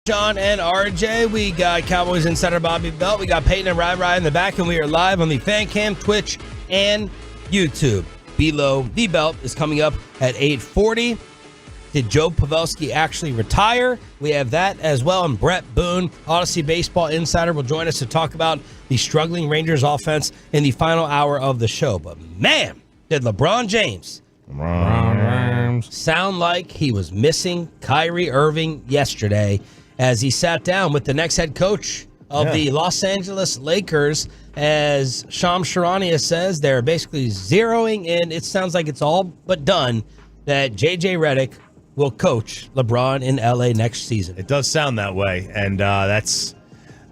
John and RJ. We got Cowboys insider Bobby Belt. We got Peyton and Rai in the back, and we are live on the Fan Cam, Twitch, and YouTube. Below the Belt is coming up at 8:40. Did Joe Pavelski actually retire? We have that as well. And Brett Boone, Odyssey Baseball Insider, will join us to talk about the struggling Rangers offense in the final hour of the show. But man, did LeBron James sound like he was missing Kyrie Irving yesterday as he sat down with the next head coach of the Los Angeles Lakers. As Shams Charania says, they're basically zeroing in. It sounds like it's all but done that J.J. Redick will coach LeBron in L.A. next season. It does sound that way, and that's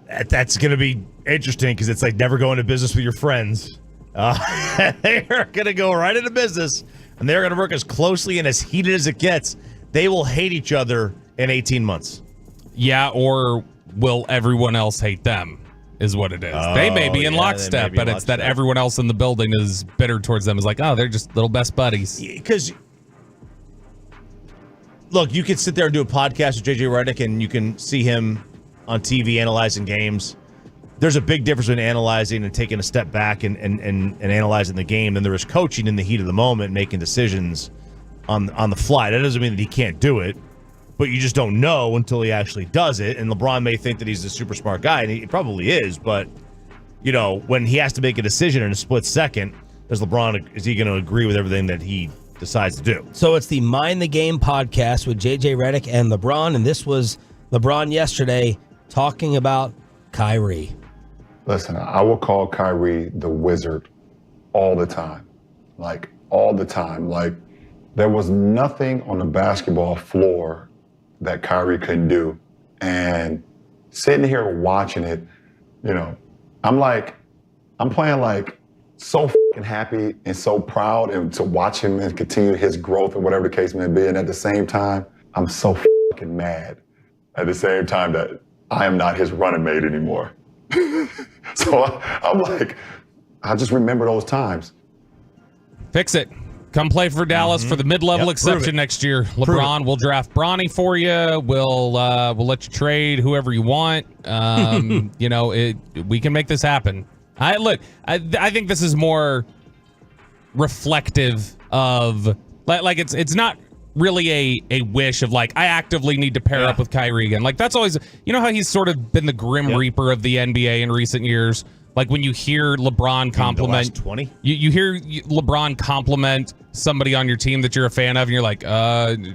going to be interesting because it's like never go into business with your friends. They're going to go right into business, and they're going to work as closely and as heated as it gets. They will hate each other in 18 months. Yeah, or will everyone else hate them, is what it is. They may be in lockstep, but it's that everyone else in the building is bitter towards them. Is like, oh, they're just little best buddies. Because, look, you could sit there and do a podcast with J.J. Redick, and you can see him on TV analyzing games. There's a big difference between analyzing and taking a step back and analyzing the game than there is coaching in the heat of the moment, making decisions on the fly. That doesn't mean that he can't do it, but you just don't know until he actually does it. And LeBron may think that he's a super smart guy, and he probably is, but you know, when he has to make a decision in a split second, is he going to agree with everything that he decides to do? So it's the Mind the Game podcast with J.J. Redick and LeBron, and this was LeBron yesterday talking about Kyrie. Listen, I will call Kyrie the wizard all the time. Like, all the time. Like, there was nothing on the basketball floor that Kyrie couldn't do. And sitting here watching it, you know, I'm playing like so fucking happy and so proud and to watch him and continue his growth and whatever the case may be. And at the same time, I'm so fucking mad at the same time that I am not his running mate anymore. So I'm like, I just remember those times. Fix it. Come play for Dallas for the mid-level exception next year. LeBron, we'll draft Bronny for you. We'll let you trade whoever you want. You know, we can make this happen. I think this is more reflective of like it's not really a wish of like I actively need to pair up with Kyrie again. Like that's always, you know how he's sort of been the grim reaper of the NBA in recent years. Like when you hear LeBron compliment 20, you hear LeBron compliment somebody on your team that you're a fan of, and you're like,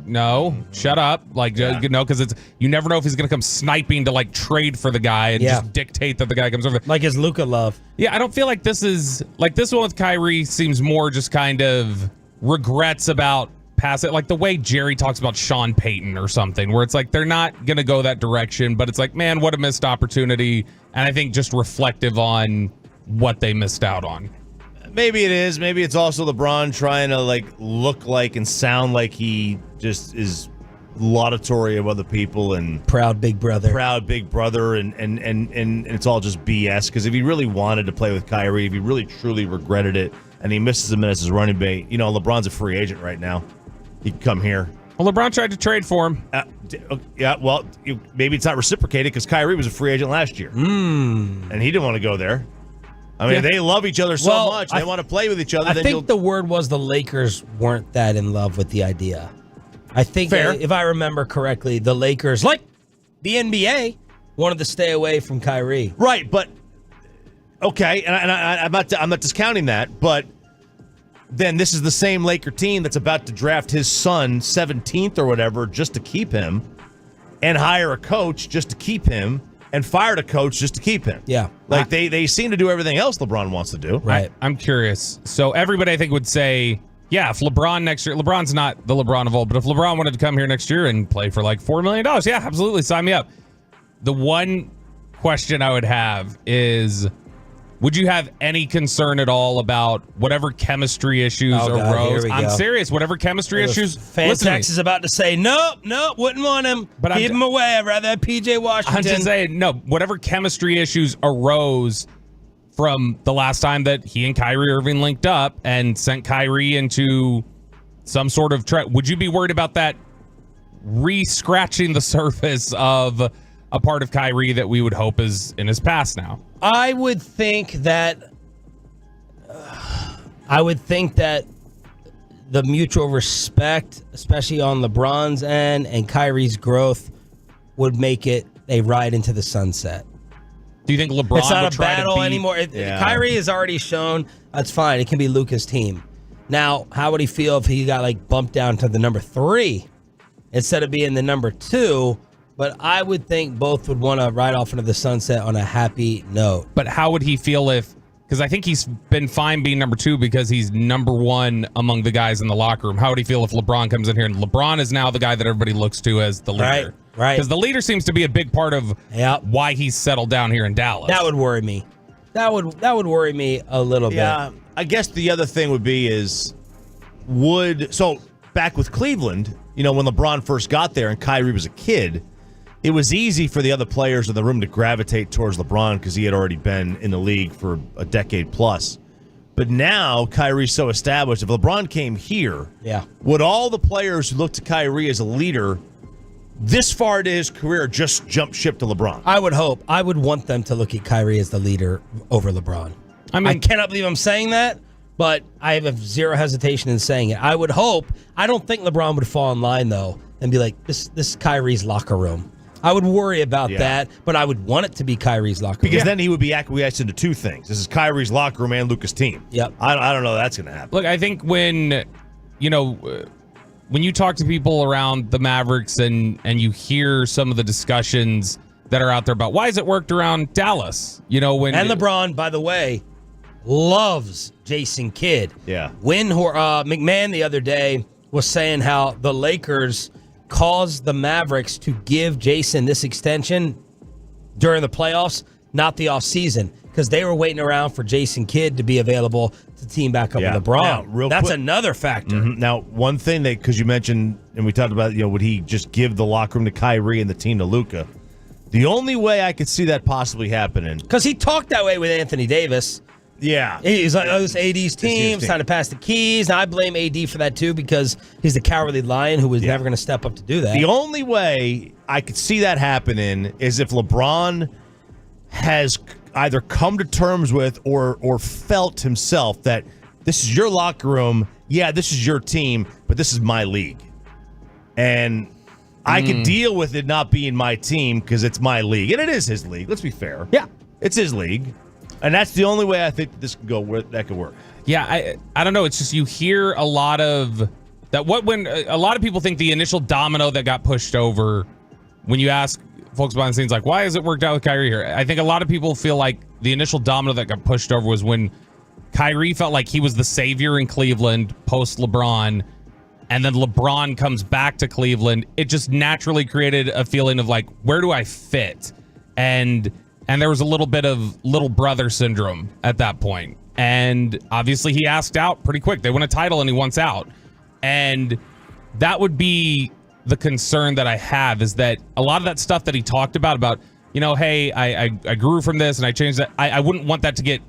no, shut up, like you know, because you never know if he's gonna come sniping to like trade for the guy and just dictate that the guy comes over. Like his Luka love. Yeah, I don't feel like this is like this one with Kyrie seems more just kind of regrets about past it, like the way Jerry talks about Sean Payton or something, where it's like they're not gonna go that direction, but it's like, man, what a missed opportunity. And I think just reflective on what they missed out on. Maybe it is. Maybe it's also LeBron trying to like look like and sound like he just is laudatory of other people and proud big brother, and it's all just BS. Because if he really wanted to play with Kyrie, if he really truly regretted it, and he misses him as his running mate, you know, LeBron's a free agent right now. He can come here. Well, LeBron tried to trade for him. Well, maybe it's not reciprocated because Kyrie was a free agent last year. And he didn't want to go there. I mean, they love each other so much. They want to play with each other. I think the word was the Lakers weren't that in love with the idea. I think, if I remember correctly, the Lakers, like the NBA, wanted to stay away from Kyrie. Right, but, okay, and I'm not discounting that, but then this is the same Laker team that's about to draft his son 17th or whatever just to keep him, and hire a coach just to keep him, and fired a coach just to keep him. Yeah. Like they seem to do everything else LeBron wants to do. Right. I'm curious. So everybody I think would say, yeah, if LeBron next year, LeBron's not the LeBron of old, but if LeBron wanted to come here next year and play for like $4 million, yeah, absolutely, sign me up. The one question I would have is, would you have any concern at all about whatever chemistry issues arose? I'm serious. Whatever chemistry issues. Fantex is about to say, nope, wouldn't want him. But keep him away. I'd rather have PJ Washington. I'm just saying, no, whatever chemistry issues arose from the last time that he and Kyrie Irving linked up and sent Kyrie into some sort of would you be worried about that re-scratching the surface of a part of Kyrie that we would hope is in his past now. I would think that the mutual respect, especially on LeBron's end and Kyrie's growth, would make it a ride into the sunset. Do you think LeBron It's not would a try battle to beat, anymore. Kyrie has already shown that's fine. It can be Luka's team. Now, how would he feel if he got bumped down to the number 3 instead of being the number 2? But I would think both would want to ride off into the sunset on a happy note. But how would he feel if, because I think he's been fine being number 2 because he's number 1 among the guys in the locker room. How would he feel if LeBron comes in here and LeBron is now the guy that everybody looks to as the leader? Right. Because the leader seems to be a big part of why he's settled down here in Dallas. That would worry me. That would worry me a little bit. Yeah, I guess the other thing would be back with Cleveland, when LeBron first got there and Kyrie was a kid, it was easy for the other players in the room to gravitate towards LeBron because he had already been in the league for a decade plus. But now Kyrie's so established. If LeBron came here, would all the players who look to Kyrie as a leader this far into his career just jump ship to LeBron? I would hope. I would want them to look at Kyrie as the leader over LeBron. I cannot believe I'm saying that, but I have zero hesitation in saying it. I would hope. I don't think LeBron would fall in line, though, and be like, this is Kyrie's locker room. I would worry about that, but I would want it to be Kyrie's locker room. Because then he would be acquiesced into 2 things. This is Kyrie's locker room and Luka's team. Yep. I don't know that's going to happen. Look, I think when you talk to people around the Mavericks and you hear some of the discussions that are out there about why has it worked around Dallas, and LeBron, by the way, loves Jason Kidd. Yeah. When McMahon the other day was saying how the Lakers caused the Mavericks to give Jason this extension during the playoffs, not the offseason, because they were waiting around for Jason Kidd to be available to team back up with LeBron. Now, That's another factor. Mm-hmm. Now, one thing because you mentioned, and we talked about, would he just give the locker room to Kyrie and the team to Luka? The only way I could see that possibly happening, because he talked that way with Anthony Davis. Yeah. He's like, this AD's team. It's time to pass the keys. And I blame AD for that, too, because he's the cowardly lion who was never going to step up to do that. The only way I could see that happening is if LeBron has either come to terms with or felt himself that this is your locker room, this is your team, but this is my league. And I can deal with it not being my team because it's my league. And it is his league. Let's be fair. Yeah. It's his league. And that's the only way I think this could go. That could work. Yeah, I don't know. It's just you hear a lot of that. When a lot of people think the initial domino that got pushed over, when you ask folks behind the scenes like, why has it worked out with Kyrie here? I think a lot of people feel like the initial domino that got pushed over was when Kyrie felt like he was the savior in Cleveland post LeBron, and then LeBron comes back to Cleveland. It just naturally created a feeling of like, where do I fit? And there was a little bit of little brother syndrome at that point. And obviously he asked out pretty quick. They won a title and he wants out. And that would be the concern that I have, is that a lot of that stuff that he talked about, hey, I grew from this and I changed that. I wouldn't want that to get,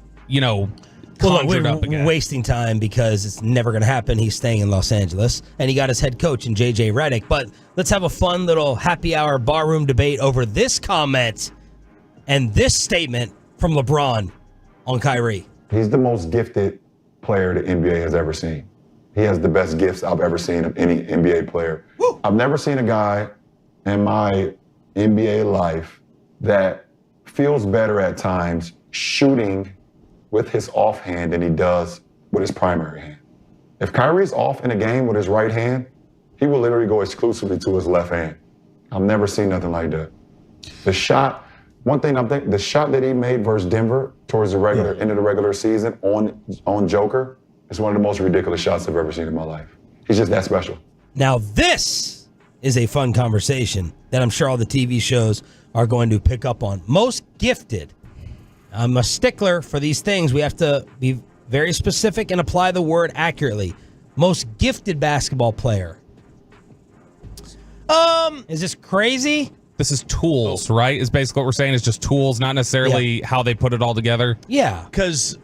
conjured up again. Wasting time because it's never going to happen. He's staying in Los Angeles and he got his head coach in JJ Redick. But let's have a fun little happy hour barroom debate over this comment and this statement from LeBron on Kyrie. He's the most gifted player the NBA has ever seen. He has the best gifts I've ever seen of any NBA player. Woo! I've never seen a guy in my NBA life that feels better at times shooting with his offhand than he does with his primary hand. If Kyrie's off in a game with his right hand, he will literally go exclusively to his left hand. I've never seen nothing like that. The shot that he made versus Denver towards the end of the regular season on Joker is one of the most ridiculous shots I've ever seen in my life. He's just that special. Now this is a fun conversation that I'm sure all the TV shows are going to pick up on. Most gifted. I'm a stickler for these things. We have to be very specific and apply the word accurately. Most gifted basketball player. Is this crazy? This is tools, right? Is basically what we're saying, is just tools, not necessarily how they put it all together. Yeah. Because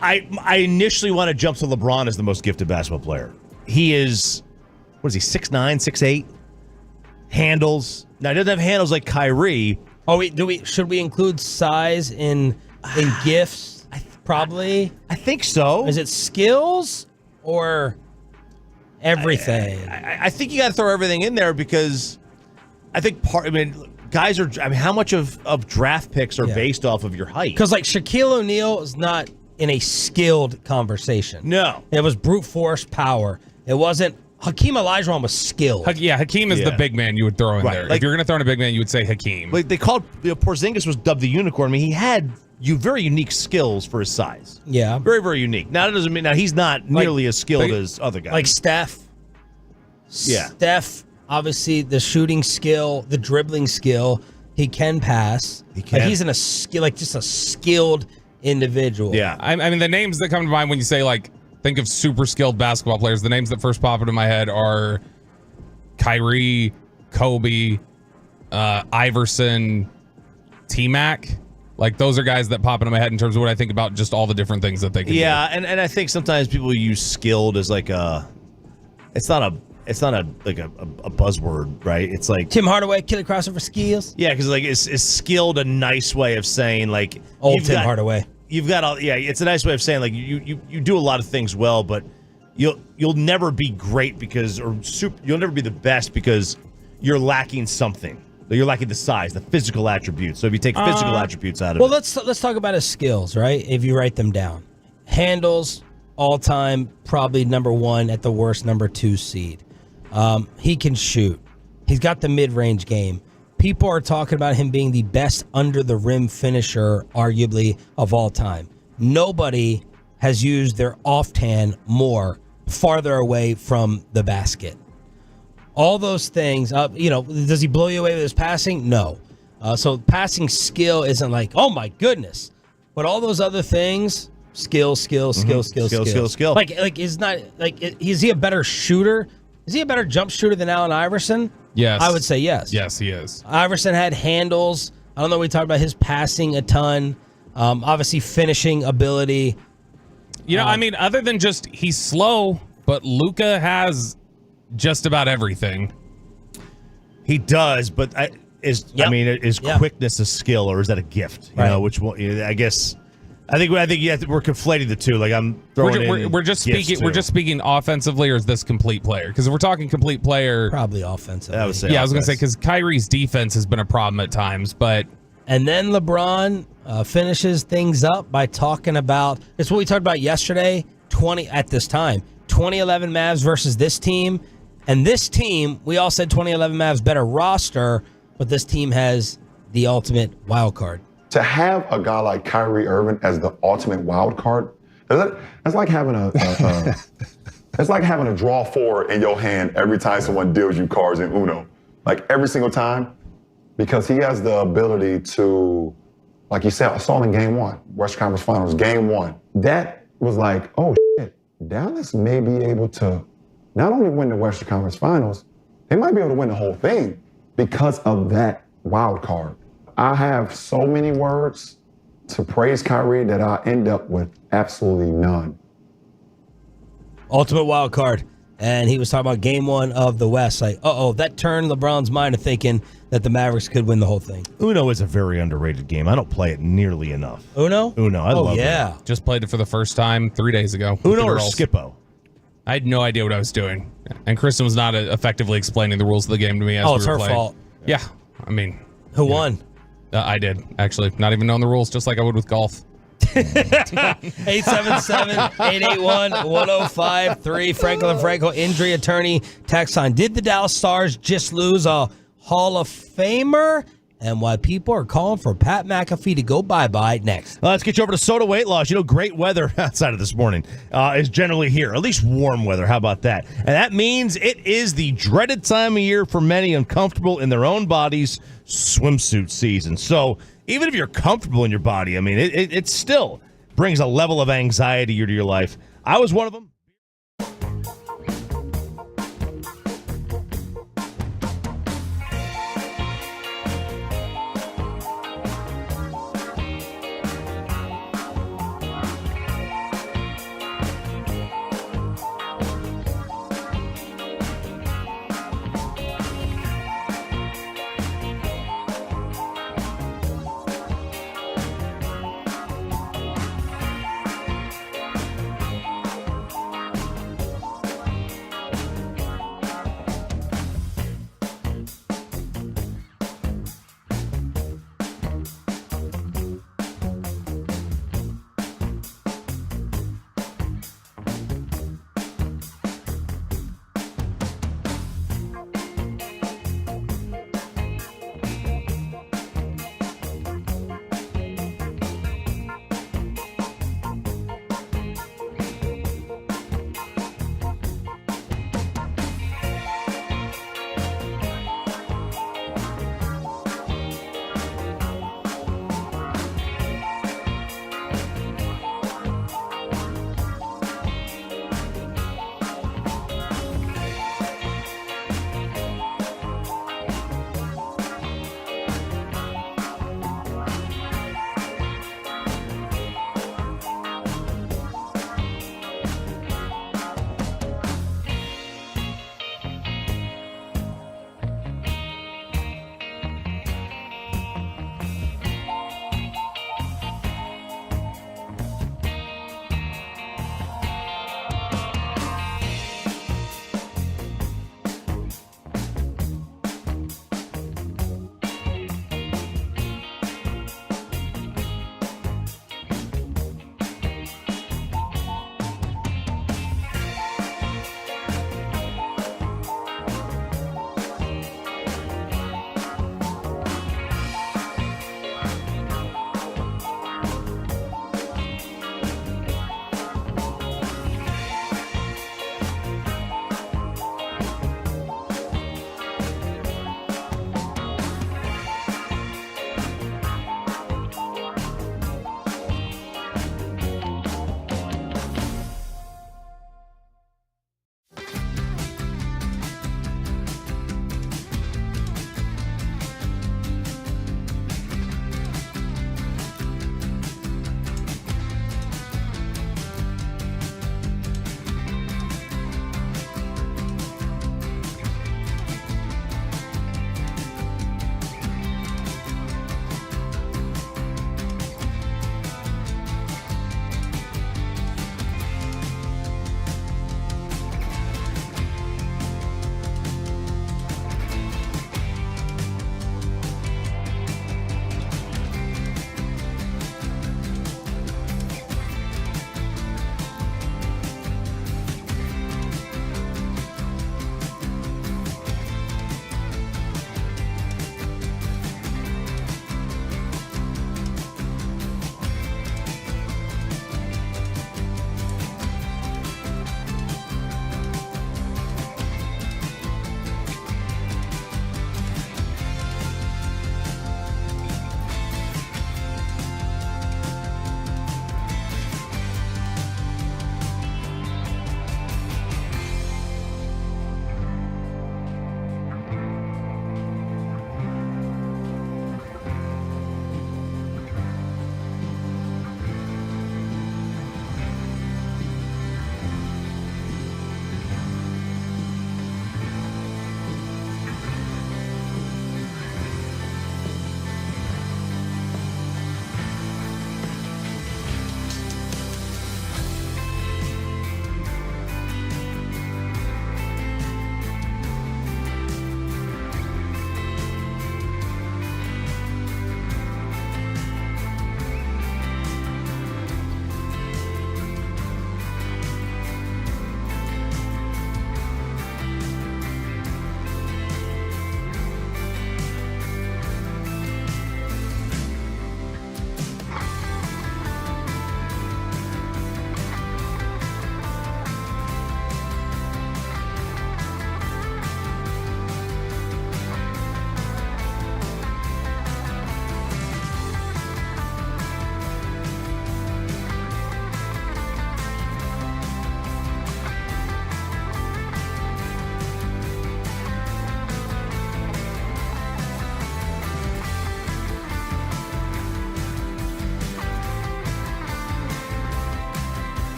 I initially want to jump to LeBron as the most gifted basketball player. He is, 6'9", 6'8"? handles. Now, he doesn't have handles like Kyrie. Oh, wait, should we include size in gifts? Probably. I think so. Is it skills or everything? I think you got to throw everything in there because I think guys are. I mean, how much of draft picks are based off of your height? Because like Shaquille O'Neal is not in a skilled conversation. No, it was brute force power. It wasn't. Hakeem Olajuwon was skilled. Hakeem is the big man you would throw in there. Like, if you're going to throw in a big man, you would say Hakeem. Like they called Porzingis was dubbed the unicorn. I mean, he had very unique skills for his size. Yeah, very, very unique. Now that doesn't mean he's not nearly as skilled as other guys. Like Steph. Yeah, Steph. Obviously, the shooting skill, the dribbling skill, he can pass. He can. Like he's in a skill, like just a skilled individual. Yeah, I mean the names that come to mind when you say like think of super skilled basketball players. The names that first pop into my head are Kyrie, Kobe, Iverson, T-Mac. Like those are guys that pop into my head in terms of what I think about just all the different things that they can do. Yeah, and I think sometimes people use skilled as like it's not a buzzword, right? It's like Tim Hardaway, Killer Crossover skills. Yeah, because like is skilled a nice way of saying like old Tim Hardaway. You've got all it's a nice way of saying like you do a lot of things well, but you'll never be great you'll never be the best because you're lacking something. You're lacking the size, the physical attributes. So if you take physical attributes out of it. Well, let's talk about his skills, right? If you write them down. Handles, all time, probably number 1 at the worst, number 2 seed. He can shoot. He's got the mid-range game. People are talking about him being the best under the rim finisher, arguably, of all time. Nobody has used their off-hand more farther away from the basket. All those things, does he blow you away with his passing? No. So passing skill isn't like, oh my goodness. But all those other things, skill. Like is not like is he a better shooter? Is he a better jump shooter than Allen Iverson? Yes. I would say yes. Yes, he is. Iverson had handles. I don't know, we talked about his passing a ton. Obviously finishing ability. I mean, other than just he's slow, but Luka has just about everything. He does, but is quickness a skill or is that a gift? You know, which one? I guess. I think we're conflating the two. Like I'm throwing we're just speaking offensively, or is this complete player? Because if we're talking complete player, probably offensively. I would say. I was going to say because Kyrie's defense has been a problem at times, but and then LeBron finishes things up by talking about it's what we talked about yesterday. 2011 Mavs versus this team, and this team we all said 2011 Mavs better roster, but this team has the ultimate wild card. To have a guy like Kyrie Irving as the ultimate wild card, that's like having it's like having a draw 4 in your hand every time someone deals you cards in Uno. Like every single time, because he has the ability to, like you said, I saw in Game 1, Western Conference Finals, Game 1. That was like, oh shit, Dallas may be able to not only win the Western Conference Finals, they might be able to win the whole thing because of that wild card. I have so many words to praise Kyrie that I end up with absolutely none. Ultimate wild card. And he was talking about Game 1 of the West. Like, that turned LeBron's mind to thinking that the Mavericks could win the whole thing. Uno is a very underrated game. I don't play it nearly enough. Uno, I love it. Yeah. Just played it for the first time 3 days ago. Uno or Skippo? I had no idea what I was doing. And Kristen was not effectively explaining the rules of the game to me as we were playing. It's her fault. Yeah. I mean. Who won? I did, actually. Not even knowing the rules, just like I would with golf. 877-881-1053. Franco injury attorney text line. Did the Dallas Stars just lose a Hall of Famer? And why people are calling for Pat McAfee to go bye-bye next. Let's get you over to Soda Weight Loss. Great weather outside of this morning is generally here. At least warm weather. How about that? And that means it is the dreaded time of year for many uncomfortable in their own bodies, swimsuit season. So even if you're comfortable in your body, I mean, it still brings a level of anxiety to your life. I was one of them.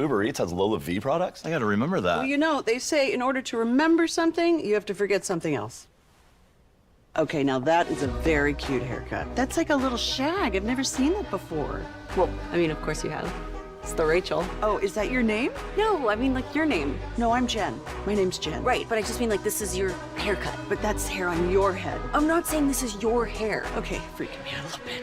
Uber Eats has Lola V products? I gotta remember that. Well, you know, they say in order to remember something, you have to forget something else. Okay, now that is a very cute haircut. That's like a little shag. I've never seen that before. Well, I mean, of course you have. It's the Rachel. Oh, is that your name? No, I mean like your name. No, I'm Jen. My name's Jen. Right, but I just mean like this is your haircut. But that's hair on your head. I'm not saying this is your hair. Okay, freaking me out a little bit.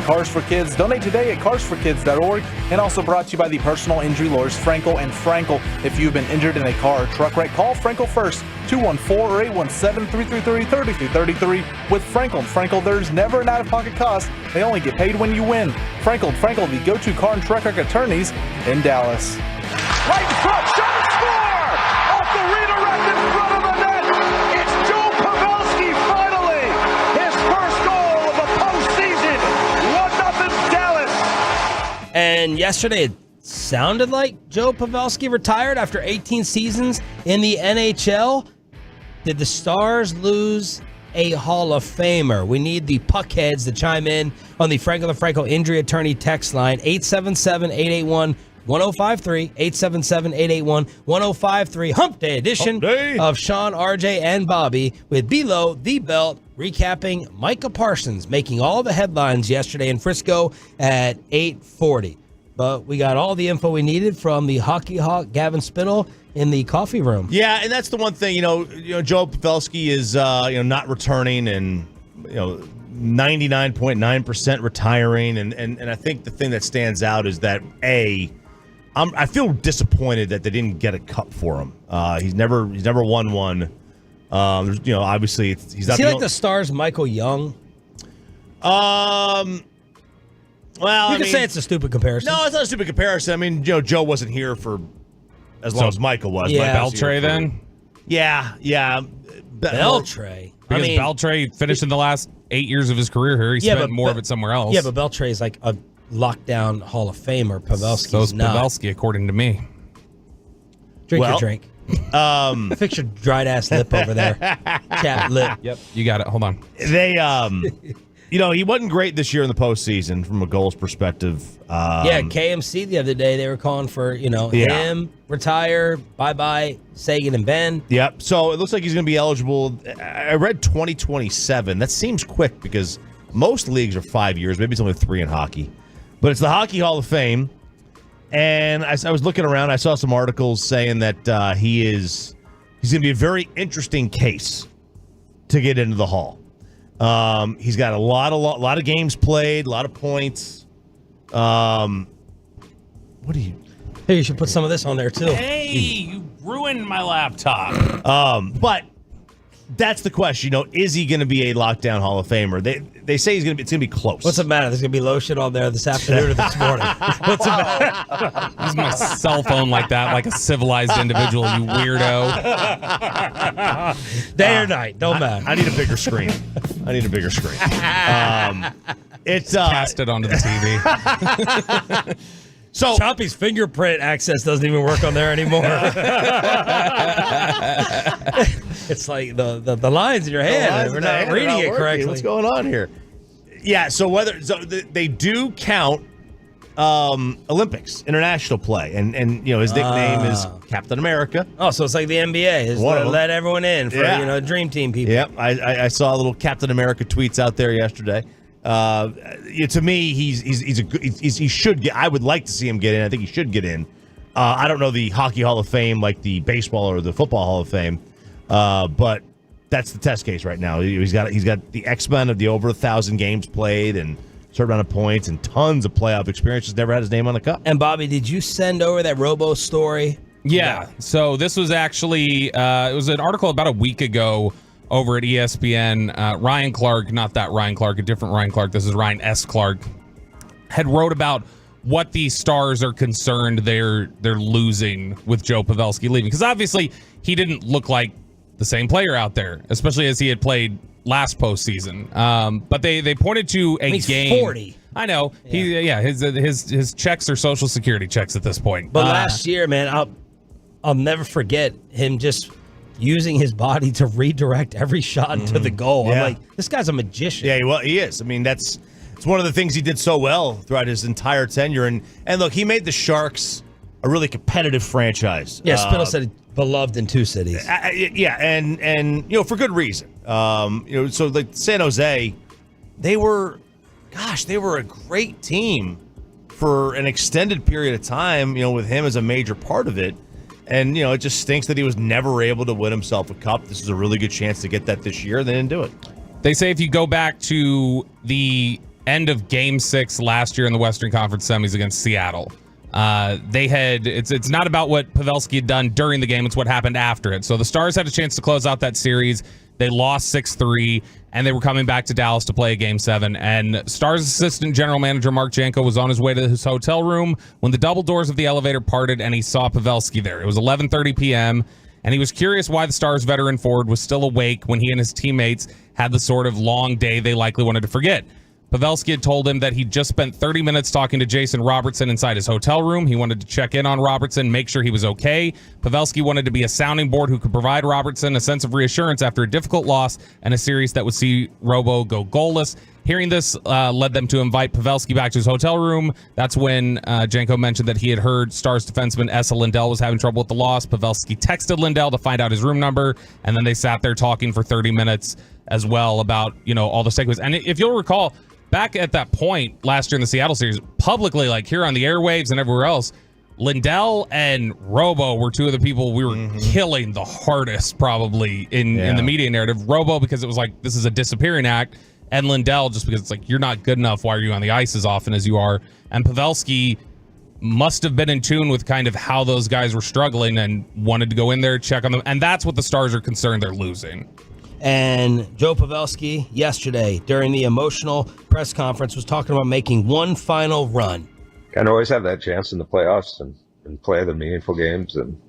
Cars for Kids. Donate today at carsforkids.org, and also brought to you by the personal injury lawyers Frankel and Frankel. If you've been injured in a car or truck wreck, call Frankel first, 214 or 817-333-3333. With Frankel and Frankel, there's never an out-of-pocket cost. They only get paid when you win. Frankel and Frankel, the go-to car and truck wreck attorneys in Dallas. Right in front, shot, score! Off the redirect in front of the net. It's Joe Pavelski finally. His first goal of the postseason. 1-0 Dallas. And yesterday it sounded like Joe Pavelski retired after 18 seasons in the NHL. Did the Stars lose a Hall of Famer? We need the puckheads to chime in on the Frankel and Frankel injury attorney text line, 877-881-1053, 877-881-1053. Hump Day edition of Sean, RJ, and Bobby with Below the Belt recapping Micah Parsons making all the headlines yesterday in Frisco at 8:40. But we got all the info we needed from the hockey hawk Gavin Spittle in the coffee room. Yeah, and that's the one thing, Joe Pavelski is not returning, and 99.9% retiring, and I think the thing that stands out is that I feel disappointed that they didn't get a cup for him. He's never won one. Obviously he's not. Is he like the Stars' Michael Young? Well, you can say it's a stupid comparison. No, it's not a stupid comparison. I mean, Joe wasn't here for as long as Michael was. Yeah, Beltre then? Yeah. Beltre. Because Beltre finished in the last 8 years of his career here. He spent more of it somewhere else. Yeah, but Beltre is like a lockdown Hall of Famer. Pavelski's so is not. Pavelski, according to me. Drink your drink. Fix your dried ass lip over there. Chapped lip. Yep, you got it. Hold on. They, he wasn't great this year in the postseason from a goals perspective. KMC the other day, they were calling for, him, retire, bye-bye, Sagan and Ben. Yep. So it looks like he's going to be eligible. I read 2027. That seems quick because most leagues are 5 years. Maybe it's only 3 in hockey. But it's the Hockey Hall of Fame. And I was looking around. I saw some articles saying that he's going to be a very interesting case to get into the Hall. He's got a lot of games played, a lot of points. What do you? Hey, you should put some of this on there too. Hey, you ruined my laptop. But that's the question. Is he going to be a lockdown Hall of Famer? They say it's going to be close. What's the matter? There's going to be lotion on there this afternoon or this morning. What's the matter? Use my cell phone like that, like a civilized individual, you weirdo. Day or night, don't matter. I need a bigger screen. It's cast it onto the TV. So Choppy's fingerprint access doesn't even work on there anymore. It's like the lines in your hand. We're not reading it correctly. What's going on here? Yeah. So they do count Olympics, international play, and his nickname is Captain America. Oh, so it's like the NBA. Is let everyone in for Dream Team people. Yep. I saw a little Captain America tweets out there yesterday. To me, he should get. I would like to see him get in. I think he should get in. I don't know the Hockey Hall of Fame like the Baseball or the Football Hall of Fame, but that's the test case right now. He's got the X-Men of the over 1,000 games played and certain amount of points and tons of playoff experience. Just never had his name on a cup. And Bobby, did you send over that Robo story? Yeah. So this was actually it was an article about a week ago over at ESPN. Ryan Clark, not that Ryan Clark, a different Ryan Clark. This is Ryan S. Clark, had wrote about what the Stars are concerned they're losing with Joe Pavelski leaving. Because obviously he didn't look like the same player out there, especially as he had played last postseason. But they pointed to a game. 40. I know. His checks are Social Security checks at this point. But last year, man, I'll never forget him just using his body to redirect every shot into the goal. Yeah. I'm like, this guy's a magician. Yeah, well, he is. I mean, it's one of the things he did so well throughout his entire tenure. And look, he made the Sharks a really competitive franchise. Yeah, Spittle said beloved in 2 cities. Yeah, and for good reason. So like San Jose, they were a great team for an extended period of time, with him as a major part of it. And, it just stinks that he was never able to win himself a cup. This is a really good chance to get that this year. They didn't do it. They say if you go back to the end of Game 6 last year in the Western Conference semis against Seattle, it's not about what Pavelski had done during the game, it's what happened after it. So the Stars had a chance to close out that series. They lost 6-3, and they were coming back to Dallas to play a Game 7. And Stars assistant general manager Mark Janko was on his way to his hotel room when the double doors of the elevator parted, and he saw Pavelski there. It was 11:30 p.m., and he was curious why the Stars veteran forward was still awake when he and his teammates had the sort of long day they likely wanted to forget. Pavelski had told him that he'd just spent 30 minutes talking to Jason Robertson inside his hotel room. He wanted to check in on Robertson, make sure he was okay. Pavelski wanted to be a sounding board who could provide Robertson a sense of reassurance after a difficult loss and a series that would see Robo go goalless. Hearing this led them to invite Pavelski back to his hotel room. That's when Janko mentioned that he had heard Stars defenseman Esa Lindell was having trouble with the loss. Pavelski texted Lindell to find out his room number, and then they sat there talking for 30 minutes as well about, all the segues. And if you'll recall, back at that point last year in the Seattle series, publicly, like here on the airwaves and everywhere else, Lindell and Robo were two of the people we were killing the hardest probably in the media narrative. Robo because it was like, this is a disappearing act, and Lindell just because it's like, you're not good enough. Why are you on the ice as often as you are? And Pavelski must have been in tune with kind of how those guys were struggling and wanted to go in there, check on them. And that's what the Stars are concerned they're losing. And Joe Pavelski yesterday during the emotional press conference was talking about making one final run. Kind of always have that chance in the playoffs and play the meaningful games. And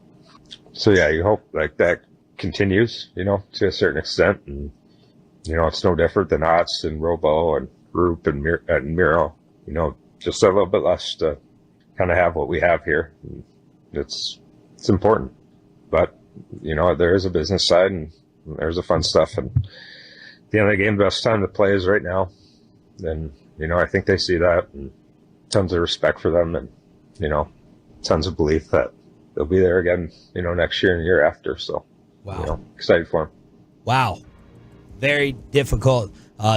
so, yeah, you hope like that continues, to a certain extent. And, it's no different than Otts and Robo and Roop and Miro, just a little bit less to kind of have what we have here. And it's important, but, there is a business side and there's the fun stuff, and at the end of the game, the best time to play is right now. And, I think they see that, and tons of respect for them, and, tons of belief that they'll be there again, next year and the year after. So, wow. Excited for them. Wow. Very difficult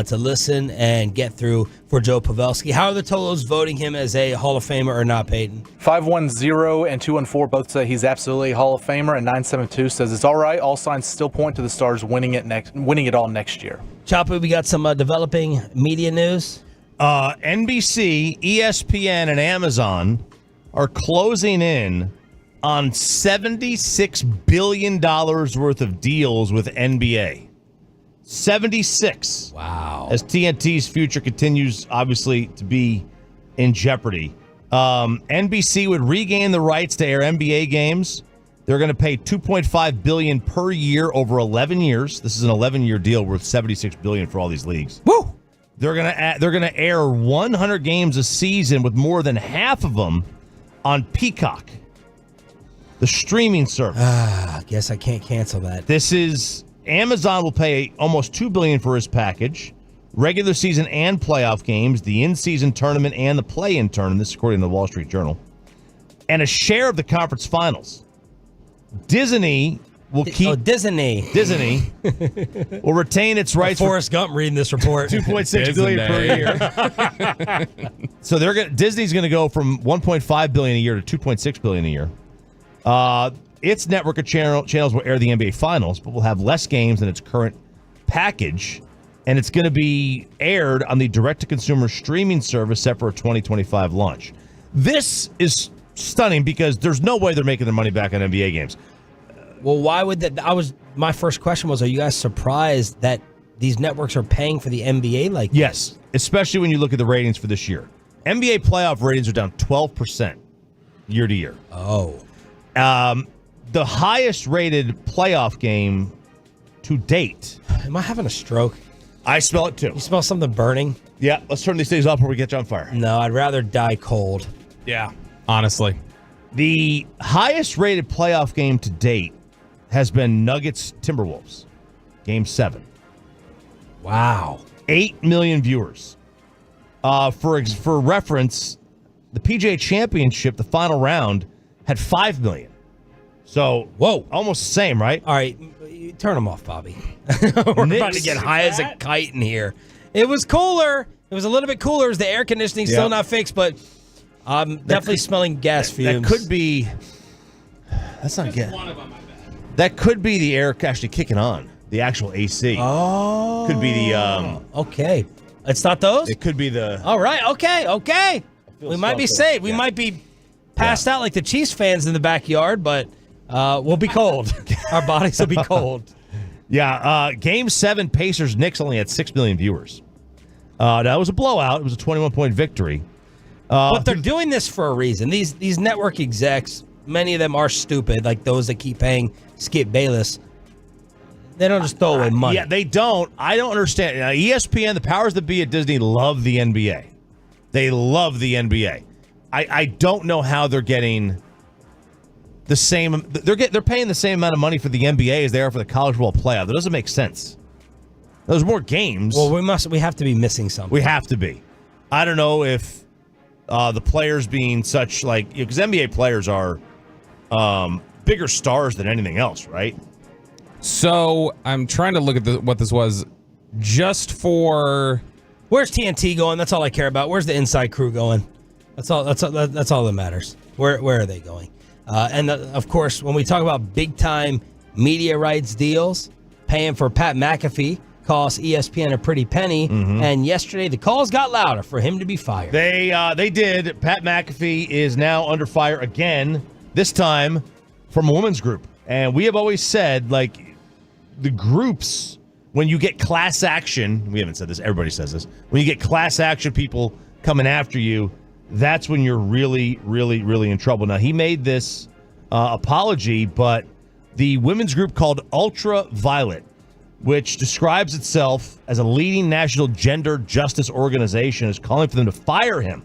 to listen and get through for Joe Pavelski. How are the Tolos voting him as a Hall of Famer or not, Peyton? 510 and 214 both say he's absolutely a Hall of Famer, and 972 says it's all right. All signs still point to the Stars winning it all next year. Choppy, we got some developing media news. NBC, ESPN, and Amazon are closing in on $76 billion worth of deals with NBA. 76. Wow. As TNT's future continues, obviously, to be in jeopardy. NBC would regain the rights to air NBA games. They're going to pay $2.5 billion per year over 11 years. This is an 11-year deal worth $76 billion for all these leagues. Woo! They're going to air 100 games a season, with more than half of them on Peacock, the streaming service. I guess I can't cancel that. This is Amazon will pay almost $2 billion for his package, regular season and playoff games, the in-season tournament and the play-in tournament. This is according to the Wall Street Journal, and a share of the conference finals. Disney will keep Disney will retain its rights. Forrest Gump reading this report. $2.6 billion per year. So Disney's going to go from $1.5 billion a year to $2.6 billion a year. Its network of channels will air the NBA Finals, but will have less games than its current package, and it's going to be aired on the direct-to-consumer streaming service set for a 2025 launch. This is stunning because there's no way they're making their money back on NBA games. Well, why would that? My first question was, are you guys surprised that these networks are paying for the NBA like this? Yes, especially when you look at the ratings for this year. NBA playoff ratings are down 12% year to year. Oh. The highest rated playoff game to date. Am I having a stroke? I smell it too. You smell something burning? Yeah, let's turn these things off before we get you on fire. No, I'd rather die cold. Yeah, honestly. The highest rated playoff game to date has been Nuggets Timberwolves, Game 7. Wow. 8 million viewers. For reference, the PGA Championship, the final round, had 5 million. So, whoa, almost the same, right? All right, turn them off, Bobby. We're about to get high as a kite in here. It was cooler. It was a little bit cooler. The air conditioning's still not fixed, but I'm definitely smelling gas fumes. That could be. That's not good. That could be the air actually kicking on. The actual AC. Oh. Could be the. Okay. It's not those? It could be the. All right. Okay. We might be safe. We might be passed out like the Chiefs fans in the backyard, but we'll be cold. Our bodies will be cold. Yeah. Game 7, Pacers-Knicks only had 6 million viewers. That was a blowout. It was a 21-point victory. But they're doing this for a reason. These network execs, many of them are stupid, like those that keep paying Skip Bayless. They don't just throw away money. Yeah, they don't. I don't understand. ESPN, the powers that be at Disney, love the NBA. They love the NBA. I don't know how they're getting the same. They're paying the same amount of money for the NBA as they are for the college football playoff. That doesn't make sense. There's more games. Well, we have to be missing something. We have to be. I don't know if the players being such because NBA players are bigger stars than anything else, right? So I'm trying to look at what this was just for. Where's TNT going? That's all I care about. Where's the inside crew going? That's all that matters. Where are they going? And of course, when we talk about big time media rights deals, paying for Pat McAfee cost ESPN a pretty penny. Mm-hmm. And yesterday the calls got louder for him to be fired. They did. Pat McAfee is now under fire again. This time from a women's group. And we have always said the groups, when you get class action, we haven't said this, everybody says this, when you get class action people coming after you, that's when you're really, really, really in trouble. Now, he made this apology, but the women's group called Ultraviolet, which describes itself as a leading national gender justice organization, is calling for them to fire him.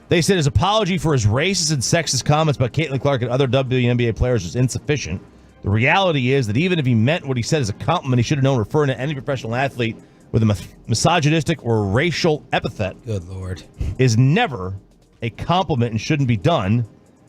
They said his apology for his racist and sexist comments about Caitlin Clark and other WNBA players was insufficient. The reality is that even if he meant what he said as a compliment, he should have known referring to any professional athlete with a misogynistic or racial epithet. Good Lord. Is never a compliment and shouldn't be done.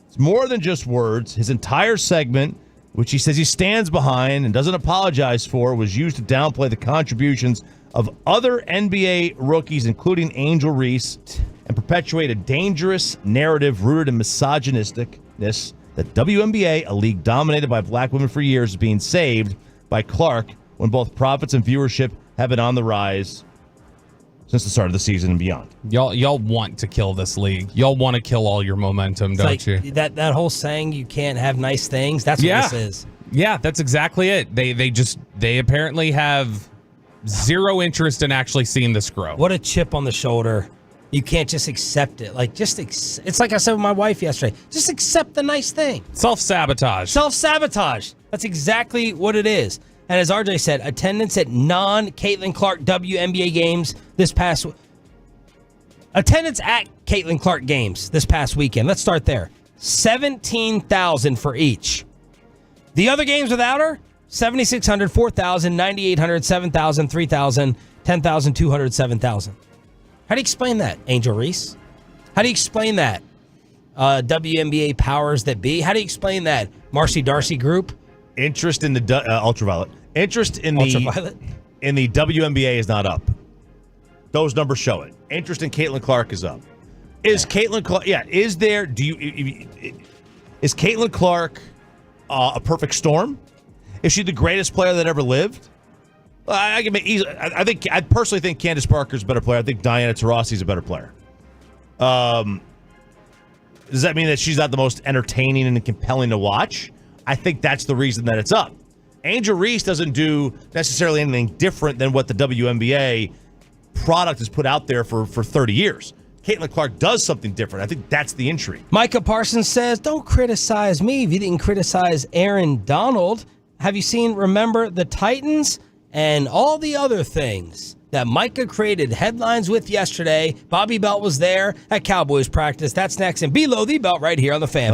It's more than just words. His entire segment, which he says he stands behind and doesn't apologize for, was used to downplay the contributions of other NBA rookies, including Angel Reese, and perpetuate a dangerous narrative rooted in misogynisticness that WNBA, a league dominated by black women for years, is being saved by Clark when both profits and viewership have been on the rise since the start of the season and beyond. Y'all want to kill this league. Y'all want to kill all your momentum, don't you? That whole saying you can't have nice things, that's what this is. Yeah, that's exactly it. They apparently have zero interest in actually seeing this grow. What a chip on the shoulder. You can't just accept it. It's like I said with my wife yesterday. Just accept the nice thing. Self-sabotage. Self-sabotage. That's exactly what it is. And as RJ said, attendance at non-Caitlin Clark WNBA games attendance at Caitlin Clark games this past weekend. Let's start there. 17,000 for each. The other games without her, 7,600, 4,000, 9,800, 7,000, 3,000, 10,200, 7,000. How do you explain that, Angel Reese? How do you explain that, WNBA powers that be? How do you explain that, Marcy Darcy Group? Interest in the Ultraviolet. Interest in Ultraviolet? In the WNBA is not up. Those numbers show it. Interest in Caitlin Clark is up. Is Caitlin Clark? Yeah. Is there? Is Caitlin Clark a perfect storm? Is she the greatest player that ever lived? I personally think Candace Parker's a better player. I think Diana Taurasi's a better player. Does that mean that she's not the most entertaining and compelling to watch? I think that's the reason that it's up. Angel Reese doesn't do necessarily anything different than what the WNBA product has put out there for 30 years. Caitlin Clark does something different. I think that's the intrigue. Micah Parsons says, don't criticize me if you didn't criticize Aaron Donald. Have you seen Remember the Titans? And all the other things that Micah created headlines with yesterday. Bobby Belt was there at Cowboys practice. That's next. And below the belt right here on the Fan.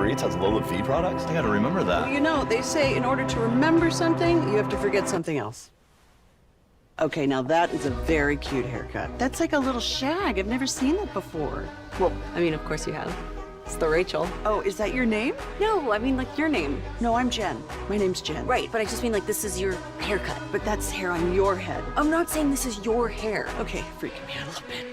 Uber Eats has Lola V products? I gotta remember that. Well, you know, they say in order to remember something, you have to forget something else. Okay, now that is a very cute haircut. That's like a little shag. I've never seen that before. Well, I mean, of course you have. It's the Rachel. Oh, is that your name? No, I mean like your name. No, I'm Jen. My name's Jen. Right, but I just mean like this is your haircut. But that's hair on your head. I'm not saying this is your hair. Okay, freaking me out a little bit.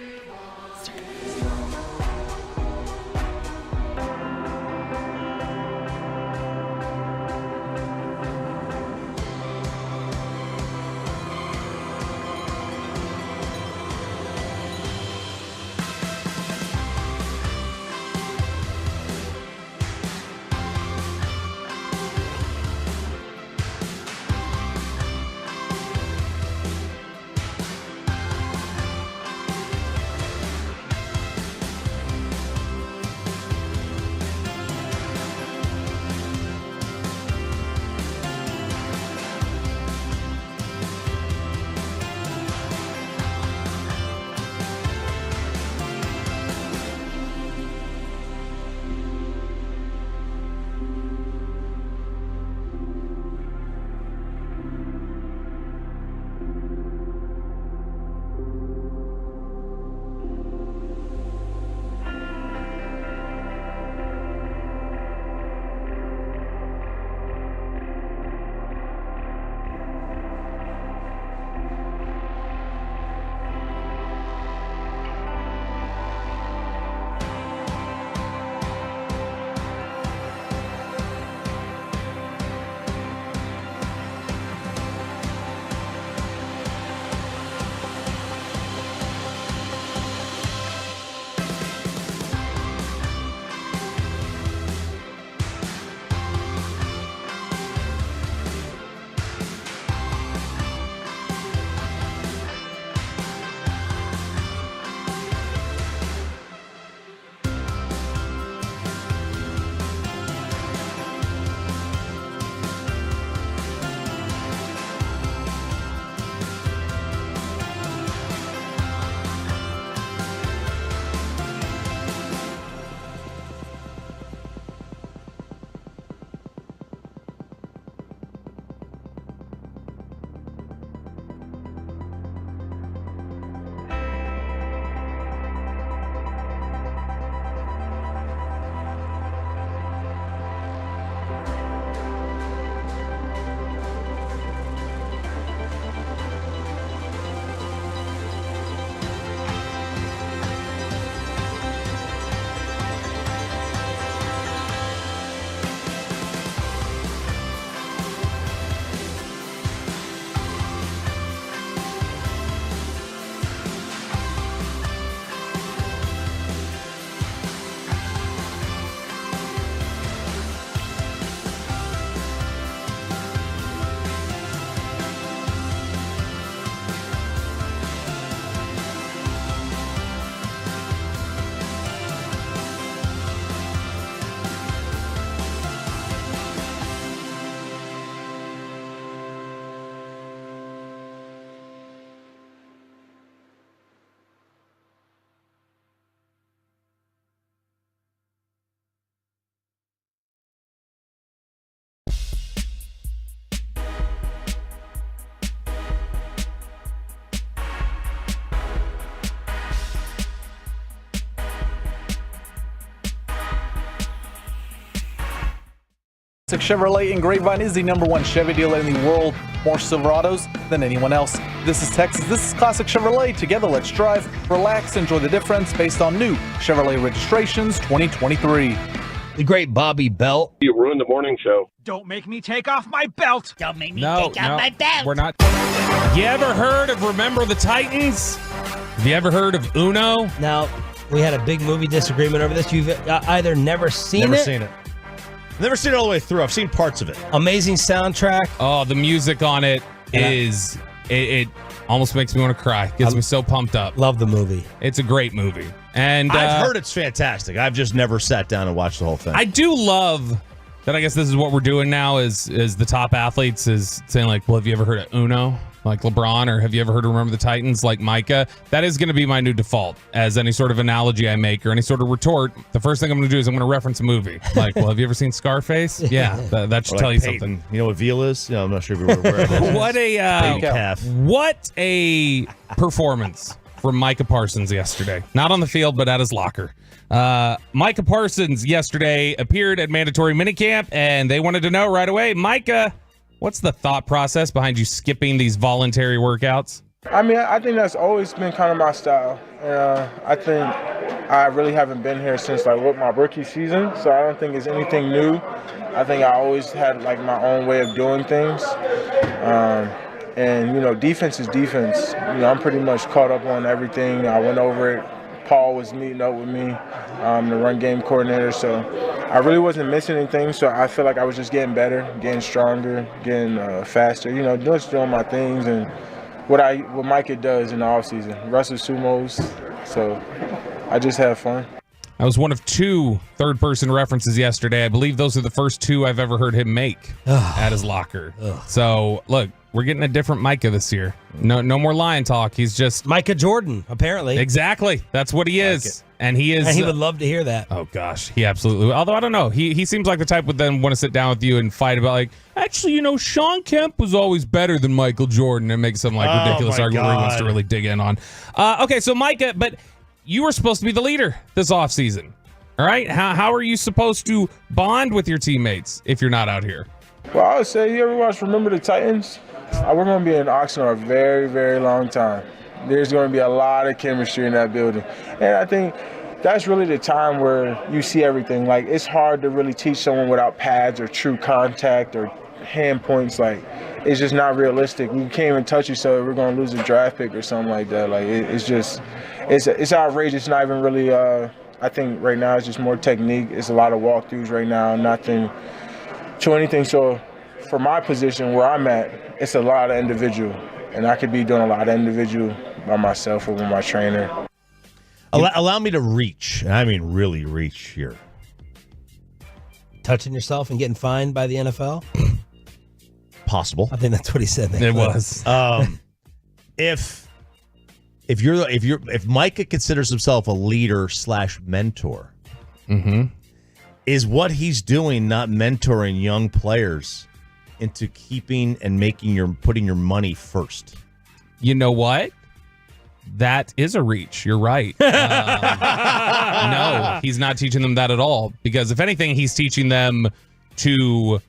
Chevrolet in Grapevine is the #1 Chevy dealer in the world. More Silverados than anyone else. This is Texas. This is Classic Chevrolet. Together, let's drive, relax, enjoy the difference based on new Chevrolet registrations 2023. The great Bobby Belt. You ruined the morning show. Don't make me take off my belt. Don't make me take off my belt. We're not. You ever heard of Remember the Titans? Have you ever heard of Uno? Now, we had a big movie disagreement over this. You've either never seen it. Never seen it all the way through. I've seen parts of it. Amazing soundtrack. Oh, the music on it is it almost makes me want to cry. Gets me so pumped up. Love the movie. It's a great movie. And I've heard it's fantastic. I've just never sat down and watched the whole thing. I do love that. I guess this is what we're doing now is the top athletes is saying like, well, have you ever heard of Uno? like LeBron, or have you ever heard of Remember the Titans like Micah? That is going to be my new default as any sort of analogy I make or any sort of retort. The first thing I'm going to do is I'm going to reference a movie. Like, well, have you ever seen Scarface? Yeah, that should tell you something. You know what veal is? No, I'm not sure if you're aware of that. What a performance from Micah Parsons yesterday. Not on the field, but at his locker. Micah Parsons yesterday appeared at mandatory minicamp, and they wanted to know right away, Micah, what's the thought process behind you skipping these voluntary workouts? I mean, I think that's always been kind of my style. I think I really haven't been here since like my rookie season, so I don't think it's anything new. I think I always had like my own way of doing things. And, you know, defense is defense. You know, I'm pretty much caught up on everything. I went over it. Paul was meeting up with me, the run game coordinator. So I really wasn't missing anything. So I feel like I was just getting better, getting stronger, getting faster, you know, just doing my things and what Micah does in the offseason. Wrestle sumos. So I just have fun. I was one of 2 third-person references yesterday. I believe those are the first 2 I've ever heard him make at his locker. So, look, we're getting a different Micah this year. No more lion talk. He's just Micah Jordan, apparently. Exactly. That's what he is. And he is. And he would love to hear that. Oh, gosh. He absolutely would. Although, I don't know. He seems like the type would then want to sit down with you and fight about, like, actually, you know, Sean Kemp was always better than Michael Jordan, and make some, like, ridiculous argument he wants to really dig in on. Okay, so Micah, but you were supposed to be the leader this offseason. All right? How are you supposed to bond with your teammates if you're not out here? Well, I would say, you ever watch Remember the Titans? We're going to be in Oxnard a very, very long time. There's going to be a lot of chemistry in that building. And I think that's really the time where you see everything. Like, it's hard to really teach someone without pads or true contact or hand points. Like, it's just not realistic. We can't even touch each other. We're going to lose a draft pick or something like that. Like, it's just, it's outrageous. It's not even really, I think right now it's just more technique. It's a lot of walkthroughs right now, nothing to anything. So for my position where I'm at, it's a lot of individual. And I could be doing a lot of individual by myself or with my trainer. Allow me to reach. I mean, really reach here. Touching yourself and getting fined by the NFL? Possible. I think that's what he said. It was. If Micah considers himself a leader / mentor, is what he's doing not mentoring young players into keeping and putting your money first? You know what? That is a reach. You're right. No, he's not teaching them that at all. Because if anything, he's teaching them to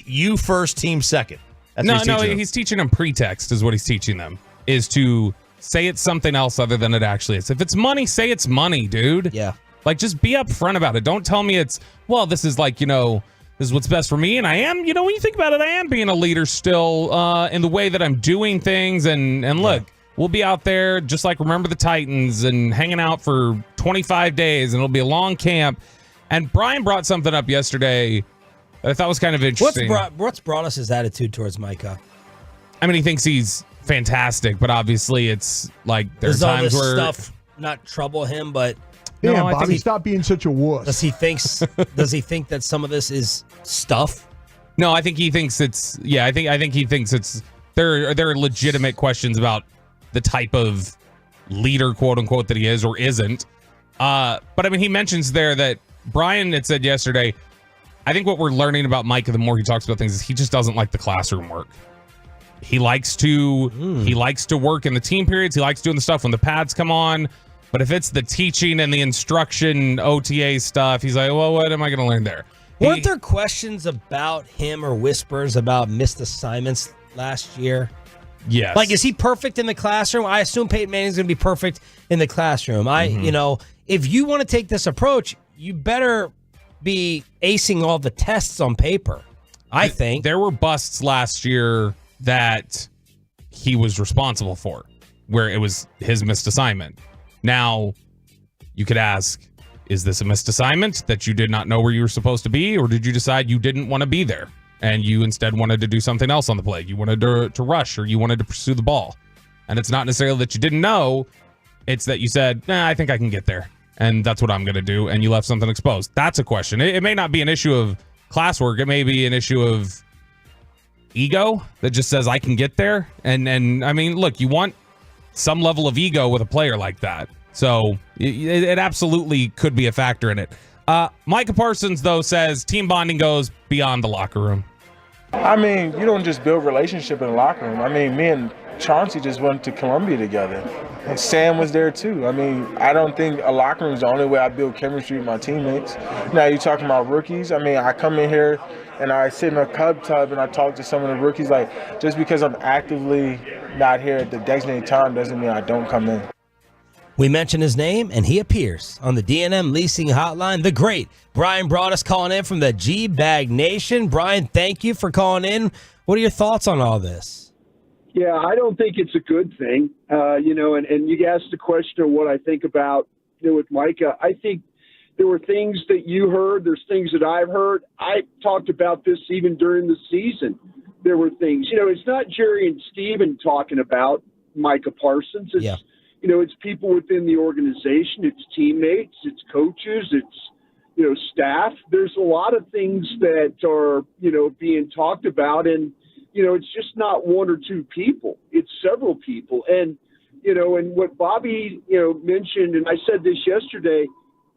you first, team second. That's he's teaching them pretext is what he's teaching them, is to say it's something else other than it actually is. If it's money, say it's money, dude. Yeah. Like, just be upfront about it. Don't tell me it's, well, this is like, you know, this is what's best for me. And I am, you know, when you think about it, I am being a leader still in the way that I'm doing things. And look, we'll be out there just like Remember the Titans and hanging out for 25 days, and it'll be a long camp. And Brian brought something up yesterday that I thought was kind of interesting. What's brought us his attitude towards Micah? I mean, he thinks he's fantastic, but obviously it's like there's times all this where stuff not trouble him, but damn, Bobby, stop being such a wuss. Does he think that some of this is stuff? No, I think he thinks it's I think he thinks it's there are legitimate questions about the type of leader, quote unquote, that he is or isn't. But I mean, he mentions there that Brian had said yesterday, I think what we're learning about Micah the more he talks about things is he just doesn't like the classroom work. He likes to work in the team periods. He likes doing the stuff when the pads come on. But if it's the teaching and the instruction OTA stuff, he's like, well, what am I going to learn there? Weren't there questions about him or whispers about missed assignments last year? Yes. Like, is he perfect in the classroom? I assume Peyton Manning's going to be perfect in the classroom. You know, if you want to take this approach, you better be acing all the tests on paper, I think. There were busts last year that he was responsible for, where it was his missed assignment. Now, you could ask, is this a missed assignment that you did not know where you were supposed to be, or did you decide you didn't want to be there and you instead wanted to do something else on the play? You wanted to rush, or you wanted to pursue the ball. And it's not necessarily that you didn't know, it's that you said, I think I can get there, and that's what I'm going to do, and you left something exposed. That's a question. It may not be an issue of classwork. It may be an issue of ego that just says I can get there. And I mean, look, you want some level of ego with a player like that. So it absolutely could be a factor in it. Micah Parsons, though, says team bonding goes beyond the locker room. I mean, you don't just build relationship in the locker room. I mean, me and Chauncey just went to Columbia together. And Sam was there too. I mean, I don't think a locker room is the only way I build chemistry with my teammates. Now you're talking about rookies. I mean, I come in here and I sit in a Cub tub and I talk to some of the rookies. Like, just because I'm actively not here at the designated time doesn't mean I don't come in. We mention his name, and he appears on the D&M Leasing Hotline. The great Brian Broaddus calling in from the G-Bag Nation. Brian, thank you for calling in. What are your thoughts on all this? Yeah, I don't think it's a good thing. And you asked the question of what I think about with Micah. I think there were things that you heard. There's things that I've heard. I talked about this even during the season. There were things. It's not Jerry and Steven talking about Micah Parsons. It's, it's people within the organization. It's teammates. It's coaches. It's, staff. There's a lot of things that are, being talked about. And, it's just not one or two people. It's several people. And, and what Bobby, mentioned, and I said this yesterday,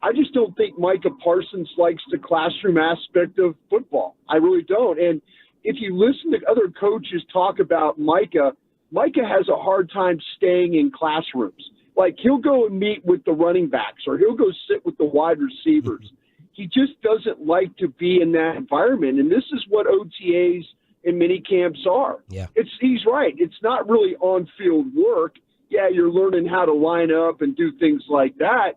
I just don't think Micah Parsons likes the classroom aspect of football. I really don't. And if you listen to other coaches talk about Micah has a hard time staying in classrooms. Like, he'll go and meet with the running backs or he'll go sit with the wide receivers. He just doesn't like to be in that environment. And this is what OTAs and mini camps are. Yeah. He's right. It's not really on-field work. Yeah, you're learning how to line up and do things like that.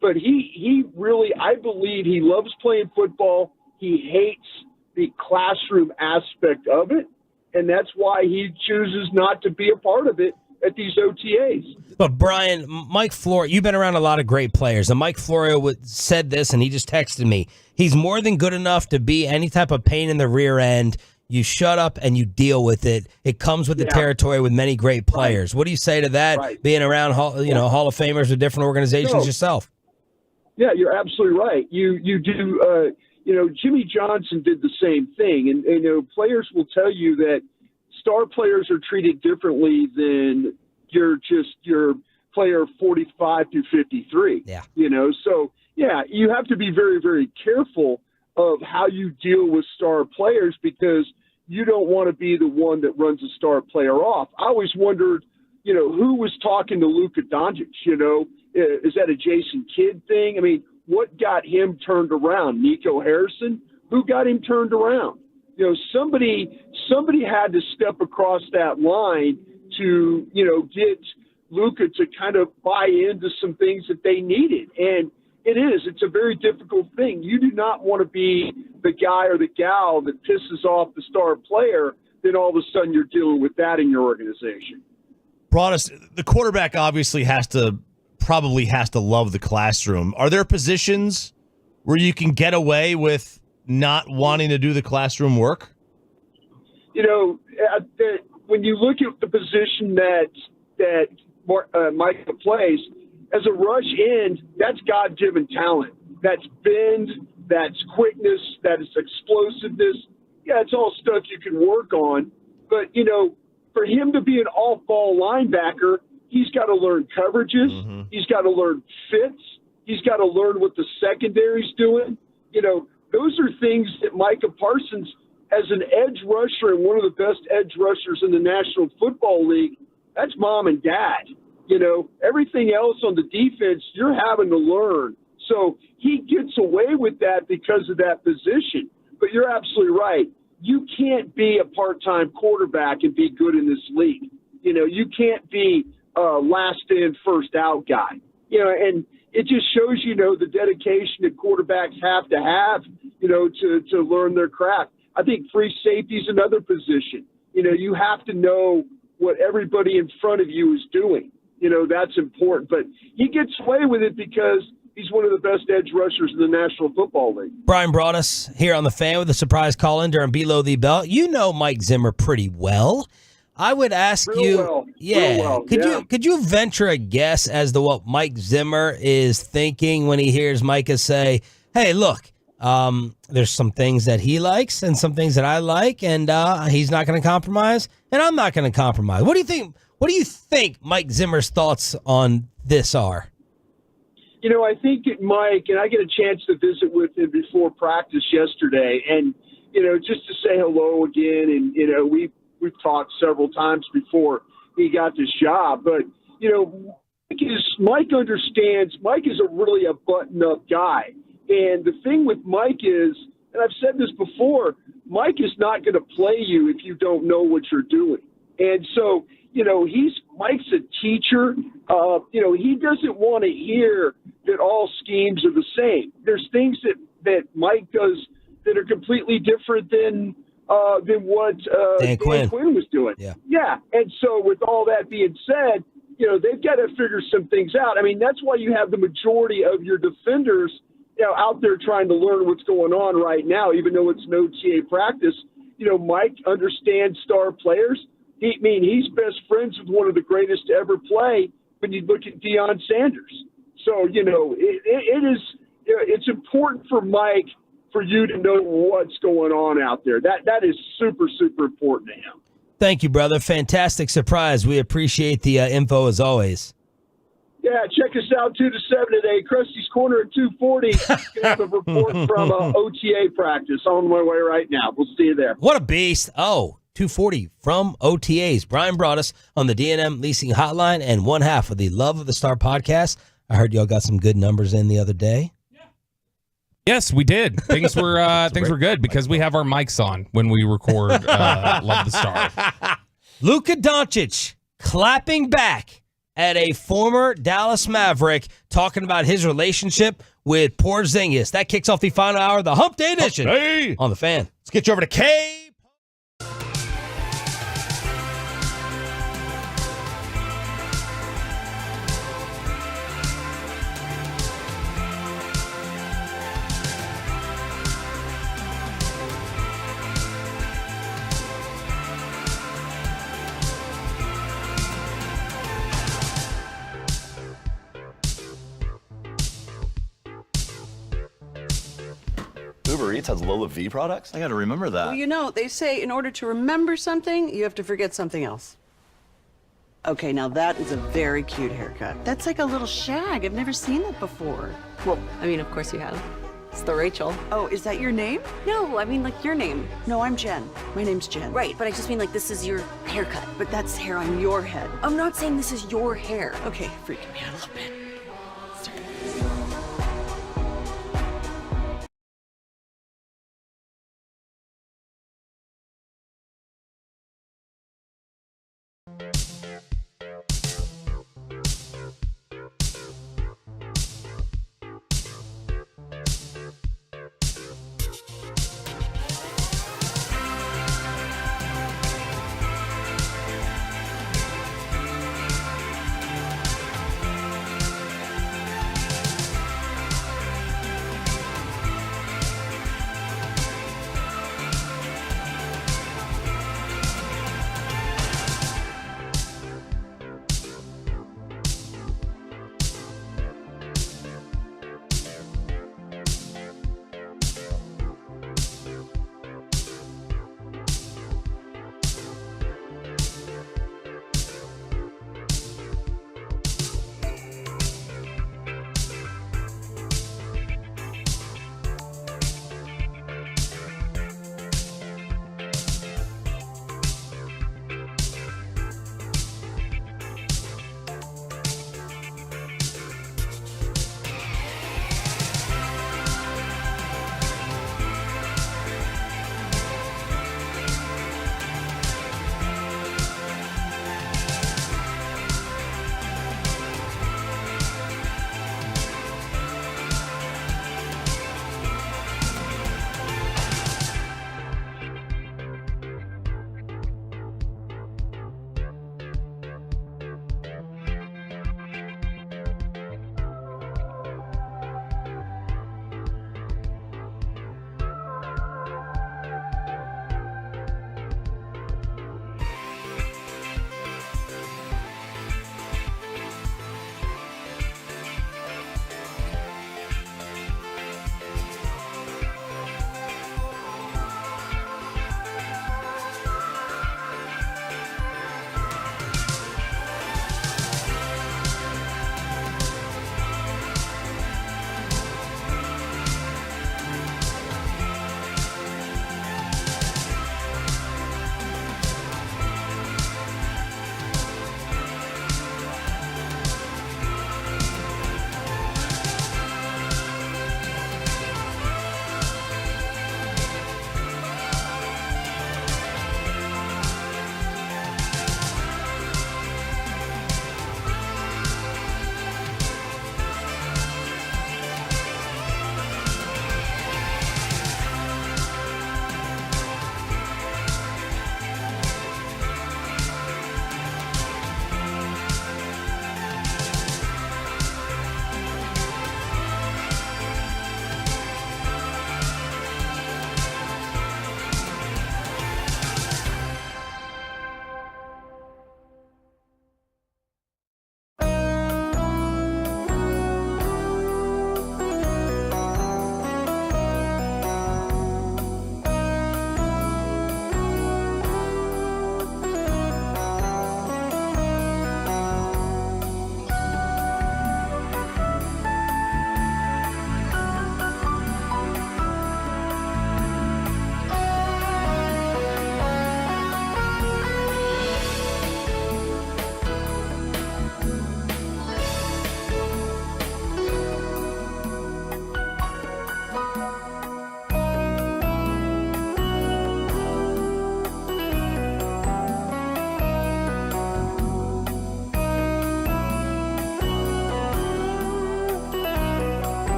But he really, I believe he loves playing football. He hates the classroom aspect of it. And that's why he chooses not to be a part of it at these OTAs. But Brian, Mike Florio, you've been around a lot of great players, and Mike Florio said this, and he just texted me. He's more than good enough to be any type of pain in the rear end. You shut up and you deal with it. It comes with the territory with many great players. What do you say to that? Being around, Hall of Famers with different organizations yourself. Yeah, you're absolutely right. You do. Jimmy Johnson did the same thing, and players will tell you that star players are treated differently than your player 45 through 53. Yeah. So you have to be very, very careful of how you deal with star players because you don't want to be the one that runs a star player off. I always wondered, who was talking to Luka Doncic? Is that a Jason Kidd thing? I mean, what got him turned around? Nico Harrison? Who got him turned around? Somebody had to step across that line to, get Luka to kind of buy into some things that they needed. And it's a very difficult thing. You do not want to be the guy or the gal that pisses off the star player. Then all of a sudden you're dealing with that in your organization. Broaddus, the quarterback obviously probably has to love the classroom. Are there positions where you can get away with not wanting to do the classroom work? When you look at the position that Micah plays, as a rush end, that's God-given talent. That's bend, that's quickness, that's explosiveness. Yeah, it's all stuff you can work on. But, for him to be an off-ball linebacker, he's got to learn coverages. Mm-hmm. He's got to learn fits. He's got to learn what the secondary's doing. Those are things that Micah Parsons, as an edge rusher and one of the best edge rushers in the National Football League, that's mom and dad. Everything else on the defense, you're having to learn. So he gets away with that because of that position. But you're absolutely right. You can't be a part-time quarterback and be good in this league. You can't be a last in, first out guy. And it just shows, the dedication that quarterbacks have, to learn their craft. I think free safety is another position. You have to know what everybody in front of you is doing. That's important. But he gets away with it because he's one of the best edge rushers in the National Football League. Brian Broaddus here on The Fan with a surprise call-in during Below the Belt. You know Mike Zimmer pretty well. I would ask could you venture a guess as to what Mike Zimmer is thinking when he hears Micah say, hey, look, There's some things that he likes and some things that I like, and he's not going to compromise, and I'm not going to compromise. What do you think? What do you think Mike Zimmer's thoughts on this are? You know, I think that Mike, and I get a chance to visit with him before practice yesterday, and, you know, just to say hello again, and, you know, we've talked several times before he got this job, but, you know, Mike understands, Mike is really a button-up guy, and the thing with Mike is, and I've said this before, Mike is not going to play you if you don't know what you're doing, and so, you know, Mike's a teacher. You know, he doesn't want to hear that all schemes are the same. There's things that Mike does that are completely different than what Dan Quinn was doing. Yeah. And so with all that being said, you know, they've got to figure some things out. I mean, that's why you have the majority of your defenders, you know, out there trying to learn what's going on right now, even though it's no TA practice. You know, Mike understands star players. He's best friends with one of the greatest to ever play when you look at Deion Sanders. So, you know, it's important for Mike for you to know what's going on out there. That is super, super important to him. Thank you, brother. Fantastic surprise. We appreciate the info as always. Yeah, check us out 2 to 7 today. Krusty's Corner at 2:40. Going to have a report from OTA practice on my way right now. We'll see you there. What a beast. 2:40 from OTAs. Brian brought us on the D&M Leasing Hotline and one half of the Love of the Star podcast. I heard y'all got some good numbers in the other day. Yes, we did. Things were good because we have our mics on when we record Love the Star. Luka Doncic clapping back at a former Dallas Maverick talking about his relationship with Porzingis. That kicks off the final hour of the Hump Day edition on The Fan. Let's get you over to K. Uber Eats has Lola V products? I gotta remember that. Well, you know, they say in order to remember something, you have to forget something else. Okay, now that is a very cute haircut. That's like a little shag. I've never seen that before. Well, I mean, of course you have. It's the Rachel. Oh, is that your name? No, I mean like your name. No, I'm Jen. My name's Jen. Right, but I just mean like this is your haircut. But that's hair on your head. I'm not saying this is your hair. Okay, freaking me out a little bit.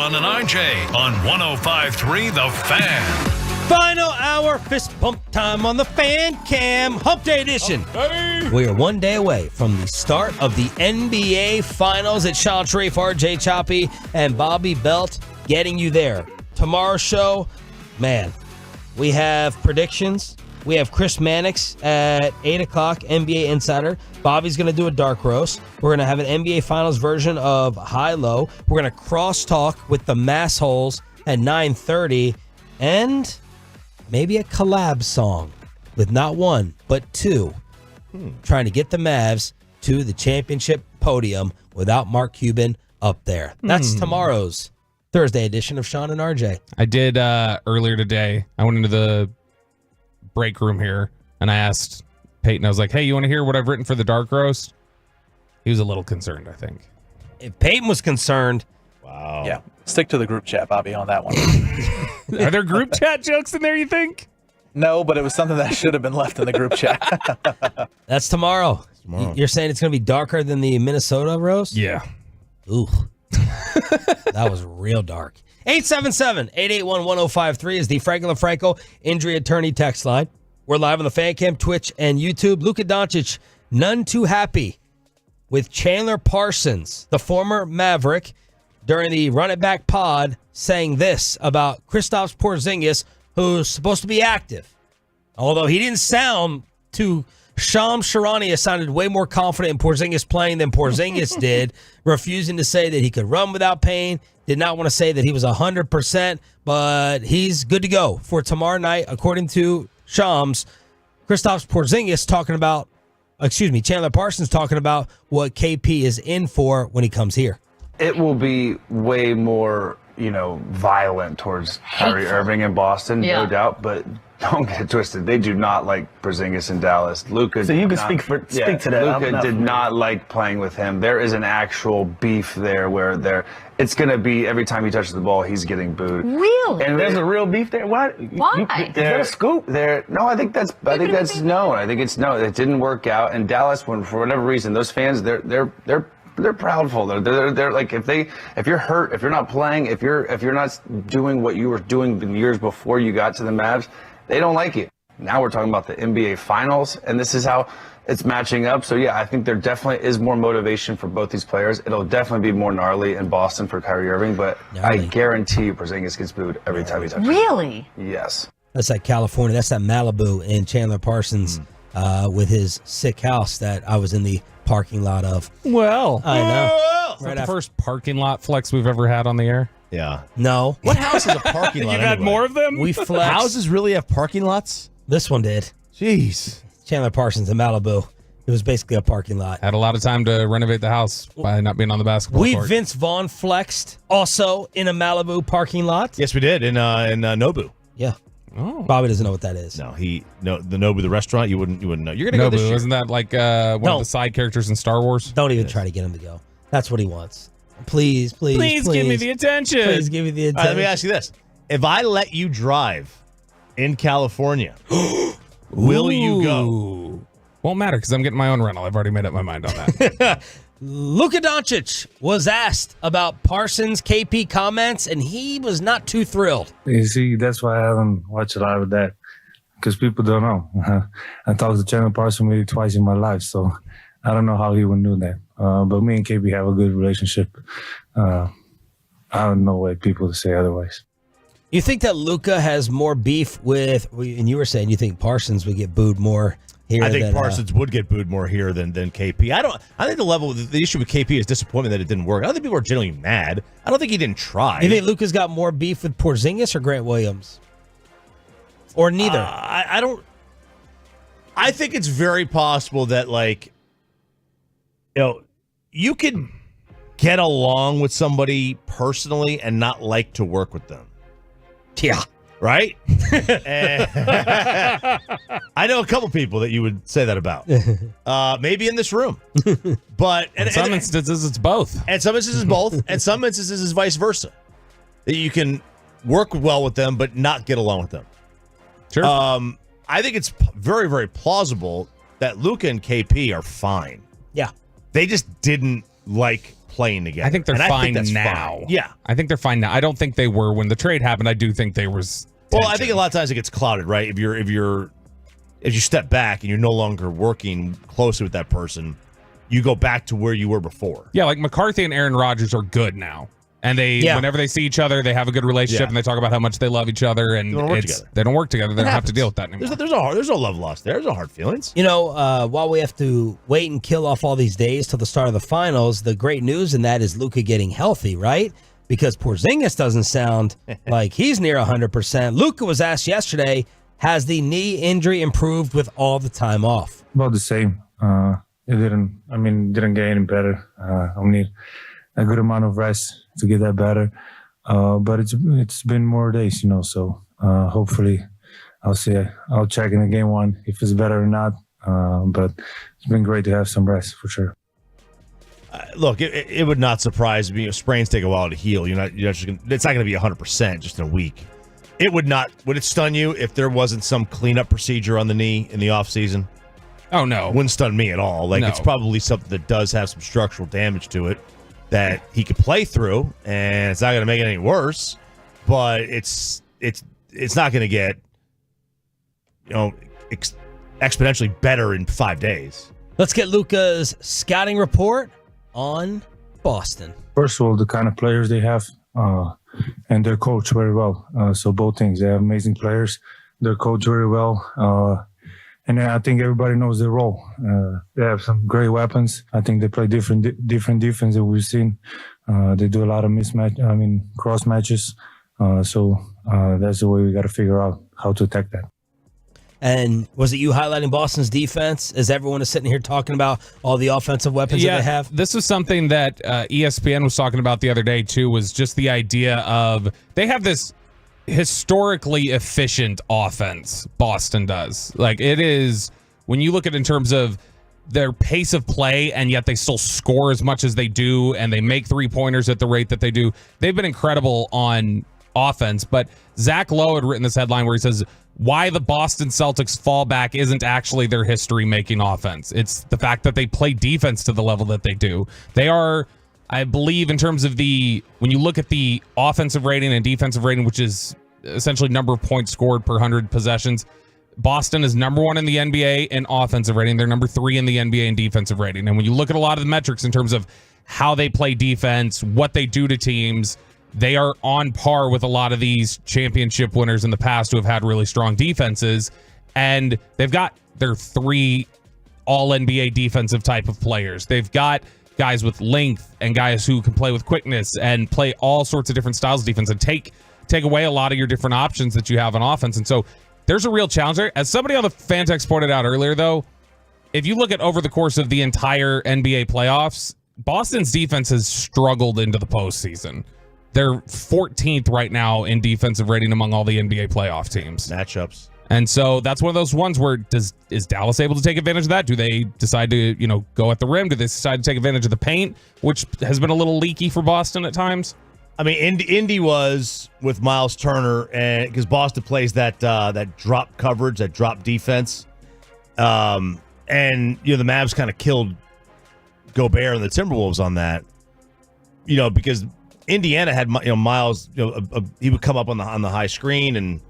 Sean and RJ on 105.3 The Fan. Final hour fist pump time on the Fan Cam Hump Day edition. We are 1 day away from the start of the NBA Finals. It's Sean Sharif, RJ Choppy, and Bobby Belt getting you there. Tomorrow's show, man, we have predictions. We have Chris Mannix at 8 o'clock, NBA Insider. Bobby's going to do a dark roast. We're going to have an NBA Finals version of High Low. We're going to cross-talk with the Mass Holes at 9:30. And maybe a collab song with not one, but two. Trying to get the Mavs to the championship podium without Mark Cuban up there. That's tomorrow's Thursday edition of Sean and RJ. I did earlier today. I went into the break room here and I asked Peyton, I was like, hey, you want to hear what I've written for the dark roast? He was a little concerned, I think. If Peyton was concerned. Wow. Yeah. Stick to the group chat, Bobby, on that one. Are there group chat jokes in there, you think? No, but it was something that should have been left in the group chat. That's tomorrow. You're saying it's going to be darker than the Minnesota roast? Yeah. Ooh. That was real dark. 877-881-1053 is the Franklin and Franco Injury Attorney text line. We're live on the Fan Cam, Twitch, and YouTube. Luka Doncic, none too happy with Chandler Parsons, the former Maverick, during the Run It Back pod, saying this about Kristaps Porzingis, who's supposed to be active. Although he didn't sound too... Shams Charania sounded way more confident in Porzingis playing than Porzingis did, refusing to say that he could run without pain, did not want to say that he was 100%, but he's good to go for tomorrow night, according to Shams. Kristaps Porzingis Chandler Parsons talking about what KP is in for when he comes here. It will be way more, violent towards Kyrie Irving in Boston, no doubt, but don't get it twisted. They do not like Porzingis in Dallas. Luka. So you can speak to that. Luka did not like playing with him. There is an actual beef there where it's going to be every time he touches the ball, he's getting booed. Really? And there's a real beef there. What? Why? Is that a scoop? No, I think that's known. I think it's known. It didn't work out. And Dallas, for whatever reason, those fans, they're proudful. They're like, if you're hurt, if you're not playing, if you're not doing what you were doing the years before you got to the Mavs, they don't like you. Now we're talking about the NBA Finals, and this is how it's matching up. So, yeah, I think there definitely is more motivation for both these players. It'll definitely be more gnarly in Boston for Kyrie Irving, but I guarantee you Porzingis gets booed every time he touches Really? it. Yes. That's that California. That's that Malibu in Chandler Parsons with his sick house that I was in the parking lot of. Well, I know. Is that the first parking lot flex we've ever had on the air? Yeah. No. What house is a parking lot? You've had more of them? We flex. Houses really have parking lots? This one did. Jeez. Chandler Parsons in Malibu. It was basically a parking lot. Had a lot of time to renovate the house by not being on the basketball court. Vince Vaughn flexed also in a Malibu parking lot. Yes, we did in Nobu. Yeah. Oh. Bobby doesn't know what that is. No, the Nobu, the restaurant, you wouldn't know. You're gonna go this year. Isn't that like one of the side characters in Star Wars? Don't even try to get him to go. That's what he wants. Please give me the attention. Please give me the attention. Let me ask you this: if I let you drive in California, will you go? Won't matter because I'm getting my own rental. I've already made up my mind on that. Luka Doncic was asked about Parsons' KP comments, and he was not too thrilled. You see, that's why I haven't watched a lot of that, because people don't know. I talked to Chandler Parsons maybe twice in my life, so I don't know how he would do that. But me and KP have a good relationship. I don't know why people say otherwise. You think that Luka has more beef with, and you were saying you think Parsons would get booed more here? I think Parsons would get booed more here than KP. I think the issue with KP is disappointment that it didn't work. I don't think people are generally mad. I don't think he didn't try. You think Luka's got more beef with Porzingis or Grant Williams? Or neither? I don't. I think it's very possible that, you could get along with somebody personally and not like to work with them. Yeah. Right? I know a couple people that you would say that about. Maybe in this room. But in some instances, it's both. And some instances, both. And some instances, it's vice versa. That you can work well with them, but not get along with them. Sure. I think it's very, very plausible that Luka and KP are fine. Yeah. They just didn't like playing together. I think they're fine now. Fine. Yeah. I think they're fine now. I don't think they were when the trade happened. I do think they was tension. Well, I think a lot of times it gets clouded, right? If you step back and you're no longer working closely with that person, you go back to where you were before. Yeah, like McCarthy and Aaron Rodgers are good now. And whenever they see each other, they have a good relationship, and they talk about how much they love each other, and they don't work together. They don't have to deal with that anymore. There's no love lost there. There's no hard feelings. While we have to wait and kill off all these days till the start of the finals, the great news in that is Luka getting healthy, right? Because Porzingis doesn't sound like he's near 100%. Luka was asked yesterday, has the knee injury improved with all the time off? About the same. It didn't get any better. I need a good amount of rest to get that better. But it's been more days, so hopefully I'll check in the game one if it's better or not. But it's been great to have some rest for sure. Look, it would not surprise me. Sprains take a while to heal. It's not going to be 100% just in a week. Would it stun you if there wasn't some cleanup procedure on the knee in the offseason? Oh, no. Wouldn't stun me at all. It's probably something that does have some structural damage to it that he could play through, and it's not going to make it any worse, but it's not going to get exponentially better in 5 days. Let's get Luka's scouting report on Boston. First of all, the kind of players they have, and they're coached very well. So both things, they have amazing players. They're coached very well. And I think everybody knows their role. They have some great weapons. I think they play different defense that we've seen. They do a lot of cross matches. So that's the way we got to figure out how to attack that. And was it you highlighting Boston's defense as everyone is sitting here talking about all the offensive weapons that they have? This is something that ESPN was talking about the other day, too, was just the idea of they have this historically efficient offense. Boston does. It is, when you look at it in terms of their pace of play, and yet they still score as much as they do, and they make 3-pointers at the rate that they do. They've been incredible on offense, but Zach Lowe had written this headline where he says why the Boston Celtics fallback isn't actually their history-making offense. It's the fact that they play defense to the level that they do. They are, I believe, in terms of when you look at the offensive rating and defensive rating, which is essentially number of points scored per 100 possessions, Boston is number 1 in the NBA in offensive rating. They're number 3 in the NBA in defensive rating. And when you look at a lot of the metrics in terms of how they play defense, what they do to teams, they are on par with a lot of these championship winners in the past who have had really strong defenses. And they've got their 3 all-NBA defensive type of players. They've got guys with length and guys who can play with quickness and play all sorts of different styles of defense and take away a lot of your different options that you have on offense. And so there's a real challenge there. As somebody on the Fantex pointed out earlier, though, if you look at over the course of the entire NBA playoffs, Boston's defense has struggled into the postseason. They're 14th right now in defensive rating among all the NBA playoff teams. Matchups. And so that's one of those ones where is Dallas able to take advantage of that? Do they decide to, go at the rim? Do they decide to take advantage of the paint, which has been a little leaky for Boston at times? I mean, Indy was with Miles Turner, and because Boston plays that drop coverage, that drop defense, and the Mavs kind of killed Gobert and the Timberwolves on that, because Indiana had Miles, he would come up on the high screen, and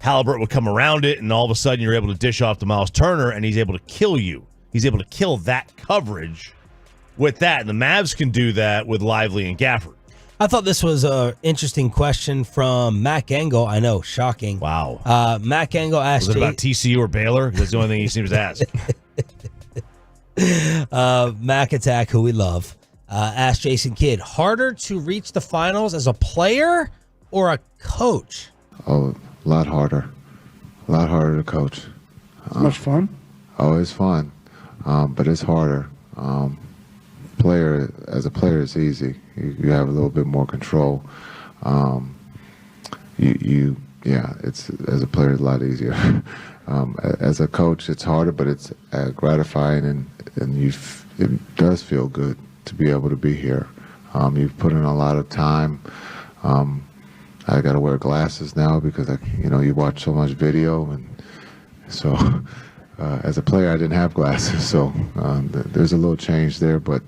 Halliburton would come around it, and all of a sudden you're able to dish off to Miles Turner, and he's able to kill you. He's able to kill that coverage with that, and the Mavs can do that with Lively and Gafford. I thought this was an interesting question from Mac Engel. I know, shocking. Wow. Mac Engel asked... Was it about TCU or Baylor? Because that's the only thing he seems to ask. Mac Attack, who we love, asked Jason Kidd, harder to reach the finals as a player or a coach? Oh, a lot harder. A lot harder to coach. Much fun? Oh, it's fun. But it's harder. As a player, it's easy. You have a little bit more control. It's as a player, it's a lot easier. As a coach, it's harder, but it's gratifying, and it does feel good to be able to be here. You've put in a lot of time. I got to wear glasses now because you watch so much video, and so as a player, I didn't have glasses, so there's a little change there, but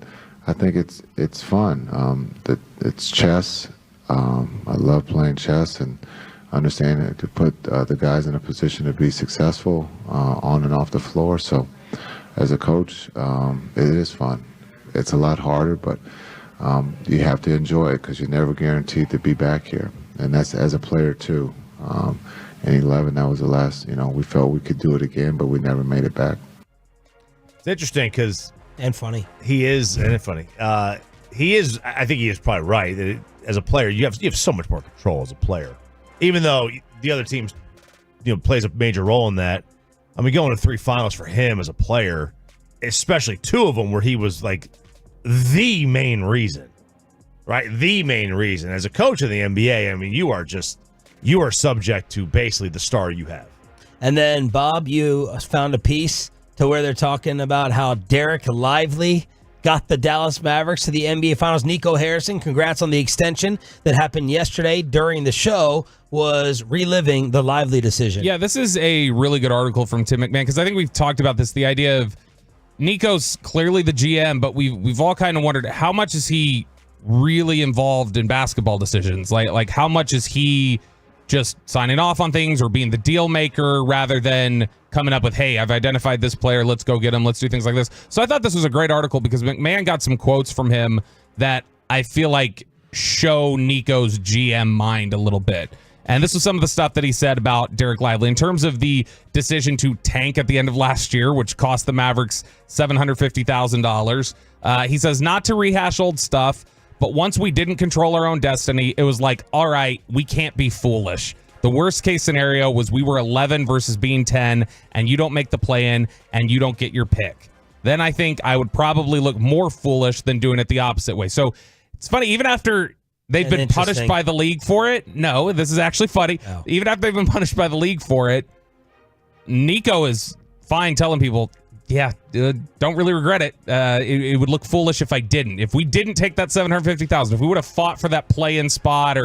I think it's fun. It's chess. I love playing chess and understanding to put the guys in a position to be successful on and off the floor. So as a coach, it is fun. It's a lot harder, but you have to enjoy it because you're never guaranteed to be back here. And that's as a player too. In 11, that was the last, we felt we could do it again, but we never made it back. It's interesting because and funny. He is, and it's funny. He is. I think he is probably right. That as a player, you have so much more control as a player, even though the other team, plays a major role in that. I mean, going to 3 finals for him as a player, especially 2 of them where he was like the main reason, right? The main reason. As a coach in the NBA, I mean, you are subject to basically the star you have. And then, Bob, you found a piece to where they're talking about how Derek Lively got the Dallas Mavericks to the NBA Finals. Nico Harrison, congrats on the extension that happened yesterday during the show, was reliving the Lively decision. Yeah, this is a really good article from Tim McMahon because I think we've talked about this, the idea of Nico's clearly the GM, but we've all kind of wondered how much is he really involved in basketball decisions? Like how much is he just signing off on things or being the deal maker rather than coming up with, hey, I've identified this player, let's go get him, let's do things like this. So I thought this was a great article because McMahon got some quotes from him that I feel like show Nico's GM mind a little bit. And this was some of the stuff that he said about Derek Lively in terms of the decision to tank at the end of last year, which cost the Mavericks $750,000. He says not to rehash old stuff, but once we didn't control our own destiny, it was like, all right, we can't be foolish. The worst case scenario was we were 11 versus being 10, and you don't make the play-in, and you don't get your pick. Then I think I would probably look more foolish than doing it the opposite way. So it's funny, even after they've been punished by the league for it. No, this is actually funny. Oh. Even after they've been punished by the league for it, Nico is fine telling people, yeah, don't really regret it. It would look foolish if I didn't. If we didn't take that $750,000, if we would have fought for that play-in spot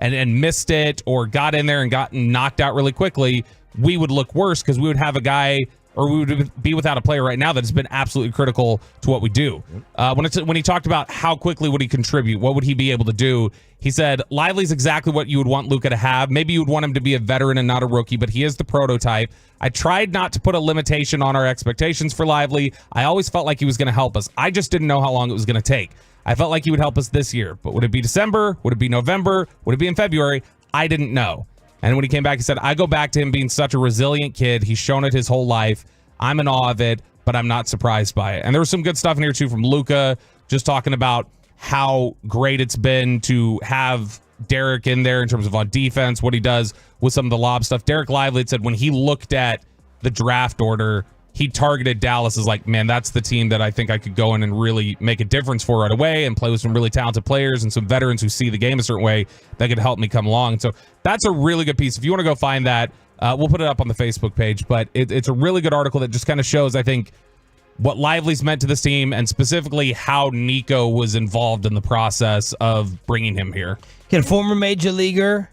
and missed it or got in there and gotten knocked out really quickly, we would look worse because we would have a guy or we would be without a player right now that has been absolutely critical to what we do. When he talked about how quickly would he contribute, what would he be able to do, he said, Lively's exactly what you would want Luka to have. Maybe you would want him to be a veteran and not a rookie, but he is the prototype. I tried not to put a limitation on our expectations for Lively. I always felt like he was going to help us. I just didn't know how long it was going to take. I felt like he would help us this year, but would it be December? Would it be November? Would it be in February? I didn't know. And when he came back, he said, I go back to him being such a resilient kid. He's shown it his whole life. I'm in awe of it, but I'm not surprised by it. And there was some good stuff in here, too, from Luka, just talking about how great it's been to have Derek in there in terms of on defense, what he does with some of the lob stuff. Derek Lively said when he looked at the draft order, he targeted Dallas as like, man, that's the team that I think I could go in and really make a difference for right away and play with some really talented players and some veterans who see the game a certain way that could help me come along. And so that's a really good piece. If you want to go find that, we'll put it up on the Facebook page, but it's a really good article that just kind of shows, I think, what Lively's meant to this team and specifically how Nico was involved in the process of bringing him here. Can former Major Leaguer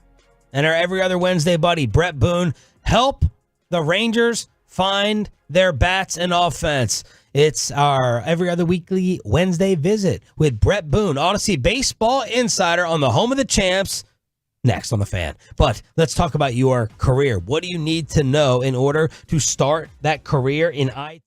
and our every other Wednesday buddy, Brett Boone, help the Rangers find their bats and offense? It's our every other weekly Wednesday visit with Brett Boone, Odyssey Baseball Insider on the home of the champs. Next on The Fan. But let's talk about your career. What do you need to know in order to start that career in IT?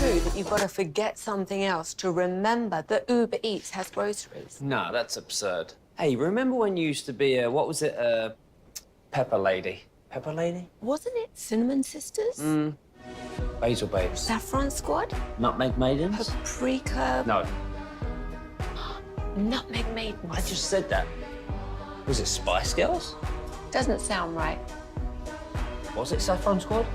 true that you've got to forget something else to remember that Uber Eats has groceries? No, that's absurd. Hey, remember when you used to be a, what was it, Pepper Lady? Pepper Lady? Wasn't it Cinnamon Sisters? Basil Babes. Saffron Squad? Nutmeg Maidens? Paprika? No, Nutmeg Maidens. I just said that. Was it Spice Girls? Doesn't sound right. Was it Saffron Squad?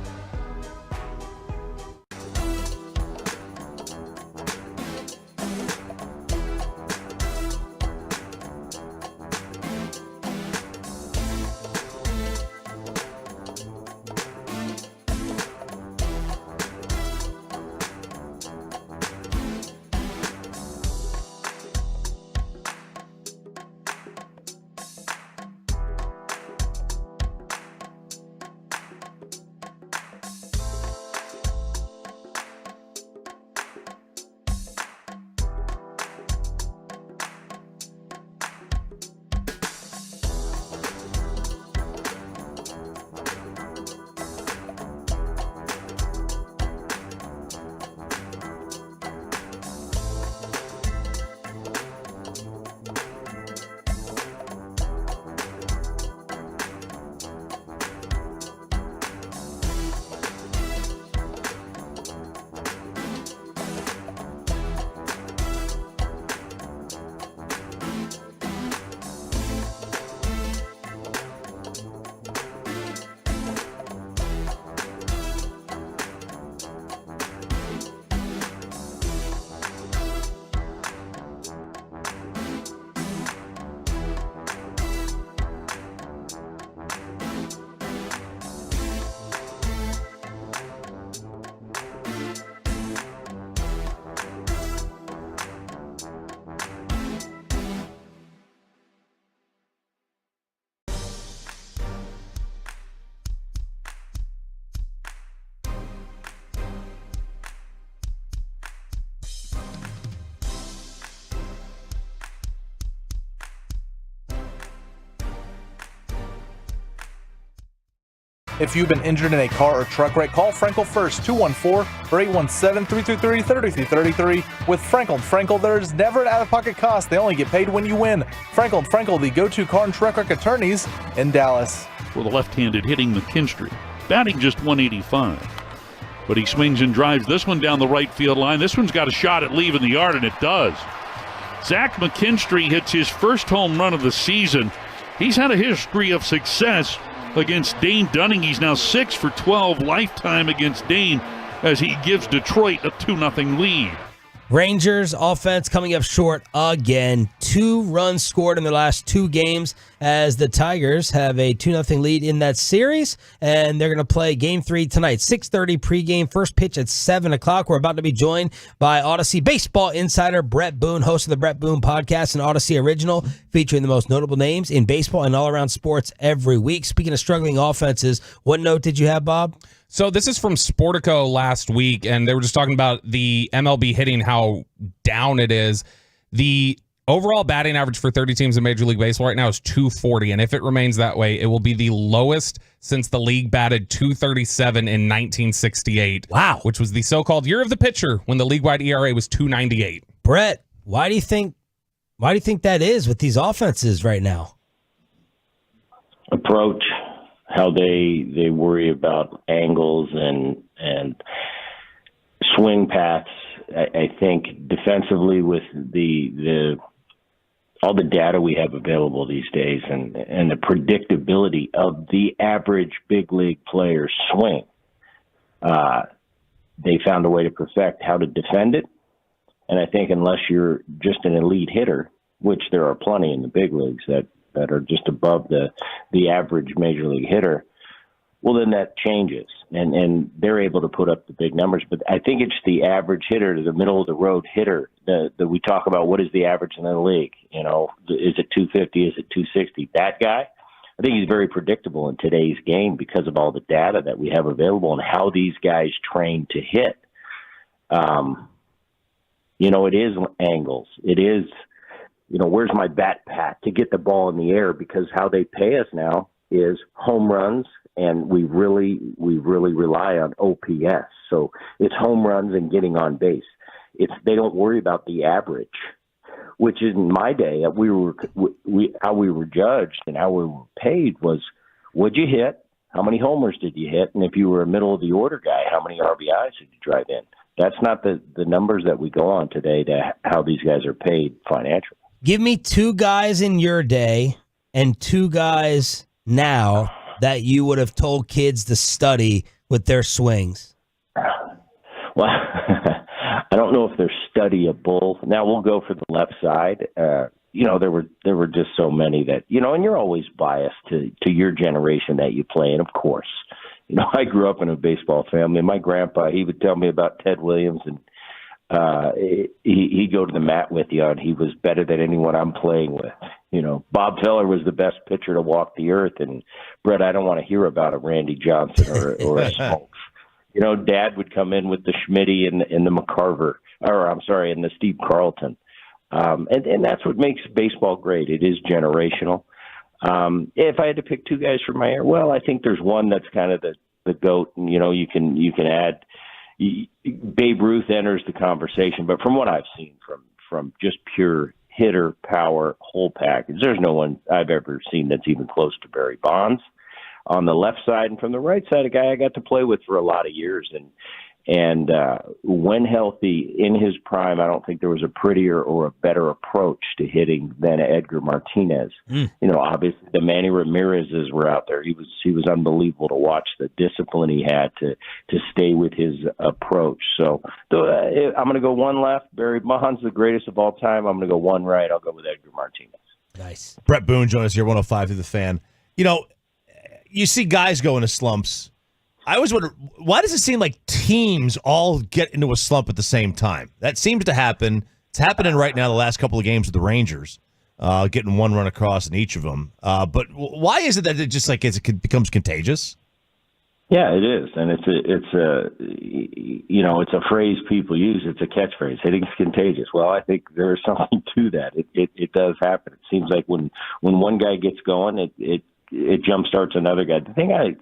If you've been injured in a car or truck wreck, call Frankel first, 214-817-3333-3333. With Frankel & Frankel, there is never an out-of-pocket cost. They only get paid when you win. Frankel & Frankel, the go-to car and truck wreck attorneys in Dallas. For the left-handed hitting McKinstry, batting just 185. But he swings and drives this one down the right field line. This one's got a shot at leaving the yard, and it does. Zach McKinstry hits his first home run of the season. He's had a history of success against Dane Dunning. He's now 6 for 12 lifetime against Dane as he gives Detroit a 2-0 lead. Rangers offense coming up short again. 2 runs scored in their last 2 games as the Tigers have a 2-0 lead in that series, and they're going to play Game 3 tonight. 6:30 pregame, first pitch at 7 o'clock. We're about to be joined by Odyssey baseball insider Brett Boone, host of the Brett Boone podcast, an Odyssey original featuring the most notable names in baseball and all-around sports every week. Speaking of struggling offenses, what note did you have, Bob? So this is from Sportico last week, and they were just talking about the MLB hitting, how down it is. The overall batting average for 30 teams in Major League Baseball right now is 240, and if it remains that way, it will be the lowest since the league batted 237 in 1968. Wow. Which was the so-called year of the pitcher when the league-wide ERA was 298. Brett, why do you think that is with these offenses right now? Approach. How they worry about angles and swing paths. I think defensively with the all the data we have available these days and the predictability of the average big league player's swing, they found a way to perfect how to defend it. And I think unless you're just an elite hitter, which there are plenty in the big leagues that are just above the average major league hitter, well, then that changes, and they're able to put up the big numbers. But I think it's the average hitter, the middle-of-the-road hitter, that we talk about what is the average in the league. You know, is it 250? Is it 260? That guy, I think he's very predictable in today's game because of all the data that we have available and how these guys train to hit. You know, it is angles. It is, you know, where's my bat pat to get the ball in the air, because how they pay us now is home runs, and we really rely on OPS. So it's home runs and getting on base. They don't worry about the average, which in my day how we were judged and how we were paid was what'd you hit, how many homers did you hit, and if you were a middle of the order guy, how many RBIs did you drive in? That's not the numbers that we go on today to how these guys are paid financially. Give me two guys in your day and two guys now that you would have told kids to study with their swings. Well, I don't know if they're studyable. Now we'll go for the left side. There were just so many that, and you're always biased to your generation that you play in, of course. I grew up in a baseball family. My grandpa, he would tell me about Ted Williams, and he'd go to the mat with you, and he was better than anyone I'm playing with. Bob Feller was the best pitcher to walk the earth, and Brett, I don't want to hear about a Randy Johnson or a Smokes. Dad would come in with the Schmitty and the McCarver, and the Steve Carlton. And that's what makes baseball great. It is generational. If I had to pick two guys for my era, well, I think there's one that's kind of the GOAT, and you can add Babe Ruth enters the conversation, but from what I've seen from just pure hitter power whole package, there's no one I've ever seen that's even close to Barry Bonds on the left side. And from the right side, a guy I got to play with for a lot of years, and when healthy in his prime, I don't think there was a prettier or a better approach to hitting than Edgar Martinez. Obviously the Manny Ramirez's were out there. He was unbelievable to watch, the discipline he had to stay with his approach. So I'm going to go one left. Barry Bonds, the greatest of all time. I'm going to go one right. I'll go with Edgar Martinez. Nice. Brett Boone joining us here, 105 through the Fan. You see guys go into slumps. I always wonder, why does it seem like teams all get into a slump at the same time? That seems to happen. It's happening right now the last couple of games with the Rangers, getting one run across in each of them. But why is it that it just it becomes contagious? Yeah, it is, and it's a phrase people use. It's a catchphrase. Hitting's contagious. Well, I think there's something to that. It does happen. It seems like when one guy gets going, it jumpstarts another guy. The thing I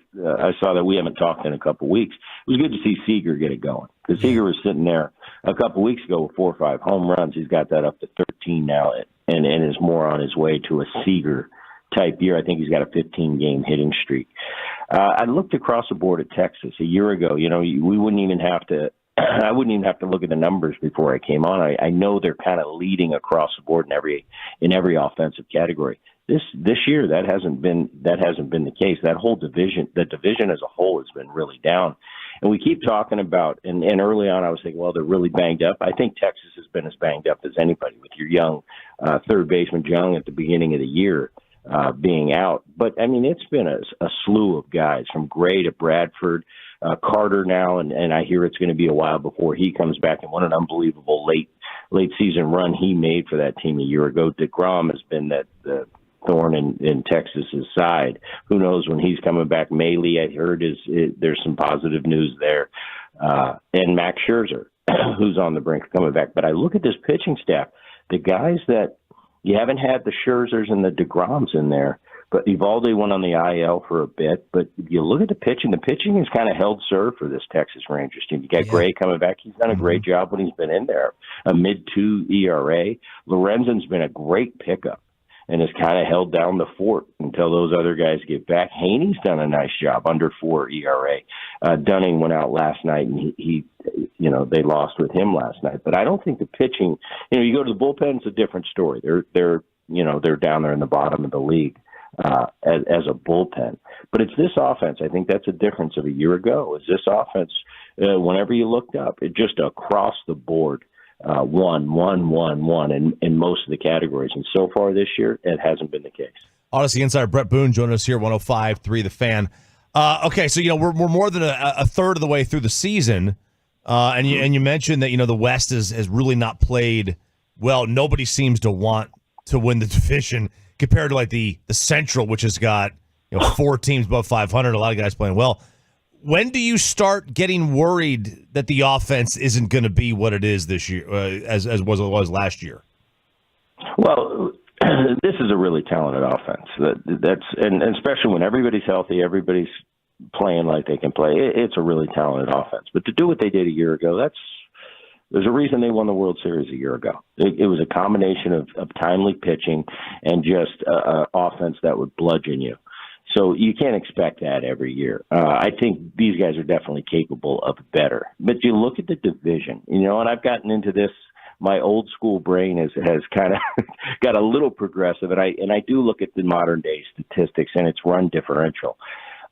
saw that we haven't talked in a couple of weeks, it was good to see Seager get it going, because Seager was sitting there a couple of weeks ago with 4 or 5 home runs. He's got that up to 13 now, and is more on his way to a Seager-type year. I think he's got a 15-game hitting streak. I looked across the board at Texas a year ago. We wouldn't even have to I wouldn't even have to look at the numbers before I came on. I know they're kind of leading across the board in every offensive category. This year that hasn't been the case. That whole division, the division as a whole, has been really down. And we keep talking about, and early on I was thinking, well, they're really banged up. I think Texas has been as banged up as anybody, with your young third baseman Jung at the beginning of the year being out. But I mean, it's been a slew of guys from Gray to Bradford, Carter now, and I hear it's going to be a while before he comes back. And what an unbelievable late season run he made for that team a year ago. DeGrom has been the thorn in Texas's side. Who knows when he's coming back? Maley, I heard, there's some positive news there. And Max Scherzer, who's on the brink of coming back. But I look at this pitching staff, the guys that you haven't had, the Scherzers and the DeGroms in there, but Evaldi went on the IL for a bit. But if you look at the pitching has kind of held serve for this Texas Rangers team. You got Gray coming back. He's done a great job when he's been in there. A mid-2 ERA. Lorenzen's been a great pickup and has kind of held down the fort until those other guys get back. Haney's done a nice job, under 4 ERA. Dunning went out last night, and he they lost with him last night. But I don't think the pitching, you go to the bullpen, it's a different story. They're down there in the bottom of the league as a bullpen. But it's this offense. I think that's a difference of a year ago. Is this offense, whenever you looked up, it just across the board, one in most of the categories. And so far this year, it hasn't been the case. Odyssey insider Brett Boone joining us here, 105.3 The Fan. Okay, so we're more than a third of the way through the season, and you mentioned that the West has really not played well. Nobody seems to want to win the division compared to like the Central, which has got 4 teams above 500. A lot of guys playing well. When do you start getting worried that the offense isn't going to be what it is this year, as it was last year? Well, this is a really talented offense. And especially when everybody's healthy, everybody's playing like they can play. It's a really talented offense. But to do what they did a year ago, there's a reason they won the World Series a year ago. It was a combination of timely pitching and just offense that would bludgeon you. So you can't expect that every year. I think these guys are definitely capable of better. But you look at the division, and I've gotten into this. My old school brain has kind of got a little progressive, and I do look at the modern day statistics and its run differential.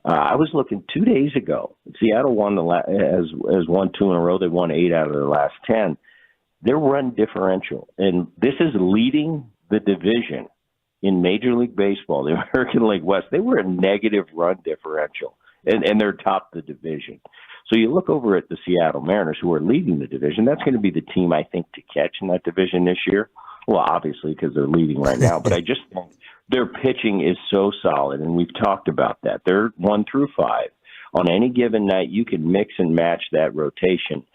I was looking 2 days ago. Seattle won has won 2 in a row. They won 8 out of their last 10. Their run differential, and this is leading the division in Major League Baseball, the American League West. They were a negative run differential, and they're top the division. So you look over at the Seattle Mariners, who are leading the division. That's going to be the team, I think, to catch in that division this year. Well, obviously, because they're leading right now. But I just think their pitching is so solid, and we've talked about that. They're 1 through 5. On any given night, you can mix and match that rotation.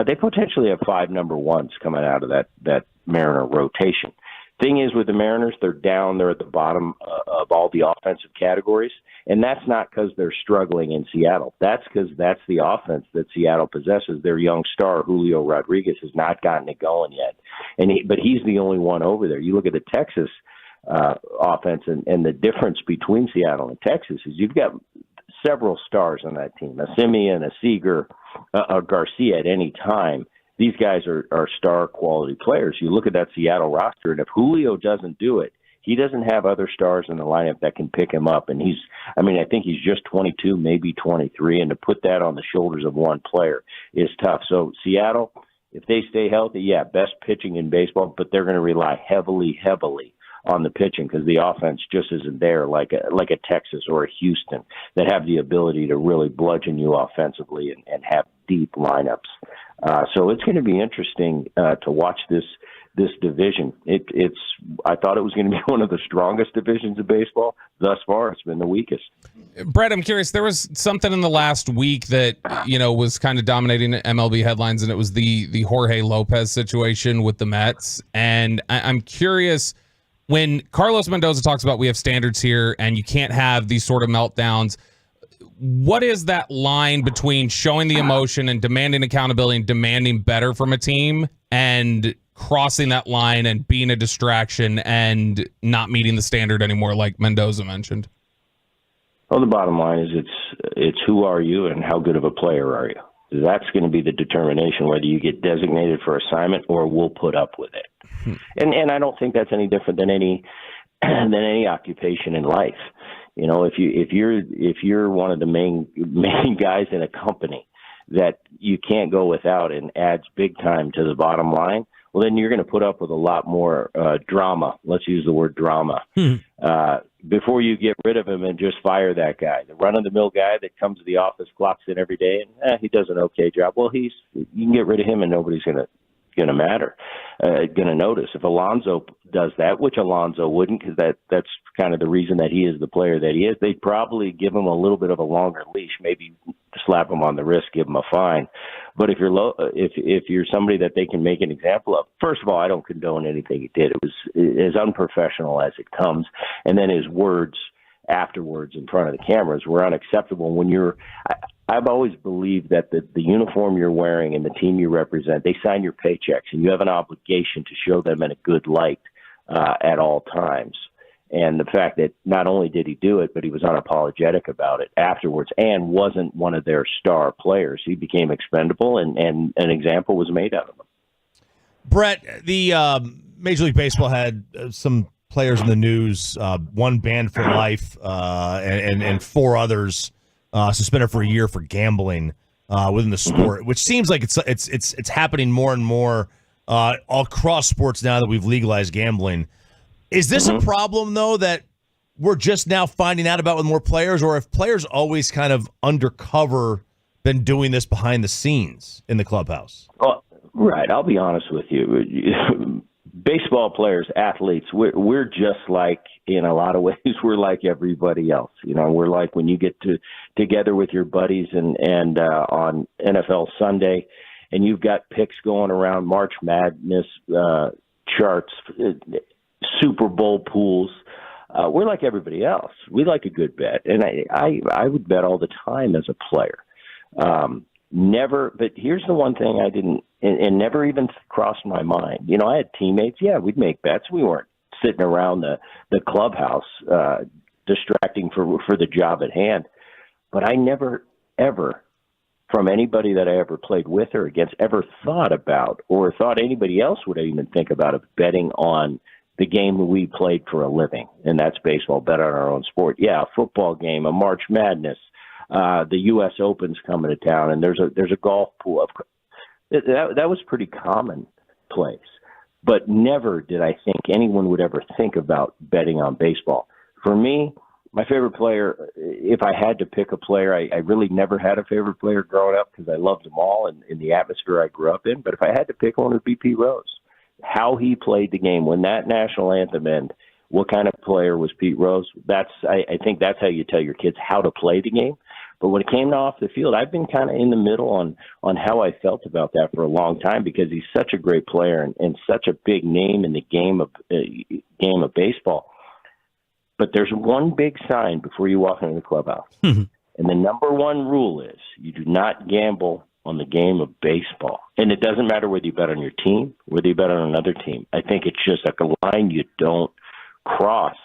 They potentially have 5 number ones coming out of that Mariner rotation. Thing is, with the Mariners, they're down. They're at the bottom of all the offensive categories. And that's not because they're struggling in Seattle. That's because that's the offense that Seattle possesses. Their young star, Julio Rodriguez, has not gotten it going yet. But he's the only one over there. You look at the Texas offense, and the difference between Seattle and Texas is you've got several stars on that team, a Simeon, a Seager, a Garcia at any time. These guys are star quality players. You look at that Seattle roster, and if Julio doesn't do it, he doesn't have other stars in the lineup that can pick him up. And I think he's just 22, maybe 23, and to put that on the shoulders of one player is tough. So Seattle, if they stay healthy, best pitching in baseball, but they're going to rely heavily on the pitching because the offense just isn't there like a Texas or a Houston that have the ability to really bludgeon you offensively and have deep lineups. So it's going to be interesting to watch this division. I thought it was going to be one of the strongest divisions of baseball. Thus far, it's been the weakest. Brett, I'm curious. There was something in the last week that was kind of dominating MLB headlines, and it was the Jorge Lopez situation with the Mets. And I'm curious, when Carlos Mendoza talks about we have standards here and you can't have these sort of meltdowns, what is that line between showing the emotion and demanding accountability and demanding better from a team and crossing that line and being a distraction and not meeting the standard anymore, like Mendoza mentioned? Well, the bottom line is it's who are you and how good of a player are you? That's going to be the determination whether you get designated for assignment or we'll put up with it. And I don't think that's any different than any occupation in life. If you're one of the main guys in a company that you can't go without and adds big time to the bottom line, well, then you're going to put up with a lot more drama. Let's use the word drama. Before you get rid of him and just fire that guy. The run-of-the-mill guy that comes to the office, clocks in every day, and he does an okay job. Well, you can get rid of him and nobody's going to notice. If Alonso does that, which Alonso wouldn't, because that's kind of the reason that he is the player that he is, they'd probably give him a little bit of a longer leash, maybe slap him on the wrist, give him a fine. But if you're somebody that they can make an example of, first of all, I don't condone anything he did. It was as unprofessional as it comes, and then his words afterwards in front of the cameras were unacceptable. When I've always believed that the uniform you're wearing and the team you represent, they sign your paychecks, and you have an obligation to show them in a good light at all times. And the fact that not only did he do it, but he was unapologetic about it afterwards and wasn't one of their star players. He became expendable, and an example was made out of him. Brett, the Major League Baseball had some players in the news, one banned for life and 4 others suspended for a year for gambling within the sport, which seems like it's happening more and more all across sports now that we've legalized gambling. Is this a problem, though, that we're just now finding out about with more players, or have players always kind of undercover been doing this behind the scenes in the clubhouse? Well, right. I'll be honest with you. Baseball players, athletes, we're just like, in a lot of ways, we're like everybody else. We're like when you get together with your buddies and on NFL Sunday, and you've got picks going around, March Madness charts, Super Bowl pools. We're like everybody else. We like a good bet, and I would bet all the time as a player. Never, but here's the one thing I didn't, and never even crossed my mind. You know, I had teammates. Yeah, we'd make bets. We weren't sitting around the clubhouse distracting for the job at hand. But I never, ever, from anybody that I ever played with or against, ever thought about or thought anybody else would even think about of betting on the game that we played for a living, and that's baseball, bet on our own sport. Yeah, a football game, a March Madness, the U.S. Open's coming to town, and there's a golf pool. That was pretty commonplace. But never did I think anyone would ever think about betting on baseball. For me, my favorite player, if I had to pick a player, I really never had a favorite player growing up because I loved them all and in the atmosphere I grew up in. But if I had to pick one, it would be Pete Rose. How he played the game when that national anthem ended, what kind of player was Pete Rose? I think that's how you tell your kids how to play the game. But when it came to off the field, I've been kind of in the middle on how I felt about that for a long time because he's such a great player and such a big name in the game of baseball. But there's one big sign before you walk into the clubhouse. And the number one rule is you do not gamble on the game of baseball. And it doesn't matter whether you bet on your team, whether you bet on another team. I think it's just like a line you don't cross.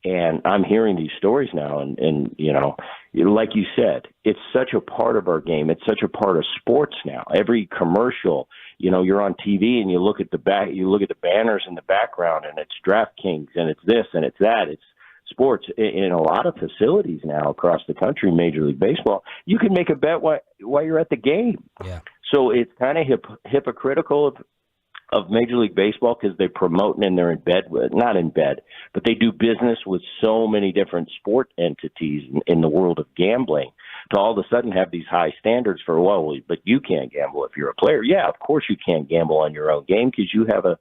And I'm hearing these stories now, and you know, like you said, it's such a part of our game. It's such a part of sports now. Every commercial, you know, you're on TV and you look at the banners in the background, and it's DraftKings, and it's this and it's that. It's sports in a lot of facilities now across the country. Major League Baseball, you can make a bet while you're at the game. Yeah. So it's kind of hypocritical of Major League Baseball because they're promoting and they're not in bed, but they do business with so many different sport entities in the world of gambling to all of a sudden have these high standards for, well, but you can't gamble if you're a player. Yeah, of course you can't gamble on your own game because you have a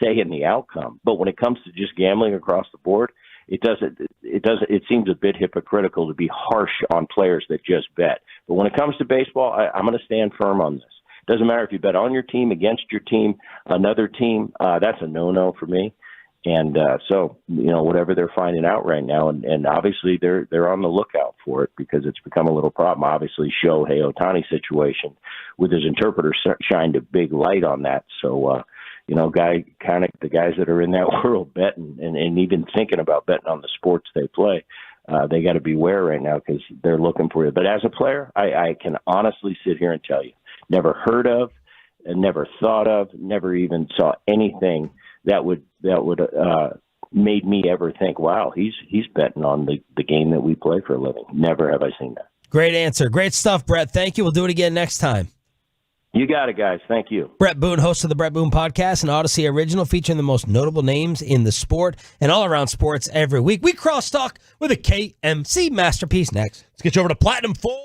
say in the outcome. But when it comes to just gambling across the board, it seems a bit hypocritical to be harsh on players that just bet. But when it comes to baseball, I'm going to stand firm on this. Doesn't matter if you bet on your team, against your team, another team. That's a no-no for me. And so, you know, whatever they're finding out right now, and obviously they're on the lookout for it because it's become a little problem. Obviously, Shohei Ohtani situation with his interpreter shined a big light on that. So, you know, the guys that are in that world betting and even thinking about betting on the sports they play, they got to beware right now because they're looking for it. But as a player, I can honestly sit here and tell you, never heard of, and never thought of, never even saw anything that would made me ever think, wow, he's betting on the game that we play for a living. Never have I seen that. Great answer. Great stuff, Brett. Thank you. We'll do it again next time. You got it, guys. Thank you. Brett Boone, host of the Brett Boone Podcast, an Odyssey original featuring the most notable names in the sport and all around sports every week. We cross-talk with a KMC masterpiece next. Let's get you over to Platinum 4.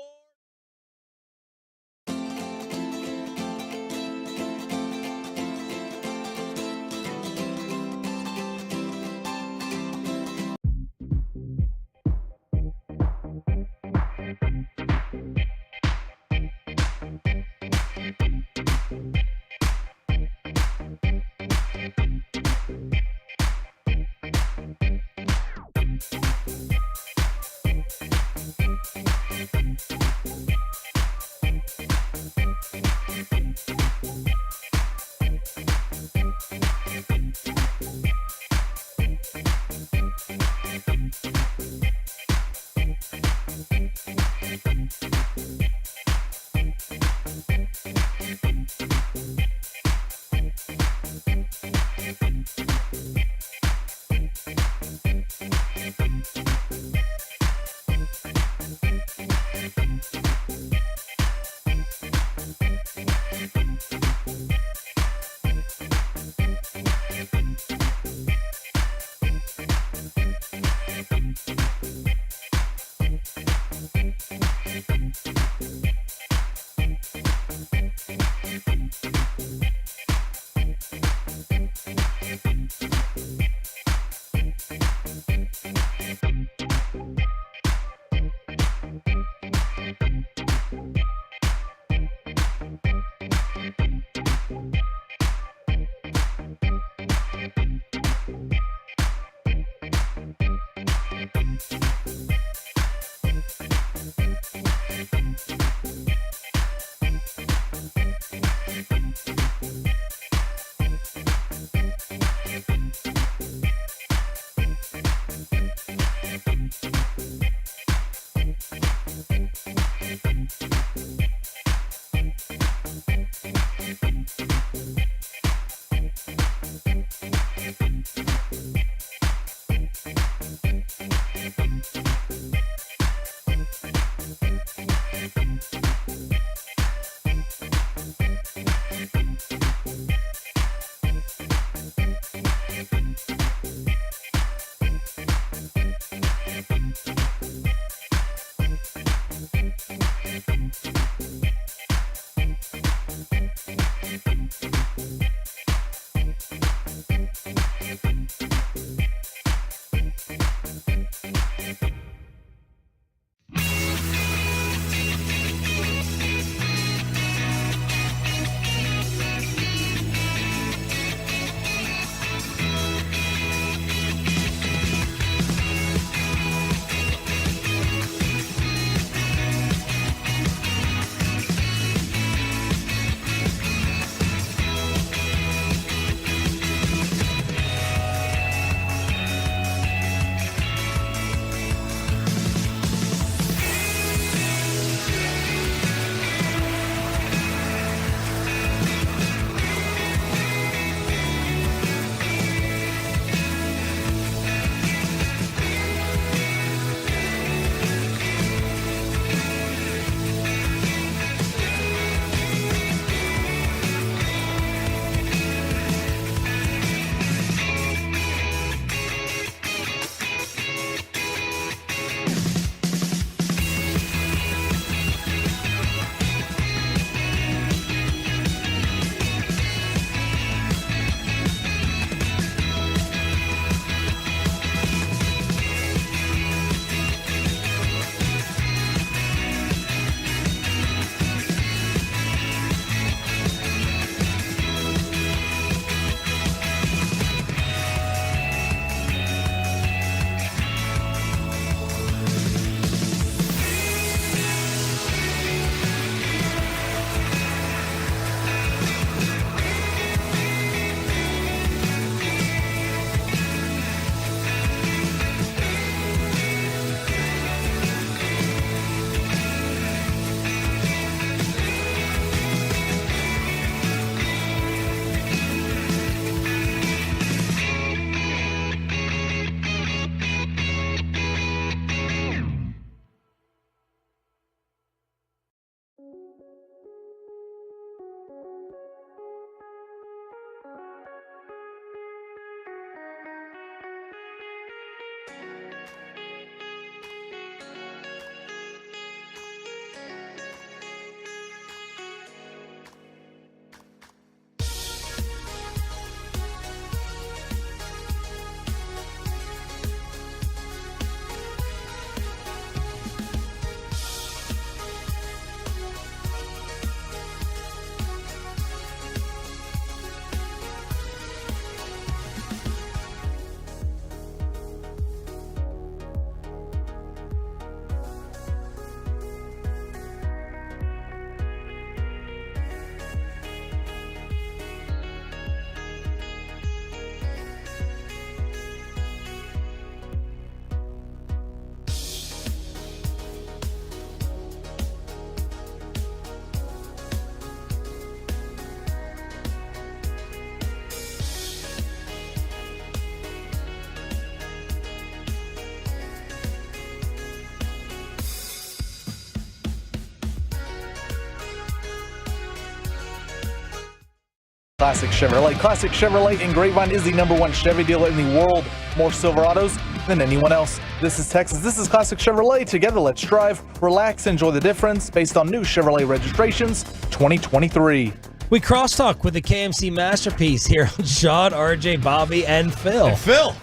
Classic Chevrolet. Classic Chevrolet in Grapevine is the #1 Chevy dealer in the world. More Silverados than anyone else. This is Texas. This is Classic Chevrolet. Together, let's drive, relax, enjoy the difference based on new Chevrolet registrations 2023. We crosstalk with the KMC masterpiece here on Sean, RJ, Bobby, and Phil. Phil.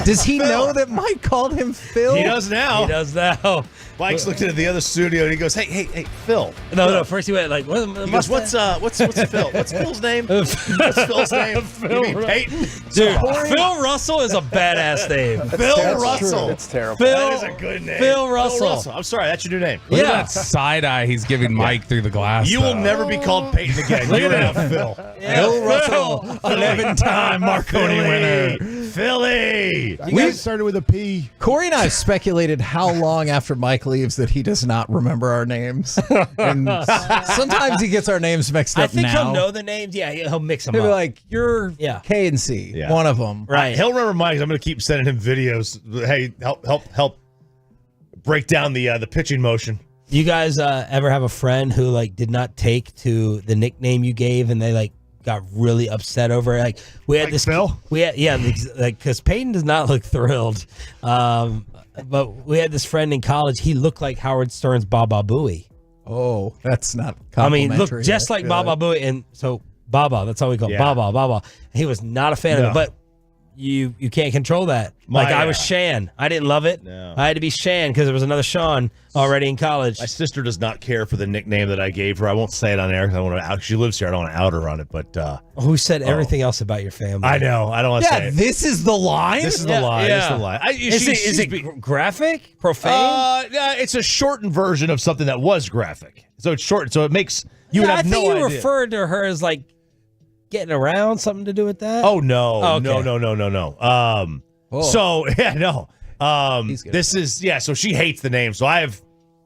Does he know that Mike called him Phil? He does now. He does now. Mike's looking at the other studio and he goes, "Hey, Phil." No. First he went like, "What?" He goes, "What's Phil? What's Phil's name? What's Phil's name? You mean Peyton?" Dude, Phil Russell is a badass name. Phil Russell. It's terrible. That is a good name. Phil Russell. I'm sorry, that's your new name. Look at that side eye he's giving Mike through the glass. You will never be called Peyton again. You're gonna have Phil. Phil Russell, 11-time Marconi winner. Philly. You guys started with a P. Corey and I have speculated how long after Mike leaves that he does not remember our names. And sometimes he gets our names mixed up. I think now. he'll know the names. Yeah, he'll mix them He'll up. be like, "You're K and C, one of them." Right. He'll remember Mike's. I'm going to keep sending him videos. Hey, help break down the pitching motion. You guys ever have a friend who like did not take to the nickname you gave and they like got really upset over it? Like we had this Phil? because Peyton does not look thrilled. But we had this friend in college. He looked like Howard Stern's Baba Booey. Oh, that's not I mean, complimentary. look just like Baba Booey, and so Baba. That's all we call Baba. He was not a fan of it, but you can't control that. I was Shan. I didn't love it. No. I had to be Shan because there was another Sean already in college. My sister does not care for the nickname that I gave her. I won't say it on air because I want to out. She lives here. I don't want to out her on it. But who said everything else about your family? I know. I don't want to say it. This is the line. This is the line. Yeah. This is the line. Is it graphic, profane? It's a shortened version of something that was graphic. So it's short. So it makes you would have no idea. I think you referred to her as like getting around, something to do with that. Oh no, okay. no. So no. This is So she hates the name. So I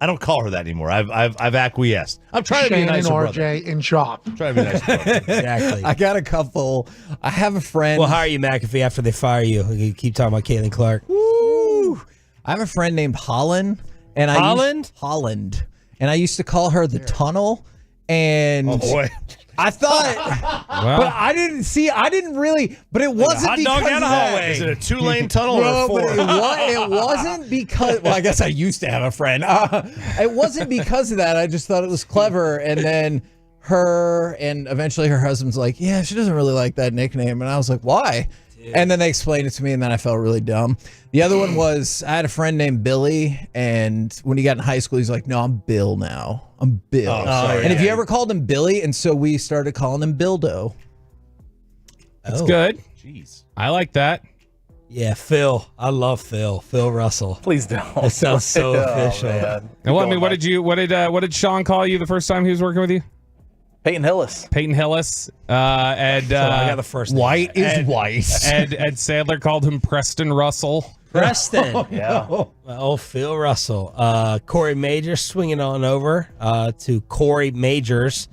don't call her that anymore. I've acquiesced. I'm trying to be a nicer brother. RJ in shop. I'm trying to be a nicer brother. Exactly. I got a couple. I have a friend. We'll hire you, McAfee, after they fire you. You keep talking about Caitlin Clark. Woo! I have a friend named Holland, and Holland, and I used to call her the Tunnel. And oh boy. I thought, but I didn't really, but it wasn't because down the hallway. Is it a 2-lane tunnel or a 4? It wasn't because, well, I guess I used to have a friend. It wasn't because of that. I just thought it was clever. And then her and eventually her husband's like, yeah, she doesn't really like that nickname. And I was like, why? And then they explained it to me, and then I felt really dumb. The other one was I had a friend named Billy, and when he got in high school, he's like, no, I'm Bill now. I'm Bill. And if you ever called him Billy, and so we started calling him Bildo. That's good. Jeez. I like that. Yeah, Phil. I love Phil. Phil Russell. Please don't. It sounds so official. Man. And what did Sean call you the first time he was working with you? Peyton Hillis. And So I got the first name. White is white. And Sadler called him Preston Russell. Preston. Yeah. Oh, Phil Russell. Corey Majors swinging on over to Corey Majors.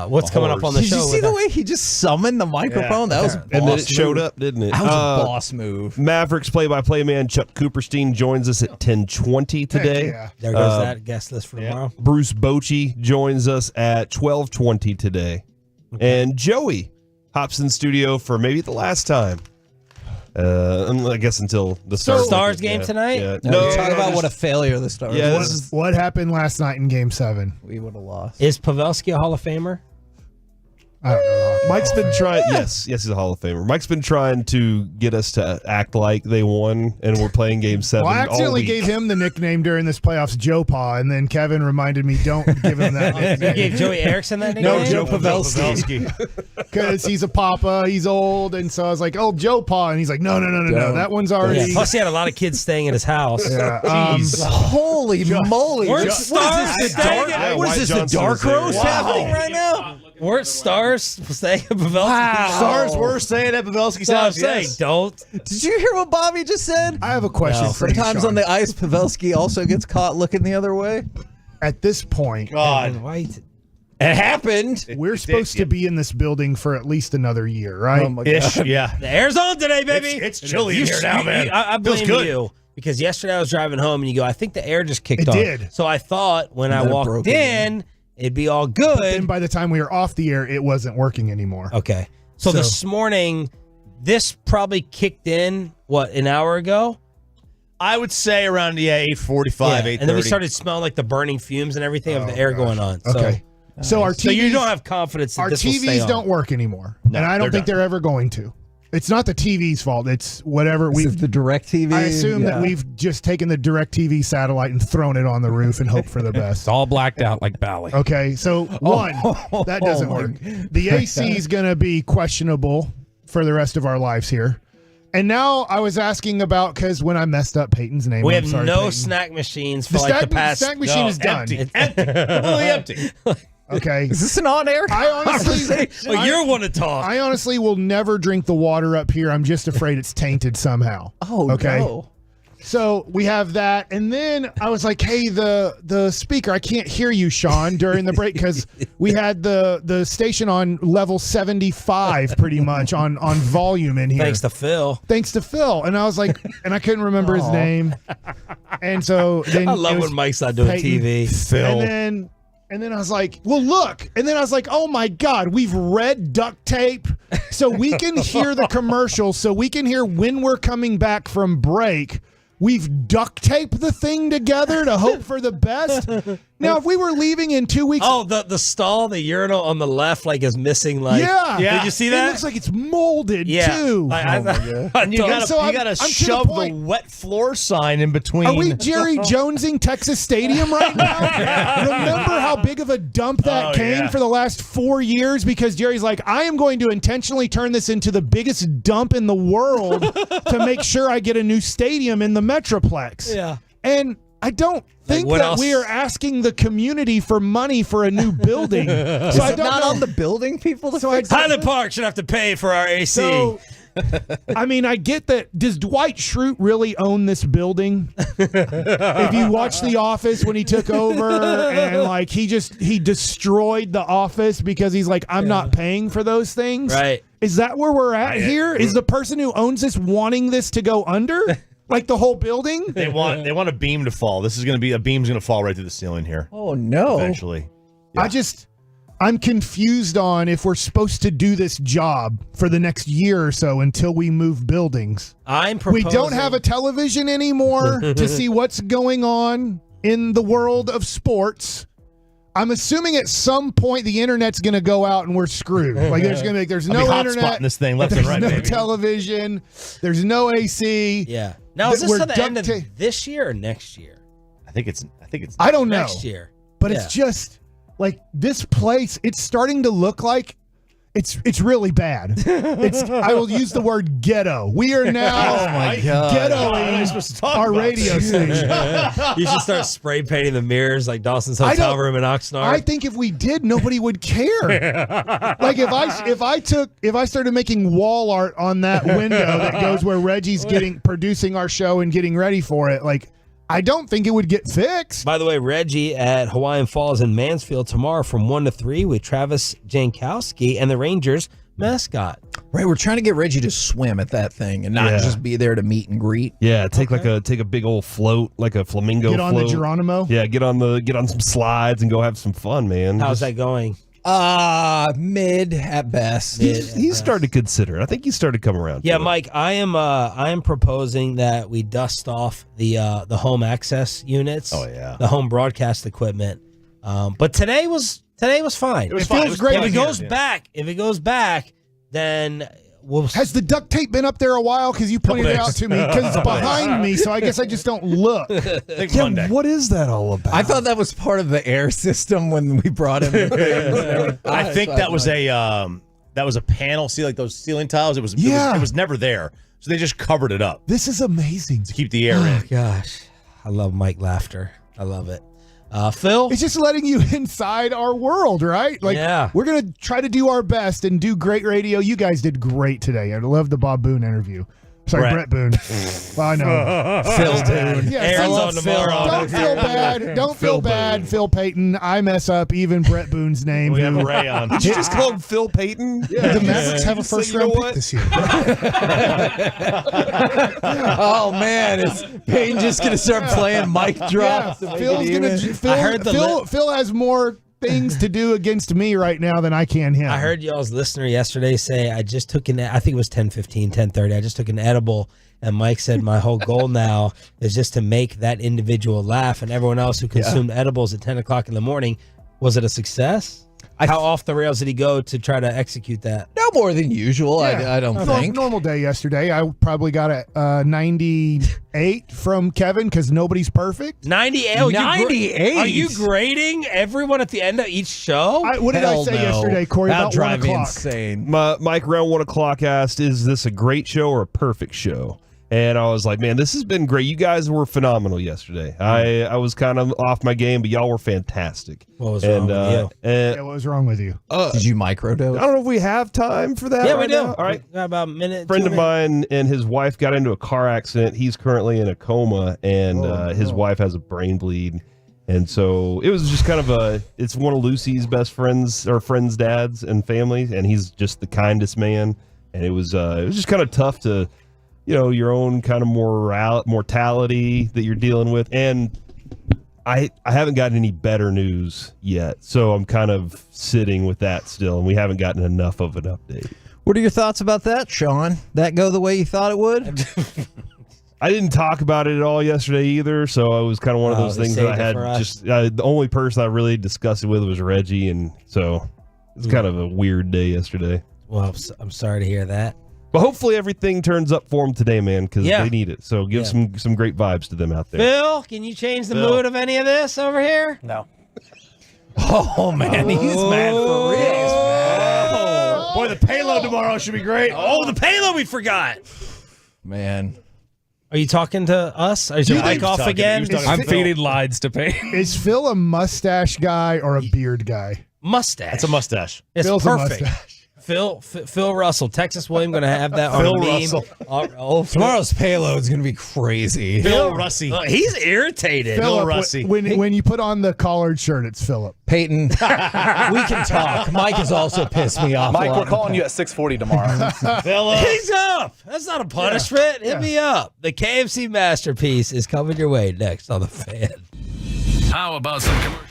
What's coming up on the Did show? you see the way he just summoned the microphone? That was a boss And then it showed move. up, didn't it? That was a boss move. Mavericks play-by-play man Chuck Cooperstein joins us at 10:20 today. yeah. There goes that guest list for tomorrow. Bruce Bochy joins us at 12:20 today. And Joey hops in studio for maybe the last time. I guess until the Stars game tonight? Yeah. No, talk about what a failure the Stars was. What happened last night in Game 7? We would have lost. Is Pavelski a Hall of Famer? I don't know. Mike's been trying. Yes, he's a Hall of Famer. Mike's been trying to get us to act like they won, and we're playing Game 7. Well, I all accidentally week. gave him the nickname during this playoffs, Joe Pa, and then Kevin reminded me, don't give him that nickname. You gave Joey Erickson that nickname? No, Joe Pavelski. Because he's a papa, he's old, and so I was like, oh, Joe Pa, and he's like, no, that one's already. Yeah. Plus, he had a lot of kids staying at his house. Yeah, Holy moly. Weren't Stars staying at What is this, the Dark Roast happening right now? Weren't Stars staying at Pavelski's house? Stars were staying at Pavelski's So I'm house. saying, Yes. don't. Did you hear what Bobby just said? I have a question for you, Sometimes Sean. on the ice, Pavelski also gets caught looking the other way. At this point, God. White. It happened. we're supposed to be in this building for at least another year, right? Oh my Ish, God. yeah. The air's on today, baby. It's chilly in here now, man. I Feels blame good. you because yesterday I was driving home and you go, I think the air just kicked It on. did. So I thought when I Then it walked broke in, it'd be all good. But then by the time we were off the air, it wasn't working anymore. Okay. So this morning, this probably kicked in, an hour ago? I would say around 8:45, 8:30. And then we started smelling like the burning fumes and everything of the air going on. Okay. So our TVs, so you don't have confidence that our this will stay TVs on. don't work anymore. No, and I don't think done. they're ever going to. It's not the TV's fault. It's whatever Is it the DirecTV? I assume that we've just taken the DirecTV satellite and thrown it on the roof and hope for the best. It's all blacked out like Bally. Okay, so that doesn't work. The AC is going to be questionable for the rest of our lives here. And now I was asking about, because when I messed up Peyton's name, We I'm have sorry, no Peyton. snack machines for The like the past. snack machine is done. Empty. Completely empty. Okay. Is this an on-air I honestly, Well, you're one to talk. I honestly will never drink the water up here. I'm just afraid it's tainted somehow. Oh, okay. no. So we have that, and then I was like, "Hey, the speaker, I can't hear you, Sean, during the break because we had the station on level 75, pretty much on volume in here." Thanks to Phil. Thanks to Phil, and I was like, and I couldn't remember his name, and so then I love when Mike's not doing TV. Phil, and then I was like, well, look, and then I was like, oh my God, we've read duct tape, so we can hear the commercial, so we can hear when we're coming back from break. We've duct taped the thing together to hope for the best. Now, if we were leaving in 2 weeks... Oh, the stall, the urinal on the left, is missing, Yeah. Did you see that? It looks like it's molded, Yeah. too. And you gotta shove the wet floor sign in between. Are we Jerry Jonesing Texas Stadium right now? Remember how big of a dump that came for the last 4 years? Because Jerry's like, I am going to intentionally turn this into the biggest dump in the world to make sure I get a new stadium in the Metroplex. Yeah. And I don't think what that else? we are asking the community for money for a new building. Is it not on the building people to fix it? Highland Park should have to pay for our AC. So, I mean, I get that. Does Dwight Schrute really own this building? If you watch The Office when he took over and he destroyed the office because he's like, I'm not paying for those things. Right. Is that where we're at here? Is the person who owns this wanting this to go under? Like the whole building? They want a beam to fall. This is going to be a beam's going to fall right through the ceiling here. Oh, no. Eventually. I'm confused on if we're supposed to do this job for the next year or so until we move buildings. We don't have a television anymore to see what's going on in the world of sports. I'm assuming at some point the internet's going to go out and we're screwed. Like there's no internet. This thing left there's and right, no baby. television. There's no AC. Yeah. Now is this We're to the end duct of tape- this year or next year? I think it's I don't know. Next year. But Yeah. it's just like this place. It's starting to look like it's really bad. I will use the word ghetto. We are now Oh my God. ghettoing our radio station. You should start spray painting the mirrors like Dawson's hotel room in Oxnard. I think if we did, nobody would care. Like if I started making wall art on that window that goes where Reggie's producing our show and getting ready for it, like I don't think it would get fixed. By the way, Reggie at Hawaiian Falls in Mansfield tomorrow from 1 to 3 with Travis Jankowski and the Rangers mascot. Right, we're trying to get Reggie to swim at that thing and not just be there to meet and greet. Yeah, take a big old float, like a flamingo Get on float. the Geronimo. Yeah, get on some slides and go have some fun, man. How's that going? Mid at best. He's started to consider it. I think he started to come around. Yeah, to it. Mike, I am proposing that we dust off the home access units. Oh, yeah. The home broadcast equipment. But today was fine. It feels great. If it goes back, then we'll. Has the duct tape been up there a while? Because you pointed it out to me. Because it's behind me, so I guess I just don't look. Yeah, what is that all about? I thought that was part of the air system when we brought him. I think that was a panel. See, like those ceiling tiles. It was never there, so they just covered it up This is amazing. to keep the air in. Gosh, I love Mike laughter. I love it. Phil? It's just letting you inside our world, right? Like, we're going to try to do our best and do great radio. You guys did great today. I love the Bob Boone interview. Sorry, Brett Boone. Well, I know. Phil Boone. Yeah, Aaron's Phil- on tomorrow. Don't feel bad. Don't feel bad, Phil Payton. I mess up even Brett Boone's name. We have Ray on. Did you just call him Phil Payton? Yeah, the Mavericks have a first-round pick this year. Oh man, is Payton just gonna start playing mic drops? to make it Phil's even? gonna. I heard Phil has more things to do against me right now than I can him. I heard y'all's listener yesterday say, I just took I think it was 10:15, 10:30. I just took an edible. And Mike said, my whole goal now is just to make that individual laugh, and everyone else who consumed edibles at 10 o'clock in the morning. Was it a success? How off the rails did he go to try to execute that? No more than usual, I don't think. Normal day yesterday. I probably got a 98 from Kevin because nobody's perfect. 98? Oh, 98? Are you grading everyone at the end of each show? What did I say yesterday, Corey? That'll About drive 1 me o'clock. insane. Mike around 1 o'clock asked, is this a great show or a perfect show? And I was like, man, this has been great. You guys were phenomenal yesterday. I was kind of off my game, but y'all were fantastic. What was wrong with you? What was wrong with you? Did you microdose? I don't know if we have time for that. Yeah, right we do. now. All right. We got about a minute. A friend of mine and his wife got into a car accident. He's currently in a coma, and his wife has a brain bleed. And so it was just kind of it's one of Lucy's best friends or friends' dads and family, and he's just the kindest man. And it was just kind of tough to, your own kind of mortality that you're dealing with. And I haven't gotten any better news yet. So I'm kind of sitting with that still, and we haven't gotten enough of an update. What are your thoughts about that, Sean? That go the way you thought it would? I didn't talk about it at all yesterday either, so it was kind of one of those things that I had the only person I really discussed it with was Reggie, and so it's kind of a weird day yesterday. Well, I'm sorry to hear that. But hopefully everything turns up for them today, man, because they need it. So give some great vibes to them out there. Phil, can you change the mood of any of this over here? No. Oh, man, he's mad for real. Boy, the payload tomorrow should be great. Oh, the payload we forgot. Man. Are you talking to us? Is your mic off again? I'm feeding lies to pay. Is Phil a mustache guy or a beard guy? Mustache. That's a mustache. It's Phil's perfect. a mustache. Phil Russell, Texas William, going to have that on Phil a meme. Russell. Tomorrow's payload's going to be crazy. Phil Russi. He's irritated. Philip, Russi. when you put on the collared shirt, it's Philip. Peyton, we can talk. Mike has also pissed me off. Mike, we're calling you at 6:40 tomorrow. He's up. That's not a punishment. Hit me up. The KFC masterpiece is coming your way next on The Fan. How about some commercials?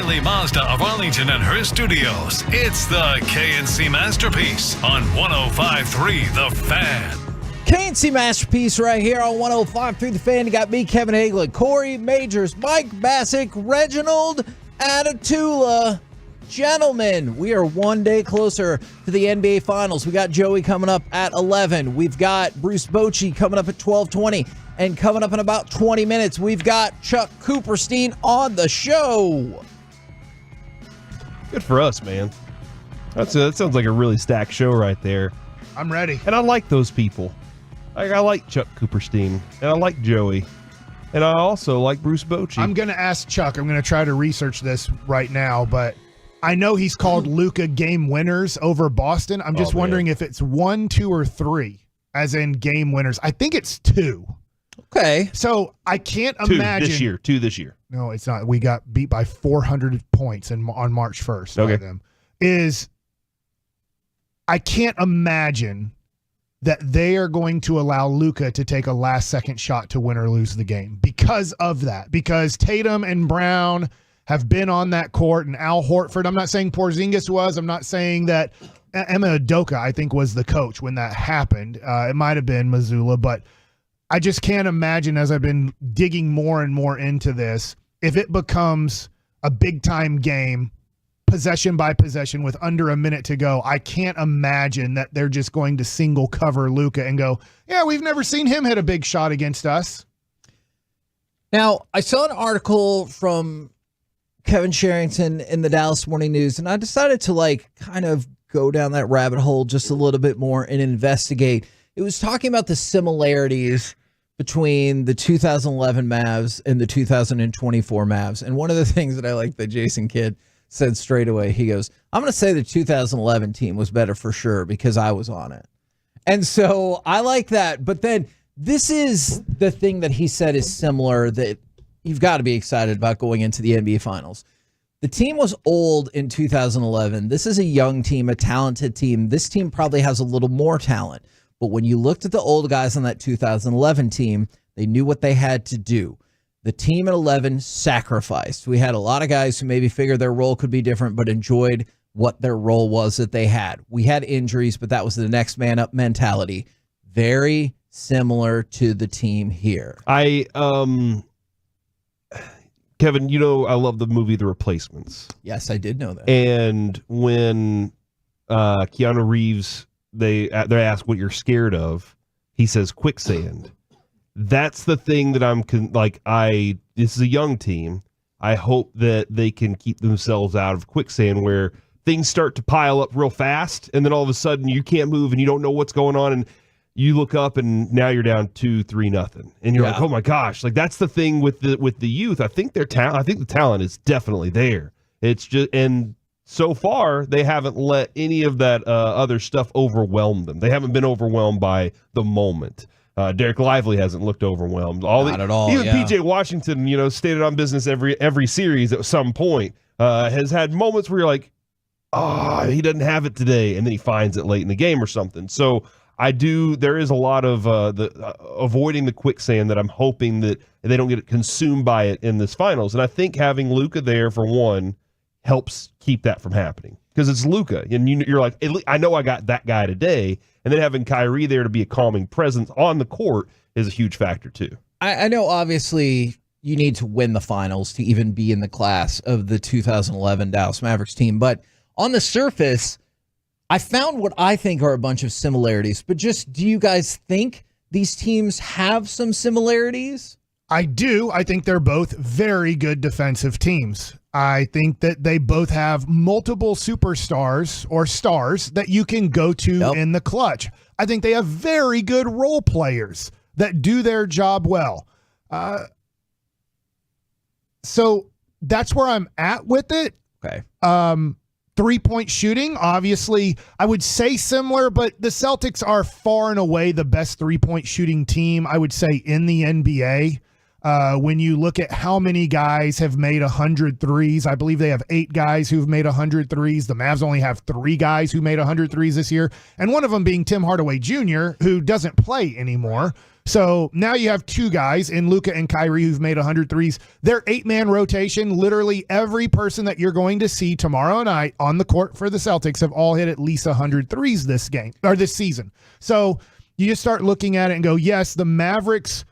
O'Reilly Mazda of Arlington and her studios. It's the KNC Masterpiece on 105.3 The Fan. KNC Masterpiece right here on 105.3 The Fan. You got me, Kevin Hagelin, Corey Majors, Mike Bassick, Reginald Atatula. Gentlemen, we are one day closer to the NBA Finals. We got Joey coming up at 11. We've got Bruce Bochy coming up at 12:20. And coming up in about 20 minutes, we've got Chuck Cooperstein on the show. Good for us, man. That sounds like a really stacked show right there. I'm ready. And I like those people. I like Chuck Cooperstein, and I like Joey, and I also like Bruce Bochy. I'm going to ask Chuck. I'm going to try to research this right now, but I know he's called Luka game winners over Boston. I'm just wondering if it's 1, 2, or 3, as in game winners. I think it's 2. Okay. So I can't imagine. 2 this year. No, it's not. We got beat by 400 points on March 1st by them. I can't imagine that they are going to allow Luka to take a last-second shot to win or lose the game because of that. Because Tatum and Brown have been on that court, and Al Horford. I'm not saying Porzingis was. I'm not saying that Emma Udoka, I think, was the coach when that happened. It might have been Mazzulla, but I just can't imagine, as I've been digging more and more into this, if it becomes a big-time game, possession by possession with under a minute to go, I can't imagine that they're just going to single cover Luka and go, yeah, we've never seen him hit a big shot against us. Now, I saw an article from Kevin Sherrington in the Dallas Morning News, and I decided to kind of go down that rabbit hole just a little bit more and investigate. It was talking about the similarities between the 2011 Mavs and the 2024 Mavs. And one of the things that I like that Jason Kidd said straight away, he goes, I'm going to say the 2011 team was better for sure because I was on it. And so I like that. But then this is the thing that he said is similar that you've got to be excited about going into the NBA Finals. The team was old in 2011. This is a young team, a talented team. This team probably has a little more talent. But when you looked at the old guys on that 2011 team, they knew what they had to do. The team at 11 sacrificed. We had a lot of guys who maybe figured their role could be different, but enjoyed what their role was that they had. We had injuries, but that was the next man up mentality. Very similar to the team here. Kevin, I love the movie The Replacements. Yes, I did know that. And when Keanu Reeves, they ask what you're scared of, he says quicksand. That's the thing that this is a young team. I hope that they can keep themselves out of quicksand where things start to pile up real fast and then all of a sudden you can't move and you don't know what's going on and you look up and now you're down 2-3-0. And you're like, oh my gosh, that's the thing with the youth. I think the talent is definitely there. It's just, and so far they haven't let any of that other stuff overwhelm them. They haven't been overwhelmed by the moment. Derek Lively hasn't looked overwhelmed. Not at all. Even PJ Washington, stated on business every series at some point, has had moments where you're like, he doesn't have it today, and then he finds it late in the game or something. So there is a lot of avoiding the quicksand that I'm hoping that they don't get consumed by it in this finals. And I think having Luka there for one helps keep that from happening because it's Luka, and you're like, I know I got that guy today. And then having Kyrie there to be a calming presence on the court is a huge factor too. I know obviously you need to win the finals to even be in the class of the 2011 Dallas Mavericks team. But on the surface, I found what I think are a bunch of similarities. But just, do you guys think these teams have some similarities? I do. I think they're both very good defensive teams. I think that they both have multiple superstars or stars that you can go to in the clutch. I think they have very good role players that do their job well. So that's where I'm at with it. Okay. 3-point shooting, obviously, I would say similar, but the Celtics are far and away the best 3-point shooting team, I would say, in the NBA. When you look at how many guys have made 100 threes, I believe they have 8 guys who've made 100 threes. The Mavs only have 3 guys who made 100 threes this year, and one of them being Tim Hardaway Jr., who doesn't play anymore. So now you have 2 guys in Luka and Kyrie who've made 100 threes. Their 8-man rotation, literally every person that you're going to see tomorrow night on the court for the Celtics have all hit at least 100 threes this game or this season. So you just start looking at it and go, yes, the Mavericks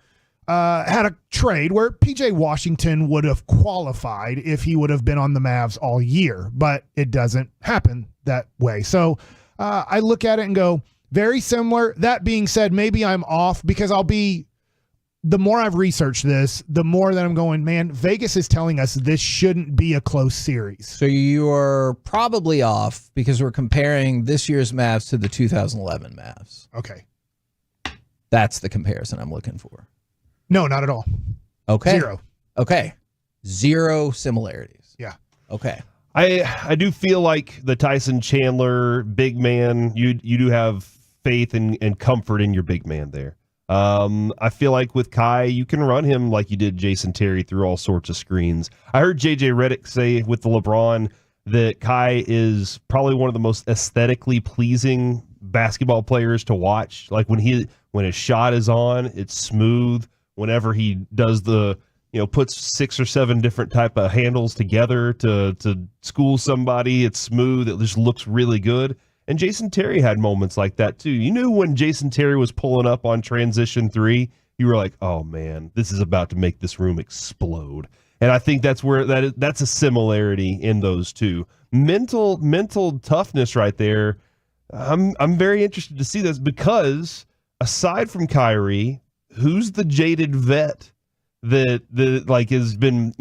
had a trade where PJ Washington would have qualified if he would have been on the Mavs all year, but it doesn't happen that way. So I look at it and go, very similar. That being said, maybe I'm off because the more I've researched this, the more that I'm going, man, Vegas is telling us this shouldn't be a close series. So you are probably off because we're comparing this year's Mavs to the 2011 Mavs. Okay. That's the comparison I'm looking for. No, not at all. Okay. 0. Okay. 0 similarities. Yeah. Okay. I do feel like the Tyson Chandler big man, you do have faith and comfort in your big man there. I feel like with Kai, you can run him like you did Jason Terry through all sorts of screens. I heard JJ Redick say with the LeBron that Kai is probably one of the most aesthetically pleasing basketball players to watch. Like when his shot is on, it's smooth. Whenever he does puts 6 or 7 different type of handles together to school somebody, it's smooth. It just looks really good. And Jason Terry had moments like that too. You knew when Jason Terry was pulling up on transition 3, you were like, oh man, this is about to make this room explode. And I think that's where that's a similarity in those two. Mental toughness right there. I'm very interested to see this because aside from Kyrie, who's the jaded vet that has been,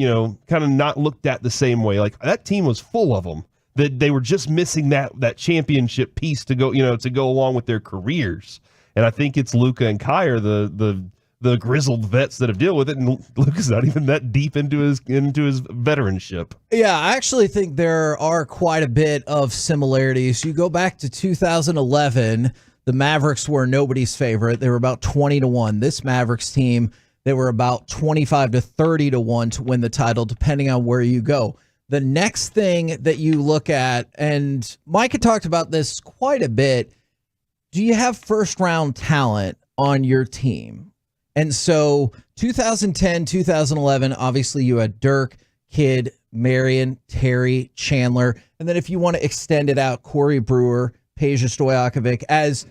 kind of not looked at the same way? Like that team was full of them. That they were just missing that championship piece to go along with their careers. And I think it's Luka and Kai are the grizzled vets that have dealt with it, and Luka's not even that deep into his veteranship. Yeah, I actually think there are quite a bit of similarities. You go back to 2011, the Mavericks were nobody's favorite. They were about 20-1. This Mavericks team, they were about 25 to 30-1 to win the title, depending on where you go. The next thing that you look at, and Micah talked about this quite a bit, do you have first-round talent on your team? And so 2010, 2011, obviously you had Dirk, Kidd, Marion, Terry, Chandler, and then if you want to extend it out, Corey Brewer, Peja Stojakovic as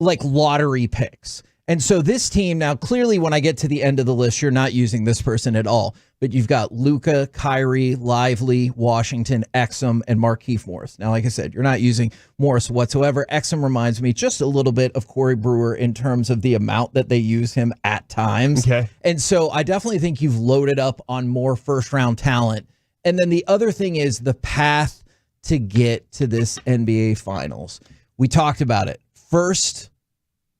like lottery picks. And so this team now, clearly when I get to the end of the list, you're not using this person at all. But you've got Luka, Kyrie, Lively, Washington, Exum, and Markieff Morris. Now, like I said, you're not using Morris whatsoever. Exum reminds me just a little bit of Corey Brewer in terms of the amount that they use him at times. Okay. And so I definitely think you've loaded up on more first-round talent. And then the other thing is the path to get to this NBA Finals. We talked about it. First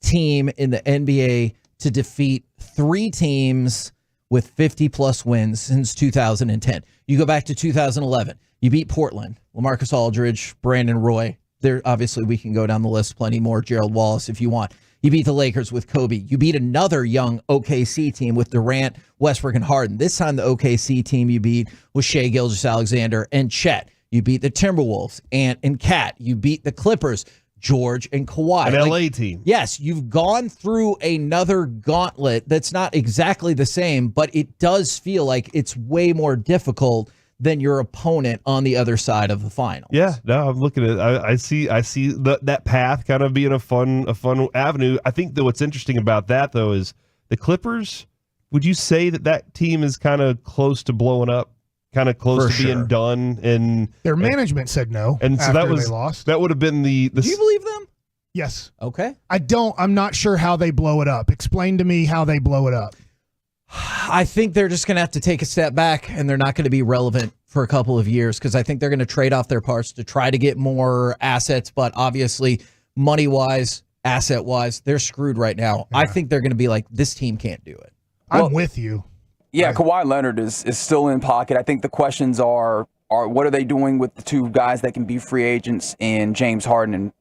team in the NBA to defeat 3 teams with 50-plus wins since 2010. You go back to 2011. You beat Portland, LaMarcus Aldridge, Brandon Roy. There, obviously, we can go down the list plenty more. Gerald Wallace, if you want. You beat the Lakers with Kobe. You beat another young OKC team with Durant, Westbrook, and Harden. This time, the OKC team you beat was Shai Gilgeous-Alexander and Chet. You beat the Timberwolves, Ant and Cat. You beat the Clippers, George and Kawhi. An LA team. Yes, you've gone through another gauntlet that's not exactly the same, but it does feel like it's way more difficult than your opponent on the other side of the final. Yeah, no, I'm looking at it. I see that path kind of being a fun avenue. I think that what's interesting about that though is the Clippers. Would you say that team is kind of close to blowing up? Kind of close to being done, and their management said no, and so they lost. That would have been the. Do you believe them? Yes. Okay. I'm not sure how they blow it up. Explain to me how they blow it up. I think they're just going to have to take a step back, and they're not going to be relevant for a couple of years because I think they're going to trade off their parts to try to get more assets. But obviously, money wise, asset wise, they're screwed right now. Yeah. I think they're going to be like, this team can't do it. I'm with you. Yeah, Kawhi Leonard is still in pocket. I think the questions are what are they doing with the 2 guys that can be free agents in James Harden and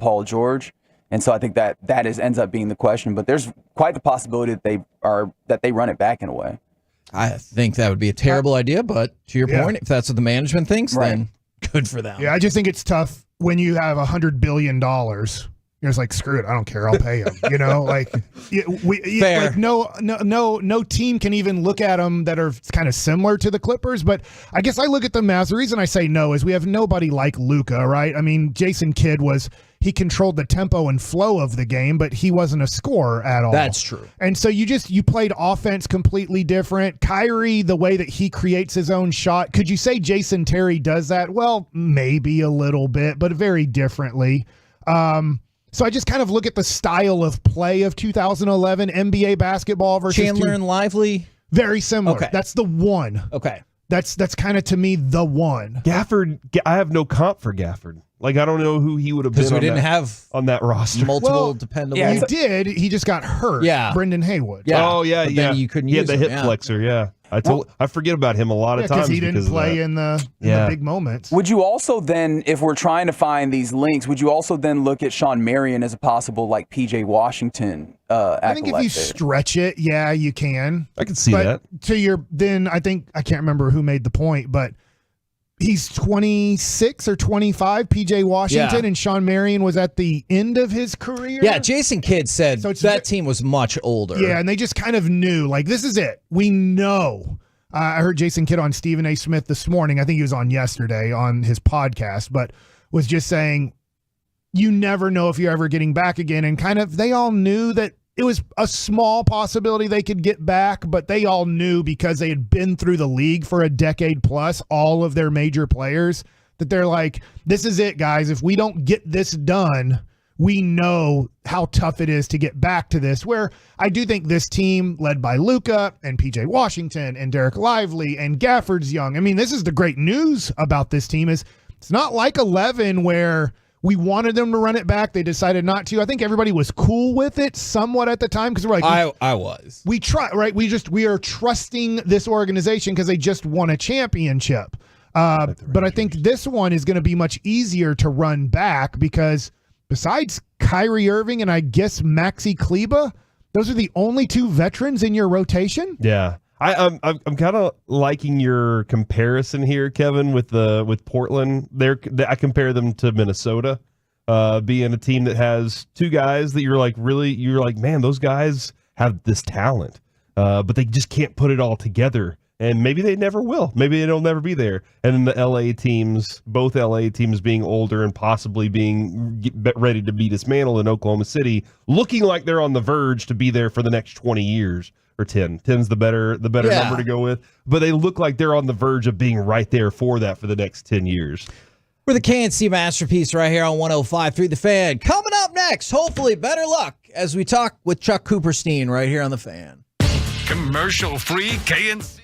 Paul George? And so I think that ends up being the question. But there's quite the possibility that they run it back in a way. I think that would be a terrible idea, but to your point, if that's what the management thinks, then good for them. Yeah, I just think it's tough when you have $100 billion. You're just like, screw it, I don't care, I'll pay him. Like no team can even look at them that are kind of similar to the Clippers. But I guess I look at the Mavs. The reason I say no is we have nobody like Luka, right? I mean, Jason Kidd he controlled the tempo and flow of the game, but he wasn't a scorer at all. That's true. And so you played offense completely different. Kyrie, the way that he creates his own shot, could you say Jason Terry does that? Well, maybe a little bit, but very differently. So I just kind of look at the style of play of 2011 NBA basketball versus Chandler and Lively. Very similar. Okay. That's the one. Okay. That's kind of to me the one. Gafford, I have no comp for Gafford. Like, I don't know who he would have been. Because we didn't have on that roster. Multiple dependable. Yeah, you did. He just got hurt. Yeah. Brendan Haywood. Yeah. Oh yeah, But yeah. then you couldn't he had use the him, hip flexor. Yeah. I forget about him a lot of times because he didn't play in the big moments. Would you also then, if we're trying to find these links, would you also then look at Sean Marion as a possible like PJ Washington? I think if you stretch it, yeah, you can. I can see that. Then I can't remember who made the point, but he's 26 or 25, PJ Washington, and Sean Marion was at the end of his career. Yeah, Jason Kidd said that team was much older. Yeah, and they just kind of knew, like, this is it. We know. I heard Jason Kidd on Stephen A. Smith this morning. I think he was on yesterday on his podcast, but was just saying, you never know if you're ever getting back again. And kind of, they all knew that it was a small possibility they could get back, but they all knew because they had been through the league for a decade plus, all of their major players, that they're like, this is it, guys. If we don't get this done, we know how tough it is to get back to this, where I do think this team led by Luka and PJ Washington and Derek Lively and Gafford's young. I mean, this is the great news about this team is it's not like 11 where we wanted them to run it back. They decided not to. I think everybody was cool with it somewhat at the time because we're like, I was. We try, right? We are trusting this organization because they just won a championship. But I think this one is going to be much easier to run back because besides Kyrie Irving and I guess Maxi Kleber, those are the only two veterans in your rotation. Yeah. I'm kind of liking your comparison here, Kevin, with Portland. I compare them to Minnesota, being a team that has two guys that you're like, man, those guys have this talent, but they just can't put it all together. And maybe they never will. Maybe it'll never be there. And then the LA teams, both LA teams being older and possibly being ready to be dismantled in Oklahoma City, looking like they're on the verge to be there for the next 20 years. Or 10. 10's the better number to go with. But they look like they're on the verge of being right there for that for the next 10 years. We're the KNC Masterpiece right here on 105.3 The Fan. Coming up next, hopefully better luck as we talk with Chuck Cooperstein right here on The Fan. Commercial-free KNC.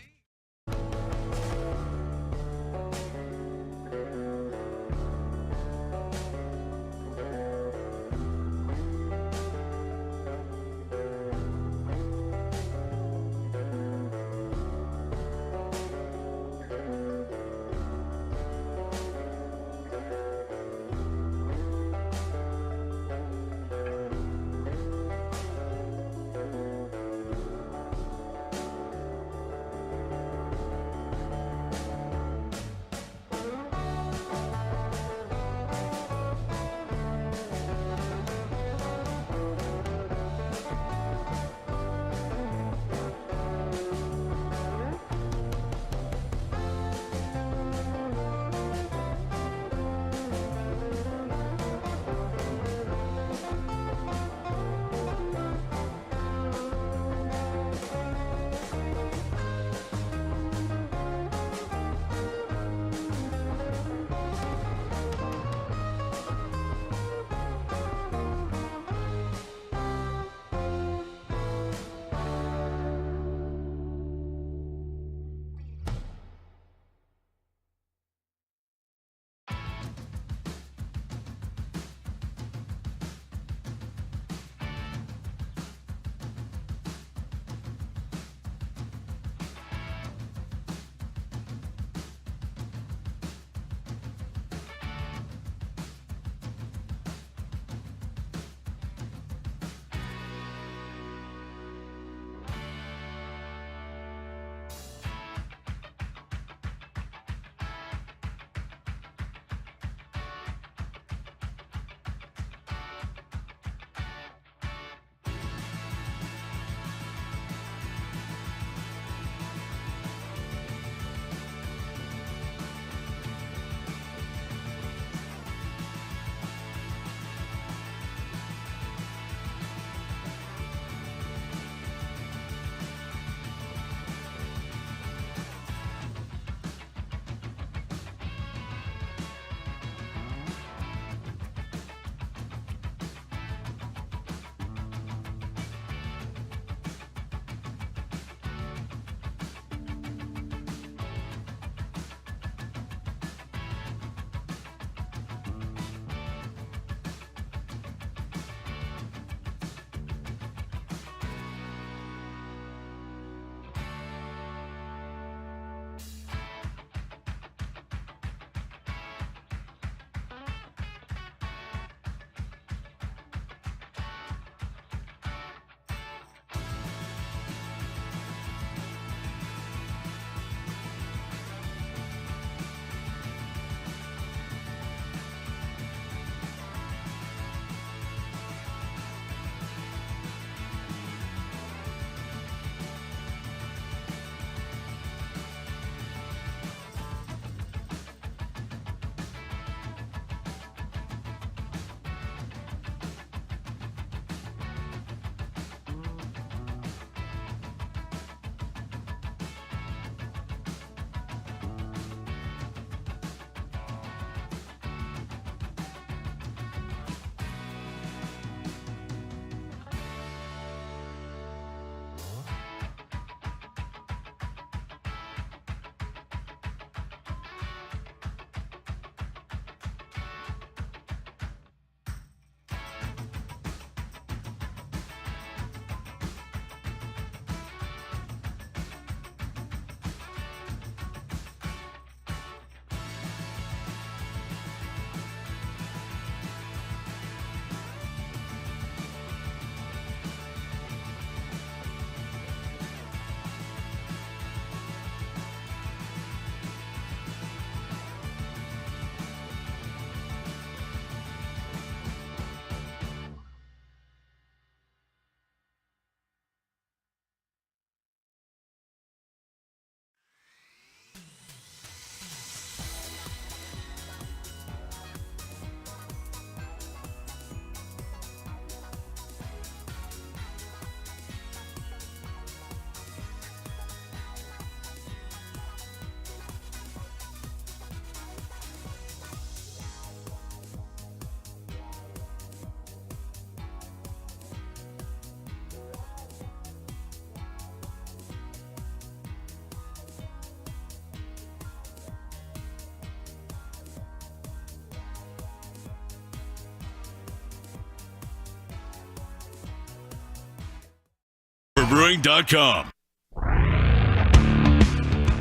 KNCBrewing.com.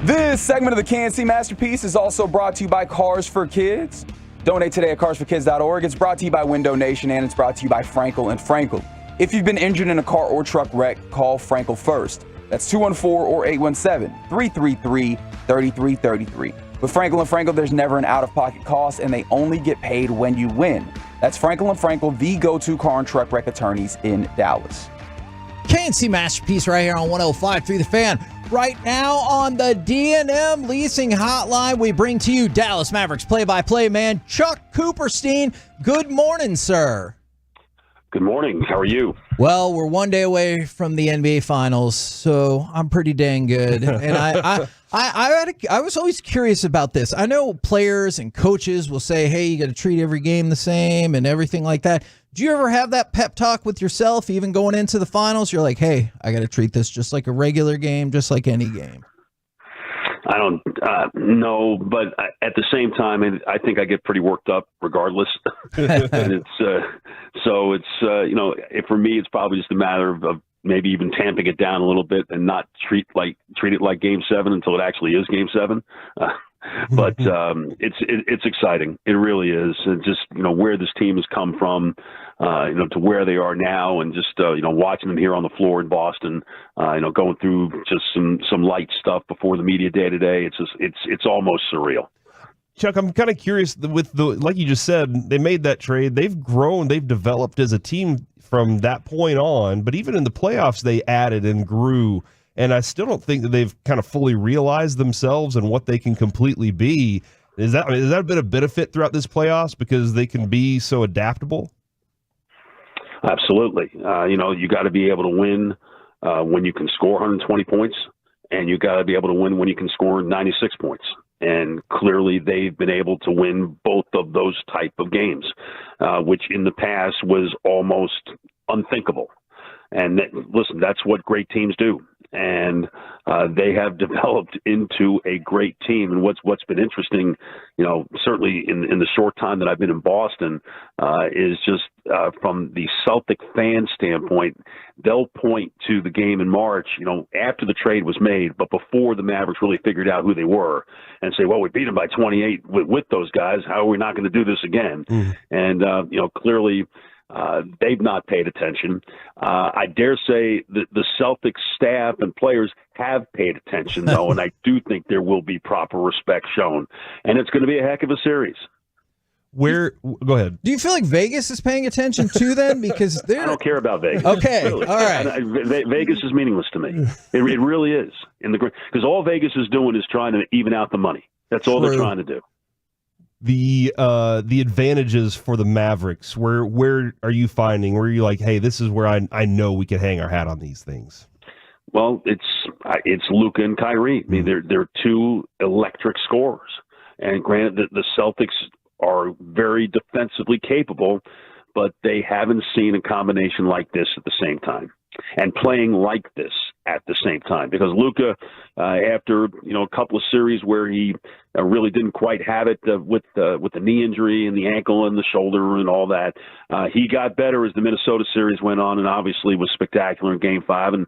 This segment of the KNC Masterpiece is also brought to you by Cars for Kids. Donate today at carsforkids.org. It's brought to you by Window Nation, and it's brought to you by Frankel & Frankel. If you've been injured in a car or truck wreck, call Frankel first. That's 214 or 817-333-3333. With Frankel & Frankel, there's never an out-of-pocket cost, and they only get paid when you win. That's Frankel & Frankel, the go-to car and truck wreck attorneys in Dallas. KNC Masterpiece right here on 105.3 The Fan. Right now on the D&M Leasing Hotline, we bring to you Dallas Mavericks play-by-play man Chuck Cooperstein. Good morning, sir. Good morning. How are you? Well, we're one day away from the NBA Finals, so I'm pretty dang good. And I was always curious about this. I know players and coaches will say, hey, you got to treat every game the same and everything like that. Do you ever have that pep talk with yourself, even going into the finals? You're like, hey, I got to treat this just like a regular game, just like any game. I don't know, but at the same time, I think I get pretty worked up regardless. And for me, it's probably just a matter of maybe even tamping it down a little bit and not treat it like Game 7 until it actually is Game 7. But it's exciting. It really is. And just where this team has come from, to where they are now, and just watching them here on the floor in Boston, going through just some light stuff before the media day today. It's almost surreal. Chuck, I'm kind of curious with like you just said, they made that trade. They've grown, they've developed as a team from that point on. But even in the playoffs, they added and grew. And I still don't think that they've kind of fully realized themselves and what they can completely be. Is that been a benefit throughout this playoffs because they can be so adaptable? Absolutely. You got to be able to win when you can score 120 points, and you got to be able to win when you can score 96 points. And clearly they've been able to win both of those type of games, which in the past was almost unthinkable. And listen, that's what great teams do. And they have developed into a great team. And what's been interesting, certainly in the short time that I've been in Boston, is just from the Celtic fan standpoint, they'll point to the game in March, after the trade was made, but before the Mavericks really figured out who they were, and say, well, we beat them by 28 with those guys. How are we not going to do this again? And, clearly, they've not paid attention. I dare say that the Celtics staff and players have paid attention, though, and I do think there will be proper respect shown. And it's going to be a heck of a series. Go ahead. Do you feel like Vegas is paying attention to them? Because I don't care about Vegas. Okay, really. All right. Vegas is meaningless to me. It really is. Because all Vegas is doing is trying to even out the money. That's all they're trying to do. The advantages for the Mavericks, where are you finding? Where are you like, hey, this is where I know we can hang our hat on these things? Well, it's Luka and Kyrie. I mean, they're two electric scorers, and granted, the Celtics are very defensively capable, but they haven't seen a combination like this at the same time, and playing like this at the same time. Because Luka, after a couple of series where he really didn't quite have it with the knee injury and the ankle and the shoulder and all that, he got better as the Minnesota series went on, and obviously was spectacular in Game 5. And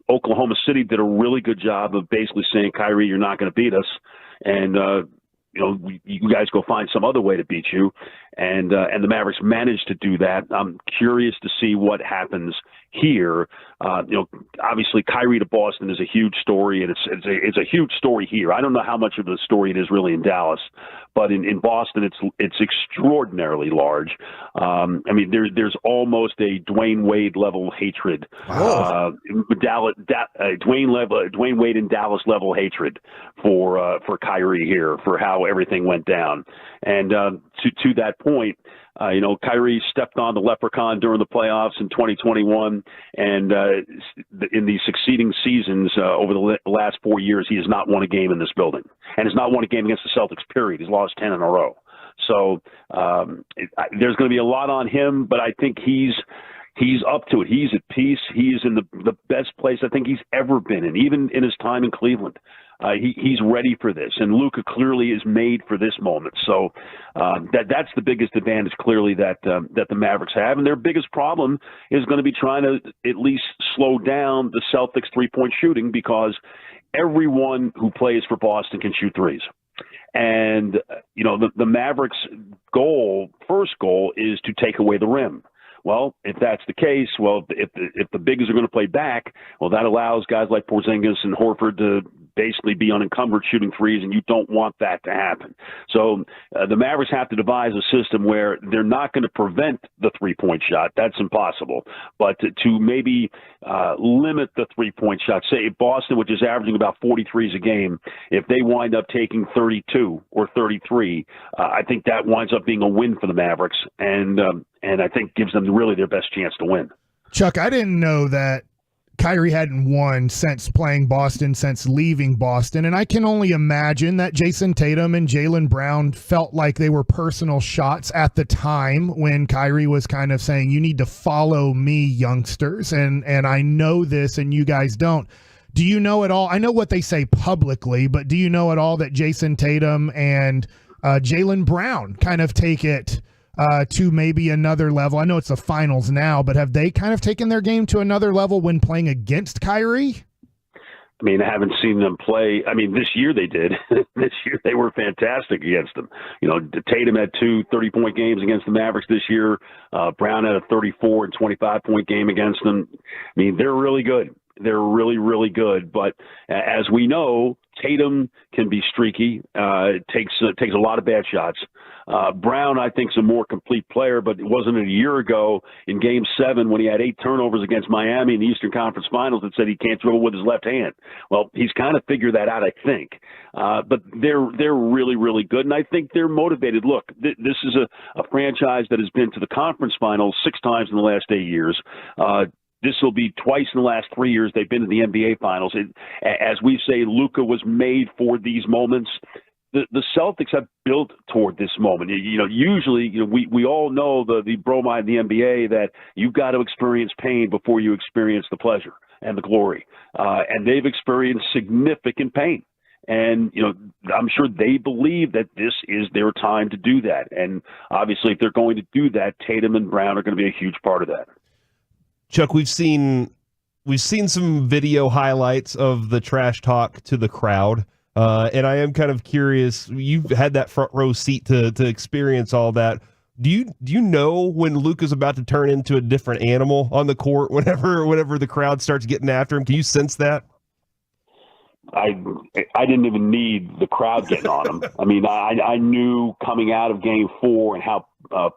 Oklahoma City did a really good job of basically saying, Kyrie, you're not going to beat us, and you guys go find some other way to beat you. And the Mavericks managed to do that. I'm curious to see what happens here. Obviously Kyrie to Boston is a huge story, and it's a huge story here. I don't know how much of a story it is really in Dallas, but in Boston it's extraordinarily large. There's almost a Dwayne Wade level hatred. Wow. Dwayne Wade and Dallas level hatred for Kyrie here, for how everything went down. And to that point, Kyrie stepped on the leprechaun during the playoffs in 2021, and in the succeeding seasons over the last 4 years, he has not won a game in this building, and has not won a game against the Celtics, period. He's lost 10 in a row. So there's going to be a lot on him, but I think he's up to it. He's at peace. He's in the best place I think he's ever been in, even in his time in Cleveland. he's ready for this, and Luka clearly is made for this moment. So that's the biggest advantage clearly that the Mavericks have, and their biggest problem is going to be trying to at least slow down the Celtics 3-point shooting, because everyone who plays for Boston can shoot threes. And, the Mavericks' first goal is to take away the rim. Well, if that's the case, if the bigs are going to play back, that allows guys like Porzingis and Horford to basically be unencumbered shooting threes, and you don't want that to happen. So the Mavericks have to devise a system where they're not going to prevent the three-point shot. That's impossible. But to maybe limit the three-point shot, say Boston, which is averaging about 43s a game, if they wind up taking 32 or 33, I think that winds up being a win for the Mavericks, and I think gives them really their best chance to win. Chuck, I didn't know that Kyrie hadn't won since playing Boston, since leaving Boston, and I can only imagine that Jason Tatum and Jaylen Brown felt like they were personal shots at the time when Kyrie was kind of saying, you need to follow me, youngsters, and I know this and you guys don't. Do you know at all? I know what they say publicly, but do you know at all that Jason Tatum and Jaylen Brown kind of take it to maybe another level? I know it's the finals now, but have they kind of taken their game to another level when playing against Kyrie? I mean, I haven't seen them play. I mean, this year they did. This year they were fantastic against them. Tatum had 2 30-point games against the Mavericks this year. Brown had a 34 and 25-point game against them. I mean, they're really good. They're really, really good. But as we know, Tatum can be streaky, takes a lot of bad shots. Brown, I think, is a more complete player, but it wasn't a year ago in Game 7 when he had 8 turnovers against Miami in the Eastern Conference Finals that said he can't dribble with his left hand. Well, he's kind of figured that out, I think. But they're really, really good, and I think they're motivated. Look, this is a franchise that has been to the conference finals 6 times in the last 8 years. This will be twice in the last 3 years they've been to the NBA Finals. As we say, Luka was made for these moments. The Celtics have built toward this moment. Usually, we all know the bromide in the NBA that you've got to experience pain before you experience the pleasure and the glory. And they've experienced significant pain. And, I'm sure they believe that this is their time to do that. And obviously, if they're going to do that, Tatum and Brown are going to be a huge part of that. Chuck, we've seen some video highlights of the trash talk to the crowd, and I am kind of curious. You've had that front row seat to experience all that. Do you know when Luka's about to turn into a different animal on the court whenever the crowd starts getting after him? Can you sense that? I didn't even need the crowd getting on him. I mean, I knew coming out of Game 4 and how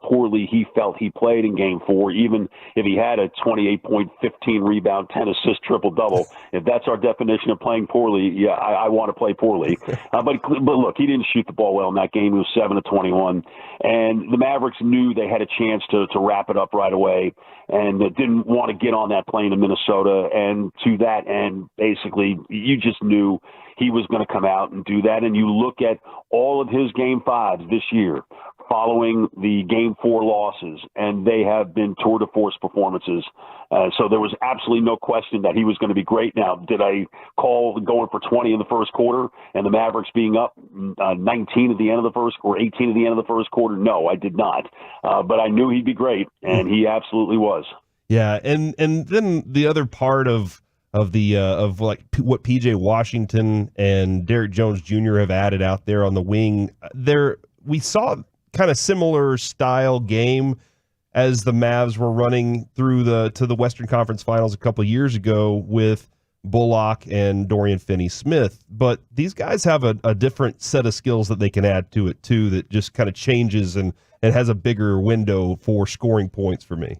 poorly he felt he played in Game 4, even if he had a 28-point, 15-rebound, 10-assist triple-double. If that's our definition of playing poorly, yeah, I want to play poorly. But look, he didn't shoot the ball well in that game. He was 7 of 21. And the Mavericks knew they had a chance to wrap it up right away and didn't want to get on that plane to Minnesota. And to that end, basically, you just knew he was going to come out and do that. And you look at all of his Game 5s this year following the Game 4 losses, and they have been tour de force performances. So there was absolutely no question that he was going to be great. Now, did I call going for 20 in the first quarter and the Mavericks being up 19 at the end of the first or 18 at the end of the first quarter? No, I did not. But I knew he'd be great, and he absolutely was. Yeah, and then the other part of what PJ Washington and Derek Jones Jr. have added out there on the wing, we saw kind of similar style game as the Mavs were running through to the Western Conference Finals a couple of years ago with Bullock and Dorian Finney-Smith. But these guys have a different set of skills that they can add to it too, that just kind of changes and has a bigger window for scoring points for me.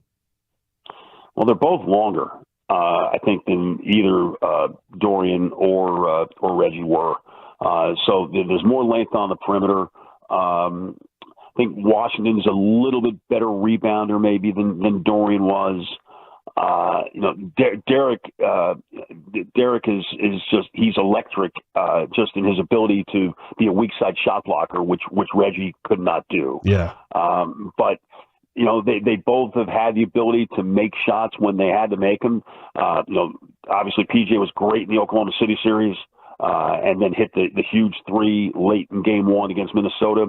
Well, they're both longer, I think, than either Dorian or Reggie were. So there's more length on the perimeter. I think Washington's a little bit better rebounder maybe than Dorian was. Derek is just, he's electric, just in his ability to be a weak side shot blocker, which Reggie could not do. Yeah. But they both have had the ability to make shots when they had to make them. Obviously PJ was great in the Oklahoma City series. and then hit the huge three late in game one against Minnesota.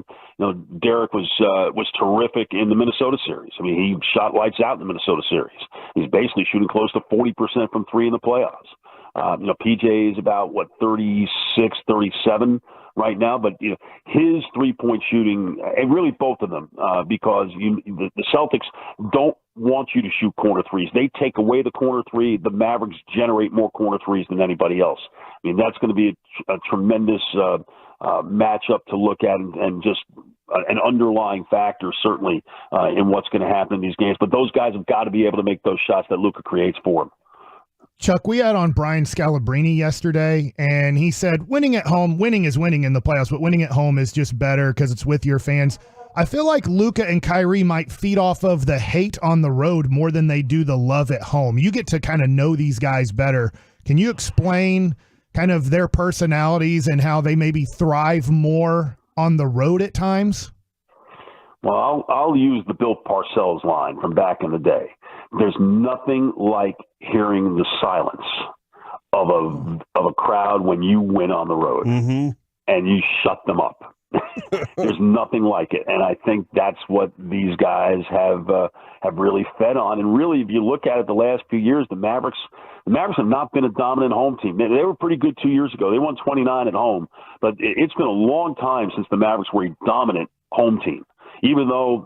Derek was terrific in the Minnesota series. I mean, he shot lights out in the Minnesota series. He's basically shooting close to 40% from three in the playoffs. PJ is about 36, 37 right now, but his 3-point shooting, and really both of them, because the Celtics don't want you to shoot corner threes. They take away the corner three. The Mavericks generate more corner threes than anybody else. I mean, that's going to be a tremendous matchup to look at, and just an underlying factor certainly in what's going to happen in these games. But those guys have got to be able to make those shots that Luka creates for them. Chuck, we had on Brian Scalabrine yesterday, and he said winning at home, winning is winning in the playoffs, but winning at home is just better because it's with your fans. I feel like Luka and Kyrie might feed off of the hate on the road more than they do the love at home. You get to kind of know these guys better. Can you explain kind of their personalities and how they maybe thrive more on the road at times? Well, I'll use the Bill Parcells line from back in the day. There's nothing like hearing the silence of a crowd when you win on the road and you shut them up. There's nothing like it, and I think that's what these guys have really fed on. And really, if you look at it, the last few years, the Mavericks have not been a dominant home team. They were pretty good 2 years ago. They won 29 at home, but it's been a long time since the Mavericks were a dominant home team. Even though,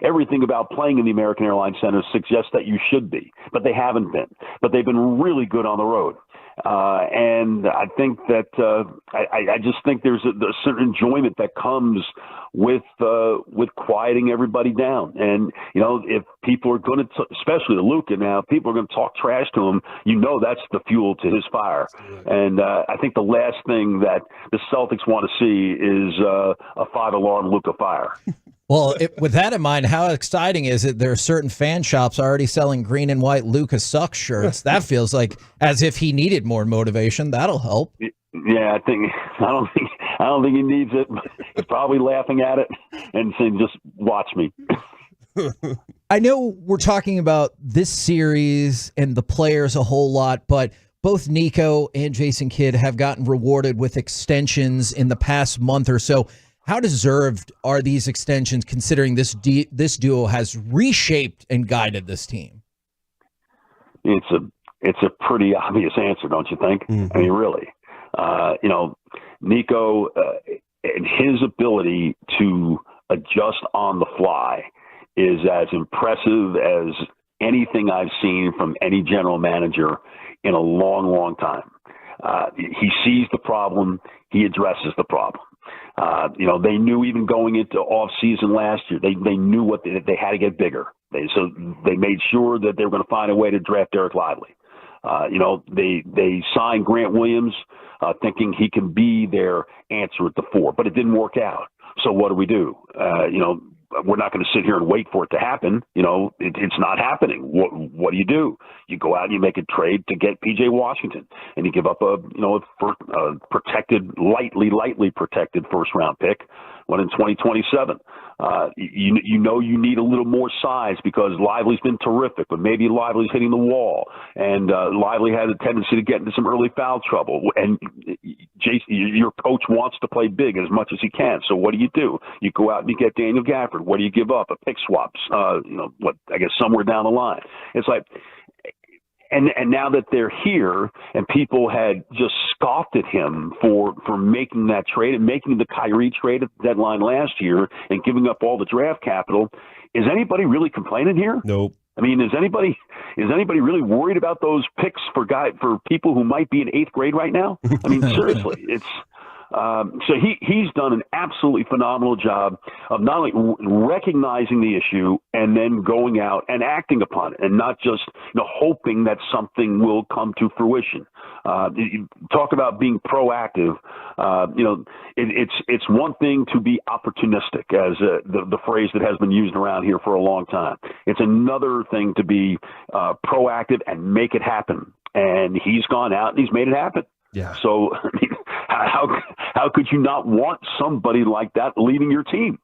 everything about playing in the American Airlines Center suggests that you should be, but they haven't been. But they've been really good on the road. And I think that I just think there's a certain enjoyment that comes with quieting everybody down. And, if people are going to, especially to Luka now, if people are going to talk trash to him, that's the fuel to his fire. And I think the last thing that the Celtics want to see is a 5-alarm Luka fire. Well, with that in mind, how exciting is it? There are certain fan shops already selling green and white Luka sucks shirts. That feels like as if he needed more motivation. That'll help. Yeah, I don't think he needs it. He's probably laughing at it and saying, "Just watch me." I know we're talking about this series and the players a whole lot, but both Nico and Jason Kidd have gotten rewarded with extensions in the past month or so. How deserved are these extensions, considering this duo has reshaped and guided this team? It's a pretty obvious answer, don't you think? I mean, really, Nico and his ability to adjust on the fly is as impressive as anything I've seen from any general manager in a long, long time. He sees the problem, he addresses the problem. They knew even going into off season last year, they knew what they had to get bigger. So they made sure that they were going to find a way to draft Derek Lively. They signed Grant Williams, thinking he can be their answer at the 4, but it didn't work out. So what do? We're not going to sit here and wait for it to happen. It's not happening. What do? You go out and you make a trade to get PJ Washington, and you give up a protected, lightly protected first round pick. When in 2027, you need a little more size because Lively's been terrific, but maybe Lively's hitting the wall, and Lively has a tendency to get into some early foul trouble. And Jason, your coach wants to play big as much as he can. So what do? You go out and you get Daniel Gafford. What do you give up? A pick swap? I guess somewhere down the line. It's like. And now that they're here, and people had just scoffed at him for making that trade and making the Kyrie trade at the deadline last year and giving up all the draft capital, is anybody really complaining here? Nope. I mean, is anybody really worried about those picks for people who might be in 8th grade right now? I mean, seriously, it's. So he's done an absolutely phenomenal job of not only recognizing the issue and then going out and acting upon it, and not just hoping that something will come to fruition. You talk about being proactive. It's one thing to be opportunistic, as the phrase that has been used around here for a long time. It's another thing to be proactive and make it happen. And he's gone out and he's made it happen. Yeah. So, I mean, how could you not want somebody like that leading your team?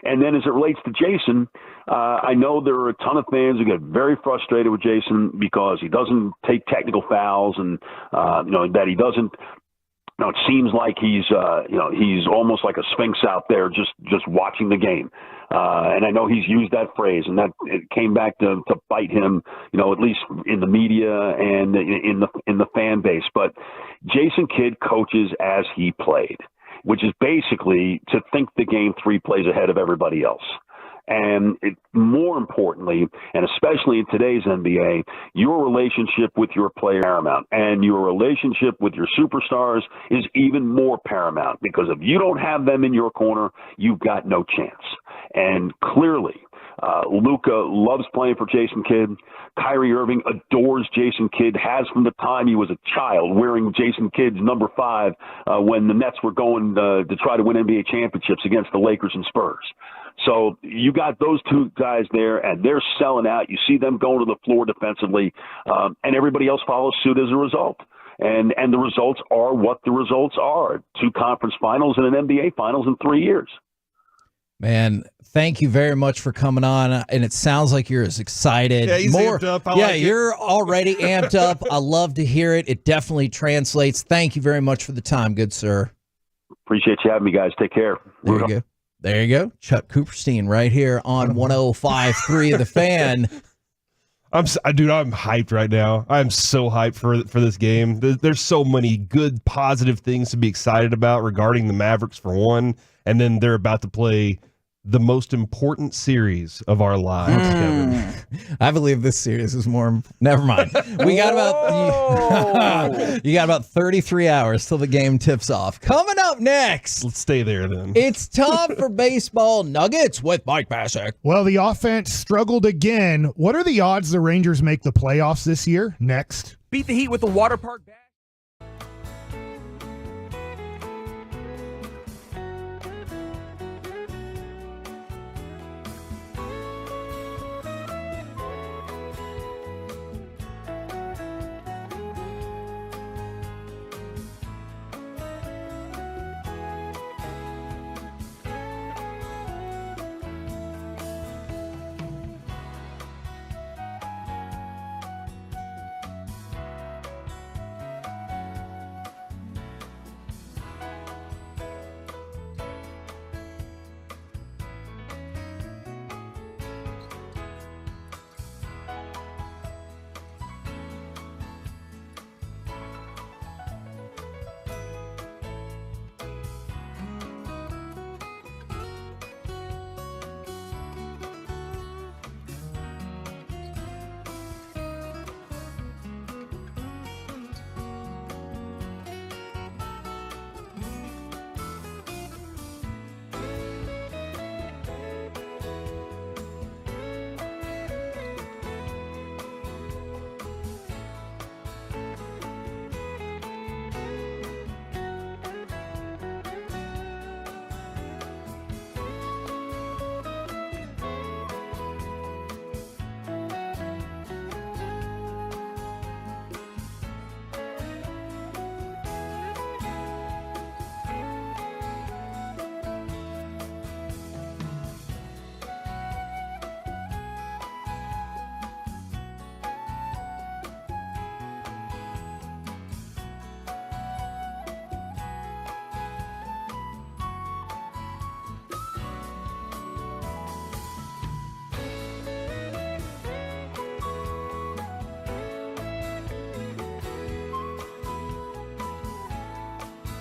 And then as it relates to Jason, I know there are a ton of fans who get very frustrated with Jason because he doesn't take technical fouls and, that he doesn't Now it seems like he's almost like a sphinx out there, just watching the game. And I know he's used that phrase, and that it came back to bite him, at least in the media and in the fan base. But Jason Kidd coaches as he played, which is basically to think the game 3 plays ahead of everybody else. And more importantly, and especially in today's NBA, your relationship with your player is paramount, and your relationship with your superstars is even more paramount, because if you don't have them in your corner, you've got no chance. And clearly, Luka loves playing for Jason Kidd. Kyrie Irving adores Jason Kidd, has from the time he was a child, wearing Jason Kidd's number 5 when the Nets were going to try to win NBA championships against the Lakers and Spurs. So you got those 2 guys there, and they're selling out. You see them going to the floor defensively, and everybody else follows suit as a result. And the results are what the results are. 2 conference finals and an NBA finals in 3 years. Man, thank you very much for coming on. And it sounds like you're as excited. Yeah, he's amped up. I like you're already amped up. I love to hear it. It definitely translates. Thank you very much for the time, good sir. Appreciate you having me, guys. Take care. There you go. There you go. Chuck Cooperstein right here on 105.3 The Fan. I'm hyped right now. I'm so hyped for this game. There's so many good, positive things to be excited about regarding the Mavericks, for one, and then they're about to play the most important series of our lives, Kevin. I believe this series is more. Never mind. We got about you got about 33 hours till the game tips off. Coming up next. Let's stay there then. It's time for Baseball Nuggets with Mike Bassick. Well, the offense struggled again. What are the odds the Rangers make the playoffs this year? Next. Beat the Heat with the water park bag.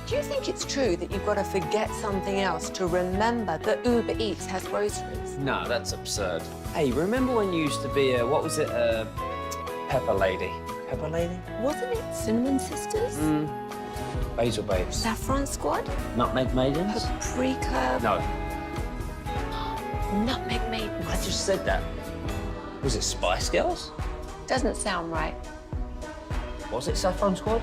Do you think it's true that you've got to forget something else to remember that Uber Eats has groceries? No, that's absurd. Hey, remember when you used to be a, what was it, a pepper lady? Pepper lady? Wasn't it Cinnamon Sisters? Basil Babes. Saffron Squad? Nutmeg Maidens? Paprika? No. Nutmeg Maidens. I just said that. Was it Spice Girls? Doesn't sound right. Was it Saffron Squad?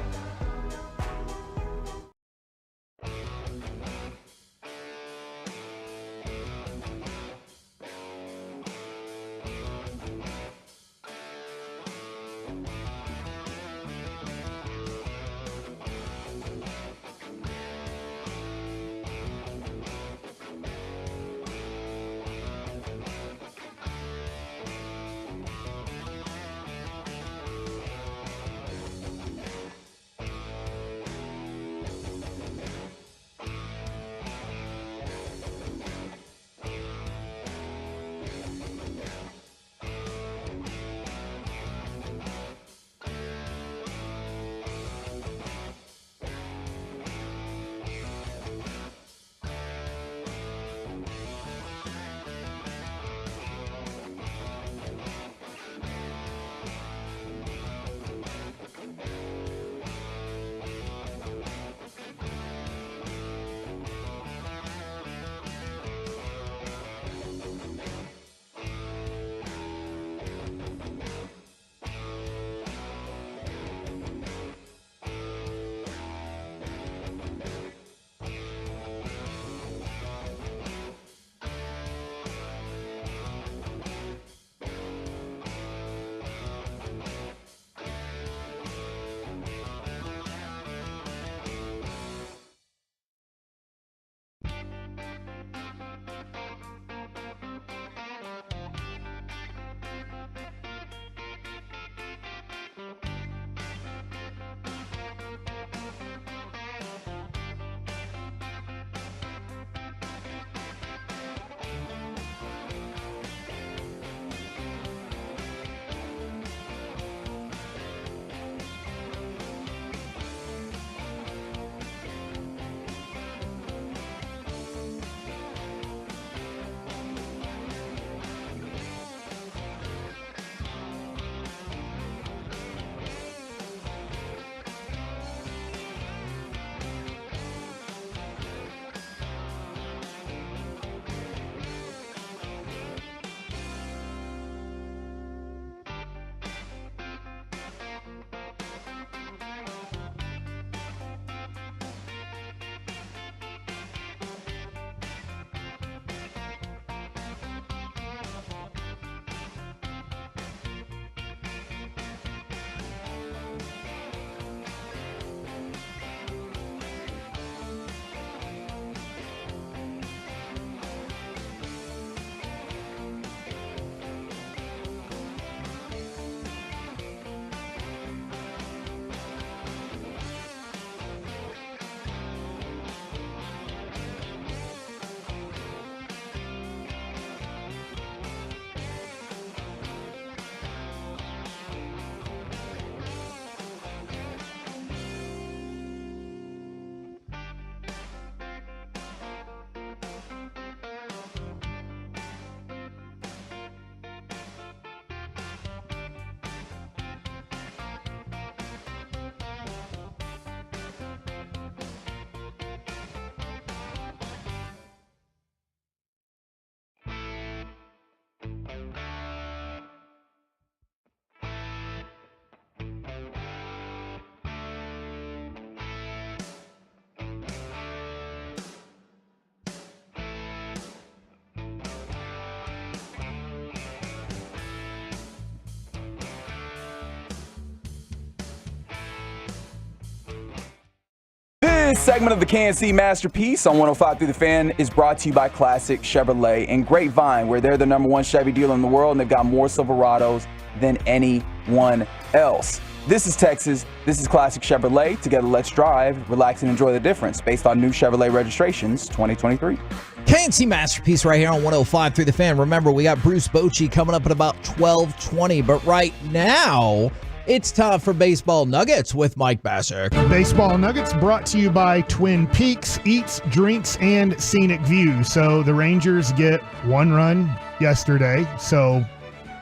This segment of the KNC Masterpiece on 105.3 The Fan is brought to you by Classic Chevrolet and Grapevine, where they're the #1 Chevy dealer in the world, and they've got more Silverados than anyone else. This is Texas. This is Classic Chevrolet. Together, let's drive, relax, and enjoy the difference based on new Chevrolet registrations 2023. KNC Masterpiece right here on 105.3 The Fan. Remember, we got Bruce Bochy coming up at about 12:20, but right now, it's time for Baseball Nuggets with Mike Bassick. Baseball Nuggets brought to you by Twin Peaks Eats, Drinks, and Scenic View. So the Rangers get 1 run yesterday. So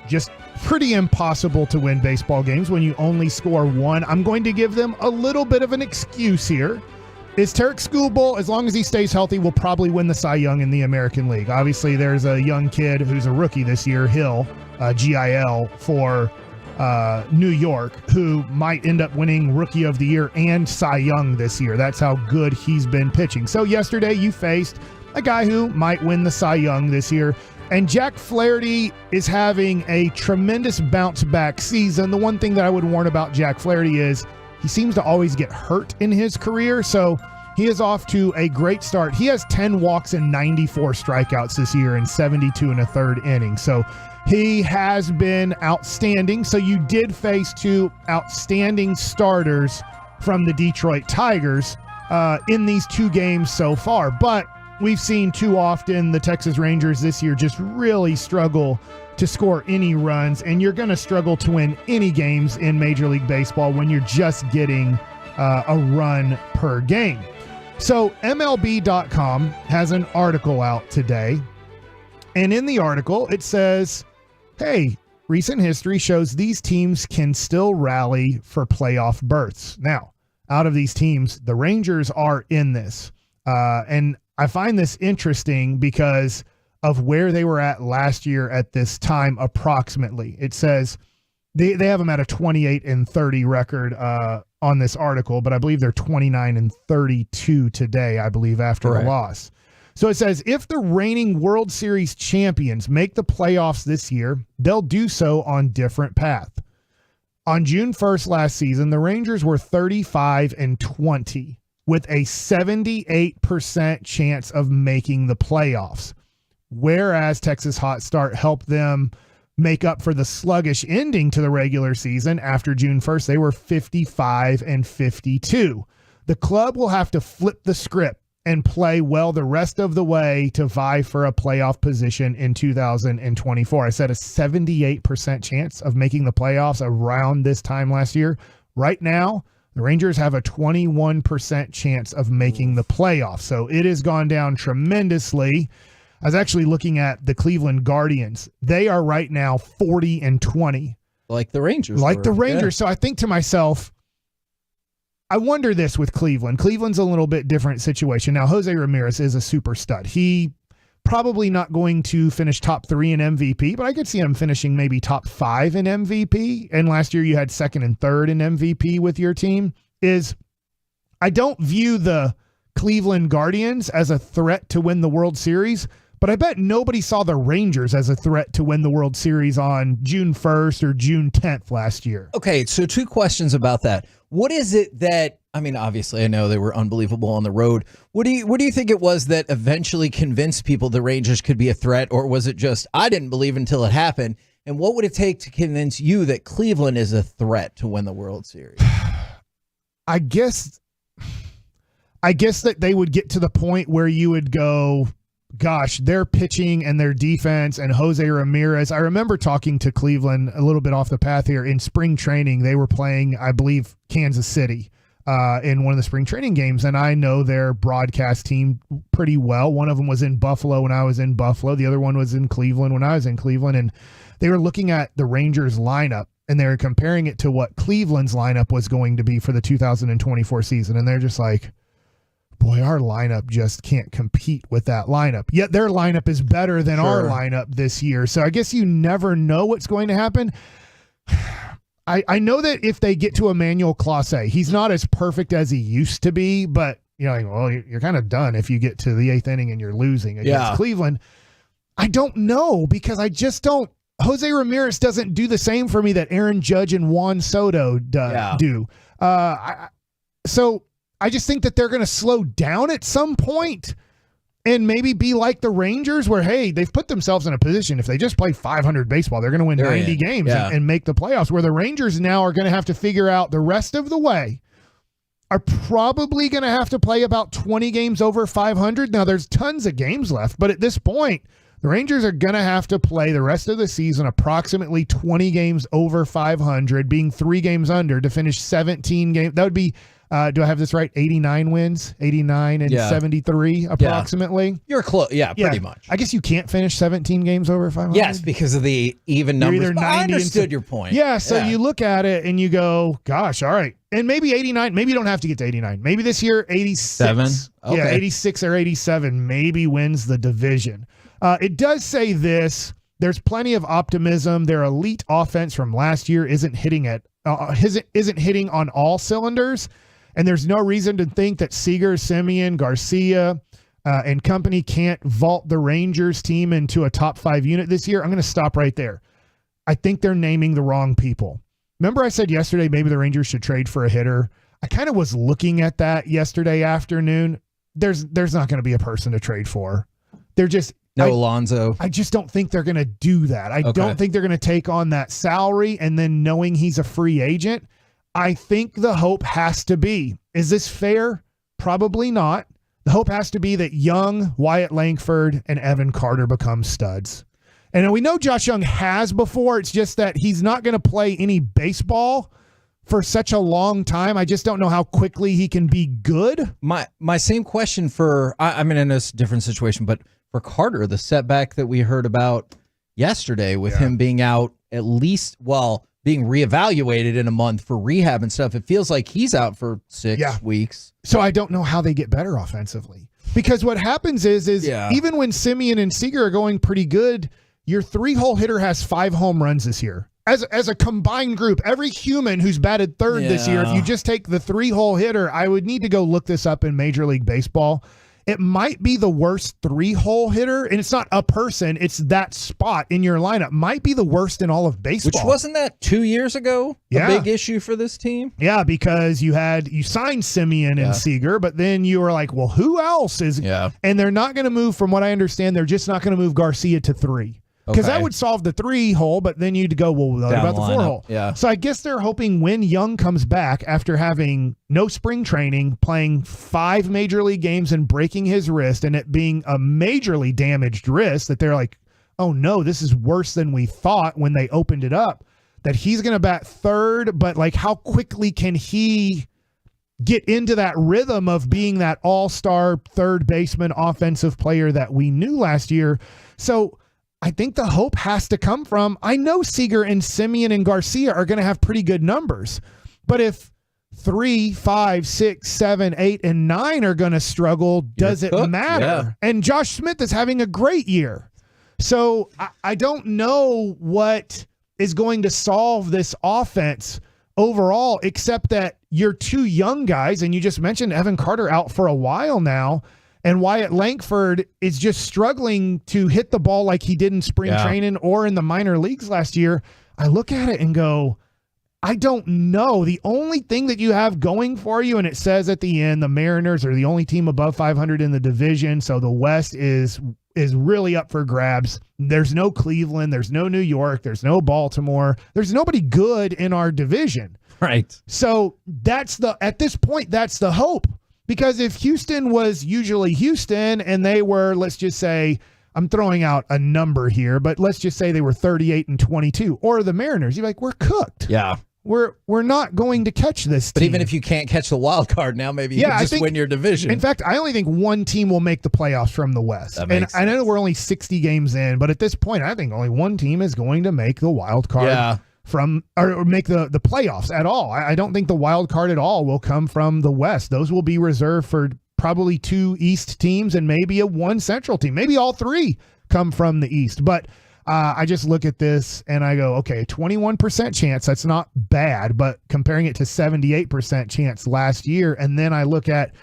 just pretty impossible to win baseball games when you only score 1. I'm going to give them a little bit of an excuse here. Is Tarek Skubal, as long as he stays healthy, will probably win the Cy Young in the American League. Obviously, there's a young kid who's a rookie this year, Hill, GIL, for New York, who might end up winning Rookie of the Year and Cy Young this year. That's how good he's been pitching. So yesterday you faced a guy who might win the Cy Young this year. And Jack Flaherty is having a tremendous bounce-back season. The one thing that I would warn about Jack Flaherty is he seems to always get hurt in his career, so he is off to a great start. He has 10 walks and 94 strikeouts this year in 72 1/3 innings. So he has been outstanding. So you did face 2 outstanding starters from the Detroit Tigers in these 2 games so far. But we've seen too often the Texas Rangers this year just really struggle to score any runs, and you're going to struggle to win any games in Major League Baseball when you're just getting a run per game. So MLB.com has an article out today, and in the article it says, hey, recent history shows these teams can still rally for playoff berths. Now, out of these teams, the Rangers are in this, and I find this interesting because of where they were at last year at this time approximately. It says they have them at a 28-30 record on this article, but I believe they're 29-32 today, I believe, after a loss. So it says if the reigning World Series champions make the playoffs this year, they'll do so on different path. On June 1st last season, the Rangers were 35-20 with a 78% chance of making the playoffs. Whereas Texas hot start helped them make up for the sluggish ending to the regular season after June 1st, they were 55-52. The club will have to flip the script and play well the rest of the way to vie for a playoff position in 2024. I said a 78% chance of making the playoffs around this time last year. Right now, the Rangers have a 21% chance of making the playoffs. So it has gone down tremendously. I was actually looking at the Cleveland Guardians. They are right now 40-20. Like the Rangers. Like the Rangers. Yeah. So I think to myself, I wonder this with Cleveland. Cleveland's a little bit different situation. Now, Jose Ramirez is a super stud. He probably not going to finish top 3 in MVP, but I could see him finishing maybe top 5 in MVP. And last year you had 2nd and 3rd in MVP with your team. I don't view the Cleveland Guardians as a threat to win the World Series, but I bet nobody saw the Rangers as a threat to win the World Series on June 1st or June 10th last year. Okay, so 2 questions about that. What is it that, I mean, obviously I know they were unbelievable on the road. What do you think it was that eventually convinced people the Rangers could be a threat, or was it just, I didn't believe until it happened? And what would it take to convince you that Cleveland is a threat to win the World Series? I guess that they would get to the point where you would go, gosh, their pitching and their defense and Jose Ramirez. I remember talking to Cleveland a little bit off the path here in spring training. They were playing, I believe, Kansas City in one of the spring training games, and I know their broadcast team pretty well. One of them was in Buffalo when I was in Buffalo. The other one was in Cleveland when I was in Cleveland, and they were looking at the Rangers lineup, and they were comparing it to what Cleveland's lineup was going to be for the 2024 season, and they're just like, boy, our lineup just can't compete with that lineup. Yet their lineup is better than our lineup this year. So I guess you never know what's going to happen. I know that if they get to Emmanuel Clase, he's not as perfect as he used to be, but you're kind of done if you get to the 8th inning and you're losing against Cleveland. I don't know, because I just don't. Jose Ramirez doesn't do the same for me that Aaron Judge and Juan Soto do. So I just think that they're going to slow down at some point and maybe be like the Rangers where, hey, they've put themselves in a position. If they just play 500 baseball, they're going to win 90 games and make the playoffs, where the Rangers now are going to have to figure out the rest of the way. Are probably going to have to play about 20 games over 500. Now, there's tons of games left, but at this point, the Rangers are going to have to play the rest of the season approximately 20 games over 500, being 3 games under to finish 17 games. That would be, do I have this right? 89 wins, 89 and 73 approximately. You're close. Yeah, pretty much. I guess you can't finish 17 games over 500. Yes, because of the even numbers. I understood your point. Yeah, so you look at it and you go, gosh, all right. And maybe 89, maybe you don't have to get to 89. Maybe this year, 86. Okay. Yeah, 86 or 87 maybe wins the division. It does say this. There's plenty of optimism. Their elite offense from last year isn't hitting on all cylinders, and there's no reason to think that Seager, Semien, Garcia, and company can't vault the Rangers team into a top 5 unit this year. I'm going to stop right there. I think they're naming the wrong people. Remember I said yesterday maybe the Rangers should trade for a hitter? I kind of was looking at that yesterday afternoon. There's not going to be a person to trade for. They're just Alonso. I just don't think they're going to do that. I don't think they're going to take on that salary and then knowing he's a free agent. I think the hope has to be, is this fair? Probably not. The hope has to be that Young, Wyatt Langford, and Evan Carter become studs. And we know Josh Young has before. It's just that he's not going to play any baseball for such a long time. I just don't know how quickly he can be good. My same question for, I'm in a different situation, but for Carter, the setback that we heard about yesterday with him being out at least, being reevaluated in a month for rehab and stuff, it feels like he's out for 6 weeks. So I don't know how they get better offensively. Because what happens is even when Semien and Seager are going pretty good, your 3-hole hitter has 5 home runs this year. As a combined group, every human who's batted third this year, if you just take the 3-hole hitter, I would need to go look this up in Major League Baseball. It might be the worst 3-hole hitter, and it's not a person, it's that spot in your lineup. Might be the worst in all of baseball. Which wasn't that 2 years ago a big issue for this team? Yeah, because you signed Semien and Seager, but then you were like, well, who else is? Yeah. And they're not going to move, from what I understand, they're just not going to move Garcia to 3. Because that would solve the 3-hole, but then you'd go, well, what about the 4-hole? Yeah. So I guess they're hoping when Young comes back after having no spring training, playing 5 major league games and breaking his wrist, and it being a majorly damaged wrist, that they're like, oh no, this is worse than we thought when they opened it up, that he's going to bat third, but like how quickly can he get into that rhythm of being that all-star third baseman offensive player that we knew last year? So I think the hope has to come from, I know Seager and Semien and Garcia are going to have pretty good numbers, but if 3, 5, 6, 7, 8, and 9 are going to struggle, does it matter? Yeah. And Josh Smith is having a great year. So I don't know what is going to solve this offense overall, except that you're 2 young guys, and you just mentioned Evan Carter out for a while now, and Wyatt Langford is just struggling to hit the ball like he did in spring training or in the minor leagues last year. I look at it and go, I don't know. The only thing that you have going for you, and it says at the end, the Mariners are the only team above 500 in the division, so the West is really up for grabs. There's no Cleveland, there's no New York, there's no Baltimore. There's nobody good in our division. Right. So at this point, that's the hope. Because if Houston was usually Houston and they were, let's just say, I'm throwing out a number here, but let's just say they were 38-22, or the Mariners, you're like, we're cooked. Yeah. We're not going to catch this team. But even if you can't catch the wild card now, maybe you can just win your division. In fact, I only think one team will make the playoffs from the West. And I know we're only 60 games in, but at this point, I think only one team is going to make the wild card. Yeah. Or make the playoffs at all. I don't think the wild card at all will come from the West. Those will be reserved for probably 2 East teams and maybe a 1 Central team. Maybe all 3 come from the East. But I just look at this and I go, okay, 21% chance. That's not bad, but comparing it to 78% chance last year. And then I look at,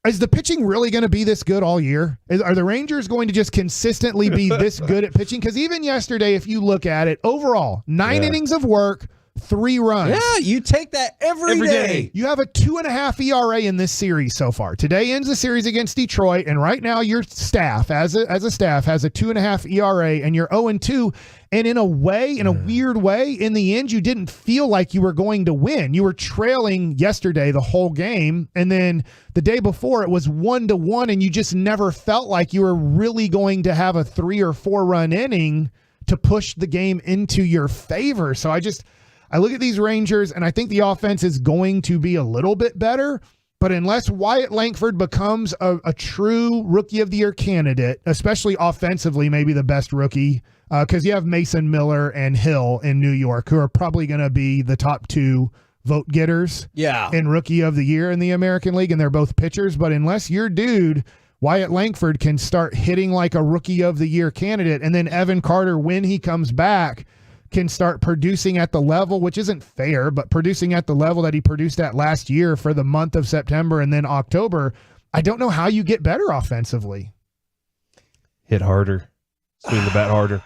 is the pitching really going to be this good all year? Are the Rangers going to just consistently be this good at pitching? Because even yesterday, if you look at it, overall, 9 innings of work, 3 runs. Yeah, you take that every day. You have a 2.5 ERA in this series so far. Today ends the series against Detroit, and right now your staff, as a staff, has a 2.5 ERA, and you're 0-2. And in a way, in a weird way, in the end, you didn't feel like you were going to win. You were trailing yesterday the whole game, and then the day before it was 1-1, and you just never felt like you were really going to have a 3 or 4 run inning to push the game into your favor. So I look at these Rangers, and I think the offense is going to be a little bit better, but unless Wyatt Langford becomes a true Rookie of the Year candidate, especially offensively, maybe the best rookie, because you have Mason Miller and Hill in New York, who are probably going to be the top 2 vote getters in Rookie of the Year in the American League, and they're both pitchers. But unless your dude, Wyatt Langford, can start hitting like a Rookie of the Year candidate, and then Evan Carter, when he comes back, can start producing at the level, which isn't fair, but producing at the level that he produced at last year for the month of September and then October, I don't know how you get better offensively. Hit harder. Swing the bat harder.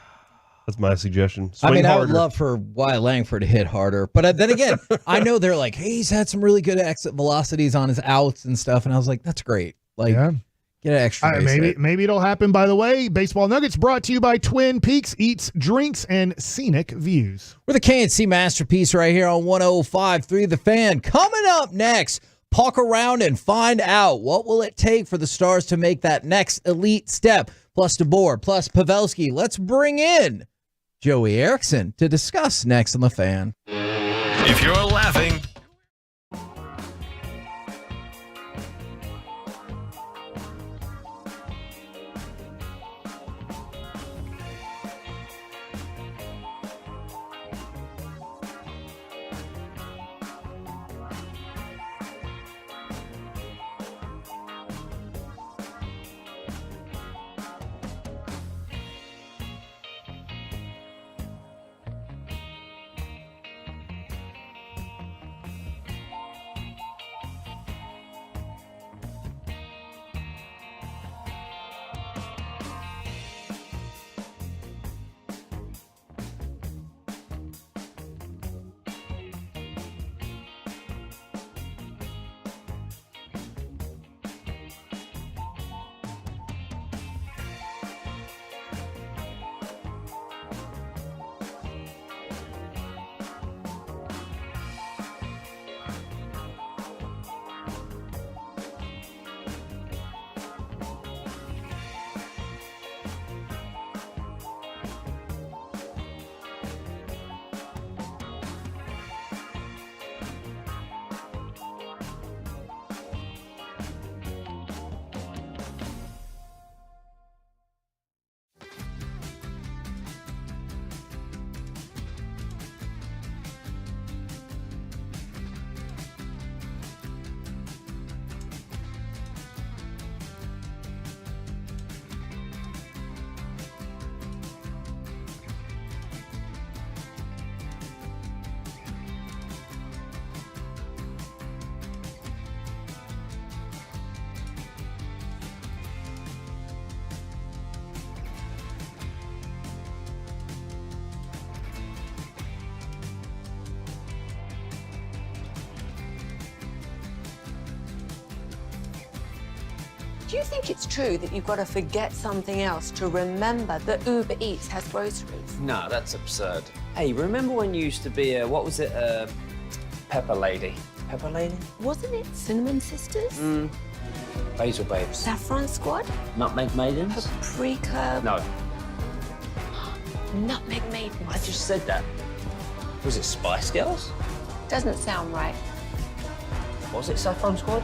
That's my suggestion. Swing harder. I would love for Wyatt Langford to hit harder. But then again, I know they're like, hey, he's had some really good exit velocities on his outs and stuff. And I was like, that's great. Like, get an extra base hit. Maybe it'll happen. By the way, Baseball Nuggets brought to you by Twin Peaks Eats, Drinks, and Scenic Views. We're the KNC Masterpiece right here on 105.3 The Fan. Coming up next, poke around and find out what will it take for the Stars to make that next elite step. Plus DeBoer, plus Pavelski. Let's bring in Joey Erickson to discuss next on The Fan. If you're laughing, Do you think it's true that you've got to forget something else to remember that Uber Eats has groceries? No, that's absurd. Hey, remember when you used to be a, what was it, Pepper Lady? Pepper Lady? Wasn't it Cinnamon Sisters? Basil Babes. Saffron Squad? Nutmeg Maidens? Paprika? No. Nutmeg Maidens. I just said that. Was it Spice Girls? Doesn't sound right. Was it Saffron Squad?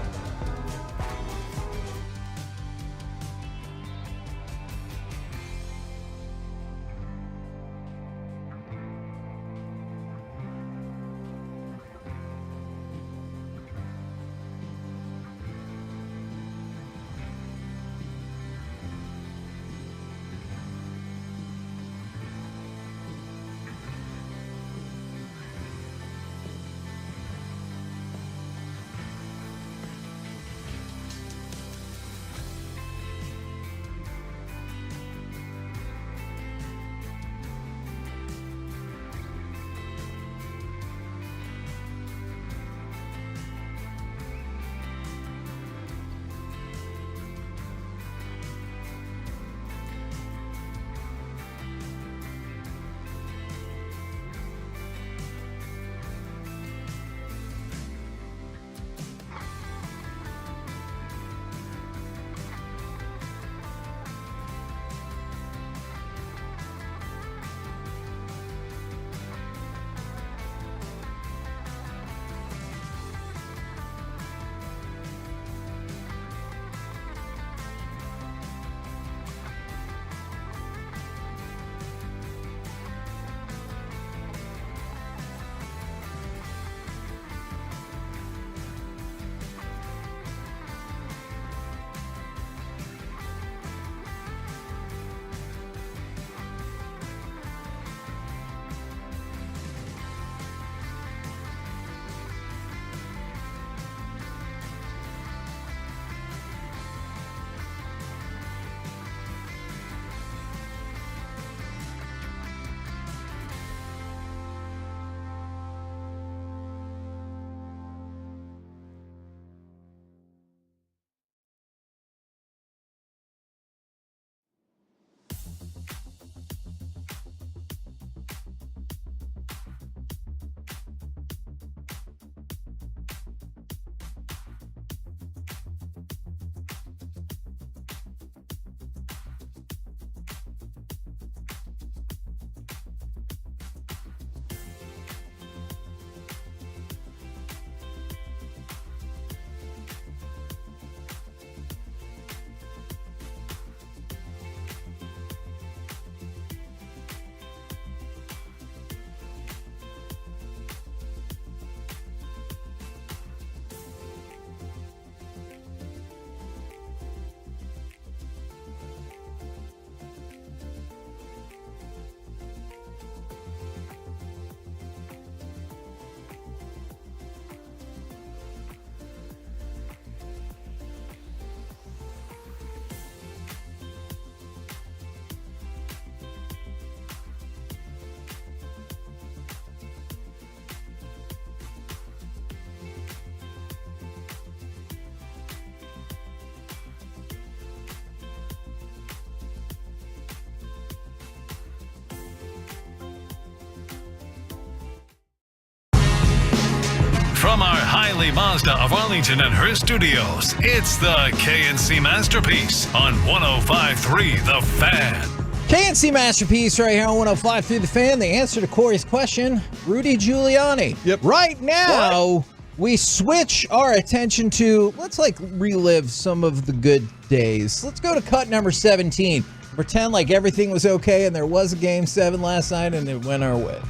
O'Reilly Mazda of Arlington and her studios. It's the KNC Masterpiece on 105.3 The Fan. KNC Masterpiece right here on 105.3 The Fan. The answer to Corey's question, Rudy Giuliani. Yep. Right now, we switch our attention to, let's relive some of the good days. Let's go to cut number 17. Pretend like everything was okay and there was a Game 7 last night and it went our way.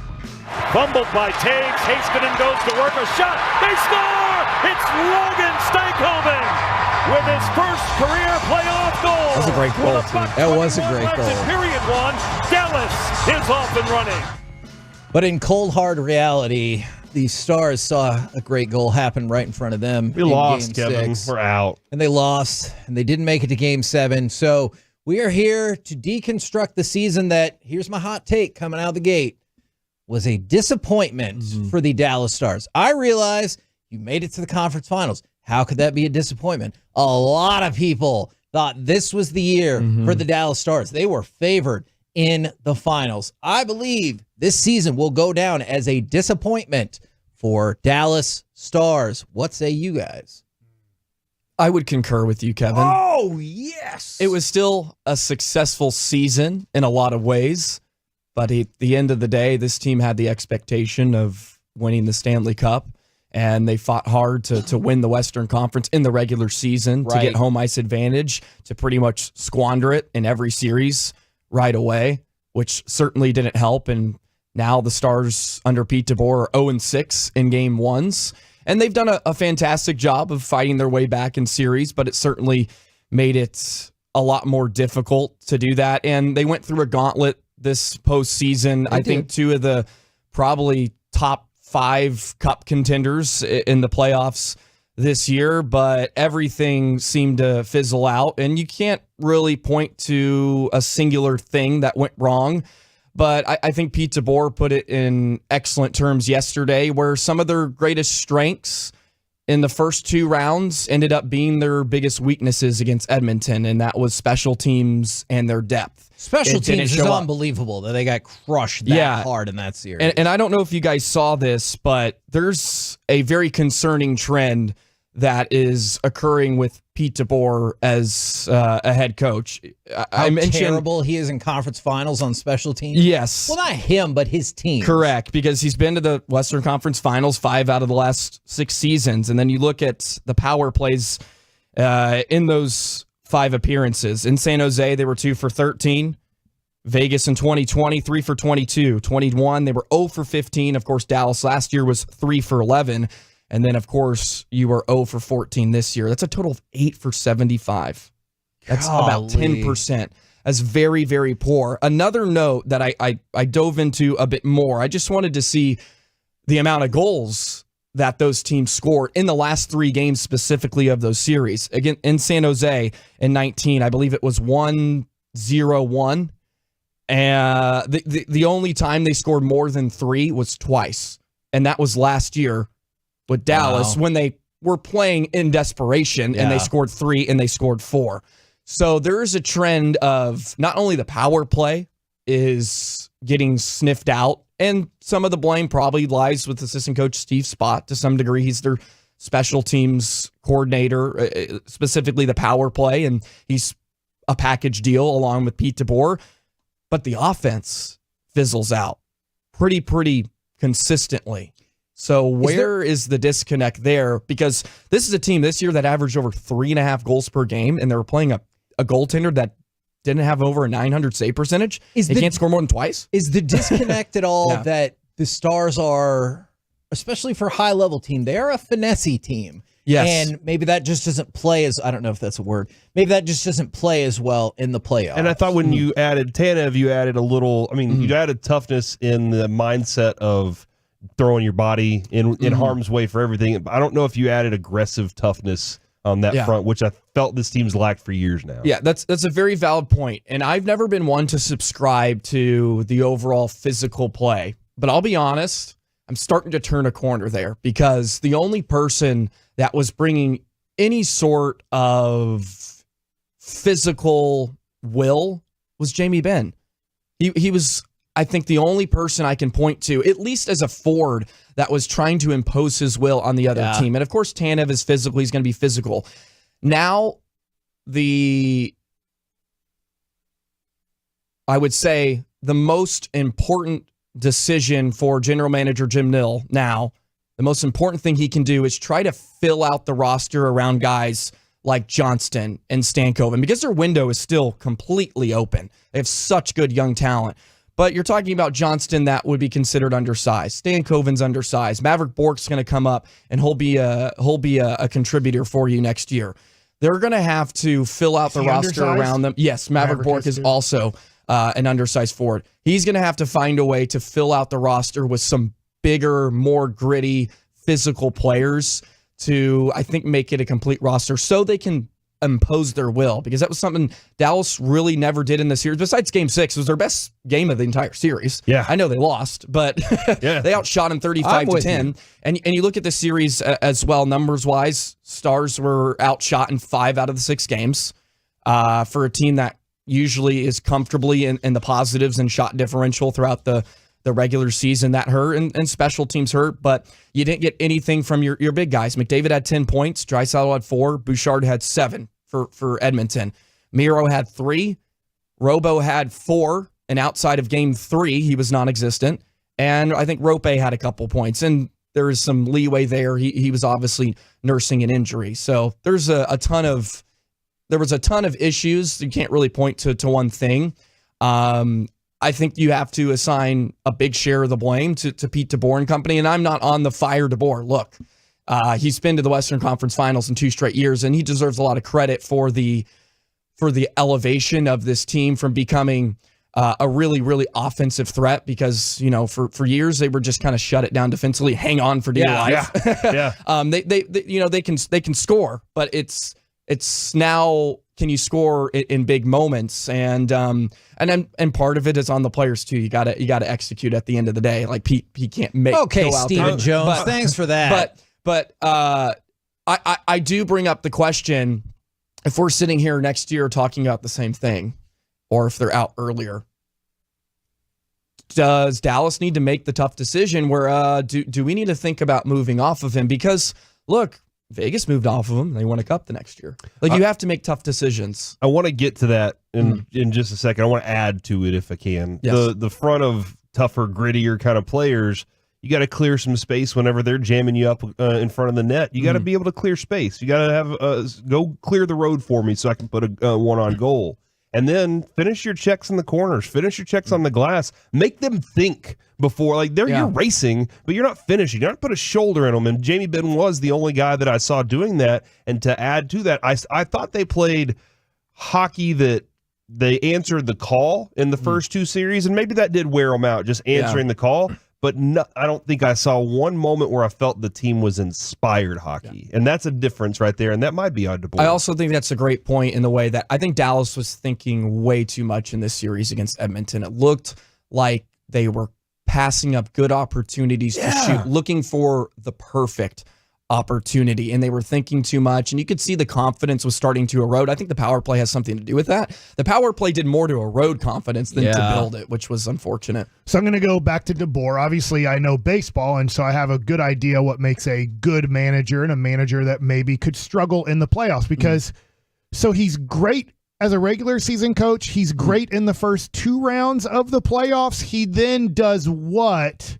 Fumbled by Taves. Haskinen goes to work. A shot. They score! It's Logan Stankoven with his first career playoff goal. That was a great goal, too. That was a great goal. Period one. Dallas is off and running. But in cold, hard reality, the Stars saw a great goal happen right in front of them. We lost, Kevin. We're out. And they lost, and they didn't make it to Game 7. So we are here to deconstruct the season that, here's my hot take coming out of the gate, was a disappointment for the Dallas Stars. I realize you made it to the conference finals. How could that be a disappointment? A lot of people thought this was the year for the Dallas Stars. They were favored in the finals. I believe this season will go down as a disappointment for Dallas Stars. What say you guys? I would concur with you, Kevin. Oh, yes. It was still a successful season in a lot of ways. But at the end of the day, this team had the expectation of winning the Stanley Cup, and they fought hard to win the Western Conference in the regular season, to get home ice advantage, to pretty much squander it in every series right away, which certainly didn't help. And now the Stars under Pete DeBoer are 0-6 in Game 1s, and they've done a fantastic job of fighting their way back in series, but it certainly made it a lot more difficult to do that. And they went through a gauntlet this postseason. I think two of the probably top 5 cup contenders in the playoffs this year, but everything seemed to fizzle out, and you can't really point to a singular thing that went wrong. But I think Pete DeBoer put it in excellent terms yesterday, where some of their greatest strengths in the first 2 rounds ended up being their biggest weaknesses against Edmonton, and that was special teams and their depth. Special teams is unbelievable that they got crushed that hard in that series. And I don't know if you guys saw this, but there's a very concerning trend that is occurring with Pete DeBoer as a head coach. How terrible he is in conference finals on special teams? Yes. Well, not him, but his team. Correct, because he's been to the Western Conference Finals 5 out of the last 6 seasons. And then you look at the power plays in those 5 appearances. In San Jose, they were 2 for 13. Vegas in 2020, 3 for 22. 21, they were 0 for 15. Of course, Dallas last year was 3 for 11. And then, of course, you were 0 for 14 this year. That's a total of 8 for 75. That's about 10%. That's very, very poor. Another note that I dove into a bit more, I just wanted to see the amount of goals that those teams scored in the last 3 games specifically of those series. Again, in San Jose in 19, I believe it was 1-0-1. And the only time they scored more than 3 was twice. And that was last year with Dallas when they were playing in desperation and they scored 3 and they scored 4. So there is a trend of not only the power play is getting sniffed out, and some of the blame probably lies with assistant coach Steve Spott to some degree. He's their special teams coordinator, specifically the power play, and he's a package deal along with Pete DeBoer. But the offense fizzles out pretty consistently. So where is the disconnect there? Because this is a team this year that averaged over 3.5 goals per game, and they were playing a goaltender that didn't have over a 900 save percentage. They can't score more than twice. Is the disconnect at all that the Stars are, especially for a high-level team, they are a finesse-y team. Yes. And maybe that just doesn't play as, I don't know if that's a word, maybe that just doesn't play as well in the playoffs. And I thought when you added Tanev, you added a little, you added toughness in the mindset of throwing your body in harm's way for everything. I don't know if you added aggressive toughness on that front, which I felt this team's lacked for years now. Yeah, that's a very valid point. And I've never been one to subscribe to the overall physical play. But I'll be honest, I'm starting to turn a corner there, because the only person that was bringing any sort of physical will was Jamie Benn. He was I think the only person I can point to, at least as a forward, that was trying to impose his will on the other team. And of course, Tanev is physical. He's going to be physical. Now, I would say the most important decision for general manager Jim Nill now, the most important thing he can do is try to fill out the roster around guys like Johnston and Stankoven, because their window is still completely open. They have such good young talent. But you're talking about Johnston that would be considered undersized. Stankoven's undersized. Maverick Bork's going to come up, and he'll be a contributor for you next year. They're going to have to fill out the roster around them. Yes, Maverick Bork is also an undersized forward. He's going to have to find a way to fill out the roster with some bigger, more gritty, physical players to, I think, make it a complete roster so they can impose their will, because that was something Dallas really never did in the series. Besides Game 6, it was their best game of the entire series. Yeah. I know they lost, but they outshot them 35-10. And you look at the series as well, numbers-wise, Stars were outshot in 5 out of the 6 games for a team that usually is comfortably in the positives and shot differential throughout the regular season. That hurt, and special teams hurt, but you didn't get anything from your big guys. McDavid had 10 points, Draisaitl had 4, Bouchard had 7 for Edmonton. Miro had 3, Robo had 4, and outside of Game 3, he was non-existent, and I think Rope had a couple points, and there is some leeway there. He was obviously nursing an injury, so there's a ton of issues. You can't really point to one thing. I think you have to assign a big share of the blame to Pete DeBoer and company, and I'm not on the fire DeBoer. Look, he's been to the Western Conference Finals in 2 straight years, and he deserves a lot of credit for the elevation of this team from becoming a really, really offensive threat, because, for years they were just kind of shut it down defensively, hang on for dear life. They can score, but it's now, can you score in big moments? And part of it is on the players too. You gotta execute at the end of the day. Like Pete, he can't make. Okay, Stephen Jones, thanks for that. But I do bring up the question: if we're sitting here next year talking about the same thing, or if they're out earlier, does Dallas need to make the tough decision where do we need to think about moving off of him? Because look, Vegas moved off of him. They won a cup the next year. You have to make tough decisions. I want to get to that in just a second. I want to add to it if I can. Yes. The front of tougher, grittier kind of players, you got to clear some space whenever they're jamming you up in front of the net. You got to be able to clear space. You got to have go clear the road for me so I can put a one on goal. And then finish your checks in the corners. Finish your checks on the glass. Make them think before. You're racing, but you're not finishing. You're not put a shoulder in them. And Jamie Benn was the only guy that I saw doing that. And to add to that, I thought they played hockey that they answered the call in the first 2 series. And maybe that did wear them out, just answering the call. But I don't think I saw one moment where I felt the team was inspired hockey. Yeah. And that's a difference right there, and that might be on DeBoer. I also think that's a great point in the way that I think Dallas was thinking way too much in this series against Edmonton. It looked like they were passing up good opportunities to shoot, looking for the perfect opportunity, and they were thinking too much, and you could see the confidence was starting to erode. I think the power play has something to do with that. The power play did more to erode confidence than to build it, which was unfortunate. So I'm going to go back to DeBoer. Obviously, I know baseball, and so I have a good idea what makes a good manager and a manager that maybe could struggle in the playoffs, because so he's great as a regular season coach. He's great in the first 2 rounds of the playoffs. He then does what?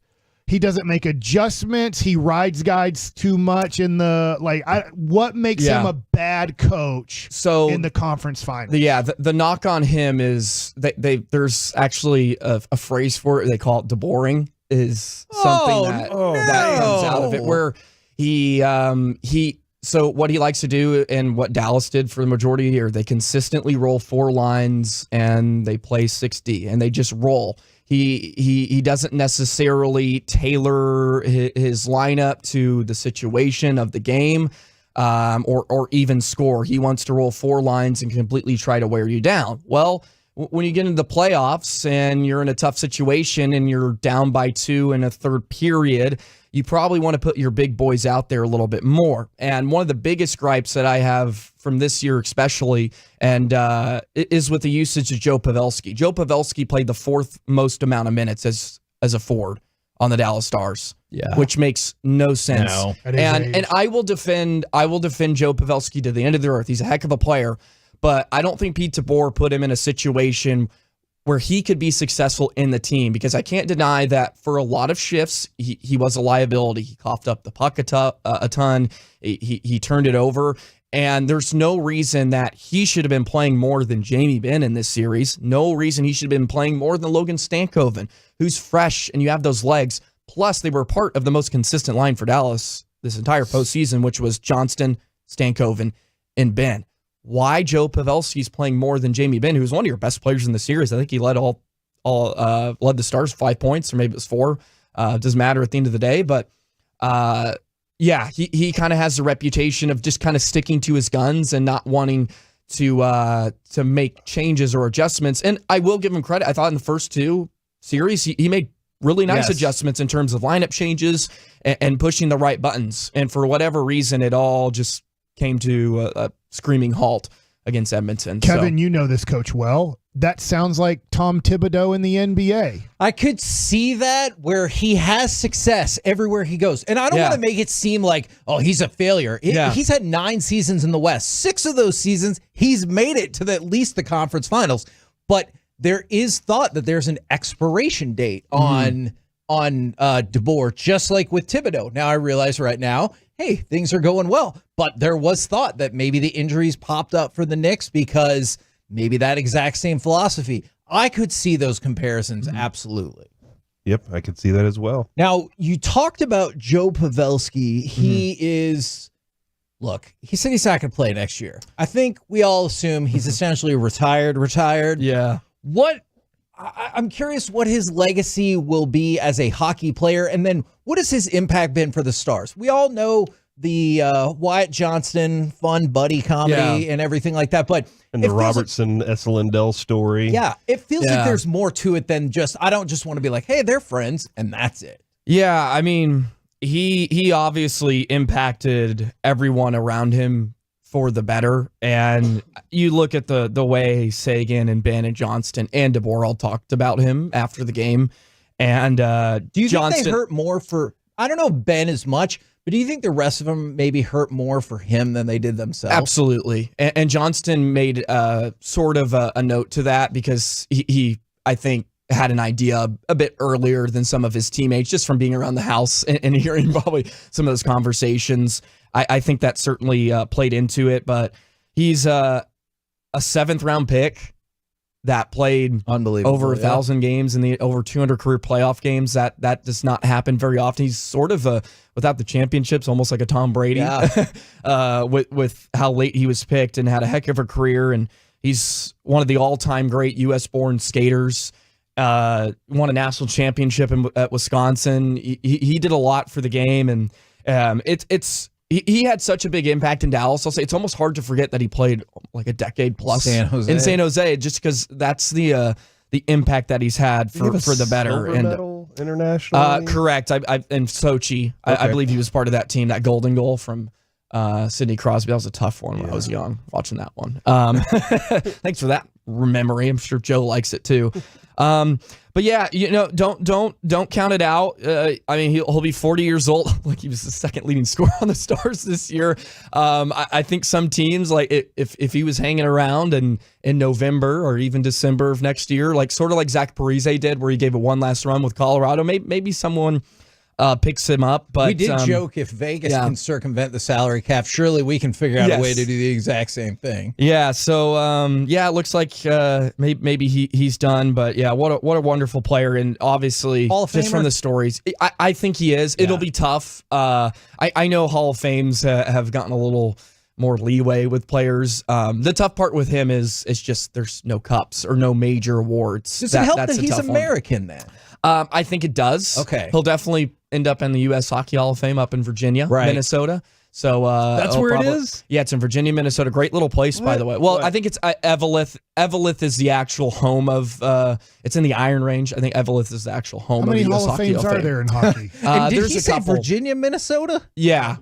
He doesn't make adjustments. He rides guys too much in the what makes him a bad coach in the conference final? The knock on him is there's actually a phrase for it. They call it DeBoering, is something that comes out of it, where so what he likes to do, and what Dallas did for the majority of the year, they consistently roll 4 lines and they play 6D and they just roll. He doesn't necessarily tailor his lineup to the situation of the game, or even score. He wants to roll 4 lines and completely try to wear you down. Well, when you get into the playoffs and you're in a tough situation and you're down by 2 in a third period, you probably want to put your big boys out there a little bit more. And one of the biggest gripes that I have from this year especially, and is with the usage of Joe Pavelski. Joe Pavelski played the 4th most amount of minutes as a forward on the Dallas Stars, which makes no sense. No, and I will defend Joe Pavelski to the end of the earth. He's a heck of a player, but I don't think Pete DeBoer put him in a situation where he could be successful in the team, because I can't deny that for a lot of shifts, he was a liability. He coughed up the puck a ton. He turned it over. And there's no reason that he should have been playing more than Jamie Benn in this series. No reason he should have been playing more than Logan Stankoven, who's fresh and you have those legs. Plus, they were part of the most consistent line for Dallas this entire postseason, which was Johnston, Stankoven, and Benn. Why Joe Pavelski's playing more than Jamie Benn, who's one of your best players in the series? I think he led led the Stars 5 points, or maybe it was 4. Doesn't matter at the end of the day, but yeah, he kind of has a reputation of just kind of sticking to his guns and not wanting to make changes or adjustments. And I will give him credit. I thought in the first 2 series, he made really nice adjustments in terms of lineup changes and pushing the right buttons. And for whatever reason, it all just came to a screaming halt against Edmonton. Kevin, you know this coach well. That sounds like Tom Thibodeau in the NBA. I could see that, where he has success everywhere he goes. And I don't want to make it seem like, oh, he's a failure. He's had 9 seasons in the West. 6 of those seasons, he's made it to at least the conference finals. But there is thought that there's an expiration date on DeBoer, just like with Thibodeau. Now I realize right now, hey, things are going well. But there was thought that maybe the injuries popped up for the Knicks because maybe that exact same philosophy. I could see those comparisons, absolutely. Yep, I could see that as well. Now, you talked about Joe Pavelski. He is, look, he said he's not going to play next year. I think we all assume he's essentially retired. Yeah. I'm curious what his legacy will be as a hockey player, and then what has his impact been for the Stars? We all know the Wyatt Johnston fun buddy comedy and everything like that, but and the Robertson S. Lindell story. Yeah, it feels like there's more to it than just, I don't just want to be like, hey, they're friends, and that's it. Yeah, I mean, he obviously impacted everyone around him for the better. And you look at the way Sagan and Ben and Johnston and DeBoer all talked about him after the game. And do you think they hurt more for, I don't know Ben as much, but do you think the rest of them maybe hurt more for him than they did themselves? Absolutely. And Johnston made sort of a note to that, because he I think, had an idea a bit earlier than some of his teammates, just from being around the house and hearing probably some of those conversations. I think that certainly played into it, but he's a 7th round pick that played over 1,000 games in the over 200 career playoff games. That does not happen very often. He's sort of without the championships, almost like a Tom Brady, with how late he was picked, and had a heck of a career. And he's one of the all-time great U.S. born skaters. Won a national championship at Wisconsin. He did a lot for the game, and he had such a big impact in Dallas. I'll say it's almost hard to forget that he played like a decade plus in San Jose, just because that's the impact that he's had for the better. And medal international, correct. I in Sochi, okay. I believe he was part of that team. That golden goal from Sidney Crosby. That was a tough one when I was young watching that one. Thanks for that memory. I'm sure Joe likes it too. But yeah, don't count it out. I mean, he'll be 40 years old. Like, he was the 2nd leading scorer on the Stars this year. I think some teams, like if he was hanging around in November or even December of next year, like sort of like Zach Parise did, where he gave it one last run with Colorado, maybe someone picks him up. But we did joke, if Vegas can circumvent the salary cap, surely we can figure out a way to do the exact same thing. Yeah. So it looks like maybe he's done. But yeah, what a wonderful player, and obviously just from the stories, I think he is. It'll be tough. I know Hall of Fames have gotten a little more leeway with players. The tough part with him is just there's no cups or no major awards. Does it help that he's American then? I think it does. Okay. He'll definitely end up in the U.S. Hockey Hall of Fame up in Virginia, Minnesota. So that's where it is? Yeah, it's in Virginia, Minnesota. Great little place, by the way. Well, I think it's Eveleth. Eveleth is the actual home of. It's in the Iron Range. I think Eveleth is the actual home. How many of the US Hall of Fames are there in hockey? And did there's he a say couple. Virginia, Minnesota? Yeah.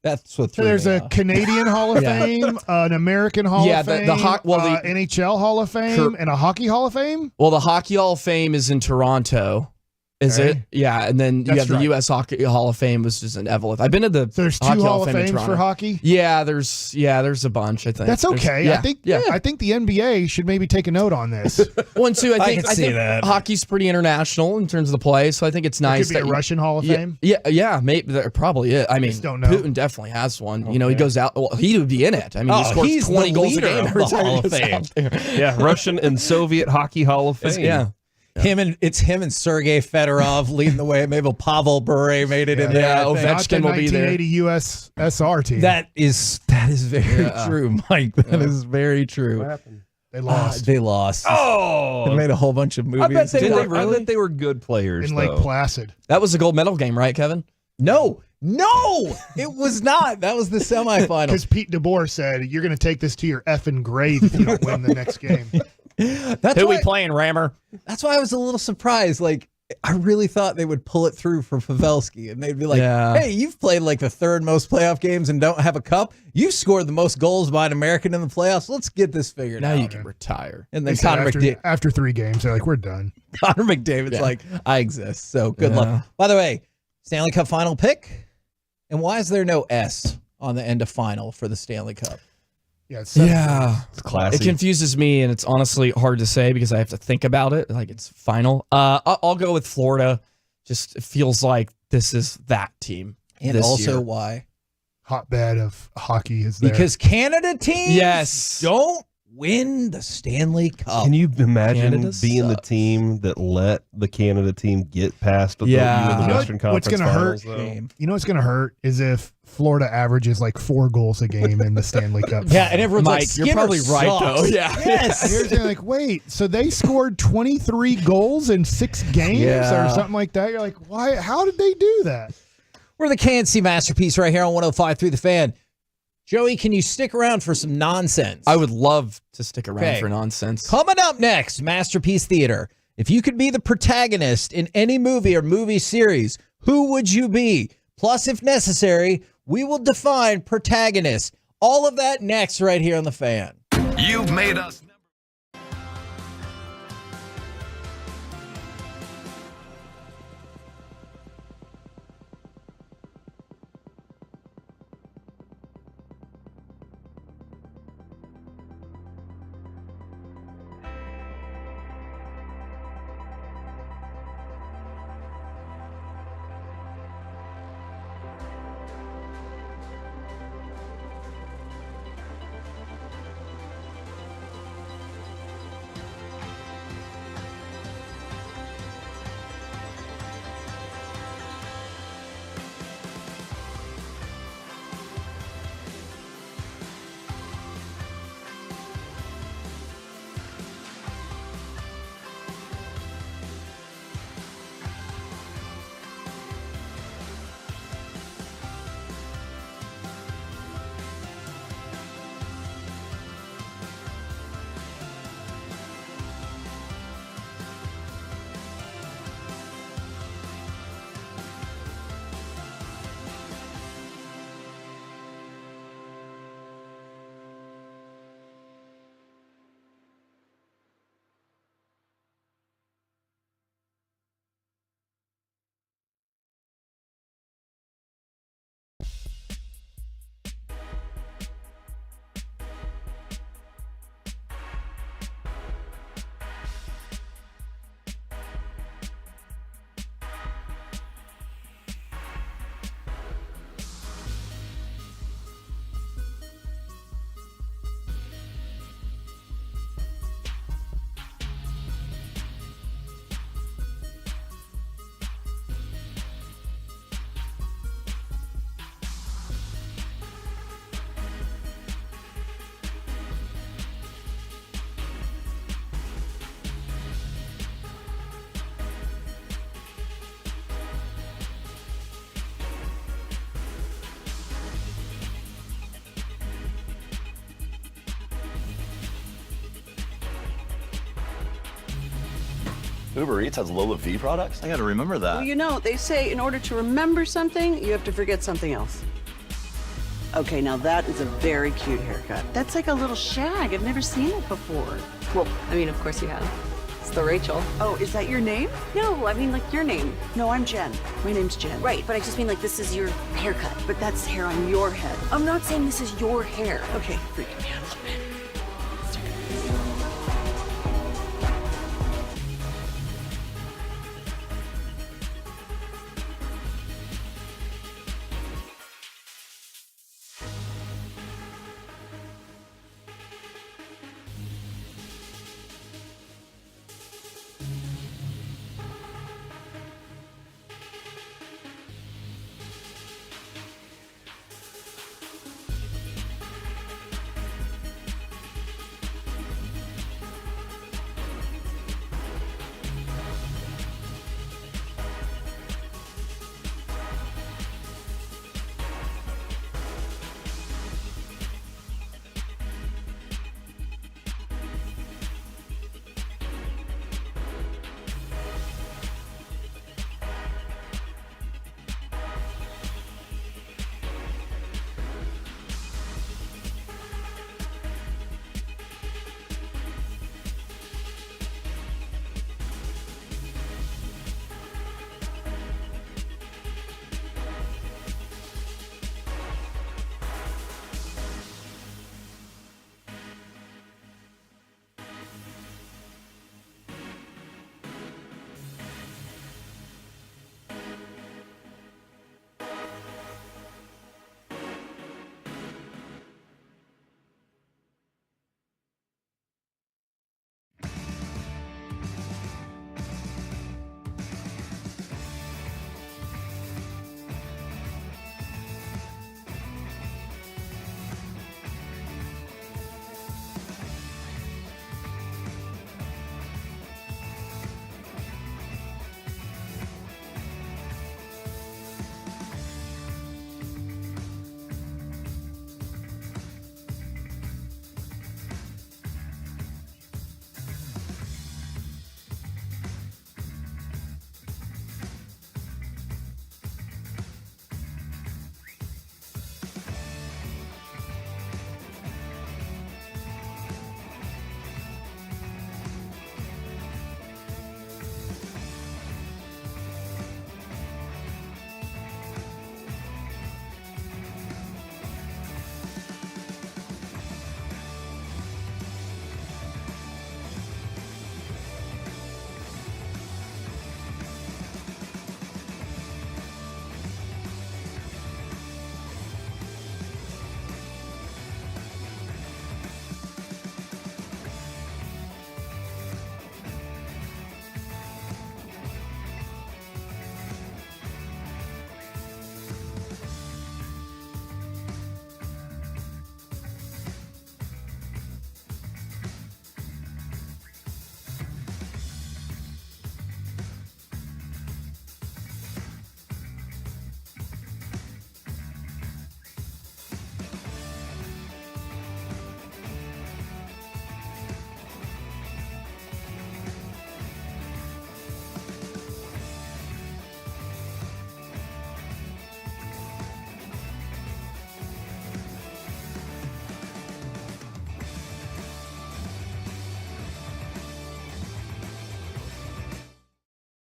That's what. So there's a Canadian Hall of Fame, an American Hall of Fame, the NHL Hall of Fame, and a Hockey Hall of Fame. Well, the Hockey Hall of Fame is in Toronto. Is it? Yeah, and then you have the U.S. Hockey Hall of Fame, which is in Eveleth. I've been to the. So there's two Hockey Hall of Fame in Fames Toronto. for hockey. Yeah, there's a bunch. I think that's okay. I I think the NBA should maybe take a note on this. One, two. I think that. hockey's pretty international in terms of the play, so I think it's nice. It could be a Russian Hall of Fame. Yeah, maybe there probably is. I mean, don't know. Putin definitely has one. You know, he goes out. Well, he would be in it. I mean, he scores he's 20 the goals a leader game of every the time Hall he of goes Fame. out there. Yeah, Russian and Soviet Hockey Hall of Fame. Yeah. It's him and Sergei Fedorov leading the way. Maybe Pavel Bure made it in there. Yeah, I think. Ovechkin will be there. 1980 USSR team. That is very true, Mike. That is very true. What happened? They lost. They lost. Oh, They made a whole bunch of movies. I bet they Did were. they really? I bet they were good players in Lake though. Placid. That was a gold medal game, right, Kevin? No, it was not. That was the semifinal. Because Pete DeBoer said, "You're going to take this to your effing grave if you don't win the next game." That's Who why, we playing, Rammer? That's why I was a little surprised. Like, I really thought they would pull it through for Pavelski, and they'd be like, Yeah. "Hey, you've played like the third most playoff games and don't have a cup. You've scored the most goals by an American in the playoffs. Let's get this figured Now out." you can retire. And They then said Connor after 3 games, they're like, "We're done." McDavid's like, "I exist, so good luck." By the way, Stanley Cup final pick, and why is there no S on the end of final for the Stanley Cup? Yeah, it's classy. It confuses me, and it's honestly hard to say because I have to think about it. Like it's final. I'll go with Florida. Just it feels like this is that team. And this also year. why? Hotbed of hockey is there. Because Canada teams Yes. don't win the Stanley Cup. Can you imagine Canada being the sucks. team that let the Canada team get past the, Yeah. you in the You know Western Conference what's gonna Finals? hurt? Though? You know what's going to hurt is if Florida averages like 4 goals a game in the Stanley Cup. Yeah, and everyone's Mike, like, you're Skinner probably right, sucks. though. Yeah. Yes. And you're like, wait, so they scored 23 goals in 6 games Yeah. or something like that? You're like, why? How did they do that? We're the KNC Masterpiece right here on 105.3 The Fan. Joey, can you stick around for some nonsense? I would love to stick around Okay. for nonsense. Coming up next, Masterpiece Theater. If you could be the protagonist in any movie or movie series, who would you be? Plus, if necessary, we will define protagonist. All of that next right here on The Fan. You've made us. Uber Eats has Lola V products? I gotta remember that. Well, you know, they say in order to remember something, you have to forget something else. Okay, now that is a very cute haircut. That's like a little shag. I've never seen it before. Well, I mean, of course you have. It's the Rachel. Oh, is that your name? No, I mean, like, your name. No, I'm Jen. My name's Jen. Right, but I just mean, like, this is your haircut. But that's hair on your head. I'm not saying this is your hair. Okay, freaking me out a little bit.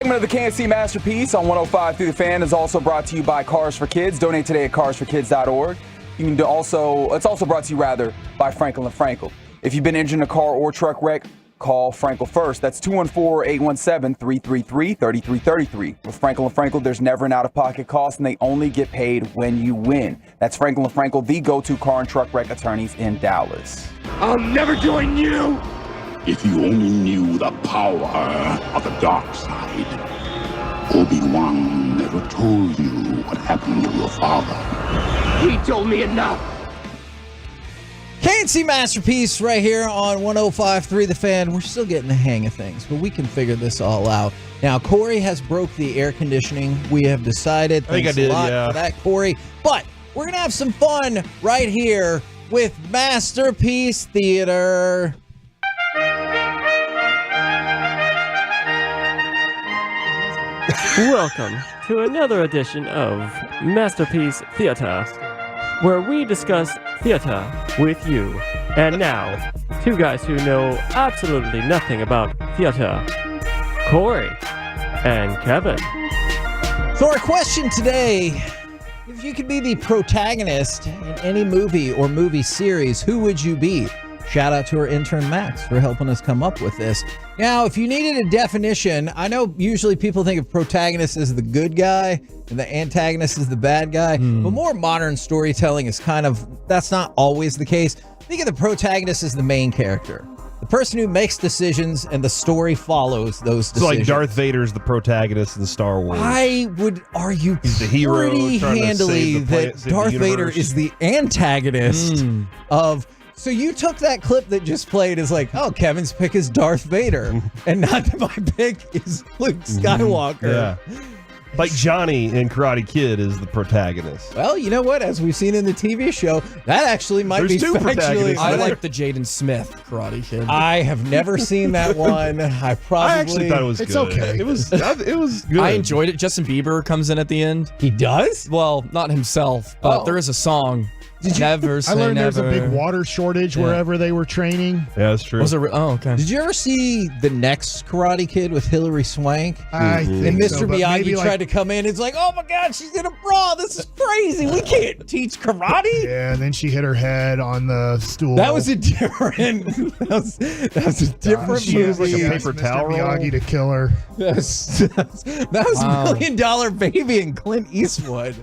Segment of the KNC Masterpiece on 105 through the Fan is also brought to you by Cars for Kids. Donate today at carsforkids.org. You can it's also brought to you by Frankel & Frankel. If you've been injured in a car or truck wreck, call Frankel first. That's 214-817-333-3333. With Frankel & Frankel, there's never an out-of-pocket cost, and they only get paid when you win. That's Frankel & Frankel, the go-to car and truck wreck attorneys in Dallas. I'll never join you! If you only knew the power of the dark side. Obi-Wan never told you what happened to your father. He told me enough. KNC Masterpiece right here on 105.3 The Fan. We're still getting the hang of things, but we can figure this all out. Now, Corey has broke the air conditioning. We have decided. I think I did, yeah. For that, Corey. But we're going to have some fun right here with Masterpiece Theater. Welcome to another edition of Masterpiece Theater, where we discuss theater with you. And now, two guys who know absolutely nothing about theater, Corey and Kevin. So our question today, if you could be the protagonist in any movie or movie series, who would you be? Shout out to our intern Max for helping us come up with this. Now, if you needed a definition, I know usually people think of protagonist as the good guy and the antagonist as the bad guy, but more modern storytelling is that's not always the case. Think of the protagonist as the main character. The person who makes decisions and the story follows those decisions. So like Darth Vader's the protagonist in Star Wars. I would argue he's the hero pretty handily that Darth Vader is the antagonist of... So you took that clip that just played as like, oh, Kevin's pick is Darth Vader, and not that my pick is Luke Skywalker. Yeah. Like Johnny in Karate Kid is the protagonist. Well, you know what? As we've seen in the TV show, that actually might be factually... I like the Jaden Smith Karate Kid. I have never seen that one. I actually thought it was good. It's okay. It was good. I enjoyed it. Justin Bieber comes in at the end. He does? Well, not himself, but there is a song. I learned there's a big water shortage wherever they were training. Yeah, that's true. Okay. Did you ever see the next Karate Kid with Hilary Swank? I think And Mr. so, but Miyagi maybe, tried to come in. It's like, oh my God, she's in a bra. This is crazy. We can't teach karate. Yeah, and then she hit her head on the stool. That was a different. that was a different She used movie. like a paper towel Miyagi to kill her. That was $1 Million Baby and Clint Eastwood.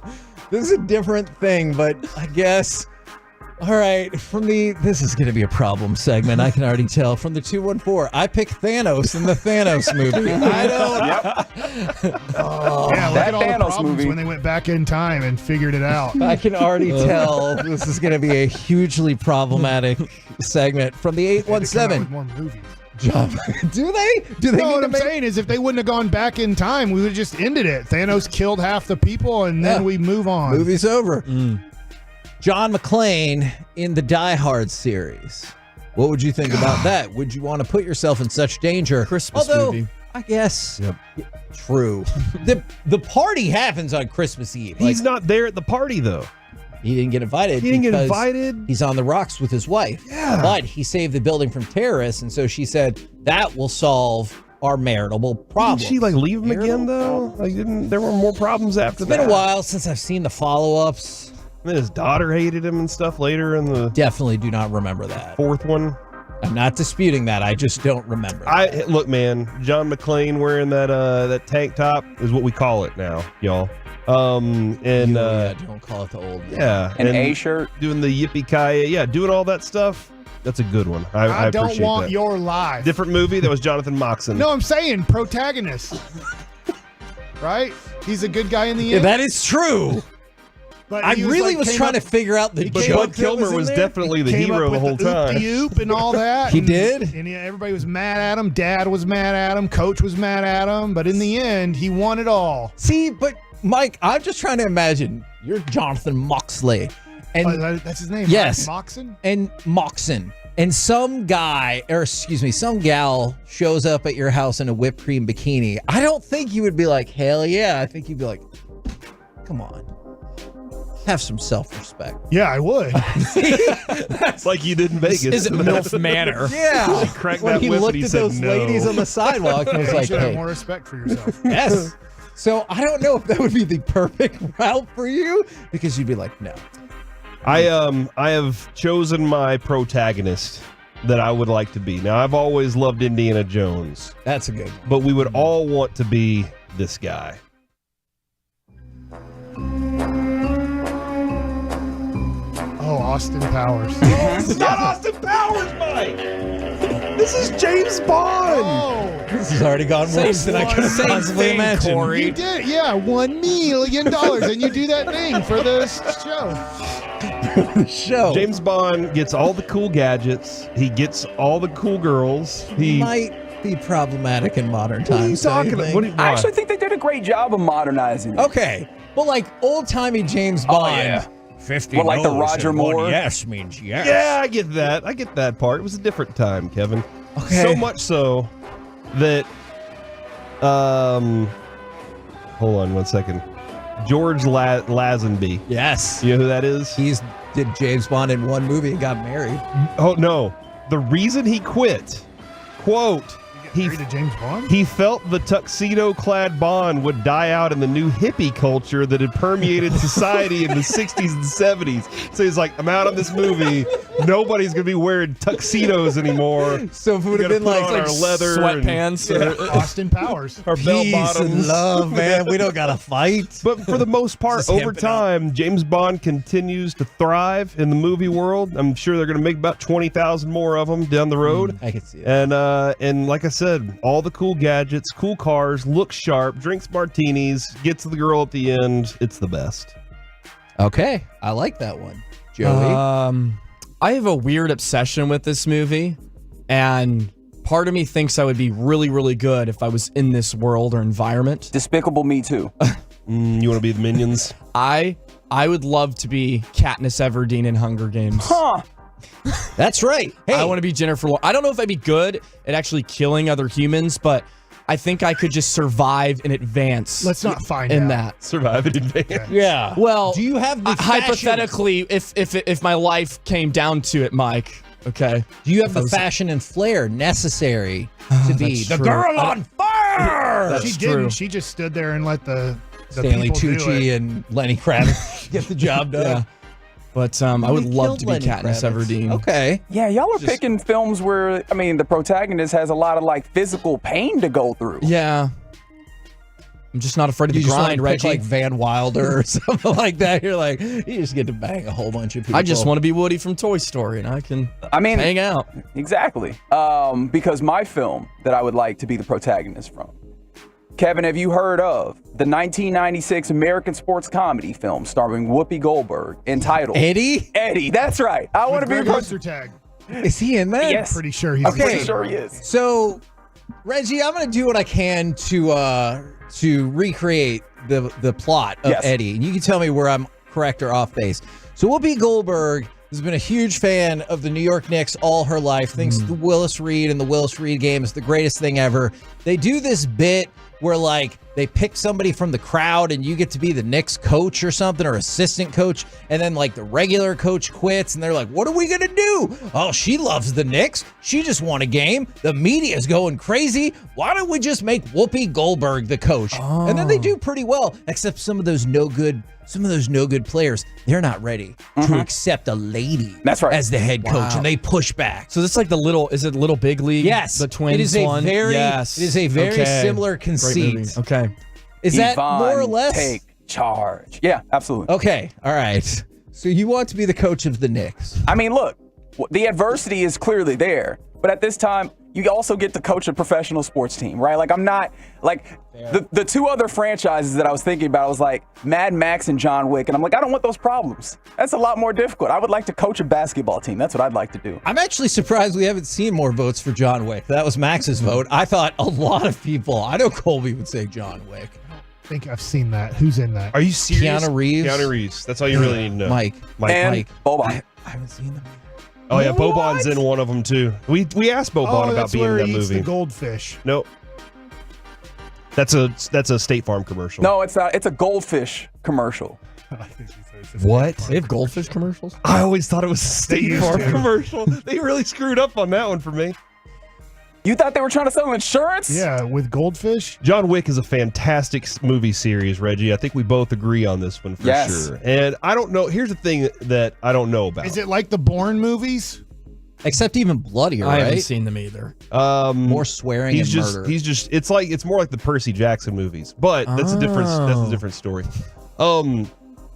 This is a different thing, but I guess. All right, this is going to be a problem segment. I can already tell from the 214. I picked Thanos in the Thanos movie. I don't. Yeah, look at all the problems when they went back in time and figured it out. I can already tell this is going to be a hugely problematic segment from the 817. More movies. Do they? No, what I'm saying is if they wouldn't have gone back in time, we would have just ended it. Thanos killed half the people, and then we move on. Movie's over. John McClane in the Die Hard series. What would you think about that? Would you want to put yourself in such danger? Christmas movie. I guess. True. The party happens on Christmas Eve. He's not there at the party, though. He didn't get invited. He didn't get invited. He's on the rocks with his wife. Yeah. But he saved the building from terrorists, and so she said that will solve our marital problem. Didn't she leave him again though? There were more problems after that. It's been a while since I've seen the follow-ups. And his daughter hated him and stuff later in the Definitely do not remember that. fourth one. I'm not disputing that. I just don't remember. Look, man, John McClane wearing that tank top is what we call it now, y'all. Don't call it the old. Yeah, An A shirt, doing the yippee-ki-yay, doing all that stuff. That's a good one. I don't appreciate want that. your life. Different movie. That was Jonathan Moxon. No, I'm saying protagonist. Right? He's a good guy in the end. Yeah, that is true. But I really was trying to figure out the But joke. Bud Kilmer was definitely the Came hero up the with whole time. Oop and all that. He and, did? And everybody was mad at him. Dad was mad at him. Coach was mad at him. But in the end, he won it all. See, but Mike, I'm just trying to imagine you're Jonathan Moxley. And that's his name. Yes. Right? Moxon? And Moxon. And some gal shows up at your house in a whipped cream bikini. I don't think you would be like, hell yeah. I think you'd be like, come on. Have some self-respect. Yeah, I would. It's like you did in Vegas. Is it MILF Manor? Yeah. He cracked When that he whip looked and he at said those no. ladies on the sidewalk and was You like, should have hey. more respect for yourself. Yes. So I don't know if that would be the perfect route for you because you'd be like, no. I have chosen my protagonist that I would like to be. Now, I've always loved Indiana Jones. That's a good one. But we would all want to be this guy. Oh, Austin Powers. It's not Austin Powers, Mike! This is James Bond! Oh. This has already gone worse than I could have possibly imagined. Corey. You did, yeah, $1 million, and you do that thing for this show. James Bond gets all the cool gadgets. He gets all the cool girls. He might be problematic in modern What are you times. talking about? I actually think they did a great job of modernizing it. Okay, but like old-timey James Bond. yeah. 50 Well, like the no's Roger and one Moore? yes means yes. Yeah, I get that. I get that part. It was a different time, Kevin. Okay. So much so that hold on 1 second. George Lazenby. Yes. You know who that is? He's did James Bond in one movie and got married. Oh, no. The reason he quit, quote, Married to James Bond? he felt the tuxedo-clad Bond would die out in the new hippie culture that had permeated society in the 60s and 70s. So he's like, I'm out of this movie. Nobody's going to be wearing tuxedos anymore. So if it would have been like our leather sweatpants Austin Powers. Our bell Peace bottoms. and love, man. We don't got to fight. But for the most part, Just over hemping time, James Bond continues to thrive in the movie world. I'm sure they're going to make about 20,000 more of them down the road. I can see it. And like I said, all the cool gadgets, cool cars, looks sharp, drinks martinis, gets the girl at the end. It's the best. Okay. I like that one. Joey? I have a weird obsession with this movie, and part of me thinks I would be really, really good if I was in this world or environment. Despicable Me Too. You want to be the Minions? I would love to be Katniss Everdeen in Hunger Games. Huh. That's right. Hey, I want to be Jennifer Lawrence. I don't know if I'd be good at actually killing other humans, but I think I could just survive in advance. Let's not find in out. that. Survive in advance. Yeah. Well, do you have the fashion? hypothetically, if my life came down to it, Mike? Okay. Do you have the fashion and flair necessary to be that's the true. girl on fire? That's She true. didn't. She just stood there and let the Stanley people do Tucci it. and Lenny Kravitz get the job done. Yeah. But I would love to be Lenny Katniss Kravitz. Everdeen. Okay. Yeah, y'all are picking films where, I mean, the protagonist has a lot of like physical pain to go through. Yeah. I'm just not afraid of You the just want grind, to pick Reggie. like Van Wilder or something like that. You're like, you just get to bang a whole bunch of people. I just want to be Woody from Toy Story, and I can I mean, hang out. Exactly. Because my film that I would like to be the protagonist from. Kevin, have you heard of the 1996 American sports comedy film starring Whoopi Goldberg entitled Eddie? Eddie, that's right. I want to be Greg Ostertag. Is he in that? Yes. Pretty sure he's Okay. Pretty sure he is. So, Reggie, I'm going to do what I can to recreate the plot of Yes. Eddie, and you can tell me where I'm correct or off base. So, Whoopi Goldberg has been a huge fan of the New York Knicks all her life. Thinks the Willis Reed and the Willis Reed game is the greatest thing ever. They do this bit where like they pick somebody from the crowd and you get to be the Knicks coach or something or assistant coach, and then like the regular coach quits and they're like, what are we gonna do? Oh, she loves the Knicks. She just won a game. The media's going crazy. Why don't we just make Whoopi Goldberg the coach? And then they do pretty well, except some of those no good players, they're not ready to accept a lady That's right. as the head coach, Wow. and they push back. So this is like is it Little Big League? Yes, The Twins it is a one? very, Yes. it is a very Okay. similar Great conceit. movie. Okay. Is that Yvonne, more or less? Take charge. Yeah, absolutely. Okay, all right. So you want to be the coach of the Knicks? I mean, look, the adversity is clearly there, but at this time, you also get to coach a professional sports team, right? Like, I'm not like the two other franchises that I was thinking about. I was like Mad Max and John Wick, and I'm like, I don't want those problems. That's a lot more difficult. I would like to coach a basketball team. That's what I'd like to do. I'm actually surprised we haven't seen more votes for John Wick. That was Max's vote. I thought a lot of people, I know Colby would say John Wick. I think I've seen that. Who's in that? Are you serious? Keanu Reeves. Keanu Reeves. That's all you really need to know. Mike. And Boban. I haven't seen them. Oh yeah, Boban's in one of them too. We asked Boban Oh, about that's being in where that he eats movie. the goldfish. Nope. That's a State Farm commercial. No, it's not. It's a goldfish commercial. What? They have goldfish commercials? I always thought it was a State used Farm to. commercial. They really screwed up on that one for me. You thought they were trying to sell insurance? Yeah, with goldfish. John Wick is a fantastic movie series, Reggie. I think we both agree on this one for Yes. sure. And I don't know. Here's the thing that I don't know about. Is it like the Bourne movies? Except even bloodier, I haven't right? seen them either. More swearing He's and just murder. it's more like the Percy Jackson movies, but that's a different story.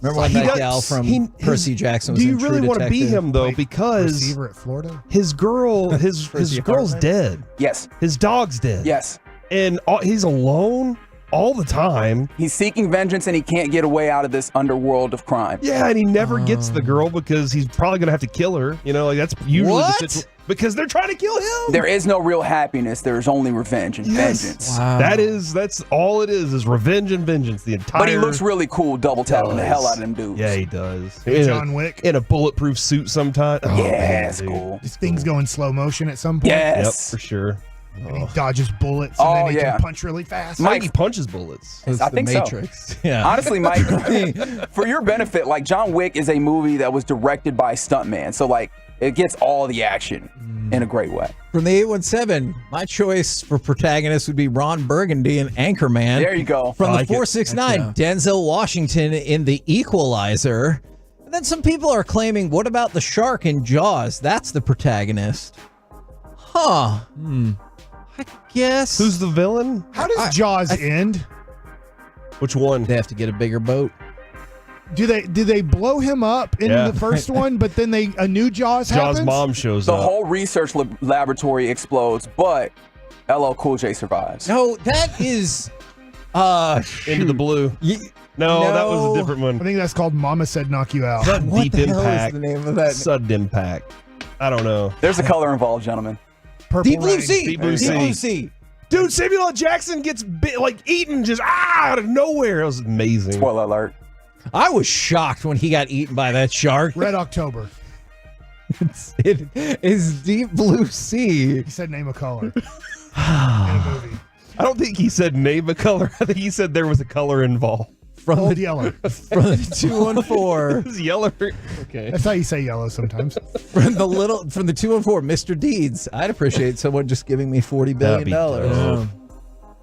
Remember when he that does- gal from he- Percy Jackson was Do you in True really want to be Detective? him though? Like, Because receiver at Florida. his girl, his Percy girl's Hartman? dead. Yes. His dog's dead. Yes. And he's alone all the time. He's seeking vengeance and he can't get away out of this underworld of crime. Yeah, and he never gets the girl because he's probably gonna have to kill her. You know, like that's usually What? the situation. Because they're trying to kill him. There is no real happiness. There is only revenge and vengeance. Wow. That's all it is revenge and vengeance. The entire. But he looks really cool double tapping the hell out of them dudes. Yeah, he does. John Wick. In a bulletproof suit sometimes. Oh, Yeah, man, it's dude. cool. These things go in slow motion at some point. Yep, Yes. for sure. And he dodges bullets, and then he can punch really fast. Mikey punches bullets. I think Matrix. So. Yeah. Honestly, Mike, for your benefit, like John Wick is a movie that was directed by a stuntman, so like it gets all the action in a great way. From the 817, my choice for protagonist would be Ron Burgundy in Anchorman. There you go. From I like the it. 469, Denzel Washington in The Equalizer. And then some people are claiming, what about the shark in Jaws? That's the protagonist. Huh. I guess. Who's the villain? How does Jaws end? Which one? They have to get a bigger boat. Do they blow him up in the first one, but then a new Jaws happens? Jaws' mom shows The up. whole research laboratory explodes, but LL Cool J survives. No, that is Into the Blue. No, that was a different one. I think that's called Mama Said Knock You Out. Sudden What Deep the hell is Impact. the name of that? Sudden Impact. I don't know. There's a color involved, gentlemen. Purple Deep Blue Rain. Sea. Deep Blue Deep Blue Sea. Sea. Dude, Samuel L. Jackson gets eaten just out of nowhere. It was amazing. Spoiler alert. I was shocked when he got eaten by that shark. Red October. It is Deep Blue Sea. He said name a color in a movie. I don't think he said name a color. I think he said there was a color involved. From Old the yellow. from the 214. It was yellow. Okay. That's how you say yellow sometimes. From the 214, Mr. Deeds. I'd appreciate someone just giving me $40 That'd billion. be dope.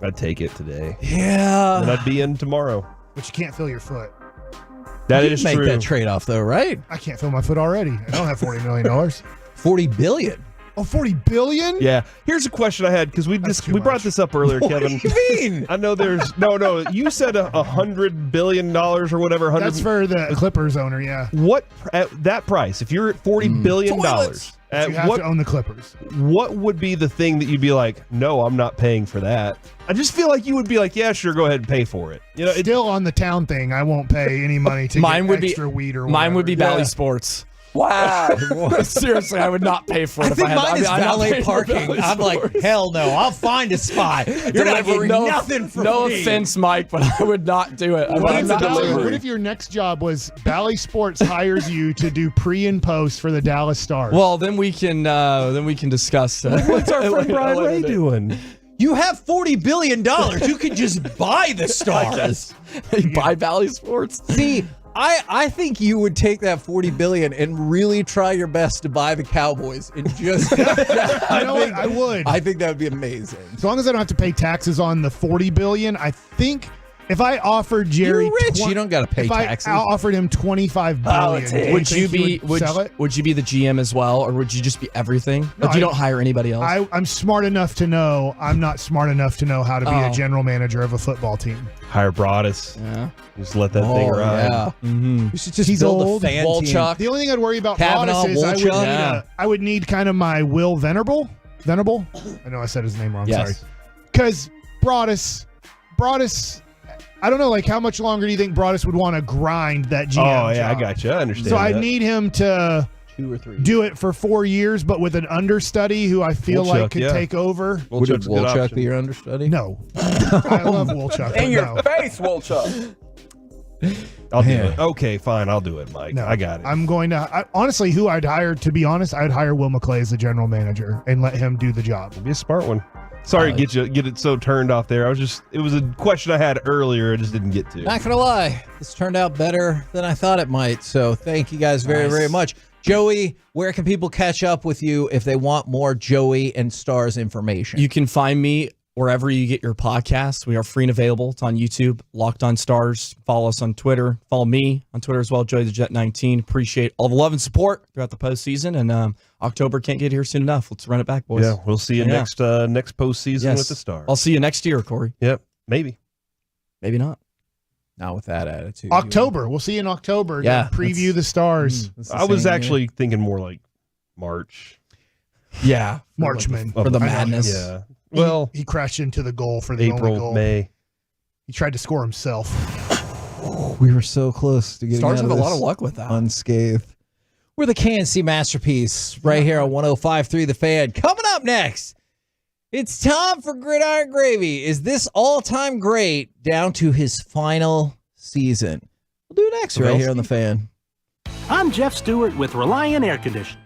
I'd take it today. Yeah. And I'd be in tomorrow. But you can't feel your foot. That You is make true. that trade-off though, right? I can't feel my foot already. I don't have $40 million. $40 billion. Oh, $40 billion? Yeah. Here's a question I had because we brought this up earlier, Kevin. What do you mean? I know there's no. You said $100 billion or whatever. That's for the Clippers owner, yeah. What at that price? If you're at $40 billion, Toilets. at You have to own the Clippers. what would be the thing that you'd be like, no, I'm not paying for that? I just feel like you would be like, yeah, sure, go ahead and pay for it. You know, Still on the town thing, I won't pay any money to Mine get would extra be weed or whatever. mine would be Bally Yeah. Sports. Wow. Seriously, I would not pay for it. I if think I had, mine is I'm not valet paying for parking. Bally I'm like, Sports. hell no, I'll find a spot. You're not getting nothing from no me. offense, Mike, but I would not do it. What if your next job was Bally Sports hires you to do pre and post for the Dallas Stars? Well, then we can discuss. what's our friend Brian Ray doing? You have $40 billion. You could just buy the Stars. Buy Bally Sports. See, I think you would take that $40 billion and really try your best to buy the Cowboys and just. I would. I think that would be amazing. As long as I don't have to pay taxes on the $40 billion, I think if I offered Jerry, You're rich. You don't got to pay if taxes. I offered him $25 billion, do Would you think he be would sell it? would you be the GM as well, or would you just be everything? No, Like you don't hire anybody else? I'm smart enough to know I'm not smart enough to know how to be a Oh. general manager of a football team. Hire Broadus. Yeah. Just let that thing ride. Yeah. Mm-hmm. You should just He's build old. a fan Walchuk. team. The only thing I'd worry about Kavanaugh, Broadus is Wolchuk. I would need kind of my Will Venable. Venable? I know I said his name wrong. Yes. Sorry. Because Broadus, I don't know, like how much longer do you think Broadus would want to grind that GM Oh yeah, job? I got you. I understand. So I that. need him to 2 or 3. do it for 4 years, but with an understudy who I feel like Wolchuk, could yeah. take over. Would Wolchuk's a good Wolchuk option. be your understudy? No. I love Wolchuk. but In your no. face, Wolchuk. I'll do Man. it. Okay, fine. I'll do it, Mike. No, I got it. I'm going to honestly, who I'd hire, to be honest, I'd hire Will McClay as the general manager and let him do the job. Be a smart one. Sorry to get it so turned off there. It was a question I had earlier. I just didn't get to. Not gonna lie, this turned out better than I thought it might. So thank you guys very, very much. Joey, where can people catch up with you if they want more Joey and Stars information? You can find me wherever you get your podcasts. We are free and available. It's on YouTube, Locked On Stars. Follow us on Twitter. Follow me on Twitter as well, Joey the Jet 19. Appreciate all the love and support throughout the postseason. And October can't get here soon enough. Let's run it back, boys. Yeah, we'll see you next postseason Yes. with the Stars. I'll see you next year, Corey. Yep, maybe. Maybe not. Not with that attitude. October. We'll see you in October. Yeah, to preview the Stars. I was actually thinking more like March. Yeah. Marchman. For the I know. madness. Yeah. He- Well, he crashed into the goal for the only April, goal. May. He tried to score himself. We were so close to getting Stars out of have a lot this of luck with that. unscathed. We're the KNC Masterpiece right here on 105.3 The Fan. Coming up next, it's time for Gridiron Gravy. Is this all-time great down to his final season? We'll do it next right here on The Fan. I'm Jeff Stewart with Reliant Air Conditioning.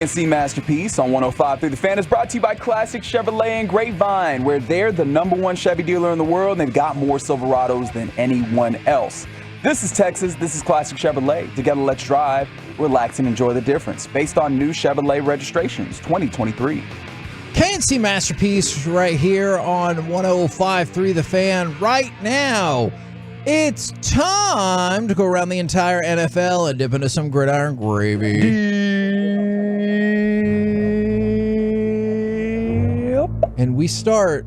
KNC Masterpiece on 105.3 The Fan is brought to you by Classic Chevrolet and Grapevine, where they're the #1 Chevy dealer in the world, and they've got more Silverados than anyone else. This is Texas. This is Classic Chevrolet. Together, let's drive, relax, and enjoy the difference. Based on new Chevrolet registrations, 2023. KNC Masterpiece right here on 105.3 The Fan right now. It's time to go around the entire NFL and dip into some gridiron gravy. And we start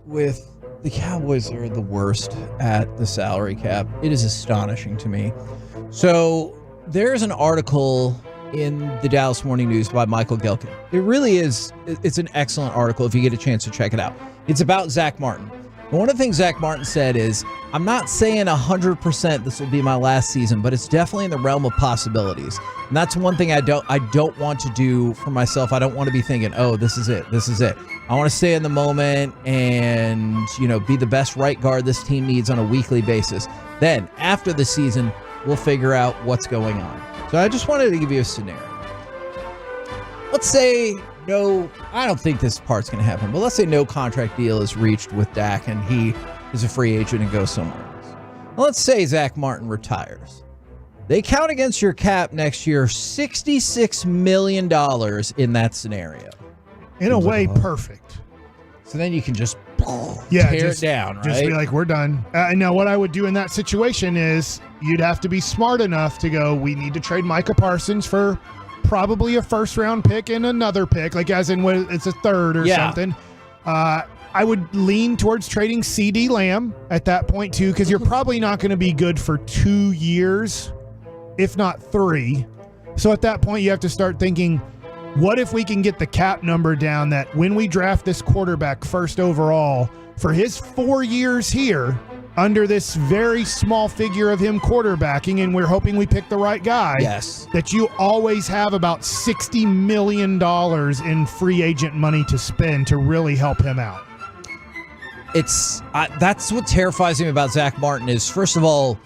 with the Cowboys are the worst at the salary cap. It is astonishing to me. So there's an article in the Dallas Morning News by Michael Gilkin. It really is. It's an excellent article if you get a chance to check it out. It's about Zach Martin. And one of the things Zach Martin said is, I'm not saying 100% this will be my last season, but it's definitely in the realm of possibilities. And that's one thing I don't want to do for myself. I don't want to be thinking, oh, this is it. This is it. I want to stay in the moment and, be the best right guard this team needs on a weekly basis. Then after the season, we'll figure out what's going on. So I just wanted to give you a scenario. Let's say I don't think this part's going to happen, but let's say no contract deal is reached with Dak and he is a free agent and goes somewhere else. Well, let's say Zach Martin retires. They count against your cap next year $66 million in that scenario. In a way, perfect. So then you can just tear it down, right? Just be like, we're done. Now, what I would do in that situation is you'd have to be smart enough to go, we need to trade Micah Parsons for probably a first-round pick and another pick, like as in it's a third or something. I would lean towards trading CD Lamb at that point, too, because you're probably not going to be good for 2 years, if not 3. So at that point, you have to start thinking, what if we can get the cap number down that when we draft this quarterback first overall for his 4 years here, under this very small figure of him quarterbacking, and we're hoping we pick the right guy. Yes. That you always have about $60 million in free agent money to spend to really help him out. That's what terrifies me about Zach Martin is, first of all,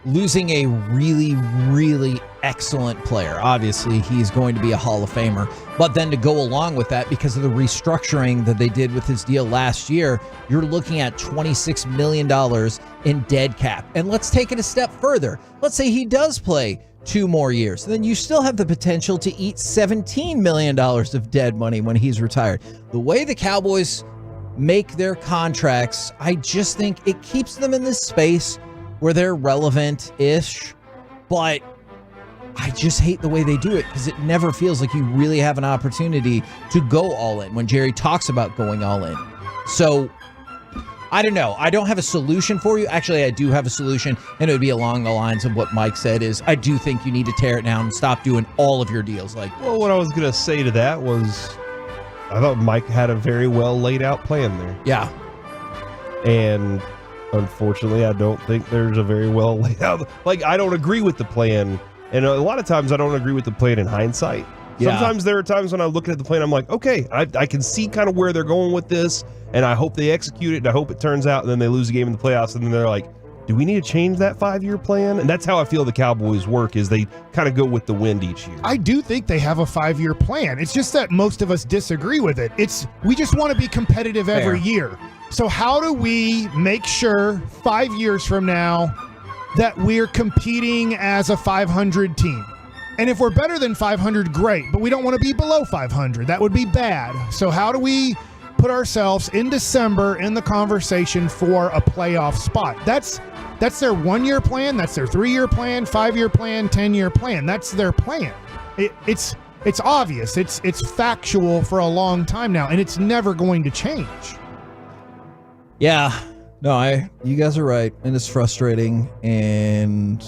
losing a really, really excellent player. Obviously, he's going to be a Hall of Famer. But then to go along with that, because of the restructuring that they did with his deal last year, you're looking at $26 million in dead cap. And let's take it a step further. Let's say he does play 2 more years. Then you still have the potential to eat $17 million of dead money when he's retired. The way the Cowboys make their contracts, I just think it keeps them in this space where they're relevant-ish, but I just hate the way they do it because it never feels like you really have an opportunity to go all in when Jerry talks about going all in. So, I don't know. I don't have a solution for you. Actually, I do have a solution, and it would be along the lines of what Mike said is, I do think you need to tear it down and stop doing all of your deals like this. Well, what I was going to say to that was, I thought Mike had a very well laid out plan there. Yeah. And unfortunately, I don't think there's a very well laid out. Like, I don't agree with the plan. And a lot of times I don't agree with the plan in hindsight. Yeah. Sometimes there are times when I look at the plan, I'm like, okay, I can see kind of where they're going with this, and I hope they execute it, and I hope it turns out, and then they lose a game in the playoffs, and then they're like, do we need to change that 5-year plan? And that's how I feel the Cowboys work, is they kind of go with the wind each year. I do think they have a 5-year plan. It's just that most of us disagree with it. We just want to be competitive every year. So how do we make sure 5 years from now that we're competing as a 500 team? And if we're better than 500, great, but we don't want to be below 500. That would be bad. So how do we put ourselves in December in the conversation for a playoff spot? That's their 1-year plan. That's their 3-year plan, 5-year plan, 10-year plan. That's their plan. It's obvious. It's factual for a long time now, and it's never going to change. Yeah. No, you guys are right, and it's frustrating, and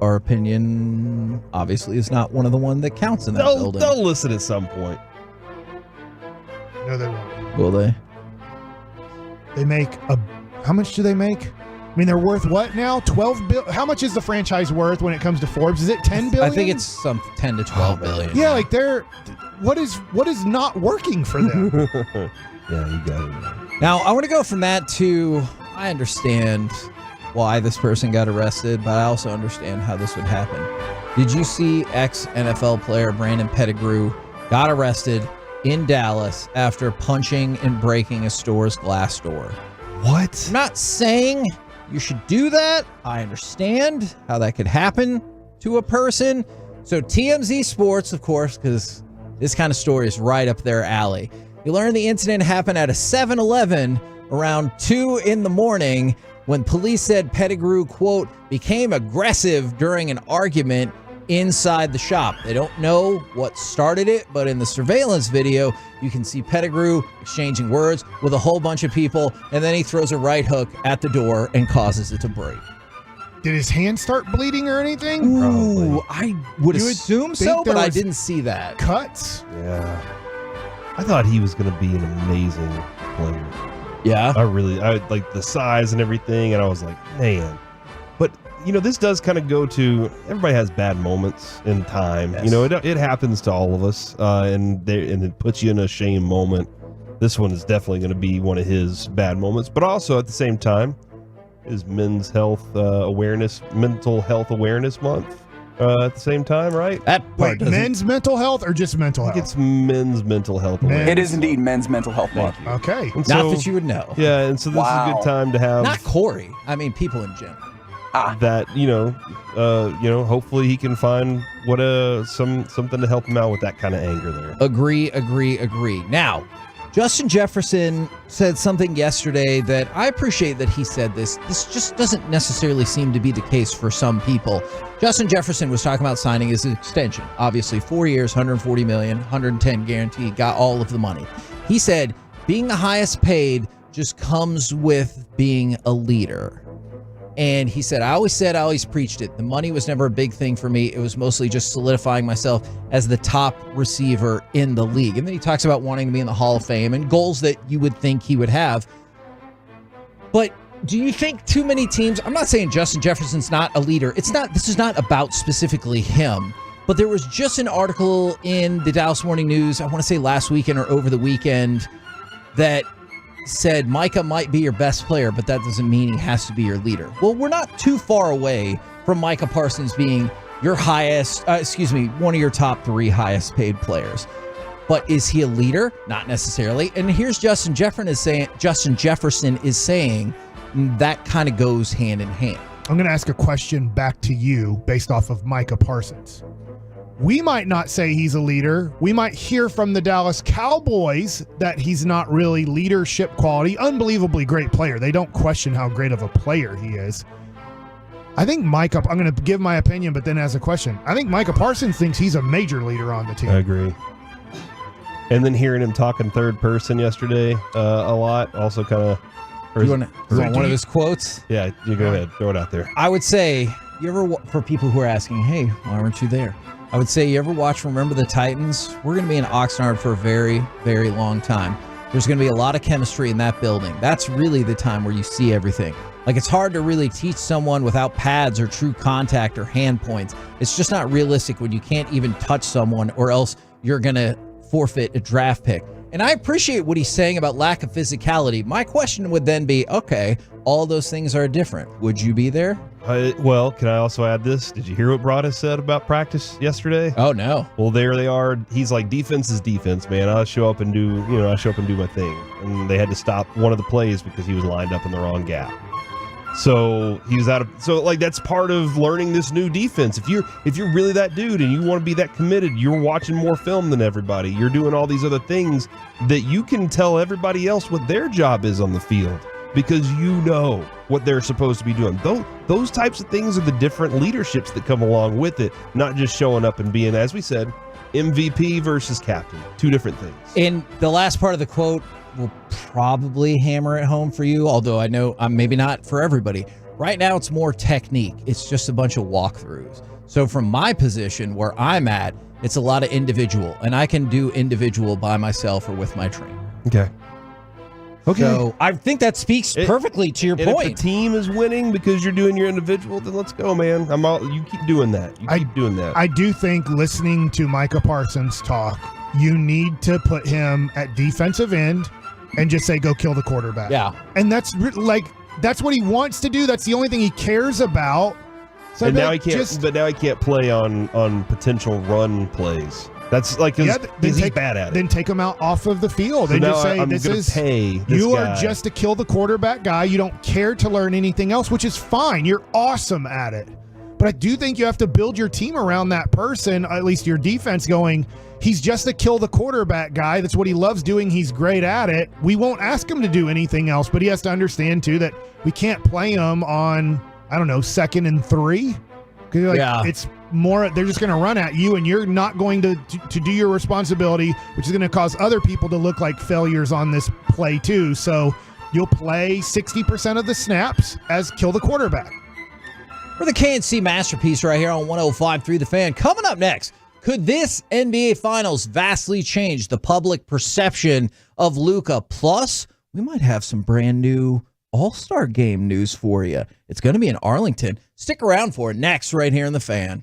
our opinion obviously is not one of the one that counts in that building. They'll listen at some point. No, they won't. Will they? They make how much do they make? I mean, they're worth what now? 12 billion. How much is the franchise worth when it comes to Forbes? Is it 10 billion? I think it's some 10 to 12 billion. Yeah, like what is not working for them? Yeah, you got it. Now, I want to go from that to, I understand why this person got arrested, but I also understand how this would happen. Did you see ex-NFL player Brandon Pettigrew got arrested in Dallas after punching and breaking a store's glass door? What? I'm not saying you should do that. I understand how that could happen to a person. So TMZ Sports, of course, because this kind of story is right up their alley. You learn the incident happened at a 7-Eleven around 2 in the morning when police said Pettigrew, quote, became aggressive during an argument inside the shop. They don't know what started it, but in the surveillance video, you can see Pettigrew exchanging words with a whole bunch of people, and then he throws a right hook at the door and causes it to break. Did his hand start bleeding or anything? Ooh, I would You would assume think so, there but I was didn't see that. Cuts? Yeah. I thought he was going to be an amazing player. Yeah. I like the size and everything, and I was like, man. But, this does kind of go to, everybody has bad moments in time. Yes. It happens to all of us, and it puts you in a shame moment. This one is definitely going to be one of his bad moments, but also at the same time is mental health awareness month at the same time, right? Wait, men's mental health or just mental health? It's men's mental health awareness. It is indeed Men's Mental Health Month. Okay. And Not that you would know. Yeah, and so this is a good time to have Not Corey. I mean, people in general. that, hopefully he can find something to help him out with that kind of anger there. Agree. Now, Justin Jefferson said something yesterday that I appreciate that he said this. This just doesn't necessarily seem to be the case for some people. Justin Jefferson was talking about signing his extension. Obviously, 4 years, $140 million, $110 guaranteed, got all of the money. He said, being the highest paid just comes with being a leader. And he said, I always preached it. The money was never a big thing for me. It was mostly just solidifying myself as the top receiver in the league. And then he talks about wanting to be in the Hall of Fame and goals that you would think he would have. But do you think too many teams, I'm not saying Justin Jefferson's not a leader. This is not about specifically him. But there was just an article in the Dallas Morning News, I want to say last weekend or over the weekend, that said Micah might be your best player, but that doesn't mean he has to be your leader. Well, we're not too far away from Micah Parsons being your one of your top 3 highest paid players. But is he a leader? Not necessarily. And here's Justin Jefferson is saying that kind of goes hand in hand. I'm going to ask a question back to you based off of Micah Parsons. We might not say he's a leader. We might hear from the Dallas Cowboys that he's not really leadership quality. Unbelievably great player. They don't question how great of a player he is. I think Micah, I'm going to give my opinion, but then as a question, I think Micah Parsons thinks he's a major leader on the team. I agree. And then hearing him talk in third person yesterday a lot also kind of... You want one of his quotes? Yeah, you go ahead. Throw it out there. I would say, for people who are asking, hey, why weren't you there? I would say, you ever watch Remember the Titans? We're going to be in Oxnard for a very, very long time. There's going to be a lot of chemistry in that building. That's really the time where you see everything. Like, it's hard to really teach someone without pads or true contact or hand points. It's just not realistic when you can't even touch someone, or else you're going to forfeit a draft pick. And I appreciate what he's saying about lack of physicality. My question would then be, okay, all those things are different. Would you be there? Well, can I also add this? Did you hear what Broadus said about practice yesterday? Oh, no. Well, there they are. He's like, defense is defense, man. I show up and do my thing. And they had to stop one of the plays because he was lined up in the wrong gap. So he was that's part of learning this new defense. If you're really that dude and you want to be that committed, you're watching more film than everybody. You're doing all these other things that you can tell everybody else what their job is on the field, because you know what they're supposed to be doing. Those types of things are the different leaderships that come along with it, not just showing up and being, as we said, MVP versus captain. Two different things. In the last part of the quote will probably hammer it home for you, although I know maybe not for everybody. Right now, it's more technique. It's just a bunch of walkthroughs. So from my position where I'm at, it's a lot of individual, and I can do individual by myself or with my trainer. Okay. So I think that speaks perfectly to your point. If the team is winning because you're doing your individual, then let's go, man. You keep doing that. Keep doing that. I do think listening to Micah Parsons talk, you need to put him at defensive end and just say, go kill the quarterback. Yeah. And that's like, that's what he wants to do. That's the only thing he cares about. So and now he can't. But now he can't play on potential run plays. That's like he's bad at it. Then take him out off of the field So and now just say, I'm "This gonna is pay this you guy." are just a kill the quarterback guy. You don't care to learn anything else, which is fine. You're awesome at it." But I do think you have to build your team around that person, at least your defense, going, he's just a kill the quarterback guy. That's what he loves doing. He's great at it. We won't ask him to do anything else, but he has to understand, too, that we can't play him on, 2nd and 3. Because it's more, they're just going to run at you, and you're not going to do your responsibility, which is going to cause other people to look like failures on this play, too. So you'll play 60% of the snaps as kill the quarterback. For the KNC Masterpiece right here on 105.3 The Fan. Coming up next, could this NBA Finals vastly change the public perception of Luka? Plus, we might have some brand new All-Star Game news for you. It's going to be in Arlington. Stick around for it next right here in The Fan.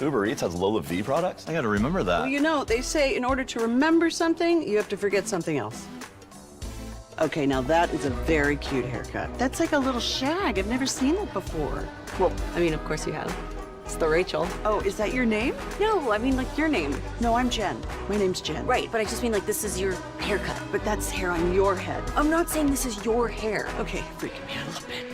Uber Eats has Lola V products? I gotta remember that. Well, you know, they say in order to remember something, you have to forget something else. Okay, now that is a very cute haircut. That's like a little shag. I've never seen it before. Well, I mean, of course you have. It's the Rachel. Oh, is that your name? No, I mean, like, your name. No, I'm Jen. My name's Jen. Right, but I just mean, like, this is your haircut. But that's hair on your head. I'm not saying this is your hair. Okay, freaking me out a little bit.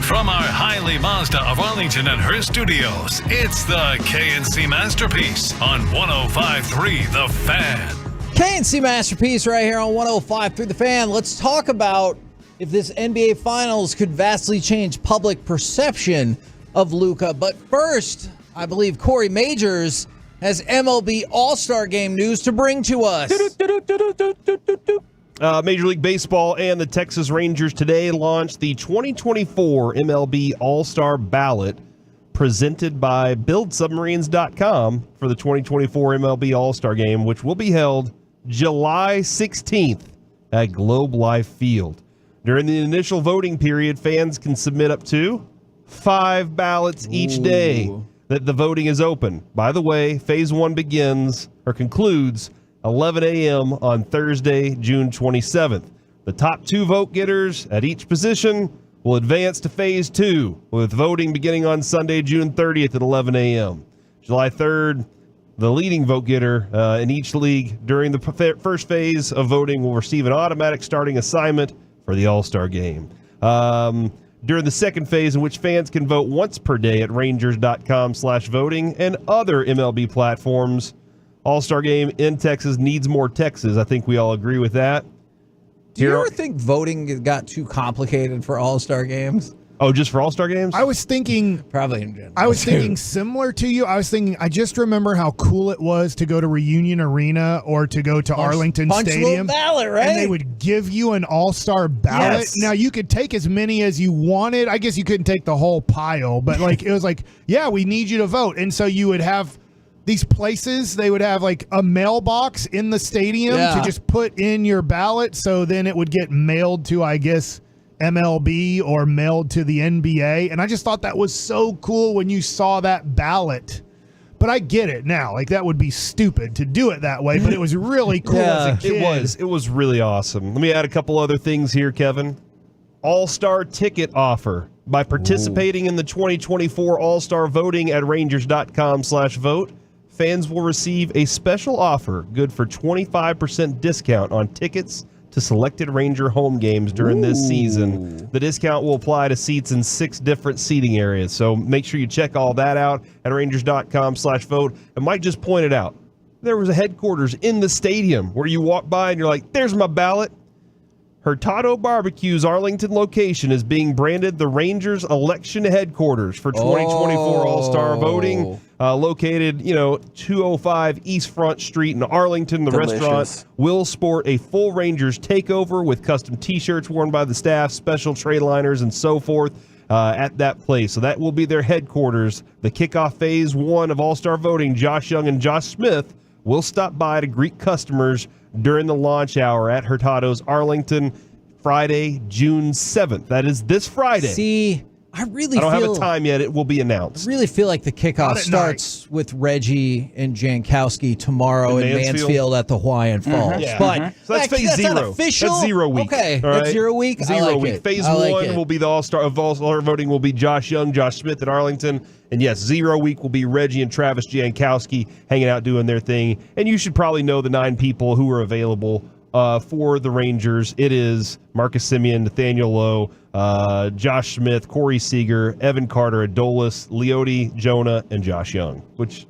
From our Highly Mazda of Arlington and Hearst studios, it's the KNC Masterpiece on 105.3 The Fan. KNC Masterpiece right here on 105.3 The Fan. Let's talk about if this NBA Finals could vastly change public perception of Luka. But first, I believe Corey Majors has MLB All-Star Game news to bring to us. Major League Baseball and the Texas Rangers today launched the 2024 MLB All-Star Ballot presented by BuildSubmarines.com for the 2024 MLB All-Star Game, which will be held July 16th at Globe Life Field. During the initial voting period, fans can submit up to 5 ballots each day that the voting is open. By the way, Phase 1 concludes 11 a.m. on Thursday, June 27th. The top 2 vote getters at each position will advance to Phase 2, with voting beginning on Sunday, June 30th at 11 a.m. July 3rd, the leading vote getter in each league during the first phase of voting will receive an automatic starting assignment for the All-Star Game. During the second phase, in which fans can vote once per day at Rangers.com/voting and other MLB platforms, All-Star Game in Texas needs more Texas. I think we all agree with that. Do you ever think voting got too complicated for All-Star games? Oh, just for All-Star games? I was thinking probably in general. I was thinking similar to you. I was thinking I just remember how cool it was to go to Reunion Arena or to go to Arlington Stadium. Ballot, right? And they would give you an All-Star ballot. Yes. Now you could take as many as you wanted. I guess you couldn't take the whole pile, but like it was like, yeah, we need you to vote. And so you would have these places, they would have like a mailbox in the stadium to just put in your ballot. So then it would get mailed to, I guess, MLB or mailed to the NBA. And I just thought that was so cool when you saw that ballot. But I get it now. Like, that would be stupid to do it that way, but it was really cool as a kid. It was really awesome. Let me add a couple other things here, Kevin. All-Star ticket offer. By participating in the 2024 All-Star voting at Rangers.com/vote, fans will receive a special offer good for 25% discount on tickets to selected Ranger home games during this season. The discount will apply to seats in 6 different seating areas. So make sure you check all that out at Rangers.com/vote. And Mike just pointed out, there was a headquarters in the stadium where you walk by and you're like, there's my ballot. Hurtado Barbecue's Arlington location is being branded the Rangers election headquarters for 2024 All-Star voting. Located, 205 East Front Street in Arlington. The restaurant will sport a full Rangers takeover with custom T-shirts worn by the staff, special tray liners, and so forth at that place. So that will be their headquarters. The kickoff Phase 1 of All-Star voting, Josh Young and Josh Smith will stop by to greet customers during the launch hour at Hurtado's Arlington, Friday, June 7th. That is this Friday. See, I don't have a time yet. It will be announced. I really feel like the kickoff starts with Reggie and Jankowski tomorrow in Mansfield at the Hawaiian Falls. But so that's Phase 0. Not official. That's 0 week. Okay, all right? that's 0 week. Zero week. Phase 1 will be the All-Star voting will be Josh Young, Josh Smith at Arlington. And yes, 0 week will be Reggie and Travis Jankowski hanging out doing their thing. And you should probably know the 9 people who are available for the Rangers. It is Marcus Semien, Nathaniel Lowe, Josh Smith, Corey Seager, Evan Carter, Adolis, Leote, Jonah, and Josh Young, which is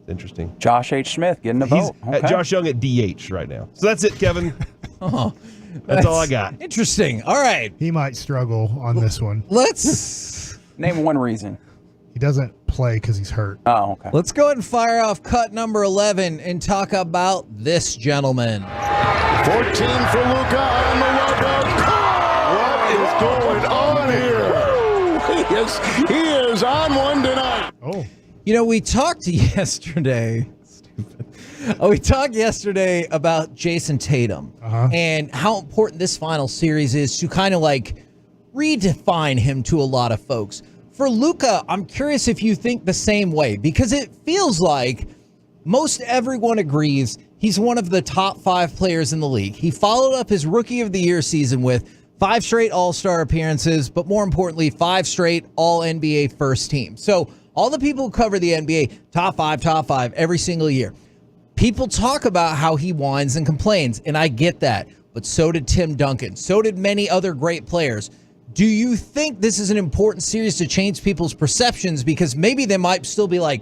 interesting. Josh H. Smith getting a vote. Josh Young at DH right now. So that's it, Kevin. That's all I got. Interesting. All right. He might struggle on this one. Let's name one reason. He doesn't play because he's hurt. Oh, okay. Let's go ahead and fire off cut number 11 and talk about this gentleman. 14 for Luka on the logo. What is going on here? He is on one tonight. Oh. You know, we talked yesterday. We talked yesterday about Jason Tatum and how important this final series is to kind of like redefine him to a lot of folks. For Luka, I'm curious if you think the same way, because it feels like most everyone agrees he's one of the top 5 players in the league. He followed up his Rookie of the Year season with 5 straight All-Star appearances, but more importantly, 5 straight All-NBA first team. So all the people who cover the NBA, top 5 every single year. People talk about how he whines and complains, and I get that. But so did Tim Duncan. So did many other great players. Do you think this is an important series to change people's perceptions? Because maybe they might still be like,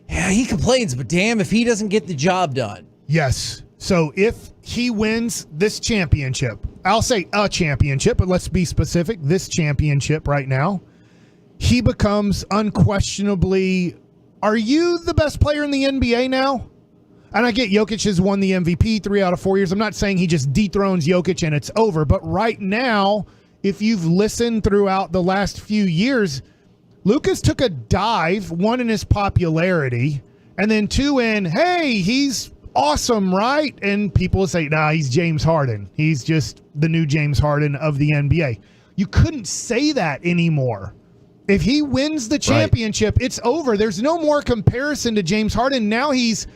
yeah, he complains, but damn if he doesn't get the job done. Yes. So if he wins this championship, I'll say a championship, but let's be specific, this championship right now, he becomes unquestionably, are you the best player in the NBA now? And I get Jokic has won the MVP 3 out of 4 years. I'm not saying he just dethrones Jokic and it's over. But right now, if you've listened throughout the last few years, Luka's took a dive, 1 in his popularity, and then 2 in, hey, he's awesome, right? And people will say, nah, he's James Harden. He's just the new James Harden of the NBA. You couldn't say that anymore. If he wins the championship, it's over. There's no more comparison to James Harden. Now is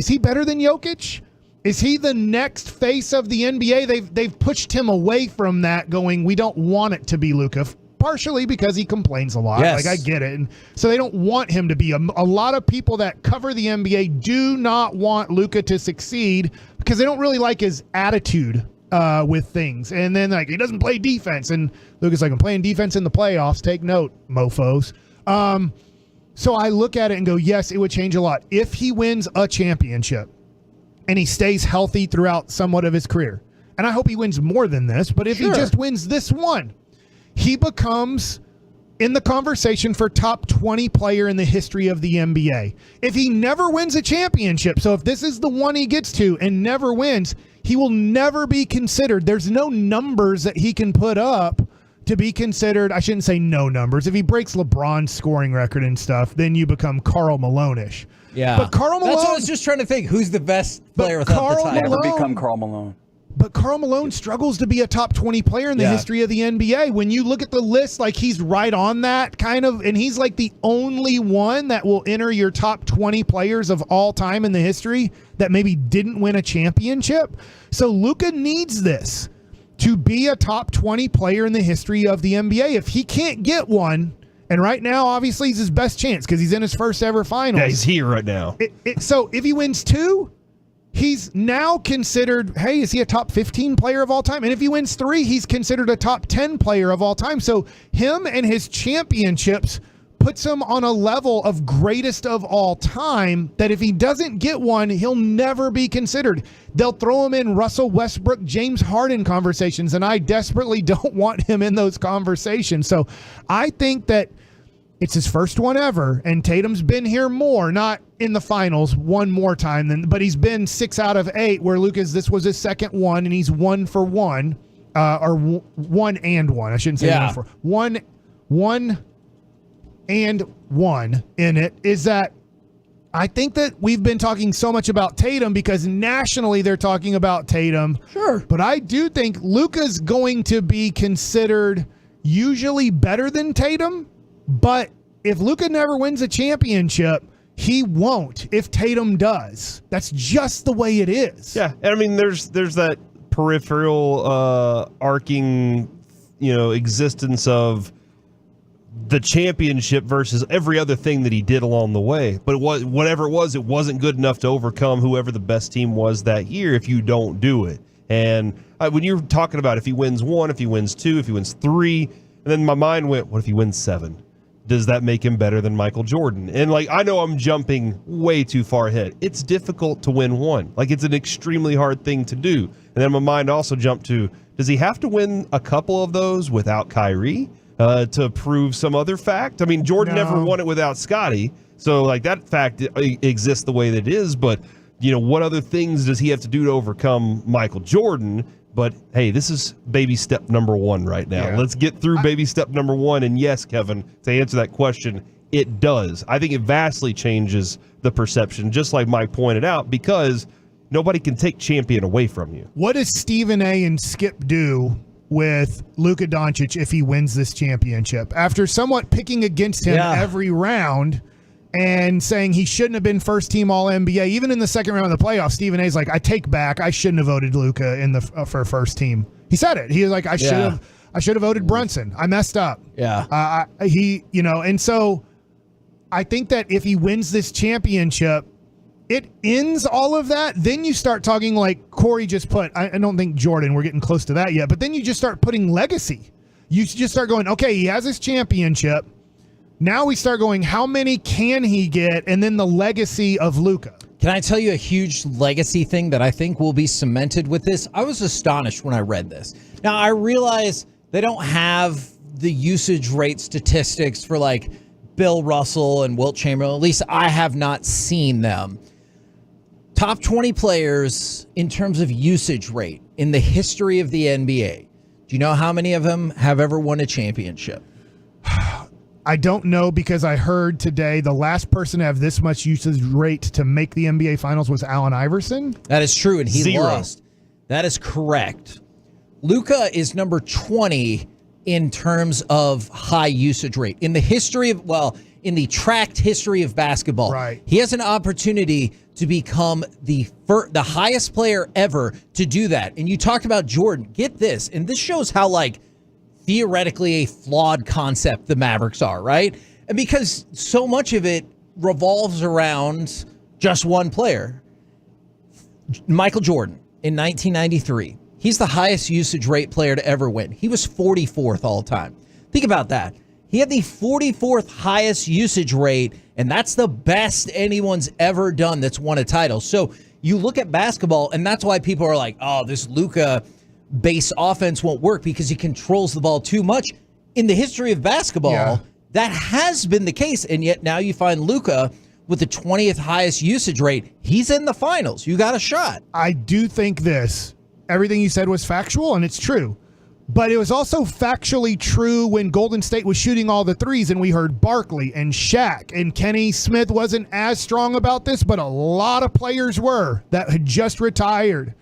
he better than Jokic? Is he the next face of the NBA? They've pushed him away from that, going, we don't want it to be Luka, partially because he complains a lot. Yes. Like, I get it. And so they don't want him to be. A lot of people that cover the NBA do not want Luka to succeed because they don't really like his attitude with things. And then like he doesn't play defense. And Luka's like, I'm playing defense in the playoffs. Take note, mofos. So I look at it and go, yes, it would change a lot if he wins a championship and he stays healthy throughout somewhat of his career. And I hope he wins more than this, but if he just wins this one, he becomes in the conversation for top 20 player in the history of the NBA. If he never wins a championship, so if this is the one he gets to and never wins, he will never be considered. There's no numbers that he can put up to be considered. I shouldn't say no numbers. If he breaks LeBron's scoring record and stuff, then you become Karl Malone-ish. Yeah. But Karl Malone... That's what I was just trying to think. Who's the best player without the title? Never become Karl Malone. But Karl Malone struggles to be a top 20 player in the history of the NBA. When you look at the list, like he's right on that kind of, and he's like the only one that will enter your top 20 players of all time in the history that maybe didn't win a championship. So Luka needs this to be a top 20 player in the history of the NBA. If he can't get one, and right now, obviously, he's his best chance because he's in his first ever finals. Yeah, he's here right now. So if he wins 2, he's now considered, hey, is he a top 15 player of all time? And if he wins 3, he's considered a top 10 player of all time. So him and his championships puts him on a level of greatest of all time that if he doesn't get one, he'll never be considered. They'll throw him in Russell Westbrook, James Harden conversations, and I desperately don't want him in those conversations. So I think that it's his first one ever, and Tatum's been here more, not in the finals one more time, but he's been 6 out of 8, where this was his second one, and he's 1 for 1, or 1 and 1. I shouldn't say 1 for 1 and 1 in it. Is that I think that we've been talking so much about Tatum because nationally they're talking about Tatum. Sure. But I do think Luka's going to be considered usually better than Tatum. But if Luka never wins a championship, he won't if Tatum does. That's just the way it is. Yeah, and I mean, there's that peripheral arcing, existence of the championship versus every other thing that he did along the way. But whatever it wasn't good enough to overcome whoever the best team was that year if you don't do it. And when you're talking about if he wins 1, if he wins 2, if he wins 3, and then my mind went, what if he wins 7? Does that make him better than Michael Jordan? And I know I'm jumping way too far ahead. It's difficult to win 1. It's an extremely hard thing to do. And then my mind also jumped to, does he have to win a couple of those without Kyrie? to prove some other fact. I mean, Jordan never won it without Scottie, so like that fact exists the way that it is. But what other things does he have to do to overcome Michael Jordan? But hey, this is baby step number 1 right now. Yeah. Let's get through baby step number 1. And yes, Kevin, to answer that question, it does. I think it vastly changes the perception, just like Mike pointed out, because nobody can take champion away from you. What does Stephen A. and Skip do with Luka Doncic if he wins this championship? After somewhat picking against him every round and saying he shouldn't have been first team All-NBA, even in the second round of the playoffs, Stephen A's like, I take back, I shouldn't have voted Luka in the for first team. He said it. He was like, I should have voted Brunson. I messed up. Yeah. And so I think that if he wins this championship, it ends all of that. Then you start talking like Corey just put. I don't think Jordan, we're getting close to that yet, but then you just start putting legacy. You just start going, okay, he has his championship. Now we start going, how many can he get? And then the legacy of Luka. Can I tell you a huge legacy thing that I think will be cemented with this? I was astonished when I read this. Now, I realize they don't have the usage rate statistics for like Bill Russell and Wilt Chamberlain. At least I have not seen them. Top 20 players in terms of usage rate in the history of the NBA. Do you know how many of them have ever won a championship? I don't know, because I heard today the last person to have this much usage rate to make the NBA Finals was Allen Iverson. That is true, and he 0. lost. That is correct. Luka is number 20 in terms of high usage rate. In the history of, in the tracked history of basketball, right. He has an opportunity to become the highest player ever to do that. And you talked about Jordan. Get this, and this shows how, theoretically a flawed concept the Mavericks are, right? And because so much of it revolves around just one player. Michael Jordan in 1993. He's the highest usage rate player to ever win. He was 44th all time. Think about that. He had the 44th highest usage rate, and that's the best anyone's ever done that's won a title. So you look at basketball, and that's why people are like, oh, this Luka base offense won't work because he controls the ball too much. In the history of basketball, that has been the case, and yet now you find Luka with the 20th highest usage rate. He's in the finals. You got a shot. I do think this. Everything you said was factual, and it's true. But it was also factually true when Golden State was shooting all the threes, and we heard Barkley and Shaq, and Kenny Smith wasn't as strong about this, but a lot of players were that had just retired.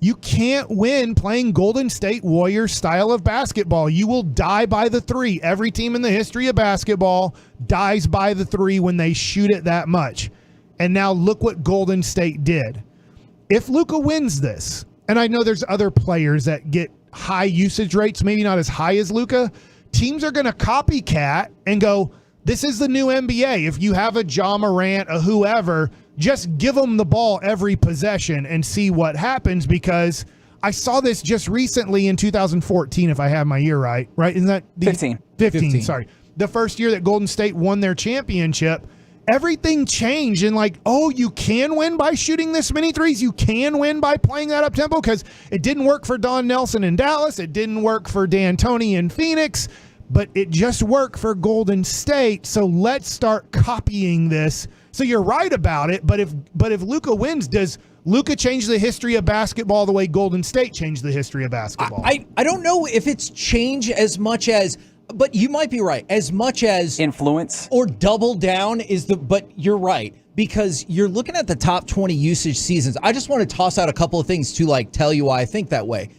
You can't win playing Golden State Warriors style of basketball. You will die by the three. Every team in the history of basketball dies by the three when they shoot it that much. And now look what Golden State did. If Luka wins this, and I know there's other players that get high usage rates, maybe not as high as Luka, teams are going to copycat and go, this is the new NBA. If you have a Ja Morant, a whoever, just give them the ball every possession and see what happens, because I saw this just recently in 2014, if I have my year right? Isn't that 15, sorry. The first year that Golden State won their championship, everything changed, and you can win by shooting this many threes. You can win by playing that up tempo, because it didn't work for Don Nelson in Dallas. It didn't work for D'Antoni in Phoenix, but it just worked for Golden State. So let's start copying this. So you're right about it, but if Luka wins, does Luka change the history of basketball the way Golden State changed the history of basketball? I don't know if it's change as much as, but you might be right, as much as influence or double down but you're right, because you're looking at the top 20 usage seasons. I just want to toss out a couple of things to tell you why I think that way.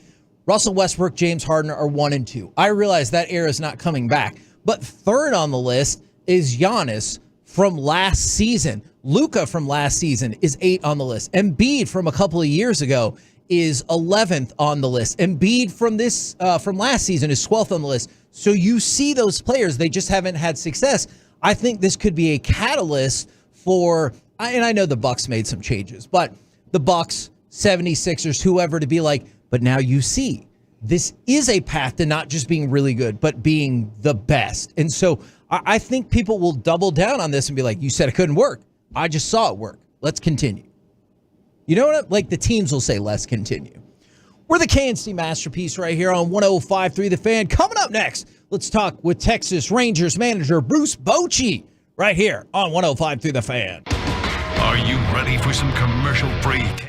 Russell Westbrook, James Harden are 1 and 2. I realize that era is not coming back, but third on the list is Giannis from last season. Luka from last season is 8 on the list. Embiid from a couple of years ago is 11th on the list. Embiid from last season is 12th on the list. So you see those players, they just haven't had success. I think this could be a catalyst for, and I know the Bucks made some changes, but the Bucks, 76ers, whoever, to be like, but now you see this is a path to not just being really good, but being the best. And so I think people will double down on this and be like, you said it couldn't work. I just saw it work. Let's continue. You know what? The teams will say, let's continue. We're the KNC Masterpiece right here on 105.3 The Fan. Coming up next, Let's talk with Texas Rangers manager Bruce Bochy right here on 105 through the Fan. Are you ready for some commercial-free?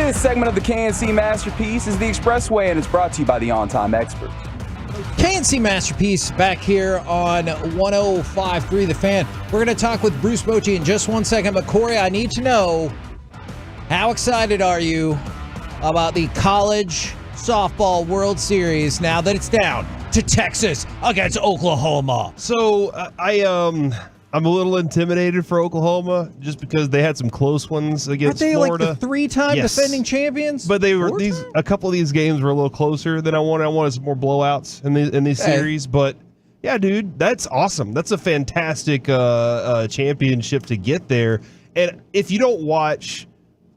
This segment of the KNC Masterpiece is the Expressway, and it's brought to you by the On Time Experts. KNC Masterpiece back here on 105.3 The Fan. We're going to talk with Bruce Bochy in just 1 second, but Corey, I need to know, how excited are you about the College Softball World Series now that it's down to Texas against Oklahoma? So I'm a little intimidated for Oklahoma just because they had some close ones against Florida. Like the 3-time defending champions? But they were a couple of these games were a little closer than I wanted. I wanted some more blowouts in these series. But yeah, dude, that's awesome. That's a fantastic championship to get there. And if you don't watch,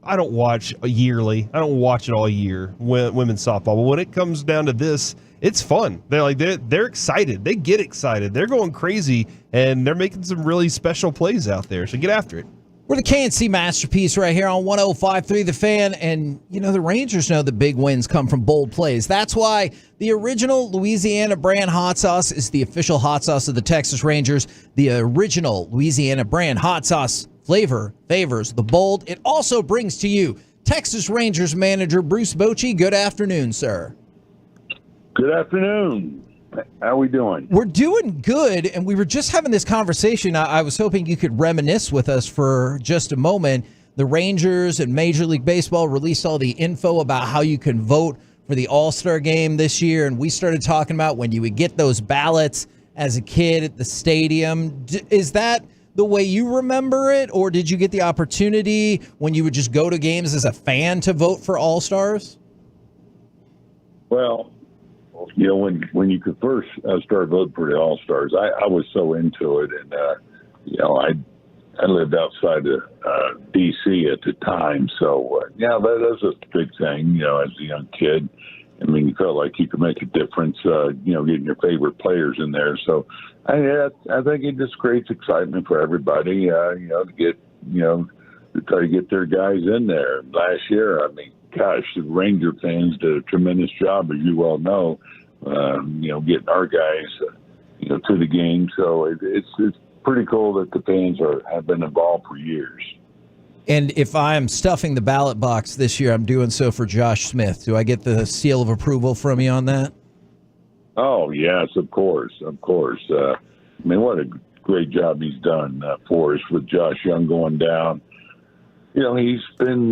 I don't watch yearly. I don't watch it all year, women's softball. But when it comes down to this, it's fun. They're excited. They get excited. They're going crazy, and they're making some really special plays out there. So get after it. We're the KNC Masterpiece right here on 105.3 The Fan. And, the Rangers know the big wins come from bold plays. That's why the original Louisiana brand hot sauce is the official hot sauce of the Texas Rangers. The original Louisiana brand hot sauce flavor favors the bold. It also brings to you Texas Rangers manager Bruce Bochy. Good afternoon, sir. Good afternoon. How are we doing? We're doing good, and we were just having this conversation. I was hoping you could reminisce with us for just a moment. The Rangers and Major League Baseball released all the info about how you can vote for the All-Star game this year, and we started talking about when you would get those ballots as a kid at the stadium. Is that the way you remember it, or did you get the opportunity when you would just go to games as a fan to vote for All-Stars? Well, when you could first start voting for the All-Stars, I was so into it. And, I lived outside of D.C. at the time. So, that was a big thing, as a young kid. I mean, you felt like you could make a difference, getting your favorite players in there. So, I think it just creates excitement for everybody, to get, to try to get their guys in there. Last year, I mean, gosh, the Ranger fans did a tremendous job, as you well know, getting our guys, to the game. So it's pretty cool that the fans have been involved for years. And if I'm stuffing the ballot box this year, I'm doing so for Josh Smith. Do I get the seal of approval from you on that? Oh, yes, of course. I mean, what a great job he's done for us with Josh Young going down. He's been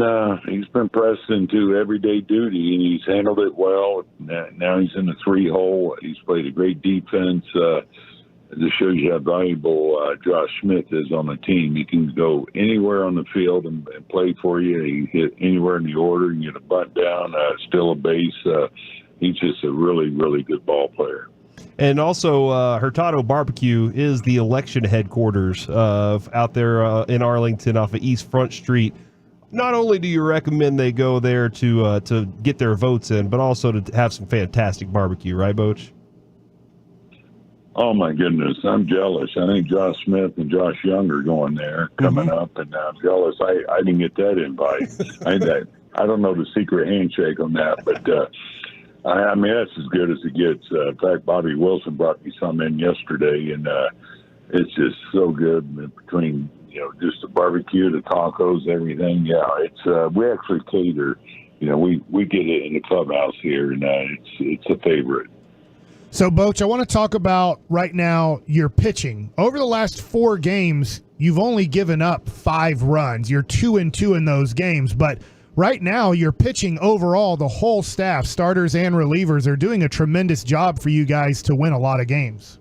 pressed into everyday duty, and he's handled it well. Now he's in the 3-hole. He's played a great defense. It just shows you how valuable Josh Smith is on the team. He can go anywhere on the field and play for you. He can hit anywhere in the order. You get a bunt down, steal a base. He's just a really, really good ball player. And also, Hurtado Barbecue is the election headquarters out there in Arlington off of East Front Street. Not only do you recommend they go there to get their votes in, but also to have some fantastic barbecue, right, Boach? Oh, my goodness. I'm jealous. I think Josh Smith and Josh Young are going there coming up, and I'm jealous. I didn't get that invite. I don't know the secret handshake on that, but I mean, that's as good as it gets. In fact, Bobby Wilson brought me some in yesterday, and it's just so good between, just the barbecue, the tacos, everything. Yeah, it's we actually cater. We get it in the clubhouse here, and it's a favorite. So, Boach, I want to talk about right now your pitching. Over the last 4 games, you've only given up 5 runs. You're 2-2 in those games, but right now, your pitching overall, the whole staff, starters and relievers, are doing a tremendous job for you guys to win a lot of games.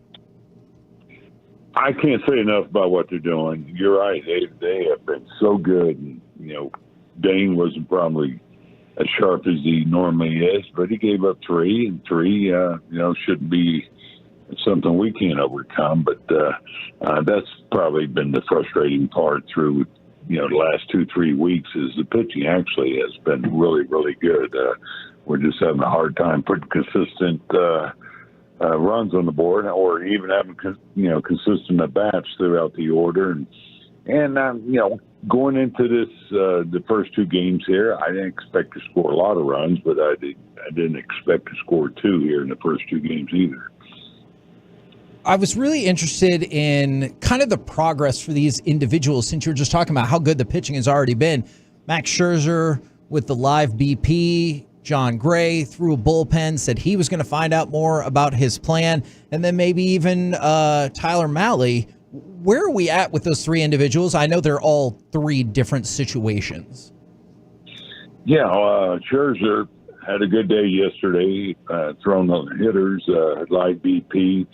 I can't say enough about what they're doing. You're right. They have been so good. And, Dane wasn't probably as sharp as he normally is, but he gave up 3, and 3, shouldn't be something we can't overcome. But that's probably been the frustrating part through the last 2-3 weeks is the pitching actually has been really, really good. We're just having a hard time putting consistent runs on the board, or even having consistent at bats throughout the order. And going into this the first 2 games here, I didn't expect to score a lot of runs, but I didn't expect to score 2 here in the first 2 games either. I was really interested in kind of the progress for these individuals, since you were just talking about how good the pitching has already been. Max Scherzer with the live BP. John Gray threw a bullpen, said he was going to find out more about his plan, and then maybe even Tyler Mahle. Where are we at with those three individuals? I know they're all three different situations. Yeah, Scherzer had a good day yesterday, throwing the hitters, live BP.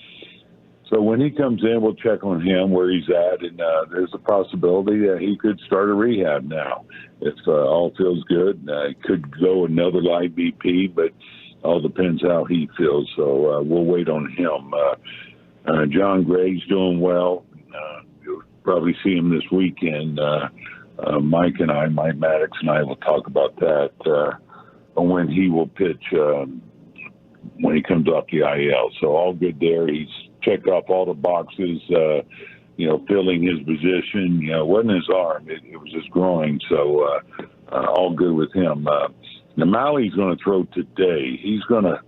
So when he comes in, we'll check on him where he's at, and there's a possibility that he could start a rehab now. If all feels good, he could go another live BP, but all depends how he feels. So we'll wait on him. John Gray's doing well. You'll probably see him this weekend. Mike Maddox and I will talk about that on when he will pitch when he comes off the IL. So all good there. He's checked off all the boxes, filling his position. It wasn't his arm. It was his groin. So all good with him. Now, Mahle's going to throw today. He's going to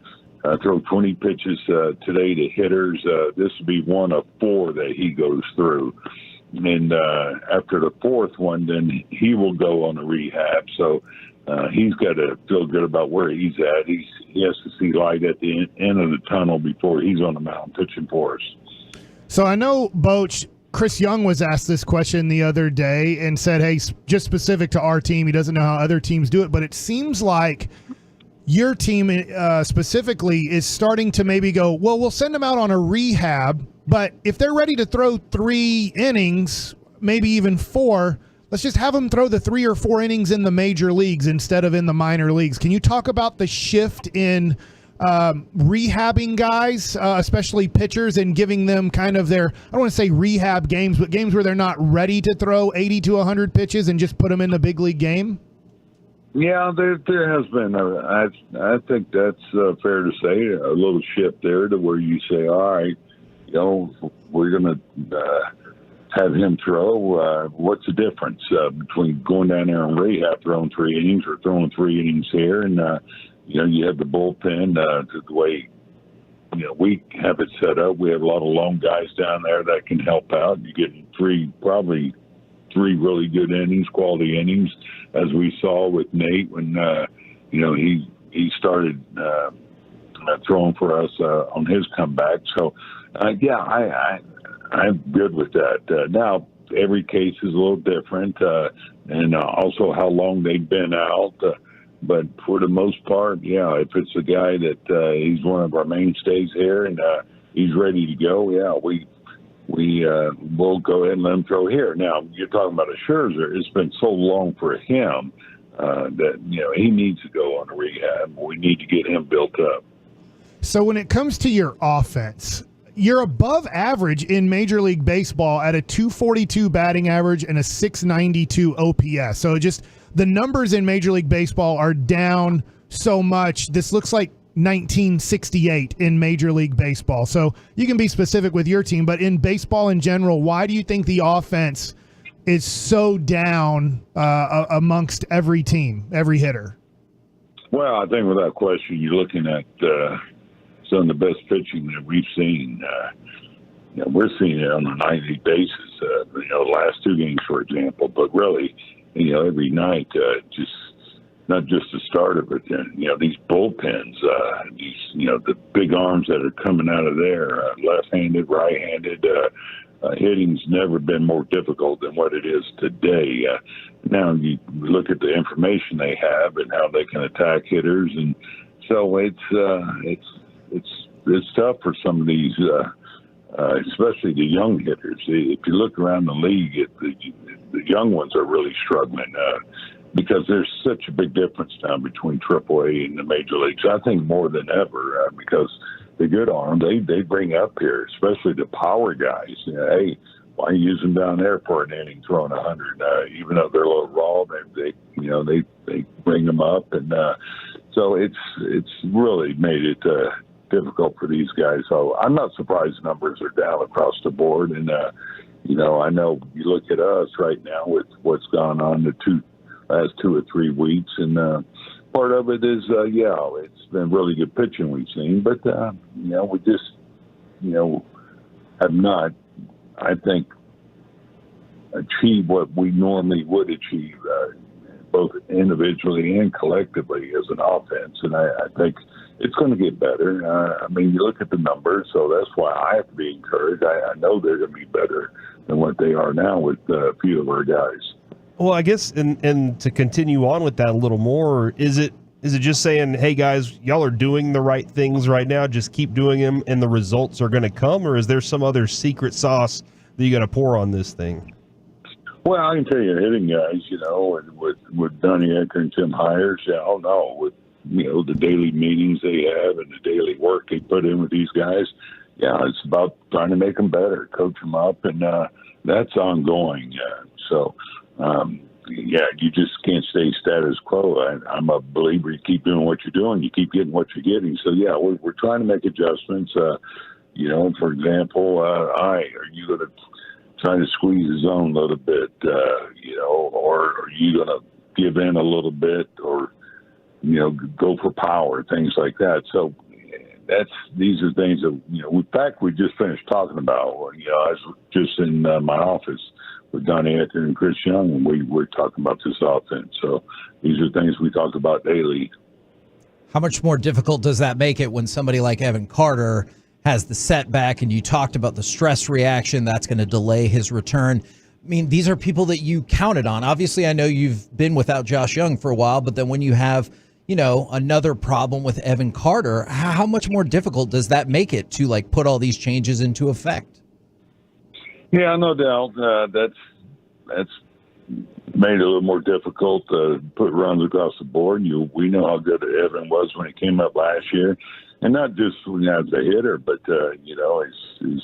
throw 20 pitches today to hitters. This will be one of 4 that he goes through. And after the 4th one, then he will go on a rehab. So he's got to feel good about where he's at. He has to see light at the end of the tunnel before he's on the mound pitching for us. So I know, Boach, Chris Young was asked this question the other day and said, hey, just specific to our team, he doesn't know how other teams do it, but it seems like your team specifically is starting to maybe go, well, we'll send them out on a rehab, but if they're ready to throw 3 innings, maybe even 4, let's just have them throw the 3 or 4 innings in the major leagues instead of in the minor leagues. Can you talk about the shift in rehabbing guys, especially pitchers, and giving them kind of their, I don't want to say rehab games, but games where they're not ready to throw 80 to 100 pitches and just put them in the big league game? Yeah, there has been. I think that's fair to say, a little shift there to where you say, all right, we're going to have him throw. What's the difference between going down there and rehab, throwing 3 innings, or throwing 3 innings here? And, you have the bullpen the way, we have it set up. We have a lot of long guys down there that can help out. You get probably 3 really good innings, quality innings, as we saw with Nate when, he started throwing for us on his comeback. So, I'm good with that. Now, every case is a little different, and also how long they've been out. But for the most part, if it's a guy that he's one of our mainstays here and he's ready to go, we'll go ahead and let him throw here. Now, you're talking about a Scherzer. It's been so long for him that, he needs to go on a rehab. We need to get him built up. So when it comes to your offense, you're above average in Major League Baseball at a 242 batting average and a 692 OPS. So just the numbers in Major League Baseball are down so much. This looks like 1968 in Major League Baseball. So you can be specific with your team, but in baseball in general, why do you think the offense is so down amongst every team, every hitter? Well, I think without question, you're looking at some of the best pitching that we've seen. We're seeing it on a nightly basis. The last 2 games, for example, but really, every night, just not just the starter, but these bullpens, the big arms that are coming out of there, left-handed, right-handed. Hitting's never been more difficult than what it is today. Now you look at the information they have and how they can attack hitters, and so it's tough for some of these, especially the young hitters. If you look around the league, the young ones are really struggling because there's such a big difference now between AAA and the major leagues. I think more than ever because the good arm they bring up here, especially the power guys. Hey, why use them down there for an inning throwing 100? Even though they're a little raw, they bring them up, and so it's really made it difficult for these guys. So I'm not surprised numbers are down across the board. And, I know you look at us right now with what's gone on the last 2 or 3 weeks. And part of it is, it's been really good pitching we've seen. But, we just, have not, I think, achieved what we normally would achieve both individually and collectively as an offense. And I think it's going to get better. I mean, you look at the numbers, so that's why I have to be encouraged. I know they're going to be better than what they are now with a few of our guys. Well, I guess, and to continue on with that a little more, is it just saying, hey, guys, y'all are doing the right things right now, just keep doing them, and the results are going to come? Or is there some other secret sauce that you got to pour on this thing? Well, I can tell you, hitting guys, and with Donnie Ecker and Tim Hires, I'll know with, the daily meetings they have and the daily work they put in with these guys, it's about trying to make them better, coach them up, and that's ongoing. You just can't stay status quo. I'm a believer you keep doing what you're doing, you keep getting what you're getting. So, we're trying to make adjustments. For example, are you going to try to squeeze the zone a little bit, or are you going to give in a little bit or, go for power, things like that. So these are things that, in fact, we just finished talking about. I was just in my office with Donnie Ecker and Chris Young, and we were talking about this offense. So these are things we talk about daily. How much more difficult does that make it when somebody like Evan Carter has the setback, and you talked about the stress reaction that's going to delay his return? I mean, these are people that you counted on. Obviously, I know you've been without Josh Young for a while, but then when you have, another problem with Evan Carter, how much more difficult does that make it to put all these changes into effect? Yeah, no doubt. That's made it a little more difficult to put runs across the board. We know how good Evan was when he came up last year, and not just as a hitter, but his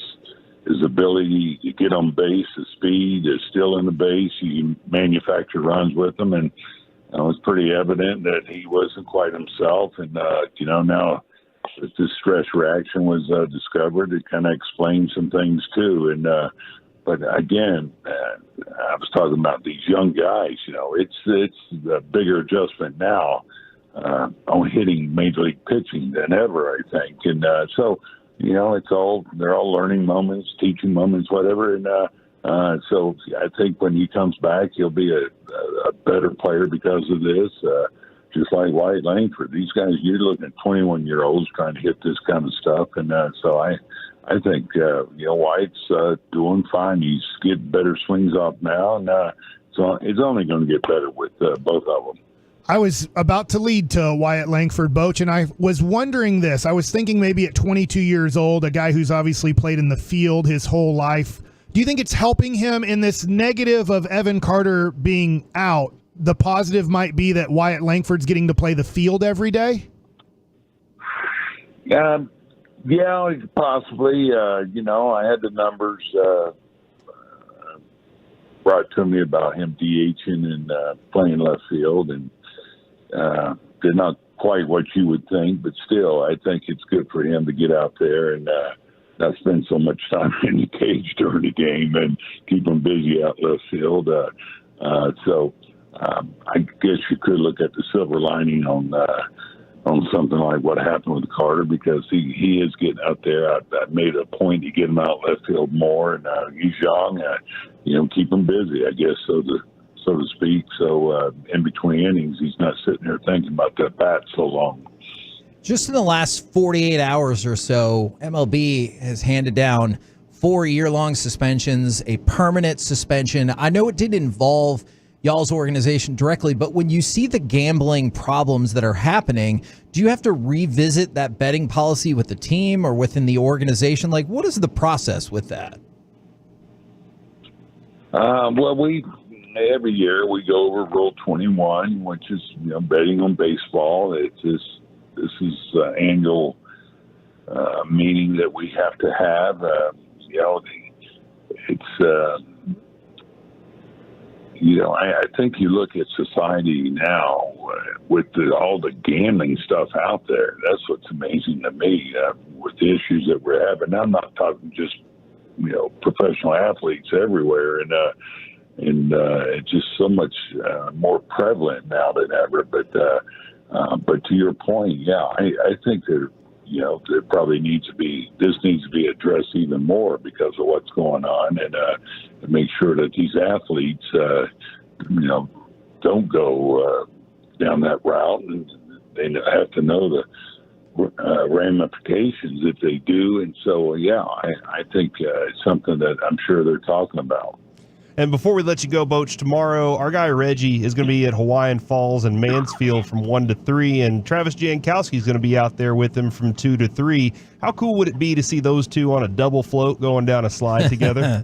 ability to get on base, his speed is still in the base. You manufacture runs with him, and it was pretty evident that he wasn't quite himself. And now that this stress reaction was discovered, it kind of explains some things too. And but again, I was talking about these young guys. It's a bigger adjustment now on hitting major league pitching than ever, I think. And they're all learning moments, teaching moments, whatever. And so I think when he comes back, he'll be a better player because of this. Just like Wyatt Langford, these guys, you're looking at 21-year-olds trying to hit this kind of stuff. And so I think, Wyatt's doing fine. He's getting better swings off now. And so it's only going to get better with both of them. I was about to lead to Wyatt Langford, Boach, and I was wondering this. I was thinking maybe at 22 years old, a guy who's obviously played in the field his whole life, do you think it's helping him in this negative of Evan Carter being out? The positive might be that Wyatt Langford's getting to play the field every day? Yeah, possibly. I had the numbers brought to me about him DHing and playing left field, and they're not quite what you would think, but still, I think it's good for him to get out there and not spend so much time in the cage during the game and keep him busy out left field. I guess you could look at the silver lining on something like what happened with Carter, because he is getting out there. I made a point to get him out left field more, and he's young. Keep him busy, I guess, so to speak. So in between innings, he's not sitting there thinking about that bat so long. Just in the last 48 hours or so, MLB has handed down 4 year-long suspensions, a permanent suspension. I know it didn't involve y'all's organization directly, but when you see the gambling problems that are happening, do you have to revisit that betting policy with the team or within the organization? What is the process with that? Every year we go over Rule 21, which is betting on baseball. This is annual meeting that we have to have. I think you look at society now with all the gambling stuff out there. That's what's amazing to me with the issues that we're having. I'm not talking just professional athletes everywhere, and it's just so much more prevalent now than ever. But to your point, I think there probably needs to be addressed even more because of what's going on, and make sure that these athletes, don't go down that route, and they have to know the ramifications if they do. And so, I think it's something that I'm sure they're talking about. And before we let you go, Boach, tomorrow our guy Reggie is going to be at Hawaiian Falls and Mansfield from 1 to 3, and Travis Jankowski is going to be out there with him from 2 to 3. How cool would it be to see those two on a double float going down a slide together?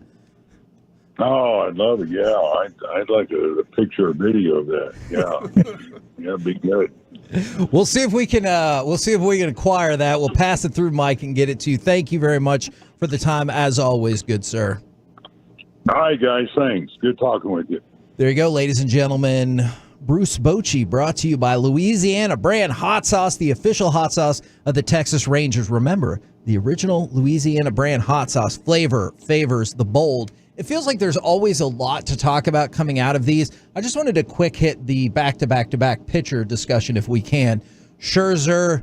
Oh, I'd love it. Yeah, I'd like a picture or video of that. Yeah, it'd be good. We'll see if we can. We'll see if we can acquire that. We'll pass it through Mike and get it to you. Thank you very much for the time, as always, good sir. All right, guys. Thanks. Good talking with you. There you go, ladies and gentlemen. Bruce Bochy, brought to you by Louisiana Brand Hot Sauce, the official hot sauce of the Texas Rangers. Remember, the original Louisiana Brand Hot Sauce flavor favors the bold. It feels like there's always a lot to talk about coming out of these. I just wanted to quick hit the back-to-back-to-back pitcher discussion if we can. Scherzer,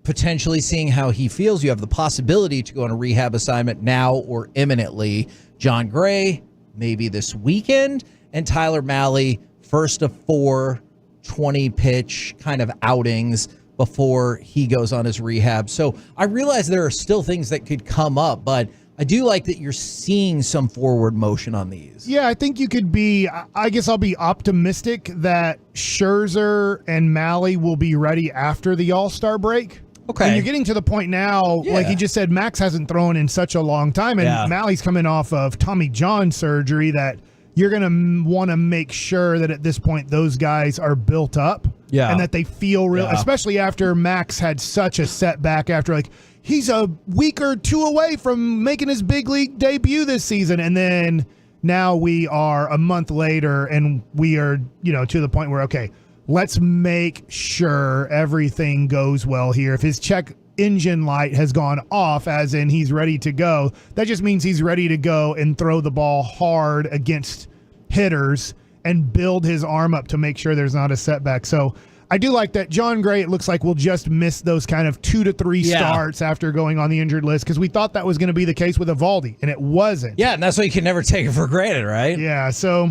potentially seeing how he feels. You have the possibility to go on a rehab assignment now or imminently. John Gray, maybe this weekend. And Tyler Mahle, first of 4 20-pitch kind of outings before he goes on his rehab. So I realize there are still things that could come up, but I do like that you're seeing some forward motion on these. Yeah, I think you could be, I guess I'll be optimistic that Scherzer and Mahle will be ready after the All-Star break. Okay. And you're getting to the point now, like you just said, Max hasn't thrown in such a long time, and Mally's coming off of Tommy John surgery that you're going to want to make sure that at this point those guys are built up and that they feel real, especially after Max had such a setback after, like, he's a week or two away from making his big league debut this season. And then now we are a month later and we are, to the point where, okay, let's make sure everything goes well here. If his check engine light has gone off, as in he's ready to go, that just means he's ready to go and throw the ball hard against hitters and build his arm up to make sure there's not a setback. So I do like that. John Gray, it looks like we'll just miss those kind of 2 to 3 starts after going on the injured list, because we thought that was going to be the case with Eovaldi, and it wasn't. Yeah, and that's why you can never take it for granted, right? Yeah, so...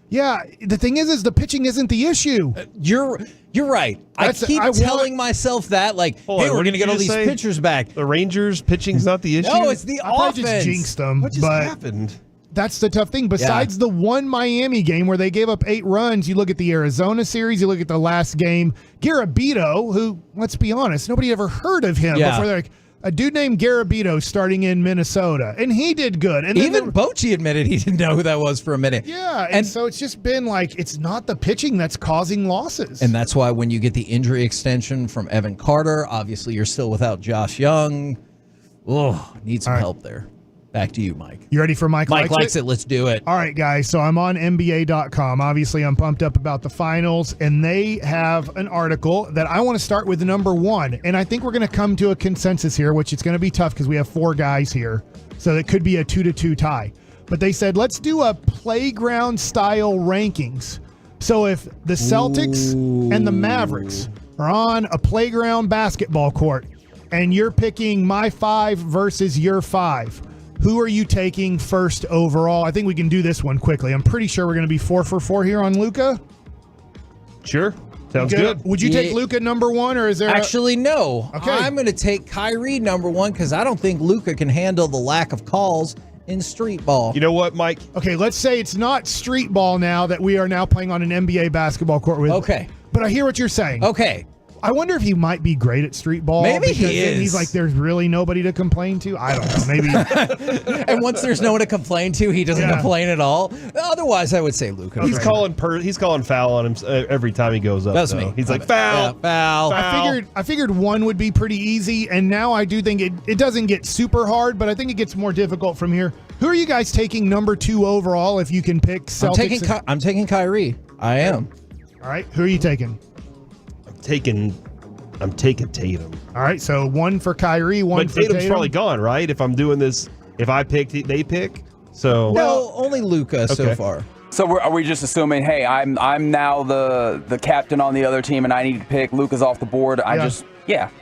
yeah, the thing is the pitching isn't the issue. You're right. I keep telling myself that, like, hey, we're going to get all these pitchers back. The Rangers pitching's not the issue? No, it's the offense. I just jinxed them. What just happened? That's the tough thing. Besides the one Miami game where they gave up 8 runs, you look at the Arizona series, you look at the last game, Garabito, who, let's be honest, nobody ever heard of him before. They're like, a dude named Garabito starting in Minnesota, and he did good. And even Bochy admitted he didn't know who that was for a minute. Yeah, and so it's just been like, it's not the pitching that's causing losses. And that's why when you get the injury extension from Evan Carter, obviously you're still without Josh Young. Oh, need some help there. Back to you, Mike. You ready for Mike likes it? Let's do it. All right, guys. So I'm on NBA.com. Obviously, I'm pumped up about the finals, and they have an article that I want to start with number 1. And I think we're going to come to a consensus here, which it's going to be tough because we have 4 guys here. So it could be a 2-2 tie. But they said, let's do a playground style rankings. So if the Celtics and the Mavericks are on a playground basketball court, and you're picking my 5 versus your 5, who are you taking first overall? I think we can do this one quickly. I'm pretty sure we're going to be 4 for 4 here on Luka. Sure. Sounds good. Would you take Luka number 1, or is there actually no? Okay. I'm going to take Kyrie number 1 because I don't think Luka can handle the lack of calls in street ball. You know what, Mike? Okay, let's say it's not street ball now that we are now playing on an NBA basketball court with. Okay. But I hear what you're saying. Okay. I wonder if he might be great at street ball. Maybe he is. He's like, there's really nobody to complain to. I don't know. Maybe. And once there's no one to complain to, he doesn't complain at all. Otherwise, I would say Luka. He's calling foul on him every time he goes up. That's me. He's like, foul, foul. I figured 1 would be pretty easy, and now I do think it doesn't get super hard, but I think it gets more difficult from here. Who are you guys taking number 2 overall if you can pick Celtics? I'm taking Kyrie. I am. All right. Who are you taking? I'm taking Tatum. All right, so 1 for Kyrie, 1 for Tatum. Tatum's probably gone, right? If I'm doing this, if I pick, they pick. So no, only Luka so far. So are we just assuming, hey, I'm now the captain on the other team, and I need to pick Luka's off the board? I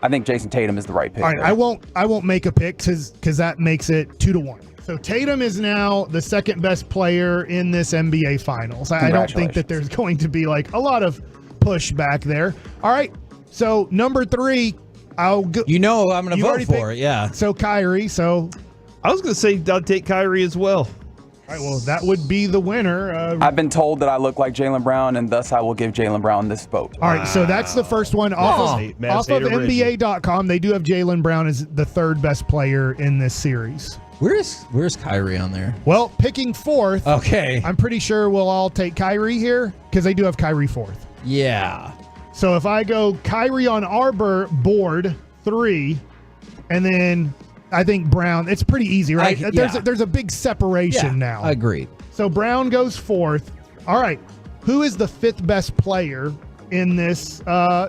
think Jason Tatum is the right pick. All right, I won't make a pick because that makes it 2-1. So Tatum is now the second best player in this NBA Finals. I don't think that there's going to be like a lot of pushback there. All right. So number 3, I'll go. I'm going to vote for it. Yeah. So Kyrie. So I was going to say I'll take Kyrie as well. All right, well, that would be the winner. I've been told that I look like Jaylen Brown, and thus I will give Jaylen Brown this vote. All right, so that's the first one. Off of NBA.com, they do have Jaylen Brown as the third best player in this series. Where's Kyrie on there? Well, picking 4th. Okay. I'm pretty sure we'll all take Kyrie here because they do have Kyrie 4th. Yeah. So if I go Kyrie on our board 3, and then I think Brown, it's pretty easy, right? There's a big separation now. Agreed. So Brown goes 4th. All right. Who is the 5th best player in this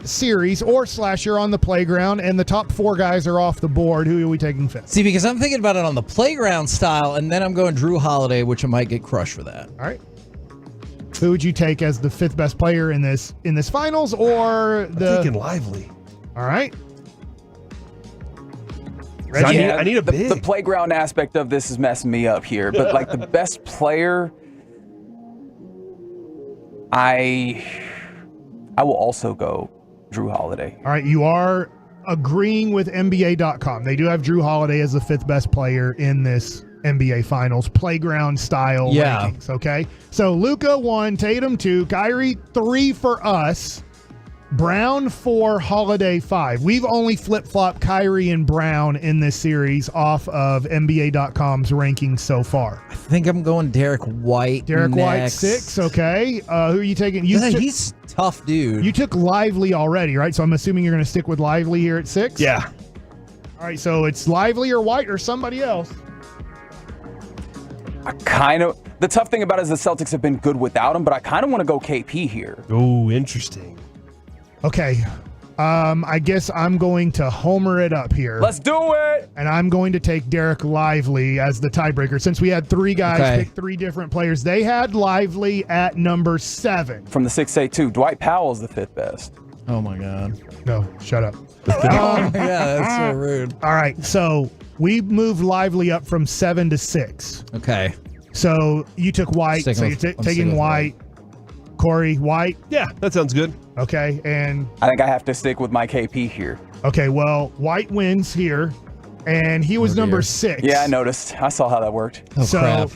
series or slasher on the playground? And the top 4 guys are off the board. Who are we taking 5th? See, because I'm thinking about it on the playground style, and then I'm going Drew Holiday, which I might get crushed for that. All right. Who would you take as the 5th best player in this finals or the? I'm taking Lively. All right. I need a big. The playground aspect of this is messing me up here, but like the best player, I will also go Drew Holiday. All right, you are agreeing with NBA.com. They do have Drew Holiday as the 5th best player in this NBA Finals playground style rankings. Okay, so Luka 1, Tatum 2, Kyrie 3 for us. Brown 4, Holiday 5. We've only flip-flopped Kyrie and Brown in this series off of NBA.com's rankings so far. I think I'm going Derek White. White 6. Okay. Who are you taking? He's tough, dude. You took Lively already, right? So I'm assuming you're going to stick with Lively here at 6? Yeah. All right. So it's Lively or White or somebody else. The tough thing about it is the Celtics have been good without him, but I kind of want to go KP here. Oh, interesting. Okay. I guess I'm going to homer it up here. Let's do it. And I'm going to take Derek Lively as the tiebreaker. Since we had 3 guys pick 3 different players, they had Lively at number 7. From the 682, Dwight Powell's the 5th best. Oh, my God. No, shut up. Yeah, that's so rude. All right. So we moved Lively up from 7 to 6. Okay. So you took White. So you're taking White. Corey, White? Yeah, that sounds good. Okay, and I think I have to stick with my KP here. Okay, well, White wins here, and he was number 6. Yeah, I noticed. I saw how that worked. Crap.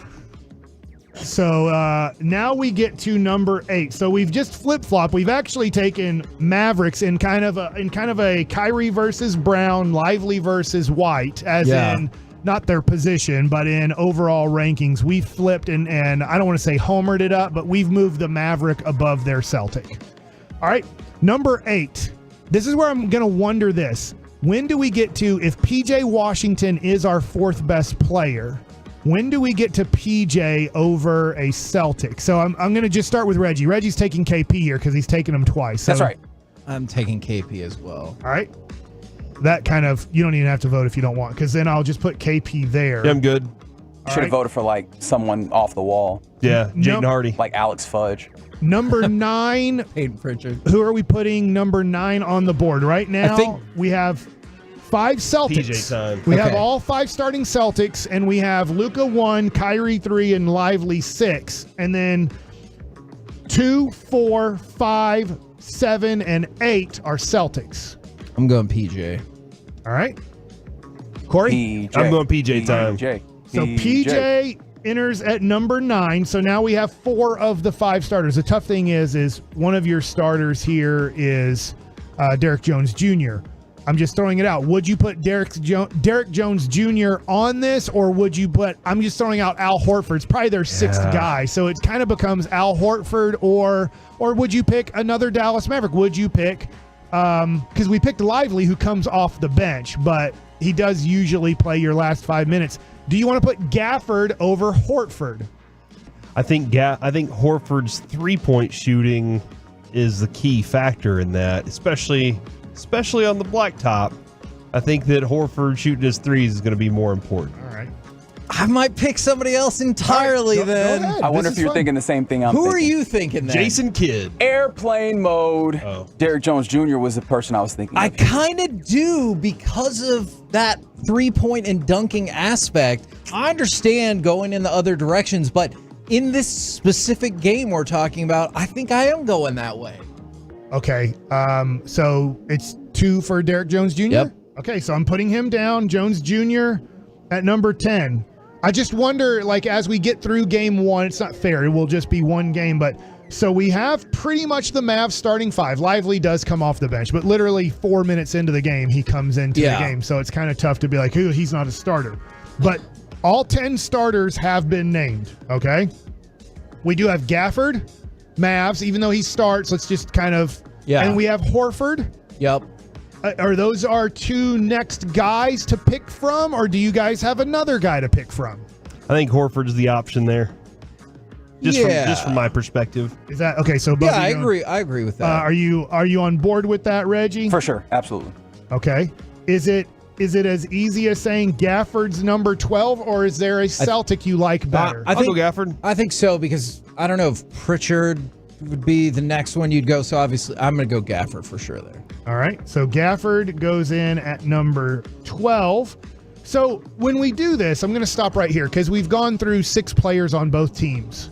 So now we get to number 8. So we've just flip-flopped. We've actually taken Mavericks in kind of a Kyrie versus Brown, Lively versus White, as in not their position, but in overall rankings. We flipped and I don't want to say homered it up, but we've moved the Maverick above their Celtic. All right, number 8. This is where I'm going to wonder this. When do we get to, if PJ Washington is our 4th best player, when do we get to PJ over a Celtic? So I'm going to just start with Reggie. Reggie's taking KP here because he's taken him twice. So, that's right. I'm taking KP as well. All right. That kind of, you don't even have to vote if you don't want, because then I'll just put KP there. Yeah, I'm good. Should have voted for like someone off the wall. Yeah, Jaden Hardy. Like Alex Fudge. Number 9. Hayden Pritchard. Who are we putting number 9 on the board? Right now, I think we have 5 Celtics. PJ time. We have all 5 starting Celtics, and we have Luka 1, Kyrie 3, and Lively 6. And then 2, 4, 5, 7, and 8 are Celtics. I'm going PJ. All right. Corey? PJ. I'm going PJ time. So PJ enters at number 9. So now we have 4 of the 5 starters. The tough thing is one of your starters here is Derek Jones Jr. I'm just throwing it out. Would you put Derek Jones Jr. on this, or would you put, I'm just throwing out Al Horford. It's probably their 6th guy. So it kind of becomes Al Horford, or would you pick another Dallas Maverick? Would you pick, because we picked Lively, who comes off the bench, but he does usually play your last 5 minutes. Do you want to put Gafford over Horford? I think Horford's 3-point shooting is the key factor in that, especially on the blacktop. I think that Horford shooting his threes is going to be more important. All right. I might pick somebody else entirely then. Go ahead. I wonder if you're thinking the same thing I'm thinking. Who are you thinking then? Jason Kidd. Airplane mode. Oh. Derek Jones Jr. was the person I was thinking I of. kind of do, because of that 3-point and dunking aspect. I understand going in the other directions, but in this specific game we're talking about, I think I am going that way. Okay, so it's 2 for Derek Jones Jr.? Yep. Okay, so I'm putting him down, Jones Jr. at number 10. I just wonder, like, as we get through game 1, it's not fair. It will just be one game, but so we have pretty much the Mavs starting 5. Lively does come off the bench, but literally 4 minutes into the game, he comes into the game. So it's kind of tough to be like, ooh, he's not a starter. But all 10 starters have been named, okay? We do have Gafford, Mavs, even though he starts, let's just kind of... Yeah. And we have Horford. Yep. Are those our 2 next guys to pick from, or do you guys have another guy to pick from? I think Horford's the option there. Just from my perspective. Is that okay? So yeah, I agree. I agree with that. Are you on board with that, Reggie? For sure, absolutely. Okay. Is it as easy as saying Gafford's number 12, or is there a Celtic you like better? I think I'll go Gafford. I think so, because I don't know if Pritchard would be the next one you'd go. So obviously, I'm going to go Gafford for sure there. All right. So Gafford goes in at number 12. So when we do this, I'm going to stop right here because we've gone through 6 players on both teams.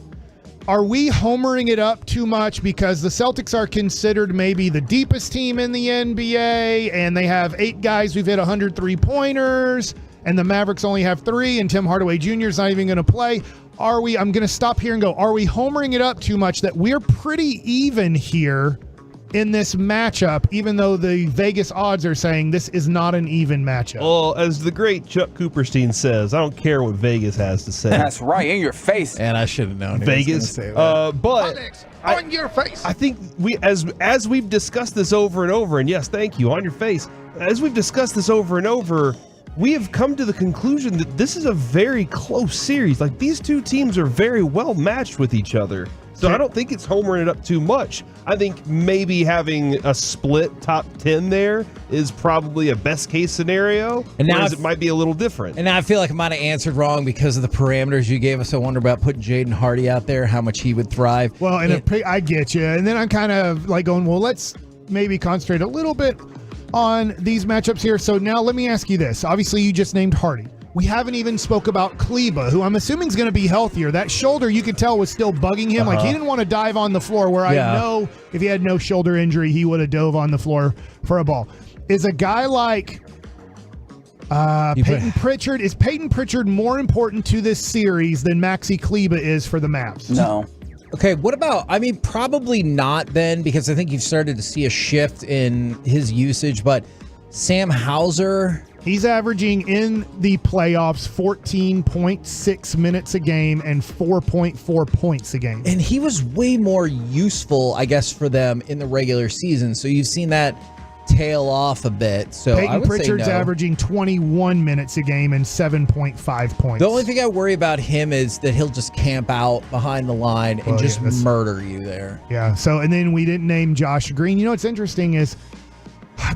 Are we homering it up too much because the Celtics are considered maybe the deepest team in the NBA and they have 8 guys who've hit 100 3-pointers and the Mavericks only have 3 and Tim Hardaway Jr. is not even going to play? I'm going to stop here and go, are we homering it up too much that we're pretty even here in this matchup, even though the Vegas odds are saying this is not an even matchup? Well, as the great Chuck Cooperstein says, I don't care what Vegas has to say. That's right, in your face. And I should have known Vegas. Say that. But on your face. I think we, as we've discussed this over and over, and yes, thank you, on your face. As we've discussed this over and over, we have come to the conclusion that this is a very close series. Like, these 2 teams are very well matched with each other. So I don't think it's homering it up too much. I think maybe having a split top 10 there is probably a best case scenario, and now whereas it might be a little different. And now I feel like I might have answered wrong because of the parameters you gave us. I wonder about putting Jaden Hardy out there, how much he would thrive. Well, I get you. And then I'm kind of like going, well, let's maybe concentrate a little bit on these matchups here. So now let me ask you this. Obviously, you just named Hardy. We haven't even spoke about Kleba, who I'm assuming is going to be healthier. That shoulder, you could tell, was still bugging him. Like, he didn't want to dive on the floor, where I know if he had no shoulder injury, he would have dove on the floor for a ball. Is a guy like Peyton Pritchard, is Peyton Pritchard more important to this series than Maxi Kleba is for the Mavs? No. Okay, what about, I mean, probably not then, because I think you've started to see a shift in his usage, but Sam Hauser... He's averaging in the playoffs 14.6 minutes a game and 4.4 points a game. And he was way more useful, I guess, for them in the regular season. So you've seen that tail off a bit. So Peyton Pritchard's averaging 21 minutes a game and 7.5 points. The only thing I worry about him is that he'll just camp out behind the line and just murder you there. Yeah. So, and then we didn't name Josh Green. You know what's interesting is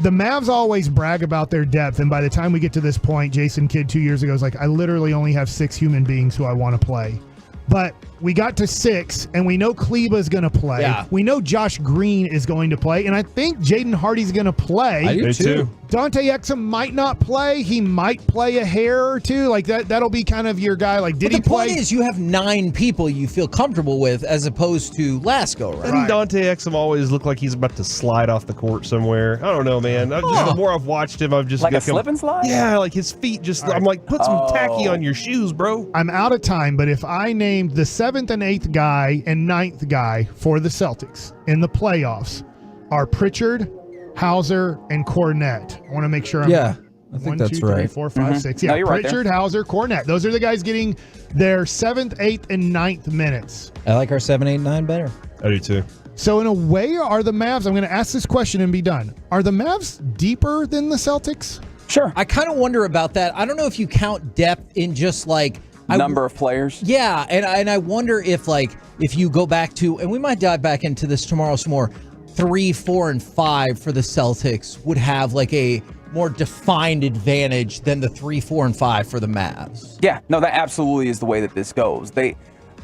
the Mavs always brag about their depth, and by the time we get to this point, Jason Kidd 2 years ago was like, I literally only have 6 human beings who I want to play. But we got to 6, and we know Kleba is going to play. Yeah. We know Josh Green is going to play, and I think Jaden Hardy's going to play. I do too. Dante Exum might not play. He might play a hair or two. Like that'll be kind of your guy. Like, did he play? The point is, you have 9 people you feel comfortable with, as opposed to last go, right? Doesn't Dante Exum always look like he's about to slide off the court somewhere? I don't know, man. The more I've watched him, I've just like a slip and slide. Yeah, like his feet just. I'm like, put some tacky on your shoes, bro. I'm out of time, but if I named the 7th and 8th guy and 9th guy for the Celtics in the playoffs are Pritchard, Hauser, and Cornette. I want to make sure I'm I think 1, that's 2, 3, right. 4, 5, 6. Yeah, no, Pritchard, Hauser, Cornette. Those are the guys getting their 7th, 8th, and 9th minutes. I like our 7, 8, 9 better. I do too. So in a way, are the Mavs, I'm going to ask this question and be done. Are the Mavs deeper than the Celtics? Sure. I kind of wonder about that. I don't know if you count depth in just like number of players. Yeah, and I wonder if you go back to, and we might dive back into this tomorrow some more, 3, 4, and 5 for the Celtics would have like a more defined advantage than the 3, 4, and 5 for the Mavs. Yeah, no, that absolutely is the way that this goes. I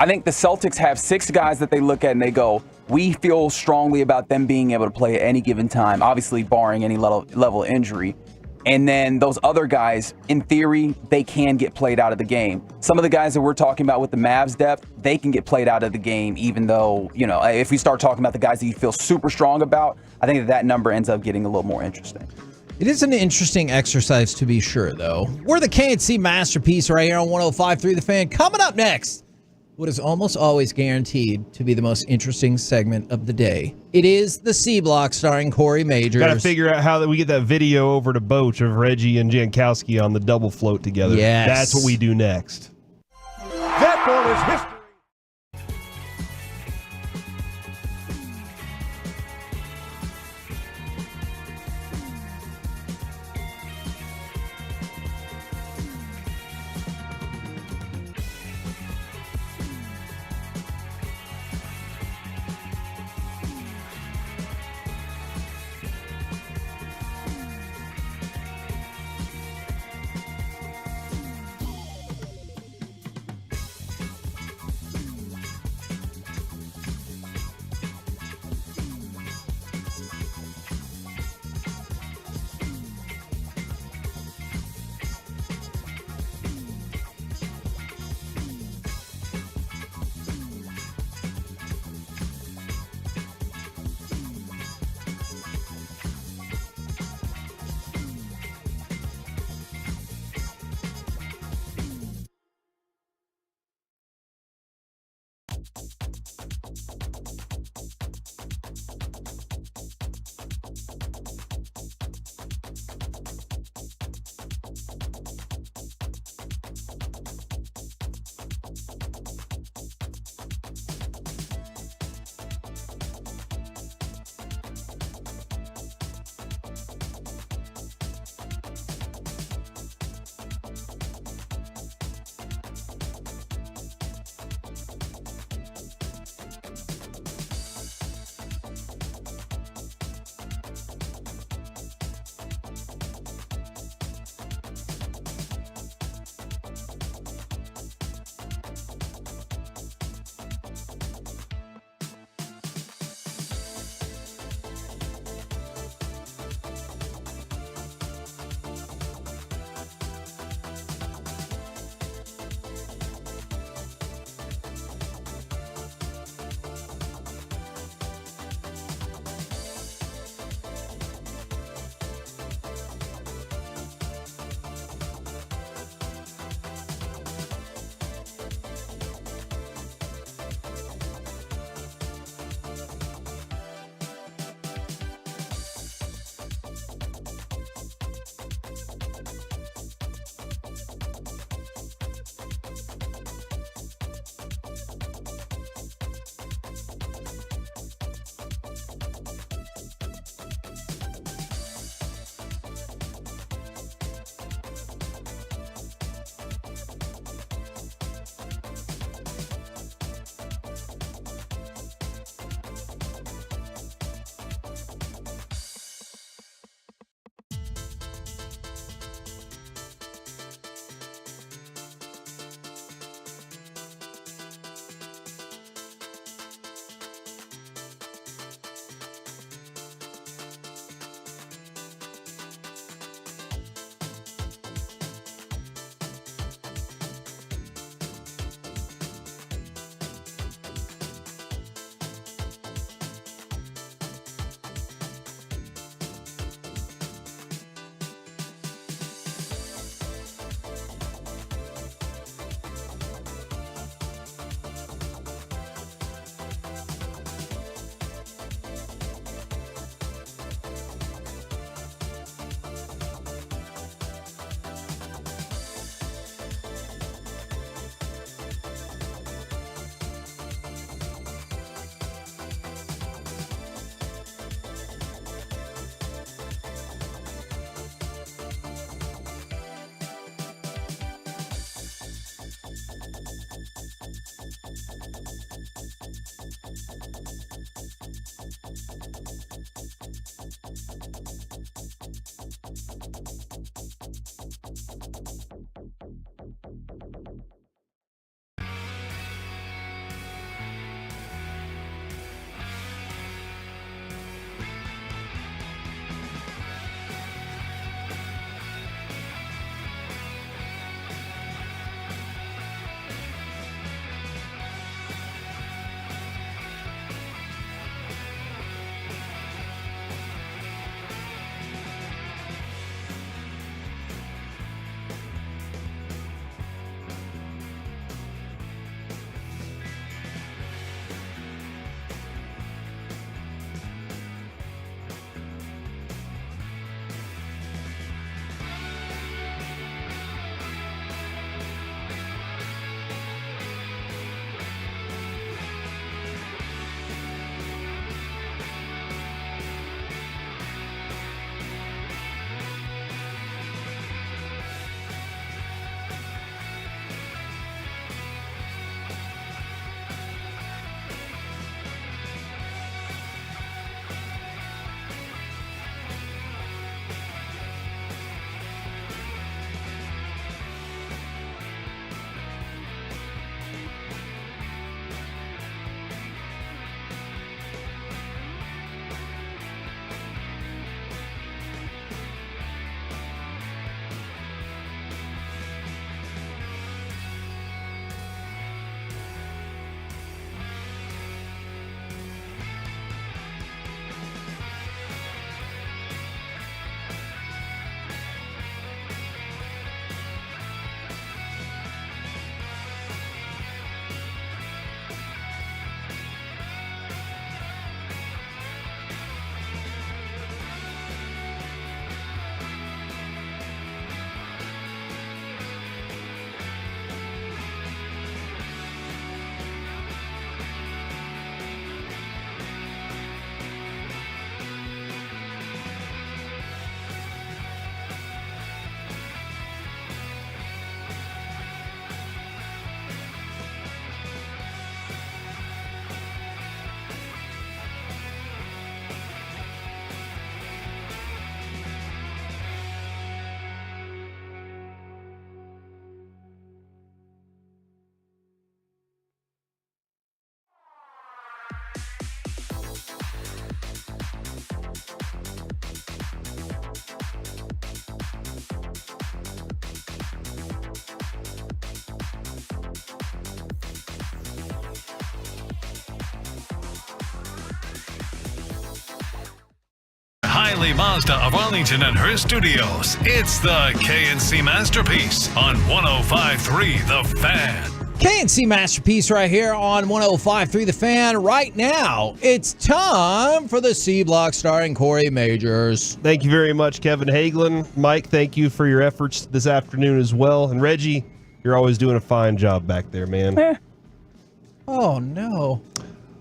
think the Celtics have 6 guys that they look at and they go, we feel strongly about them being able to play at any given time, obviously barring any level of injury. And then those other guys, in theory, they can get played out of the game. Some of the guys that we're talking about with the Mavs depth, they can get played out of the game, even though, if we start talking about the guys that you feel super strong about, I think that number ends up getting a little more interesting. It is an interesting exercise to be sure, though. We're the KNC Masterpiece right here on 105.3 The Fan. Coming up next, what is almost always guaranteed to be the most interesting segment of the day. It is the C Block starring Corey Majors. Got to figure out how that we get that video over to Boach of Reggie and Jankowski on the double float together. Yes. That's what we do next. That ball is history. Hiley Mazda of Arlington and her studios. It's the KNC Masterpiece on 105.3 The Fan. KNC Masterpiece right here on 105.3 The Fan. Right now, it's time for the C Block starring Corey Majors. Thank you very much, Kevin Hagelin. Mike, thank you for your efforts this afternoon as well. And Reggie, you're always doing a fine job back there, man. Oh, no.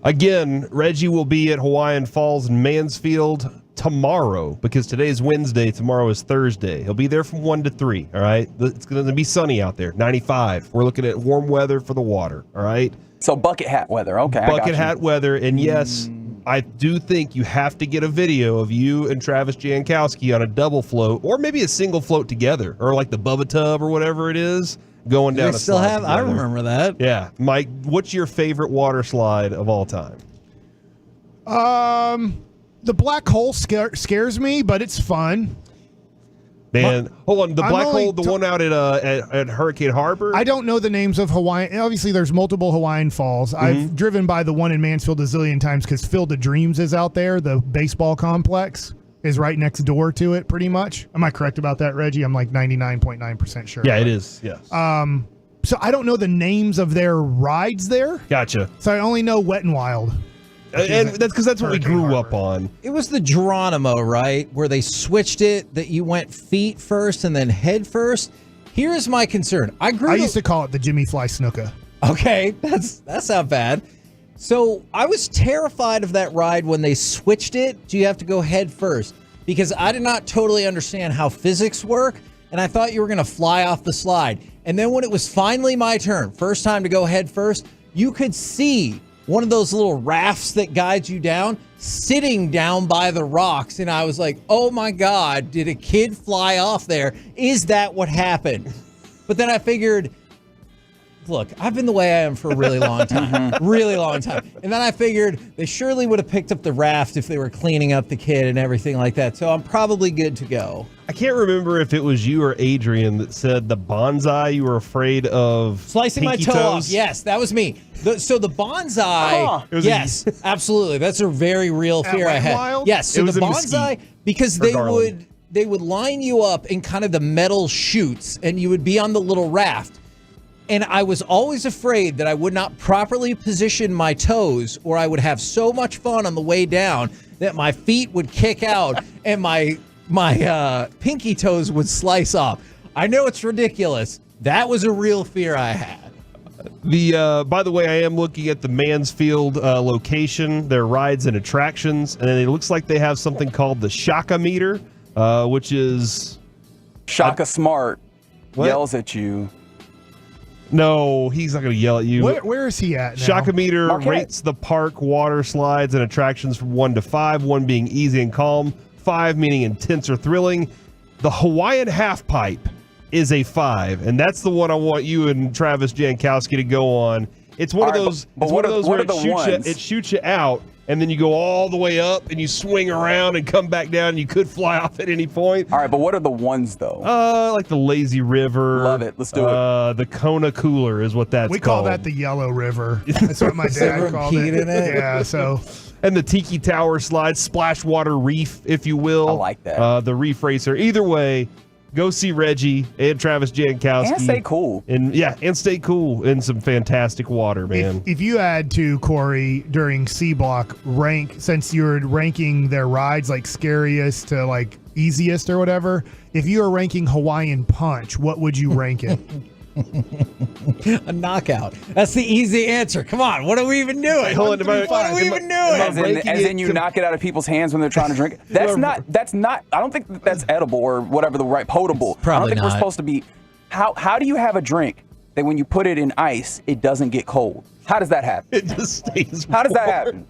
Again, Reggie will be at Hawaiian Falls and Mansfield tomorrow, because today is Wednesday, tomorrow is Thursday. He'll be there from 1 to 3, all right? It's going to be sunny out there, 95. We're looking at warm weather for the water, all right? So bucket hat weather, okay. Bucket hat weather, and yes, I do think you have to get a video of you and Travis Jankowski on a double float, or maybe a single float together, or like the Bubba Tub or whatever it is, going down a still slide have? I together. remember that. Yeah. Mike, what's your favorite water slide of all time? The black hole scares me, but it's fun. Man, hold on. The black hole, the one out at Hurricane Harbor? I don't know the names of Hawaiian. Obviously, there's multiple Hawaiian Falls. I've driven by the one in Mansfield a zillion times because Field of Dreams is out there. The baseball complex is right next door to it, pretty much. Am I correct about that, Reggie? I'm like 99.9% sure. Yeah, it is. Yes. So I don't know the names of their rides there. Gotcha. So I only know Wet and Wild. And that's because that's what we grew up on. It was the Geronimo, right? Where they switched it, that you went feet first and then head first. Here's my concern. I used to call it the Jimmy Fly Snuka. Okay, that's not bad. So I was terrified of that ride when they switched it. Do you have to go head first? Because I did not totally understand how physics work, and I thought you were going to fly off the slide. And then when it was finally my turn, first time to go head first, you could see one of those little rafts that guides you down, sitting down by the rocks. And I was like, oh my God, did a kid fly off there? Is that what happened? But then I figured, look, I've been the way I am for a really long time, really long time. And then I figured they surely would have picked up the raft if they were cleaning up the kid and everything like that. So I'm probably good to go. I can't remember if it was you or Adrian that said the bonsai, you were afraid of slicing my toe off. Yes, that was me. So the bonsai, yes, absolutely. That's a very real fear I had. Wild? Yes, so the bonsai, because they would line you up in kind of the metal chutes, and you would be on the little raft. And I was always afraid that I would not properly position my toes, or I would have so much fun on the way down that my feet would kick out and my pinky toes would slice off. I know it's ridiculous. That was a real fear I had. By the way, I am looking at the Mansfield location, their rides and attractions, and it looks like they have something called the Shaka meter, which is Shaka Smart What? yells at you. No, he's not going to yell at you. Where is he at now? Shaka meter Marquette. rates the park water slides and attractions from 1 to 5, 1 being easy and calm, 5 meaning intense or thrilling. The Hawaiian half pipe is a 5, and that's the one I want you and Travis Jankowski to go on. It's one of those. but It's what one of are- those what where are the ones? it shoots you out, and then you go all the way up, and you swing around and come back down. And you could fly off at any point. All right, but what are the ones though? Like the Lazy River. Love it. Let's do it. The Kona Cooler is what that's We called. call that the Yellow River. That's what my dad called Pete in it? Yeah, so. And the Tiki Tower slide, Splashwater Reef, if you will. I like that. The Reef Racer. Either way, go see Reggie and Travis Jankowski. And stay cool. And stay cool in some fantastic water, man. If you had to, Corey, during C Block, rank, since you're ranking their rides like scariest to like easiest or whatever, if you were ranking Hawaiian Punch, what would you rank it? A knockout. That's the easy answer. Come on. What are we even doing? Hold on, What are we even doing? As in you knock it out of people's hands when they're trying to drink it. That's not, I don't think that's edible or whatever the right, potable. I don't think we're supposed to be, how do you have a drink that when you put it in ice, it doesn't get cold? How does that happen? It just stays How does that happen?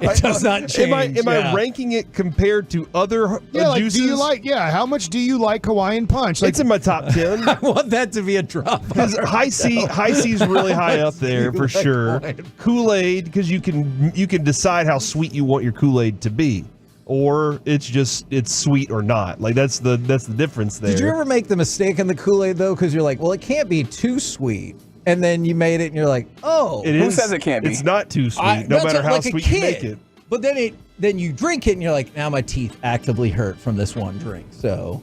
It does not change. Am I ranking it compared to other juices? Do you like? Yeah, how much do you like Hawaiian Punch? It's in my top 10. I want that to be a drop. Because high C's really high up there for sure. Kool-Aid, because you can decide how sweet you want your Kool-Aid to be, or it's sweet or not. Like that's the difference there. Did you ever make the mistake in the Kool-Aid though? Because you're like, well, it can't be too sweet. And then you made it, and you're like, "Oh, who says it can't be? It's not too sweet, no matter how sweet you make it." But then you drink it, and you're like, "Now my teeth actively hurt from this one drink." So,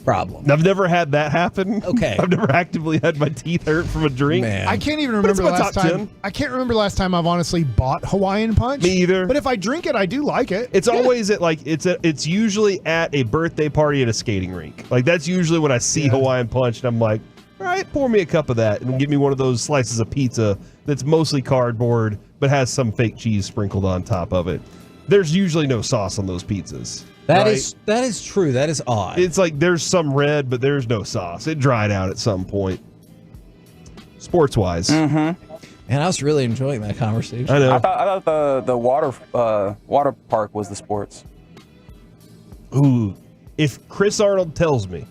problem. I've never had that happen. Okay, I've never actively had my teeth hurt from a drink. Man. I can't even remember the last time. I can't remember last time I've honestly bought Hawaiian Punch. Me either. But if I drink it, I do like it. It's always at it's usually at a birthday party at a skating rink. Like that's usually when I see Hawaiian Punch, and I'm like, all right, pour me a cup of that and give me one of those slices of pizza that's mostly cardboard but has some fake cheese sprinkled on top of it. There's usually no sauce on those pizzas. That is true. That is odd. It's like there's some red, but there's no sauce. It dried out at some point. Sports-wise. Mm-hmm. Man, I was really enjoying that conversation. I know. I thought the water park was the sports. Ooh, if Chris Arnold tells me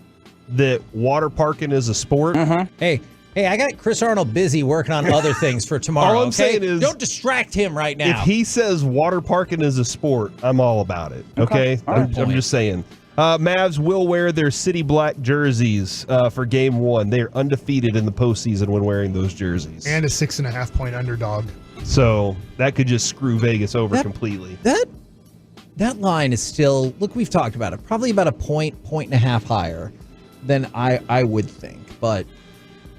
that water parking is a sport. Hey, I got Chris Arnold busy working on other things for tomorrow. All I'm saying is, don't distract him right now. If he says water parking is a sport, I'm all about it. Okay, I'm just saying. Mavs will wear their city black jerseys for Game 1. They are undefeated in the postseason when wearing those jerseys, and a 6.5 point underdog. So that could just screw Vegas over completely. That line is still, look, we've talked about it, probably about a point and a half higher than I would think, but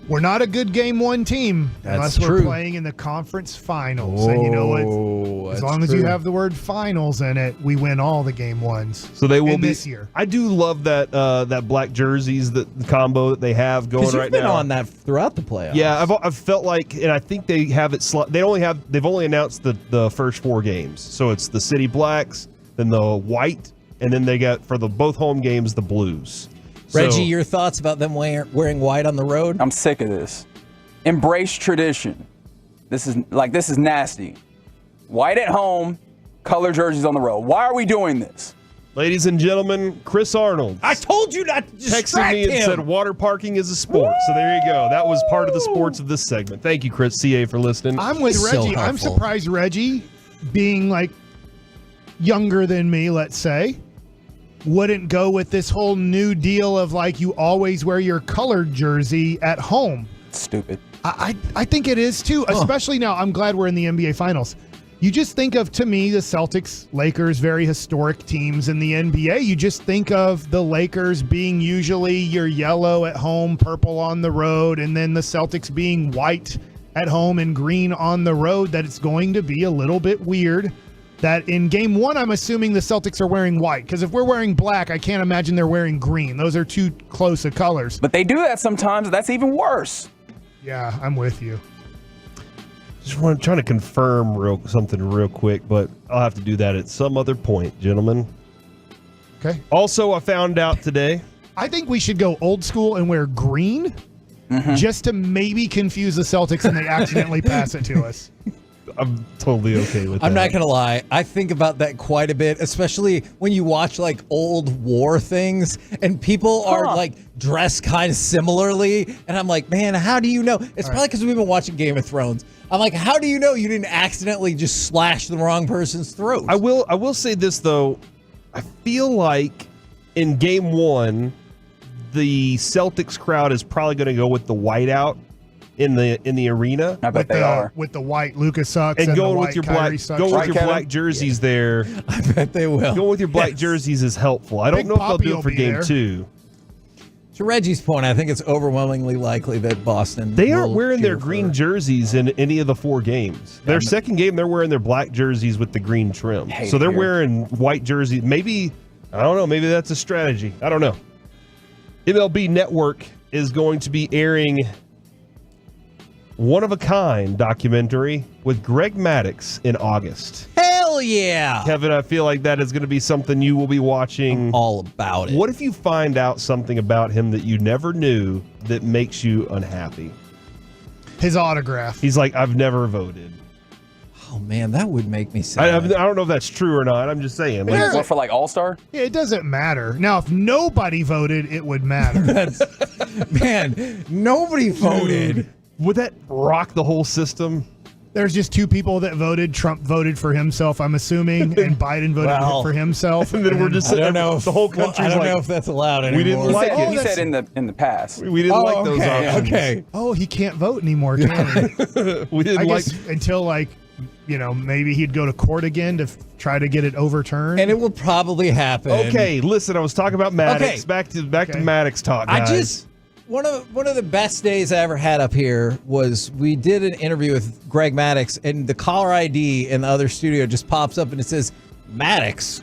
we're not a good Game 1 team unless we're playing in the conference finals. And you know what? As long as you have the word finals in it, we win all the Game 1s. So they will be this year. I do love that black jerseys, the combo that they have going right now. You've been on that throughout the playoffs. Yeah, I've felt like, and I think they have it. They've only announced the first 4 games. So it's the city blacks, then the white, and then they got for both home games the blues. Reggie, your thoughts about them wearing white on the road? I'm sick of this. Embrace tradition. This is nasty. White at home, color jerseys on the road. Why are we doing this? Ladies and gentlemen, Chris Arnold. I told you not to distract texted me and said water parking is a sport. Woo! So there you go. That was part of the sports of this segment. Thank you, Chris CA, for listening. I'm with Reggie. I'm surprised Reggie, being like younger than me, let's say, wouldn't go with this whole new deal of like you always wear your colored jersey at home. Stupid. I think it is too, especially now. I'm glad we're in the NBA Finals. You just think of, to me, the Celtics, Lakers, very historic teams in the NBA. You just think of the Lakers being usually your yellow at home, purple on the road, and then the Celtics being white at home and green on the road. That it's going to be a little bit weird that in Game 1, I'm assuming the Celtics are wearing white, because if we're wearing black, I can't imagine they're wearing green. Those are too close of colors. But they do that sometimes. That's even worse. Yeah, I'm with you. Just trying to confirm something real quick, but I'll have to do that at some other point, gentlemen. Okay. Also, I found out today. I think we should go old school and wear green, just to maybe confuse the Celtics and they accidentally pass it to us. I'm totally okay with that. I'm not going to lie. I think about that quite a bit, especially when you watch like old war things and people are like dressed kind of similarly. And I'm like, man, how do you know? It's probably because we've been watching Game of Thrones. I'm like, how do you know you didn't accidentally just slash the wrong person's throat? I will say this, though. I feel like in Game 1, the Celtics crowd is probably going to go with the whiteout in the arena. I bet they are. With the white Luka sucks and going the with white your Kyrie black, sucks. go with your black jerseys there. I bet they will. Going with your black jerseys is helpful. I don't Big know if they'll Poppy do it will for be Game there. 2. To Reggie's point, I think it's overwhelmingly likely that Boston. They aren't wearing their green jerseys in any of the 4 games. Their second game, they're wearing their black jerseys with the green trim. So they're wearing white jerseys. Maybe, I don't know, maybe that's a strategy. I don't know. MLB Network is going to be airing one-of-a-kind documentary with Greg Maddux in August. Hell yeah! Kevin, I feel like that is going to be something you will be watching. I'm all about it. What if you find out something about him that you never knew that makes you unhappy? His autograph. He's like, I've never voted. Oh man, that would make me I sad. don't know if that's true or not. I'm just saying. Like, What, for like All-Star? Yeah, it doesn't matter. Now, if nobody voted, it would matter. Man, nobody voted. would that rock the whole system? There's just two people that voted. Trump voted for himself, I'm assuming, and Biden voted Well, for himself. And then we're just I don't know. the whole country's I don't like, know if that's allowed anymore. we didn't like it. He said in the past. We didn't like those options. Okay. Oh, he can't vote anymore, can he? We didn't I like. guess until maybe he'd go to court again to try to get it overturned. And it will probably happen. Okay, listen. I was talking about Maddox. Okay. Back to Maddox talk. Guys. One of the best days I ever had up here was we did an interview with Greg Maddox, and the caller ID in the other studio just pops up and it says Maddox,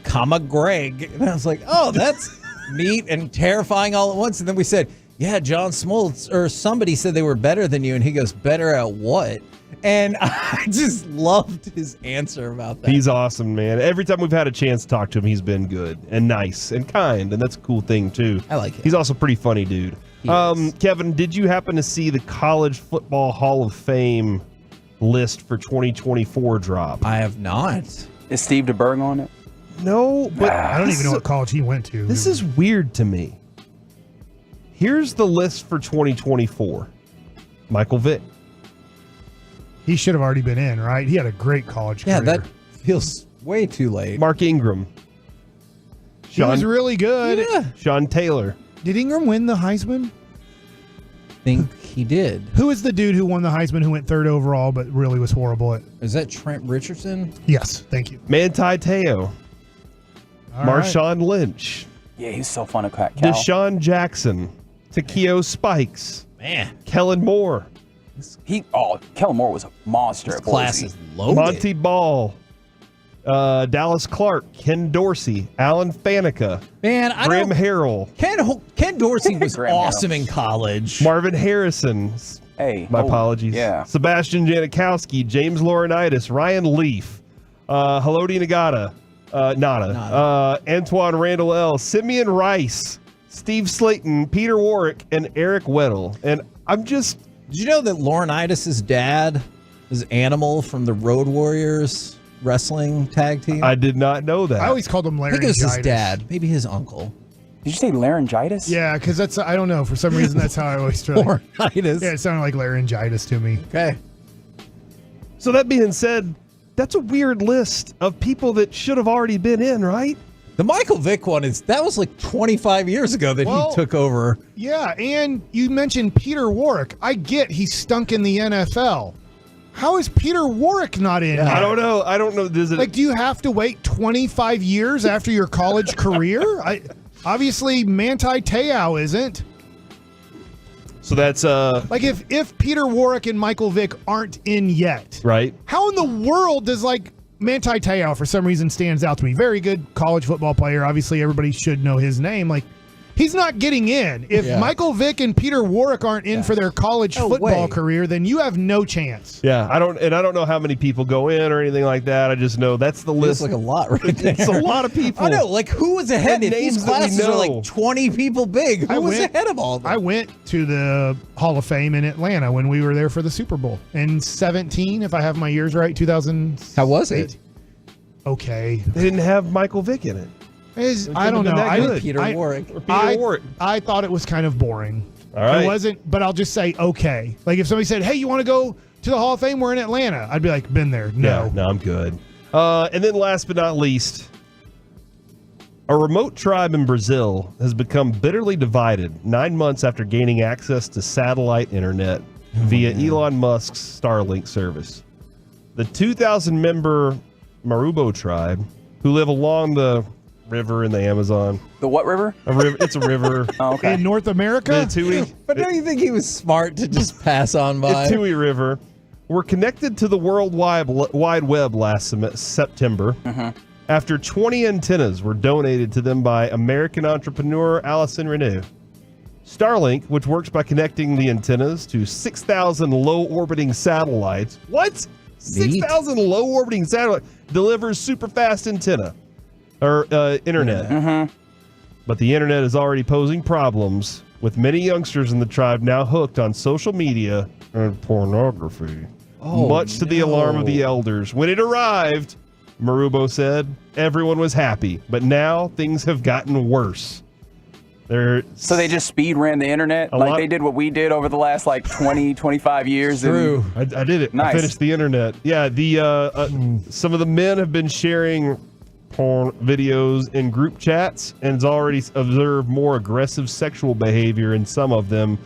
Greg, and I was like, oh, that's neat and terrifying all at once. And then we said, yeah, John Smoltz or somebody said they were better than you, and he goes, better at what? And I just loved his answer about that. He's awesome, man. Every time we've had a chance to talk to him, he's been good and nice and kind, and that's a cool thing too. I like it. He's also a pretty funny dude. Kevin, did you happen to see the College Football Hall of Fame list for 2024 drop? I have not. Is Steve DeBerg on it? No, but I don't even know what college he went to. This is weird to me. Here's the list for 2024. Michael Vick. He should have already been in, right? He had a great college career. Yeah, that feels way too late. Mark Ingram. He was really good. Yeah. Sean Taylor. Did Ingram win the Heisman? Think he did. Who is the dude who won the Heisman who went third overall but really was horrible at? Is that Trent Richardson? Yes, thank you. Manti Te'o. All Marshawn Lynch. Yeah, he's so fun to Cal. Deshaun Jackson. Takeo Spikes. Man. Kellen Moore. Kellen Moore was a monster at class Boise. is loaded. Monty Ball. Dallas Clark. Ken Dorsey. Alan Faneca. Man, Graham Harrell. Ken Dorsey was Graham awesome Harrell. in college. Marvin Harrison. Hey, My apologies. Yeah. Sebastian Janikowski. James Laurinaitis. Ryan Leaf. Haloti Nagata. Nada. Antoine Randall L. Simeon Rice. Steve Slayton. Peter Warwick. And Eric Weddle. And I'm just... Did you know that Laurinaitis' dad is Animal from the Road Warriors wrestling tag team? I did not know that. I always called him I laryngitis. think it was his dad, maybe his uncle. Did you say laryngitis? Yeah, because that's, I don't know, for some reason that's how I always try. Laurinaitis. Yeah, it sounded like laryngitis to me. Okay. So that being said, that's a weird list of people that should have already been in, right? The Michael Vick one that was like 25 years ago that he took over. Yeah, and you mentioned Peter Warwick. I get he stunk in the NFL. How is Peter Warwick not in? I don't know. I don't know. Does it do you have to wait 25 years after your college career? Obviously, Manti Te'o isn't. So that's if Peter Warwick and Michael Vick aren't in yet, right? How in the world does Manti Te'o for some reason stands out to me? Very good college football player. Obviously, everybody should know his name. He's not getting in. If Michael Vick and Peter Warwick aren't in for their college football career, then you have no chance. Yeah, I don't know how many people go in or anything like that. I just know that's the list. It's like a lot right there. It's a lot of people. I know. Who was ahead? If names these that we classes are know. 20 people big, who was ahead of all of them? I went to the Hall of Fame in Atlanta when we were there for the Super Bowl in 2017, if I have my years right. 2000. How was it? Okay. They didn't have Michael Vick in it. I don't know. Peter Warwick. I thought it was kind of boring. All right. It wasn't, but I'll just say okay. If somebody said, "Hey, you want to go to the Hall of Fame? We're in Atlanta," I'd be like, "Been there." No, Yeah, no, I'm good. And then last but not least, a remote tribe in Brazil has become bitterly divided 9 months after gaining access to satellite internet via Elon Musk's Starlink service. The 2,000-member Marubo tribe, who live along the river in the Amazon. The what river? A river. It's a river. Oh, okay. in North America. But don't you think he was smart to just pass on by? The Tui River were connected to the World Wide Web last September after 20 antennas were donated to them by American entrepreneur Allison Renew. Starlink, which works by connecting the antennas to 6,000 low-orbiting satellites. What? 6,000 low-orbiting satellites delivers super fast internet. But the internet is already posing problems, with many youngsters in the tribe now hooked on social media and pornography. much to the alarm of the elders. When it arrived, Marubo said, everyone was happy, but now things have gotten worse. So they just speed ran the internet like they did what we did over the last 20, 25 years. True. I did it. Nice. I finished the internet. Yeah, some of the men have been sharing porn videos in group chats and has already observed more aggressive sexual behavior in some of them.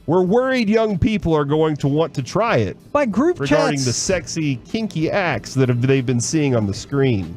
We're worried young people are going to want to try it. By group regarding chats? the sexy, kinky acts that they've been seeing on the screen.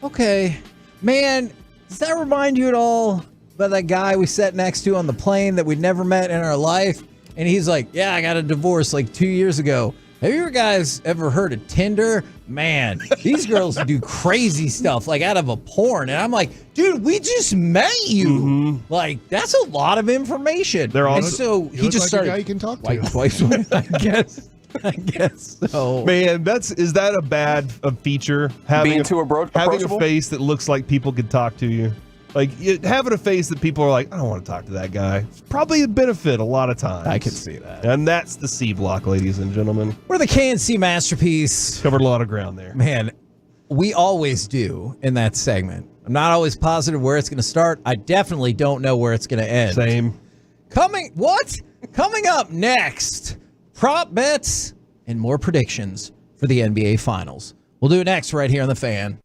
Okay. Man, does that remind you at all about that guy we sat next to on the plane that we'd never met in our life? And he's like, yeah, I got a divorce 2 years ago. Have you guys ever heard of Tinder? Man, these girls do crazy stuff out of a porn. And I'm like, dude, we just met you. That's a lot of information. They're all, and so he just started. A guy you can talk to. Twice, I guess so. Man, is that a bad feature? Having a face that looks like people could talk to you. Having a face that people are like, I don't want to talk to that guy. It's probably a benefit a lot of times. I can see that. And that's the C block, ladies and gentlemen. We're the KNC Masterpiece. Covered a lot of ground there. Man, we always do in that segment. I'm not always positive where it's going to start. I definitely don't know where it's going to end. Same. Coming up next, prop bets and more predictions for the NBA Finals. We'll do it next right here on The Fan.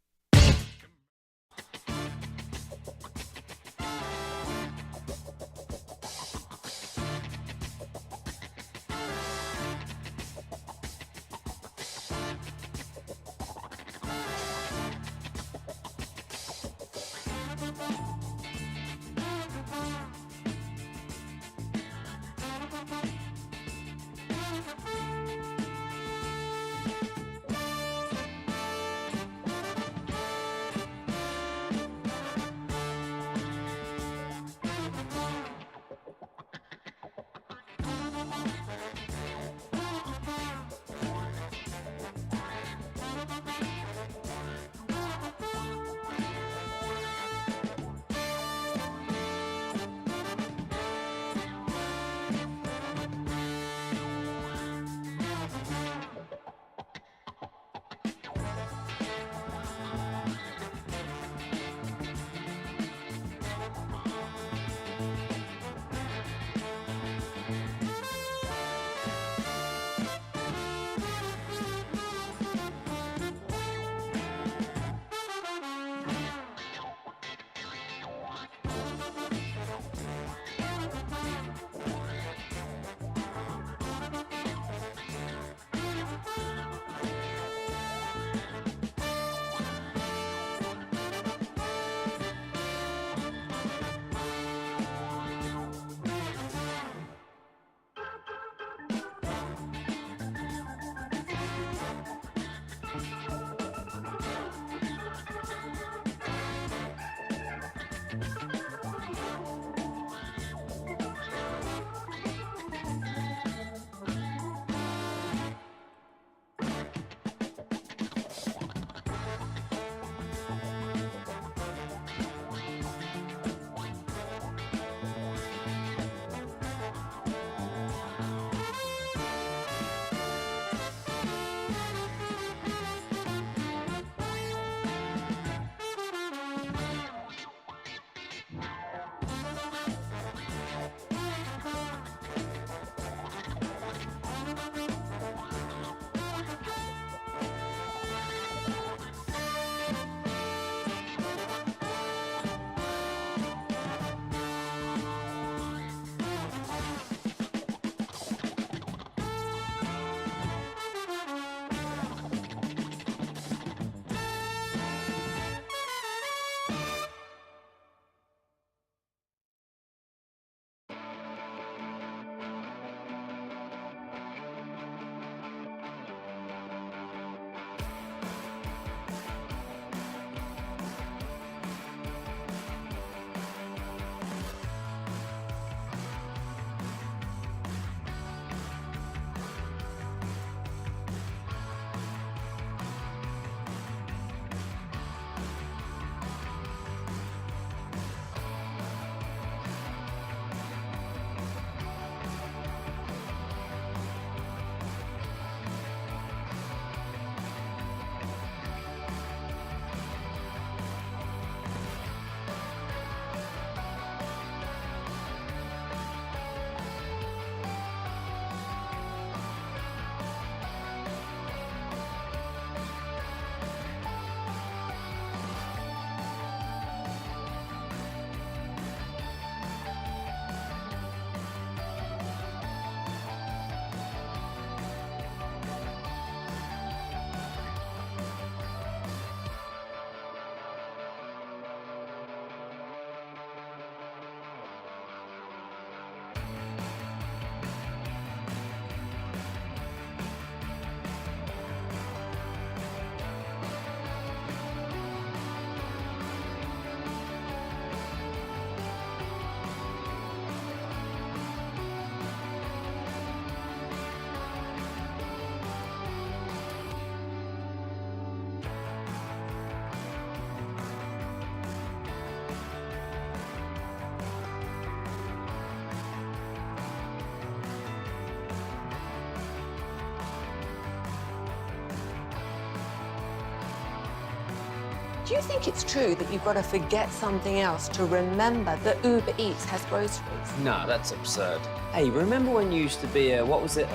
Do you think it's true that you've got to forget something else to remember that Uber Eats has groceries? No, that's absurd. Hey, remember when you used to be a, what was it,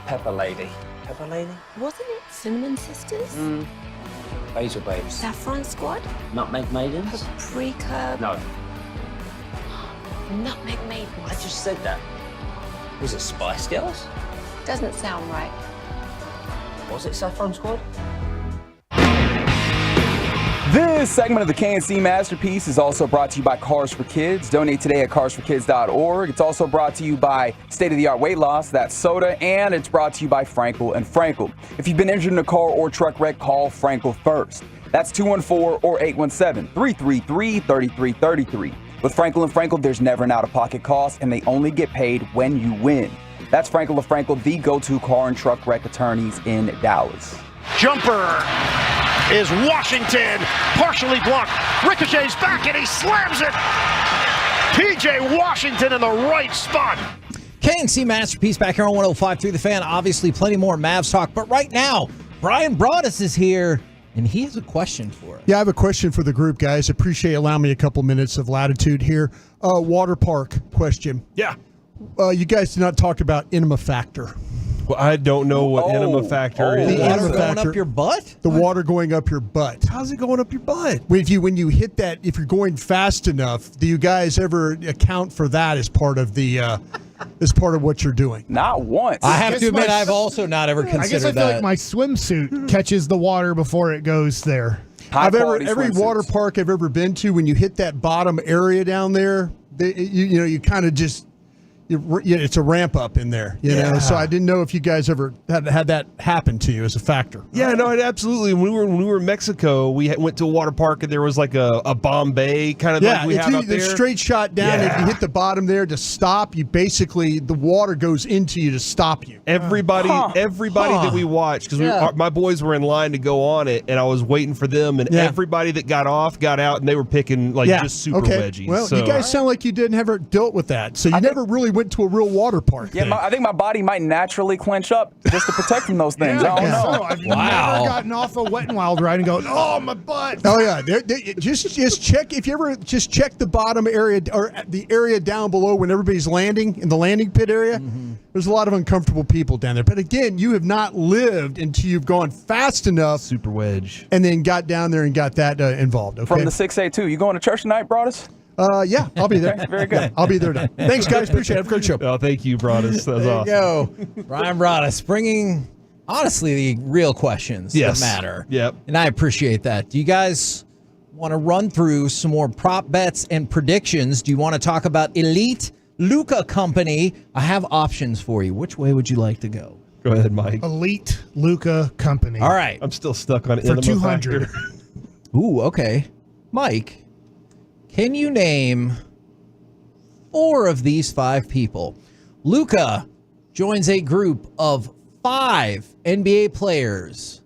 Pepper Lady? Pepper Lady? Wasn't it Cinnamon Sisters? Basil Babes. Saffron Squad? Nutmeg Maidens? Paprika? No, Nutmeg Maidens? I just said that. Was it Spice Girls? Doesn't sound right. Was it Saffron Squad? This segment of the KNC Masterpiece is also brought to you by Cars for Kids. Donate today at krd-fm. It's also brought to you by State-of-the-Art Weight Loss, that's soda, and it's brought to you by Frankel & Frankel. If you've been injured in a car or truck wreck, call Frankel first. That's 214 or 817-333-3333. With Frankel & Frankel, there's never an out-of-pocket cost, and they only get paid when you win. That's Frankel & Frankel, the go-to car and truck wreck attorneys in Dallas. Jumper is Washington, partially blocked. Ricochets back and he slams it. PJ Washington in the right spot. KNC Masterpiece back here on 105.3 The Fan. Obviously, plenty more Mavs talk. But right now, Brian Broaddus is here, and he has a question for us. Yeah, I have a question for the group, guys. Appreciate allowing me a couple minutes of latitude here. Water park question. Yeah. You guys did not talk about enema factor. Well, I don't know what enema factor is. The water going up your butt? The water going up your butt. How's it going up your butt? When you hit that, if you're going fast enough, do you guys ever account for that as part of the as part of what you're doing? Not once. I have to admit, I've also not ever considered I guess I feel like my swimsuit catches the water before it goes there. Every water park I've ever been to, when you hit that bottom area down there, you kind of just. It's a ramp up in there, you know. So I didn't know if you guys ever had that happen to you as a factor. Yeah, no, it absolutely. When we were in Mexico, we went to a water park and there was like a Bombay kind of like we have out there. The straight shot down. If you hit the bottom there to stop, you basically the water goes into you to stop you. Everybody that we watched, because my boys were in line to go on it, and I was waiting for them, and everybody that got off got out, and they were picking just super wedgies. Well, you guys sound like you didn't ever dealt with that, so you never really went to a real water park. Yeah, I think my body might naturally clench up just to protect from those things. I don't know. So. I've never gotten off a Wet n Wild ride and go, oh, my butt. Oh yeah, just check if you ever just check the bottom area or the area down below when everybody's landing in the landing pit area. Mm-hmm. There's a lot of uncomfortable people down there. But again, you have not lived until you've gone fast enough, super wedge, and then got down there and got that involved. Okay. From the 6A2, you going to church tonight, Broaddus? Yeah, I'll be there. Okay, very good. I'll be there tonight. Thanks, guys. Appreciate it. Have a great show. Oh, thank you, Broaddus. That was awesome. There you go. Brian Broaddus bringing, honestly, the real questions that matter. Yep. And I appreciate that. Do you guys want to run through some more prop bets and predictions? Do you want to talk about Elite Luka Company? I have options for you. Which way would you like to go? Go ahead, Mike. Elite Luka Company. All right. I'm still stuck on for 200. Ooh, okay. Mike, can you name 4 of these 5 people? Luka joins a group of 5 NBA players.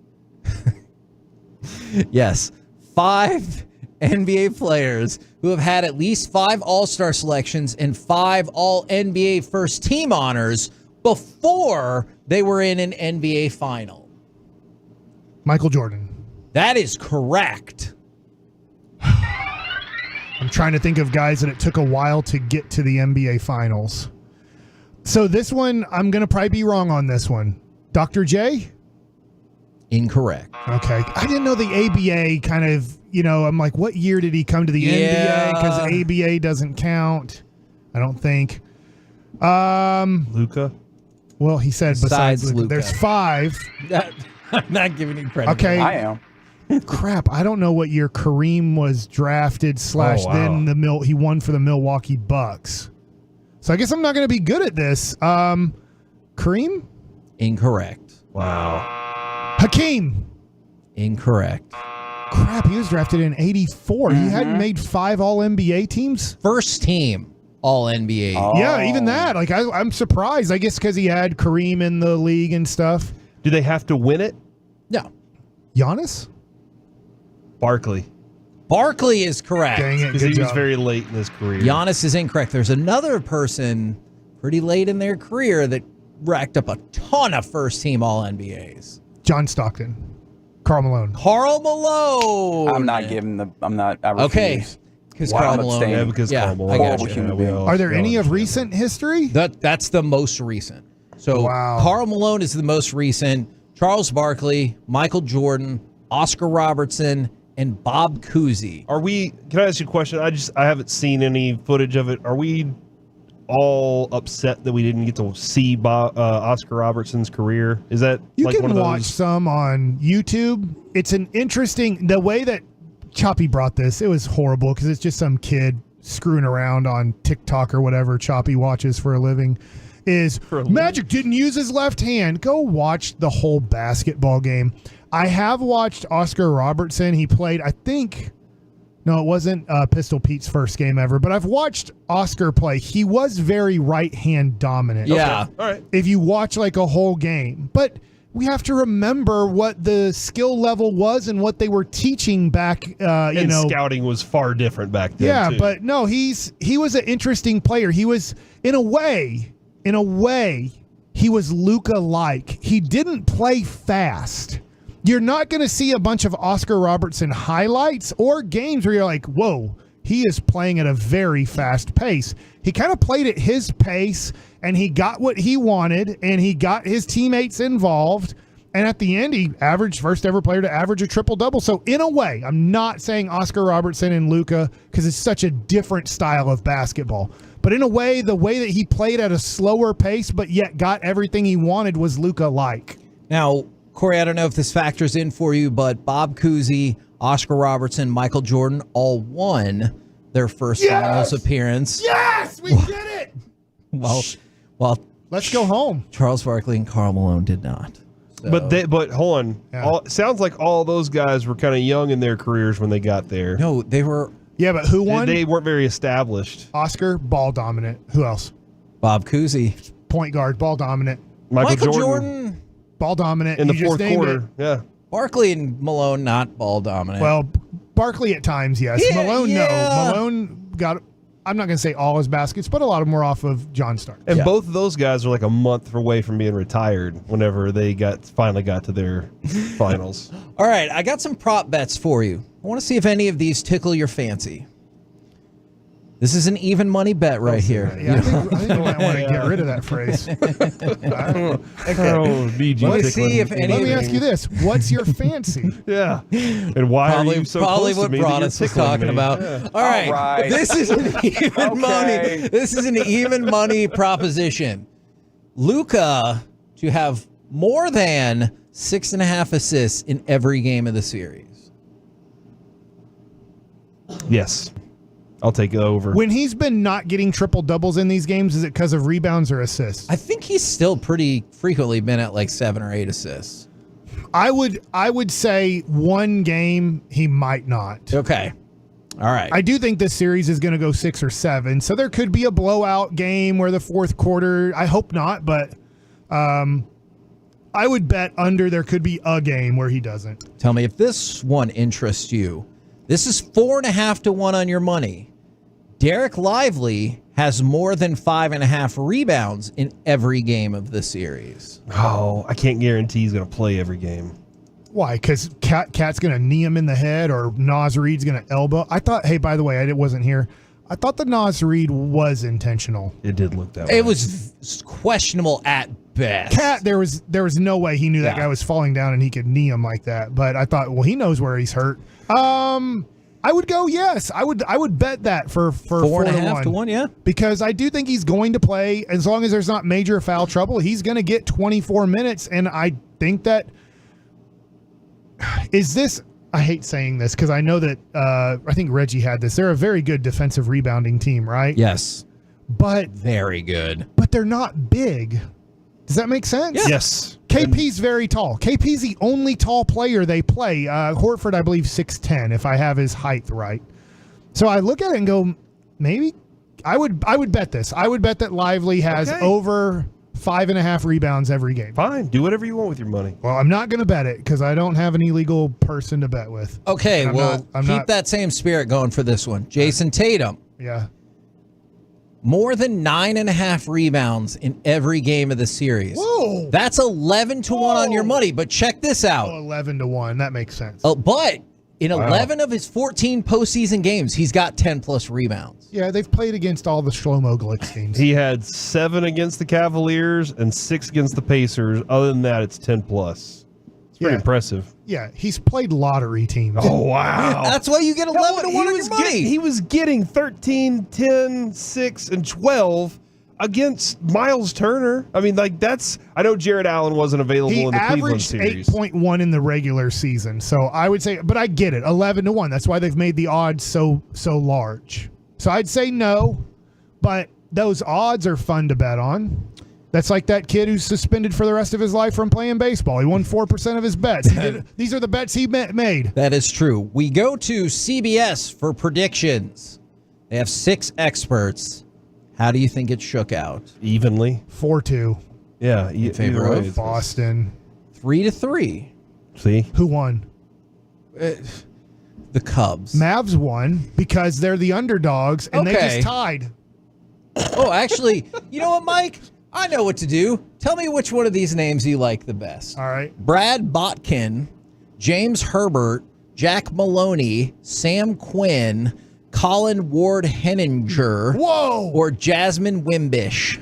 Yes, 5 NBA players who have had at least 5 All-Star selections and 5 All-NBA first team honors before they were in an NBA final. Michael Jordan. That is correct. I'm trying to think of guys that it took a while to get to the NBA Finals. So this one, I'm going to probably be wrong on this one. Dr. J? Incorrect. Okay. I didn't know the ABA kind of, I'm like, what year did he come to the NBA? Because ABA doesn't count, I don't think. Luka? Well, he said besides Luka. Luka. There's 5. I'm not giving you credit. Okay. I am. Crap, I don't know what year Kareem was drafted / then he won for the Milwaukee Bucks. So I guess I'm not going to be good at this. Kareem? Incorrect. Wow. Hakeem? Incorrect. Crap, he was drafted in 84. He hadn't made 5 All-NBA teams? First team All-NBA. Oh. Yeah, even that. Like I'm surprised. I guess because he had Kareem in the league and stuff. Do they have to win it? No. Giannis? Barkley. Barkley is correct. Dang it. Because he was very late in his career. Giannis is incorrect. There's another person pretty late in their career that racked up a ton of first-team All-NBAs. John Stockton. Karl Malone. Karl Malone. I'm not giving the. I'm not. I refuse. Okay. Because Karl Malone. Yeah, because Karl Malone. I got Horrible you. human being. Are there any of recent history? That's the most recent. So Karl Malone is the most recent. Charles Barkley, Michael Jordan, Oscar Robertson, and Bob Cousy. Can I ask you a question? I haven't seen any footage of it. Are we all upset that we didn't get to see Oscar Robertson's career? Is that You like can one of those? watch some on YouTube. It's an interesting, the way that Choppy brought this, it was horrible because it's just some kid screwing around on TikTok or whatever Choppy watches for a living. Magic didn't use his left hand. Go watch the whole basketball game. I have watched Oscar Robertson. He played, I think, no, it wasn't Pistol Pete's first game ever, but I've watched Oscar play. He was very right hand dominant. Yeah. Okay. All right. If you watch like a whole game. But we have to remember what the skill level was and what they were teaching back. Scouting was far different back then. Yeah, too. but no, he was an interesting player. He was, in a way, he was Luka-like. He didn't play fast. You're not going to see a bunch of Oscar Robertson highlights or games where you're like, whoa, he is playing at a very fast pace. He kind of played at his pace, and he got what he wanted, and he got his teammates involved. And at the end, he averaged first ever player to average a triple-double. So in a way, I'm not saying Oscar Robertson and Luka because it's such a different style of basketball. But in a way, the way that he played at a slower pace but yet got everything he wanted was Luka-like. Now, Corey, I don't know if this factors in for you, but Bob Cousy, Oscar Robertson, Michael Jordan all won their first finals appearance. Yes, we did it. Well, let's go home. Charles Barkley and Karl Malone did not. So. But hold on. Yeah. Sounds like all those guys were kind of young in their careers when they got there. No, they were. Yeah, but who won? They weren't very established. Oscar, ball dominant. Who else? Bob Cousy. Point guard, ball dominant. Michael Jordan. Ball dominant. In the You just fourth named quarter. it. Yeah. Barkley and Malone not ball dominant. Well, Barkley at times, yes. Yeah, Malone, yeah. no. Malone got, I'm not going to say all his baskets, but a lot of them were off of John Stark. And both of those guys are like a month away from being retired whenever they finally got to their finals. All right, I got some prop bets for you. I want to see if any of these tickle your fancy. This is an even money bet right here. Yeah, I think we might want to get rid of that phrase. Let's see if any. Let me ask you this: what's your fancy? Yeah, and why are you so probably close what to me that Broadus you're was talking tickling me? about. Yeah. All right, this is an even money. This is an even money proposition. Luka to have more than 6.5 assists in every game of the series. Yes. I'll take it over. When he's been not getting triple doubles in these games, is it because of rebounds or assists? I think he's still pretty frequently been at like 7 or 8 assists. I would say one game he might not. Okay. All right. I do think this series is going to go 6 or 7. So there could be a blowout game where the fourth quarter, I hope not, but I would bet under there could be a game where he doesn't. Tell me if this one interests you. This is 4.5 to 1 on your money. Derek Lively has more than 5.5 rebounds in every game of the series. Oh, I can't guarantee he's going to play every game. Why? Because Cat's going to knee him in the head or Nas Reed's going to elbow. I thought, hey, by the way, I wasn't here. I thought the Nas Reed was intentional. It did look that way. It was questionable at best. Cat, there was no way he knew that guy was falling down and he could knee him like that. But I thought, well, he knows where he's hurt. I would go yes. I would bet that for 4.5 to 1, yeah. Because I do think he's going to play as long as there's not major foul trouble. He's going to get 24 minutes, and I think that is this. I hate saying this because I know that I think Reggie had this. They're a very good defensive rebounding team, right? Yes, but very good. But they're not big. Does that make sense? Yeah. Yes. KP's very tall. KP's the only tall player they play. Horford, I believe, 6'10", if I have his height right. So I look at it and go, maybe I would bet this. I would bet that Lively has over 5.5 rebounds every game. Fine. Do whatever you want with your money. Well, I'm not going to bet it because I don't have an illegal person to bet with. Okay, I'm keep that same spirit going for this one. Jason Tatum. Yeah. more than 9.5 rebounds in every game of the series. Whoa. That's 11-1 on your money. But check this out. 11-1. That makes sense. But in 11 of his 14 postseason games, he's got 10-plus rebounds. Yeah, they've played against all the Shlomo Glick teams. He had 7 against the Cavaliers and 6 against the Pacers. Other than that, it's 10-plus. It's pretty impressive. Yeah, he's played lottery teams. Oh, wow. That's why you get 11-1 on your money. He was getting 13, 10, 6, and 12 against Miles Turner. I mean, like, that's... I know Jared Allen wasn't available in the Cleveland series. He averaged 8.1 in the regular season. So I would say... But I get it. 11-1. That's why they've made the odds so large. So I'd say no, but those odds are fun to bet on. That's like that kid who's suspended for the rest of his life from playing baseball. He won 4% of his bets. These are the bets he made. That is true. We go to CBS for predictions. They have 6 experts. How do you think it shook out? Evenly. 4-2. Yeah. In favor of Boston. 3-3. See? Who won? The Cubs. Mavs won because they're the underdogs, and they just tied. Oh, actually, you know what, Mike? I know what to do. Tell me which one of these names you like the best. All right. Brad Botkin, James Herbert, Jack Maloney, Sam Quinn, Colin Ward-Henninger, or Jasmine Wimbish.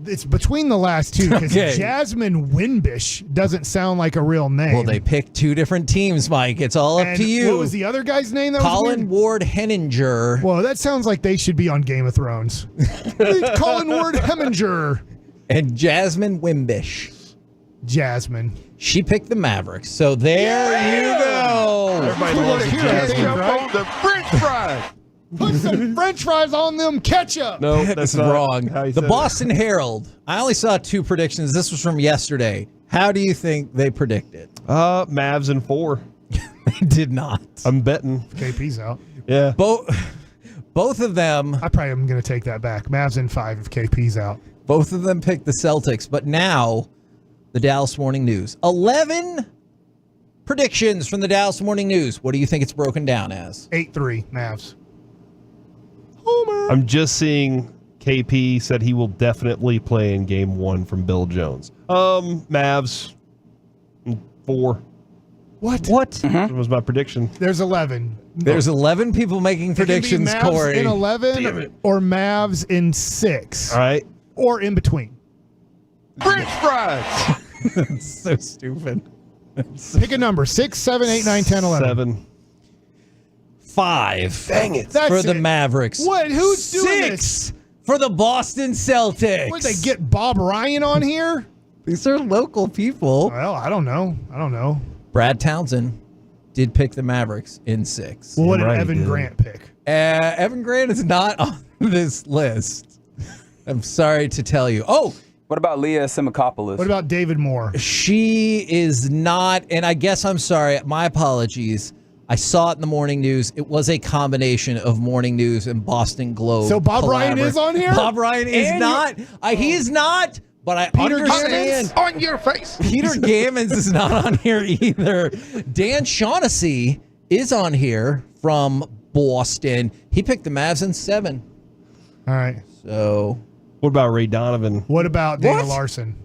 It's between the last two because Jasmine Wimbish doesn't sound like a real name. Well, they picked 2 different teams, Mike. It's all up to you. What was the other guy's name? Colin Ward-Henninger. Well, that sounds like they should be on Game of Thrones. Colin Ward-Henninger. And Jasmine Wimbish. Jasmine. She picked the Mavericks. So there you go. Everybody loves Jasmine. Right? The French fries. Put some French fries on them ketchup. No, that's not wrong. how you The said Boston Herald. I only saw 2 predictions. This was from yesterday. How do you think they predicted? Mavs in 4. They did not. I'm betting. KP's out. Yeah. Both of them. I probably am going to take that back. Mavs in 5 if KP's out. Both of them picked the Celtics, but now the Dallas Morning News. 11 predictions from the Dallas Morning News. What do you think it's broken down as? 8-3 Mavs. Homer. I'm just seeing KP said he will definitely play in game 1 from Bill Jones. Mavs 4. What? That was my prediction. There's 11. There's 11 people making predictions, Mavs Corey. in 11 or Mavs in 6. All right. Or in between. French fries. So stupid. Pick a number. 6, 7, 8, 9, 10, 11. 7. 5. Dang it. For the Mavericks. What? Who's doing 6 this? for the Boston Celtics. Would they get Bob Ryan on here? These are local people. Well, I don't know. Brad Townsend did pick the Mavericks in 6. Well, what did Evan Grant pick? Evan Grant is not on this list. I'm sorry to tell you. Oh, what about Leah Simakopoulos? What about David Moore? She is not, and I guess I'm sorry. My apologies. I saw it in the morning news. It was a combination of morning news and Boston Globe. So Bob Ryan is on here? Bob Ryan is not. He is not. But I understand. On your face. Peter Gammons is not on here either. Dan Shaughnessy is on here from Boston. He picked the Mavs in 7. All right. So. What about Ray Donovan? What about Dana Larson?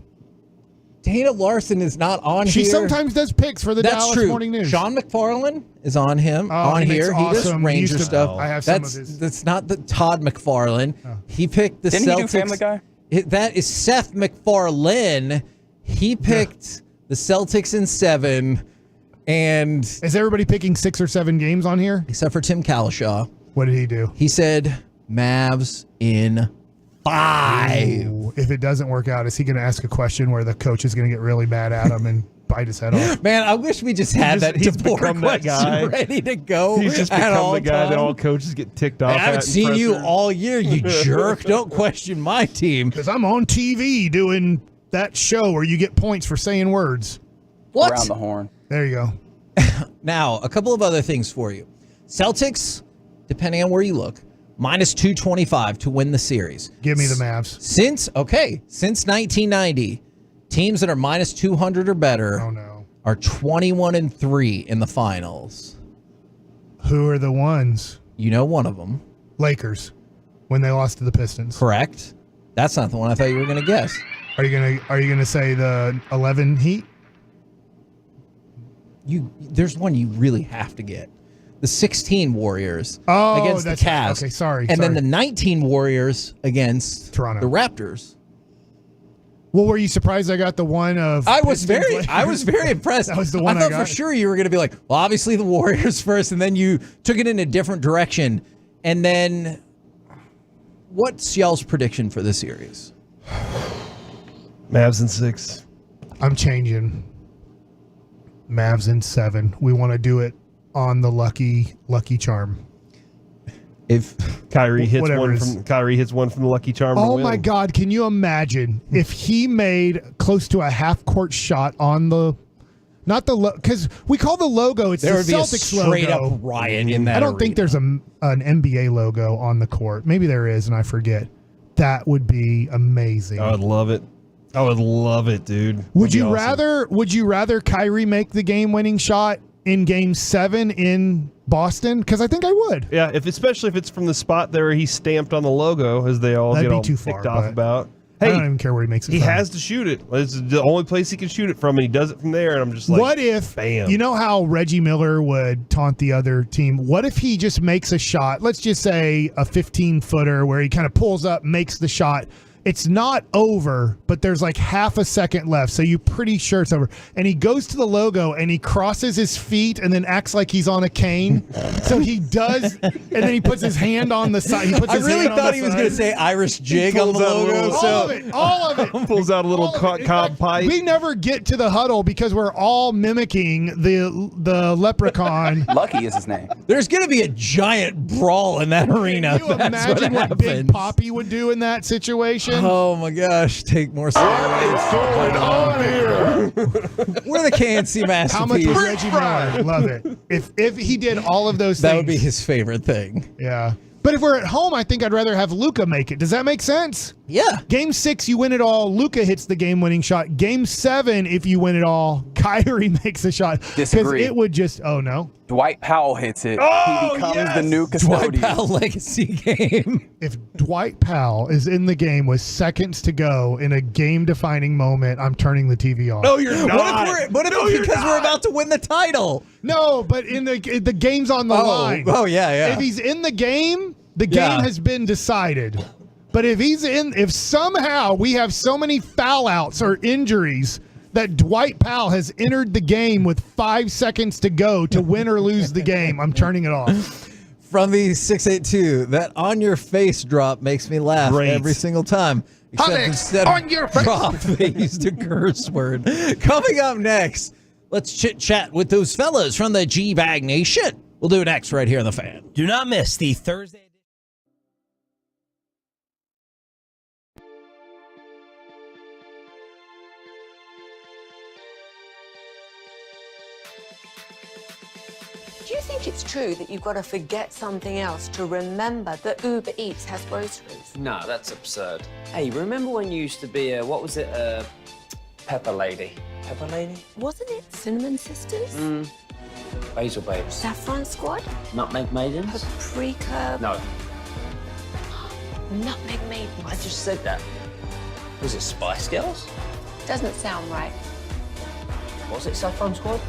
Dana Larson is not on here. She sometimes does picks for the Dallas Morning News. Sean McFarlane is on him on here. He does Ranger stuff. I have some of his. That's not the Todd McFarlane. Oh. He picked the Didn't Celtics. he do Family Guy? That is Seth MacFarlane. He picked the Celtics in 7. And is everybody picking 6 or 7 games on here? Except for Tim Calishaw. What did he do? He said Mavs in 5. Ooh, if it doesn't work out, is he going to ask a question where the coach is going to get really mad at him and bite his head off? Man, I wish we just had that DeBoer question ready to go. He's just become the guy that all coaches get ticked off. I haven't seen you all year, you jerk. Don't question my team. Because I'm on TV doing that show where you get points for saying words. What? Around the horn. There you go. Now, a couple of other things for you. Celtics, depending on where you look, minus 225 to win the series. Give me the Mavs. Since 1990, teams that are minus 200 or better are 21-3 in the finals. Who are the ones? You know one of them. Lakers. when they lost to the Pistons. Correct. That's not the one I thought you were going to guess. Are you gonna say the 11 Heat? There's one you really have to get. The 16 Warriors against the that's Cavs. right. Okay, sorry. And then the 19 Warriors against Toronto, the Raptors. Well, were you surprised I got the one of? I was very impressed. That was the one I thought got. for sure you were going to be like, well, obviously the Warriors first, and then you took it in a different direction. And then, what's y'all's prediction for the series? Mavs in 6. I'm changing. Mavs in 7. We want to do it on the lucky charm. If Kyrie hits one from the lucky charm. Oh my God! Can you imagine if he made close to a half-court shot on the, not the because we call the logo. It's there the would be Celtics a straight logo. up riot in that. I don't think there's an NBA logo on the court. Maybe there is, and I forget. That would be amazing. I would love it. I would love it, dude. Would you rather Kyrie make the game-winning shot in Game 7 in Boston? Because I think I would. Yeah, especially if it's from the spot there where he stamped on the logo, as they all That'd get be all too ticked far, off but about. I Hey, don't even care where he makes it he from. has to shoot it. It's the only place he can shoot it from, and he does it from there. And I'm just like, what if, bam. You know how Reggie Miller would taunt the other team? What if he just makes a shot, let's just say a 15-footer where he kind of pulls up, makes the shot. It's not over, but there's like half a second left, so you're pretty sure it's over. And he goes to the logo, and he crosses his feet and then acts like he's on a cane. So he does, and then he puts his hand on the side. I really thought he was going to say Irish jig on the logo. All of it. Pulls out a little cob pipe. We never get to the huddle because we're all mimicking the leprechaun. Lucky is his name. There's going to be a giant brawl in that arena. Can you imagine what Big Papi would do in that situation? Oh my gosh, take more steroids. What's going on here? We're the KNC masterpiece. How much is Reggie Miller? Love it. If he did all of those things. That would be his favorite thing. Yeah. But if we're at home, I think I'd rather have Luka make it. Does that make sense? Yeah. Game 6, you win it all. Luka hits the game-winning shot. Game 7, if you win it all, Kyrie makes a shot. Disagree. Because it would just, oh no. Dwight Powell hits it. Oh, He becomes yes! the new custodian. Dwight Powell legacy game. If Dwight Powell is in the game with seconds to go in a game-defining moment, I'm turning the TV off. No, you're not. What if it's because we're about to win the title? No, but in the game's on the line. Oh, yeah. If he's in the game has been decided. But if somehow we have so many foul outs or injuries that Dwight Powell has entered the game with 5 seconds to go to win or lose the game, I'm turning it off. From the 682, that on your face drop makes me laugh every single time. Except instead on your face. Drop, they used a curse word. Coming up next, let's chit chat with those fellas from the G-Bag Nation. We'll do it next right here on The Fan. Do not miss the Thursday. Do you think it's true that you've got to forget something else to remember that Uber Eats has groceries? No, that's absurd. Hey, remember when you used to be pepper lady? Pepper lady? Wasn't it Cinnamon Sisters? Basil babes. Saffron Squad? Nutmeg maidens? Paprika? No, Nutmeg Maidens? I just said that. Was it Spice Girls? Doesn't sound right. Was it Saffron Squad?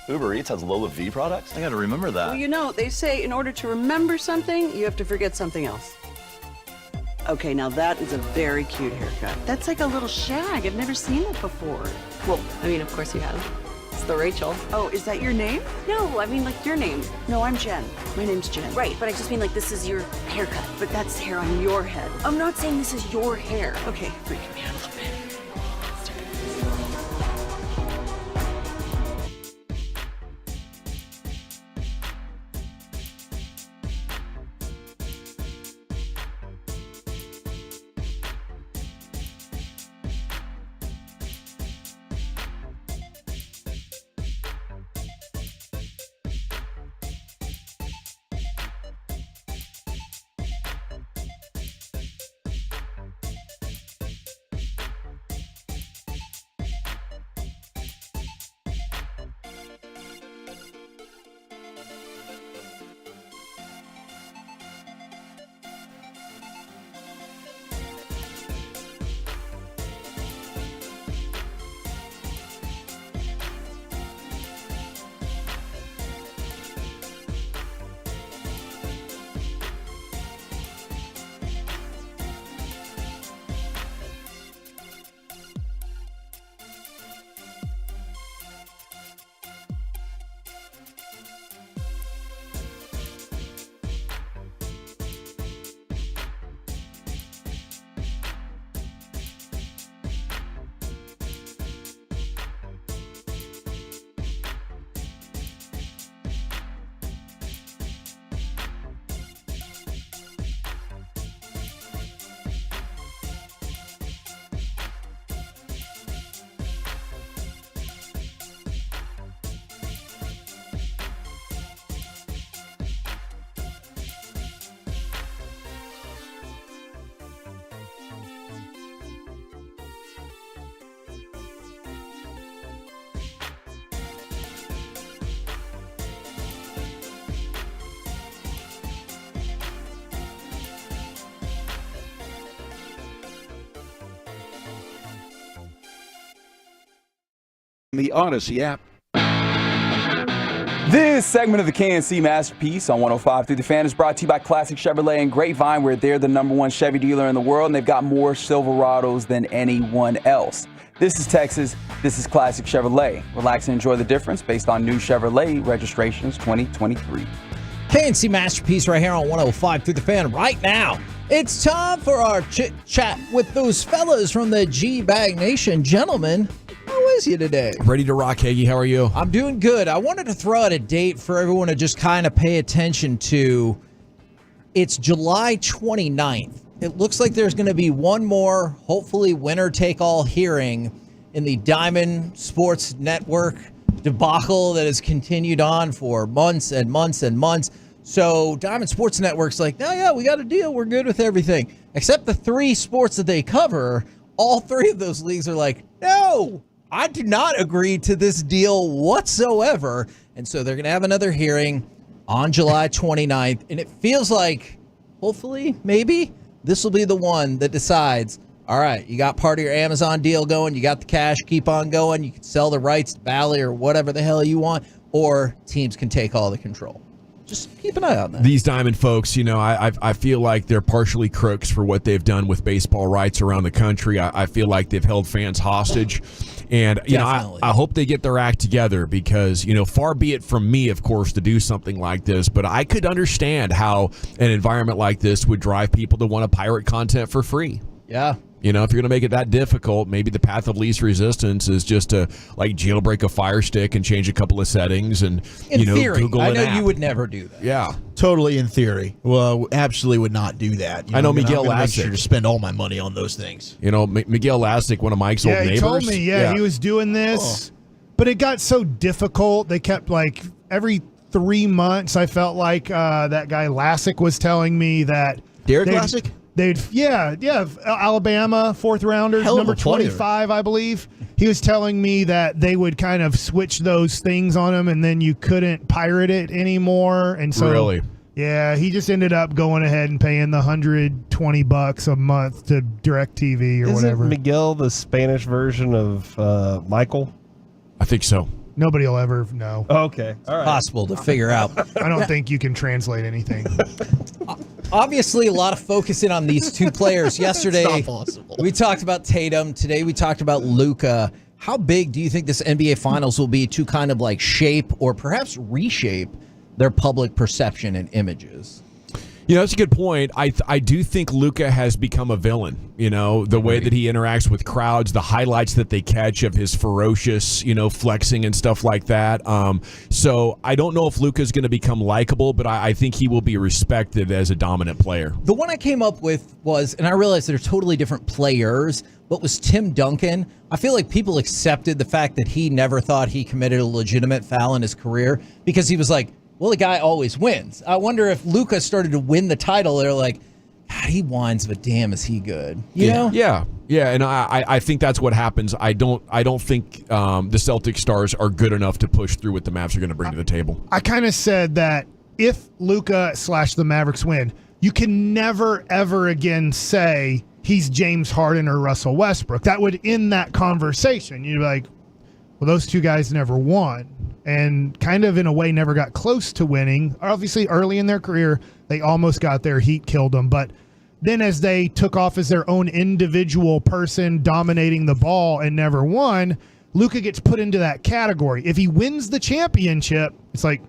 Uber Eats has Lola V products? I gotta remember that. Well, you know, they say in order to remember something, you have to forget something else. Okay, now that is a very cute haircut. That's like a little shag. I've never seen it before. Well, I mean, of course you have. It's the Rachel. Oh, is that your name? No, I mean like your name. No, I'm Jen. My name's Jen. Right, but I just mean like this is your haircut. But that's hair on your head. I'm not saying this is your hair. Okay, freaking me out a little bit. The Odyssey app. This segment of the KNC Masterpiece on 105 through the Fan is brought to you by Classic Chevrolet and Grapevine, where they're the #1 Chevy dealer in the world, and they've got more Silverados than anyone else. This is Texas. This is Classic Chevrolet. Relax and enjoy the difference based on new Chevrolet registrations 2023. KNC Masterpiece right here on 105 through the Fan right now. It's time for our chit-chat with those fellas from the G-Bag Nation. Gentlemen, how is you today? Ready to rock, Hagee. How are you? I'm doing good. I wanted to throw out a date for everyone to just kind of pay attention to. It's July 29th. It looks like there's going to be one more, hopefully winner-take-all hearing in the Diamond Sports Network debacle that has continued on for months and months and months. So Diamond Sports Network's like, oh yeah, we got a deal. We're good with everything. Except the 3 sports that they cover, all 3 of those leagues are like, no, I do not agree to this deal whatsoever. And so they're going to have another hearing on July 29th. And it feels like, hopefully, maybe, this will be the one that decides, all right, you got part of your Amazon deal going, you got the cash, keep on going, you can sell the rights to Bally or whatever the hell you want, or teams can take all the control. Just keep an eye on that. These Diamond folks, you know, I feel like they're partially crooks for what they've done with baseball rights around the country. I feel like they've held fans hostage. And, you know, I hope they get their act together because, you know, far be it from me, of course, to do something like this. But I could understand how an environment like this would drive people to want to pirate content for free. Yeah. You know, if you're going to make it that difficult, maybe the path of least resistance is just to like jailbreak a Fire Stick and change a couple of settings and, in theory, Google I an know app. you would never do that. Yeah. Totally in theory. Well, absolutely would not do that. I know Miguel Miguel make Lassick. sure to spend all my money on those things. You know, Miguel Lassick, one of Mike's old Yeah, neighbors. he told me, he was doing this, but it got so difficult. They kept like every 3 months, I felt like that guy Lassick was telling me that. Derek Lassick? Alabama 4th rounder, number 25, I believe. He was telling me that they would kind of switch those things on him, and then you couldn't pirate it anymore. And so, really, yeah, he just ended up going ahead and paying the $120 a month to DirecTV or whatever. Isn't Miguel the Spanish version of Michael? I think so. Nobody will ever know. Okay. All right. Possible to figure out. I don't think you can translate anything. Obviously, a lot of focusing on these two players yesterday. It's not possible. We talked about Tatum. Today we talked about Luka. How big do you think this NBA Finals will be to kind of like shape or perhaps reshape their public perception and images? You know, that's a good point. I do think Luka has become a villain. You know, the way that he interacts with crowds, the highlights that they catch of his ferocious, flexing and stuff like that. So I don't know if Luka's going to become likable, but I think he will be respected as a dominant player. The one I came up with was, and I realized they're totally different players, but was Tim Duncan. I feel like people accepted the fact that he never thought he committed a legitimate foul in his career because he was like, well, the guy always wins. I wonder if Luka started to win the title. They're like, God, he whines, but damn, is he good? You know? Yeah. And I think that's what happens. I don't think the Celtic stars are good enough to push through what the Mavs are going to bring to the table. I kind of said that if Luka / the Mavericks win, you can never, ever again say he's James Harden or Russell Westbrook. That would end that conversation. You'd be like, well, those two guys never won. And kind of in a way never got close to winning. Obviously, early in their career, they almost got there. Heat killed them. But then as they took off as their own individual person dominating the ball and never won, Luka gets put into that category. If he wins the championship, it's like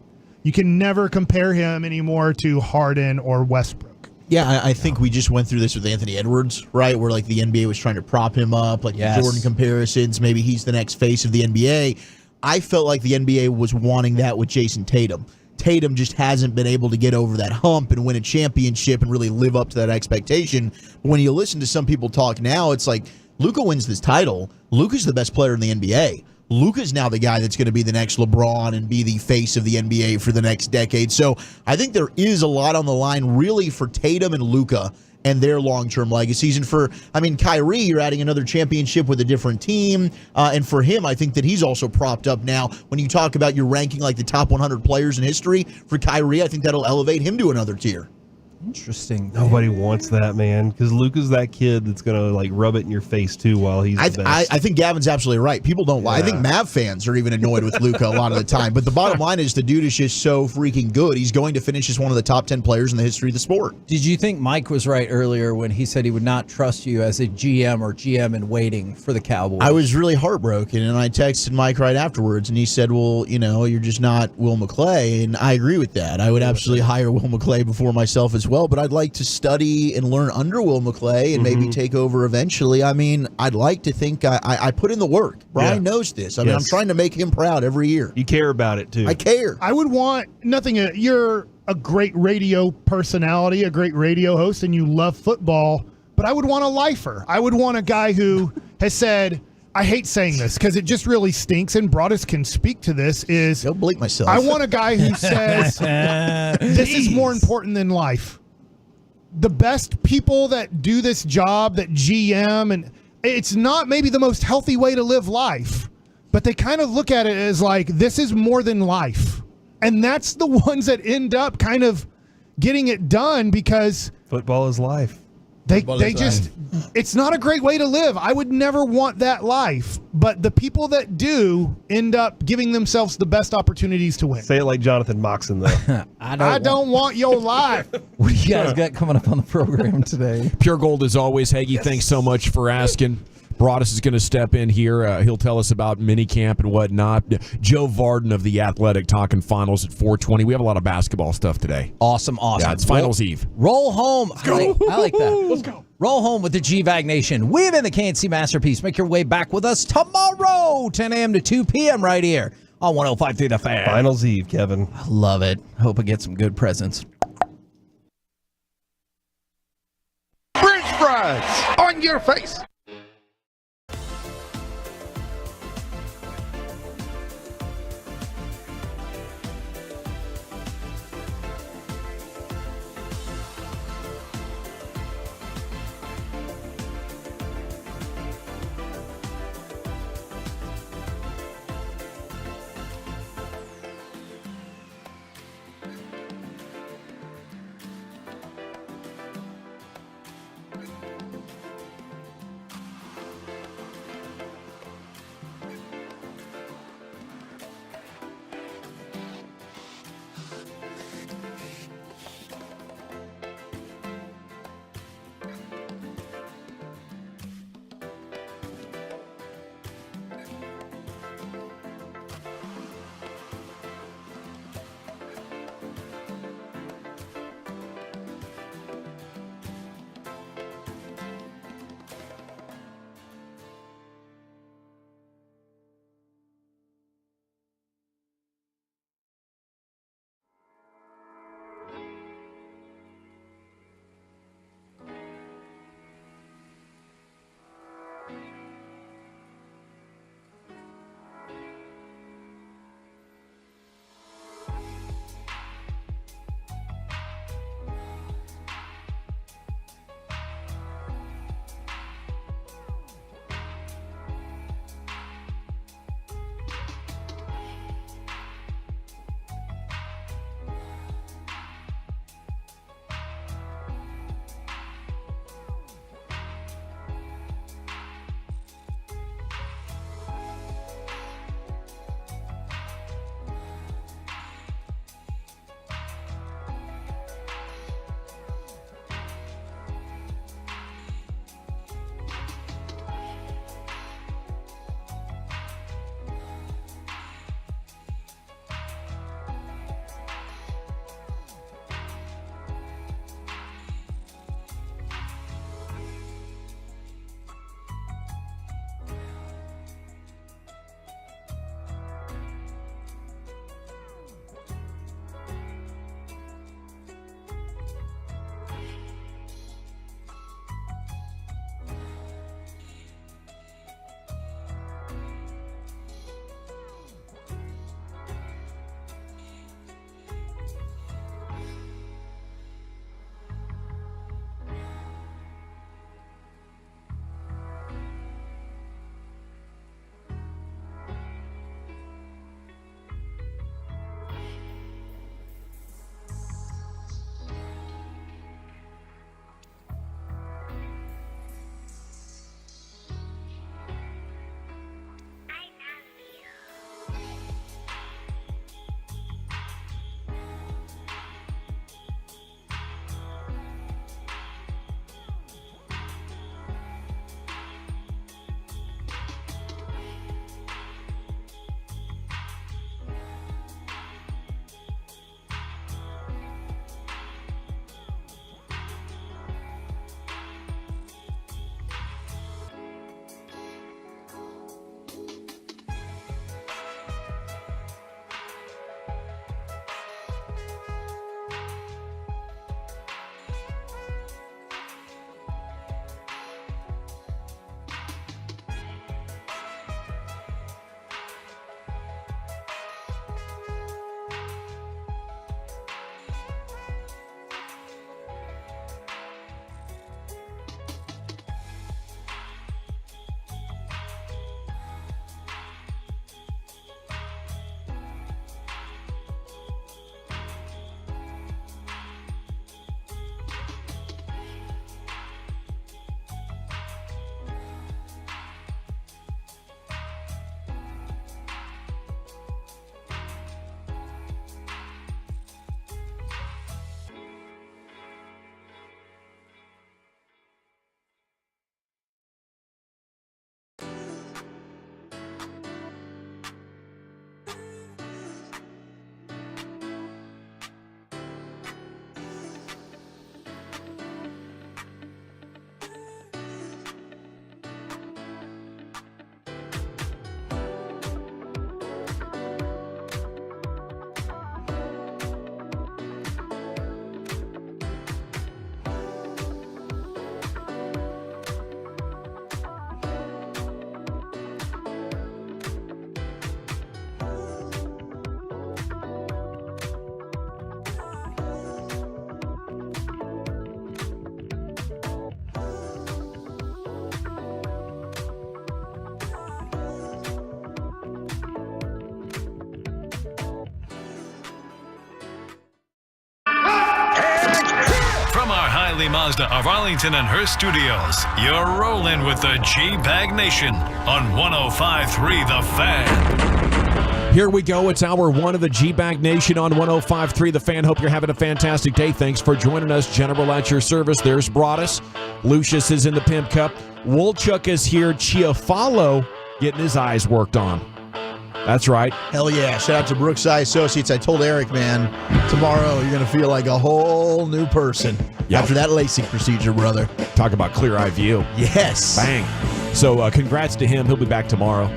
you can never compare him anymore to Harden or Westbrook. Yeah, I think we just went through this with Anthony Edwards, right? Where like the NBA was trying to prop him up, like the Jordan comparisons. Maybe he's the next face of the NBA. I felt like the NBA was wanting that with Jason Tatum. Tatum just hasn't been able to get over that hump and win a championship and really live up to that expectation. But when you listen to some people talk now, it's like Luka wins this title. Luka's the best player in the NBA. Luka's now the guy that's going to be the next LeBron and be the face of the NBA for the next decade. So I think there is a lot on the line really for Tatum and Luka and their long-term legacies. And for, Kyrie, you're adding another championship with a different team. And for him, I think that he's also propped up now. When you talk about your ranking like the top 100 players in history, for Kyrie, I think that'll elevate him to another tier. Interesting. Nobody wants that, man, because Luka's that kid that's going to rub it in your face, too, while he's the best. I think Gavin's absolutely right. People don't lie. I think Mav fans are even annoyed with Luka a lot of the time. But the bottom line is the dude is just so freaking good. He's going to finish as one of the top 10 players in the history of the sport. Did you think Mike was right earlier when he said he would not trust you as a GM or GM in waiting for the Cowboys? I was really heartbroken, and I texted Mike right afterwards, and he said, well, you're just not Will McClay, and I agree with that. I would absolutely hire Will McClay before myself as well, but I'd like to study and learn under Will McClay and maybe take over eventually. I'd like to think I put in the work. Brian knows this. I'm trying to make him proud every year. You care about it, too. I care. I would want nothing. You're a great radio personality, a great radio host, and you love football, but I would want a lifer. I would want a guy who has said, I hate saying this because it just really stinks, and Broadus can speak to this, is don't bleep myself. I want a guy who says, this is more important than life. The best people that do this job, that GM, and it's not maybe the most healthy way to live life, but they kind of look at it as like, this is more than life. And that's the ones that end up kind of getting it done because football is life. It's not a great way to live. I would never want that life. But the people that do end up giving themselves the best opportunities to win. Say it like Jonathan Moxon, though. I don't want your life. What do you guys got coming up on the program today? Pure Gold as always. Hagee, thanks so much for asking. Broadus is going to step in here. He'll tell us about minicamp and whatnot. Joe Varden of The Athletic talking finals at 4:20. We have a lot of basketball stuff today. Awesome. Yeah, it's finals eve. Roll home. Let's go. I like that. Let's go. Roll home with the GVAG Nation. We've been the KNC Masterpiece. Make your way back with us tomorrow, 10 a.m. to 2 p.m. right here on 105.3 The Fan. Finals eve, Kevin. I love it. Hope I get some good presents. French fries on your face. Hiley Mazda of Arlington and Hearst Studios. You're rolling with the G-Bag Nation on 105.3 The Fan. Here we go. It's hour one of the G-Bag Nation on 105.3 The Fan. Hope you're having a fantastic day. Thanks for joining us. General at your service. There's Broadus. Lucius is in the Pimp Cup. Wolchuk is here. Chiafalo getting his eyes worked on. That's right. Hell yeah. Shout out to Brookside Associates. I told Eric, man, tomorrow you're going to feel like a whole new person after that LASIK procedure, brother. Talk about clear eye view. Yes. Bang. So congrats to him. He'll be back tomorrow.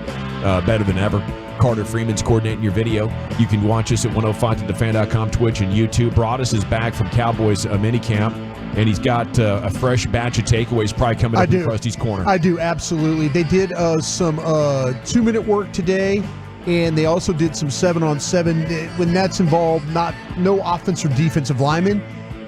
Better than ever. Carter Freeman's coordinating your video. You can watch us at 105thethefan.com, Twitch, and YouTube. Broadus is back from Cowboys minicamp, and he's got a fresh batch of takeaways probably coming up in Krusty's Corner. I do, absolutely. They did some 2-minute work today, and they also did some 7-on-7. When that's involved, no offense or defensive linemen,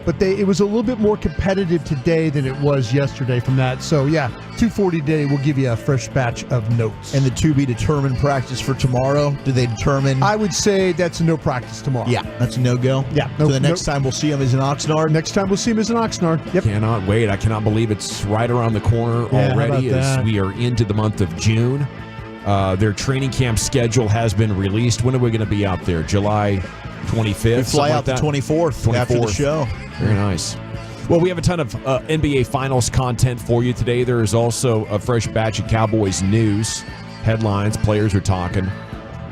but it was a little bit more competitive today than it was yesterday from that. So, yeah, 240 today will give you a fresh batch of notes. And the to-be-determined practice for tomorrow, do they determine? I would say that's a no practice tomorrow. Yeah, that's a no-go? Yeah. So the next time we'll see him is in Oxnard? Next time we'll see him is in Oxnard. Yep. Cannot wait. I cannot believe it's right around the corner already as we are into the month of June. Their training camp schedule has been released. When are we going to be out there? July 25th? We fly out the 24th after the show. Very nice. Well, we have a ton of NBA Finals content for you today. There is also a fresh batch of Cowboys news, headlines, players are talking.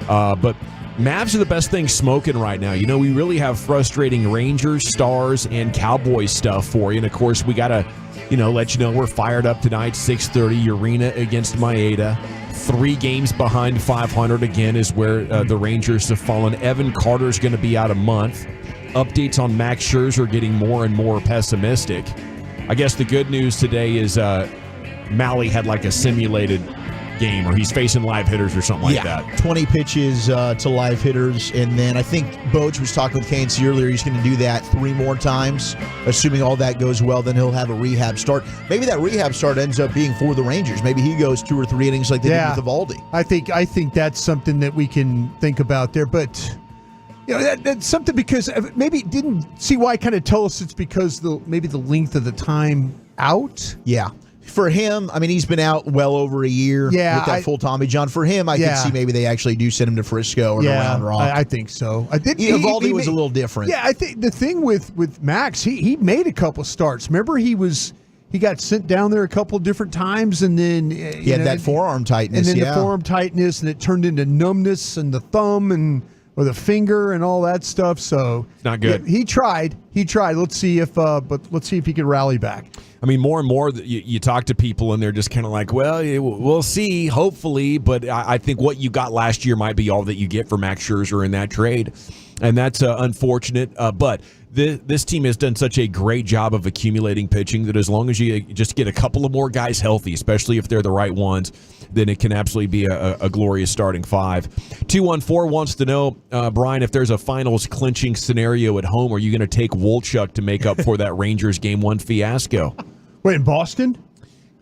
But Mavs are the best thing smoking right now. You know, we really have frustrating Rangers, Stars, and Cowboys stuff for you. And, of course, we got to, let you know we're fired up tonight, 6:30, Arena against Maeda. 3 games behind 500 again is where the Rangers have fallen. Evan Carter's going to be out a month. Updates on Max Scherzer getting more and more pessimistic. I guess the good news today is Malley had like a simulated game, or he's facing live hitters or something like that. 20 pitches to live hitters, and then I think Boach was talking with KNC earlier. He's going to do that 3 more times. Assuming all that goes well, then he'll have a rehab start. Maybe that rehab start ends up being for the Rangers. Maybe he goes 2 or 3 innings like they did with Evaldi. I think that's something that we can think about there, but that's something because maybe didn't see why I kind of tell us it's because maybe the length of the time out. Yeah. For him, I mean, he's been out well over a year with that full Tommy John. For him, I can see maybe they actually do send him to Frisco or to Round Rock. I think so. Evaldi was a little different. Yeah, I think the thing with Max, he made a couple starts. Remember, he got sent down there a couple different times, and then he had that forearm tightness. And then the forearm tightness, and it turned into numbness in the thumb or the finger and all that stuff. So it's not good. He tried. Let's see if he can rally back. I mean, more and more you talk to people and they're just kind of like, well, we'll see, hopefully. But I think what you got last year might be all that you get for Max Scherzer in that trade. And that's unfortunate. But this team has done such a great job of accumulating pitching that as long as you just get a couple of more guys healthy, especially if they're the right ones, then it can absolutely be a glorious starting 5. 214 wants to know, Brian, if there's a finals clinching scenario at home, are you going to take Wolchuk to make up for that Rangers Game 1 fiasco? Wait, in Boston?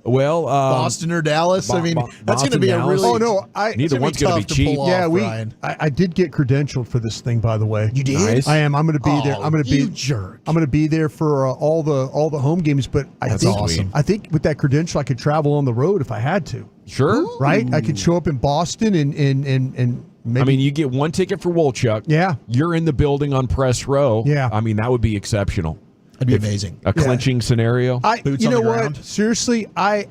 Well, Boston or Dallas? I mean, that's going to be a really... Oh, no. Neither one's going to be cheap. Yeah, I did get credentialed for this thing, by the way. You did? Nice. I am. I'm going to be there. I'm going to be jerk. I'm going to be there for all the home games, but That's awesome. I think with that credential, I could travel on the road if I had to. Sure. Ooh. Right? I could show up in Boston and maybe... I mean, you get 1 ticket for Wolchuk. Yeah. You're in the building on press row. Yeah. I mean, that would be exceptional. That'd be amazing. A clinching scenario. Boots on the ground. What? Seriously, I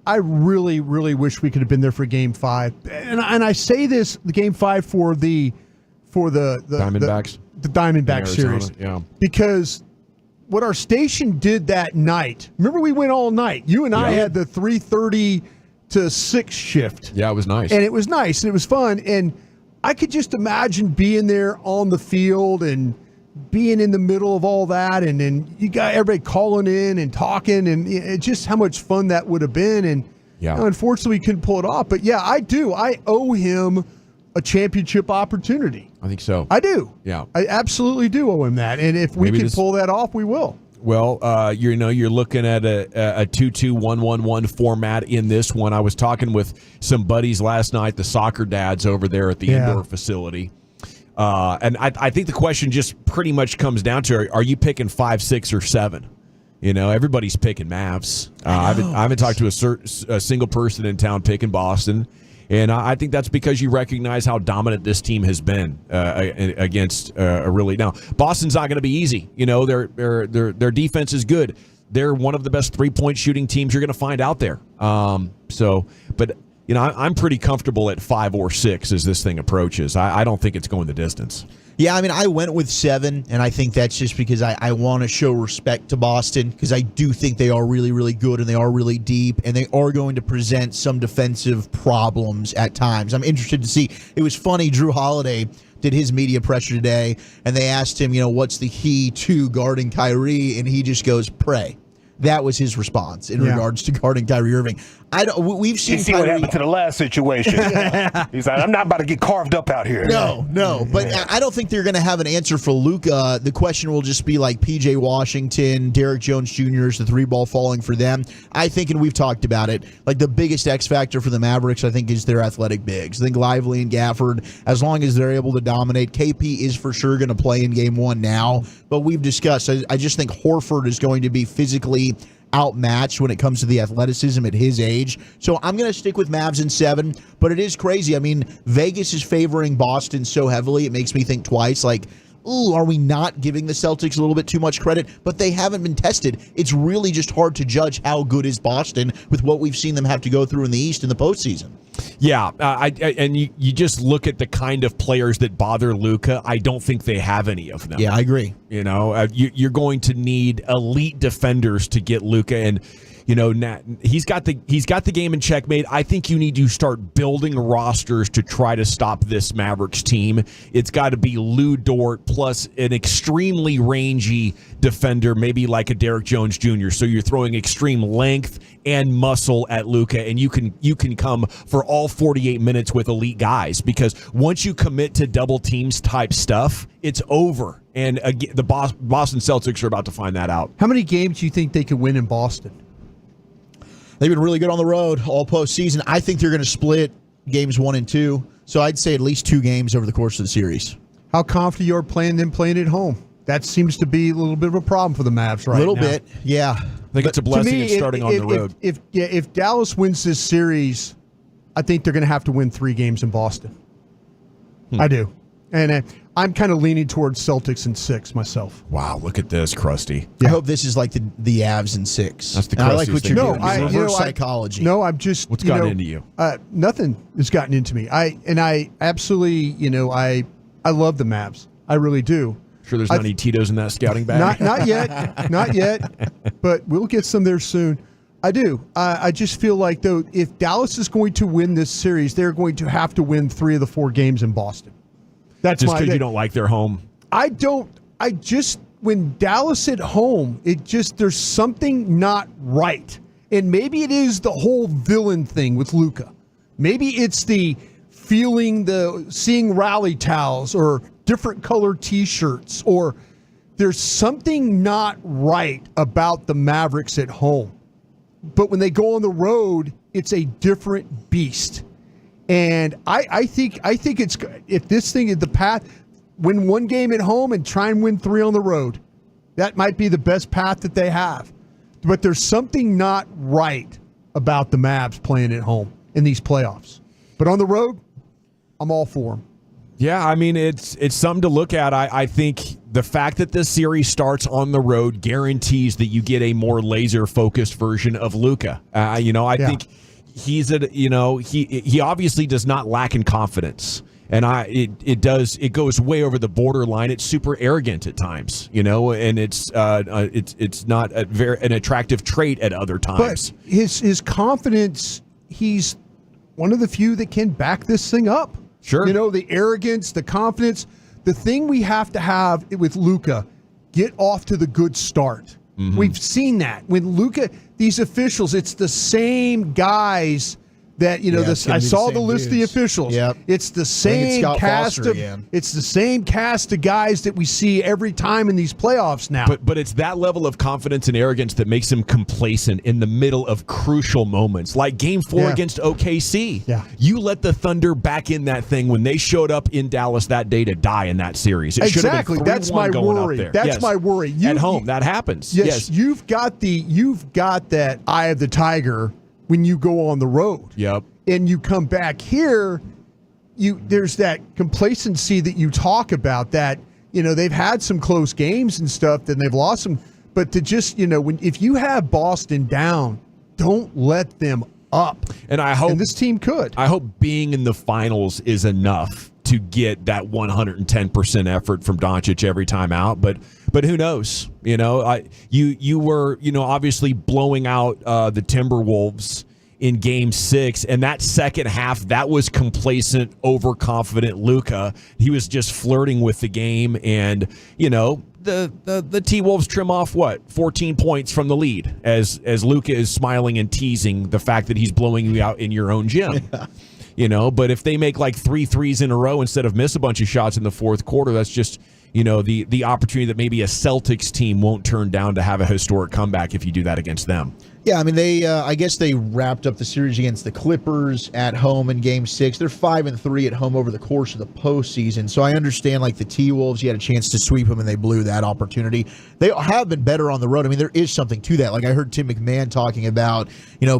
really, really wish we could have been there for Game 5. And I say this, the Game 5 for the Diamondbacks. The Diamondback series. Yeah. Because what our station did that night, remember we went all night. You and I had the 3:30 to 6 shift. Yeah, it was nice. And it was nice and it was fun. And I could just imagine being there on the field and being in the middle of all that, and then you got everybody calling in and talking, and just how much fun that would have been. And unfortunately, we couldn't pull it off. But yeah, I do. I owe him a championship opportunity. I think so. I do. Yeah, I absolutely do owe him that. And if we can pull that off, we will. Well, you're looking at a 2-2-1-1-1 format in this one. I was talking with some buddies last night, the soccer dads over there at the indoor facility. And I think the question just pretty much comes down to, are you picking 5, 6, or 7? Everybody's picking Mavs. I haven't talked to a single person in town picking Boston. And I think that's because you recognize how dominant this team has been against now. Boston's not going to be easy. Their defense is good. They're one of the best 3-point shooting teams you're going to find out there. I'm pretty comfortable at 5 or 6 as this thing approaches. I don't think it's going the distance. Yeah, I mean, I went with 7, and I think that's just because I want to show respect to Boston, because I do think they are really, really good, and they are really deep, and they are going to present some defensive problems at times. I'm interested to see. It was funny, Drew Holiday did his media pressure today, and they asked him, what's the key to guarding Kyrie, and he just goes, pray. That was his response in regards to guarding Kyrie Irving. We've seen Kyrie, what happened to the last situation. He's like, I'm not about to get carved up out here. No. But I don't think they're going to have an answer for Luka. The question will just be like P.J. Washington, Derek Jones Jr. is the 3-ball falling for them. I think, and we've talked about it, like the biggest X factor for the Mavericks, I think, is their athletic bigs. I think Lively and Gafford, as long as they're able to dominate, KP is for sure going to play in game 1 now. But we've discussed, I just think Horford is going to be physically outmatched when it comes to the athleticism at his age. So I'm going to stick with Mavs in 7, but it is crazy. I mean, Vegas is favoring Boston so heavily, it makes me think twice, like, ooh, are we not giving the Celtics a little bit too much credit? But they haven't been tested. It's really just hard to judge how good is Boston with what we've seen them have to go through in the East in the postseason. Yeah, and you just look at the kind of players that bother Luka. I don't think they have any of them. Yeah, I agree. You're going to need elite defenders to get Luka, and he's got the game in checkmate. I think you need to start building rosters to try to stop this Mavericks team. It's got to be Lou Dort plus an extremely rangy defender, maybe like a Derek Jones Jr. So you're throwing extreme length and muscle at Luka, and you can come for all 48 minutes with elite guys, because once you commit to double teams type stuff, it's over. And again, the Boston Celtics are about to find that out. How many games do you think they could win in Boston? They've been really good on the road all postseason. I think they're going to split games 1 and 2. So I'd say at least 2 games over the course of the series. How confident you are playing at home? That seems to be a little bit of a problem for the Mavs right now. A little bit, yeah. I think it's a blessing in starting on the road. If Dallas wins this series, I think they're going to have to win 3 games in Boston. I do. And I'm kind of leaning towards Celtics in 6 myself. Wow, look at this, Krusty. I hope this is like the Avs in 6. That's the I like Krusty's what thing. you're doing. Reverse psychology. I'm just. What's gotten into you? Nothing has gotten into me. I absolutely, I love the Mavs. I really do. Sure, there's not any Tito's in that scouting bag. Not yet, not yet. But we'll get some there soon. I do. I just feel like, though, if Dallas is going to win this series, they're going to have to win 3 of the 4 games in Boston. That's just because you don't like their home. I don't. When Dallas at home, there's something not right. And maybe it is the whole villain thing with Luka. Maybe it's the seeing rally towels or different color T-shirts, or there's something not right about the Mavericks at home. But when they go on the road, it's a different beast. And I think it's, if this thing is the path, win 1 game at home and try and win 3 on the road. That might be the best path that they have. But there's something not right about the Mavs playing at home in these playoffs. But on the road, I'm all for them. Yeah, I mean, it's something to look at. I think the fact that this series starts on the road guarantees that you get a more laser-focused version of Luka. I think he obviously does not lack in confidence, and it goes way over the borderline. It's super arrogant at times, and it's not an attractive trait at other times. But his confidence, he's one of the few that can back this thing up. Sure. The arrogance, the confidence, the thing we have to have with Luka, get off to the good start. Mm-hmm. We've seen that. When Luka, these officials, it's the same guys that I saw the list of the officials. Yep. It's the same cast of it's the same cast of guys that we see every time in these playoffs now. But it's that level of confidence and arrogance that makes him complacent in the middle of crucial moments, like Game 4 against OKC. Yeah. You let the Thunder back in that thing when they showed up in Dallas that day to die in that series. It exactly. That's my worry. That's my worry. At home, that happens. Yes, you've got that eye of the tiger when you go on the road. Yep. And you come back here, there's that complacency that you talk about that, they've had some close games and stuff, then they've lost them. But to just, if you have Boston down, don't let them up. And I hope this team could. I hope being in the finals is enough to get that 110% effort from Doncic every time out. But who knows? You were, obviously blowing out the Timberwolves in Game 6, and that second half, that was complacent, overconfident Luka. He was just flirting with the game, and the T-Wolves trim off 14 points from the lead as Luka is smiling and teasing the fact that he's blowing you out in your own gym. But if they make like 3 threes in a row instead of miss a bunch of shots in the fourth quarter, that's just the opportunity that maybe a Celtics team won't turn down to have a historic comeback if you do that against them. Yeah, I mean, I guess they wrapped up the series against the Clippers at home in Game 6. They're 5-3 at home over the course of the postseason. So I understand, like, the T-Wolves, you had a chance to sweep them, and they blew that opportunity. They have been better on the road. I mean, there is something to that. Like, I heard Tim McMahon talking about,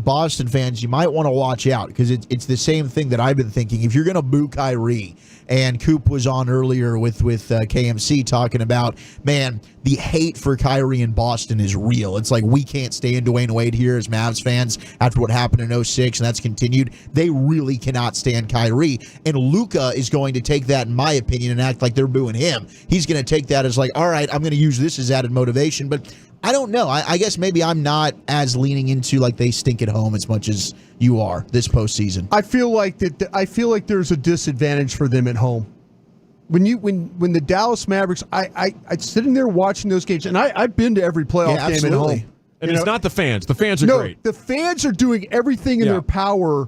Boston fans, you might want to watch out because it's the same thing that I've been thinking. If you're going to boo Kyrie, and Coop was on earlier with KMC talking about, man, the hate for Kyrie in Boston is real. It's like we can't stand Dwayne Wade here as Mavs fans after what happened in 06, and that's continued. They really cannot stand Kyrie. And Luka is going to take that, in my opinion, and act like they're booing him. He's going to take that as like, all right, I'm going to use this as added motivation. But I don't know. I guess maybe I'm not as leaning into like they stink at home as much as you are this postseason. I feel like there's a disadvantage for them at home. When the Dallas Mavericks, I sitting there watching those games, and I've been to every playoff game at home. And it's not the fans. The fans are great. The fans are doing everything in their power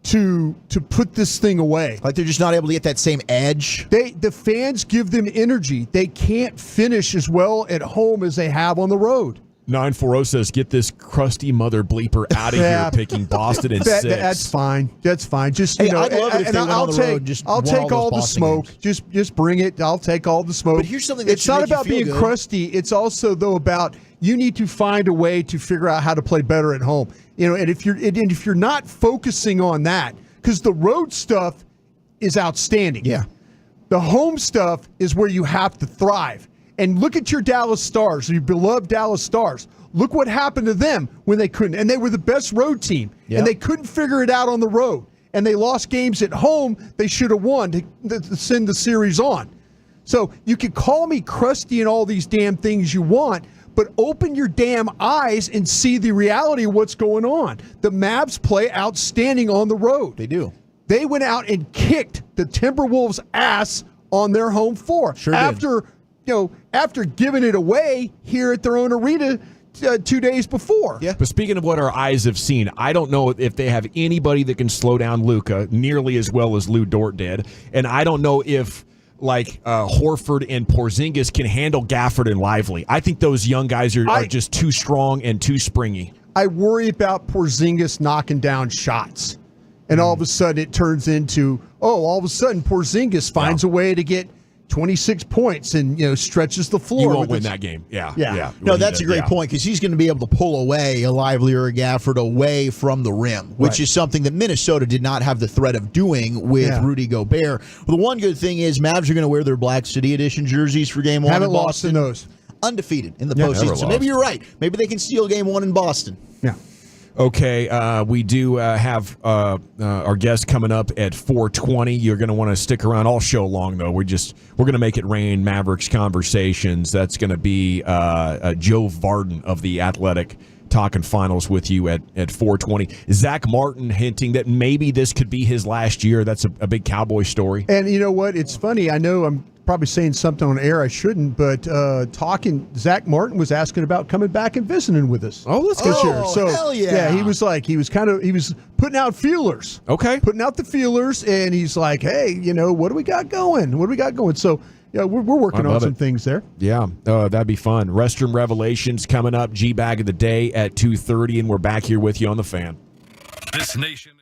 to put this thing away. Like they're just not able to get that same edge. The fans give them energy. They can't finish as well at home as they have on the road. 940 says, get this crusty mother bleeper out of here, picking Boston in 6. That's fine. That's fine. Just I'd love it if they went on the road. Just I'll take all the Boston smoke. games. Just bring it. I'll take all the smoke. But here's something that it's not about being good. crusty. It's also though about you need to find a way to figure out how to play better at home. And if you're not focusing on that, because the road stuff is outstanding. Yeah. The home stuff is where you have to thrive. And look at your Dallas Stars, your beloved Dallas Stars. Look what happened to them when they couldn't. And they were the best road team. Yep. And they couldn't figure it out on the road. And they lost games at home they should have won to send the series on. So you can call me crusty and all these damn things you want, but open your damn eyes and see the reality of what's going on. The Mavs play outstanding on the road. They do. They went out and kicked the Timberwolves' ass on their home floor. Sure did. After giving it away here at their own arena 2 days before. Yeah. But speaking of what our eyes have seen, I don't know if they have anybody that can slow down Luka nearly as well as Lou Dort did. And I don't know if Horford and Porzingis can handle Gafford and Lively. I think those young guys are just too strong and too springy. I worry about Porzingis knocking down shots. And all of a sudden it turns into, all of a sudden Porzingis finds a way to get 26 points and stretches the floor. You won't win that game. Yeah. No, that's a great point because he's going to be able to pull away a Lively or a Gafford away from the rim, which is something that Minnesota did not have the threat of doing with Rudy Gobert. Well, the one good thing is Mavs are going to wear their Black City Edition jerseys for Game 1 Haven't in Boston. lost in those. Undefeated in the postseason. So maybe you're right. Maybe they can steal Game 1 in Boston. Yeah. Okay, we do have our guest coming up at 4:20. You're going to want to stick around all show long, though. We're going to make it rain Mavericks conversations. That's going to be Joe Varden of The Athletic talking finals with you at 4:20. Zach Martin hinting that maybe this could be his last year. That's a big Cowboy story. And you know what? It's funny. I know I'm probably saying something on air I shouldn't, but Zach Martin was asking about coming back and visiting with us. Oh, let's go. So hell yeah. he was putting out feelers. Okay. Putting out the feelers, and he's like, hey, what do we got going? So, yeah, we're working on some things there. Yeah, that'd be fun. Restroom Revelations coming up, G-Bag of the Day at 2:30, and we're back here with you on The Fan. This nation is...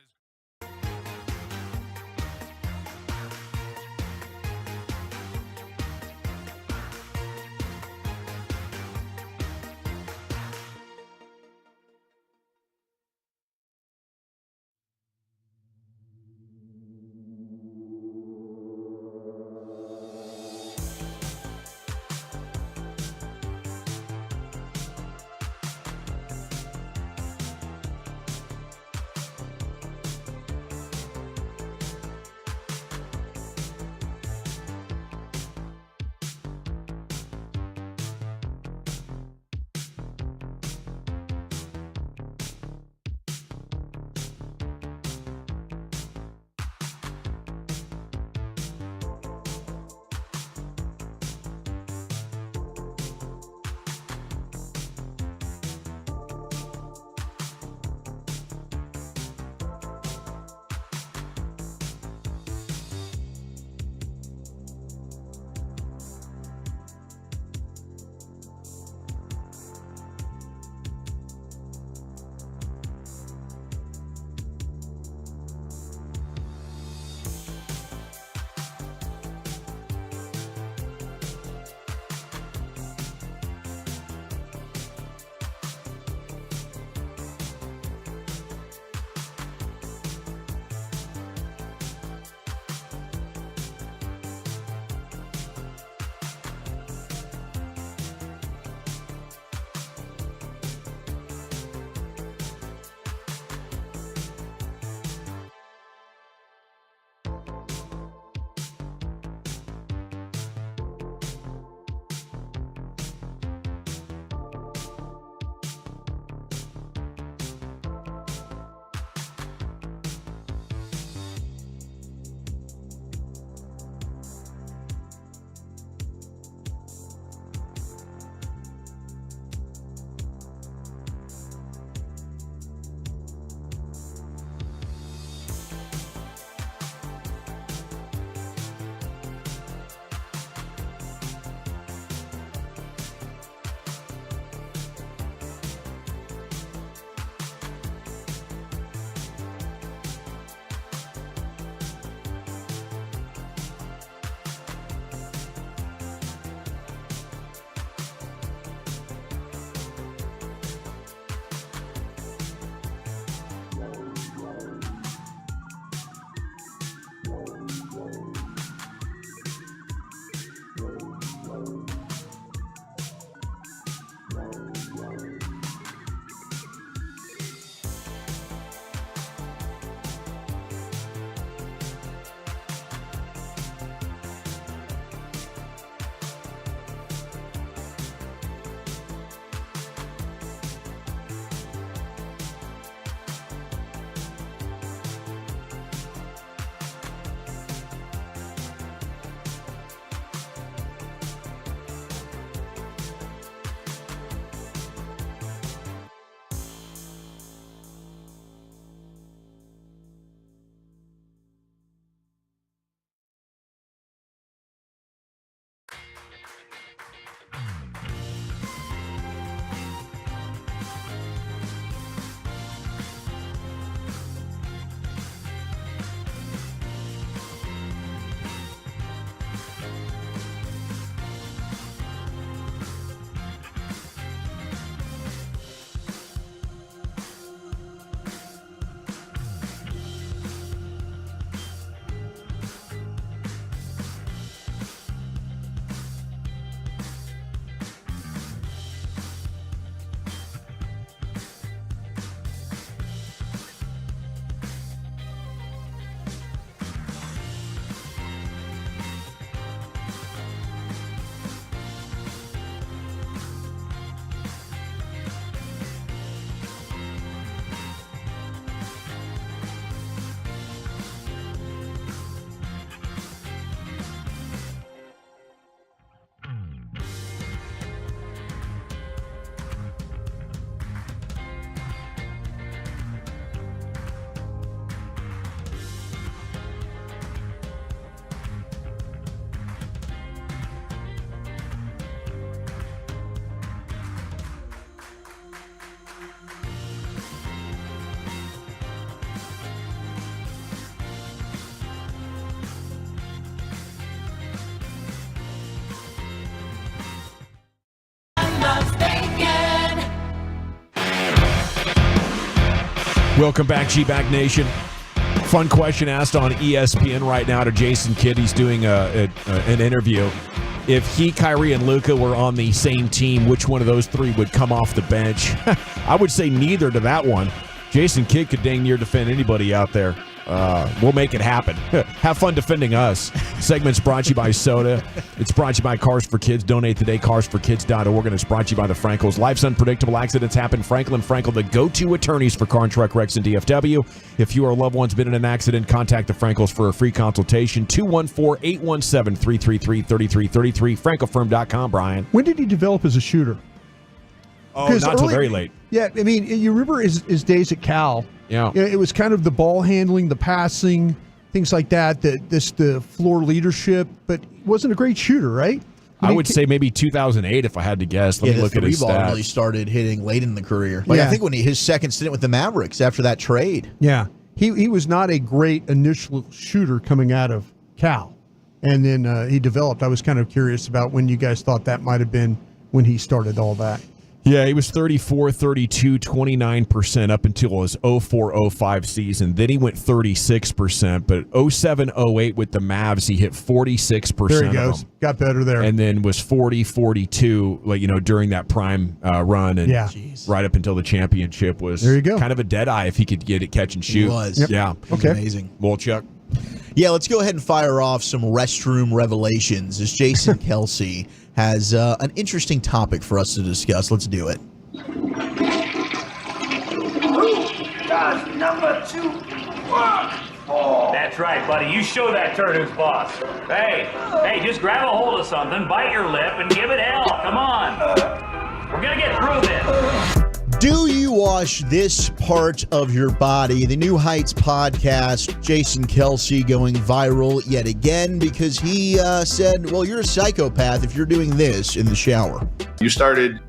Welcome back, G-Back Nation. Fun question asked on ESPN right now to Jason Kidd. He's doing an interview. If he, Kyrie, and Luka were on the same team, which one of those three would come off the bench? I would say neither to that one. Jason Kidd could dang near defend anybody out there. We'll make it happen. Have fun defending us. Segment's brought to you by Soda. It's brought to you by Cars for Kids. Donate today, carsforkids.org. And it's brought to you by the Frankels. Life's unpredictable. Accidents happen. Franklin Frankel, the go-to attorneys for car and truck wrecks in DFW. If you or a loved one's been in an accident, contact the Frankels for a free consultation. 214-817-333-3333. FrankelFirm.com, Brian. When did he develop as a shooter? Oh, not until very late. Yeah, I mean, you remember his days at Cal. Yeah. It was kind of the ball handling, the passing, things like that, the floor leadership, but he wasn't a great shooter, right? I would say maybe 2008 if I had to guess. Let me look at his ball stats. really started hitting late in the career. I think when his second stint with the Mavericks after that trade. Yeah. He was not a great initial shooter coming out of Cal. And then he developed. I was kind of curious about when you guys thought that might have been when he started all that. Yeah, he was 34, 32, 29% up until his 04-05 season. Then he went 36%, but 07-08 with the Mavs, he hit 46%. There he goes. Got better there. And then was 40, 42, during that prime run. And right up until the championship was kind of a dead eye if he could get it, catch and shoot. He was. Yep. Yeah. It was amazing. Wolchuk. Yeah, let's go ahead and fire off some restroom revelations as Jason Kelsey has an interesting topic for us to discuss. Let's do it. Who does number 2 work for? That's right, buddy. You show that turd who's boss. Hey, just grab a hold of something, bite your lip, and give it hell. Come on. We're going to get through this. Do you wash this part of your body? The New Heights podcast, Jason Kelsey going viral yet again because he said, well, you're a psychopath if you're doing this in the shower. You started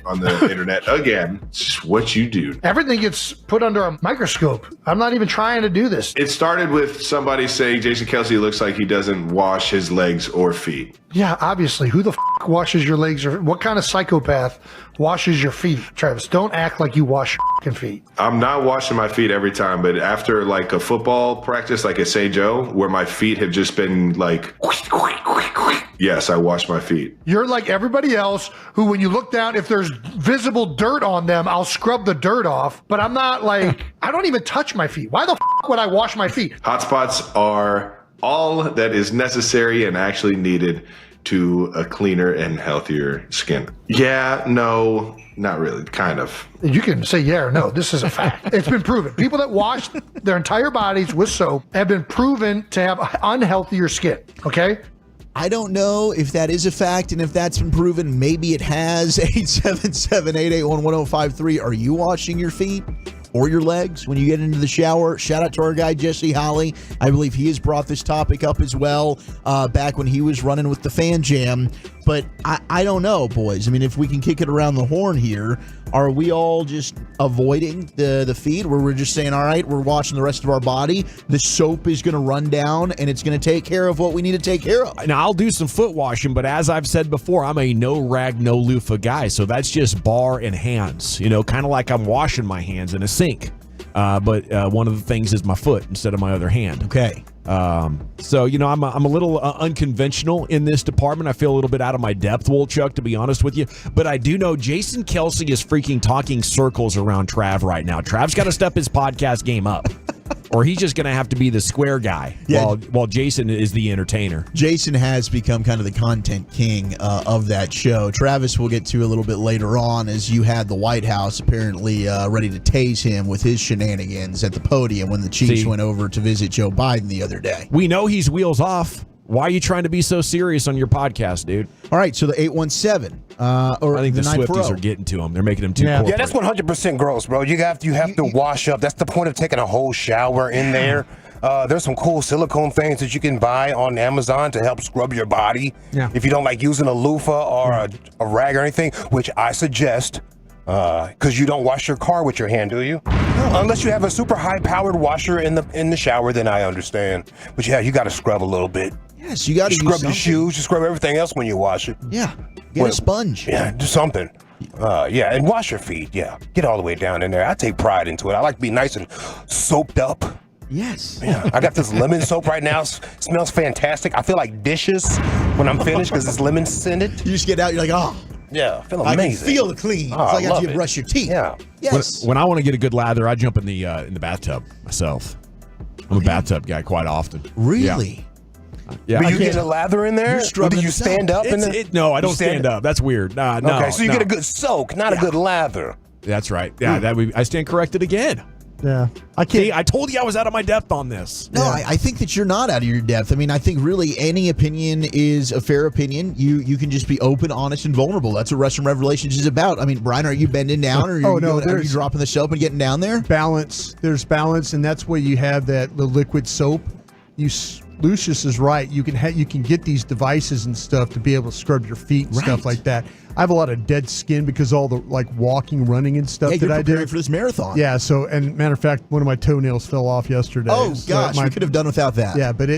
on the internet again. It's just what you do. Everything gets put under a microscope. I'm not even trying to do this. It started with somebody saying Jason Kelsey looks like he doesn't wash his legs or feet. Yeah, obviously. Who the washes your legs, or what kind of psychopath washes your feet? Travis, don't act like you wash your feet. I'm not washing my feet every time, but after like a football practice, like at St. Joe, where my feet have just been like, yes, I wash my feet. You're like everybody else who, when you look down, if there's visible dirt on them, I'll scrub the dirt off. But I'm not like, I don't even touch my feet. Why the would I wash my feet? Hot spots are all that is necessary and actually needed to a cleaner and healthier skin. Yeah, no, not really, kind of. You can say yeah or no. This is a fact. It's been proven. People that wash their entire bodies with soap have been proven to have unhealthier skin, okay? I don't know if that is a fact, and if that's been proven, maybe it has. 877-881-1053. Are you washing your feet or your legs when you get into the shower? Shout out to our guy, Jesse Holly. I believe he has brought this topic up as well back when he was running with the Fan Jam. But I don't know, boys. I mean, if we can kick it around the horn here, are we all just avoiding the feet where we're just saying, all right, we're washing the rest of our body. The soap is going to run down and it's going to take care of what we need to take care of. Now, I'll do some foot washing, but as I've said before, I'm a no rag, no loofah guy. So that's just bar and hands, kind of like I'm washing my hands in a sink. But one of the things is my foot instead of my other hand. Okay. So, I'm a little unconventional in this department. I feel a little bit out of my depth, Wolchuk, to be honest with you. But I do know Jason Kelsey is freaking talking circles around Trav right now. Trav's got to step his podcast game up. Or he's just going to have to be the square guy while Jason is the entertainer. Jason has become kind of the content king of that show. Travis we'll get to a little bit later on, as you had the White House apparently ready to tase him with his shenanigans at the podium when the Chiefs went over to visit Joe Biden the other day. We know he's wheels off. Why are you trying to be so serious on your podcast, dude? All right, so the 817. I think the Swifties are getting to him. They're making him too corporate. Yeah, that's 100% gross, bro. You have to wash up. That's the point of taking a whole shower in there. There's some cool silicone things that you can buy on Amazon to help scrub your body. Yeah. If you don't like using a loofah or a rag or anything, which I suggest. Because you don't wash your car with your hand, do you? No. Unless you have a super high-powered washer in the shower, then I understand. But yeah, you got to scrub a little bit. Yes, you got to scrub your shoes. You scrub everything else when you wash it. Yeah, get a sponge. Yeah, do something. Yeah, and wash your feet. Yeah, get all the way down in there. I take pride into it. I like to be nice and soaped up. Yes. Yeah, I got this lemon soap right now. Smells fantastic. I feel like dishes when I'm finished because it's lemon scented. You just get out, you're like, oh. Yeah, I feel amazing. I can feel the clean. Oh, it's like I after love you it. brush your teeth. Yeah. Yes. When I want to get a good lather, I jump in the bathtub myself. I'm a bathtub guy quite often. Really? Yeah. But you get a lather in there? Or do you stand up? No, I don't stand up. That's weird. No. Okay, so you get a good soak, not a good lather. That's right. Yeah, I stand corrected again. Yeah. I can't. See, I told you I was out of my depth on this. No, I think that you're not out of your depth. I mean, I think really any opinion is a fair opinion. You can just be open, honest, and vulnerable. That's what Wrestling Revelations is about. I mean, Brian, are you bending down, or are you dropping the soap and getting down there? Balance. There's balance, and that's where you have the liquid soap. Lucius is right. You can get these devices and stuff to be able to scrub your feet and stuff like that. I have a lot of dead skin because all the walking, running, and stuff that I do. You're preparing for this marathon. Yeah. So, and matter of fact, one of my toenails fell off yesterday. Oh gosh, we could have done without that. Yeah, but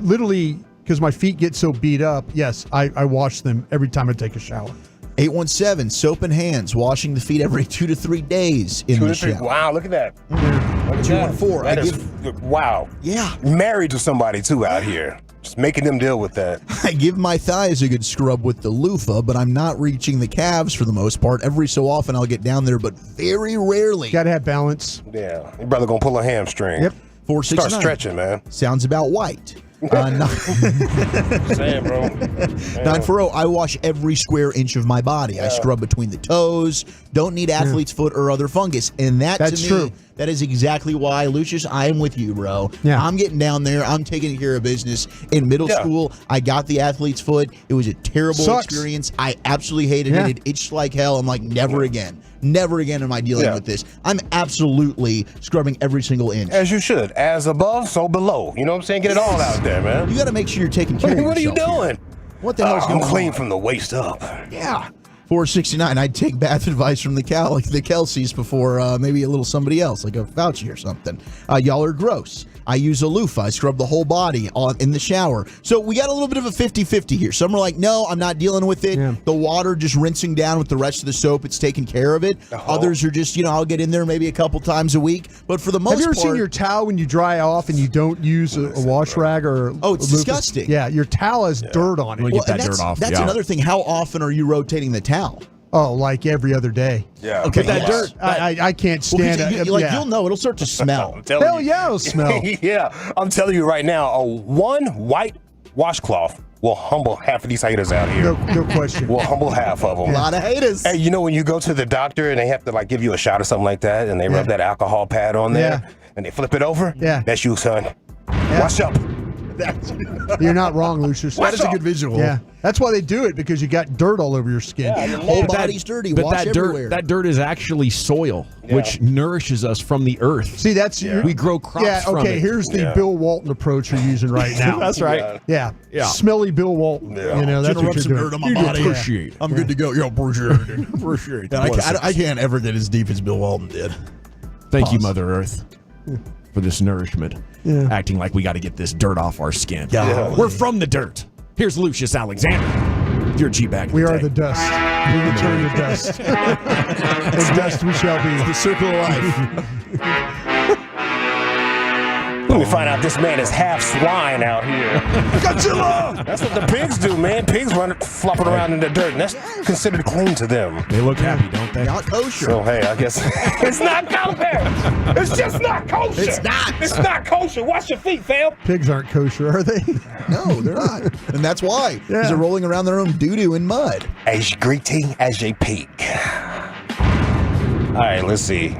literally because my feet get so beat up. Yes, I wash them every time I take a shower. 817 soap and hands, washing the feet every 2 to 3 days in the shower. Wow, look at that. Look at 214. That is wow. Yeah. Married to somebody too out here. Just making them deal with that. I give my thighs a good scrub with the loofah, but I'm not reaching the calves for the most part. Every so often I'll get down there, but very rarely. Got to have balance. Yeah. Your brother gonna pull a hamstring. Yep. 469. Start stretching, man. Sounds about white. Saying, bro. 940, I wash every square inch of my body. I scrub between the toes. Don't need athlete's foot or other fungus. And that's to me, true. That is exactly why, Lucius, I am with you, bro. Yeah. I'm getting down there. I'm taking care of business. In middle school, I got the athlete's foot. It was a terrible experience. I absolutely hated it. It itched like hell. I'm like, never again. Never again am I dealing with this. I'm absolutely scrubbing every single inch. As you should. As above, so below. You know what I'm saying? Get it all out there, man. You got to make sure you're taking care of yourself. What are you doing? What the hell's going on? I'm clean from the waist up. Yeah. 469. I'd take bath advice from the Kelseys before maybe a little somebody else, like a Fauci or something. Y'all are gross. I use a loofah. I scrub the whole body in the shower. So we got a little bit of a 50-50 here. Some are like, no, I'm not dealing with it. Yeah. The water just rinsing down with the rest of the soap. It's taking care of it. Others are just, I'll get in there maybe a couple times a week. But for the most part. Have you ever seen your towel when you dry off and you don't use a wash rag or it's disgusting. Yeah, your towel has dirt on it. Well, get that dirt off. That's another thing. How often are you rotating the towel? Oh, like every other day. Yeah. Okay. But that dirt, I can't stand it. You'll know. It'll start to smell. Hell yeah, it'll smell. Yeah. I'm telling you right now, one white washcloth will humble half of these haters out here. No question. Will humble half of them. A lot of haters. Hey, when you go to the doctor and they have to give you a shot or something like that, and they rub that alcohol pad on there, and they flip it over, that's you, son. Wash up. You're not wrong, Lucius. That is a good visual. Yeah, that's why they do it, because you got dirt all over your skin. Yeah, your whole body's dirty. But Wash everywhere. that dirt is actually soil, which nourishes us from the earth. See, that's we grow crops from it. Okay, here's the Bill Walton approach you're using right now. That's right. Yeah. Smelly Bill Walton. Yeah. That's what you're doing. Dirt on my body. Appreciate. I'm good to go. Appreciate. I can't ever get as deep as Bill Walton did. Thank you, Mother Earth, for this nourishment. Yeah. Acting like we got to get this dirt off our skin. Yeah. We're from the dirt. Here's Lucius Alexander. Your G bag. We are the dust. We return to dust. And dust we shall be. The circle of life. Let me find out this man is half swine out here. Godzilla! That's what the pigs do, man. Pigs flopping around in the dirt, and that's considered clean to them. They look happy, don't they? Not kosher. So, hey, I guess it's not kosher. It's just not kosher. It's not. It's not kosher. Wash your feet, fam. Pigs aren't kosher, are they? No, they're not. And that's why. Because they're rolling around their own doo-doo in mud. As greedy as a pig. All right, let's see.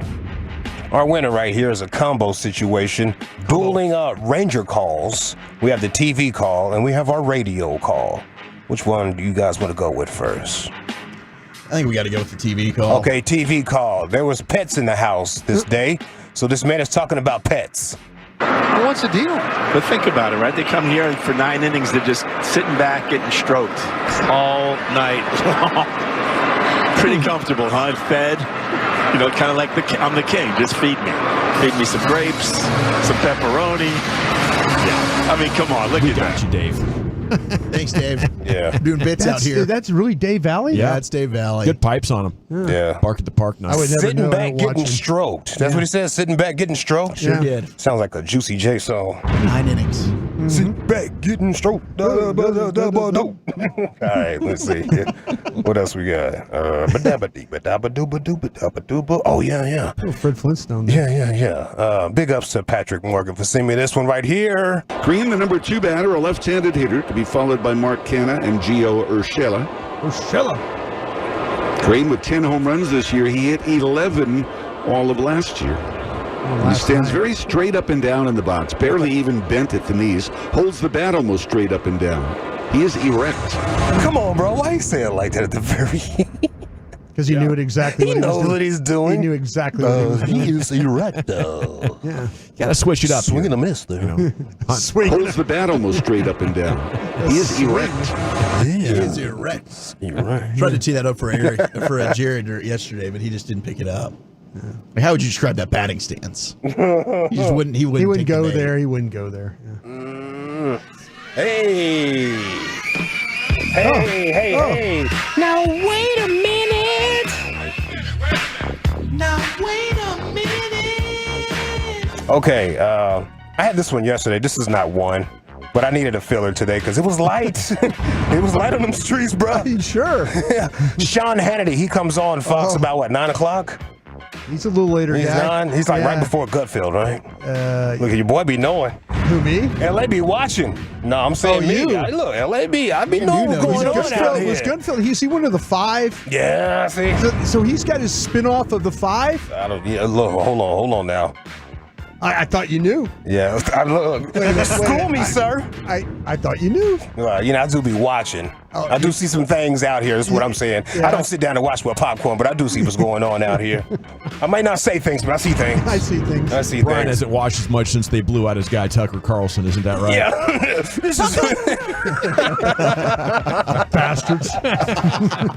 Our winner right here is a combo situation. Dueling Ranger calls. We have the TV call, and we have our radio call. Which one do you guys want to go with first? I think we got to go with the TV call. Okay, TV call. There was pets in the house this day, so this man is talking about pets. Well, what's the deal? But think about it, right? They come here and for 9 innings, they're just sitting back, getting stroked all night long. Pretty comfortable, huh? And fed. Kind of like I'm the king. Just feed me. Feed me some grapes, some pepperoni. Yeah. I mean, come on, look at that. We got you, Dave. Thanks, Dave. Yeah. Doing bits out here. That's really Dave Valley? Yeah, it's Dave Valley. Good pipes on him. Yeah. Bark at the park. Nice. I would never Sitting know back, how getting watching. stroked. That's what he said. Sitting back, getting stroked. Sure did. Sounds like a Juicy J song. 9 innings. Sit back, getting stroked. All right, let's see. What else we got? Oh, yeah. Oh, Fred Flintstone. Yeah. Big ups to Patrick Morgan for sending me this one right here. Green, the number 2 batter, a left-handed hitter, to be followed by Mark Canha and Gio Urshela. Green with 10 home runs this year. He hit 11 all of last year. He stands very straight up and down in the box, barely even bent at the knees, holds the bat almost straight up and down. He is erect. Come on, bro. Why you say it like that at the very end? Because he knew it exactly what he was doing. He knows what he's doing. He knew exactly what he was doing. He is erect, though. Yeah. Gotta switch it up. Swing and a miss there. Holds the bat almost straight up and down. He is erect. He is erect. Tried to tee that up for Jared yesterday, but he just didn't pick it up. Like, how would you describe that batting stance? He just wouldn't. He wouldn't go there. He wouldn't go there. Yeah. Hey. Hey. Now wait a minute. Okay. I had this one yesterday. This is not one, but I needed a filler today because it was light. It was light on them streets, bro. Sure. Sean Hannity. He comes on Fox about what, 9 o'clock? He's a little later. He's on. He's like right before Gutfield, right? Look at your boy be knowing. Who, me? LA be watching. No, I'm saying me. you. Look, LA be. I be knowing what's going on out here. Was Gunfield? Is he one of the 5? Yeah, see. So he's got his spin-off of the 5? I don't. Yeah, look. Hold on now. I thought you knew. Yeah, school me, sir. I thought you knew. I do be watching. I do see some things out here. That's what I'm saying. Yeah. I don't sit down and watch with popcorn, but I do see what's going on out here. I might not say things, but I see things. I see things. Brian hasn't watched as much since they blew out his guy Tucker Carlson. Isn't that right? Yeah. This is bastards.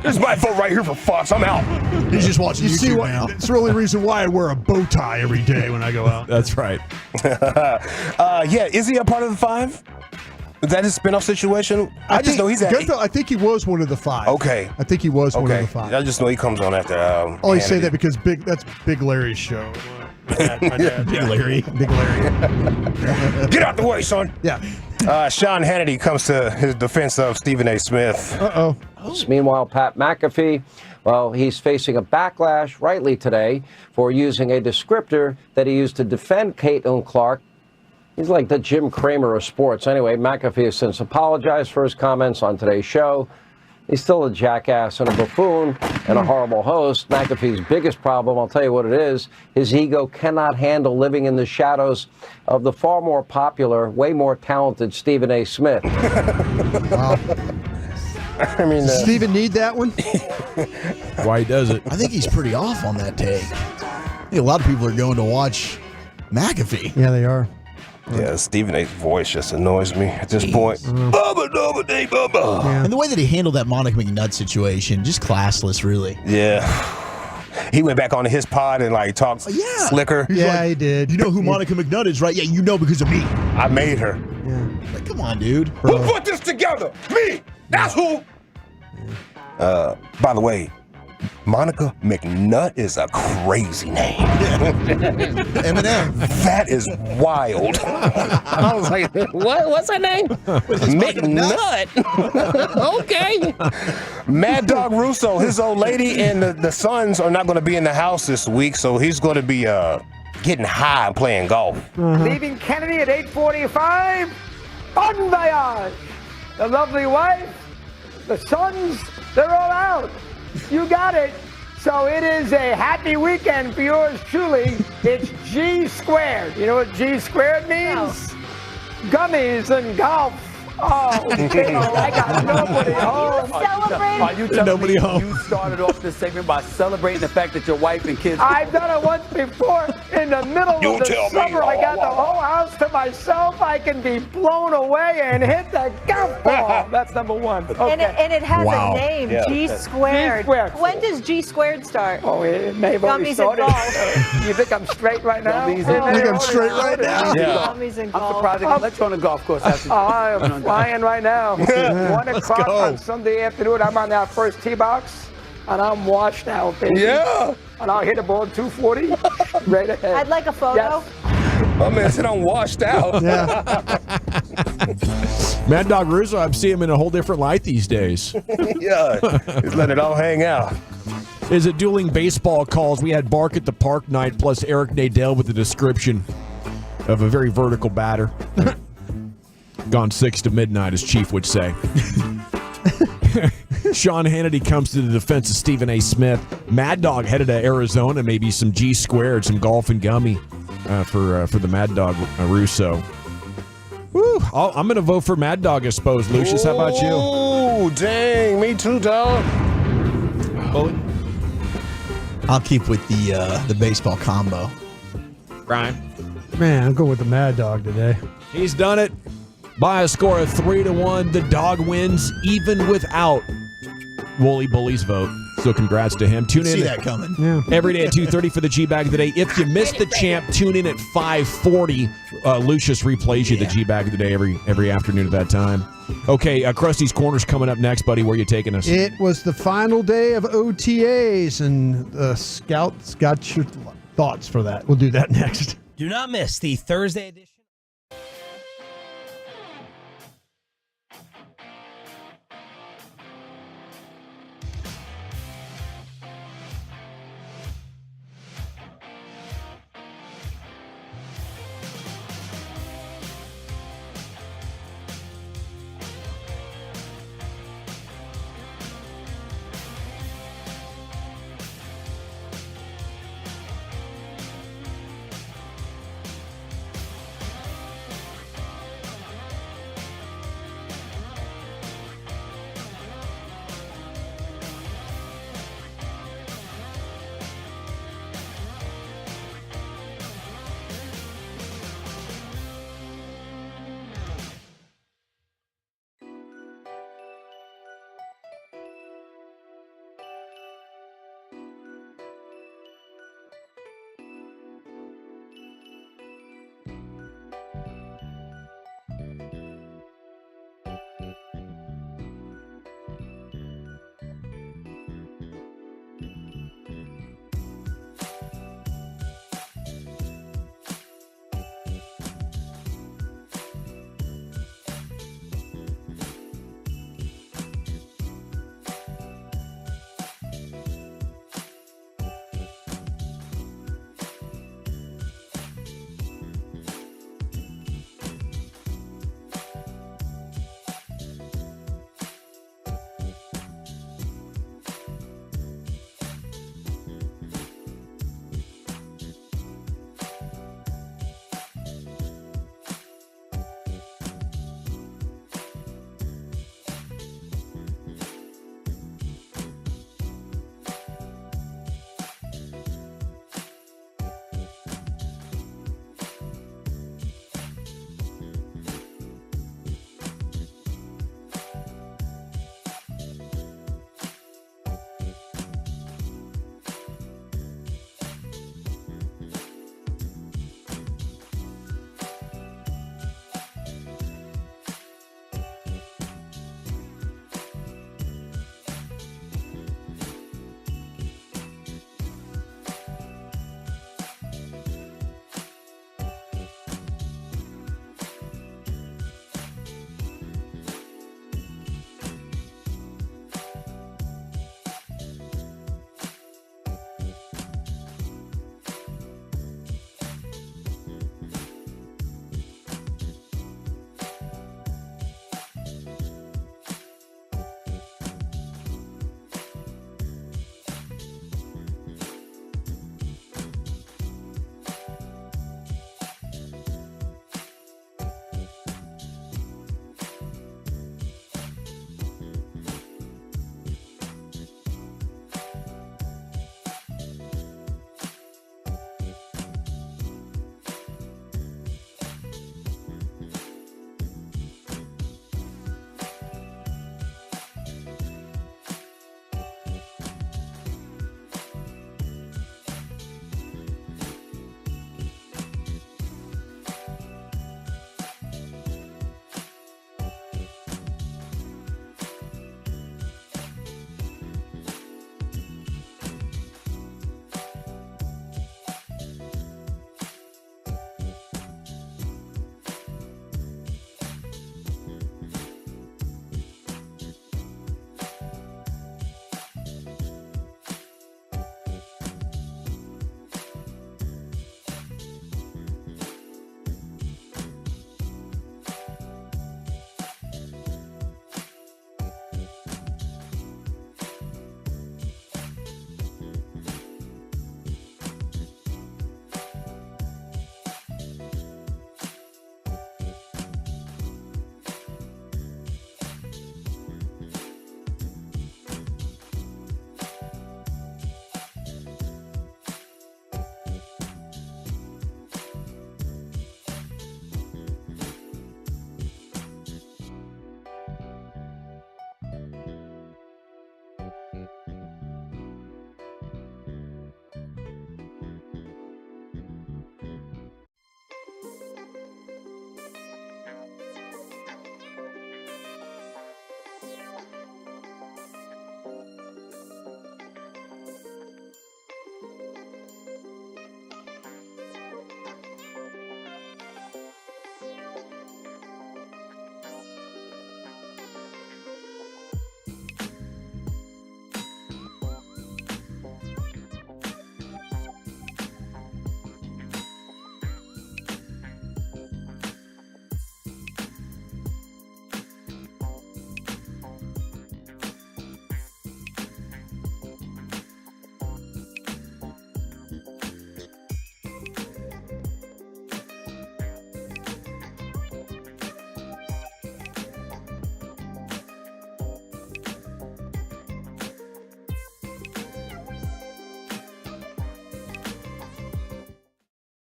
This is my vote right here for Fox. I'm out. He's just watching You YouTube see what? now. It's the only reason why I wear a bow tie every day when I go out. That's right. Yeah, is he a part of the 5? Is that his spin-off situation? I just know he's at. Gunfield, I think he was one of the 5. Okay. I think he was one of the 5. I just know he comes on after. Only say that because that's Big Larry's show. My dad. Big Larry. Big Larry. Get out the way, son. Yeah. Sean Hannity comes to his defense of Stephen A. Smith. Uh-oh. Meanwhile, Pat McAfee, well, he's facing a backlash rightly today for using a descriptor that he used to defend Caitlin Clark. He's like the Jim Cramer of sports. Anyway, McAfee has since apologized for his comments on today's show. He's still a jackass and a buffoon and a horrible host. McAfee's biggest problem, I'll tell you what it is, his ego cannot handle living in the shadows of the far more popular, way more talented Stephen A. Smith. Wow. I mean, does Stephen need that one? Why he does it? I think he's pretty off on that take. I think a lot of people are going to watch McAfee. Yeah, they are. Yeah, Stephen A's voice just annoys me at this point. And the way that he handled that Monica McNutt situation, just classless, really. Yeah. He went back on his pod and like talked slicker. Yeah, he did. You know who Monica McNutt is, right? Yeah, you know because of me. I made her. Yeah. Like, come on, dude. Who put this together? Me. That's who. By the way, Monica McNutt is a crazy name. Eminem. That is wild. I was like, what's her name? McNutt. Okay. Mad Dog Russo, his old lady and the sons are not going to be in the house this week, so he's going to be getting high and playing golf. Leaving Kennedy at 8:45. Bon voyage. The lovely wife, the sons, they're all out. You got it. So it is a happy weekend for yours truly. It's G squared. You know what G squared means? No. Gummies and golf. Oh, I got nobody home. Are you telling me you started off this segment by celebrating the fact that your wife and kids... I've done it once before. In the middle of the summer, I got the whole house to myself. I can be blown away and hit the golf ball. That's number one. Okay. And it has a name, G squared. G squared. When does G squared start? Oh, it may have already started. You think I'm straight right now? You think I'm straight right now? Yeah. Gummies and I'm golf. surprised they can let you on the golf course after flying right now. 1 o'clock on Sunday afternoon. I'm on that first tee box, and I'm washed out, baby. Yeah. And I'll hit the ball 240 right ahead. I'd like a photo. Yes. My man said I'm washed out. Mad Dog Russo, I'm seeing him in a whole different light these days. Yeah, just let it all hang out. Is it dueling baseball calls? We had Bark at the Park night plus Eric Nadell with the description of a very vertical batter. Gone 6 to midnight, as Chief would say. Sean Hannity comes to the defense of Stephen A. Smith. Mad Dog headed to Arizona, maybe some G squared, some golf and gummy for the Mad Dog Russo. Woo, I'm going to vote for Mad Dog, I suppose. Lucius, how about you? Oh, dang, me too, dog. I'll keep with the baseball combo. Ryan? Man, I'm going with the Mad Dog today. He's done it by a score of 3-1. The Dog wins even without Wooly Bully's vote. So congrats to him. Tune in. See that coming. Yeah. Every day at 2:30 for the G-Bag of the Day. If you missed the champ, tune in at 5:40. Lucius replays you the G-Bag of the Day every afternoon at that time. Okay, Krusty's Corner's coming up next, buddy. Where are you taking us? It was the final day of OTAs, and the Scouts got your thoughts for that. We'll do that next. Do not miss the Thursday edition.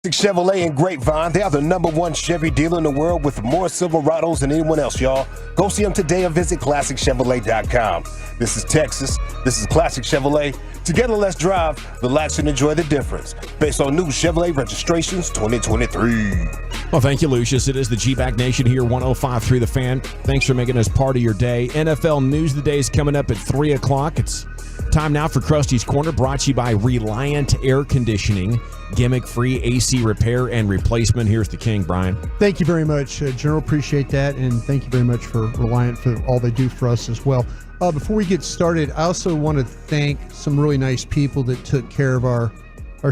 Chevrolet in Grapevine. They are the #1 Chevy dealer in the world with more Silverados than anyone else, y'all. Go see them today or visit ClassicChevrolet.com. This is Texas. This is Classic Chevrolet. Together, let's drive, relax, and enjoy the difference. Based on new Chevrolet registrations 2023. Well, thank you, Lucius. It is the G-Back Nation here, 105.3 The Fan. Thanks for making us part of your day. NFL News of the Day is coming up at 3 o'clock. It's time now for Krusty's Corner, brought to you by Reliant Air Conditioning. Gimmick-free AC repair and replacement. Here's the king, Brian. Thank you very much, General. Appreciate that, and thank you very much for Reliant for all they do for us as well. Before we get started, I also want to thank some really nice people that took care of our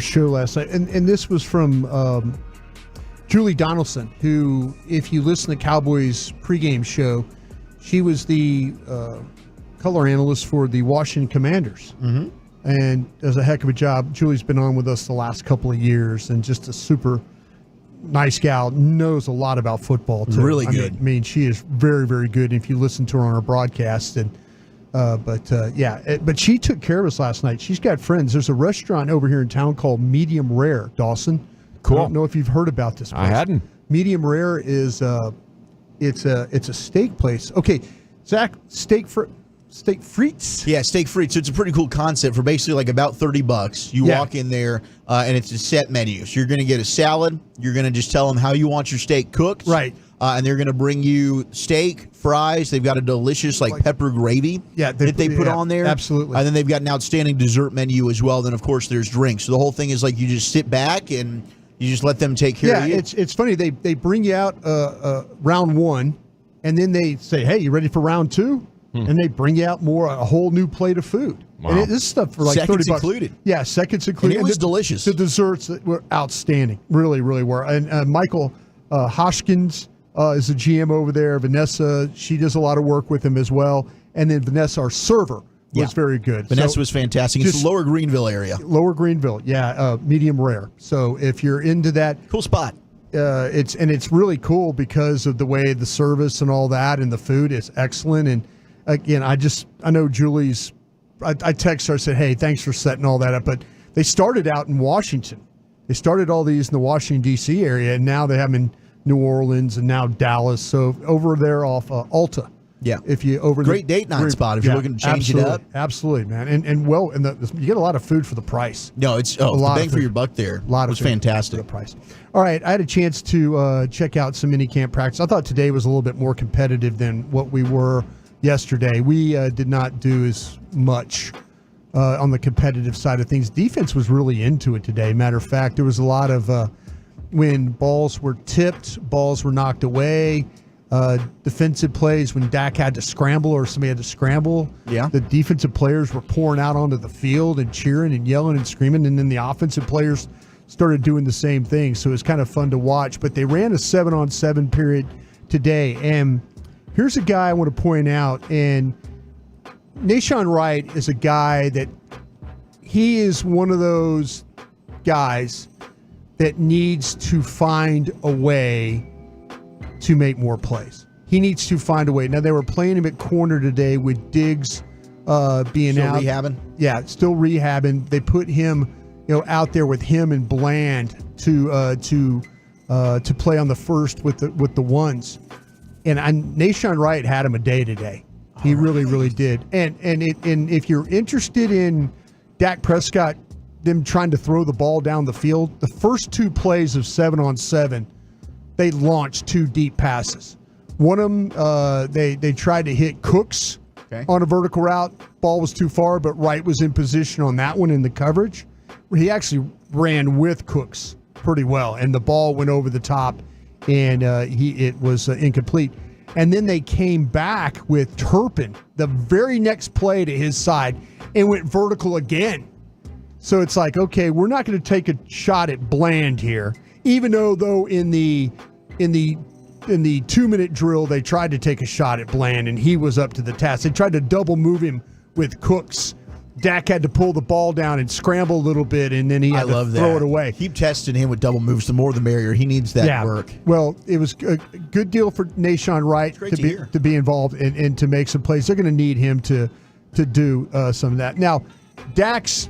show last night, and this was from Julie Donaldson, who, if you listen to Cowboys pregame show, she was the color analyst for the Washington Commanders. Mm-hmm. And does a heck of a job. Julie's been on with us the last couple of years and just a super nice gal, knows a lot about football too. Really good. I mean, she is very, very good if you listen to her on our broadcast. And but she took care of us last night. She's got friends. There's a restaurant over here in town called Medium Rare, Dawson. Cool. I don't know if you've heard about this place. I hadn't. Medium Rare is it's a steak place. Okay, Zach, steak frites? Yeah, steak frites. So it's a pretty cool concept for basically like about $30. You walk in there, and it's a set menu. So you're going to get a salad. You're going to just tell them how you want your steak cooked. Right. And they're going to bring you steak, fries. They've got a delicious like pepper gravy that they put on there. Absolutely. And then they've got an outstanding dessert menu as well. Then, of course, there's drinks. So the whole thing is like you just sit back and you just let them take care of you. Yeah, it's funny. They bring you out round one, and then they say, hey, you ready for round two? And they bring you out a whole new plate of food. Wow. And this stuff for like seconds $30 included. Yeah, seconds included. And it was delicious. The desserts that were outstanding, really, really were. And Michael Hoskins is the GM over there. Vanessa, she does a lot of work with him as well. And then Vanessa, our server, was very good. Vanessa was fantastic. It's the Lower Greenville area. Lower Greenville, medium rare. So if you're into that, cool spot. It's really cool because of the way the service and all that, and the food is excellent. And again, I know Julie's. I text her, I said, hey, thanks for setting all that up. But they started out in Washington. They started all these in the Washington, D.C. area, and now they have them in New Orleans and now Dallas. So over there off Alta. Yeah. If you great date night spot if you're looking to change it up. Absolutely, man. And you get a lot of food for the price. No, it's a lot bang for your buck there. A lot of fantastic. For the price. All right, I had a chance to check out some mini camp practice. I thought today was a little bit more competitive than what we were yesterday. We did not do as much on the competitive side of things. Defense was really into it today. Matter of fact, there was a lot of when balls were tipped, balls were knocked away, defensive plays when Dak had to scramble or somebody had to scramble. Yeah. The defensive players were pouring out onto the field and cheering and yelling and screaming, and then the offensive players started doing the same thing. So it was kind of fun to watch. But they ran a 7-on-7 period today, and here's a guy I want to point out, and Nahshon Wright is a guy that he is one of those guys that needs to find a way to make more plays. He needs to find a way. Now, they were playing him at corner today with Diggs being still out. Rehabbing? Yeah, still rehabbing. They put him out there with him and Bland to play on the first with the ones. And Nahshon Wright had him a day today. He really, really did. And if you're interested in Dak Prescott, them trying to throw the ball down the field, the first two plays of 7-on-7, they launched two deep passes. One of them, they tried to hit Cooks on a vertical route. Ball was too far, but Wright was in position on that one in the coverage. He actually ran with Cooks pretty well, and the ball went over the top, and it was incomplete. And then they came back with Turpin, the very next play to his side, and went vertical again. So it's like, okay, we're not going to take a shot at Bland here, even though in the 2-minute drill they tried to take a shot at Bland, and he was up to the task. They tried to double move him with Cooks. Dak had to pull the ball down and scramble a little bit, and then he had to throw it away. Keep testing him with double moves. The more the merrier. He needs that work. Well, it was a good deal for Nahshon Wright to be involved and to make some plays. They're going to need him to do some of that. Now, Dak's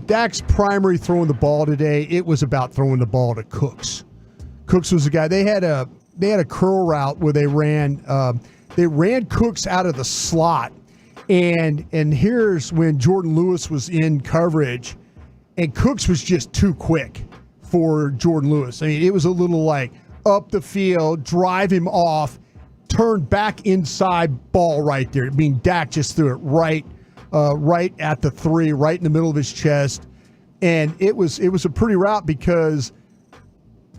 Dak's primary throwing the ball today, it was about throwing the ball to Cooks. Cooks was the guy. They had a curl route where they ran Cooks out of the slot, and here's when Jordan Lewis was in coverage, and Cooks was just too quick for Jordan Lewis. I mean, it was a little like up the field, drive him off, turn back inside, ball right there. I mean, Dak just threw it right at the 3, right in the middle of his chest, and it was a pretty route because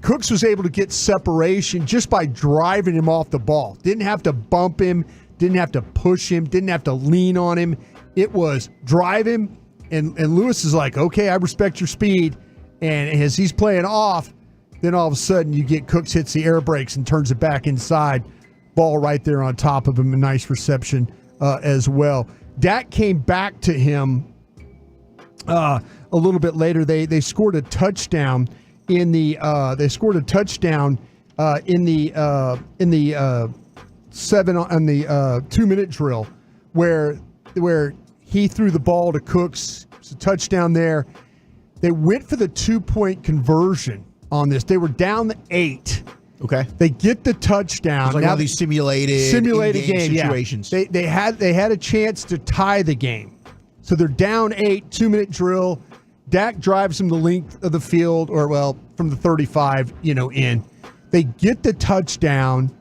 Cooks was able to get separation just by driving him off the ball. Didn't have to bump him, didn't have to push him, didn't have to lean on him. It was drive him, and Lewis is like, okay, I respect your speed. And as he's playing off, then all of a sudden you get Cooks hits the air brakes and turns it back inside. Ball right there on top of him, a nice reception as well. Dak came back to him a little bit later. They scored a touchdown in the 2-minute drill where he threw the ball to Cooks. It's a touchdown there. They went for the 2-point conversion on this. They were down 8. Okay. They get the touchdown. It's like now one of these simulated game situations. Yeah. They had a chance to tie the game. So they're down 8, 2-minute drill. Dak drives them the length of the field, from the 35, in. They get the touchdown,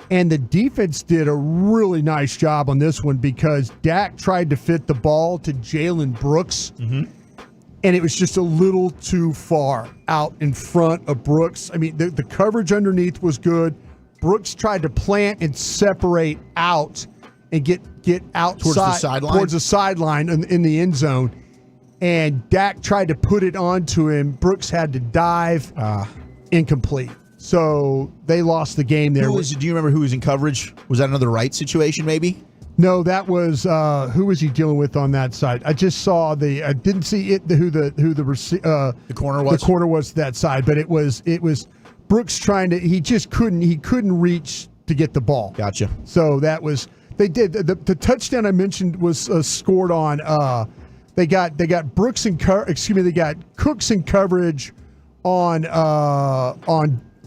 and the defense did a really nice job on this one because Dak tried to fit the ball to Jalen Brooks, and it was just a little too far out in front of Brooks. I mean, the coverage underneath was good. Brooks tried to plant and separate out and get outside towards the sideline in the end zone. And Dak tried to put it onto him. Brooks had to dive. Incomplete. So they lost the game there. Do you remember who was in coverage? Was that another right situation maybe? No, that was who was he dealing with on that side? I just saw I didn't see who the corner was. The corner was that side, but it was Brooks trying to. He just couldn't reach to get the ball. Gotcha. So that was they did the touchdown I mentioned was scored on. They got Brooks they got Cooks in coverage on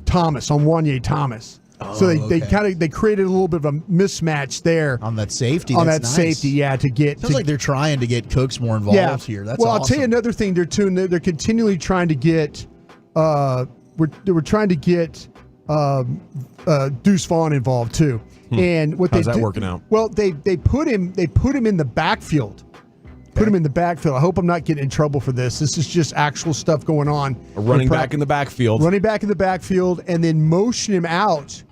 Thomas, on Wanye Thomas. So they created a little bit of a mismatch there on that safety. On That's that nice. safety, yeah. Sounds like they're trying to get Cooks more involved here. That's well, awesome. I'll tell you another thing. They're continually trying to get. We're trying to get Deuce Vaughn involved too. And how's that working out? Well, they put him in the backfield. Put him in the backfield. I hope I'm not getting in trouble for this. This is just actual stuff going on. Running back in the backfield. Running back in the backfield, and then motion him out,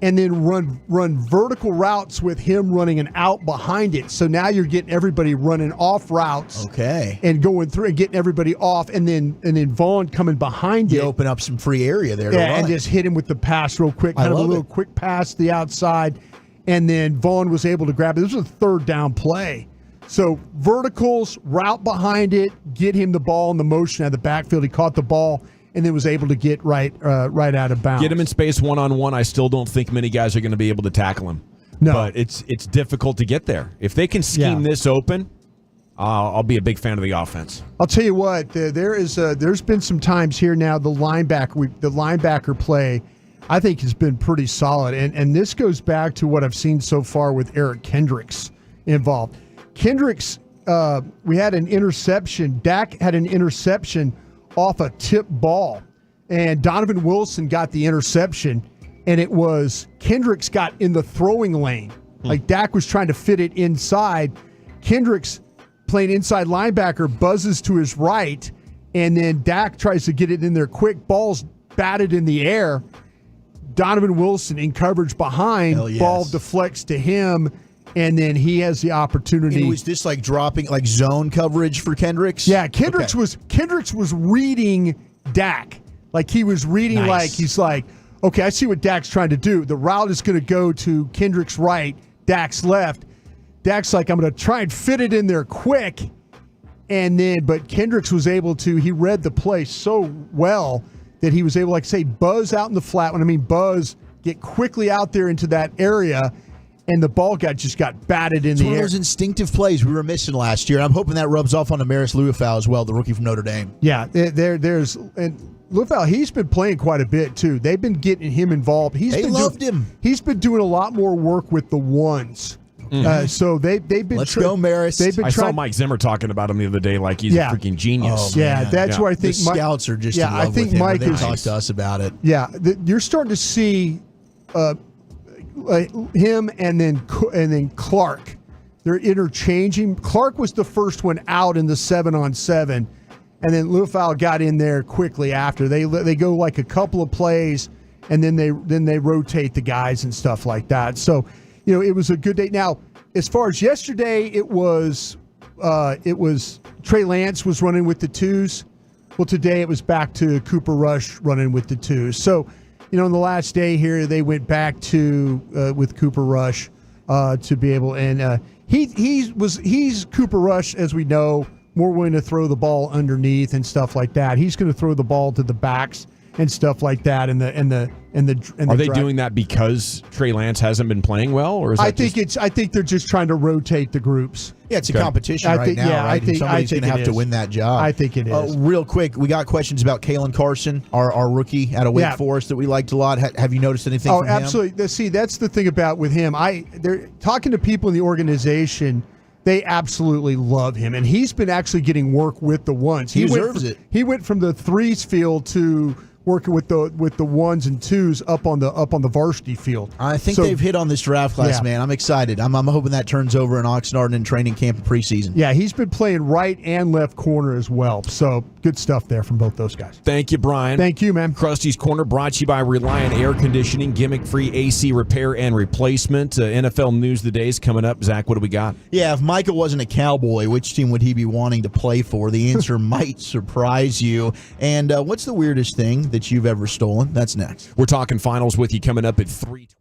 and then run vertical routes with him running an out behind it. So now you're getting everybody running off routes. Okay. And going through and getting everybody off, and then Vaughn coming behind it. You open up some free area there. Yeah, and just hit him with the pass real quick. Kind of a little quick pass to the outside, and then Vaughn was able to grab it. This was a third down play. So verticals, route behind it, get him the ball in the motion out of the backfield. He caught the ball and then was able to get right out of bounds. Get him in space one-on-one. I still don't think many guys are going to be able to tackle him. No. But it's difficult to get there. If they can scheme this open, I'll be a big fan of the offense. I'll tell you what, there's been some times here now the linebacker play I think has been pretty solid. And this goes back to what I've seen so far with Eric Kendricks involved. Kendricks, we had an interception. Dak had an interception off a tip ball, and Donovan Wilson got the interception, and it was Kendricks got in the throwing lane. Like Dak was trying to fit it inside. Kendricks, playing inside linebacker, buzzes to his right, and then Dak tries to get it in there quick. Ball's batted in the air. Donovan Wilson in coverage behind. Ball deflects to him. And then he has the opportunity. And was this like dropping like zone coverage for Kendricks? Yeah, Kendricks was reading Dak. Like he was reading he's like, okay, I see what Dak's trying to do. The route is going to go to Kendricks' right, Dak's left. Dak's like, I'm going to try and fit it in there quick. But Kendricks was able to, he read the play so well that he was able, like say, buzz out in the flat. When I mean buzz, get quickly out there into that area. and the ball just got batted in the air. One of those instinctive plays we were missing last year. I'm hoping that rubs off on Amaris Luafau as well, the rookie from Notre Dame. Yeah, there's and Luafau, he's been playing quite a bit too. They've been getting him involved. They loved him. He's been doing a lot more work with the ones. So they've been. Let's go, Maris. I saw Mike Zimmer talking about him the other day, like he's a freaking genius. Oh, that's where I think the scouts are just in love I think with him. Mike They is talked to us about it. Yeah, you're starting to see him and then Clark. They're interchanging. Clark was the first one out in the 7-on-7, and then Luafau got in there quickly after. They go like a couple of plays, and then they rotate the guys and stuff like that. So, it was a good day. Now, as far as yesterday, it was Trey Lance was running with the 2s. Well, today it was back to Cooper Rush running with the 2s. So, in the last day here, they went back to with Cooper Rush to be able, and he's Cooper Rush, as we know, more willing to throw the ball underneath and stuff like that. He's going to throw the ball to the backs and stuff like that. Are they doing that because Trey Lance hasn't been playing well, or is that I think they're just trying to rotate the groups. Yeah, it's a competition now, right? Somebody's going to have to win that job. I think it is. Real quick, we got questions about Kalen Carson, our rookie out of Wake Forest that we liked a lot. Have you noticed anything from him? Oh, absolutely. See, that's the thing about with him. They're talking to people in the organization. They absolutely love him, and he's been actually getting work with the ones. He deserves it. He went from the 3s field to working with the 1s and 2s up on the varsity field. I think they've hit on this draft class, man. I'm excited. I'm hoping that turns over in Oxnard in training camp and preseason. Yeah, he's been playing right and left corner as well. So good stuff there from both those guys. Thank you, Brian. Thank you, man. Krusty's Corner brought to you by Reliant Air Conditioning, gimmick-free AC repair and replacement. NFL News of the Day is coming up. Zach, what do we got? Yeah, if Micah wasn't a Cowboy, which team would he be wanting to play for? The answer might surprise you. And what's the weirdest thing that you've ever stolen? That's next. We're talking finals with you coming up at 3:20.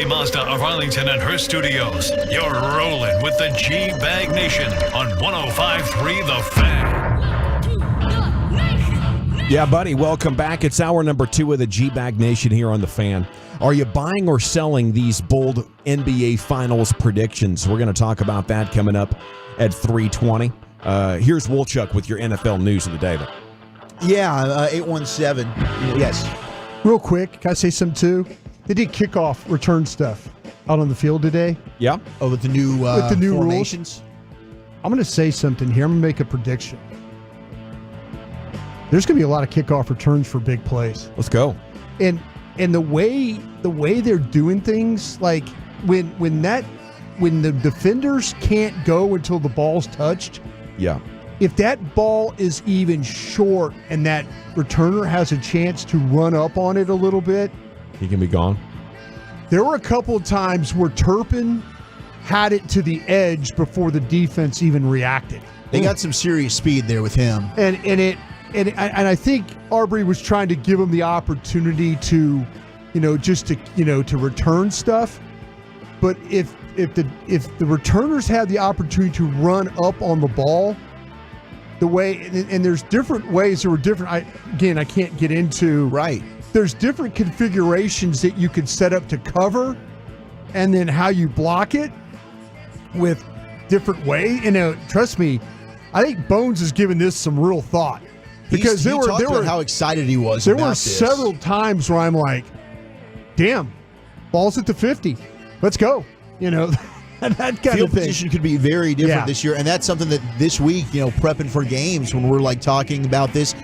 Hiley Mazda of Arlington and her studios. You're rolling with the G-Bag Nation on 105.3 The Fan. Yeah, buddy, welcome back. It's hour number 2 of the G-Bag Nation here on The Fan. Are you buying or selling these bold NBA Finals predictions? We're going to talk about that coming up at 3:20. Here's Wolchuk with your NFL news of the day. Yeah, 817. Yes. Real quick, can I say something too? They did kickoff return stuff out on the field today. Yeah. Oh, with the new rules. formations. I'm going to say something here. I'm going to make a prediction. There's going to be a lot of kickoff returns for big plays. Let's go. And the way they're doing things, like when the defenders can't go until the ball's touched. Yeah. If that ball is even short and that returner has a chance to run up on it a little bit, he can be gone. There were a couple of times where Turpin had it to the edge before the defense even reacted. They got some serious speed there with him. And I think Arbery was trying to give him the opportunity to, to return stuff. But if the returners had the opportunity to run up on the ball, the way, and there's different ways. There were different. I can't get into. Right. There's different configurations that you could set up to cover, and then how you block it with different ways. Trust me, I think Bones has given this some real thought. Because there were how excited he was. There about were this. several times where I'm like, "Damn, ball's at the 50. Let's go." That kind Field of thing. position could be very different this year, and that's something that this week, prepping for games when we're like talking about this.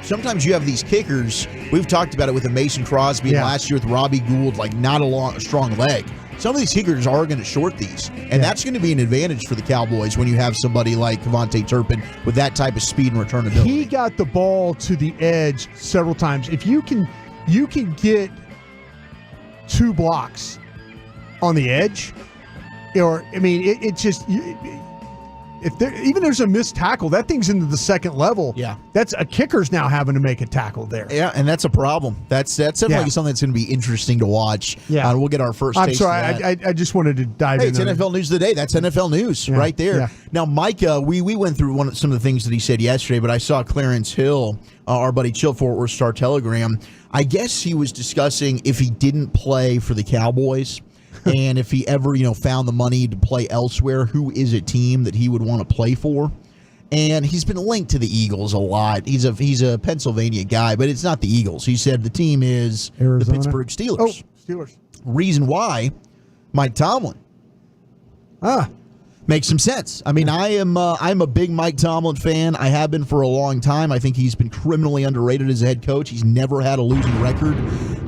Sometimes you have these kickers. We've talked about it with Mason Crosby and last year with Robbie Gould, like not a strong leg. Some of these kickers are going to short these, and that's going to be an advantage for the Cowboys when you have somebody like Kevontae Turpin with that type of speed and return ability. He got the ball to the edge several times. If you can get 2 blocks on the edge, if there's a missed tackle, that thing's into the second level. Yeah, that's a kicker's now having to make a tackle there. Yeah, and that's a problem. That's definitely something that's going to be interesting to watch. Yeah, we'll get our first. I'm taste sorry, of that. I just wanted to dive in. It's NFL news of the day. That's NFL news right there. Yeah. Now, Micah, we went through some of the things that he said yesterday, but I saw Clarence Hill, our buddy Chill Fort Worth Star Telegram. I guess he was discussing if he didn't play for the Cowboys. And if he ever, found the money to play elsewhere, who is a team that he would want to play for? And he's been linked to the Eagles a lot. He's a Pennsylvania guy, but it's not the Eagles. He said the team is Arizona? The Pittsburgh Steelers. Oh, Steelers. Reason why? Mike Tomlin. Makes some sense. I mean, I'm a big Mike Tomlin fan. I have been for a long time. I think he's been criminally underrated as a head coach. He's never had a losing record.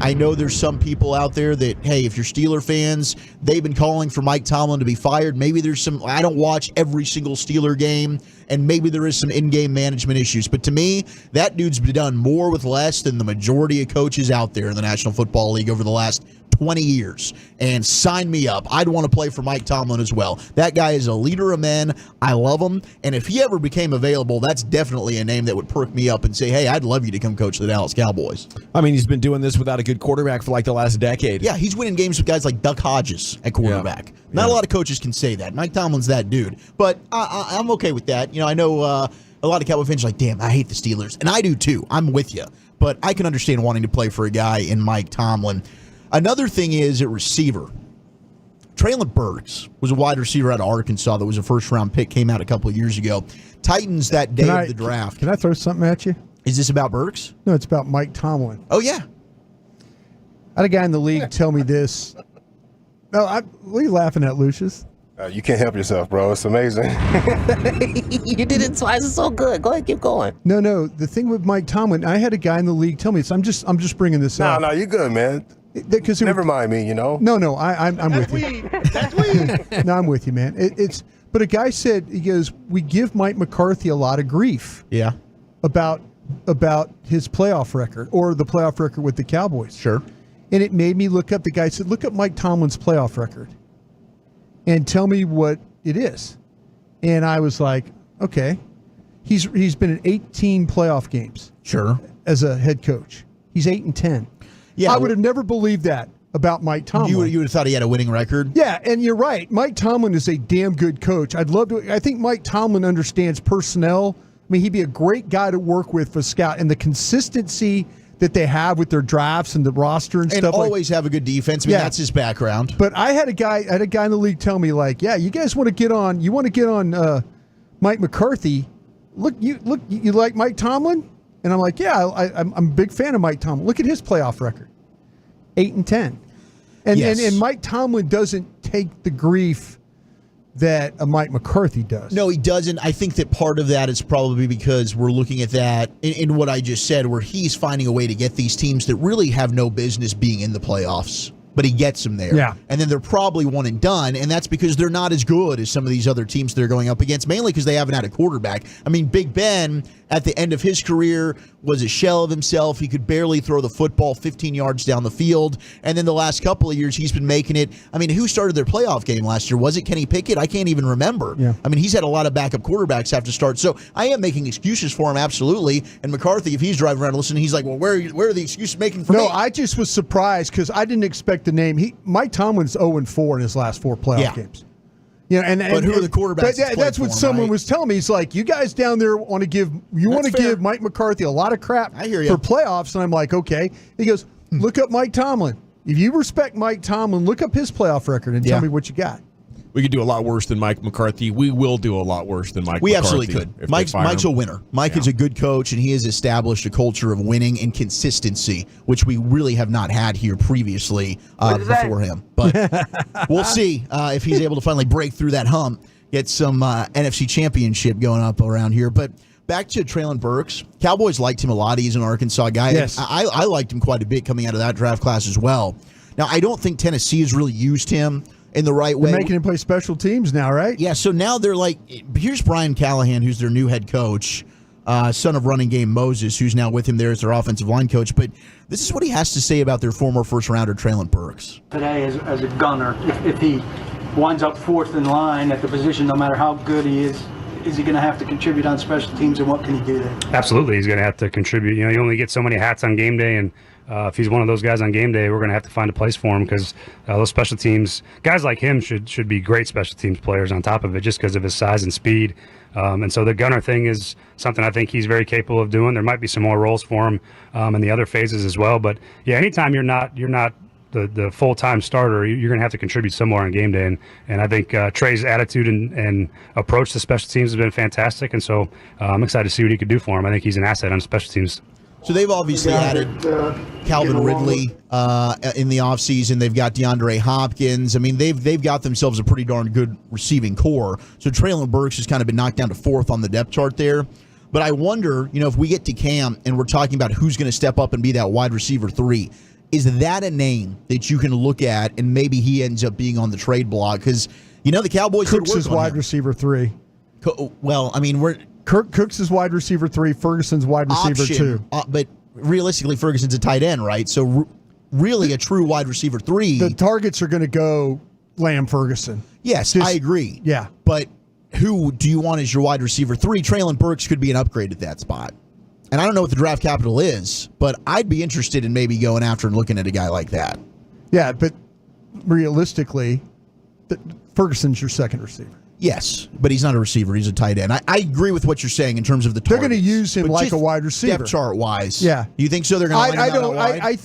I know there's some people out there that, hey, if you're Steeler fans, they've been calling for Mike Tomlin to be fired. Maybe there's some, I don't watch every single Steeler game, and maybe there is some in-game management issues. But to me, that dude's done more with less than the majority of coaches out there in the National Football League over the last 20 years, and sign me up. I'd want to play for Mike Tomlin as well. That guy is a leader of men. I love him, and if he ever became available, that's definitely a name that would perk me up and say, hey, I'd love you to come coach the Dallas Cowboys. I mean, he's been doing this without a good quarterback for like the last decade. Yeah, he's winning games with guys like Duck Hodges at quarterback. Not a lot of coaches can say that. Mike Tomlin's that dude, but I'm okay with that. I know a lot of Cowboy fans are like, damn, I hate the Steelers, and I do too. I'm with you, but I can understand wanting to play for a guy in Mike Tomlin. Another thing is at receiver. Traylon Burks was a wide receiver out of Arkansas that was a first-round pick, came out a couple of years ago. Titans that day of the draft. Can I throw something at you? Is this about Burks? No, it's about Mike Tomlin. Oh, yeah. I had a guy in the league tell me this. No, what are you laughing at, Lucius? You can't help yourself, bro. It's amazing. You did it twice. It's so good. Go ahead, keep going. No. The thing with Mike Tomlin, I had a guy in the league tell me this. I'm just bringing this up. No, you're good, man. Never mind me, No, I'm with you. That's weed. No, I'm with you, man. But a guy said, he goes, we give Mike McCarthy a lot of grief. Yeah. About his playoff record or the playoff record with the Cowboys. Sure. And it made me look up. The guy said, look up Mike Tomlin's playoff record and tell me what it is. And I was like, okay. He's been in 18 playoff games. Sure. As a head coach. He's 8-10. Yeah, I would have never believed that about Mike Tomlin. You would have thought he had a winning record? Yeah, and you're right. Mike Tomlin is a damn good coach. I think Mike Tomlin understands personnel. I mean, he'd be a great guy to work with for scout, and the consistency that they have with their drafts and the roster and stuff. Always have a good defense. I mean, that's his background. But I had a guy in the league tell me, like, yeah, you guys want to get on Mike McCarthy. Look, you like Mike Tomlin? And I'm like, yeah, I'm a big fan of Mike Tomlin. Look at his playoff record. 8-10. And Mike Tomlin doesn't take the grief that a Mike McCarthy does. No, he doesn't. I think that part of that is probably because we're looking at that in what I just said, where he's finding a way to get these teams that really have no business being in the playoffs, but he gets them there. Yeah. And then they're probably one and done, and that's because they're not as good as some of these other teams they're going up against, mainly because they haven't had a quarterback. I mean, Big Ben, at the end of his career, was a shell of himself. He could barely throw the football 15 yards down the field. And then the last couple of years, he's been making it. I mean, who started their playoff game last year? Was it Kenny Pickett? I can't even remember. Yeah. I mean, he's had a lot of backup quarterbacks have to start. So I am making excuses for him, absolutely. And McCarthy, if he's driving around listening, he's like, well, where are the excuses making for me? No, I just was surprised because I didn't expect the name. Mike Tomlin's 0-4 in his last 4 playoff games. You know, but who are the quarterbacks? That's what someone was telling me. He's like, you guys down there want to give Mike McCarthy a lot of crap I hear you. for playoffs, and I'm like, okay. He goes, look up Mike Tomlin. If you respect Mike Tomlin, look up his playoff record and tell me what you got. We could do a lot worse than Mike McCarthy. We will do a lot worse than Mike McCarthy. We absolutely could. Mike's a winner. Mike is a good coach, and he has established a culture of winning and consistency, which we really have not had here previously before him. But we'll see if he's able to finally break through that hump, get some NFC championship going up around here. But back to Traylon Burks. Cowboys liked him a lot. He's an Arkansas guy. Yes. I liked him quite a bit coming out of that draft class as well. Now, I don't think Tennessee has really used him in the right way. They're making him play special teams now, right? Yeah, so now they're like, here's Brian Callahan, who's their new head coach, son of running game Moses, who's now with him there as their offensive line coach. But this is what he has to say about their former first-rounder, Traylon Burks. Today, as a gunner, if he winds up fourth in line at the position, no matter how good he is he going to have to contribute on special teams, and what can he do there? Absolutely, he's going to have to contribute. You know, you only get so many hats on game day, and if he's one of those guys on game day, we're going to have to find a place for him because those special teams, guys like him should be great special teams players on top of it just because of his size and speed. And so the gunner thing is something I think he's very capable of doing. There might be some more roles for him in the other phases as well. But yeah, anytime you're not the full-time starter, you're going to have to contribute somewhere on game day. And I think Trey's attitude and approach to special teams has been fantastic. And so I'm excited to see what he could do for him. I think he's an asset on special teams. So they've obviously added Calvin Ridley in the offseason. They've got DeAndre Hopkins. I mean, they've got themselves a pretty darn good receiving core. So Traylon Burks has kind of been knocked down to fourth on the depth chart there. But I wonder, if we get to Cam and we're talking about who's going to step up and be that wide receiver 3, is that a name that you can look at and maybe he ends up being on the trade block? Because, the Cowboys Cooks is wide receiver 3. Well, I mean, Cooks is wide receiver 3. Ferguson's wide receiver 2. But realistically, Ferguson's a tight end, right? So really a true wide receiver 3. The targets are going to go Lamb Ferguson. Yes, I agree. Yeah. But who do you want as your wide receiver 3? Traylon Burks could be an upgrade at that spot. And I don't know what the draft capital is, but I'd be interested in maybe going after and looking at a guy like that. Yeah, but realistically, Ferguson's your second receiver. Yes, but he's not a receiver. He's a tight end. I agree with what you're saying in terms of the targets. They're going to use him like a wide receiver. Depth chart wise. Yeah. You think so? They're going to line him out wide? I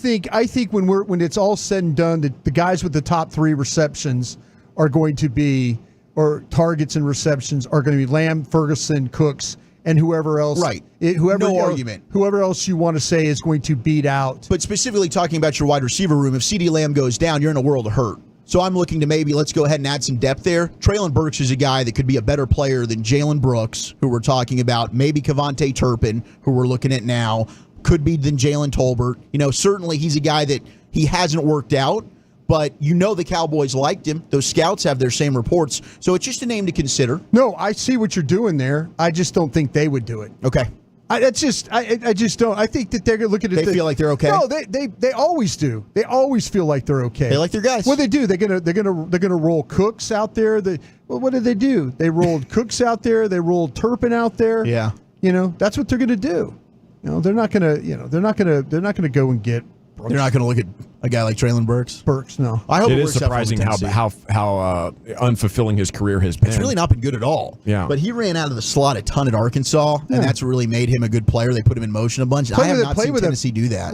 think when it's all said and done, the guys with the top 3 receptions are going to be, or targets and receptions are going to be Lamb, Ferguson, Cooks, and whoever else. Right. Argument. Whoever else you want to say is going to beat out. But specifically talking about your wide receiver room, if CeeDee Lamb goes down, you're in a world of hurt. So I'm looking to maybe let's go ahead and add some depth there. Traylon Burks is a guy that could be a better player than Jalen Brooks, who we're talking about. Maybe Kevontae Turpin, who we're looking at now. Could be than Jalen Tolbert. Certainly he's a guy that he hasn't worked out, but the Cowboys liked him. Those scouts have their same reports. So it's just a name to consider. No, I see what you're doing there. I just don't think they would do it. Okay. I just don't. I think that they're going to look at it. They feel like they're okay. No, they always do. They always feel like they're okay. They like their guys. What they do? They're gonna roll Cooks out there. What did they do? They rolled Cooks out there. They rolled Turpin out there. Yeah. That's what they're going to do. They're not going to. They're not going to go and get Brooks. They're not going to look at a guy like Traylon Burks. No. I hope it it is works out for him surprising in how unfulfilling his career has been. It's really not been good at all. Yeah. But he ran out of the slot a ton at Arkansas, and that's what really made him a good player. They put him in motion a bunch. I have not seen Tennessee do that.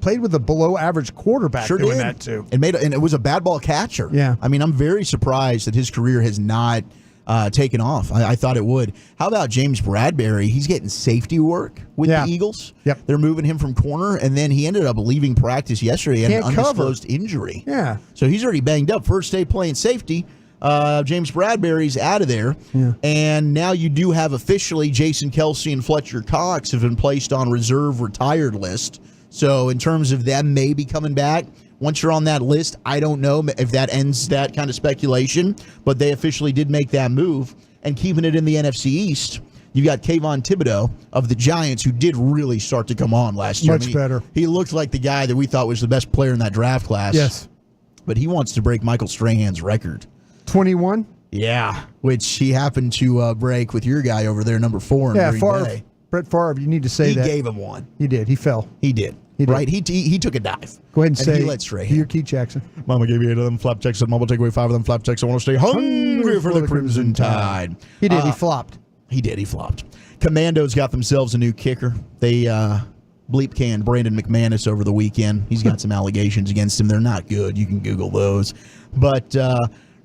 Played with a below average quarterback Sure doing did. that too. And it was a bad ball catcher. Yeah. I mean, I'm very surprised that his career has not taken off. I thought it would. How about James Bradbury? He's getting safety work with the Eagles. Yep. They're moving him from corner, and then he ended up leaving practice yesterday. He had an undisclosed injury. Yeah. So he's already banged up. First day playing safety. James Bradbury's out of there. Yeah. And now you do have officially Jason Kelsey and Fletcher Cox have been placed on reserve retired list. So in terms of them maybe coming back, once you're on that list, I don't know if that ends that kind of speculation, but they officially did make that move. And keeping it in the NFC East, you got Kayvon Thibodeau of the Giants, who did really start to come on last year. Much better. He looked like the guy that we thought was the best player in that draft class. Yes. But he wants to break Michael Strahan's record. 21? Yeah, which he happened to break with your guy over there, number 4 in Green Favre. Bay. Brett Favre, you need to say that. He gave him one. He did. He fell. He did. Right? He took a dive. Go ahead and say he let Strahan. your Keith Jackson. Mama gave me 8 of them flapjacks, and Mama take away 5 of them flapjacks. I want to stay hungry for the Crimson Tide. He did. He flopped. He did. He flopped. Commandos got themselves a new kicker. They bleep canned Brandon McManus over the weekend. He's got some allegations against him. They're not good. You can Google those. But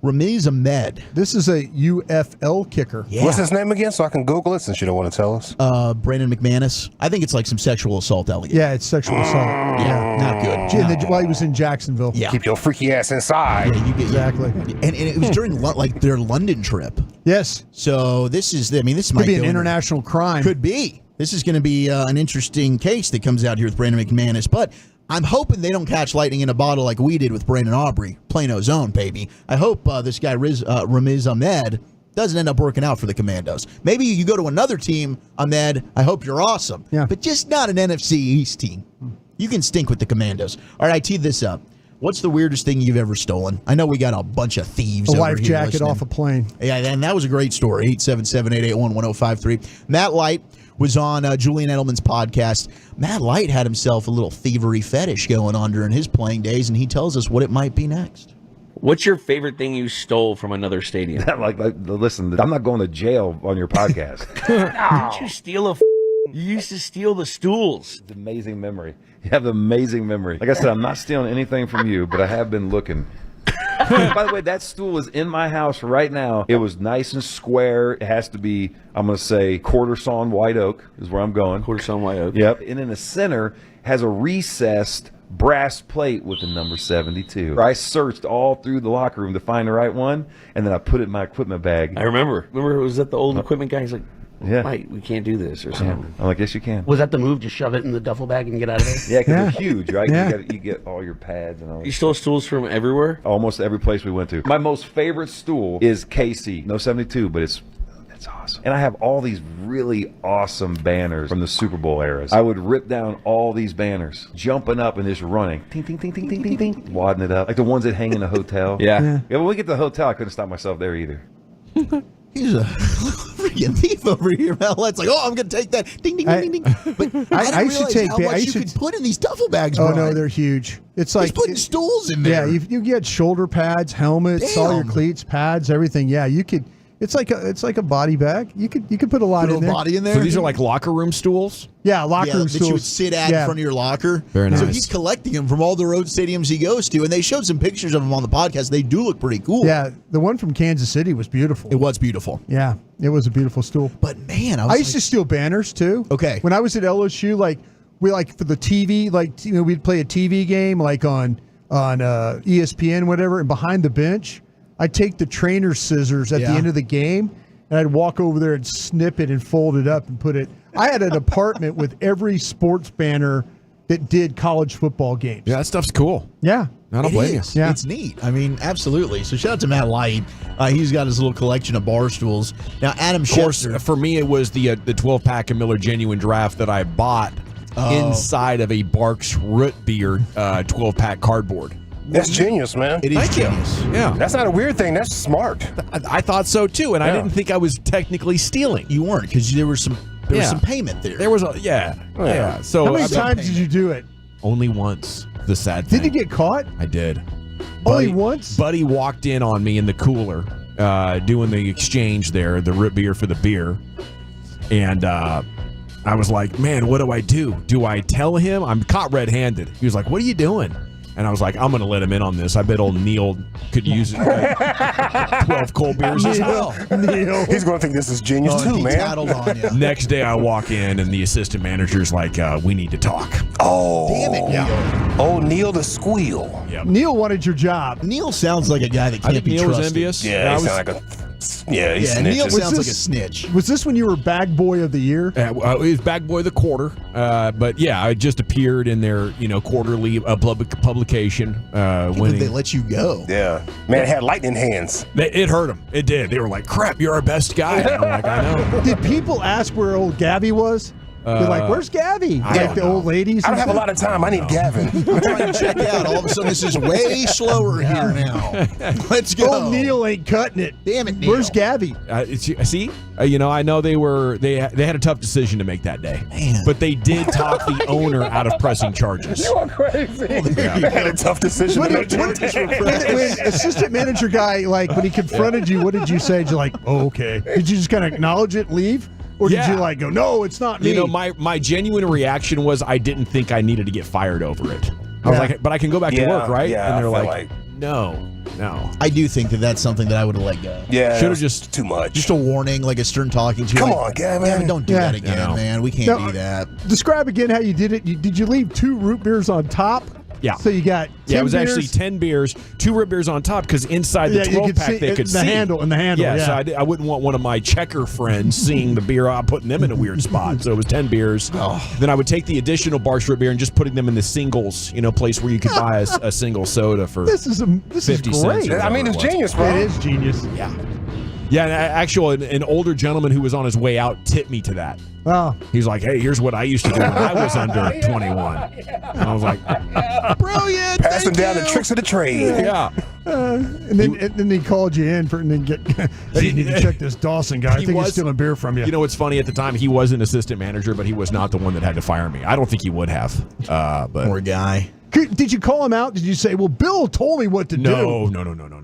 Ramiz Ahmed. This is a UFL kicker. Yeah. What's his name again so I can Google it since you don't want to tell us? Brandon McManus. I think it's like some sexual assault allegations. Yeah, it's sexual assault. Yeah, not good. While he was in Jacksonville. Yeah. Keep your freaky ass inside. Yeah, Exactly. And it was during like their London trip. Yes. So this might Could be an go international crime. Could be. This is going to be an interesting case that comes out here with Brandon McManus. But I'm hoping they don't catch lightning in a bottle like we did with Brandon Aubrey. Plano's own, baby. I hope this guy, Ramiz Ahmed, doesn't end up working out for the Commandos. Maybe you go to another team, Ahmed. I hope you're awesome. Yeah. But just not an NFC East team. You can stink with the Commandos. All right, I teed this up. What's the weirdest thing you've ever stolen? I know we got a bunch of thieves A over life here jacket listening. off a plane. Yeah, and that was a great story. 877-881-1053. Matt Light was on Julian Edelman's podcast. Matt Light had himself a little thievery fetish going on during his playing days, and he tells us what it might be next. What's your favorite thing you stole from another stadium? Listen, I'm not going to jail on your podcast. Didn't you steal you used to steal the stools. It's amazing memory. You have amazing memory. Like I said, I'm not stealing anything from you, but I have been looking. By the way, that stool is in my house right now. It was nice and square. It has to be, I'm going to say, quarter sawn white oak is where I'm going. Quarter sawn white oak. Yep. And in the center has a recessed brass plate with the number 72. I searched all through the locker room to find the right one, and then I put it in my equipment bag. I remember. Remember, it was at the old equipment guy. He's like, yeah, Mike, we can't do this or something. I'm like, yes, you can. Was that the move? Just shove it in the duffel bag and get out of there? Yeah, because they're huge, right? Yeah. You get all your pads and all that. You stole stools from everywhere? Almost every place we went to. My most favorite stool is KC. No 72, but it's awesome. And I have all these really awesome banners from the Super Bowl eras. I would rip down all these banners, jumping up and just running. Ting, ting, ting, ting, ting, ting, ting. Wadding it up. Like the ones that hang in the hotel. Yeah. When we get to the hotel, I couldn't stop myself there either. He's a freaking thief over here, man. It's like, oh, I'm going to take that. Ding, ding, ding, ding, ding. But I used to take how much you could put in these duffel bags, Oh, Brian. no, they're huge. It's like putting stools in there. Yeah, you get shoulder pads, helmets, all your cleats, pads, everything. Yeah, you could. It's like a body bag. You could put a lot in there. Body in there. So these are like locker room stools? Yeah, locker room that stools. you would sit at in front of your locker. Very nice. So he's collecting them from all the road stadiums he goes to, and they showed some pictures of them on the podcast. They do look pretty cool. Yeah, the one from Kansas City was beautiful. It was beautiful. Yeah, it was a beautiful stool. But man, I used to steal banners too. Okay. When I was at LSU, we for the TV, we'd play a TV game on ESPN, whatever, and behind the bench, I'd take the trainer's scissors at the end of the game, and I'd walk over there and snip it and fold it up and put it. I had an apartment with every sports banner that did college football games. Yeah, that stuff's cool. Yeah. I don't blame you. Yeah. It's neat. I mean, absolutely. So shout out to Matt Light. He's got his little collection of bar stools. Now, Adam Of course, Schefter. for me, it was the 12-pack of Miller Genuine Draft that I bought inside of a Barks Root Beer 12-pack cardboard. That's genius, man. It is Thank genius. you. Yeah. That's not a weird thing. That's smart. I thought so, too, and I Yeah. didn't think I was technically stealing. You weren't, because there was some payment there. There was a, yeah. So How many times did you do it? Only once. The sad thing. Did you get caught? I did. Only once? Buddy walked in on me in the cooler doing the exchange there, the root beer for the beer. And I was like, man, what do I do? Do I tell him? I'm caught red-handed. He was like, what are you doing? And I was like, I'm going to let him in on this. I bet old Neil could use it. 12 cold beers as well. Neil. He's going to think this is genius too, man. On you. Next day I walk in and the assistant manager's like, we need to talk. Oh. Damn it, Neil. Oh, Neil the squeal. Yep. Neil wanted your job. Neil sounds like a guy that can't be Neil trusted. was envious. Yeah, he sounds like a... Yeah, he's Neil snitches. sounds like a snitch. Was this when you were bag boy of the year? It was bag boy of the quarter. But yeah, I just appeared in their quarterly publication. When they let you go. Yeah. Man, it had lightning hands. It hurt them. It did. They were like, crap, you're our best guy. And I'm like, I know. Did people ask where old Gabby was? They're like, where's Gabby? Like the old ladies? I don't have a lot of time. I need Gavin. I'm trying to check out. All of a sudden, this is way slower here now. Let's go. Old Neil ain't cutting it. Damn it, Neil. Where's Gabby? See, I know they had a tough decision to make that day. Man. But they did talk the owner out of pressing charges. You are crazy. They had a tough decision to make. When assistant manager guy, like when he confronted you, what did you say? Did you like, oh, okay? Did you just kind of acknowledge it, leave? Or did you like go, no, it's not me? My genuine reaction was I didn't think I needed to get fired over it. I was like, but I can go back to work, right? Yeah, and they're like, no. I do think that's something that I would have let go. Yeah, should have just too much. Just a warning, like a stern talking to. Come like, on, Gavin. Don't do that again, man. We can't do that. Describe again how you did it. Did you leave 2 root beers on top? Yeah. So you got 10 it was beers? actually 10 beers, 2 root beers on top because inside the 12-pack they could see. The handle. Yeah, so I wouldn't want one of my checker friends seeing the beer out, putting them in a weird spot. So it was 10 beers. Then I would take the additional bar root beer and just putting them in the singles, place where you could buy a single soda for 50 cents. I mean, it's genius, bro. It is genius. Yeah. Yeah, and actually, an older gentleman who was on his way out tipped me to that. Oh. He's like, hey, here's what I used to do when I was under 21. And I was like, brilliant. Passing down the tricks of the trade. Yeah. And then he called you in and then hey, you need to check this Dawson guy. I think he's stealing beer from you. You know what's funny? At the time, he was an assistant manager, but he was not the one that had to fire me. I don't think he would have. But poor guy. Did you call him out? Did you say, well, Bill told me what to do? No.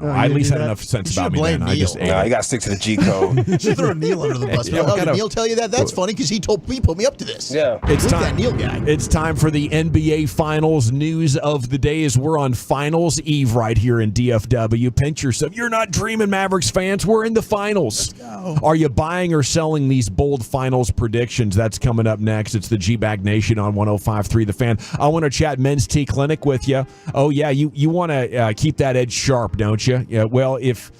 I at least had enough sense about me then. Neil. I just No, you got to stick to the G code. You should throw Neil under the bus. Did Neil tell you that? That's funny because he put me up to this. Yeah. It's time. That Neil guy. It's time for the NBA Finals news of the day as we're on Finals Eve right here in DFW. Pinch yourself. You're not dreaming, Mavericks fans. We're in the finals. Let's go. Are you buying or selling these bold finals predictions? That's coming up next. It's the G-Bag Nation on 105.3 The Fan. I want to chat Men's Tea Clinic with you. Oh, yeah, you want to keep that edge sharp, don't you? Yeah. Well, if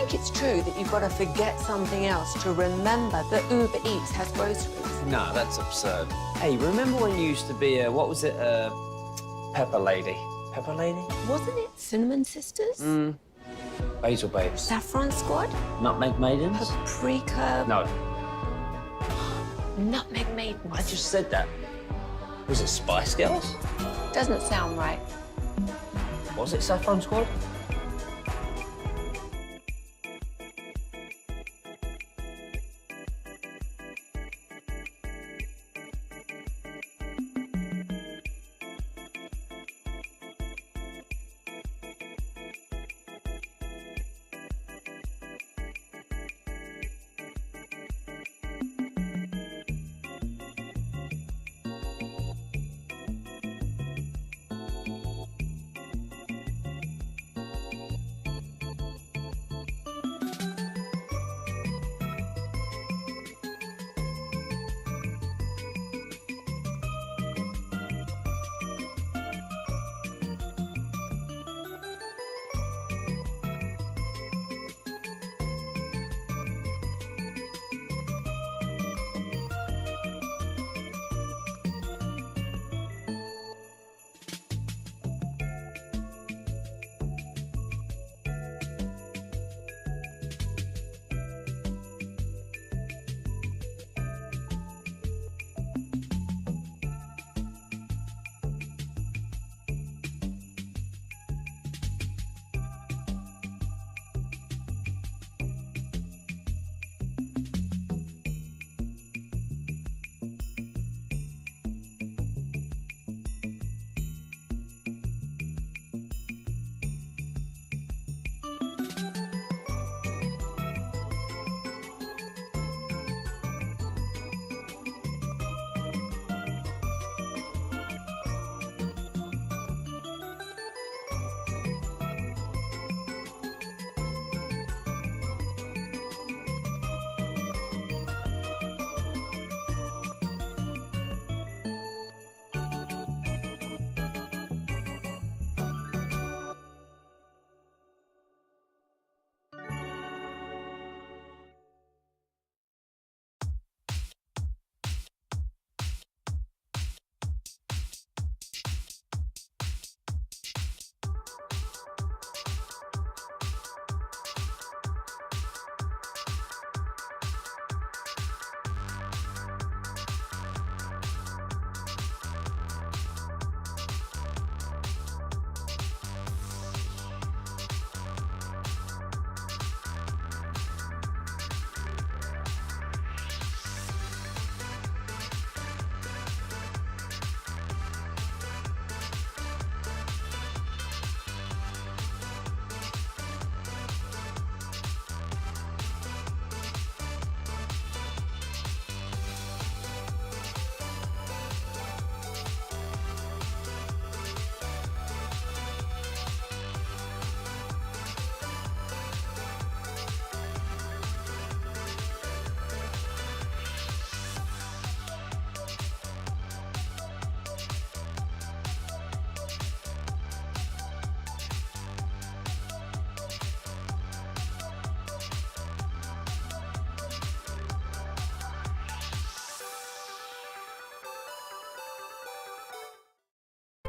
think it's true that you've got to forget something else to remember that Uber Eats has groceries? No, that's absurd. Hey, remember when you used to be a, what was it, Pepper Lady? Pepper Lady? Wasn't it Cinnamon Sisters? Basil Babes. Saffron Squad? Nutmeg Maidens? Paprika? No. Nutmeg Maidens. I just said that. Was it Spice Girls? Doesn't sound right. Was it Saffron Squad?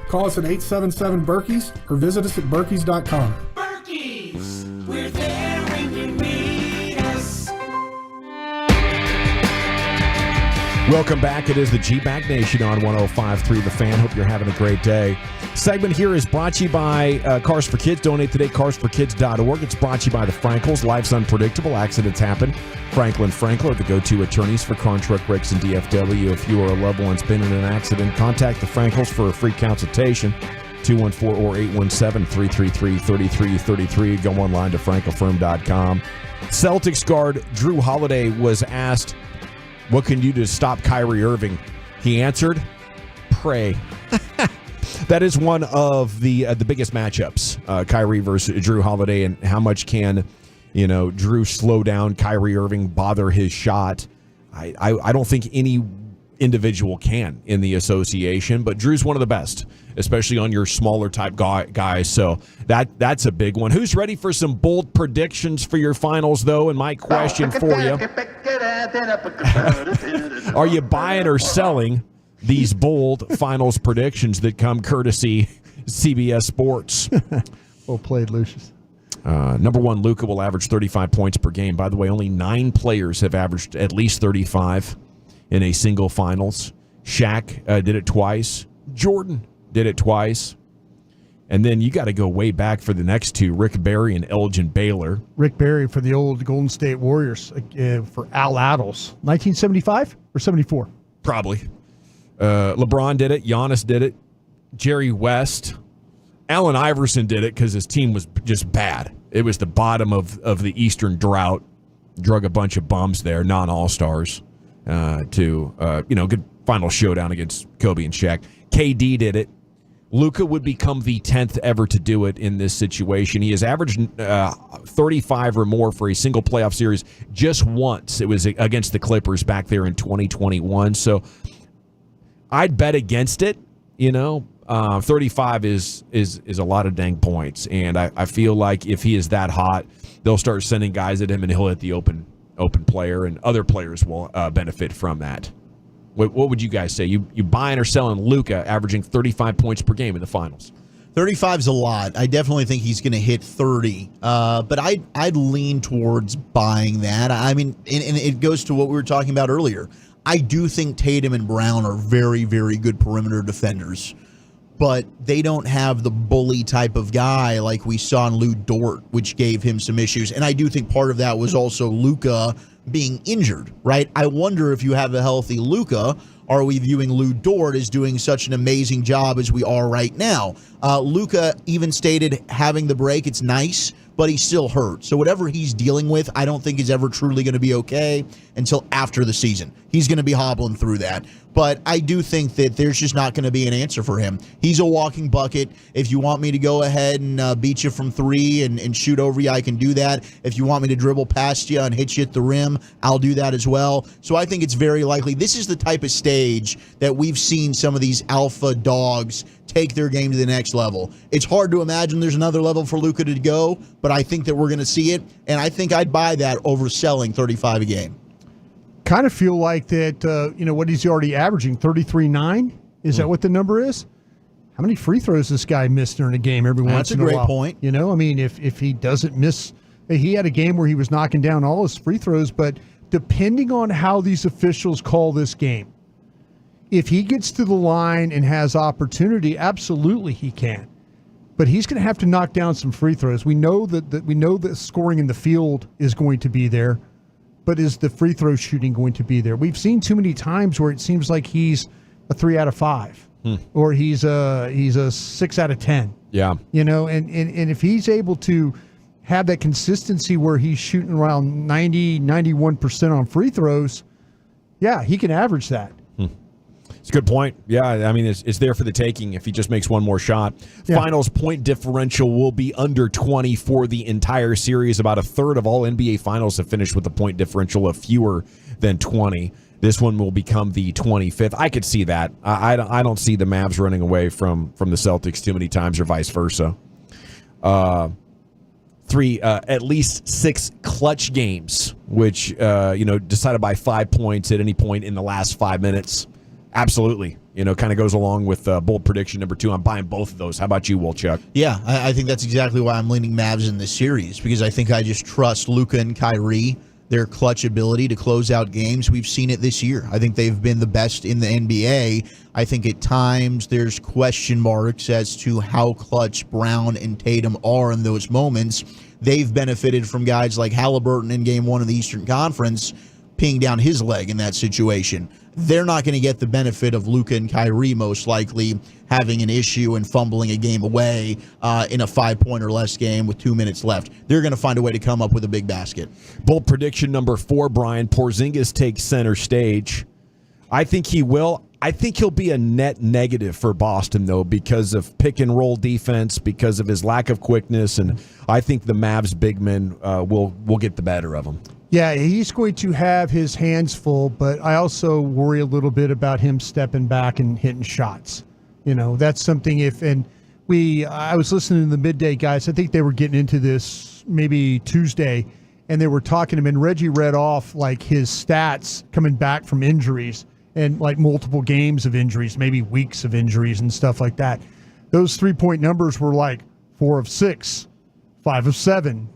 Call us at 877-BERKEYS or visit us at berkeys.com. Berkey's, we're there when you need us. Welcome back. It is the G-Back Nation on 105.3 The Fan. Hope you're having a great day. Segment here is brought to you by Cars for Kids. Donate today, carsforkids.org. It's brought to you by the Frankels. Life's unpredictable. Accidents happen. Franklin Frankl are the go-to attorneys for car and truck wrecks and DFW. If you or a loved one's been in an accident, contact the Frankels for a free consultation. 214 or 817-333-3333. Go online to frankelfirm.com. Celtics guard Jrue Holiday was asked, what can you do to stop Kyrie Irving? He answered, pray. That is one of the biggest matchups, Kyrie versus Jrue Holiday, and how much can, Jrue slow down Kyrie Irving, bother his shot. I don't think individual can in the association, but Drew's one of the best, especially on your smaller type guys. So that's a big one. Who's ready for some bold predictions for your finals, though? And my question for you, are you buying or selling these bold finals predictions that come courtesy CBS Sports? Well played, Lucius. Number one, Luka will average 35 points per game. By the way, only 9 players have averaged at least 35 in a single finals. Shaq did it twice. Jordan did it twice. And then you got to go way back for the next two, Rick Barry and Elgin Baylor. Rick Barry for the old Golden State Warriors for Al Attles. 1975 or 74? Probably. LeBron did it. Giannis did it. Jerry West. Allen Iverson did it because his team was just bad. It was the bottom of the Eastern drought. Drug a bunch of bums there, non-all-stars, to good final showdown against Kobe and Shaq. KD did it. Luka would become the 10th ever to do it in this situation. He has averaged 35 or more for a single playoff series just once. It was against the Clippers back there in 2021. So I'd bet against it, 35 is a lot of dang points, and I feel like if he is that hot, they'll start sending guys at him, and he'll hit the open player, and other players will benefit from that. What would you guys say? You buying or selling Luka averaging 35 points per game in the finals? 35 is a lot. I definitely think he's going to hit 30, but I'd lean towards buying that. I mean, and it goes to what we were talking about earlier. I do think Tatum and Brown are very, very good perimeter defenders, but they don't have the bully type of guy like we saw in Lou Dort, which gave him some issues. And I do think part of that was also Luka being injured, right? I wonder if you have a healthy Luka, are we viewing Lou Dort as doing such an amazing job as we are right now? Luka even stated having the break, it's nice, but he's still hurt. So whatever he's dealing with, I don't think is ever truly going to be okay until after the season. He's going to be hobbling through that. But I do think that there's just not going to be an answer for him. He's a walking bucket. If you want me to go ahead and beat you from 3 and shoot over you, I can do that. If you want me to dribble past you and hit you at the rim, I'll do that as well. So I think it's very likely. This is the type of stage that we've seen some of these alpha dogs take their game to the next level. It's hard to imagine there's another level for Luka to go, but I think that we're going to see it, and I think I'd buy that over selling 35 a game. Kind of feel like that, what he's already averaging, 33.9? Is that what the number is? How many free throws this guy missed during a game every once in a while? That's a great point. If he doesn't miss, he had a game where he was knocking down all his free throws, but depending on how these officials call this game, if he gets to the line and has opportunity, absolutely he can. But he's going to have to knock down some free throws. We know that scoring in the field is going to be there, but is the free throw shooting going to be there? We've seen too many times where it seems like he's a 3 out of 5, or he's a 6 out of 10. Yeah, and if he's able to have that consistency where he's shooting around 91% on free throws, yeah, he can average that. It's a good point. Yeah, I mean, it's there for the taking if he just makes one more shot. Yeah. Finals point differential will be under 20 for the entire series. About a third of all NBA finals have finished with a point differential of fewer than 20. This one will become the 25th. I could see that. I don't see the Mavs running away from the Celtics too many times or vice versa. At least 6 clutch games, which, decided by 5 points at any point in the last 5 minutes. Absolutely. Kind of goes along with bold prediction number 2. I'm buying both of those. How about you, Wolchuk? Yeah, I think that's exactly why I'm leaning Mavs in this series, because I think I just trust Luka and Kyrie, their clutch ability to close out games. We've seen it this year. I think they've been the best in the NBA. I think at times there's question marks as to how clutch Brown and Tatum are in those moments. They've benefited from guys like Halliburton in Game 1 of the Eastern Conference peeing down his leg in that situation. They're not going to get the benefit of Luka and Kyrie most likely having an issue and fumbling a game away in a 5-point or less game with 2 minutes left. They're going to find a way to come up with a big basket. Bold prediction number 4, Brian. Porzingis takes center stage. I think he will. I think he'll be a net negative for Boston, though, because of pick-and-roll defense, because of his lack of quickness, and I think the Mavs big men will get the better of him. Yeah, he's going to have his hands full, but I also worry a little bit about him stepping back and hitting shots. That's something I was listening to the midday guys. I think they were getting into this maybe Tuesday, and they were talking to him, and Reggie read off like his stats coming back from injuries and like multiple games of injuries, maybe weeks of injuries and stuff like that. Those 3-point numbers were like 4 of 6, 5 of 7,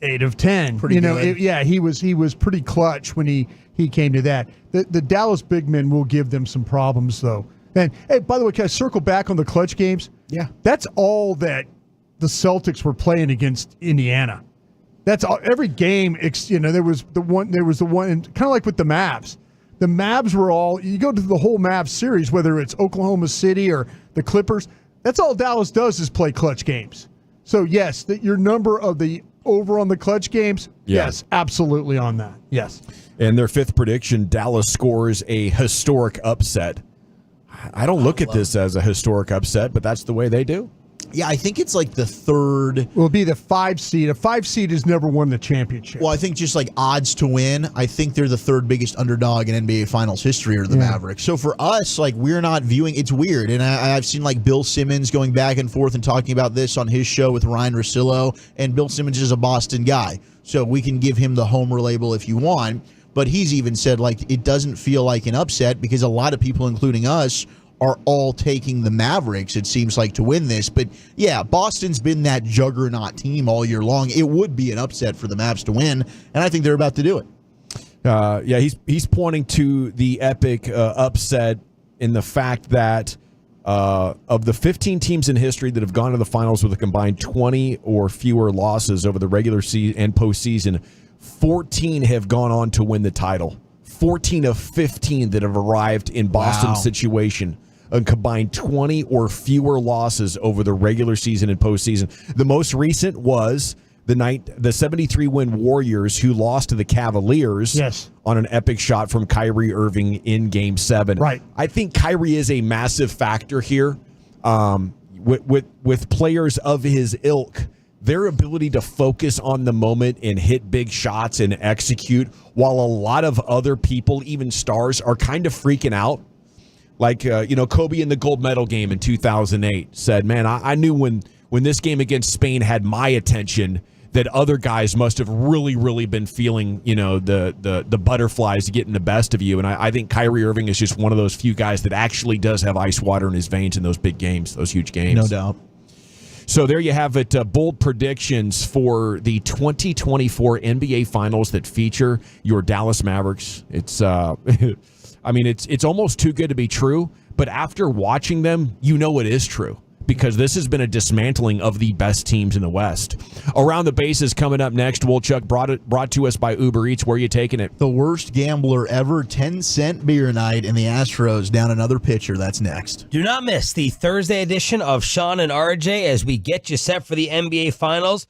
8 of 10. Pretty good. He was pretty clutch when he came to that. The Dallas big men will give them some problems though. And hey, by the way, can I circle back on the clutch games? Yeah, that's all that the Celtics were playing against Indiana. That's all. Every game, there was the one, and kind of like with the Mavs. The Mavs were all. You go to the whole Mavs series, whether it's Oklahoma City or the Clippers. That's all Dallas does is play clutch games. So yes, your number of the over on the clutch games. Yeah. Yes, absolutely on that. Yes. And their fifth prediction: Dallas scores a historic upset. I don't look at this as a historic upset, but that's the way they do. Yeah, I think it's like the third. Will be the 5 seed. A 5 seed has never won the championship. Well, I think just like odds to win, I think they're the third biggest underdog in NBA Finals history are the Mavericks. So for us, like we're not viewing, it's weird. And I've seen like Bill Simmons going back and forth and talking about this on his show with Ryan Russillo. And Bill Simmons is a Boston guy. So we can give him the homer label if you want. But he's even said like it doesn't feel like an upset because a lot of people, including us, are all taking the Mavericks, it seems like, to win this. But, yeah, Boston's been that juggernaut team all year long. It would be an upset for the Mavs to win, and I think they're about to do it. He's pointing to the epic upset in the fact that of the 15 teams in history that have gone to the finals with a combined 20 or fewer losses over the regular season and postseason, 14 have gone on to win the title. 14 of 15 that have arrived in Boston's situation. A combined 20 or fewer losses over the regular season and postseason. The most recent was the 73-win Warriors, who lost to the Cavaliers on an epic shot from Kyrie Irving in Game 7. Right. I think Kyrie is a massive factor here. With players of his ilk, their ability to focus on the moment and hit big shots and execute, while a lot of other people, even stars, are kind of freaking out. Like, Kobe in the gold medal game in 2008 said, man, I knew when this game against Spain had my attention that other guys must have really, really been feeling, the butterflies getting the best of you. And I think Kyrie Irving is just one of those few guys that actually does have ice water in his veins in those big games, those huge games. No doubt. So there you have it, bold predictions for the 2024 NBA Finals that feature your Dallas Mavericks. It's it's almost too good to be true, but after watching them, it is true because this has been a dismantling of the best teams in the West. Around the Bases coming up next. Wolchuk brought to us by Uber Eats. Where are you taking it? The worst gambler ever, 10-cent beer night, and the Astros down another pitcher. That's next. Do not miss the Thursday edition of Sean and RJ as we get you set for the NBA Finals.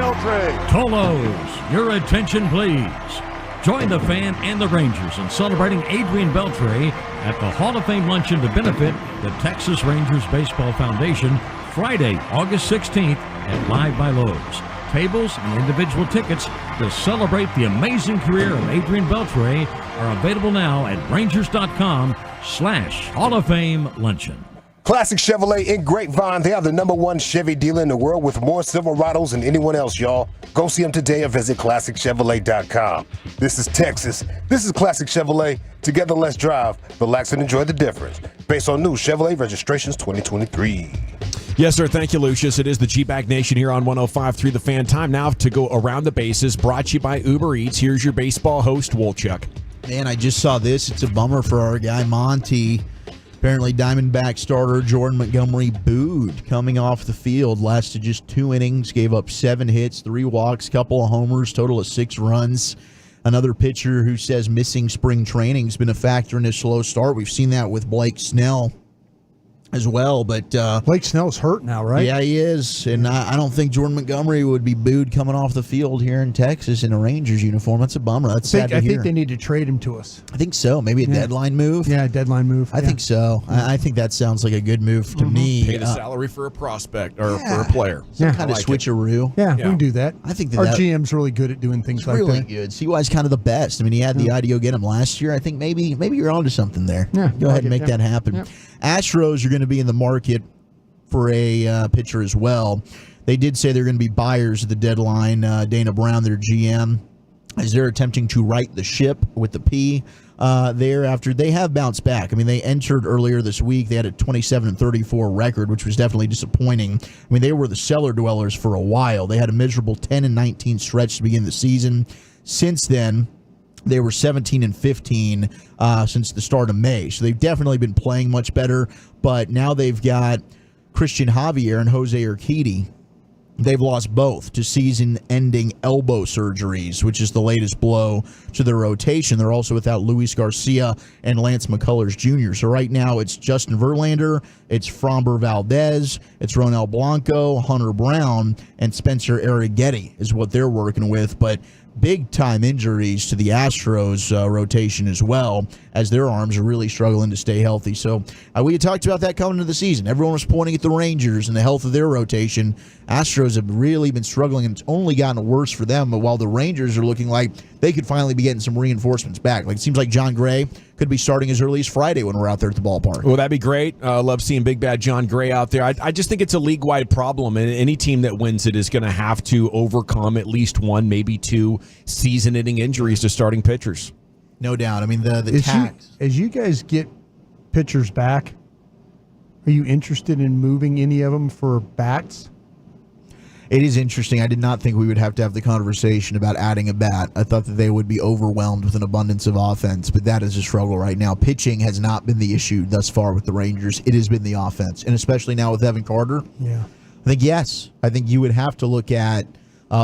Beltre. Tolos, your attention please. Join the Fan and the Rangers in celebrating Adrian Beltre at the Hall of Fame luncheon to benefit the Texas Rangers Baseball Foundation Friday, August 16th at Live by Lowe's. Tables and individual tickets to celebrate the amazing career of Adrian Beltre are available now at Rangers.com/Hall of Fame luncheon. Classic Chevrolet in Grapevine. They are the #1 Chevy dealer in the world with more Silverados than anyone else, y'all. Go see them today or visit ClassicChevrolet.com. This is Texas. This is Classic Chevrolet. Together, let's drive, relax, and enjoy the difference. Based on new Chevrolet registrations 2023. Yes, sir. Thank you, Lucius. It is the G-Bag Nation here on 105.3 The Fan. Time now to go around the bases, brought to you by Uber Eats. Here's your baseball host, Wolchuk. Man, I just saw this. It's a bummer for our guy, Monty. Apparently, Diamondback starter Jordan Montgomery booed coming off the field. Lasted just 2 innings, gave up 7 hits, 3 walks, couple of homers, total of 6 runs. Another pitcher who says missing spring training has been a factor in his slow start. We've seen that with Blake Snell as well, but Blake Snell's hurt now, right? Yeah, he is, and I don't think Jordan Montgomery would be booed coming off the field here in Texas in a Rangers uniform. That's a bummer. That's sad to hear. I think they need to trade him to us. I think so. Maybe a deadline move. Yeah, a deadline move. I think so. I think that sounds like a good move to me. Pay the salary for a prospect or for a player. Some kind of switcheroo. Yeah, we can do that. I think our GM's really good at doing things like that. Really good. CY's kind of the best. I mean, he had the idea to get him last year. I think maybe you're onto something there. Yeah, go ahead and make that happen. Yeah. Astros are going to be in the market for a pitcher as well. They did say they're going to be buyers at the deadline. Dana Brown, their GM, as they're attempting to right the ship with the P there after they have bounced back. I mean, they entered earlier this week. They had a 27-34 record, which was definitely disappointing. I mean, they were the cellar dwellers for a while. They had a miserable 10-19 stretch to begin the season. Since then, they were 17-15 since the start of May. So they've definitely been playing much better. But now they've got Christian Javier and Jose Urquidy. They've lost both to season-ending elbow surgeries, which is the latest blow to their rotation. They're also without Luis Garcia and Lance McCullers Jr. So right now it's Justin Verlander, it's Framber Valdez, it's Ronel Blanco, Hunter Brown, and Spencer Arrighetti is what they're working with. But big-time injuries to the Astros rotation as well, as their arms are really struggling to stay healthy. So we had talked about that coming into the season. Everyone was pointing at the Rangers and the health of their rotation. Astros have really been struggling, and it's only gotten worse for them. But while the Rangers are looking like they could finally be getting some reinforcements back. Like, it seems like John Gray could be starting as early as Friday when we're out there at the ballpark. Well, that'd be great. Love seeing Big Bad John Gray out there. I just think it's a league-wide problem, and any team that wins it is going to have to overcome at least 1, maybe 2 season-ending injuries to starting pitchers. No doubt. I mean, the tax. As you guys get pitchers back, are you interested in moving any of them for bats? It is interesting. I did not think we would have to have the conversation about adding a bat. I thought that they would be overwhelmed with an abundance of offense, but that is a struggle right now. Pitching has not been the issue thus far with the Rangers. It has been the offense, and especially now with Evan Carter. Yeah, I think, yes. I think you would have to look at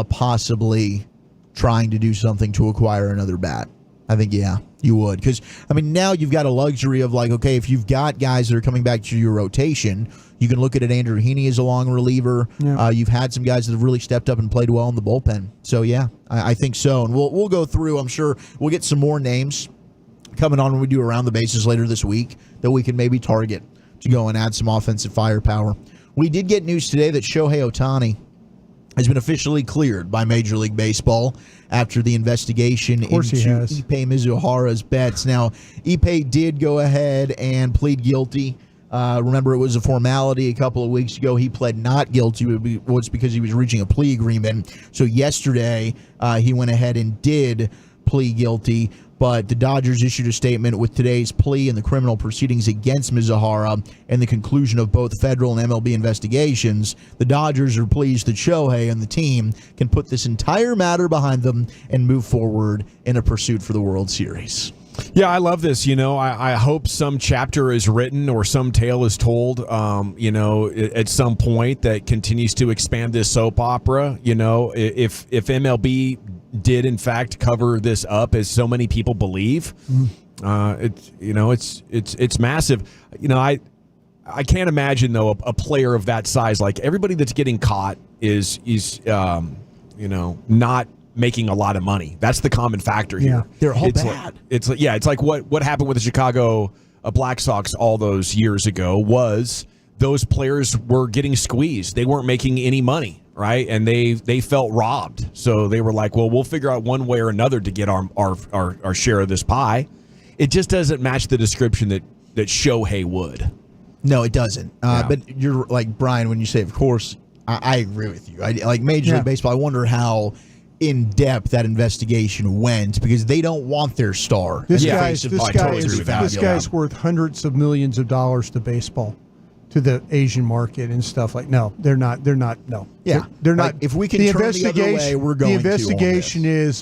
possibly trying to do something to acquire another bat. I think, yeah, you would. Because, I mean, now you've got a luxury of, like, okay, if you've got guys that are coming back to your rotation, you can look at it. Andrew Heaney as a long reliever. Yeah. You've had some guys that have really stepped up and played well in the bullpen. So, yeah, I think so. And we'll go through. I'm sure we'll get some more names coming on when we do Around the Bases later this week that we can maybe target to go and add some offensive firepower. We did get news today that Shohei Ohtani has been officially cleared by Major League Baseball after the investigation into Ippei Mizuhara's bets. Now, Ippei did go ahead and plead guilty. Remember, it was a formality a couple of weeks ago. He pled not guilty. It was because he was reaching a plea agreement. So yesterday, he went ahead and did plead guilty. But the Dodgers issued a statement with today's plea and the criminal proceedings against Mizuhara and the conclusion of both federal and MLB investigations. The Dodgers are pleased that Shohei and the team can put this entire matter behind them and move forward in a pursuit for the World Series. Yeah, I love this. I hope some chapter is written or some tale is told, at some point that continues to expand this soap opera. If MLB did in fact cover this up as so many people believe, it's massive. I can't imagine though a player of that size, like everybody that's getting caught is not making a lot of money. That's the common factor here. They're all it's bad. It's like what happened with the Chicago Black Sox all those years ago was those players were getting squeezed. They weren't making any money, right? And they felt robbed. So they were like, well, we'll figure out one way or another to get our share of this pie. It just doesn't match the description that Shohei would. No, it doesn't. But you're like Brian when you say, of course, I agree with you. Like Major League Baseball, I wonder how in depth that investigation went because they don't want their star. This guy's worth hundreds of millions of dollars to baseball, to the Asian market and stuff like. No, they're not. No. Yeah, they're not. If we can turn the other way, we're going. The investigation is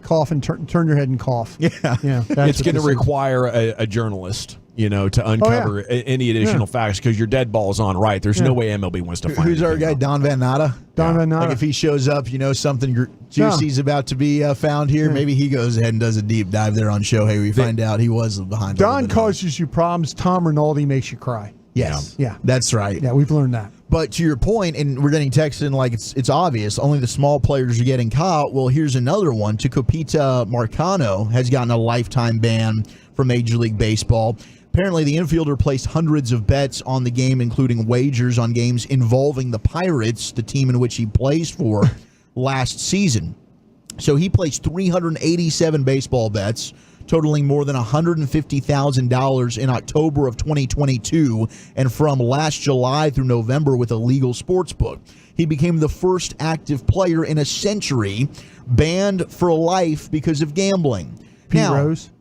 cough and turn your head and cough. Yeah. It's going to require a journalist, to uncover any additional facts because your dead ball's on right. There's no way MLB wants to find. Who's our guy? out. Don Van Natta. Van Natta. Like if he shows up, something juicy's about to be found here. Maybe he goes ahead and does a deep dive there on Shohei. We find out he was behind. Don causes you problems. Tom Rinaldi makes you cry. Yes. Yeah. That's right. Yeah, we've learned that. But to your point, and we're getting texted like it's obvious, only the small players are getting caught. Well, here's another one. Tucupita Marcano has gotten a lifetime ban from Major League Baseball. Apparently, the infielder placed hundreds of bets on the game, including wagers on games involving the Pirates, the team in which he plays for, last season. So he placed 387 baseball bets, totaling more than $150,000 in October of 2022 and from last July through November with a legal sports book. He became the first active player in a century banned for life because of gambling. Rose.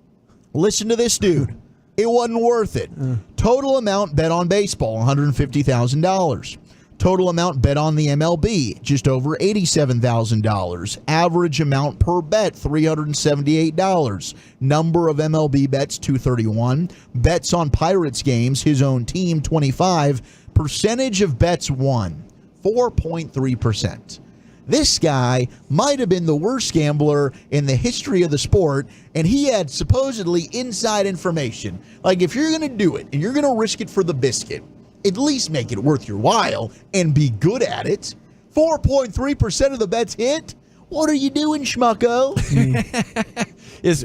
Listen to this dude. It wasn't worth it. Total amount bet on baseball, $150,000. Total amount bet on the MLB, just over $87,000. Average amount per bet, $378. Number of MLB bets, 231. Bets on Pirates games, his own team, 25. Percentage of bets won, 4.3%. This guy might have been the worst gambler in the history of the sport, and he had supposedly inside information. Like, if you're going to do it, and you're going to risk it for the biscuit, at least make it worth your while and be good at it. 4.3% of the bets hit? What are you doing, schmucko?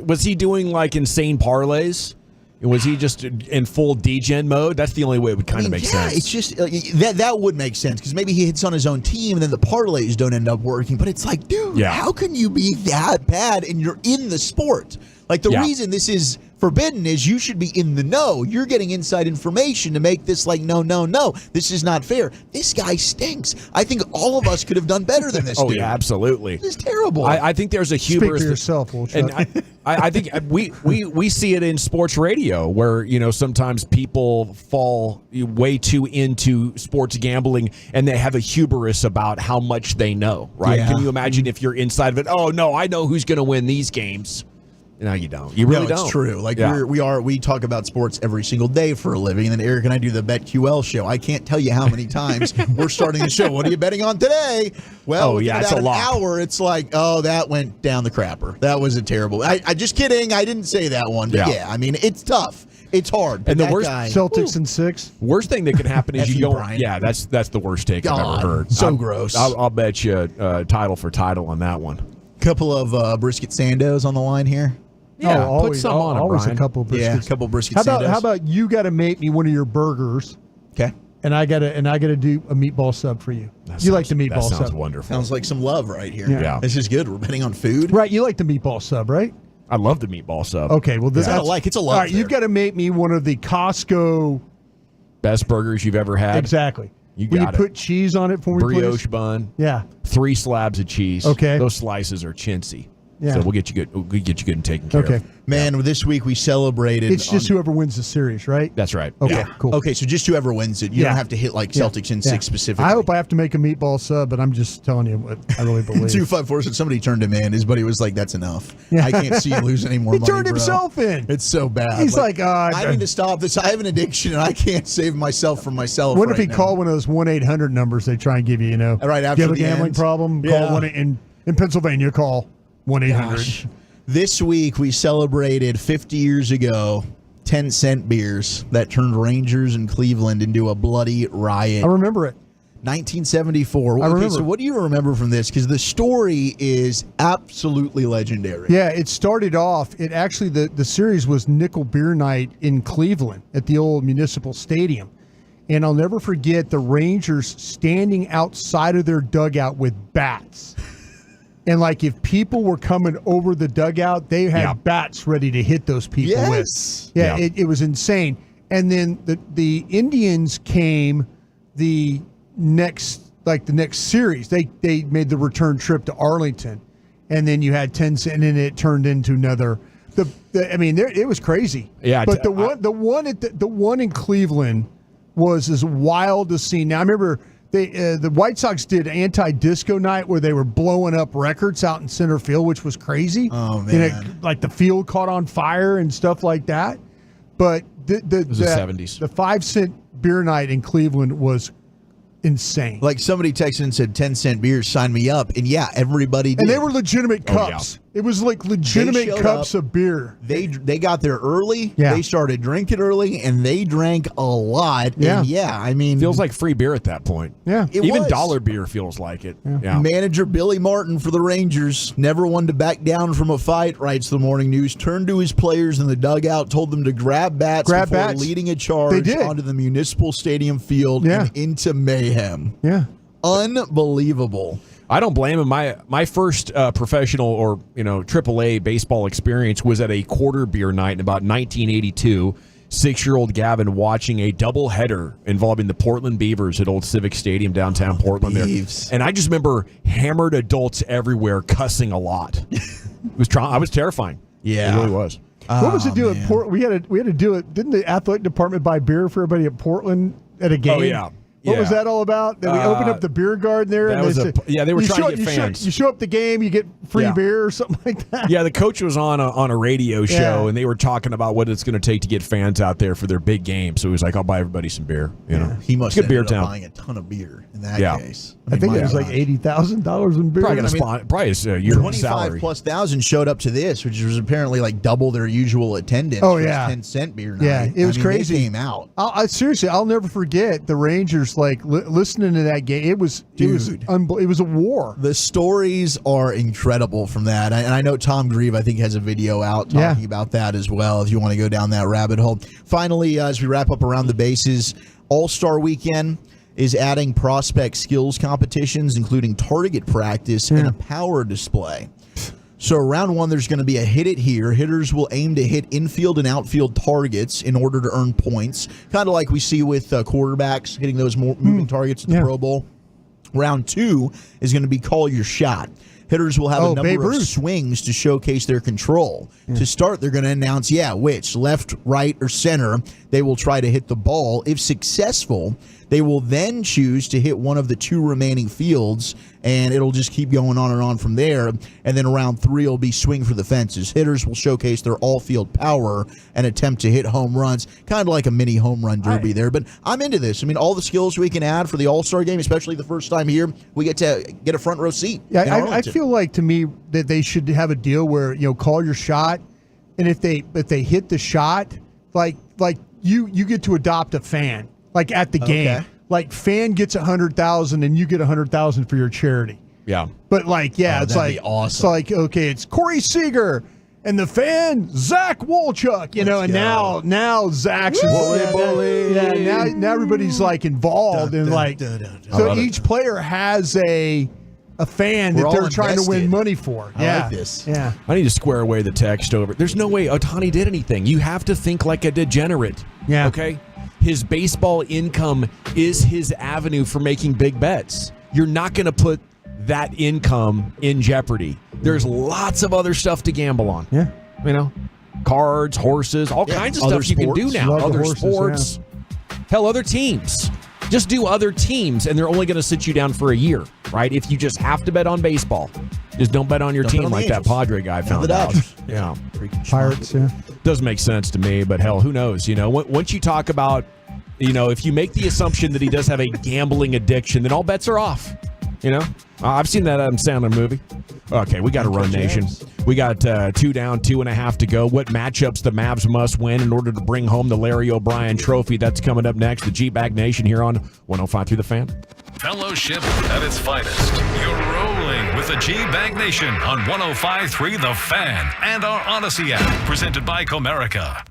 Was he doing like insane parlays? Was he just in full degen mode? That's the only way it would kind of make sense. It's just that would make sense because maybe he hits on his own team and then the parlays don't end up working. But it's like, dude, how can you be that bad and you're in the sport? Like the reason this is forbidden is you should be in the know. You're getting inside information to make this like, no. This is not fair. This guy stinks. I think all of us could have done better than this dude. Yeah, absolutely. This is terrible. I think there's a hubris. Speak for yourself, and I think we see it in sports radio where, sometimes people fall way too into sports gambling and they have a hubris about how much they know, right? Yeah. Can you imagine if you're inside of it? Oh, no, I know who's going to win these games. No, you don't. You really don't. It's true. Like we talk about sports every single day for a living, and then Eric and I do the BetQL show. I can't tell you how many times we're starting the show. What are you betting on today? Well, it's a lot. Hour. It's like, that went down the crapper. That was a terrible. I just kidding. I didn't say that one. But I mean, it's tough. It's hard. And the worst Celtics in 6. Worst thing that can happen is you don't. Brian. Yeah, that's the worst take I've ever heard. So gross. I'll bet you title for title on that one. Couple of brisket sandos on the line here. Yeah, always, put some on it, always Brian. a couple of briskets. Yeah, a couple of brisket sandos. How about you got to make me one of your burgers? Okay. And I gotta do a meatball sub for you. You like the meatball sub? That sounds wonderful. Sounds like some love right here. Yeah. This is good. We're betting on food. Right. You like the meatball sub, right? I love the meatball sub. Okay. Well, it's a love. All right. You've got to make me one of the Costco best burgers you've ever had. Exactly. You Will got you put cheese on it for me, brioche please? bun. Yeah. 3 slabs of cheese. Okay. Those slices are chintzy. Yeah. So we'll get you good. We'll get you good and taken care of. Okay. Man, this week we celebrated. It's just whoever wins the series, right? That's right. Okay. Yeah. Cool. Okay, so just whoever wins it. You don't have to hit like Celtics in 6 specifically. I hope I have to make a meatball sub, but I'm just telling you what I really believe. 254 said somebody turned him in. His buddy was like, "That's enough. Yeah. I can't see you lose any more He money." turned bro." himself in. It's so bad. He's like, I need to stop this. I have an addiction, and I can't save myself from myself. What if he now. called one of those 1-800 numbers they try and give you? Right after you have a the gambling end? problem? Yeah. Call in Pennsylvania. Call 1-800. Gosh. This week we celebrated 50 years ago 10-cent beers that turned Rangers and Cleveland into a bloody riot. I remember it. 1974. I remember. Okay, so what do you remember from this? Because the story is absolutely legendary. Yeah, it started off. It actually the series was Nickel Beer Night in Cleveland at the old Municipal Stadium, and I'll never forget the Rangers standing outside of their dugout with bats, and like if people were coming over the dugout, they had bats ready to hit those people with. Yeah, it was insane. And then the Indians came the next series. They made the return trip to Arlington, and then you had 10 cent, and then it turned into another. It was crazy. Yeah, but the one in Cleveland was as wild to see. Now I remember the White Sox did anti-disco night where they were blowing up records out in center field, which was crazy. Oh man! Like the field caught on fire and stuff like that. But it was the 70s. The 5-cent beer night in Cleveland was insane. Like somebody texted and said 10-cent beers, sign me up. And yeah, everybody did. And they were legitimate cups. It was like legitimate cups of beer. They got there early. Yeah. They started drinking early, and they drank a lot. Yeah. And feels like free beer at that point. Yeah. Even dollar beer feels like it. Yeah. Manager Billy Martin for the Rangers, never one to back down from a fight, writes the Morning News, turned to his players in the dugout, told them to grab bats before leading a charge onto the Municipal Stadium field and into mayhem. Yeah. Unbelievable. I don't blame him. My first professional or AAA baseball experience was at a quarter beer night in about 1982. 6-year-old Gavin watching a doubleheader involving the Portland Beavers at Old Civic Stadium downtown Portland. There, and I just remember hammered adults everywhere cussing a lot. I was terrifying. Yeah, it really was. What was it do at Portland? We had to do it. Didn't the athletic department buy beer for everybody at Portland at a game? Oh yeah. What was that all about? That we opened up the beer garden there? They were trying to get fans. You show up the game, you get free beer or something like that. Yeah, the coach was on a radio show, and they were talking about what it's going to take to get fans out there for their big game. So he was like, "I'll buy everybody some beer." You know, he must have ended up buying a ton of beer in that case. I think it was like $80,000 in beer. Probably his year 25,000 showed up to this, which was apparently like double their usual attendance. Oh yeah, 10-cent beer night. Yeah, it was crazy. They came out. Seriously, I'll never forget the Rangers listening to that game. It was a war. The stories are incredible from that, and I know Tom Grieve I think has a video out talking about that as well. If you want to go down that rabbit hole. Finally, as we wrap up around the bases, All-Star Weekend is adding prospect skills competitions, including target practice and a power display. So round one, there's going to be a hit it here. Hitters will aim to hit infield and outfield targets in order to earn points, kind of like we see with quarterbacks hitting those moving targets at the Pro Bowl. Round two is going to be call your shot. Hitters will have a number of swings to showcase their control. To start, they're going to announce, which, left, right, or center, they will try to hit the ball. If successful, they will then choose to hit one of the two remaining fields, and it'll just keep going on and on from there. And then round three will be swing for the fences. Hitters will showcase their all-field power and attempt to hit home runs, kind of like a mini home run derby there. But I'm into this. I mean, all the skills we can add for the All-Star game, especially the first time here, we get to get a front row seat. Yeah, I feel like, to me, that they should have a deal where, call your shot, and if they hit the shot, like you get to adopt a fan. Like at the game, like fan gets 100,000 and you get 100,000 for your charity. Yeah, but it's like awesome. It's like it's Corey Seager and the fan Zach Wolchuk, and now Zach's bully. Yeah, now everybody's like involved so each player has a fan that they're trying to win money for. I like this. Yeah, I need to square away the text over. There's no way Ohtani did anything. You have to think like a degenerate. Yeah. Okay. His baseball income is his avenue for making big bets. You're not going to put that income in jeopardy. There's lots of other stuff to gamble on. Yeah. Cards, horses, all kinds of stuff you can do now. Other sports. Hell, other teams. Just do other teams, and they're only going to sit you down for a year, right? If you just have to bet on baseball, just don't bet on your team like that Padre guy found out. Yeah. Pirates, Doesn't make sense to me, but hell, who knows? Once you talk about, if you make the assumption that he does have a gambling addiction, then all bets are off. I've seen that Adam Sandler movie. Okay, we got to run, Nation. We got 2 down, 2.5 to go. What matchups the Mavs must win in order to bring home the Larry O'Brien Trophy? That's coming up next. The G-Bag Nation here on 105.3 The Fan. Fellowship at its finest. You're rolling with the G-Bag Nation on 105.3 The Fan and our Odyssey app, presented by Comerica.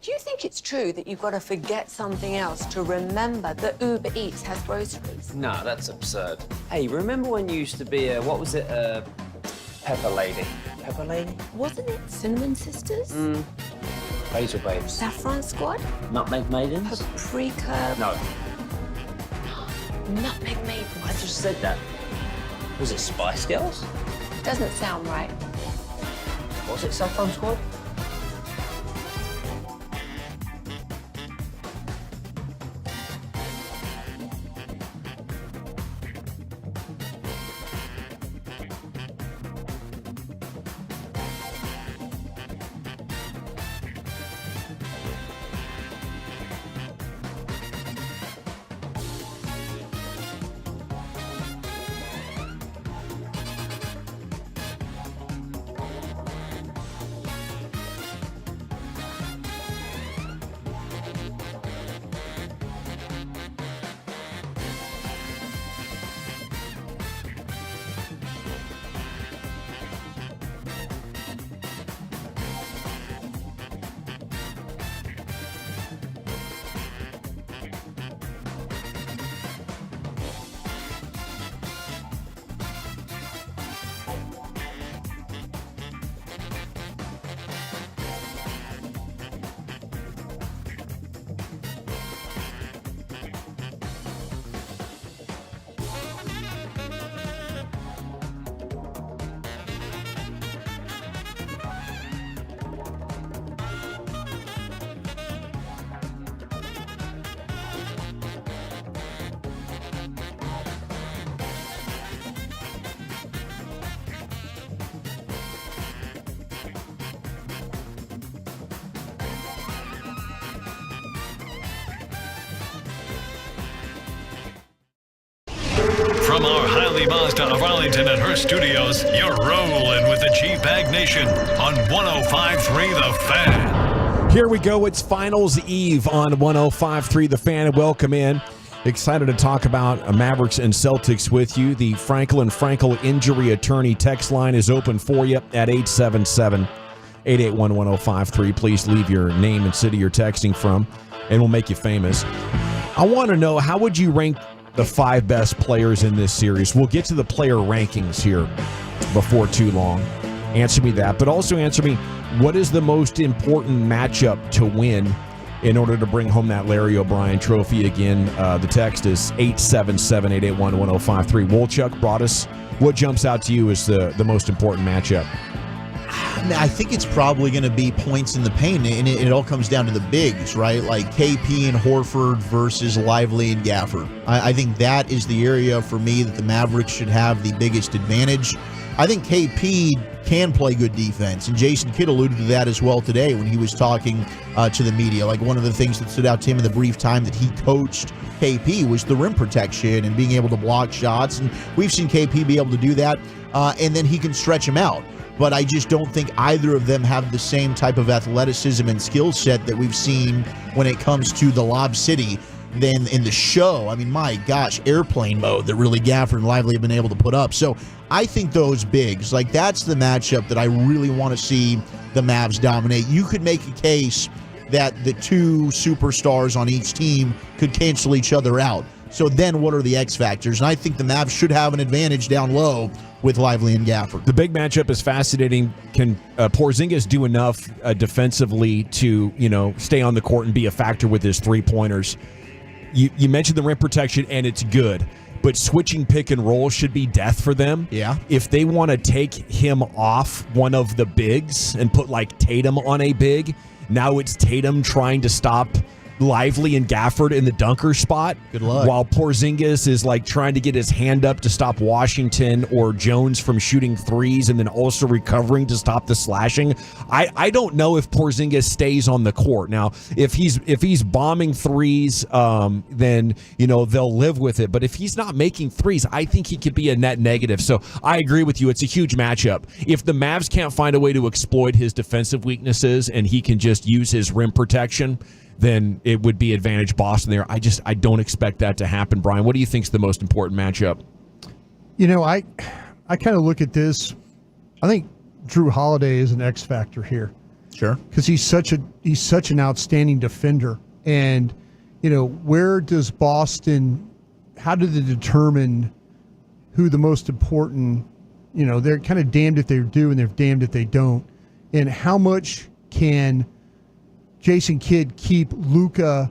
Do you think it's true that you've got to forget something else to remember that Uber Eats has groceries? No, that's absurd. Hey, remember when you used to be a, what was it, Pepper Lady? Pepper Lady? Wasn't it Cinnamon Sisters? Basil Babes. Saffron Squad? Nutmeg Maidens? Paprika? No. Nutmeg Maidens. I just said that. Was it Spice Girls? Doesn't sound right. Was it Saffron Squad? Hiley Mazda of Arlington and her studios, you're rolling with the G-Bag Nation on 105.3 The Fan. Here we go. It's finals eve on 105.3 The Fan. Welcome in. Excited to talk about Mavericks and Celtics with you. The Frankel & Frankel injury attorney text line is open for you at 877-881-1053. Please leave your name and city you're texting from, and we'll make you famous. I want to know, how would you rank the 5 best players in this series? We'll get to the player rankings here before too long. Answer me that, but also answer me, what is the most important matchup to win in order to bring home that Larry O'Brien trophy? Again, the text is 877-881-1053. Wolchuk brought us. What jumps out to you as the most important matchup? I think it's probably going to be points in the paint, and it all comes down to the bigs, right? Like KP and Horford versus Lively and Gafford. I think that is the area for me that the Mavericks should have the biggest advantage. I think KP can play good defense, and Jason Kidd alluded to that as well today when he was talking to the media. Like, one of the things that stood out to him in the brief time that he coached KP was the rim protection and being able to block shots, and we've seen KP be able to do that, and then he can stretch them out. But I just don't think either of them have the same type of athleticism and skill set that we've seen when it comes to the Lob City than in the show. I mean, my gosh, airplane mode that really Gafford and Lively have been able to put up. So I think those bigs, like, that's the matchup that I really want to see the Mavs dominate. You could make a case that the 2 superstars on each team could cancel each other out. So then what are the X factors? And I think the Mavs should have an advantage down low with Lively and Gafford. The big matchup is fascinating. Can Porzingis do enough defensively to, stay on the court and be a factor with his 3-pointers? You mentioned the rim protection, and it's good, but switching pick and roll should be death for them. Yeah. If they want to take him off one of the bigs and put like Tatum on a big, now it's Tatum trying to stop Lively and Gafford in the dunker spot. Good luck. While Porzingis is like trying to get his hand up to stop Washington or Jones from shooting threes and then also recovering to stop the slashing. I don't know if Porzingis stays on the court. Now, if he's bombing threes, then they'll live with it. But if he's not making threes, I think he could be a net negative. So I agree with you. It's a huge matchup. If the Mavs can't find a way to exploit his defensive weaknesses and he can just use his rim protection, then it would be advantage Boston there. I don't expect that to happen. Brian, what do you think is the most important matchup? I kind of look at this. I think Drew Holiday is an X factor here. Sure. Because he's such an outstanding defender. And, where does Boston, how do they determine who the most important, they're kind of damned if they do and they're damned if they don't. And how much can Jason Kidd keep Luka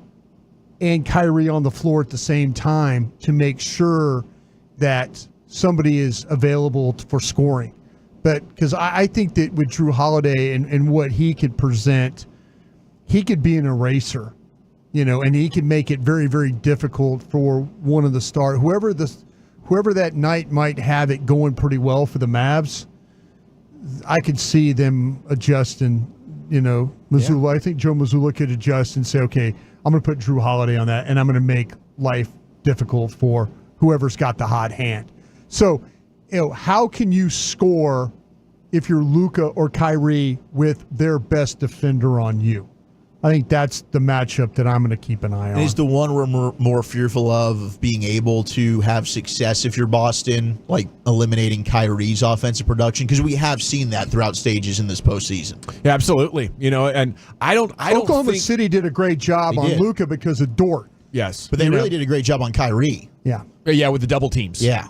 and Kyrie on the floor at the same time to make sure that somebody is available for scoring? But because I think that with Drew Holiday and what he could present, he could be an eraser, and he could make it very, very difficult for one of the stars. Whoever that night might have it going pretty well for the Mavs, I could see them adjusting. Mazzulla. Yeah. I think Joe Mazzulla could adjust and say, okay, I'm going to put Drew Holiday on that, and I'm going to make life difficult for whoever's got the hot hand. So, how can you score if you're Luka or Kyrie with their best defender on you? I think that's the matchup that I'm going to keep an eye on. Is the one we're more fearful of being able to have success if you're Boston, like eliminating Kyrie's offensive production? Because we have seen that throughout stages in this postseason. Yeah, absolutely. And I don't Oklahoma City did a great job on Luka because of Dort. Yes. But they really did a great job on Kyrie. Yeah. Yeah, with the double teams. Yeah.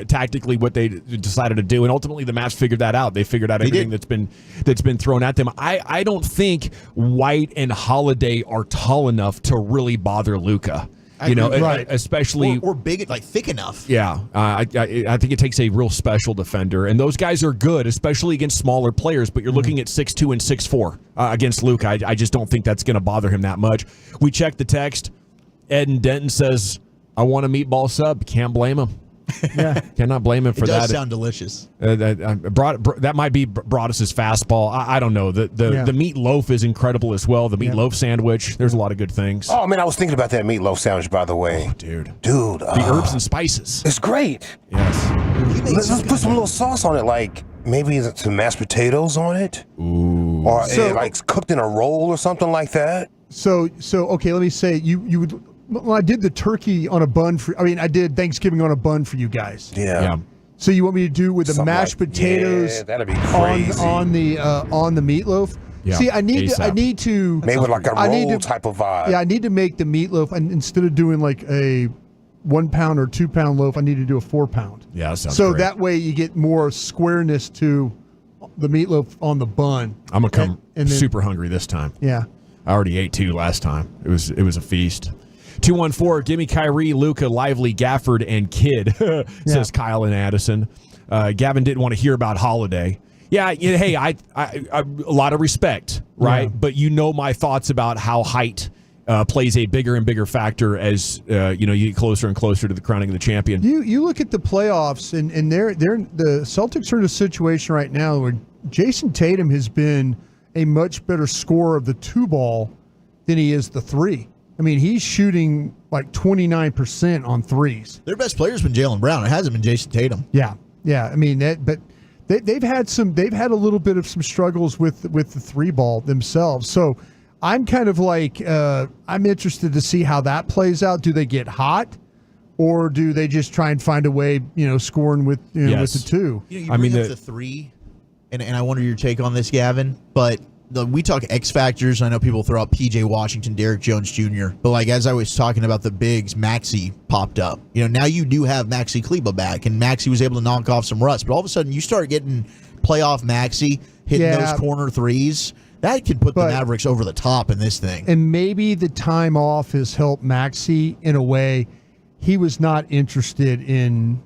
Tactically what they decided to do, and ultimately the Mavs figured that out. They figured out everything that's been thrown at them. I don't think White and Holiday are tall enough to really bother Luka. Right. Especially or big, like thick enough. Yeah, I think it takes a real special defender, and those guys are good, especially against smaller players. But you're looking at 6'2" and 6'4" against Luka. I just don't think that's going to bother him that much. We checked the text. Ed and Denton says, I want a meatball sub. Can't blame him. Yeah. Cannot blame him for It does that. sound delicious. That might be Broadus's fastball. I don't know. The meat loaf is incredible as well. The meat loaf sandwich. There's a lot of good things. Oh man, I was thinking about that meatloaf sandwich, by the way. Oh, dude. The herbs and spices. It's great. Yes. Let's put some little sauce on it, like maybe some mashed potatoes on it. Ooh. Or like cooked in a roll or something like that. So okay, let me say you would. Well, I did the turkey on a bun I did Thanksgiving on a bun for you guys. Yeah. So you want me to do with the Something mashed like- potatoes? yeah, that'd be crazy. on the meatloaf. Yeah, See, I need to Maybe with like a roll type of vibe. Yeah, I need to make the meatloaf, and instead of doing like a 1 pound or 2 pound loaf, I need to do a 4 pound. Yeah, that sounds so great. that way you get more squareness to the meatloaf on the bun. I'm gonna come and then- super hungry this time. Yeah. I already ate 2 last time. It was a feast. 214, give me Kyrie, Luka, Lively, Gafford, and Kidd, says Kyle and Addison. Gavin didn't want to hear about Holiday. Yeah, hey, I a lot of respect, right? Yeah. But my thoughts about how height plays a bigger and bigger factor as you get closer and closer to the crowning of the champion. You look at the playoffs, and the Celtics are in a situation right now where Jason Tatum has been a much better scorer of the 2 ball than he is the 3. I mean, he's shooting like 29% on threes. Their best player's been Jaylen Brown. It hasn't been Jason Tatum. Yeah. I mean but they've had a little bit of some struggles with the 3 ball themselves. So I'm kind of like I'm interested to see how that plays out. Do they get hot, or do they just try and find a way, scoring with with the 2? You bring up the 3, and I wonder your take on this, Gavin. But we talk X factors. I know people throw out PJ Washington, Derek Jones Jr. But like as I was talking about the bigs, Maxey popped up. Now you do have Maxey Kleba back, and Maxey was able to knock off some rust. But all of a sudden, you start getting playoff Maxey hitting those corner threes. That could put the Mavericks over the top in this thing. And maybe the time off has helped Maxey in a way. He was not interested in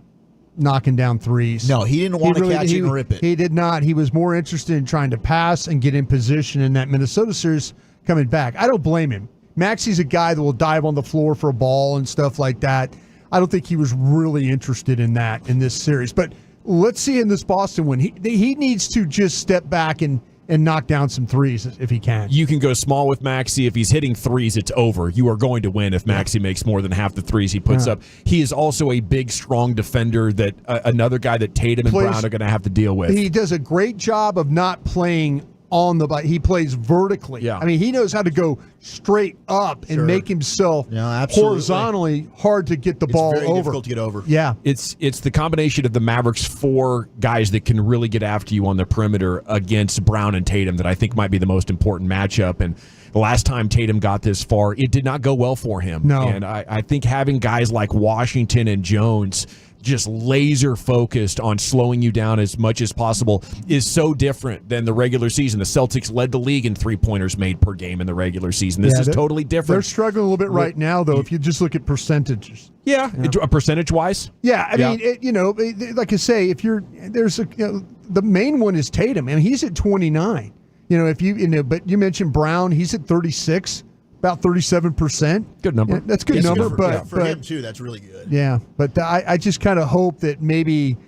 knocking down threes. No, he didn't want to catch it and rip it. He did not. He was more interested in trying to pass and get in position in that Minnesota series coming back. I don't blame him. Maxey's a guy that will dive on the floor for a ball and stuff like that. I don't think he was really interested in that in this series. But let's see in this Boston one. He needs to just step back and knock down some threes if he can. You can go small with Maxey. If he's hitting threes, it's over. You are going to win if Maxey makes more than half the threes he puts up. He is also a big, strong defender that another guy that Tatum and Brown are going to have to deal with. He does a great job of not playing on the ball. He plays vertically. Yeah. I mean, he knows how to go straight up and make himself horizontally hard to get the ball very over. difficult to get over. Yeah. It's the combination of the Mavericks' 4 guys that can really get after you on the perimeter against Brown and Tatum that I think might be the most important matchup. And the last time Tatum got this far, it did not go well for him. No. And I think having guys like Washington and Jones just laser focused on slowing you down as much as possible is so different than the regular season. The Celtics led the league in 3-pointers made per game in the regular season. This is totally different. They're struggling a little bit right now, though, if you just look at percentages. Yeah, percentage-wise? Yeah, I mean, like I say, if the main one is Tatum, and he's at 29. But you mentioned Brown, he's at 36. About 37%. Good number. Yeah, that's a good number, but for him too, that's really good. Yeah, but I just kind of hope that maybe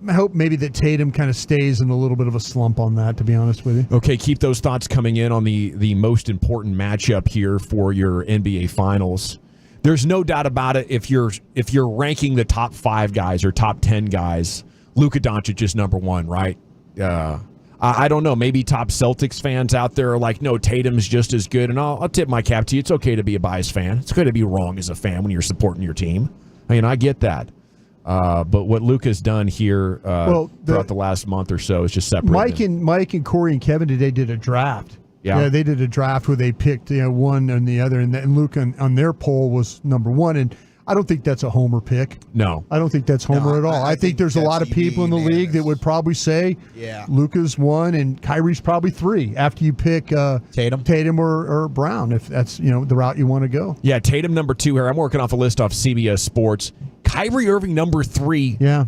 that Tatum kind of stays in a little bit of a slump on that, to be honest with you. Okay, keep those thoughts coming in on the most important matchup here for your NBA Finals. There's no doubt about it. If you're ranking the top 5 guys or top 10 guys, Luka Doncic is number 1, right? I don't know. Maybe top Celtics fans out there are like, no, Tatum's just as good. And I'll tip my cap to you. It's okay to be a biased fan. It's okay to be wrong as a fan when you're supporting your team. I mean, I get that. But what Luka's done here throughout the last month or so is just separate. Mike and Corey and Kevin today did a draft. Yeah, they did a draft where they picked one and the other, and Luka on their poll was number 1. And I don't think that's a homer pick. No. I don't think that's homer at all. I think there's a lot of people in the league that would probably say Luka's 1 and Kyrie's probably 3 after you pick Tatum or Brown, if that's the route you want to go. Yeah, Tatum number 2 here. I'm working off a list off CBS Sports. Kyrie Irving number 3. Yeah.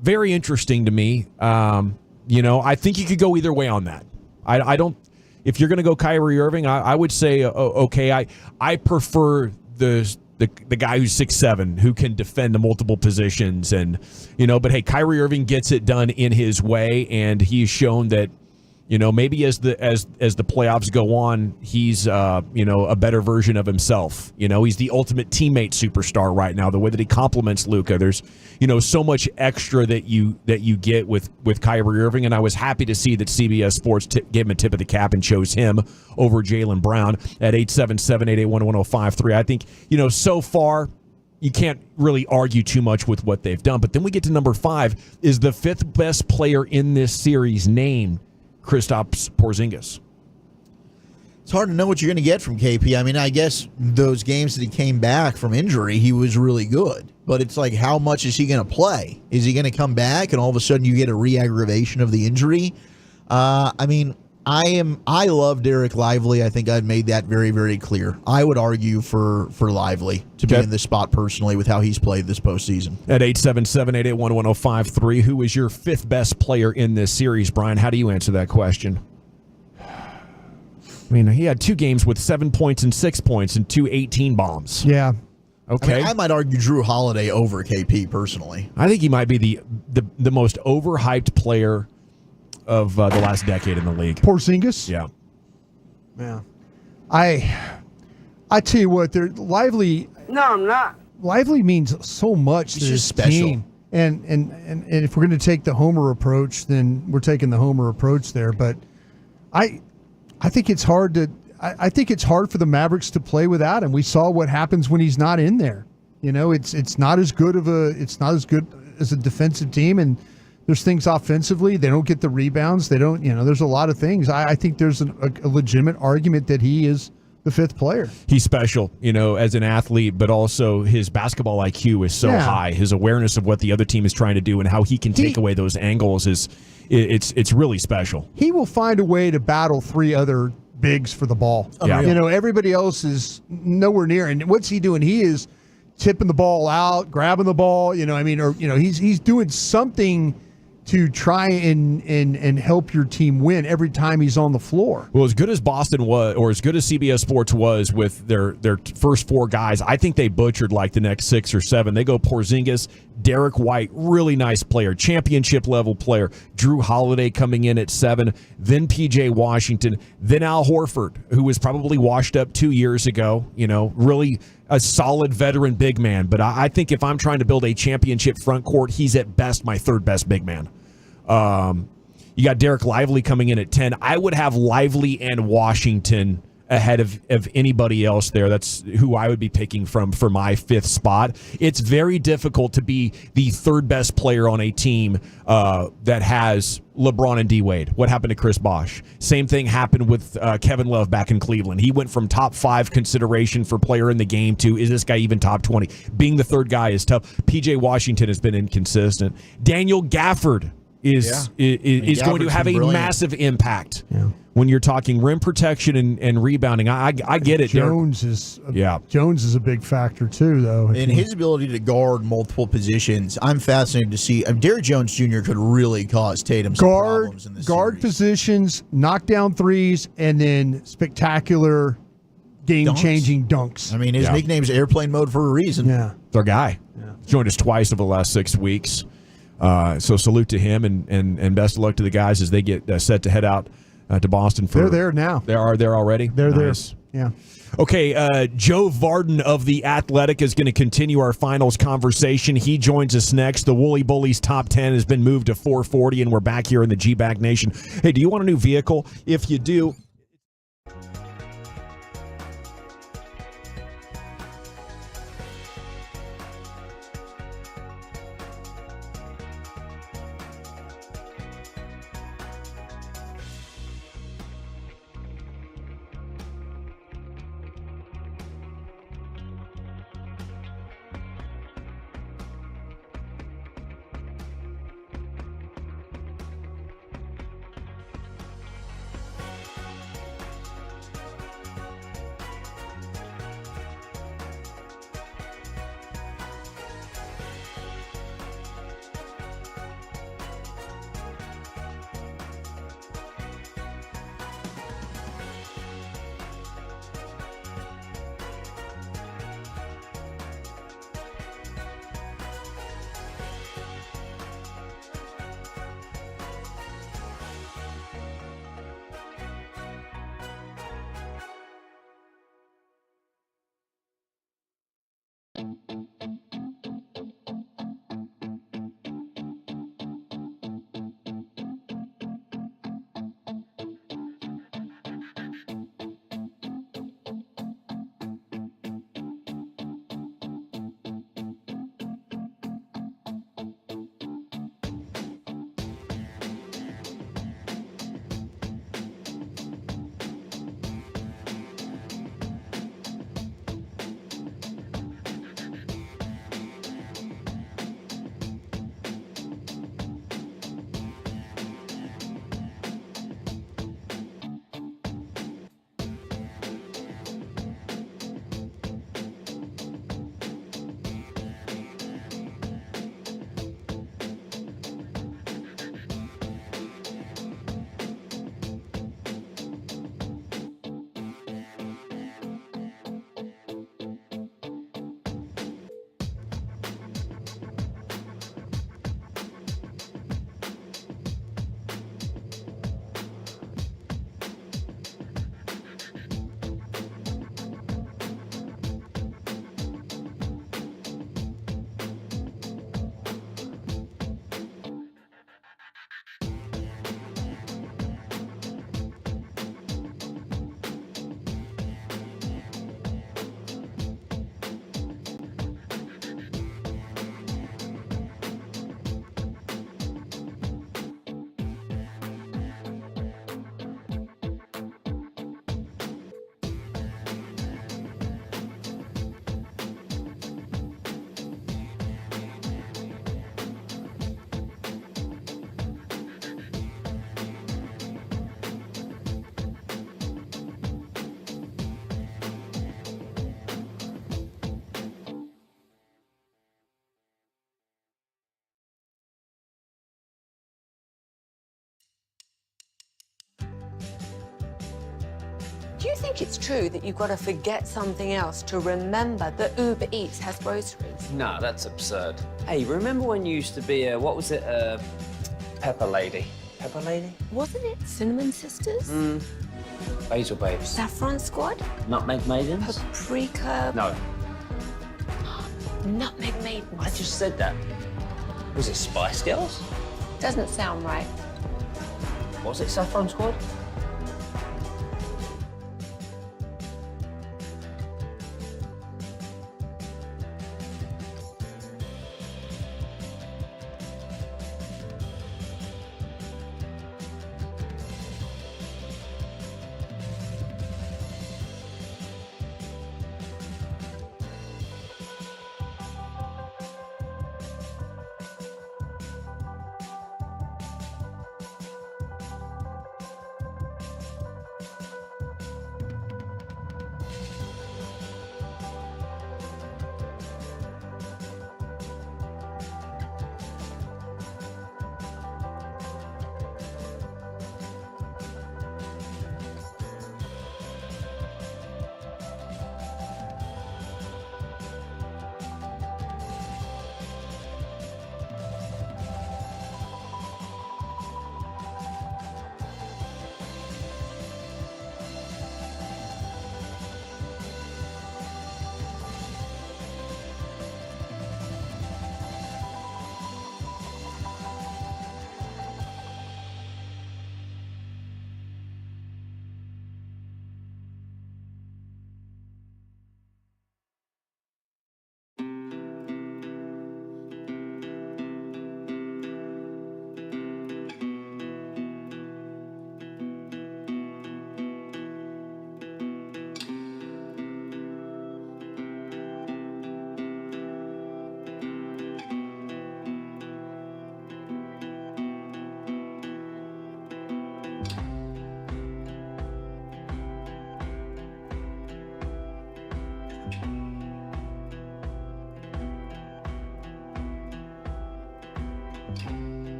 Very interesting to me. I think you could go either way on that. I don't. If you're going to go Kyrie Irving, I would say okay. I prefer the the guy who's 6'7", who can defend the multiple positions, and but hey, Kyrie Irving gets it done in his way, and he's shown that maybe as the playoffs go on, he's a better version of himself. He's the ultimate teammate superstar right now. The way that he compliments Luka, there's so much extra that you get with Kyrie Irving, and I was happy to see that CBS Sports gave him a tip of the cap and chose him over Jaylen Brown at 877-881-1053. I think so far you can't really argue too much with what they've done. But then we get to number 5. Is the 5th best player in this series named Kristaps Porzingis? It's hard to know what you're going to get from KP. I mean, I guess those games that he came back from injury, he was really good. But it's like, how much is he going to play? Is he going to come back and all of a sudden you get a re-aggravation of the injury? I mean, I love Derek Lively. I think I've made that very, very clear. I would argue for Lively to be in this spot personally with how he's played this postseason. At 877-881-1053, who is your 5th best player in this series, Brian? How do you answer that question? I mean, he had 2 games with 7 points and 6 points and 2 18 bombs. Yeah. Okay. I mean, I might argue Drew Holiday over KP personally. I think he might be the most overhyped player of the last decade in the league. Porzingis? Yeah. Yeah. I tell you what, they're Lively. No, I'm not. Lively means so much to this team. And if we're going to take the Homer approach, then we're taking the Homer approach there. But I think it's hard to. I think it's hard for the Mavericks to play without him. We saw what happens when he's not in there. It's not as good as a defensive team, and there's things offensively. They don't get the rebounds. They don't. There's a lot of things. I think there's a legitimate argument that he is the 5th player. He's special, as an athlete, but also his basketball IQ is so high. His awareness of what the other team is trying to do and how he can take away those angles it's really special. He will find a way to battle 3 other bigs for the ball. Yeah. Everybody else is nowhere near. And what's he doing? He is tipping the ball out, grabbing the ball. He's doing something to try and help your team win every time he's on the floor. Well, as good as Boston was, or as good as CBS Sports was with their first 4 guys, I think they butchered like the next 6 or 7. They go Porzingis, Derek White, really nice player, championship level player, Drew Holiday coming in at 7, then PJ Washington, then Al Horford, who was probably washed up 2 years ago, really a solid veteran big man. But I think if I'm trying to build a championship front court, he's at best my 3rd best big man. You got Derek Lively coming in at 10. I would have Lively and Washington ahead of anybody else there. That's who I would be picking for my 5th spot. It's very difficult to be the 3rd best player on a team that has LeBron and D-Wade. What happened to Chris Bosh? Same thing happened with Kevin Love back in Cleveland. He went from top 5 consideration for player in the game to, is this guy even top 20? Being the 3rd guy is tough. PJ Washington has been inconsistent. Daniel Gafford is going to have a massive impact when you're talking rim protection and rebounding. I get it. Jones is a big factor too, though. And his ability to guard multiple positions, I'm fascinated to see. Derrick Jones Jr. could really cause Tatum some problems in this guard series. Positions, knock down threes, and then spectacular game-changing dunks. I mean, his nickname's Airplane Mode for a reason. Yeah, their guy. Joined us twice over the last 6 weeks. So salute to him and best of luck to the guys as they get set to head out to Boston. They're there now. They are there already? They're nice. there. Yeah. Okay, Joe Vardon of The Athletic is going to continue our finals conversation. He joins us next. The Wooly Bullies top 10 has been moved to 440, and we're back here in the G-Bag Nation. Hey, do you want a new vehicle? If you do... Do you think it's true that you've got to forget something else to remember that Uber Eats has groceries? No, that's absurd. Hey, remember when you used to be a, what was it, Pepper Lady? Pepper Lady? Wasn't it Cinnamon Sisters? Basil Babes. Saffron Squad? Nutmeg Maidens? Paprika? No. Nutmeg Maidens. I just said that. Was it Spice Girls? Doesn't sound right. Was it Saffron Squad?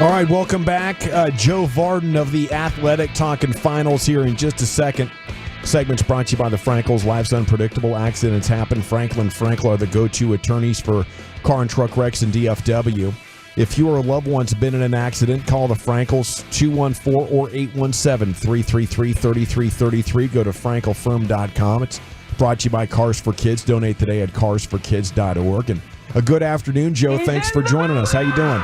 All right, welcome back. Joe Varden of The Athletic talking finals here in just a second. Segment's brought to you by the Frankels. Life's unpredictable. Accidents happen. Franklin Frankel are the go-to attorneys for car and truck wrecks in DFW. If you or a loved one's been in an accident, call the Frankels, 214 or 817-333-3333. Go to frankelfirm.com. It's brought to you by Cars for Kids. Donate today at carsforkids.org. And a good afternoon, Joe. Thanks for joining us. How you doing?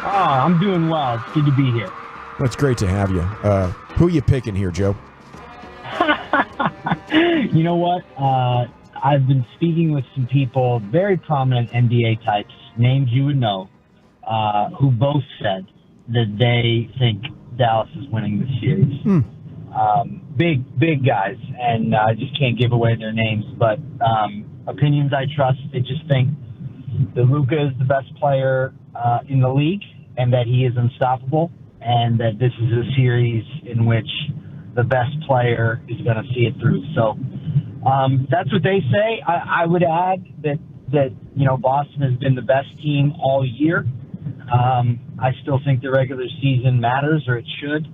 I'm doing well. It's good to be here. That's great to have you. Who are you picking here, Joe? You know what? I've been speaking with some people, very prominent NBA types, names you would know, who both said that they think Dallas is winning this series. Big guys, and I just can't give away their names, but opinions I trust. They just think that Luka is the best player in the league and that he is unstoppable, and that this is a series in which the best player is going to see it through. So that's what they say. I would add that Boston has been the best team all year. I still think the regular season matters, or it should.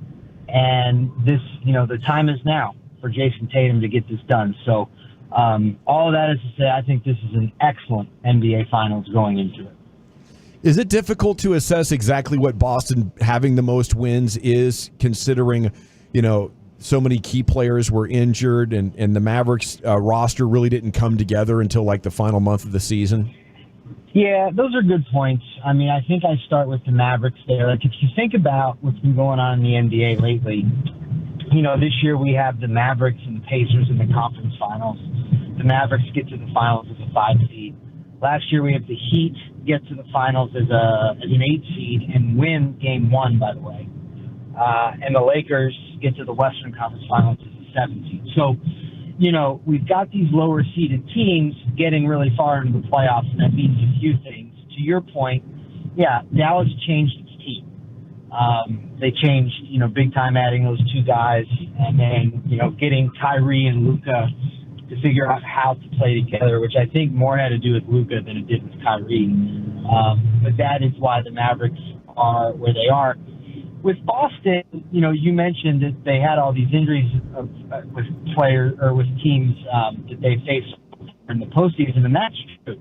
And this, the time is now for Jason Tatum to get this done. So all of that is to say, I think this is an excellent NBA Finals going into it. Is it difficult to assess exactly what Boston having the most wins is, considering, so many key players were injured and the Mavericks roster really didn't come together until like the final month of the season? Yeah, those are good points. I mean, I think I start with the Mavericks there. Like, if you think about what's been going on in the NBA lately, this year we have the Mavericks and the Pacers in the conference finals. The Mavericks get to the finals as a 5 seed. Last year we have the Heat get to the finals as an 8 seed and win game 1, by the way. And the Lakers get to the Western Conference Finals as a 7 seed. So, we've got these lower seeded teams getting really far into the playoffs, and that means a few things. To your point, yeah, Dallas changed its team. They changed, big time, adding those 2 guys, and then, getting Kyrie and Luka to figure out how to play together, which I think more had to do with Luka than it did with Kyrie. But that is why the Mavericks are where they are. With Boston, you mentioned that they had all these injuries with players or with teams that they faced in the postseason, and that's true.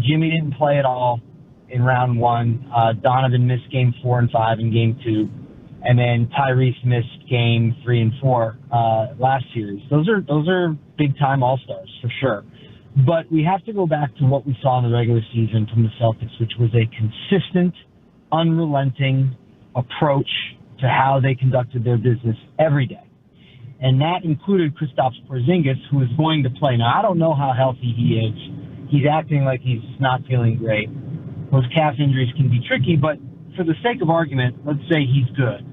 Jimmy didn't play at all in round 1. Donovan missed game 4 and 5 and game 2, and then Tyrese missed game 3 and 4 last series. Those are big time all-stars for sure. But we have to go back to what we saw in the regular season from the Celtics, which was a consistent, unrelenting approach to how they conducted their business every day. And that included Kristaps Porzingis, who is going to play. Now, I don't know how healthy he is. He's acting like he's not feeling great. Those calf injuries can be tricky, but for the sake of argument, let's say he's good.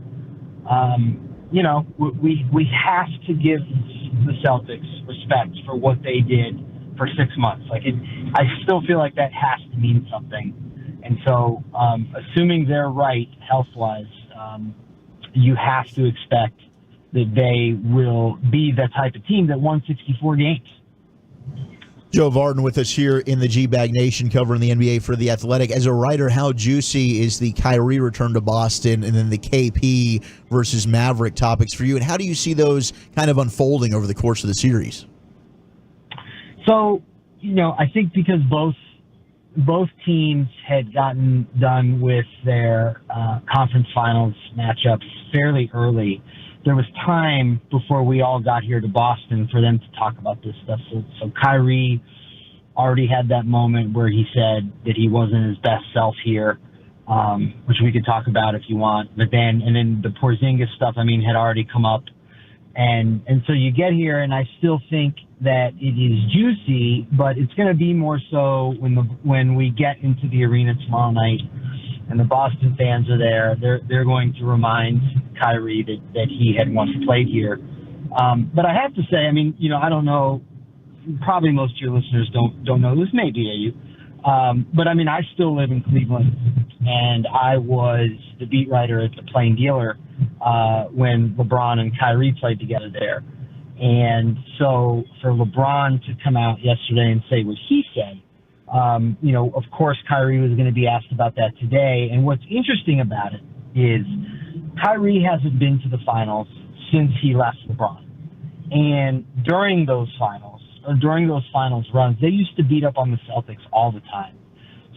We have to give the Celtics respect for what they did for 6 months. I still feel like that has to mean something. And so, assuming they're right health-wise, you have to expect that they will be the type of team that won 64 games. Joe Varden with us here in the G-Bag Nation covering the NBA for The Athletic. As a writer, how juicy is the Kyrie return to Boston and then the KP versus Maverick topics for you? And how do you see those kind of unfolding over the course of the series? So, I think because both teams had gotten done with their conference finals matchups fairly early, there was time before we all got here to Boston for them to talk about this stuff. So Kyrie already had that moment where he said that he wasn't his best self here, which we could talk about if you want. But then the Porzingis stuff, had already come up. And so you get here, and I still think that it is juicy, but it's going to be more so when we get into the arena tomorrow night and the Boston fans are there. They're going to remind Kyrie that he had once played here. But I have to say, I don't know, probably most of your listeners don't know this, maybe you. But I still live in Cleveland, and I was the beat writer at the Plain Dealer when LeBron and Kyrie played together there. And so for LeBron to come out yesterday and say what he said, Of course, Kyrie was going to be asked about that today. And what's interesting about it is Kyrie hasn't been to the finals since he left LeBron. And during those finals runs, they used to beat up on the Celtics all the time.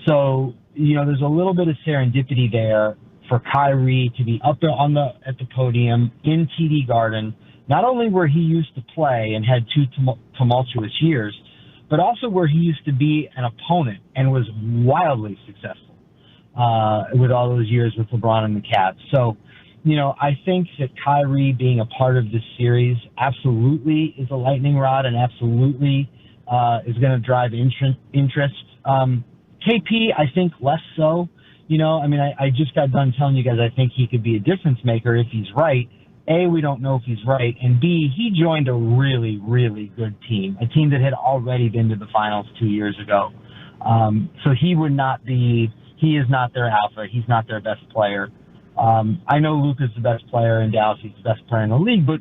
So, there's a little bit of serendipity there for Kyrie to be up there at the podium in TD Garden, not only where he used to play and had two tumultuous years, but also where he used to be an opponent and was wildly successful with all those years with LeBron and the Cavs. So, I think that Kyrie being a part of this series absolutely is a lightning rod and absolutely is going to drive interest. KP, I think less so. I just got done telling you guys I think he could be a difference maker if he's right. A, we don't know if he's right. And B, he joined a really, really good team, a team that had already been to the finals 2 years ago. So he is not their alpha. He's not their best player. I know Luka's the best player in Dallas. He's the best player in the league, but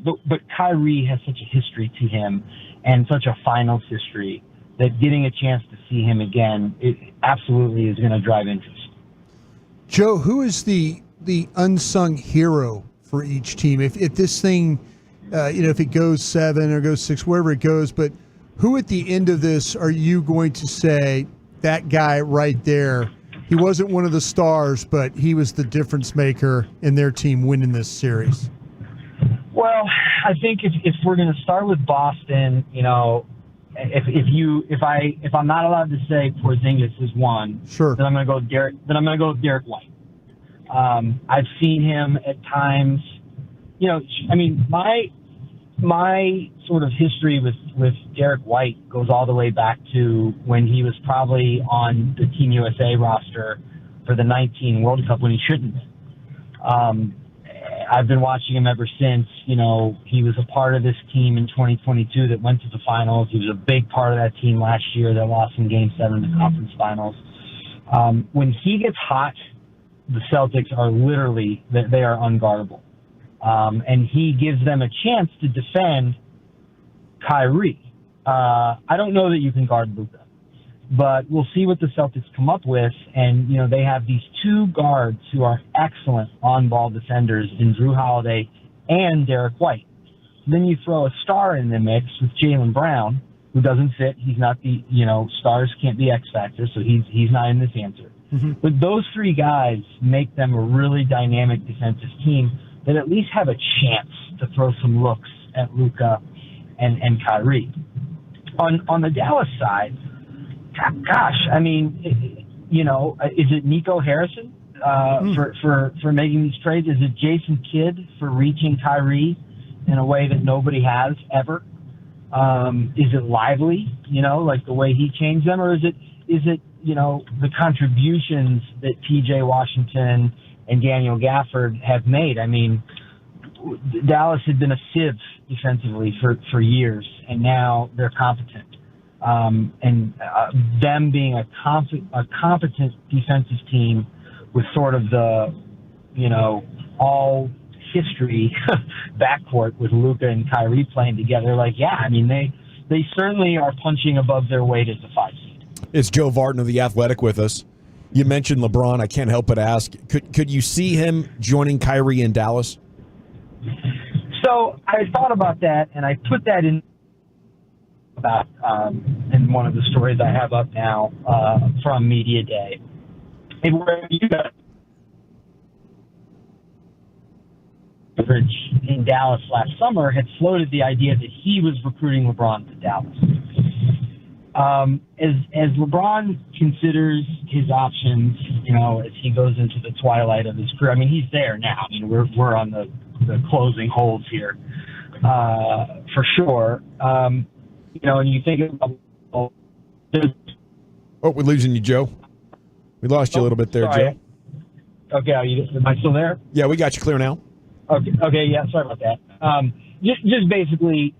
Kyrie has such a history to him and such a finals history that getting a chance to see him again, it absolutely is going to drive interest. Joe, who is the unsung hero for each team? If this thing, if it goes 7 or goes 6, wherever it goes, but who at the end of this are you going to say that guy right there? He wasn't one of the stars, but he was the difference maker in their team winning this series. Well, I think if we're going to start with Boston, if I'm not allowed to say Porzingis is one, sure, then I'm going to go Derek. Then I'm going to go with Derek White. I've seen him at times. My sort of history with Derek White goes all the way back to when he was probably on the Team USA roster for the 19 World Cup when he shouldn't have been. I've been watching him ever since. He was a part of this team in 2022 that went to the finals. He was a big part of that team last year that lost in Game 7 of the conference finals. When he gets hot, the Celtics are literally, they are unguardable. And he gives them a chance to defend Kyrie. I don't know that you can guard Luka, but we'll see what the Celtics come up with. And, they have these two guards who are excellent on-ball defenders in Drew Holiday and Derek White. Then you throw a star in the mix with Jaylen Brown, who doesn't fit. He's not the, stars can't be X factor, so he's not in this answer. Mm-hmm. But those three guys make them a really dynamic defensive team that at least have a chance to throw some looks at Luka and Kyrie. On the Dallas side, gosh, is it Nico Harrison for making these trades? Is it Jason Kidd for reaching Kyrie in a way that nobody has ever? Is it Lively, like the way he changed them? Or is it the contributions that P.J. Washington and Daniel Gafford have made? Dallas had been a sieve defensively for years, and now they're competent. Them being a competent defensive team with sort of the, all history backcourt with Luka and Kyrie playing together, they certainly are punching above their weight as a 5 seed. It's Joe Vartan of The Athletic with us. You mentioned LeBron. I can't help but ask, could you see him joining Kyrie in Dallas? So I thought about that, and I put that in one of the stories I have up now from Media Day. And where you got coverage in Dallas last summer had floated the idea that he was recruiting LeBron to Dallas. As LeBron considers his options, as he goes into the twilight of his career, he's there now. We're on the closing holds here, for sure. And you think about... Oh, we're losing you, Joe. We lost you a little bit there, sorry. Joe. Okay, am I still there? Yeah, we got you clear now. Okay, yeah, sorry about that. Just basically,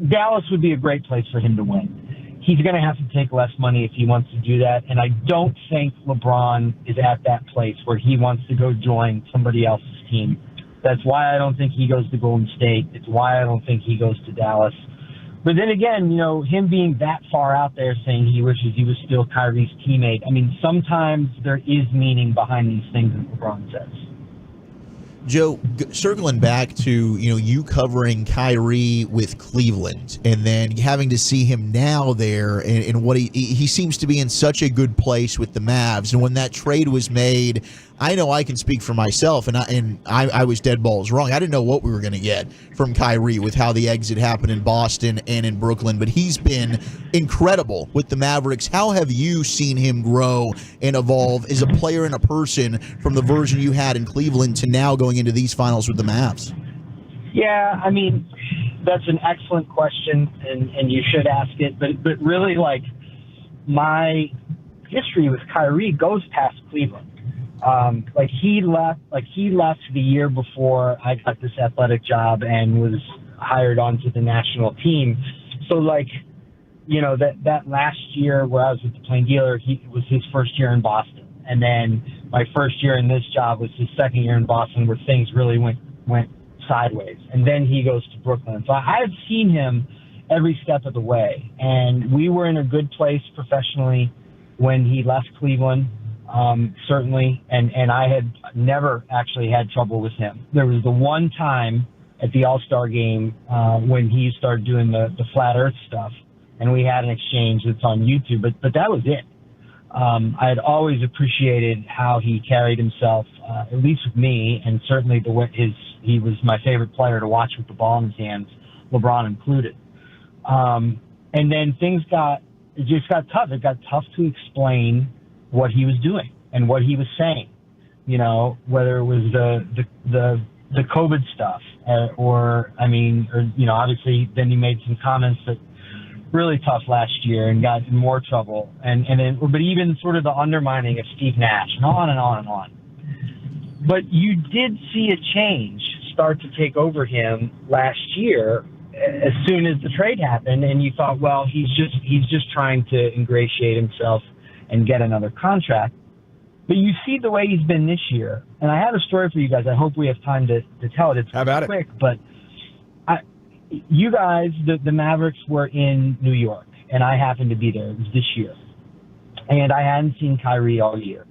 Dallas would be a great place for him to win. He's going to have to take less money if he wants to do that, and I don't think LeBron is at that place where he wants to go join somebody else's team. That's why I don't think he goes to Golden State. It's why I don't think he goes to Dallas. But then again, him being that far out there saying he wishes he was still Kyrie's teammate. I mean, sometimes there is meaning behind these things, as LeBron says. Joe, circling back to you covering Kyrie with Cleveland and then having to see him now there and what he seems to be in such a good place with the Mavs. And when that trade was made, I know I can speak for myself, and I was dead balls wrong. I didn't know what we were going to get from Kyrie with how the exit happened in Boston and in Brooklyn, but he's been incredible with the Mavericks. How have you seen him grow and evolve as a player and a person from the version you had in Cleveland to now going into these finals with the Mavs? Yeah, I mean, that's an excellent question, and you should ask it. But really, my history with Kyrie goes past Cleveland. He left the year before I got this athletic job and was hired onto the national team. So that last year where I was with the Plain Dealer, it was his first year in Boston. And then my first year in this job was his second year in Boston, where things really went sideways. And then he goes to Brooklyn. So I've seen him every step of the way. And we were in a good place professionally when he left Cleveland. Certainly, and I had never actually had trouble with him. There was the one time at the All-Star game when he started doing the flat earth stuff, and we had an exchange that's on YouTube, but that was it. I had always appreciated how he carried himself, at least with me, and certainly the way he was my favorite player to watch with the ball in his hands, LeBron included. And then it just got tough. It got tough to explain what he was doing and what he was saying, whether it was the COVID stuff or obviously then he made some comments that really tough last year and got in more trouble but even sort of the undermining of Steve Nash and on and on and on. But you did see a change start to take over him last year as soon as the trade happened, and you thought, well, he's just trying to ingratiate himself and get another contract. But you see the way he's been this year. And I have a story for you guys. I hope we have time to tell it. It's quick, but you guys, the Mavericks were in New York, and I happened to be there. It was this year. And I hadn't seen Kyrie all year.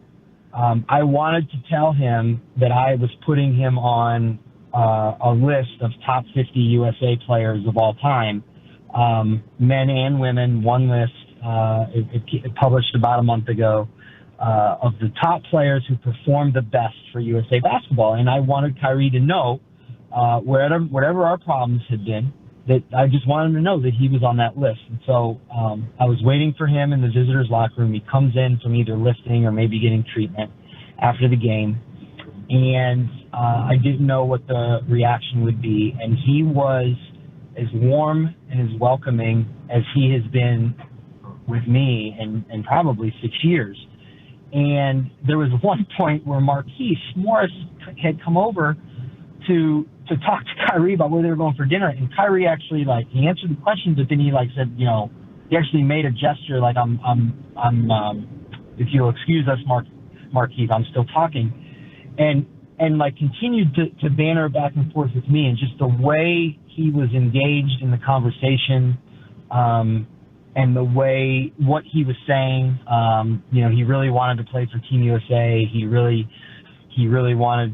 I wanted to tell him that I was putting him on a list of top 50 USA players of all time, men and women, one list. It published about a month ago of the top players who performed the best for USA basketball. And I wanted Kyrie to know, whatever our problems had been, that I just wanted him to know that he was on that list. And so I was waiting for him in the visitors' locker room. He comes in from either lifting or maybe getting treatment after the game. And I didn't know what the reaction would be. And he was as warm and as welcoming as he has been with me in probably 6 years. And there was one point where Marquise Morris had come over to talk to Kyrie about where they were going for dinner, and Kyrie actually he answered the question, but then he said, he actually made a gesture I'm if you'll excuse us, Marquise, I'm still talking, and continued to banter back and forth with me, and just the way he was engaged in the conversation, and the way what he was saying, he really wanted to play for Team USA. He really wanted,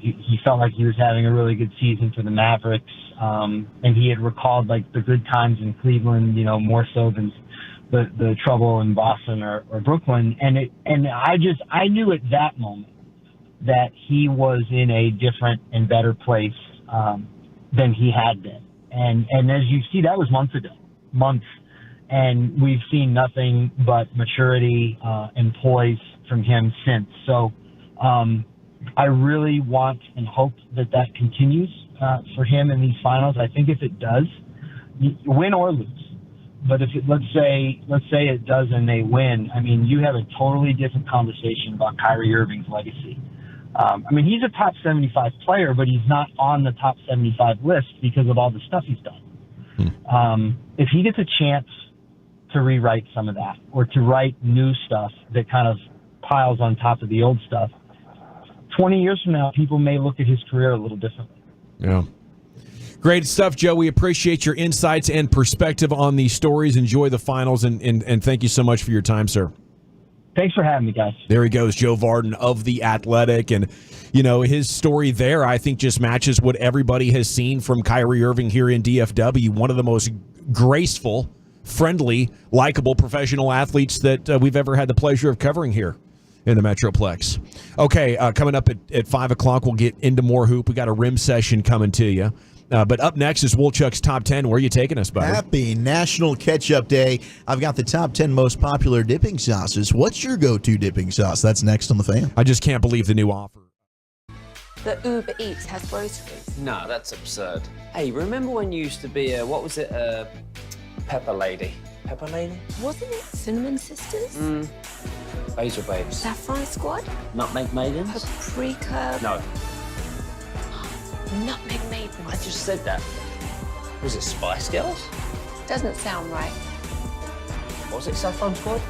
he felt like he was having a really good season for the Mavericks. And he had recalled the good times in Cleveland, more so than the trouble in Boston or Brooklyn. And I knew at that moment that he was in a different and better place, than he had been. And as you see, that was months ago. And we've seen nothing but maturity and poise from him since. So I really want and hope that continues for him in these finals. I think if it does, win or lose, but if let's say it does and they win, you have a totally different conversation about Kyrie Irving's legacy. He's a top 75 player, but he's not on the top 75 list because of all the stuff he's done. If he gets a chance to rewrite some of that or to write new stuff that kind of piles on top of the old stuff, 20 years from now, people may look at his career a little differently. Yeah. Great stuff, Joe. We appreciate your insights and perspective on these stories. Enjoy the finals, and thank you so much for your time, sir. Thanks for having me, guys. There he goes, Joe Vardon of The Athletic. And, his story there, I think, just matches what everybody has seen from Kyrie Irving here in DFW. One of the most graceful, friendly, likable professional athletes that we've ever had the pleasure of covering here in the Metroplex. Okay, coming up at 5 o'clock, we'll get into more hoop. We got a rim session coming to you. But up next is Woolchuck's Top 10. Where are you taking us, buddy? Happy National Ketchup Day. I've got the top 10 most popular dipping sauces. What's your go-to dipping sauce? That's next on The Fan. I just can't believe the new offer. The Uber Eats has groceries. No, that's absurd. Hey, remember when you used to be Pepper Lady? Pepper Lady? Wasn't it Cinnamon Sisters? Basil Babes. Saffron Squad? Nutmeg Maidens? Paprika? No. Nutmeg Maidens. I just said that. Was it Spice Girls? Doesn't sound right. Was it Saffron Squad?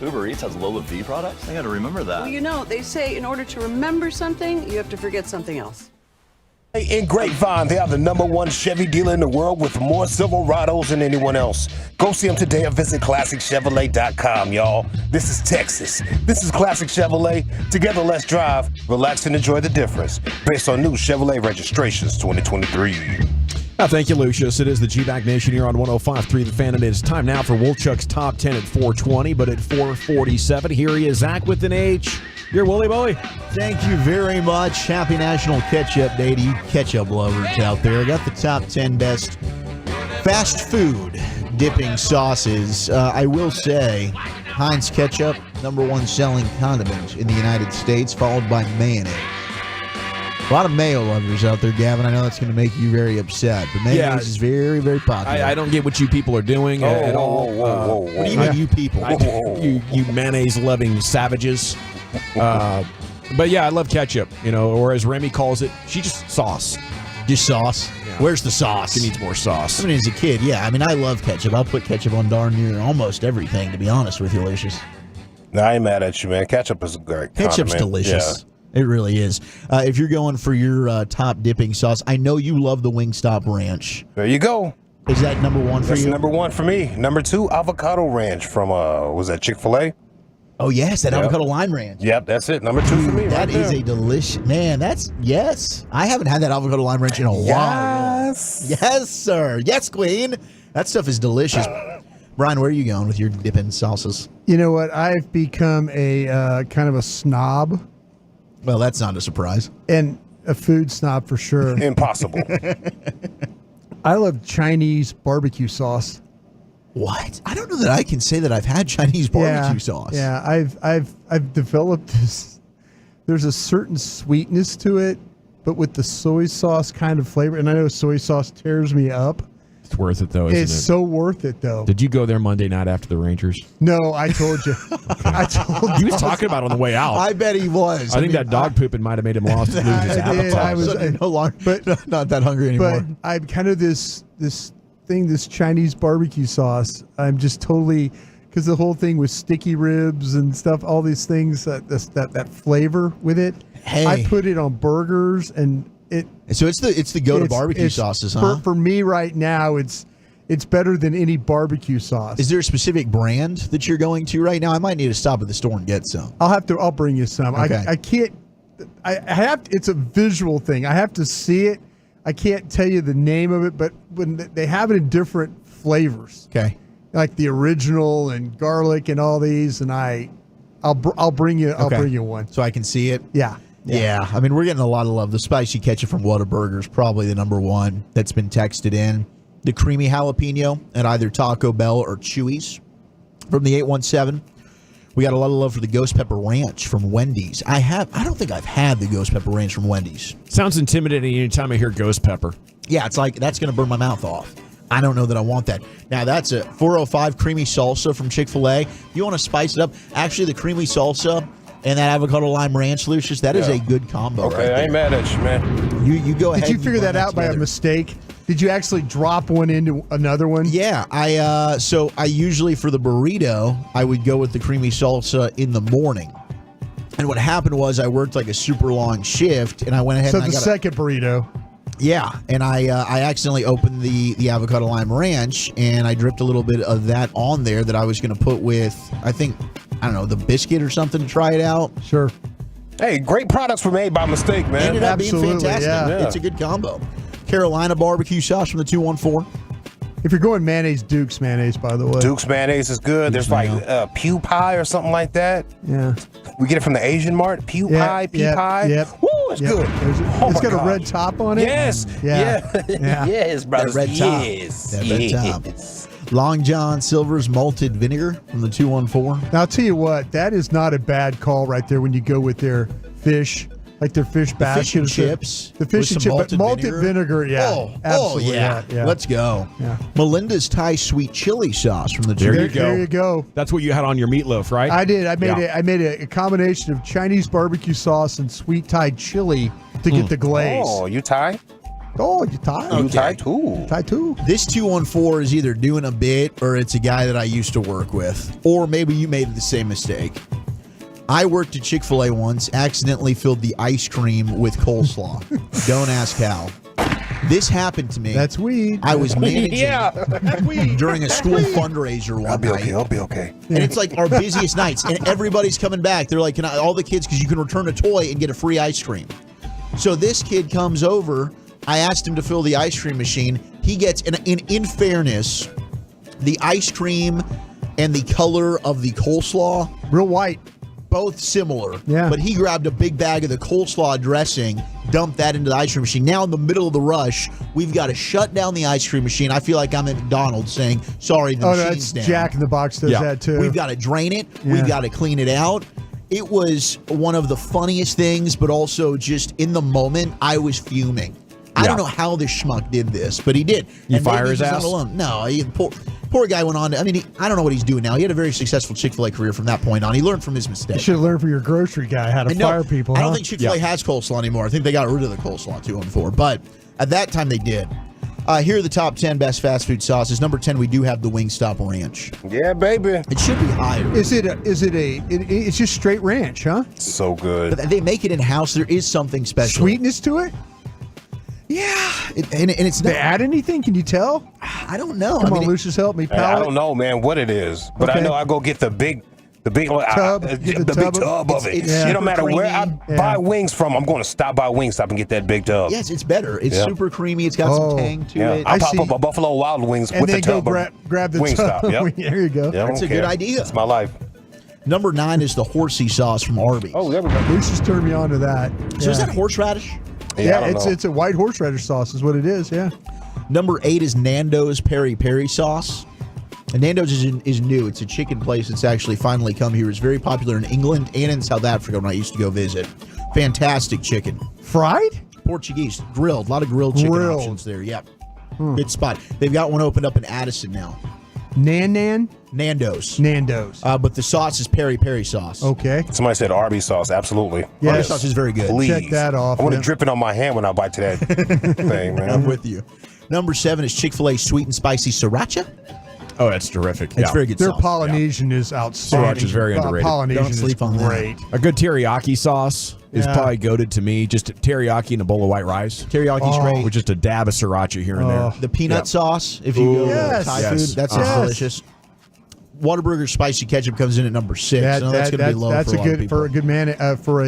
Uber Eats has Lola V products? I gotta remember that. Well, you know, they say in order to remember something, you have to forget something else. In Grapevine, they are the #1 Chevy dealer in the world with more Silverados than anyone else. Go see them today or visit ClassicChevrolet.com, y'all. This is Texas. This is Classic Chevrolet. Together, let's drive, relax, and enjoy the difference. Based on new Chevrolet registrations 2023. Thank you, Lucius. It is the G-Back Nation here on 105.3 The Fan, and it is time now for Wolchuk's Top 10 at 4:20, but at 4:47, here he is, Zach with an H. You're Wooly Boy. Thank you very much. Happy National Ketchup Day to you ketchup lovers out there. I got the top 10 best fast food dipping sauces. I will say Heinz ketchup, #1 selling condiment in the United States, followed by mayonnaise. A lot of mayo lovers out there, Gavin. I know that's going to make you very upset, but mayonnaise is very, very popular. I don't get what you people are doing at all. What do you mean, you people? You mayonnaise-loving savages. But yeah, I love ketchup, or as Remy calls it, she just sauce. Just sauce? Yeah. Where's the sauce? She needs more sauce. I mean, as a kid, yeah. I mean, I love ketchup. I'll put ketchup on darn near almost everything, to be honest with you, Lucius. No, I ain't mad at you, man. Ketchup is a great Ketchup's condiment. delicious. It really is. If you're going for your top dipping sauce, I know you love the Wingstop Ranch. There you go. Is that #1 for That's you? #1 for me. #2, avocado ranch from, was that Chick-fil-A? Oh, yes, that avocado lime ranch. Yep, that's it. #2 for me. That right is there. a delicious, man. Yes. I haven't had that avocado lime ranch in a while. Yes, sir. Yes, queen. That stuff is delicious. Brian, where are you going with your dipping sauces? You know what? I've become a kind of a snob. Well, that's not a surprise. And a food snob for sure. Impossible. I love Chinese barbecue sauce. What? I don't know that I can say that I've had Chinese barbecue sauce. Yeah, I've developed this. There's a certain sweetness to it, but with the soy sauce kind of flavor. And I know soy sauce tears me up. It's worth it, though, isn't it? It's so worth it, though. Did you go there Monday night after the Rangers? No, I told you. I told He you. was talking about it on the way out. I bet he was. I think that dog pooping might have made him lose his appetite. I was no longer, but not that hungry anymore. But I'm kind of this Chinese barbecue sauce. I'm just totally, because the whole thing with sticky ribs and stuff, all these things, that flavor with it. Hey. I put it on burgers and it. So it's the go-to barbecue sauces, huh? For me right now, it's better than any barbecue sauce. Is there a specific brand that you're going to right now? I might need to stop at the store and get some. I'll bring you some. Okay. I can't. I have. It's a visual thing. I have to see it. I can't tell you the name of it, but when they have it in different flavors, okay, like the original and garlic and all these, and I'll bring you. I'll bring you one so I can see it. Yeah. I mean, we're getting a lot of love. The spicy ketchup from Whataburger is probably the #1 that's been texted in. The creamy jalapeno at either Taco Bell or Chewy's from the 817. We got a lot of love for the Ghost Pepper Ranch from Wendy's. I don't think I've had the Ghost Pepper Ranch from Wendy's. Sounds intimidating anytime I hear Ghost Pepper. Yeah, it's like that's going to burn my mouth off. I don't know that I want that. Now, that's a 405 creamy salsa from Chick-fil-A. You want to spice it up? Actually, the creamy salsa and that avocado lime ranch, Lucius, that is a good combo right there. I ain't mad at you, man. You go ahead. Did you figure that out by a mistake? Did you actually drop one into another one? Yeah, so I usually for the burrito, I would go with the creamy salsa in the morning. And what happened was I worked like a super long shift, and I went ahead So and I the got second burrito. Yeah, and I accidentally opened the avocado lime ranch, and I dripped a little bit of that on there that I was going to put with, I don't know, the biscuit or something to try it out. Sure. Hey, great products were made by mistake, man. Ended up being Absolutely, fantastic. yeah. It's a good combo. Carolina barbecue sauce from the 214. If you're going mayonnaise, Duke's mayonnaise, by the way. Duke's mayonnaise is good. There's like pew pie or something like that. Yeah. We get it from the Asian mart. Pew pie, pea pie. Yep. Woo, it's good. It's got a red top on it. Yes. Yeah. Yes, brothers. That red top. Yes. That red top. Long John Silver's malted vinegar from the 214. Now, I'll tell you what, that is not a bad call right there when you go with their fish. Like their fish basket. Fish and chips. The fish and chips. But malted vinegar, yeah. Absolutely. Yeah. Let's go. Yeah. Melinda's Thai sweet chili sauce from the There you go. There you go. That's what you had on your meatloaf, right? I did. I made a combination of Chinese barbecue sauce and sweet Thai chili to get the glaze. Oh, you Thai? Oh, you tied? You tied too. Tied too. This 214 is either doing a bit or it's a guy that I used to work with. Or maybe you made the same mistake. I worked at Chick-fil-A once, accidentally filled the ice cream with coleslaw. Don't ask how. This happened to me. That's weed. I was managing That's weed. during a school fundraiser one night. I'll be okay. And it's like our busiest nights, and everybody's coming back. They're like, all the kids, because you can return a toy and get a free ice cream. So this kid comes over. I asked him to fill the ice cream machine. He gets, and in fairness, the ice cream and the color of the coleslaw, real white. Both similar. Yeah. But he grabbed a big bag of the coleslaw dressing, dumped that into the ice cream machine. Now in the middle of the rush, we've got to shut down the ice cream machine. I feel like I'm at McDonald's saying, sorry, the machine's down. Jack in the Box does that too. We've got to drain it. Yeah. We've got to clean it out. It was one of the funniest things, but also just in the moment, I was fuming. I don't know how this schmuck did this, but he did. You And fire maybe his he's not ass? alone. No, poor guy went on. I don't know what he's doing now. He had a very successful Chick-fil-A career from that point on. He learned from his You mistakes. should have learned from your grocery guy how to fire people. I don't think Chick-fil-A has coleslaw anymore. I think they got rid of the coleslaw 214, but at that time they did. Here are the top 10 best fast food sauces. Number 10, we do have the Wingstop Ranch. Yeah, baby. It should be higher. It's just straight ranch, huh? So good. But they make it in-house. There is something special. Sweetness to it? Yeah. And it's not. They add anything? Can you tell? I don't know. Come on, Lucius, help me. I don't know, man, what it is, but I know I go get the big tub, big tub of it. It don't matter where I buy wings from. I'm going to stop by Wingstop and get that big tub. Yes, it's better. It's super creamy. It's got some tang to it. I'll pop up a Buffalo Wild Wings And with then the tub. grab the Wingstop. tub. Yep. There you go. Yeah, That's a good idea. That's my life. Number 9 is the horsey sauce from Arby's. Oh, there we go. Lucius turned me on to that. So is that horseradish? Yeah, it's a white horseradish sauce is what it is, yeah. Number 8 is Nando's Peri Peri sauce. And Nando's is new. It's a chicken place that's actually finally come here. It's very popular in England and in South Africa when I used to go visit. Fantastic chicken. Fried? Portuguese. Grilled. A lot of grilled chicken options there. Yep. Good spot. They've got one opened up in Addison now. Nando's. But the sauce is peri peri sauce. Okay. Somebody said Arby's sauce. Absolutely. Yeah, Arby's sauce is very good. Please. Check that off. I want to drip it on my hand when I bite to that thing, man. I'm with you. Number 7 is Chick-fil-A sweet and spicy sriracha. Oh, that's terrific. It's very good Their sauce. Polynesian is outstanding. Sriracha is very underrated. Polynesian Don't sleep is on that. great. A good teriyaki sauce is probably goated to me. Just teriyaki and a bowl of white rice. Teriyaki's great. With just a dab of sriracha here and there. The peanut sauce, if you go to Thai food, that's delicious. Whataburger spicy ketchup comes in at number 6. That's going to be low that's for a lot of people. for a good man for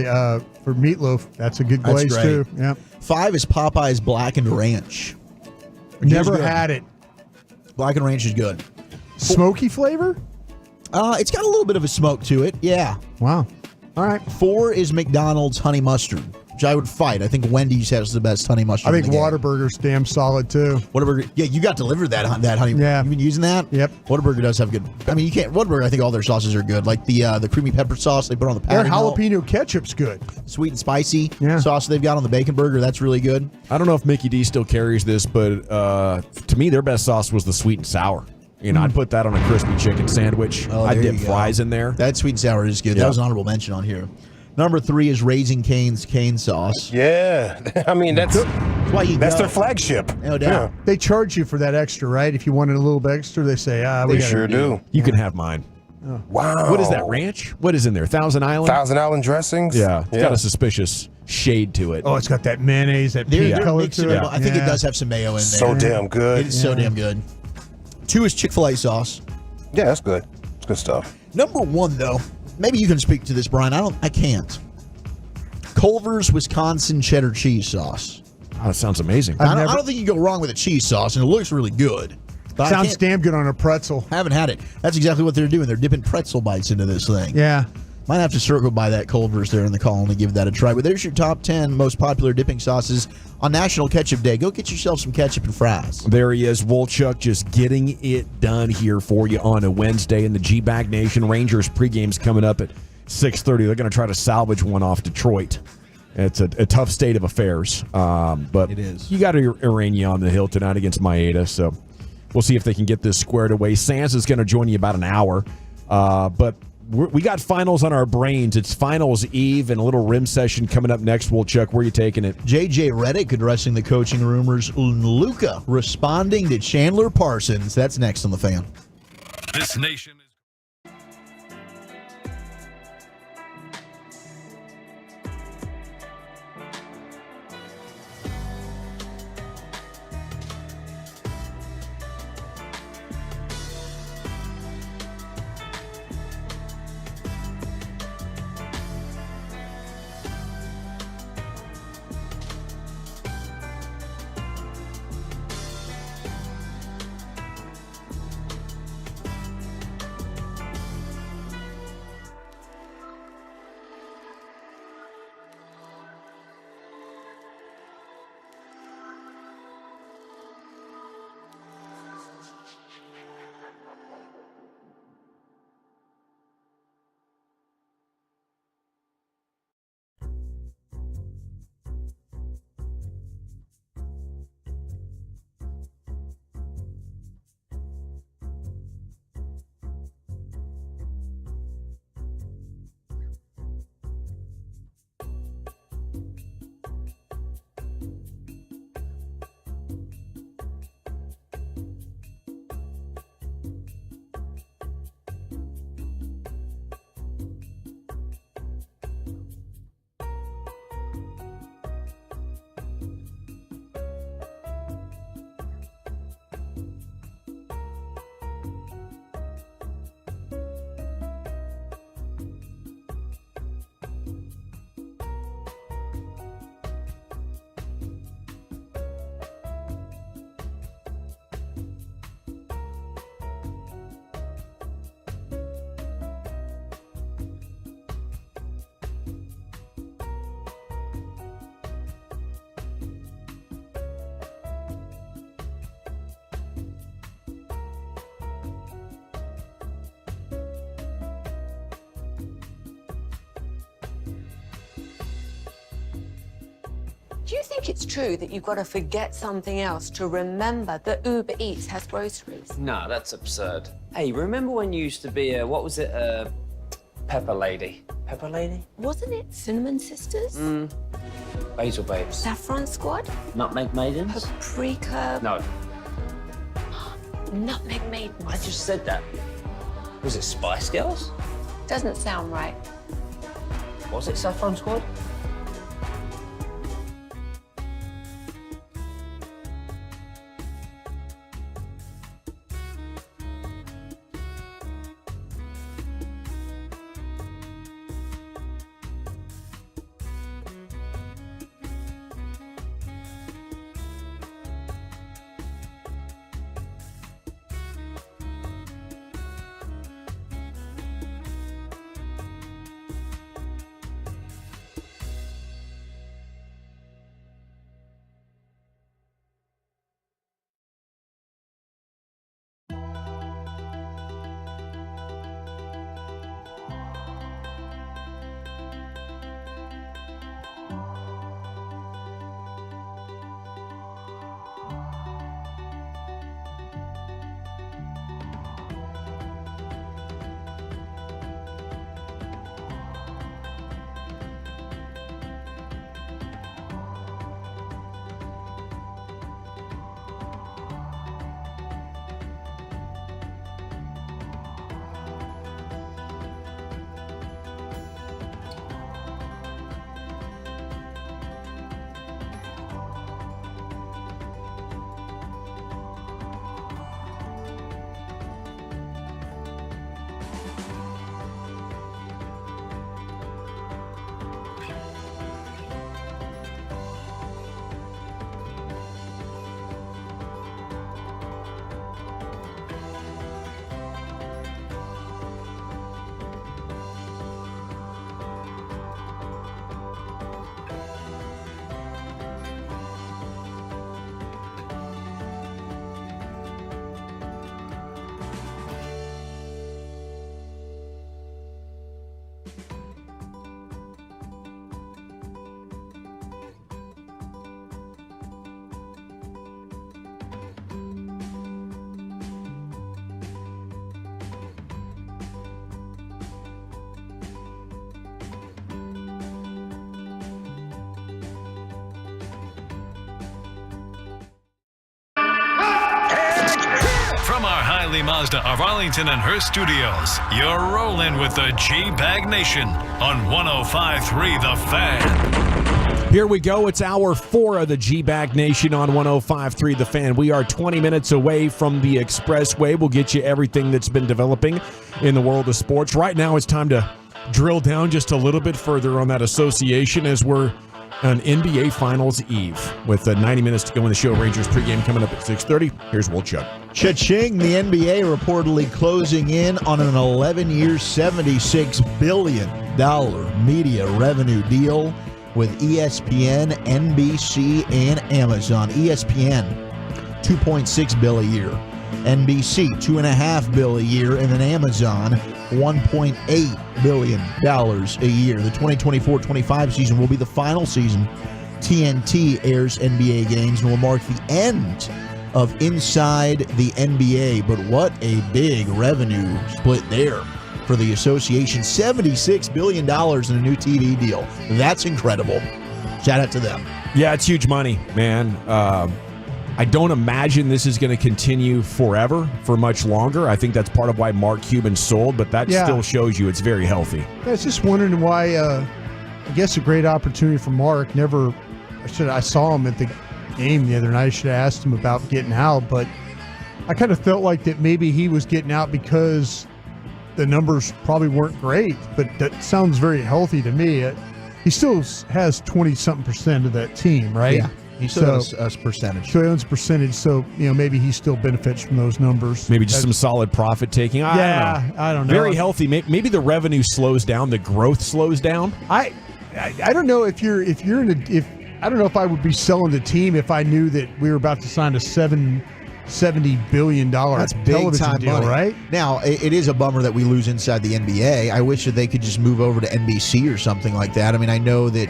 meatloaf. That's a good glaze too. Yeah. 5 is Popeye's blackened ranch. Never had it. Blackened ranch is good. Smoky flavor? It's got a little bit of a smoke to it. Yeah. Wow. All right. 4 is McDonald's honey mustard, which I would fight. I think Wendy's has the best honey mustard. I think Whataburger's damn solid too. Whataburger. Yeah, you got delivered that honey. Yeah. You've been using that? Yep. Whataburger does have good. I mean, you can't. Whataburger, I think all their sauces are good. Like the creamy pepper sauce they put on the Their patty melt. jalapeno ketchup's good. Sweet and spicy sauce they've got on the bacon burger. That's really good. I don't know if Mickey D still carries this, but to me, their best sauce was the sweet and sour. You know, I'd put that on a crispy chicken sandwich. I'd dip fries in there. That sweet and sour is good. That was an honorable mention on here. Number 3 is Raising Cane's cane sauce. Yeah. I mean, that's their flagship. No doubt. They charge you for that extra, right? If you wanted a little bit extra, they say, They sure do. You can have mine. Oh. Wow. What is that, ranch? What is in there? Thousand Island? Thousand Island dressings? Yeah. It's got a suspicious shade to it. Oh, it's got that mayonnaise, that pink color to it. I think it does have some mayo in there. So damn good. It is so damn good. 2 is Chick-fil-A sauce. Yeah, that's good. It's good stuff. Number 1, though, maybe you can speak to this, Brian. I can't. Culver's Wisconsin cheddar cheese sauce. Oh, that sounds amazing. I don't think you can go wrong with a cheese sauce, and it looks really good. But Sounds damn good on a pretzel. Haven't had it. That's exactly what they're doing. They're dipping pretzel bites into this thing. Yeah. Might have to circle by that Culver's there in the colony, give that a try. But there's your top 10 most popular dipping sauces on National Ketchup Day. Go get yourself some ketchup and fries. There he is, Wolchuk, just getting it done here for you on a Wednesday in the G-Bag Nation. Rangers pregame's coming up at 6:30. They're going to try to salvage one off Detroit. It's a tough state of affairs, but it is. You got Urania on the hill tonight against Maeda, so we'll see if they can get this squared away. Sands is going to join you about an hour, but we got finals on our brains. It's finals eve and a little rim session coming up next. Chuck, where are you taking it? JJ Redick addressing the coaching rumors. Luka responding to Chandler Parsons. That's next on The Fan. This nation is... Do you think it's true that you've got to forget something else to remember that Uber Eats has groceries? No, that's absurd. Hey, remember when you used to be a, what was it, Pepper Lady? Pepper Lady? Wasn't it Cinnamon Sisters? Basil Babes. Saffron Squad? Nutmeg Maidens? Paprika? No, Nutmeg Maidens. I just said that. Was it Spice Girls? Doesn't sound right. Was it Saffron Squad? Hiley Mazda of Arlington and her studios. You're rolling with the G-Bag Nation on 105.3 The Fan. Here we go. It's hour 4 of the G-Bag Nation on 105.3 The Fan. We are 20 minutes away from the Expressway. We'll get you everything that's been developing in the world of sports. Right now, it's time to drill down just a little bit further on that association as we're on NBA Finals Eve with 90 minutes to go in the show. Rangers pregame coming up at 6:30. Here's Wolchuk. Cha-ching, the NBA reportedly closing in on an 11-year, $76 billion media revenue deal with ESPN, NBC, and Amazon. ESPN, $2.6 billion a year. NBC, $2.5 billion a year. And then Amazon, $1.8 billion a year. The 2024-25 season will be the final season TNT airs NBA games and will mark the end of Inside the NBA. But what a big revenue split there for the association. $76 billion in a new TV deal. That's incredible. Shout out to them. Yeah, it's huge money, man. I don't imagine this is going to continue forever, for much longer. I think that's part of why Mark Cuban sold, but that still shows you it's very healthy. Yeah, I was just wondering why, I guess a great opportunity for Mark. I saw him at the game the other night. I should have asked him about getting out, but I kind of felt like that maybe he was getting out because the numbers probably weren't great, but that sounds very healthy to me. He still has 20-something% of that team, right? Yeah. He still owns a percentage. So he owns a percentage, so maybe he still benefits from those numbers. Maybe just some solid profit taking. I don't know. Very healthy. Maybe the revenue slows down, the growth slows down. I don't know if I don't know if I would be selling the team if I knew that we were about to sign a $70 billion That's big television time deal, money. right? Now, it is a bummer that we lose inside the NBA. I wish that they could just move over to NBC or something like that. I mean, I know that,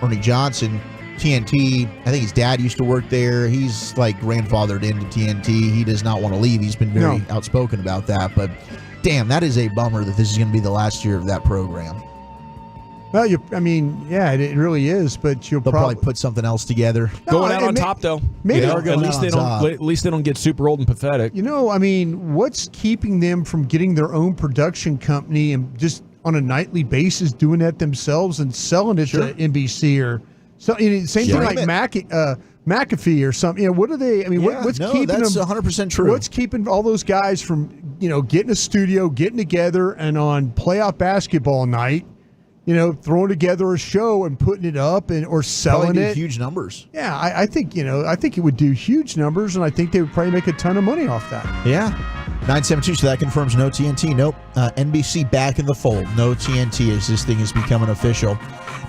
Ernie Johnson, TNT, I think his dad used to work there. He's like grandfathered into TNT. He does not want to leave. He's been very outspoken about that. But damn, that is a bummer that this is going to be the last year of that program. Well, it really is. But they'll probably put something else together. Going out on top, though. Maybe at least they don't get super old and pathetic. What's keeping them from getting their own production company and just on a nightly basis doing that themselves and selling it to NBC or? So same thing like McAfee or something. What are they? What's keeping that's them? 100% true. What's keeping all those guys from getting a studio, getting together, and on playoff basketball night, throwing together a show and putting it up or selling probably it? Huge numbers. Yeah, I think it would do huge numbers, and I think they would probably make a ton of money off that. Yeah. 972, so that confirms no TNT. Nope. NBC back in the fold. No TNT as this thing is becoming official.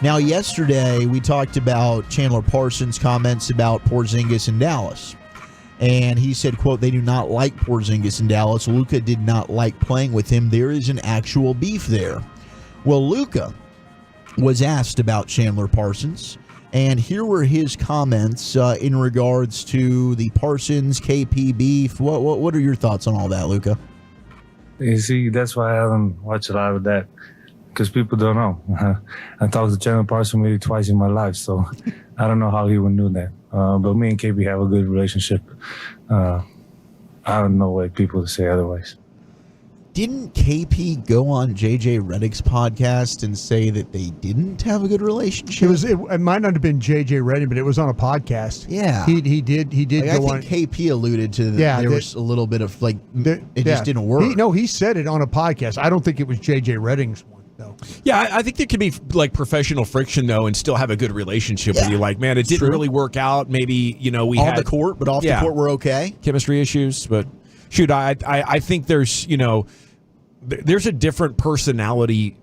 Now, yesterday we talked about Chandler Parsons' comments about Porzingis in Dallas. And he said, quote, they do not like Porzingis in Dallas. Luka did not like playing with him. There is an actual beef there. Well, Luka was asked about Chandler Parsons. And here were his comments in regards to the Parsons KP beef. What are your thoughts on all that, Luka? You see, that's why I haven't watched a lot of that, because people don't know. I talked to Chandler Parsons maybe twice in my life, so I don't know how he would know that. But me and KP have a good relationship. I don't know what people say otherwise. Didn't KP go on JJ Redick's podcast and say that they didn't have a good relationship? It might not have been JJ Redick, but it was on a podcast. Yeah, he did go on. I think KP alluded to that there was a little bit of it just didn't work. He said it on a podcast. I don't think it was JJ Redick's one though. Yeah, I think there could be like professional friction though, and still have a good relationship with you. Like, man, it didn't really work out. Maybe we on had the court, but off the court we're okay. Chemistry issues, but shoot, I think there's there's a different personality,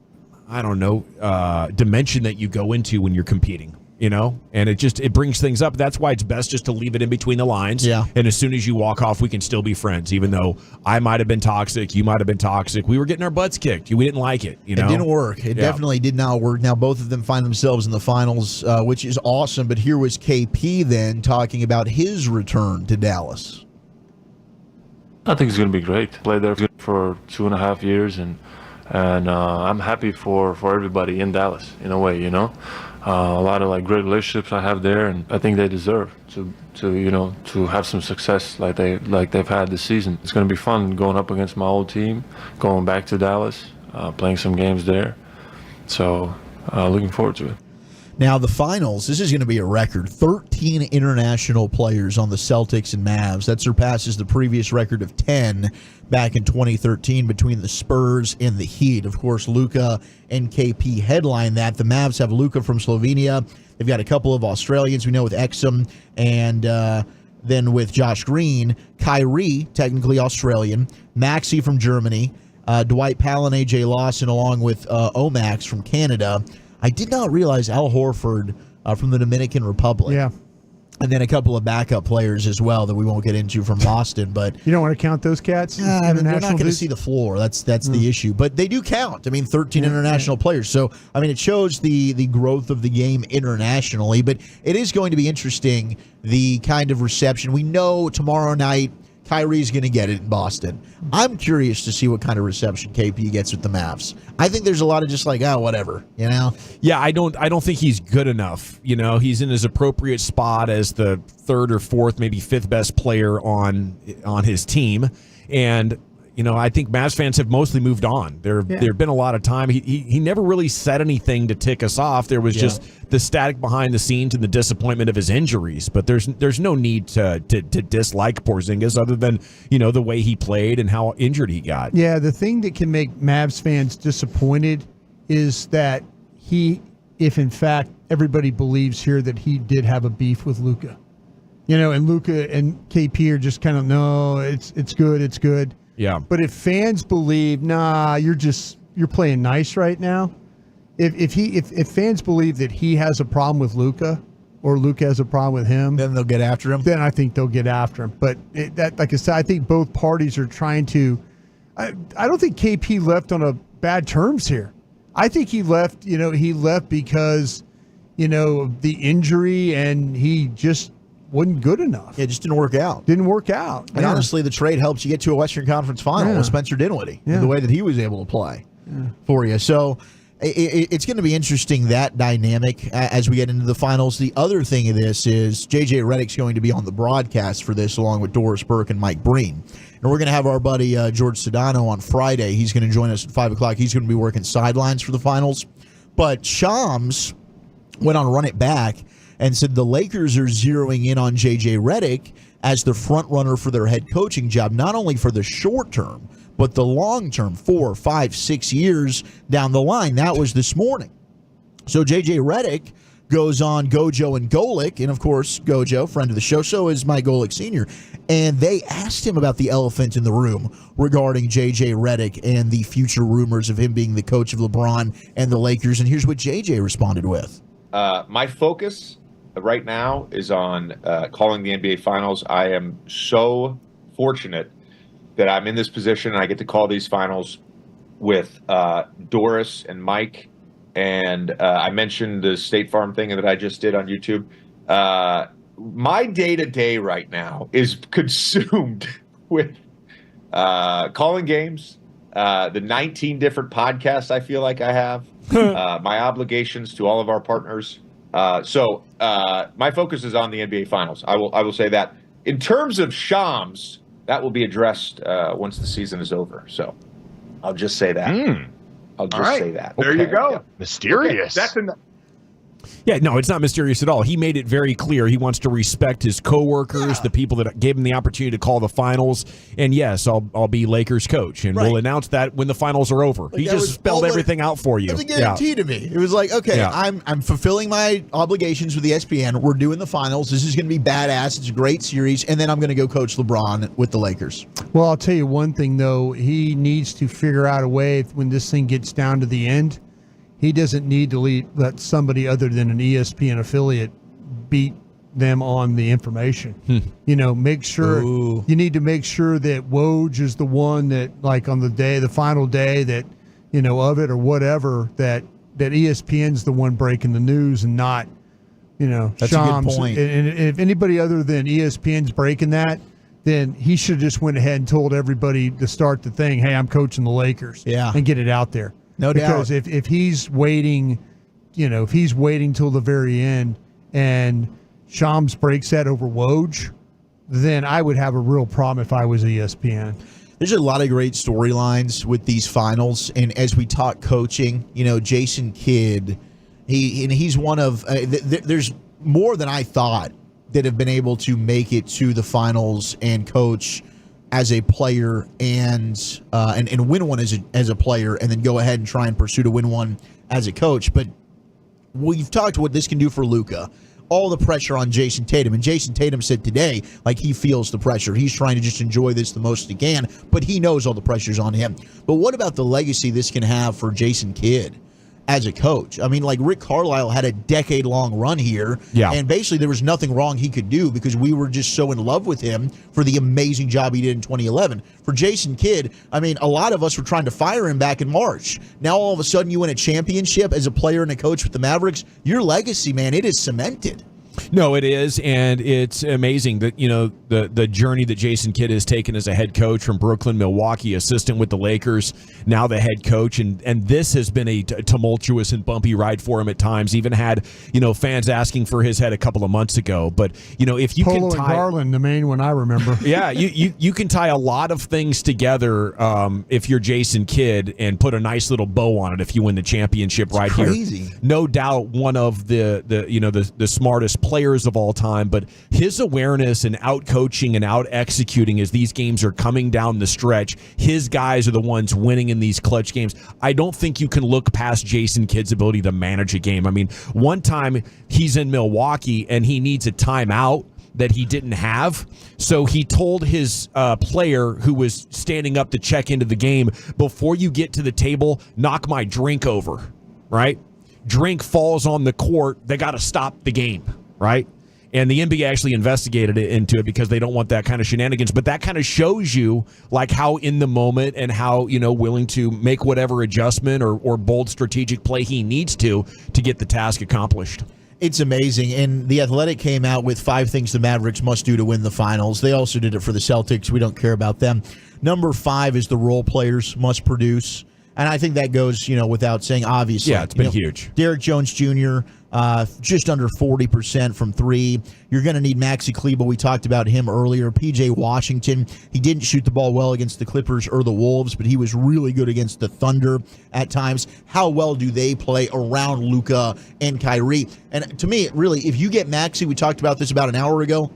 dimension that you go into when you're competing, and it brings things up. That's why it's best just to leave it in between the lines. Yeah. And as soon as you walk off, we can still be friends, even though I might have been toxic, you might have been toxic. We were getting our butts kicked. We didn't like it. It didn't work. It definitely did not work. Now both of them find themselves in the finals, which is awesome. But here was KP then talking about his return to Dallas. I think it's going to be great. Played there for 2.5 years, and and I'm happy for everybody in Dallas in a way, a lot of great relationships I have there, and I think they deserve to have some success like they've had this season. It's going to be fun going up against my old team, going back to Dallas, playing some games there. So looking forward to it. Now, the finals, this is going to be a record. 13 international players on the Celtics and Mavs. That surpasses the previous record of 10 back in 2013 between the Spurs and the Heat. Of course, Luka and KP headline that. The Mavs have Luka from Slovenia. They've got a couple of Australians we know with Exum, and then with Josh Green. Kyrie, technically Australian. Maxey from Germany. Dwight Powell and A.J. Lawson, along with Omax from Canada. I did not realize Al Horford from the Dominican Republic. Yeah. And then a couple of backup players as well that we won't get into from Boston. But you don't want to count those cats? They're not going to see the floor. That's the issue. But they do count. 13 international players. So, it shows the growth of the game internationally. But it is going to be interesting, the kind of reception. We know tomorrow night Kyrie's going to get it in Boston. I'm curious to see what kind of reception KP gets with the Mavs. I think there's a lot of just whatever, Yeah, I don't think he's good enough. He's in his appropriate spot as the third or fourth, maybe fifth best player on his team. And I think Mavs fans have mostly moved on. There've been a lot of time. He never really said anything to tick us off. There was just the static behind the scenes and the disappointment of his injuries. But there's no need to dislike Porzingis other than the way he played and how injured he got. Yeah, the thing that can make Mavs fans disappointed is that if in fact everybody believes here that he did have a beef with Luka, and Luka and KP are just kind of no, it's good. Yeah. But if fans believe, nah, you're playing nice right now. If fans believe that he has a problem with Luka or Luka has a problem with him, then they'll get after him. Then I think they'll get after him. But like I said, I think both parties are trying to. I don't think KP left on a bad terms here. I think he left. He left because of the injury, and he just wasn't good enough. It just didn't work out. And honestly, the trade helps you get to a Western Conference final with Spencer Dinwiddie, the way that he was able to play for you. So it's going to be interesting, that dynamic, as we get into the finals. The other thing of this is J.J. Redick's going to be on the broadcast for this, along with Doris Burke and Mike Breen. And we're going to have our buddy George Sedano on Friday. He's going to join us at 5 o'clock. He's going to be working sidelines for the finals. But Shams went on Run It Back and said the Lakers are zeroing in on J.J. Redick as the front runner for their head coaching job, not only for the short term, but the long term, 4, 5, 6 years down the line. That was this morning. So J.J. Redick goes on Gojo and Golic, and of course, Gojo, friend of the show, so is Mike Golic Sr., and they asked him about the elephant in the room regarding J.J. Redick and the future rumors of him being the coach of LeBron and the Lakers, and here's what J.J. responded with. My focus right now is on calling the NBA Finals. I am so fortunate that I'm in this position and I get to call these finals with Doris and Mike. And I mentioned the State Farm thing that I just did on YouTube. My day-to-day right now is consumed with calling games, the 19 different podcasts I feel like I have, my obligations to all of our partners. So my focus is on the NBA Finals. I will say that. In terms of Shams, that will be addressed once the season is over. So I'll just say that. I'll just say that. There you go. Yeah. Mysterious. Okay, that's enough. Yeah, no, it's not mysterious at all. He made it very clear he wants to respect his coworkers, the people that gave him the opportunity to call the finals. And yes, I'll be Lakers coach, and we'll announce that when the finals are over. He just spelled everything out for you. It was a guarantee to me. It was like, okay, I'm fulfilling my obligations with ESPN. We're doing the finals. This is going to be badass. It's a great series, and then I'm going to go coach LeBron with the Lakers. Well, I'll tell you one thing, though. He needs to figure out a way when this thing gets down to the end. He doesn't need to let somebody other than an ESPN affiliate beat them on the information. Make sure you need to make sure that Woj is the one that, like on the final day that, of it or whatever, that ESPN's the one breaking the news and not, That's Shams. a good point. And if anybody other than ESPN's breaking that, then he should have just went ahead and told everybody to start the thing, hey, I'm coaching the Lakers. Yeah. And get it out there. No doubt. Because if he's waiting, if he's waiting till the very end and Shams breaks that over Woj, then I would have a real problem if I was ESPN. There's a lot of great storylines with these finals. And as we talk coaching, Jason Kidd, he's one of there's more than I thought that have been able to make it to the finals and coach as a player and win one as a player, and then go ahead and try and pursue to win one as a coach. But we've talked what this can do for Luka. All the pressure on Jason Tatum. And Jason Tatum said today, he feels the pressure. He's trying to just enjoy this the most he can, but he knows all the pressure's on him. But what about the legacy this can have for Jason Kidd as a coach? I mean, Rick Carlisle had a decade-long run here, and basically there was nothing wrong he could do because we were just so in love with him for the amazing job he did in 2011. For Jason Kidd, I mean, a lot of us were trying to fire him back in March. Now all of a sudden you win a championship as a player and a coach with the Mavericks. Your legacy, man, it is cemented. No, it is, and it's amazing that the journey that Jason Kidd has taken as a head coach from Brooklyn, Milwaukee, assistant with the Lakers, now the head coach, and this has been a tumultuous and bumpy ride for him at times. Even had fans asking for his head a couple of months ago. But if you Polo can tie and Garland, the main one I remember. Yeah, you can tie a lot of things together if you're Jason Kidd and put a nice little bow on it if you win the championship right here. Crazy. No doubt one of the smartest players of all time, but his awareness and out coaching and out executing as these games are coming down the stretch, his guys are the ones winning in these clutch games. I don't think you can look past Jason Kidd's ability to manage a game. I mean, one time he's in Milwaukee and he needs a timeout that he didn't have, so he told his player who was standing up to check into the game, before you get to the table, knock my drink over, right? Drink falls on the court, they got to stop the game, right? And the NBA actually investigated into it because they don't want that kind of shenanigans. But that kind of shows you how in the moment and how willing to make whatever adjustment or bold strategic play he needs to get the task accomplished. It's amazing. And The Athletic came out with 5 things the Mavericks must do to win the finals. They also did it for the Celtics. We don't care about them. Number 5 is the role players must produce. And I think that goes, without saying, obviously. Yeah, it's been huge. Derek Jones Jr., just under 40% from 3. You're going to need Maxi Kleber. We talked about him earlier. PJ Washington, he didn't shoot the ball well against the Clippers or the Wolves, but he was really good against the Thunder at times. How well do they play around Luka and Kyrie? And to me, really, if you get Maxi, we talked about this about an hour ago,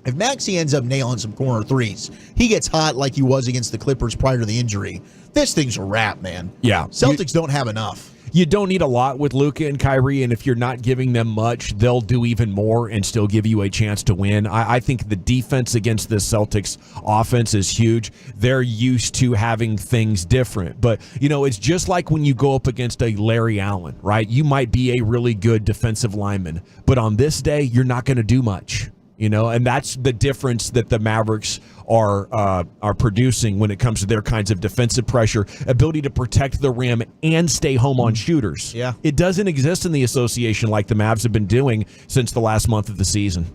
if Maxi ends up nailing some corner threes, he gets hot like he was against the Clippers prior to the injury, this thing's a wrap, man. Yeah. Celtics don't have enough. You don't need a lot with Luka and Kyrie, and if you're not giving them much, they'll do even more and still give you a chance to win. I think the defense against the Celtics offense is huge. They're used to having things different. But, it's just like when you go up against a Larry Allen, right? You might be a really good defensive lineman, but on this day, you're not going to do much. And that's the difference that the Mavericks are producing when it comes to their kinds of defensive pressure, ability to protect the rim and stay home on shooters. Yeah. It doesn't exist in the association like the Mavs have been doing since the last month of the season.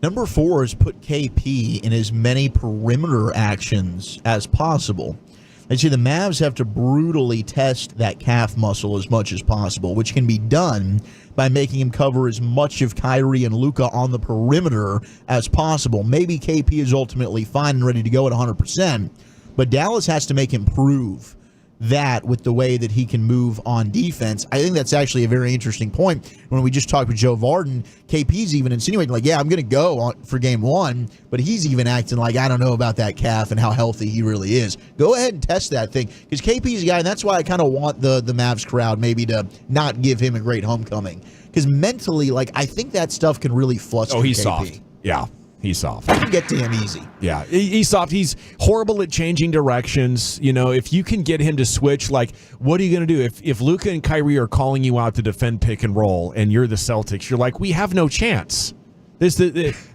Number 4 is put KP in as many perimeter actions as possible. And see, the Mavs have to brutally test that calf muscle as much as possible, which can be done by making him cover as much of Kyrie and Luka on the perimeter as possible. Maybe KP is ultimately fine and ready to go at 100%, but Dallas has to make him prove that with the way that he can move on defense. I think that's actually a very interesting point. When we just talked with Joe Varden, KP's even insinuating, yeah, I'm going to go for game 1, but he's even acting like, I don't know about that calf and how healthy he really is. Go ahead and test that thing, because KP's a guy, and that's why I kind of want the Mavs crowd maybe to not give him a great homecoming, because mentally, I think that stuff can really fluster KP. Oh, he's soft. Yeah. He's soft. You can get to him easy. Yeah, he's soft. He's horrible at changing directions. If you can get him to switch, what are you going to do? If Luka and Kyrie are calling you out to defend pick and roll and you're the Celtics, you're like, we have no chance.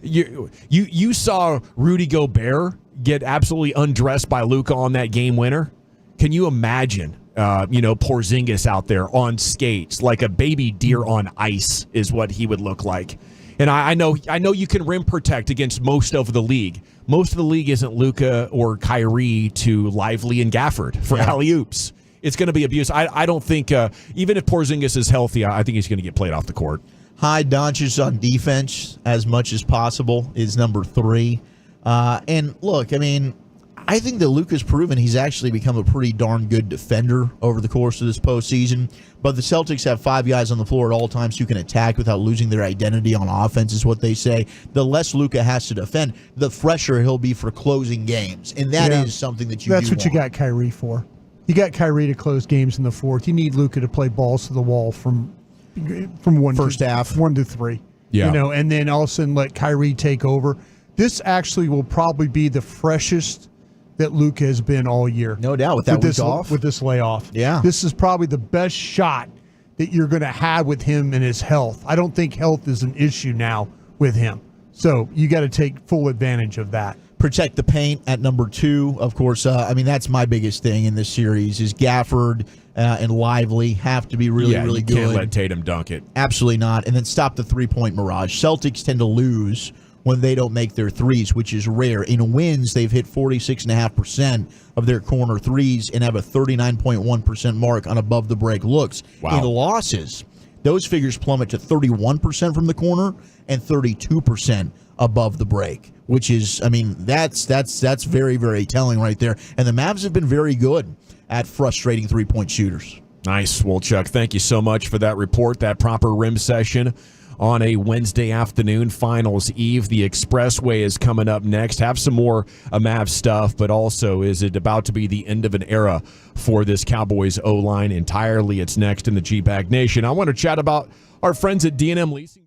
You saw Rudy Gobert get absolutely undressed by Luka on that game winner. Can you imagine, Porzingis out there on skates like a baby deer on ice is what he would look like. And I know you can rim protect against most of the league. Most of the league isn't Luka or Kyrie to Lively and Gafford for alley-oops. It's going to be abuse. I don't think, even if Porzingis is healthy, I think he's going to get played off the court. High Doncic on defense as much as possible is number 3. And look, I mean, I think that Luka's proven he's actually become a pretty darn good defender over the course of this postseason. But the Celtics have 5 guys on the floor at all times who can attack without losing their identity on offense, is what they say. The less Luka has to defend, the fresher he'll be for closing games. And that is something that That's what you got Kyrie for. You got Kyrie to close games in the fourth. You need Luka to play balls to the wall from first half 1 to 3. Yeah. And then all of a sudden let Kyrie take over. This actually will probably be the freshest that Luka has been all year. No doubt, with that week off. With this layoff. Yeah. This is probably the best shot that you're going to have with him and his health. I don't think health is an issue now with him. So you got to take full advantage of that. Protect the paint at number 2. Of course, I mean, that's my biggest thing in this series is Gafford and Lively have to be really good. You can't let Tatum dunk it. Absolutely not. And then stop the three-point mirage. Celtics tend to lose when they don't make their threes, which is rare. In wins, they've hit 46.5% of their corner threes and have a 39.1% mark on above-the-break looks. Wow. In losses, those figures plummet to 31% from the corner and 32% above the break, which is, I mean, that's very, very telling right there. And the Mavs have been very good at frustrating three-point shooters. Nice. Well, Chuck, thank you so much for that report, that proper rim session on a Wednesday afternoon, finals eve. The Expressway is coming up next. Have some more Mavs stuff, but also, is it about to be the end of an era for this Cowboys O-line entirely? It's next in the G-Bag Nation. I want to chat about our friends at D&M Leasing.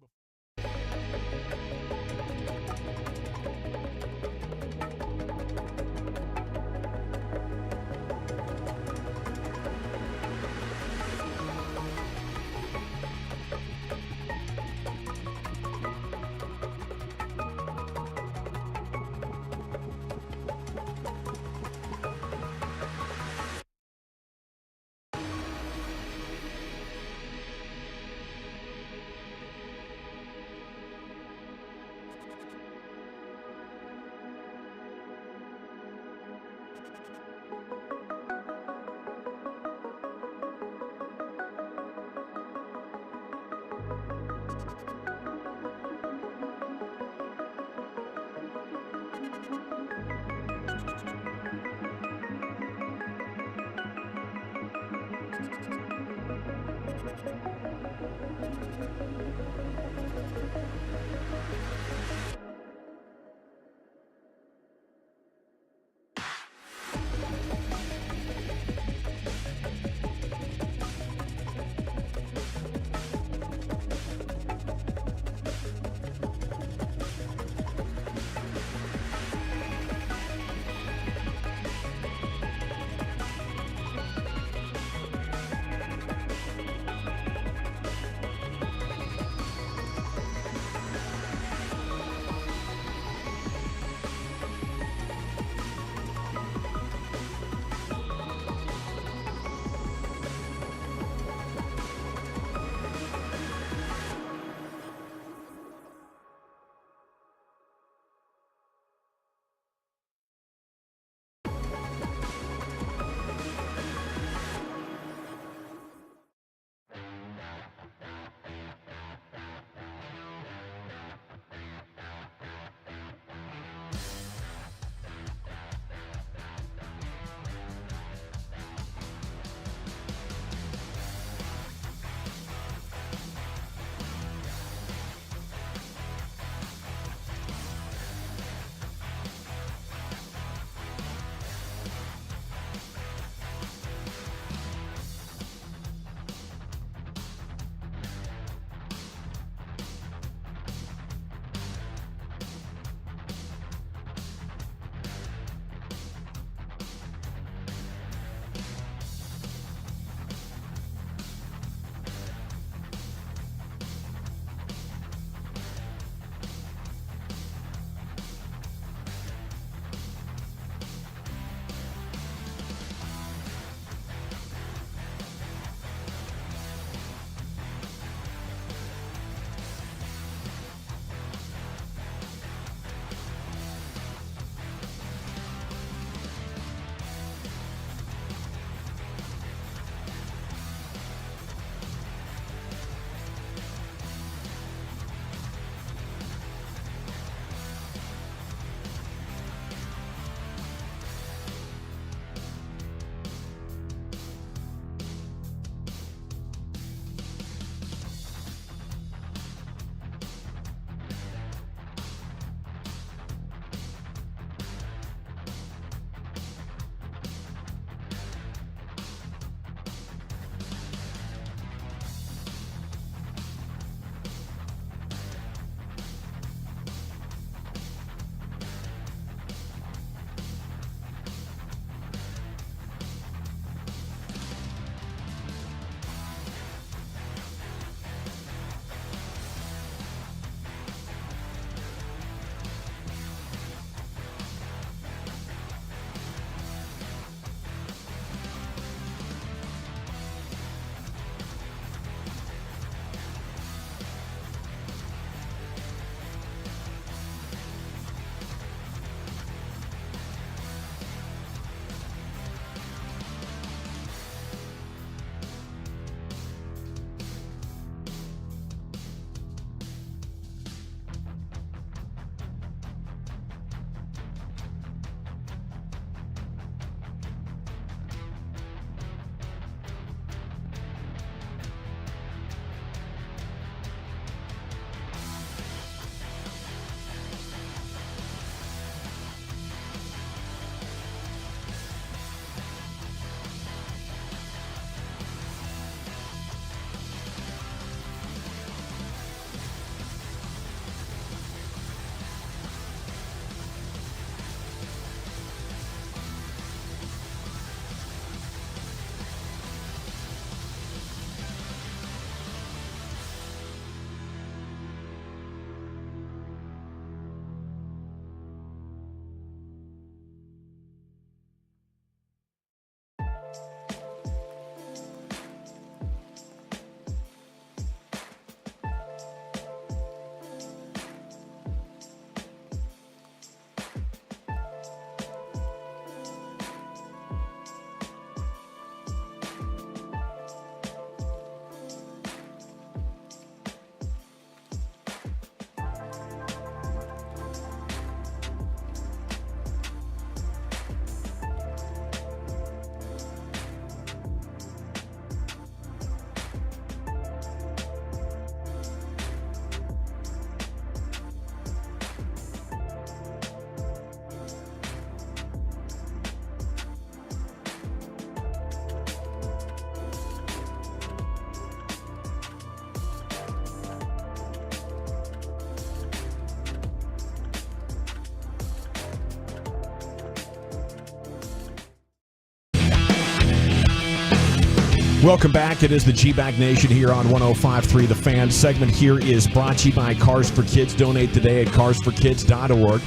Welcome back. It is the G-Bag Nation here on 105.3 The Fan. Segment here is brought to you by Cars for Kids. Donate today at carsforkids.org.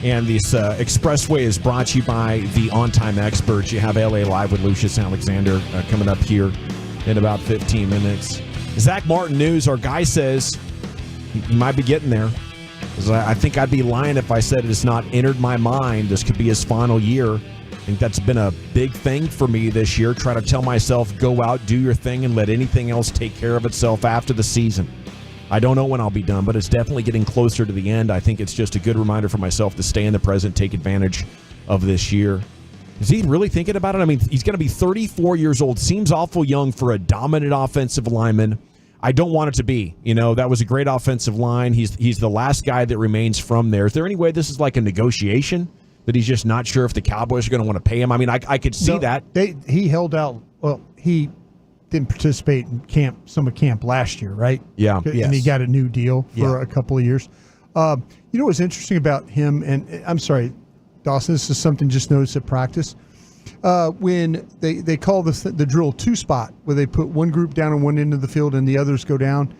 And this expressway is brought to you by the On-Time Experts. You have LA Live with Lucius Alexander coming up here in about 15 minutes. Zach Martin news. Our guy says he might be getting there. I think I'd be lying if I said it has not entered my mind. This could be his final year. I think that's been a big thing for me this year. Try to tell myself, go out, do your thing, and let anything else take care of itself after the season. I don't know when I'll be done, but it's definitely getting closer to the end. I think it's just a good reminder for myself to stay in the present, take advantage of this year. Is he really thinking about it? I mean, he's going to be 34 years old. Seems awful young for a dominant offensive lineman. I don't want it to be. You know, that was a great offensive line. He's the last guy that remains from there. Is there any way this is like a negotiation? That he's just not sure if the Cowboys are going to want to pay him. I mean, I could see that. He held out. Well, he didn't participate in summer camp last year, right? Yeah. And he got a new deal for a couple of years. You know what's interesting about him, and I'm sorry, Dawson, this is something just noticed at practice. When they call the drill two-spot, where they put one group down on one end of the field and the others go down,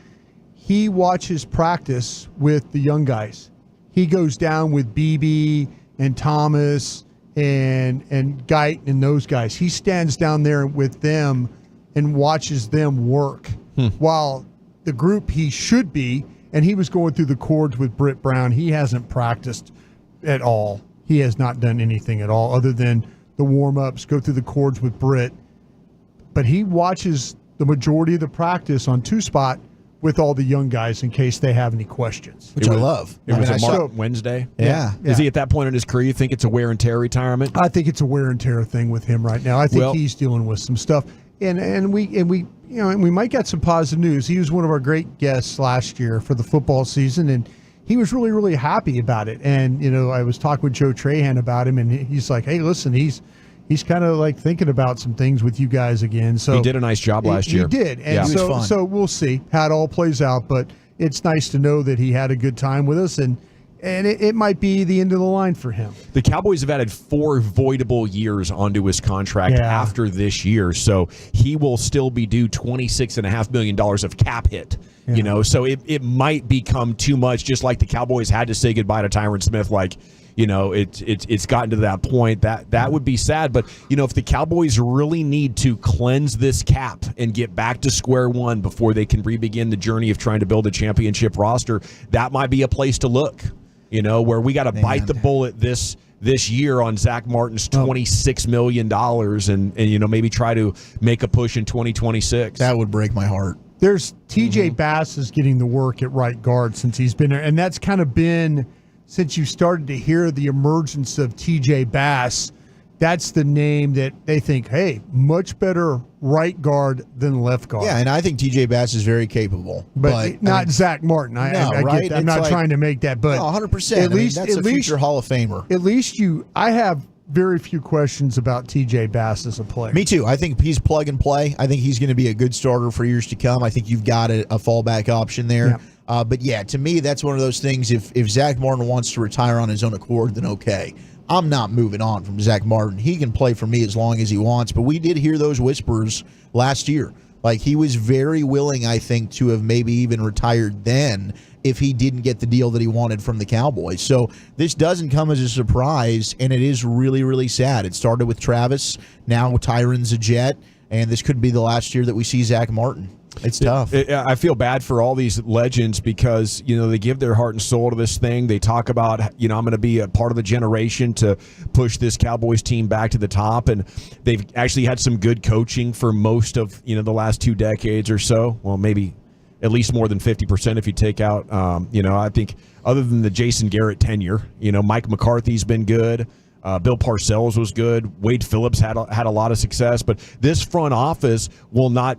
he watches practice with the young guys. He goes down with BB and Thomas and Guyton and those guys. He stands down there with them and watches them work while the group he should be, and he was going through the cords with Britt Brown. He hasn't practiced at all. He has not done anything at all other than the warm-ups, go through the cords with Britt. But he watches the majority of the practice on two-spot with all the young guys in case they have any questions. Which I love. It was a Wednesday. Yeah. Is he at that point in his career? You think it's a wear and tear retirement? I think it's a wear and tear thing with him right now. I think he's dealing with some stuff, and we might get some positive news. He was one of our great guests last year for the football season, and he was really, really happy about it. And I was talking with Joe Trahan about him, and he's like, "Hey, listen, he's kind of like thinking about some things with you guys again." So he did a nice job last year. He did, and so we'll see how it all plays out. But it's nice to know that he had a good time with us, and it might be the end of the line for him. The Cowboys have added 4 voidable years onto his contract after this year, so he will still be due $26.5 million of cap hit. Yeah. So it might become too much, just like the Cowboys had to say goodbye to Tyron Smith. It's gotten to that point that would be sad. But if the Cowboys really need to cleanse this cap and get back to square one before they can re-begin the journey of trying to build a championship roster, that might be a place to look. Where we got to bite the bullet this year on Zach Martin's $26 million and maybe try to make a push in 2026. That would break my heart. There's TJ Bass is getting the work at right guard since he's been there, and that's kind of been since you started to hear the emergence of TJ Bass. That's the name that they think, hey, much better right guard than left guard. Yeah, and I think TJ Bass is very capable. But not Zach Martin. I right? get that. I'm not trying to make that, but 100%. At least that's a future Hall of Famer. At least I have very few questions about TJ Bass as a player. Me too. I think he's plug and play. I think he's going to be a good starter for years to come. I think you've got a fallback option there. Yeah. But yeah, to me, that's one of those things. If Zach Martin wants to retire on his own accord, then okay. I'm not moving on from Zach Martin. He can play for me as long as he wants. But we did hear those whispers last year. Like, he was very willing, I think, to have maybe even retired then if he didn't get the deal that he wanted from the Cowboys. So this doesn't come as a surprise, and it is really, really sad. It started with Travis. Now Tyron's a Jet, and this could be the last year that we see Zach Martin. It's tough. I feel bad for all these legends because, they give their heart and soul to this thing. They talk about, I'm going to be a part of the generation to push this Cowboys team back to the top. And they've actually had some good coaching for most of, the last 2 decades or so. Well, maybe at least more than 50% if you take out, I think other than the Jason Garrett tenure, Mike McCarthy's been good. Bill Parcells was good. Wade Phillips had a lot of success. But this front office will not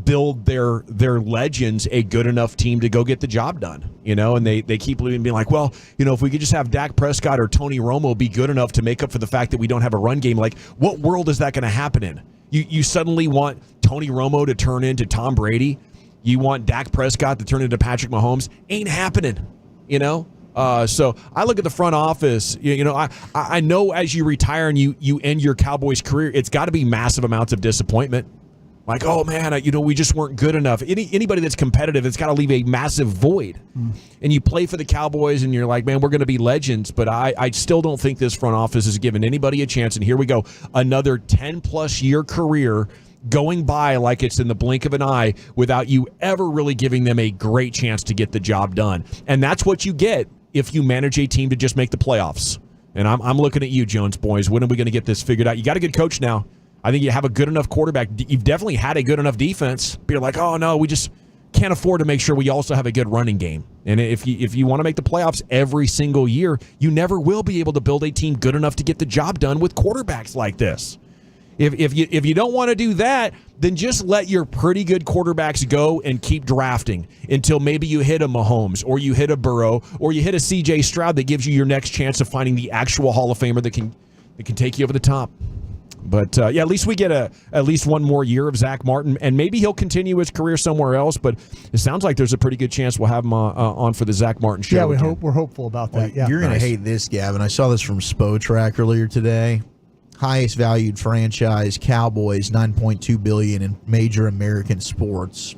build their legends a good enough team to go get the job done, and they keep being like, well, if we could just have Dak Prescott or Tony Romo be good enough to make up for the fact that we don't have a run game, like, what world is that going to happen in? You suddenly want Tony Romo to turn into Tom Brady. You want Dak Prescott to turn into Patrick Mahomes. Ain't happening, So I look at the front office, I know as you retire and you end your Cowboys career, it's got to be massive amounts of disappointment. Like, oh man, we just weren't good enough. Anybody that's competitive, it's got to leave a massive void. And you play for the Cowboys, and you're like, man, we're going to be legends. But I still don't think this front office has given anybody a chance. And here we go, another 10-plus year career going by like it's in the blink of an eye without you ever really giving them a great chance to get the job done. And that's what you get if you manage a team to just make the playoffs. And I'm looking at you, Jones boys. When are we going to get this figured out? You got a good coach now. I think you have a good enough quarterback. You've definitely had a good enough defense. But you're like, oh, no, we just can't afford to make sure we also have a good running game. And if you want to make the playoffs every single year, you never will be able to build a team good enough to get the job done with quarterbacks like this. If you don't want to do that, then just let your pretty good quarterbacks go and keep drafting until maybe you hit a Mahomes or you hit a Burrow or you hit a C.J. Stroud that gives you your next chance of finding the actual Hall of Famer that can take you over the top. But, at least we get at least one more year of Zach Martin, and maybe he'll continue his career somewhere else, but it sounds like there's a pretty good chance we'll have him on for the Zach Martin show. Yeah, we're hopeful about that. Yeah. You're going to hate this, Gavin. I saw this from Spotrac earlier today. Highest valued franchise, Cowboys, $9.2 billion in major American sports.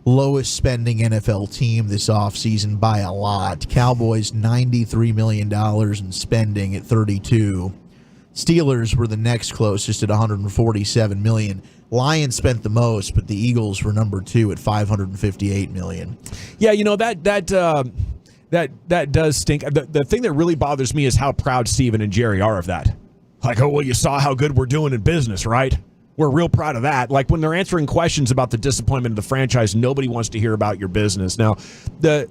Lowest spending NFL team this offseason by a lot. Cowboys, $93 million in spending at 32. Steelers were the next closest at $147 million. Lions spent the most, but the Eagles were number 2 at $558 million. Yeah, that does stink. The thing that really bothers me is how proud Steven and Jerry are of that. Like, oh, well, you saw how good we're doing in business, right? We're real proud of that. Like, when they're answering questions about the disappointment of the franchise, nobody wants to hear about your business. Now, the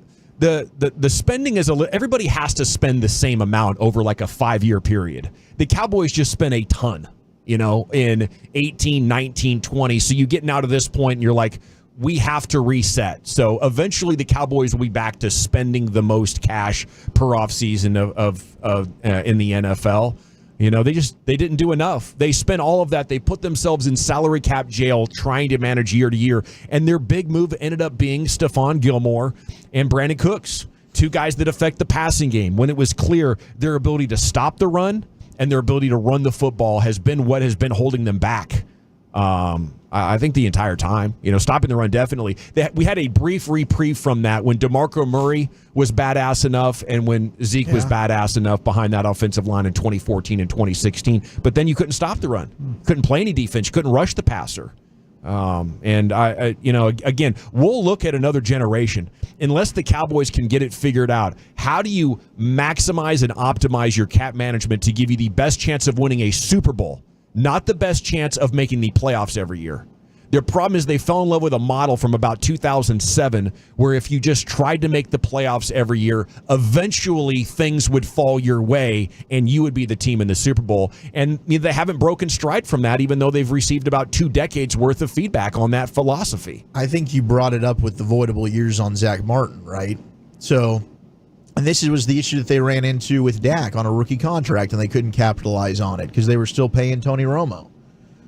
spending is everybody has to spend the same amount over like a 5-year period. The Cowboys just spent a ton, in 18, 19, 20. So you getting out of this point and you're like, we have to reset. So eventually the Cowboys will be back to spending the most cash per offseason of in the NFL. They didn't do enough. They spent all of that. They put themselves in salary cap jail trying to manage year to year. And their big move ended up being Stephon Gilmore and Brandon Cooks, 2 guys that affect the passing game. When it was clear their ability to stop the run and their ability to run the football has been what has been holding them back. I think the entire time, stopping the run, definitely. We had a brief reprieve from that when DeMarco Murray was badass enough and when Zeke was badass enough behind that offensive line in 2014 and 2016. But then you couldn't stop the run. Couldn't play any defense. You couldn't rush the passer. And again, we'll look at another generation. Unless the Cowboys can get it figured out, how do you maximize and optimize your cap management to give you the best chance of winning a Super Bowl? Not the best chance of making the playoffs every year. Their problem is they fell in love with a model from about 2007 where if you just tried to make the playoffs every year, eventually things would fall your way and you would be the team in the Super Bowl. And they haven't broken stride from that, even though they've received about 2 decades worth of feedback on that philosophy. I think you brought it up with the voidable years on Zach Martin, right? So, and this was the issue that they ran into with Dak on a rookie contract, and they couldn't capitalize on it because they were still paying Tony Romo.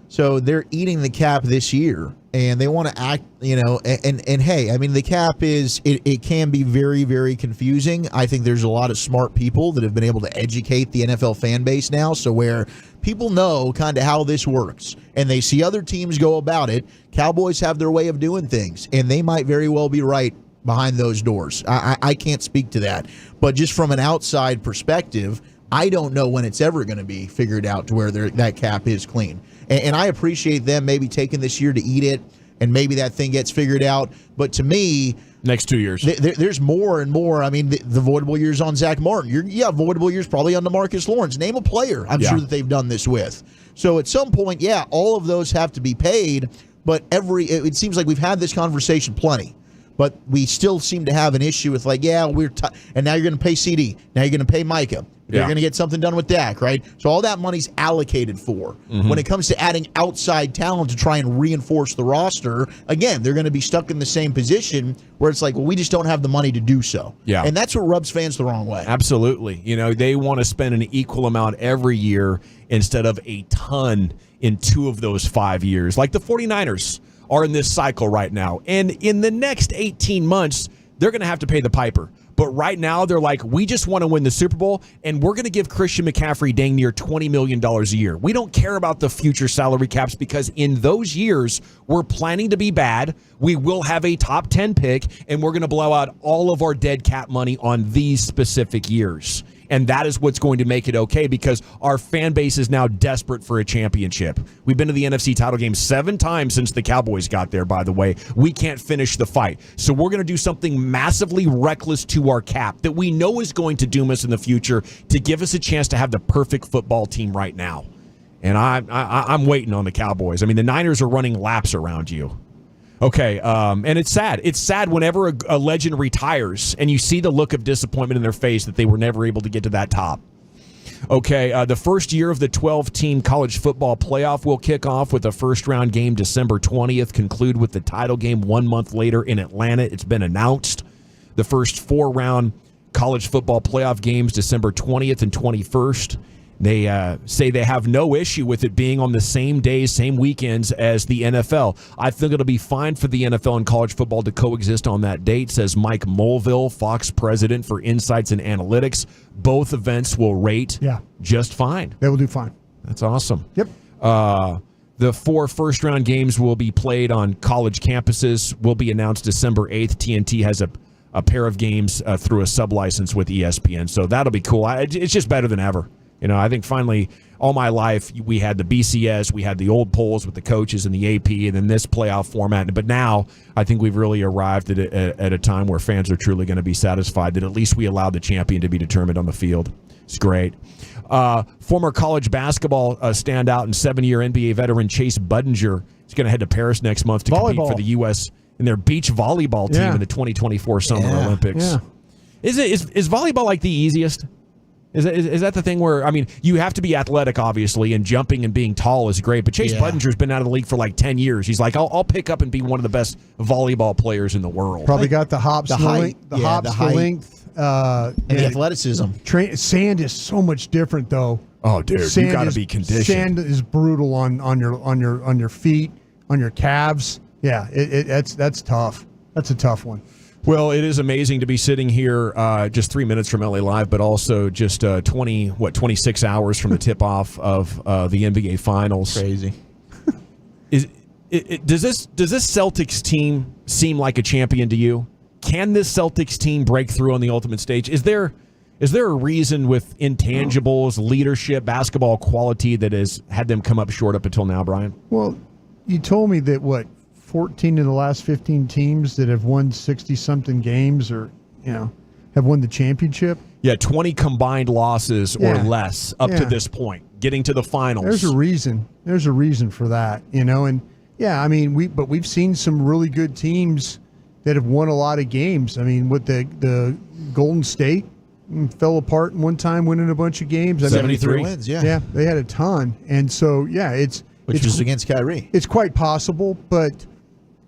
So they're eating the cap this year, and they want to act, and hey, I mean, the cap it can be very, very confusing. I think there's a lot of smart people that have been able to educate the NFL fan base now, so where people know kind of how this works, and they see other teams go about it. Cowboys have their way of doing things, and they might very well be right behind those doors. I can't speak to that, but just from an outside perspective, I don't know when it's ever going to be figured out to where that cap is clean. And I appreciate them maybe taking this year to eat it, and maybe that thing gets figured out. But to me, next 2 years, there's more and more. I mean, the voidable years on Zach Martin. Voidable years probably on DeMarcus Lawrence. Name a player I'm sure that they've done this with. So at some point, all of those have to be paid. But it seems like we've had this conversation plenty. But we still seem to have an issue with and now you're going to pay CD. Now you're going to pay Micah. You're going to get something done with Dak, right? So all that money's allocated for. Mm-hmm. When it comes to adding outside talent to try and reinforce the roster, again, they're going to be stuck in the same position where it's like, well, we just don't have the money to do so. Yeah. And that's what rubs fans the wrong way. Absolutely. They want to spend an equal amount every year instead of a ton in 2 of those 5 years. Like the 49ers are in this cycle right now. And in the next 18 months, they're going to have to pay the piper. But right now, they're like, we just want to win the Super Bowl, and we're going to give Christian McCaffrey dang near $20 million a year. We don't care about the future salary caps because in those years, we're planning to be bad. We will have a top 10 pick, and we're going to blow out all of our dead cap money on these specific years. And that is what's going to make it okay because our fan base is now desperate for a championship. We've been to the NFC title game 7 times since the Cowboys got there, by the way. We can't finish the fight. So we're going to do something massively reckless to our cap that we know is going to doom us in the future to give us a chance to have the perfect football team right now. And I'm waiting on the Cowboys. I mean, the Niners are running laps around you. Okay, and it's sad. It's sad whenever a legend retires and you see the look of disappointment in their face that they were never able to get to that top. Okay, the first year of the 12-team college football playoff will kick off with a first-round game December 20th, conclude with the title game 1 month later in Atlanta. It's been announced. The first 4-round college football playoff games December 20th and 21st. They say they have no issue with it being on the same days, same weekends as the NFL. I think it'll be fine for the NFL and college football to coexist on that date, says Mike Mulvill, Fox president for Insights and Analytics. Both events will rate just fine. They will do fine. That's awesome. Yep. The 4 first-round games will be played on college campuses, will be announced December 8th. TNT has a pair of games through a sub-license with ESPN, so that'll be cool. It's just better than ever. You know, I think finally, all my life, we had the BCS, we had the old polls with the coaches and the AP, and then this playoff format. But now, I think we've really arrived at a time where fans are truly going to be satisfied that at least we allowed the champion to be determined on the field. It's great. Former college basketball standout and 7-year NBA veteran Chase Budinger is going to head to Paris next month to compete for the U.S. in their beach volleyball team in the 2024 Summer Olympics. Yeah. Is volleyball like the easiest? Is that the thing where, I mean, you have to be athletic, obviously, and jumping and being tall is great, but Chase Budinger's been out of the league for like 10 years. He's like, I'll pick up and be one of the best volleyball players in the world. Probably got the hops, the height, the length, and the athleticism. Sand is so much different, though. Oh, dude, you got to be conditioned. Sand is brutal on your feet, on your calves. Yeah, that's tough. That's a tough one. Well, it is amazing to be sitting here just 3 minutes from LA Live, but also just 26 hours from the tip-off of the NBA Finals. Crazy. Does this Celtics team seem like a champion to you? Can this Celtics team break through on the ultimate stage? Is there a reason with intangibles, leadership, basketball quality that has had them come up short up until now, Brian? Well, you told me that, 14 of the last 15 teams that have won 60-something games or, have won the championship. Yeah, 20 combined losses or less up to this point, getting to the finals. There's a reason. There's a reason for that, and we've seen some really good teams that have won a lot of games. I mean, with the Golden State fell apart in one time, winning a bunch of games. 73 wins, Yeah, they had a ton. And so, which was against Kyrie. It's quite possible, but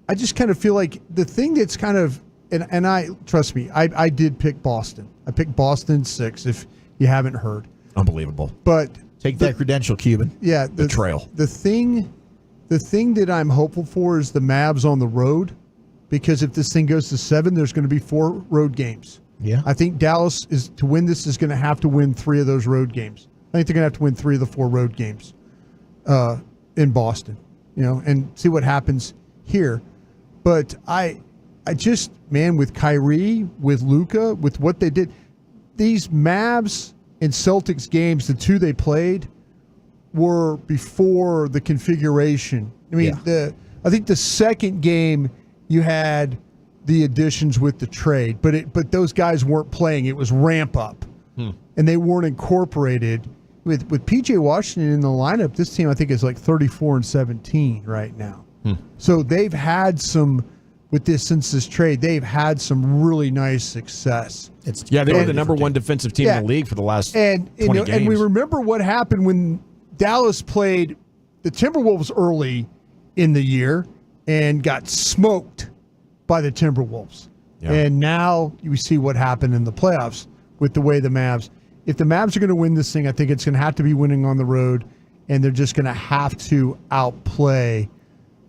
I just kind of feel like the thing that's kind of, and I, trust me, I did pick Boston. I picked Boston 6, if you haven't heard. Unbelievable. But take that credential, Cuban. Yeah. The trail. The thing that I'm hopeful for is the Mavs on the road, because if this thing goes to 7, there's going to be 4 road games. Yeah. I think Dallas to win this is going to have to win 3 of those road games. I think they're going to have to win 3 of the 4 road games in Boston, and see what happens here. But I just, man, with Kyrie, with Luka, with what they did, these Mavs and Celtics games, the 2 they played, were before the configuration. I mean, I think the second game you had the additions with the trade, but those guys weren't playing. It was ramp up, and they weren't incorporated. With P.J. Washington in the lineup, this team I think is like 34-17 right now. So they've had since this trade, they've had some really nice success. They were the number 1 defensive team in the league for the last 20 games. And we remember what happened when Dallas played the Timberwolves early in the year and got smoked by the Timberwolves. Yeah. And now you see what happened in the playoffs with the way the Mavs. If the Mavs are going to win this thing, I think it's going to have to be winning on the road, and they're just going to have to outplay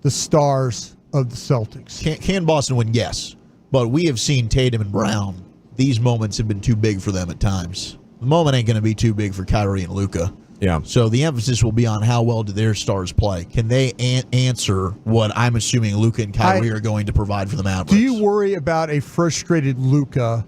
the stars of the Celtics. Can Boston win? Yes. But we have seen Tatum and Brown. These moments have been too big for them at times. The moment ain't going to be too big for Kyrie and Luka. Yeah. So the emphasis will be on how well do their stars play. Can they answer what I'm assuming Luka and Kyrie are going to provide for the Mavericks? Do you worry about a frustrated Luka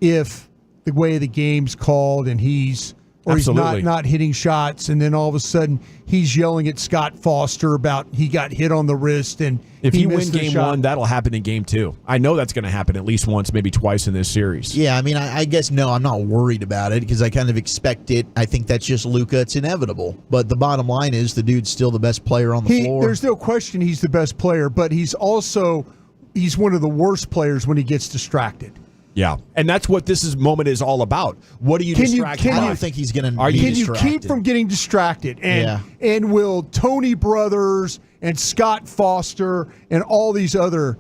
if the way the game's called and he's not hitting shots, and then all of a sudden he's yelling at Scott Foster about he got hit on the wrist and if you win missed the game shot? one, that'll happen in game two. I know that's going to happen at least once, maybe twice in this series. Yeah, I mean, I guess no, I'm not worried about it because I kind of expect it. I think that's just Luka. It's inevitable. But the bottom line is the dude's still the best player on the floor. There's no question he's the best player, but he's one of the worst players when he gets distracted. Yeah, and that's what this moment is all about. What are you distracted by? I don't think he's going to be Can distracted. you keep from getting distracted? And will Tony Brothers and Scott Foster and all these other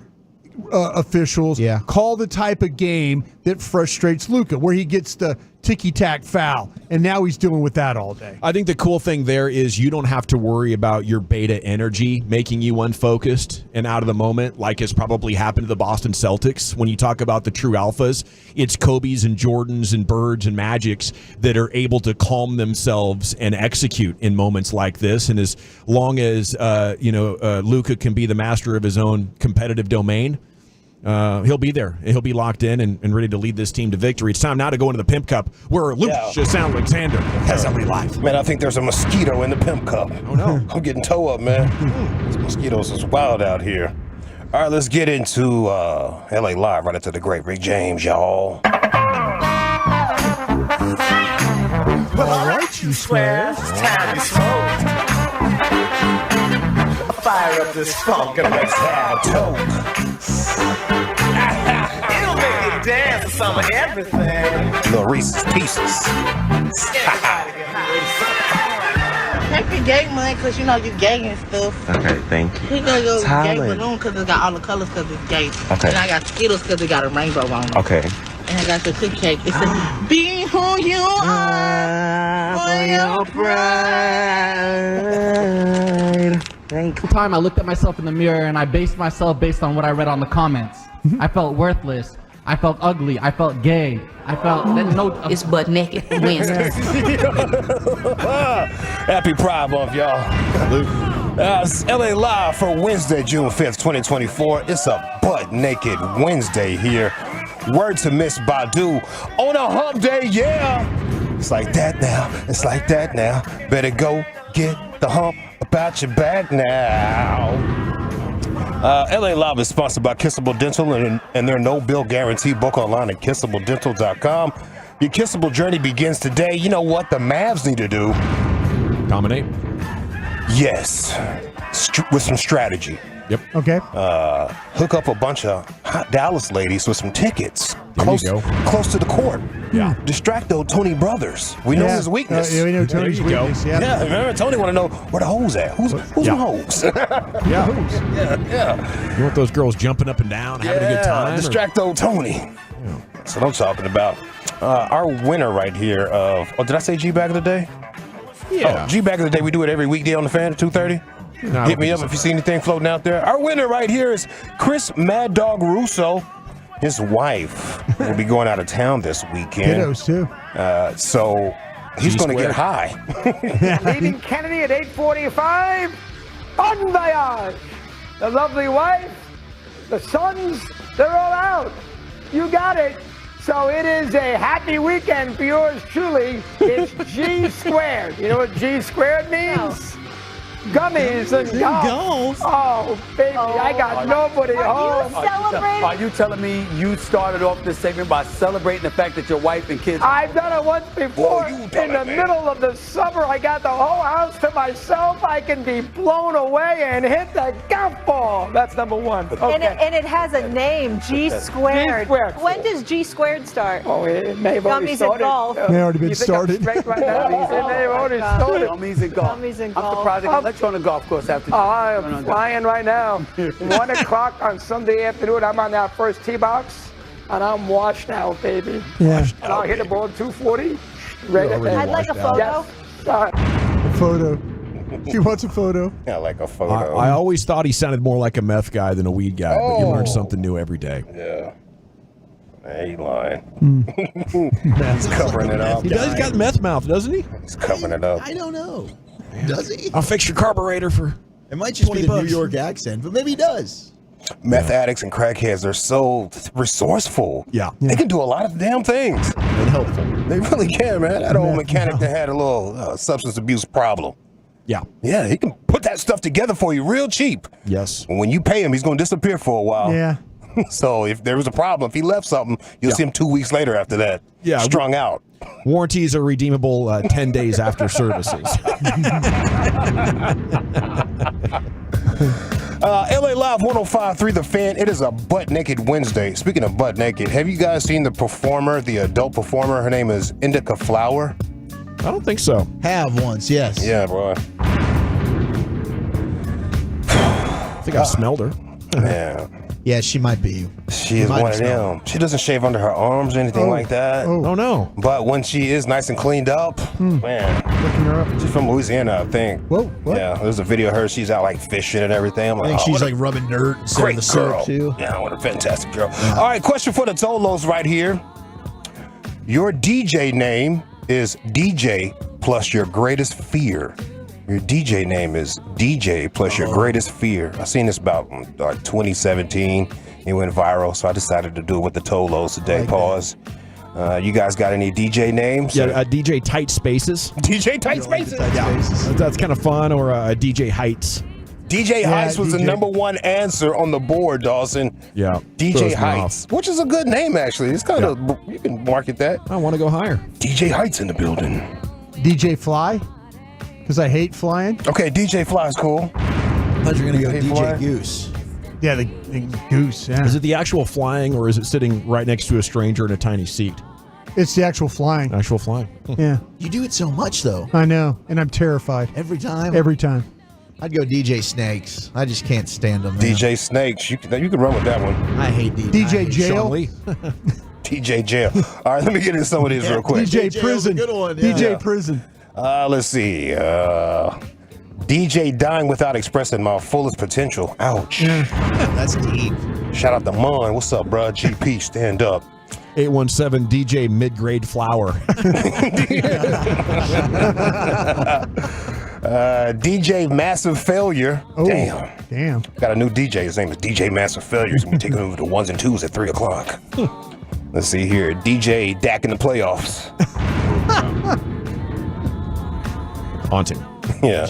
officials call the type of game that frustrates Luka, where he gets the ticky-tack foul, and now he's dealing with that all day? I think the cool thing there is you don't have to worry about your beta energy making you unfocused and out of the moment, like has probably happened to the Boston Celtics. When you talk about the true alphas, it's Kobe's and Jordans and Birds and Magics that are able to calm themselves and execute in moments like this. And as long as Luka can be the master of his own competitive domain, he'll be there. He'll be locked in and ready to lead this team to victory. It's time now to go into the Pimp Cup, where Lucius Alexander has LA Live. Man, I think there's a mosquito in the Pimp Cup. Oh, no. I'm getting toe up, man. These mosquitoes is wild out here. All right, let's get into LA Live right into the great Rick James, y'all. All right, you squares, it's time to smoke. Fire up this funk and let's have a toke. It'll make you dance to some of everything. Little Reese's Pieces. Take your gay money because you know you gay and stuff. Okay, thank you. He gonna go gay Talent. balloon because it got all the colors because it's gay. Okay. And I got Skittles because it got a rainbow on it. Okay. And I got the cookie cake. It says, be who you are for your pride. Thank you. Time I looked at myself in the mirror and I based myself based on what I read on the comments. I felt worthless. I felt ugly. I felt gay. I felt it's butt naked Wednesday. Happy Pride Month, y'all. It's LA Live for Wednesday, June 5th, 2024. It's a butt naked Wednesday here. Word to Miss Badu on a hump day, yeah. It's like that now. It's like that now. Better go get the hump about your back now. LA Live is sponsored by Kissable Dental and their no bill guarantee. Book online at kissabledental.com. Your kissable journey begins today. You know what the Mavs need to do? Dominate. Yes, with some strategy. Yep. Okay. Hook up a bunch of hot Dallas ladies with some tickets There close you go. to the court. Yeah. Distract those Tony Brothers. We know his weakness. we know Tony's weakness. Yeah, remember Tony want to know where the hoes at. Who's the hoes? Yeah, who's? Yeah. You want those girls jumping up and down, having a good time? Distract old Tony. That's what I'm talking about. Our winner right here of did I say G Bag of the Day? Yeah. G Bag of the Day. We do it every weekday on the Fan at 2:30. No, Hit me up if you see anything floating out there. Our winner right here is Chris Mad Dog Russo. His wife will be going out of town this weekend. Kiddos, too. So he's going to get high. Leaving Kennedy at 8:45. Bon voyage! The lovely wife, the sons, they're all out. You got it. So it is a happy weekend for yours truly. It's G squared. You know what G squared means? Gummies and golf. Oh, baby, I got nobody home. Are you telling me you started off this segment by celebrating the fact that your wife and kids... I've done it once before. In the middle of the summer, I got the whole house to myself. I can be blown away and hit the golf ball. That's number one. Okay. And it has a name, G squared. G squared. When does G squared start? Oh, it may have already Gummies started. and golf. May already been You think I'm started. straight right now? It may have already started. Gummies and golf. Gummies and I'm golf. surprised they can let you on the golf course after I'm flying right now. 1 o'clock on Sunday afternoon. I'm on that first tee box, and I'm washed out, baby. Yeah. And I'll hit the ball 240. Ready to I'd like a photo. Yes. A photo. She wants a photo. Yeah, like a photo. I always thought he sounded more like a meth guy than a weed guy, but you learn something new every day. Yeah. Hey, lying. He's covering it up. He does. He's got meth mouth, doesn't he? He's covering it up. I don't know. Does he? I'll fix your carburetor for. It might just be the $20. New York accent, but maybe he does. Meth addicts and crackheads are so resourceful. Yeah. They can do a lot of damn things. They really can, man. That old mechanic that had a little substance abuse problem. Yeah. Yeah, he can put that stuff together for you real cheap. Yes. And when you pay him, he's going to disappear for a while. Yeah. So if there was a problem, if he left something, you'll see him 2 weeks later after that. Yeah. Strung out. Warranties are redeemable 10 days after services. LA Live 105.3 The Fan. It is a butt naked Wednesday. Speaking of butt naked, have you guys seen the performer, the adult performer? Her name is Indica Flower. I don't think so. Have once, yes. Yeah, bro. I think I smelled her. Yeah. Yeah, she might be. She is one of them. She doesn't shave under her arms or anything like that. Oh, no. But when she is nice and cleaned up, man. Looking her up. She's from Louisiana, I think. Whoa, what? Yeah, there's a video of her. She's out like fishing and everything. I'm I like, think oh, she's what like rubbing dirt instead great of the girl. syrup, too. Yeah, what a fantastic girl. All right, question for the Tolos right here. Your DJ name is DJ plus your greatest fear. Your DJ name is DJ plus your greatest fear. I seen this about like 2017. It went viral, so I decided to do it with the Tolos today. Pause. You guys got any DJ names? Yeah, DJ Tight Spaces. DJ Tight Spaces. That's kind of fun. Or DJ Heights. DJ Heights was the number one answer on the board, Dawson. Yeah. DJ Heights, which is a good name, actually. It's kind of, you can market that. I want to go higher. DJ Heights in the building. DJ Fly? Because I hate flying. Okay, DJ Fly is cool. I thought you were going to go DJ Fly? Goose. Yeah, the goose. Yeah. Is it the actual flying, or is it sitting right next to a stranger in a tiny seat? It's the actual flying. Actual flying. Yeah. You do it so much, though. I know, and I'm terrified. Every time? Every time. I'd go DJ Snakes. I just can't stand them. DJ Snakes. You can run with that one. I hate DJ. DJ Jail. DJ Jail. All right, let me get into some of these real quick. DJ Prison. Good one, DJ Prison. Let's see. DJ dying without expressing my fullest potential. Ouch. That's deep. Shout out to Mon. What's up, bro? GP, stand up. 817 DJ Mid-Grade Flower. DJ Massive Failure. Oh, damn. Got a new DJ. His name is DJ Massive Failure. He's going to be taking over the ones and twos at 3 o'clock. Let's see here. DJ Dak in the playoffs. Haunting. Yeah.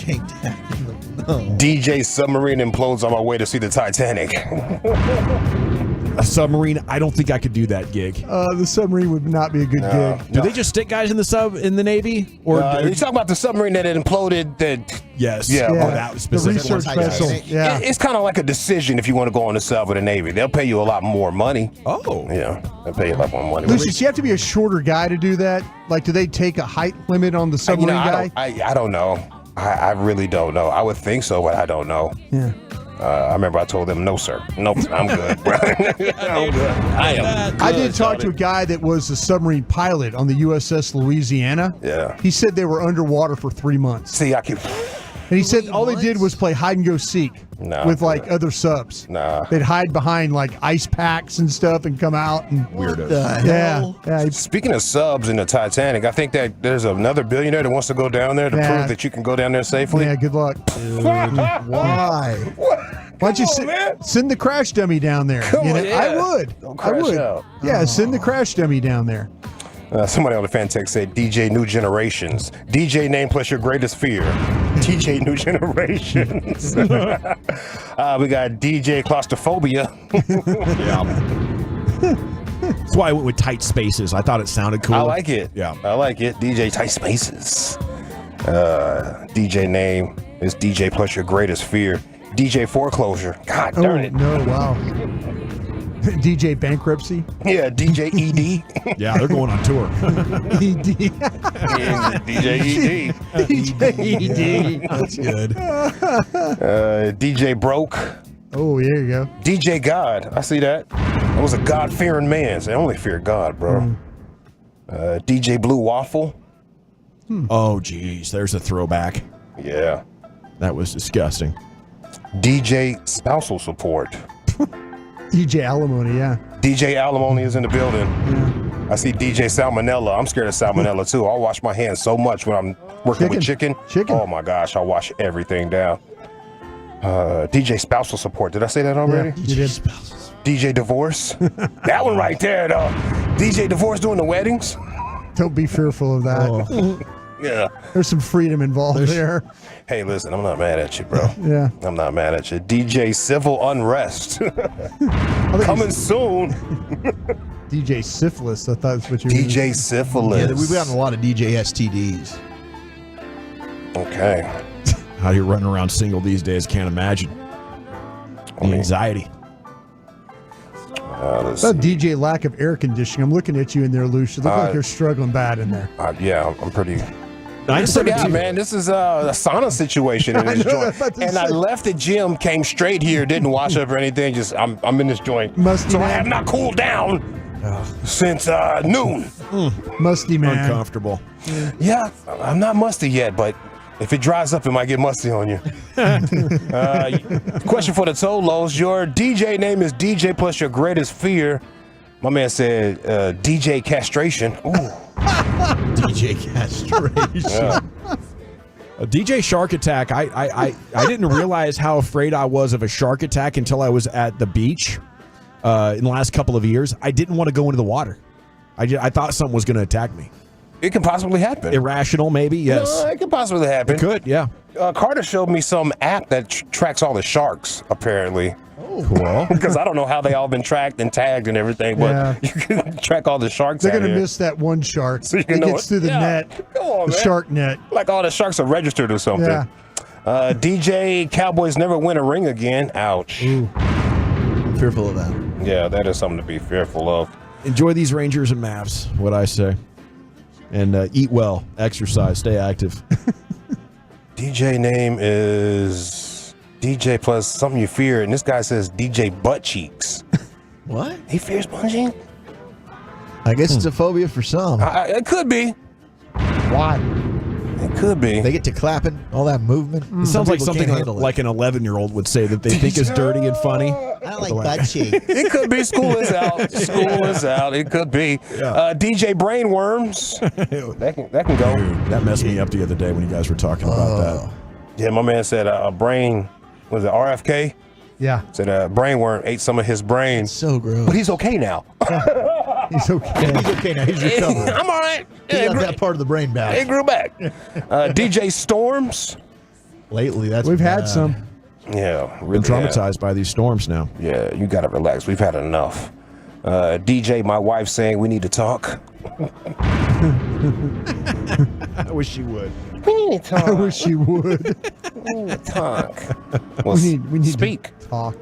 DJ Submarine implodes on my way to see the Titanic. A submarine? I don't think I could do that gig. The submarine would not be a good gig. Do they just stick guys in the Navy? Or you talking about the submarine that had imploded? Yes. Yeah. Oh, that was specific. The research vessel. Yeah. It's kind of like a decision if you want to go on the sub with the Navy. They'll pay you a lot more money. Oh. Yeah. They'll pay you a lot more money. Lucius, you have to be a shorter guy to do that? Like, do they take a height limit on the submarine guy? I don't know. I really don't know. I would think so, but I don't know. Yeah. I remember I told them, no, sir. Nope, I'm good, bro. I'm good. I am good. I did talk to a guy that was a submarine pilot on the USS Louisiana. Yeah. He said they were underwater for 3 months. See, I can... And he said all they did was play hide and go seek with like other subs. Nah. They'd hide behind like ice packs and stuff and come out and Weirdos. Yeah. Speaking of subs in the Titanic, I think that there's another billionaire that wants to go down there to prove that you can go down there safely. Yeah, good luck. Why? Why don't you send the crash dummy down there? Come on, yeah. I would. Don't I crash would. out. Yeah, send the crash dummy down there. Somebody on the fan text said DJ New Generations. DJ name plus your greatest fear. DJ New Generations. We got DJ Claustrophobia. That's why I went with Tight Spaces. I thought it sounded cool. I like it. Yeah. I like it. DJ Tight Spaces. DJ name is DJ plus your greatest fear. DJ Foreclosure. God darn it. No, wow. DJ Bankruptcy. Yeah, DJ ED. Yeah, they're going on tour. ED. DJ ED. DJ ED. That's good. DJ Broke. Oh, there you go. DJ God. I see that. That was a God-fearing man. They only fear God, bro. DJ Blue Waffle. Oh, geez. There's a throwback. Yeah. That was disgusting. DJ spousal support. DJ Alimony, yeah. DJ Alimony is in the building. Yeah. I see DJ Salmonella. I'm scared of salmonella too. I'll wash my hands so much when I'm working with chicken. Oh my gosh, I'll wash everything down. DJ spousal support. Did I say that already? Yeah, you did. DJ divorce. That one right there, though. DJ divorce doing the weddings. Don't be fearful of that. Yeah. There's some freedom involved there. Hey, listen, I'm not mad at you, bro. Yeah. I'm not mad at you. DJ civil unrest. Coming soon. DJ syphilis, I thought that's what you were DJ syphilis. Yeah, we've gotten a lot of DJ STDs. Okay. How you're running around single these days, can't imagine. The anxiety. That DJ lack of air conditioning. I'm looking at you in there, Luce. You look like you're struggling bad in there. Yeah, I'm pretty. Yeah, man, this is a sauna situation in this joint. And I left the gym, came straight here, didn't wash up or anything. Just I'm in this joint. Musty so man. I have not cooled down since noon. Musty man. Uncomfortable. Yeah, I'm not musty yet, but if it dries up, it might get musty on you. Question for the Tolos. Your DJ name is DJ plus your greatest fear. My man said DJ castration. Ooh. DJ castration. Yeah. DJ Shark Attack. I didn't realize how afraid I was of a shark attack until I was at the beach in the last couple of years. I didn't want to go into the water. I thought something was going to attack me. It can possibly happen. Irrational, maybe, yes. It could possibly happen. It could, yeah. Carter showed me some app that tracks all the sharks, apparently. Oh, cool. Because I don't know how they all been tracked and tagged and everything, but you can track all the sharks. They're going to miss that one shark. So it gets through the net. Come on, the man. shark net. Like all the sharks are registered or something. Yeah. DJ Cowboys never win a ring again. Ouch. Ooh. I'm fearful of that. Yeah, that is something to be fearful of. Enjoy these Rangers and Mavs, what I say. And eat well, exercise, stay active. DJ name is DJ plus something you fear, and this guy says DJ butt cheeks. What? He fears punching? I guess it's a phobia for some. It could be. Why? It could be. They get to clapping, all that movement. It sounds like something like an 11-year-old would say that they think is dirty and funny. I like butt cheek. It could be. School is out. School is out. It could be. DJ Brainworms. that can go. Dude, that messed me up the other day when you guys were talking about that. Yeah, my man said a brain, was it RFK? Yeah. Said a brainworm ate some of his brain. So gross. But he's okay now. He's okay. He's okay now. He's recovered. I'm all right. He got that part of the brain back. It grew back. DJ Storms. Lately, We've had some. Yeah. Been traumatized by these storms now. Yeah, you got to relax. We've had enough. DJ, my wife saying we need to talk. I wish you would. We need to talk. I wish you would. We need to talk. We need speak. to talk.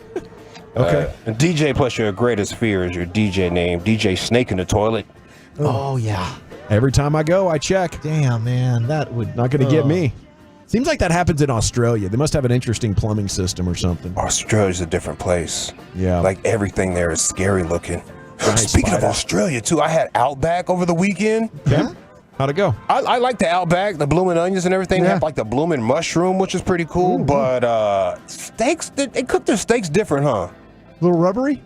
Okay. DJ plus your greatest fear is your DJ name. DJ Snake in the toilet. Oh, yeah. Every time I go, I check. Damn, man. That would... Not going to get me. Seems like that happens in Australia. They must have an interesting plumbing system or something. Australia's a different place. Yeah. Like everything there is scary looking. Speaking of Australia, too, I had Outback over the weekend. Yeah? How'd it go? I like the Outback, the blooming onions and everything. They have like the blooming mushroom, which is pretty cool. But steaks, they cook their steaks different, huh? A little rubbery?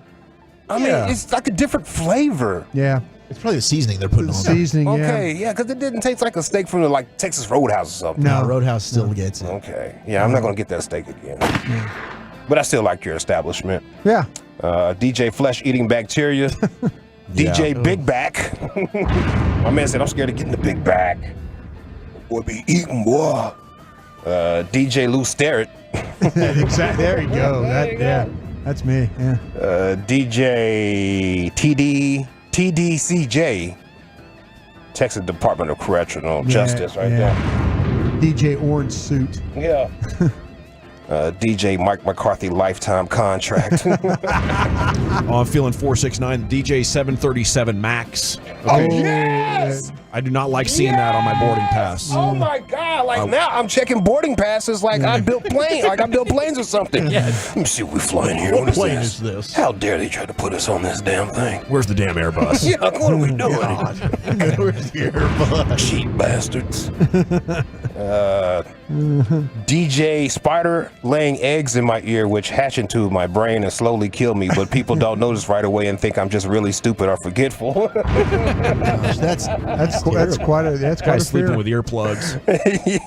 I mean, it's like a different flavor. Yeah. It's probably the seasoning they're putting on. Seasoning, Okay, yeah, because it didn't taste like a steak from the like Texas Roadhouse or something. No, Roadhouse still gets it. Okay, yeah, I'm not gonna get that steak again. But I still like your establishment. Yeah. DJ Flesh Eating Bacteria. DJ Big Back. My man said, I'm scared of getting the big back. Boy, be eating, boy. DJ Lou Sterrett. Exactly. There you go. That's me. Yeah. DJ TDCJ. Texas Department of Correctional Justice right there. DJ Orange Suit. Yeah. DJ Mike McCarthy lifetime contract. I'm feeling 469 DJ 737 Max. Oh, yes! I do not like seeing that on my boarding pass. Oh my God! Like now, I'm checking boarding passes like I built planes, like I built planes or something. Yeah. Let me see what we're flying here. What plane is this? How dare they try to put us on this damn thing? Where's the damn Airbus? Yeah, what are we doing? Where's the Airbus? Cheap bastards. DJ Spider laying eggs in my ear, which hatch into my brain and slowly kill me, but people don't notice right away and think I'm just really stupid or forgetful. Gosh, that's quite a sleeping fear. with earplugs.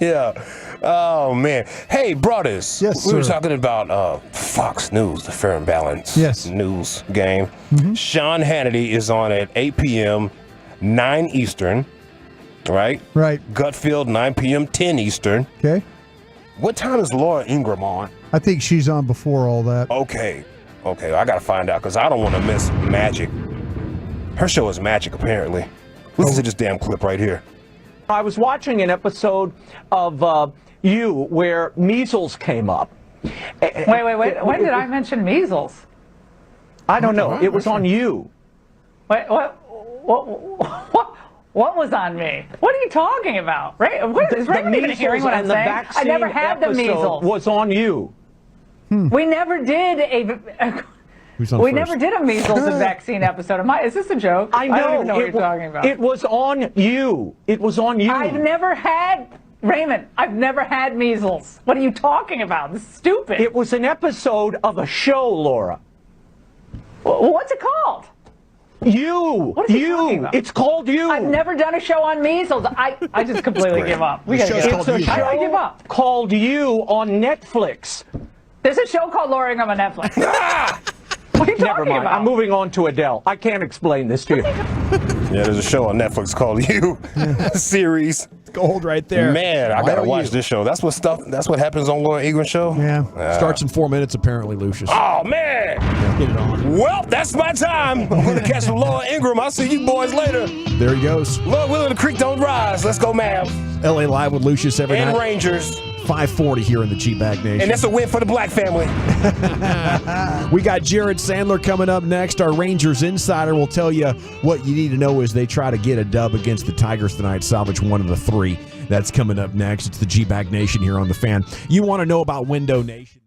Yeah. Oh man. Hey, brothers. Yes, we were sir. talking about Fox News, the Fair and Balanced news game. Sean Hannity is on at 8 p.m., 9 Eastern. Right? Right. Gutfield, 9 p.m., 10 Eastern. Okay. What time is Laura Ingraham on? I think she's on before all that. Okay. I got to find out because I don't want to miss Magic. Her show is Magic, apparently. Listen to this damn clip right here. I was watching an episode of You where measles came up. Wait. When did I mention measles? I don't know. It was on You. Wait, what was on me? What are you talking about? Is Raymond even hearing what I'm saying? I never had the measles. Was on You. We never did a measles and vaccine episode. Is this a joke? I know. don't even know what you're talking about. It was on You. It was on You. I've never had measles. What are you talking about? This is stupid. It was an episode of a show, Laura. What's it called? You. What is he talking about? It's called You. I've never done a show on measles. I just completely give up. We gotta give up. I give up. Called You on Netflix. There's a show called Laura Ingraham on Netflix. What are you Never talking mind. about? I'm moving on to Adele. I can't explain this to you. Yeah, there's a show on Netflix called You series. Gold right there. Man, I gotta watch this show. That's what happens on Laura Ingraham's show. Yeah. Starts in 4 minutes, apparently, Lucius. Oh man. Get it on. Well, that's my time. I'm gonna catch some Laura Ingraham. I'll see you boys later. There he goes. Lord willing, the creek don't rise. Let's go, Mavs. LA Live with Lucius every And night. Rangers. 540 here in the G-Bag Nation. And that's a win for the Black family. We got Jared Sandler coming up next. Our Rangers insider will tell you what you need to know as they try to get a dub against the Tigers tonight, salvage one of the 3. That's coming up next. It's the G-Bag Nation here on The Fan. You want to know about Window Nation?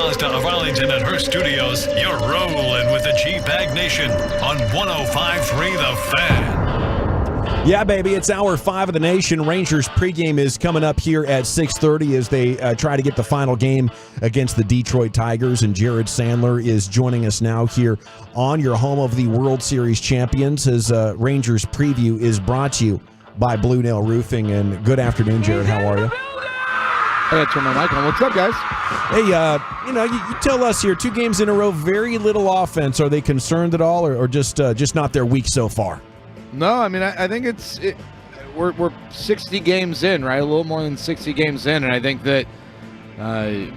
Mazda of Arlington and her studios, you're rolling with the G-Bag Nation on 105.3 The Fan. Yeah, baby, it's hour 5 of the nation. Rangers pregame is coming up here at 6:30 as they try to get the final game against the Detroit Tigers, and Jared Sandler is joining us now here on your home of the World Series champions as Rangers preview is brought to you by Blue Nail Roofing. And good afternoon, Jared. How are you? I gotta turn my mic on. What's up, guys? Hey, you tell us here, 2 games in a row, very little offense. Are they concerned at all, or just not their week so far? No, I mean, I think we're 60 games in, right? A little more than 60 games in, and I think that, I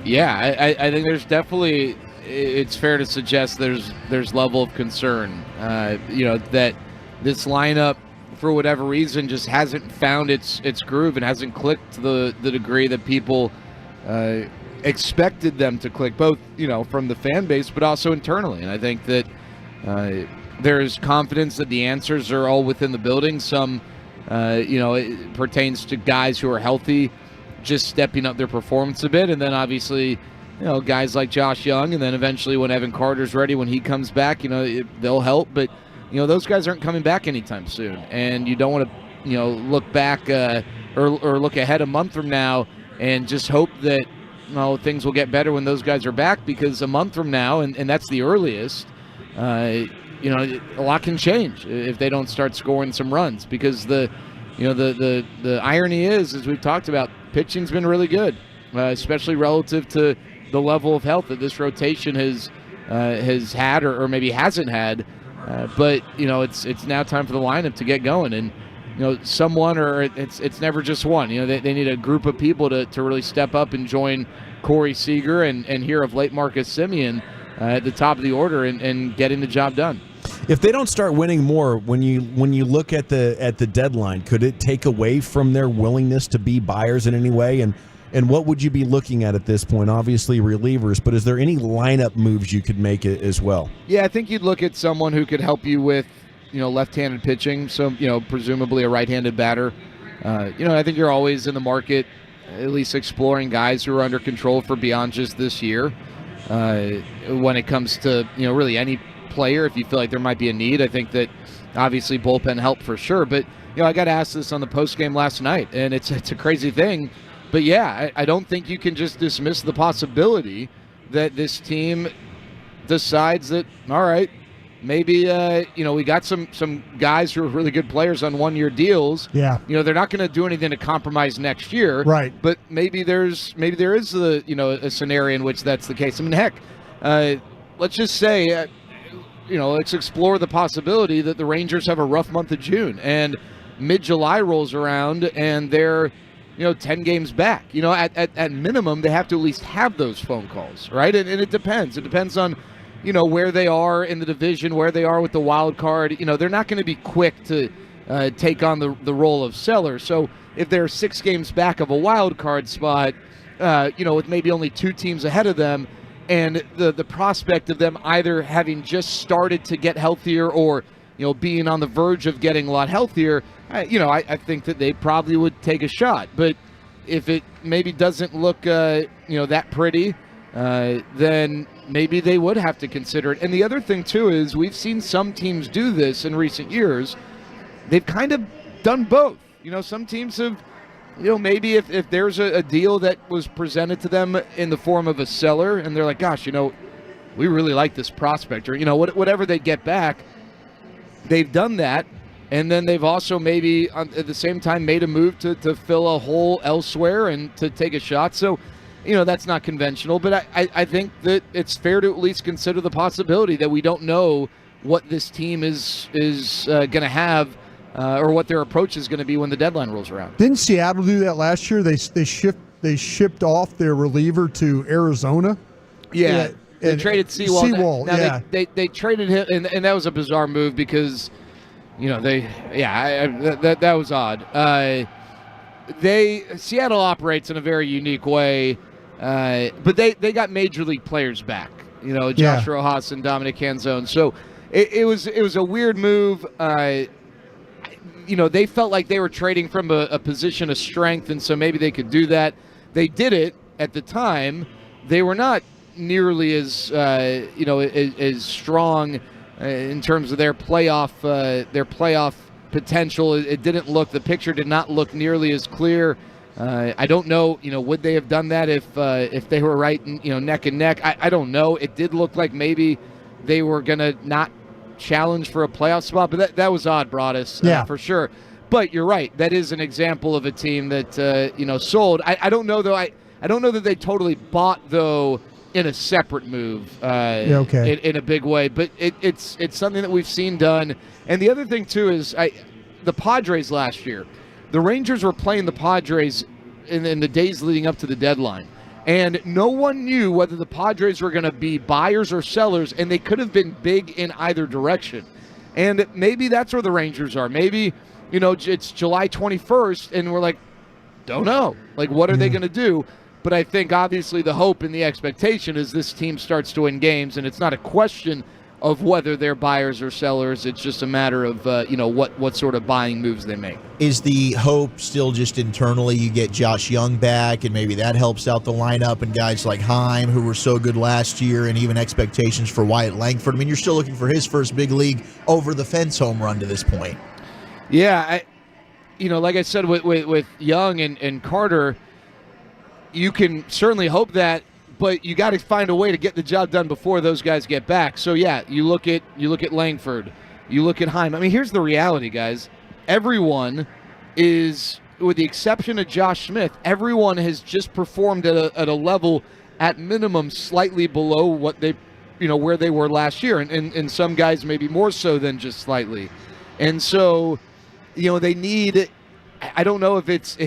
think there's definitely, it's fair to suggest there's level of concern, that this lineup, for whatever reason, just hasn't found its groove and hasn't clicked to the degree that people expected them to click, both from the fan base but also internally. And I think that there's confidence that the answers are all within the building. Some, it pertains to guys who are healthy, just stepping up their performance a bit, and then obviously, guys like Josh Young, and then eventually when Evan Carter's ready, when he comes back, they'll help, but. Those guys aren't coming back anytime soon, and you don't want to, look back or look ahead a month from now and just hope that things will get better when those guys are back, because a month from now, and that's the earliest, a lot can change if they don't start scoring some runs, because the irony is, as we've talked about, pitching's been really good, especially relative to the level of health that this rotation has had or maybe hasn't had. But it's now time for the lineup to get going, and someone, or it's never just one. They need a group of people to really step up and join Corey Seager and here of late Marcus Semien at the top of the order and getting the job done. If they don't start winning more, when you look at the deadline, could it take away from their willingness to be buyers in any way? And what would you be looking at this point? Obviously relievers, but is there any lineup moves you could make it as well? Yeah, I think you'd look at someone who could help you with, left-handed pitching. So, presumably a right-handed batter. I think you're always in the market, at least exploring guys who are under control for beyond just this year. When it comes to, really any player, if you feel like there might be a need, I think that obviously bullpen help for sure. But, I got asked this on the postgame last night, and it's a crazy thing. But yeah, I don't think you can just dismiss the possibility that this team decides that, all right, maybe we got some guys who are really good players on 1-year deals. Yeah. They're not going to do anything to compromise next year. Right. But maybe there is a scenario in which that's the case. I mean, heck, let's just say let's explore the possibility that the Rangers have a rough month of June and mid-July rolls around and they're 10 games back. At minimum, they have to at least have those phone calls, right? And it depends. It depends on, where they are in the division, where they are with the wild card. They're not going to be quick to take on the role of seller. So if they're 6 games back of a wild card spot, with maybe only 2 teams ahead of them, and the prospect of them either having just started to get healthier or, being on the verge of getting a lot healthier, I think that they probably would take a shot. But if it maybe doesn't look, that pretty, then maybe they would have to consider it. And the other thing, too, is we've seen some teams do this in recent years. They've kind of done both. Some teams have, maybe if there's a deal that was presented to them in the form of a seller, and they're like, gosh, we really like this prospect, or, whatever they get back, they've done that. And then they've also maybe at the same time made a move to fill a hole elsewhere and to take a shot. So, that's not conventional. But I think that it's fair to at least consider the possibility that we don't know what this team is going to have or what their approach is going to be when the deadline rolls around. Didn't Seattle do that last year? They shipped off their reliever to Arizona. Yeah. They traded Sewell. Now, they traded him, and that was a bizarre move because – that was odd. Seattle operates in a very unique way, but they got major league players back. Josh Rojas and Dominic Canzone. So it was a weird move. They felt like they were trading from a position of strength, and so maybe they could do that. They did it at the time. They were not nearly as as strong in terms of their playoff potential. It didn't look. The picture did not look nearly as clear. I don't know. Would they have done that if they were right, neck and neck? I don't know. It did look like maybe they were gonna not challenge for a playoff spot, but that was odd, Broadus, for sure. But you're right. That is an example of a team that sold. I don't know though. I don't know that they totally bought though in a separate move in a big way. But it's something that we've seen done. And the other thing too is the Padres last year. The Rangers were playing the Padres in the days leading up to the deadline. And no one knew whether the Padres were going to be buyers or sellers, and they could have been big in either direction. And maybe that's where the Rangers are. Maybe, it's July 21st, and we're like, don't know. Like, what are they going to do? But I think, obviously, the hope and the expectation is this team starts to win games, and it's not a question of whether they're buyers or sellers. It's just a matter of, what sort of buying moves they make. Is the hope still just internally you get Josh Young back, and maybe that helps out the lineup, and guys like Heim, who were so good last year, and even expectations for Wyatt Langford? I mean, you're still looking for his first big league over-the-fence home run to this point. Yeah, like I said, with Young and Carter, you can certainly hope that, but you got to find a way to get the job done before those guys get back. So yeah, you look at Langford, you look at Heim. I mean, here's the reality, guys. Everyone is, with the exception of Josh Smith, everyone has just performed at a level at minimum slightly below what they, where they were last year, and some guys maybe more so than just slightly. And so, they need. I don't know if it's.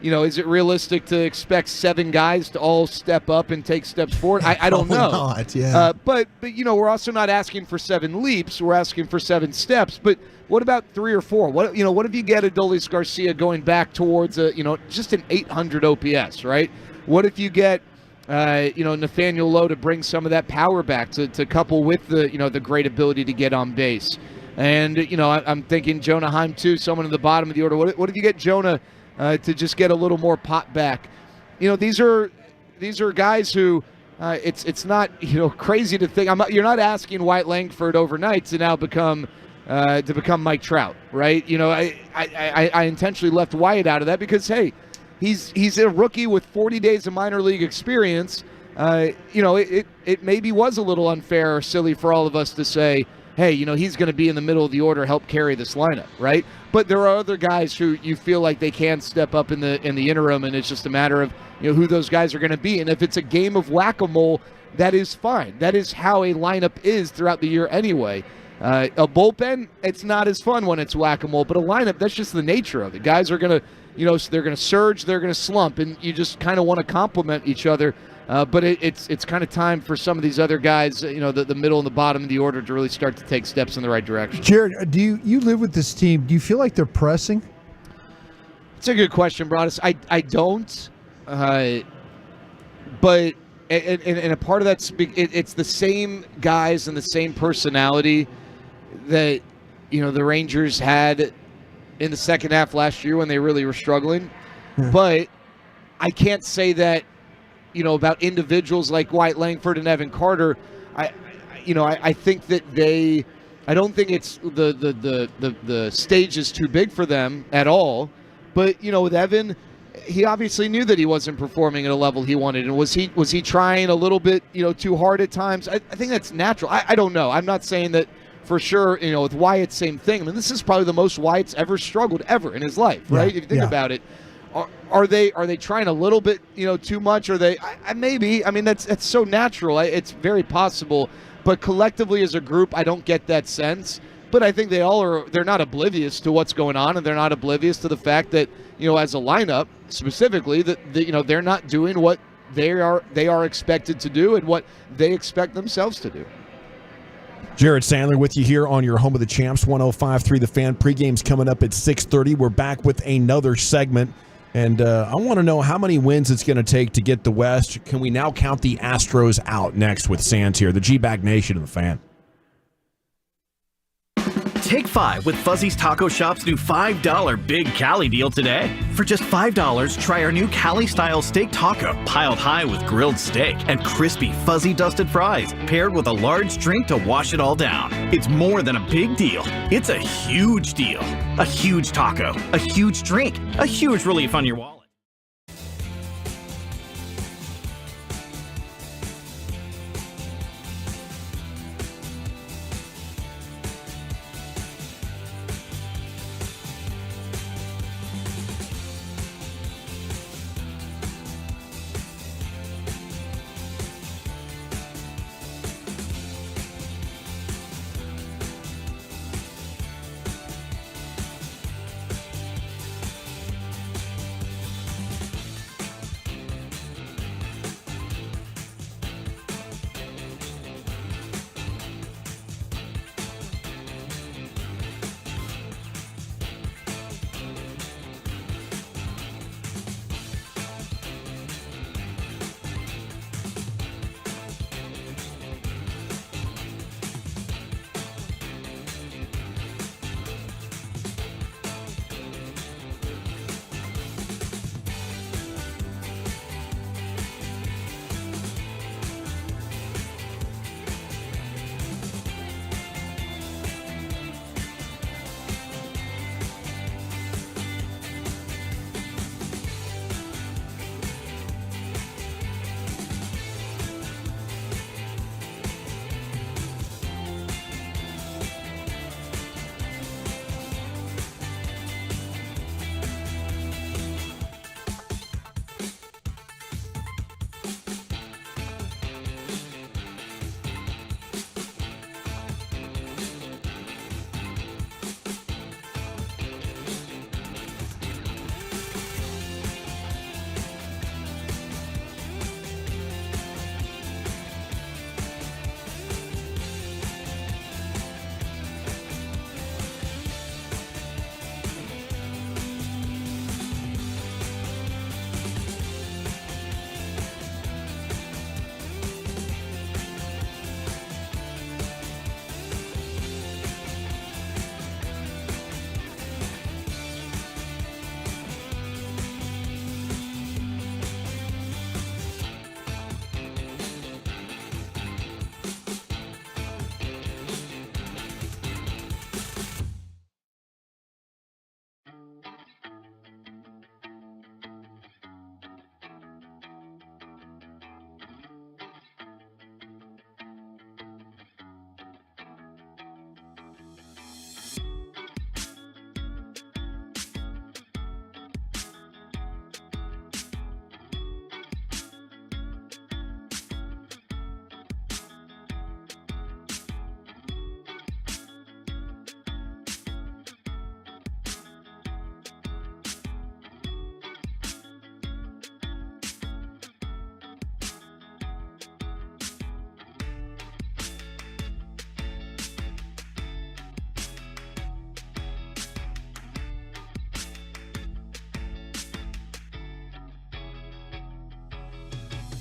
Is it realistic to expect 7 guys to all step up and take steps forward? I don't know. Not, yeah. But we're also not asking for 7 leaps. We're asking for 7 steps. But what about 3 or 4? What if you get Adolis Garcia going back towards just an 800 OPS, right? What if you get Nathaniel Lowe to bring some of that power back to couple with the great ability to get on base? And I'm thinking Jonah Heim too, someone in the bottom of the order. What if you get Jonah to just get a little more pop back? These are guys who it's not crazy to think. You're not asking Wyatt Langford overnight to now become Mike Trout, right? I intentionally left Wyatt out of that because hey, he's a rookie with 40 days of minor league experience. It maybe was a little unfair or silly for all of us to say, hey, he's going to be in the middle of the order, help carry this lineup, right? But there are other guys who you feel like they can step up in the interim, and it's just a matter of who those guys are going to be. And if it's a game of whack-a-mole, that is fine. That is how a lineup is throughout the year anyway. A bullpen, it's not as fun when it's whack-a-mole, but a lineup, that's just the nature of it. Guys are going to, they're going to surge, they're going to slump, and you just kind of want to complement each other. But it's kind of time for some of these other guys, the middle and the bottom of the order to really start to take steps in the right direction. Jared, do you live with this team? Do you feel like they're pressing? It's a good question, Broadus. I don't. But and a part of that's it's the same guys and the same personality that the Rangers had in the second half last year when they really were struggling. Yeah. But I can't say that. About individuals like Wyatt Langford and Evan Carter, I think that I don't think it's the stage is too big for them at all. But with Evan, he obviously knew that he wasn't performing at a level he wanted, and was he trying a little bit too hard at times? I think that's natural. I don't know. I'm not saying that for sure. With Wyatt, same thing. I mean, this is probably the most Wyatt's ever struggled ever in his life, right? If you think about it. Are they trying a little bit too much? Are they maybe? I mean, that's so natural. It's very possible. But collectively as a group, I don't get that sense. But I think they're not oblivious to what's going on, and they're not oblivious to the fact that as a lineup specifically that they're not doing what they are expected to do and what they expect themselves to do. Jared Sandler with you here on your home of the champs, 105.3 The Fan. Pregame's coming up at 6:30. We're back with another segment. And I want to know how many wins it's going to take to get the West. Can we now count the Astros out next with Sands here, the G-Bag Nation of The Fan? Take 5 with Fuzzy's Taco Shop's new $5 Big Cali deal today. For just $5, try our new Cali-style steak taco, piled high with grilled steak and crispy, fuzzy dusted fries, paired with a large drink to wash it all down. It's more than a big deal. It's a huge deal. A huge taco, a huge drink, a huge relief on your wallet.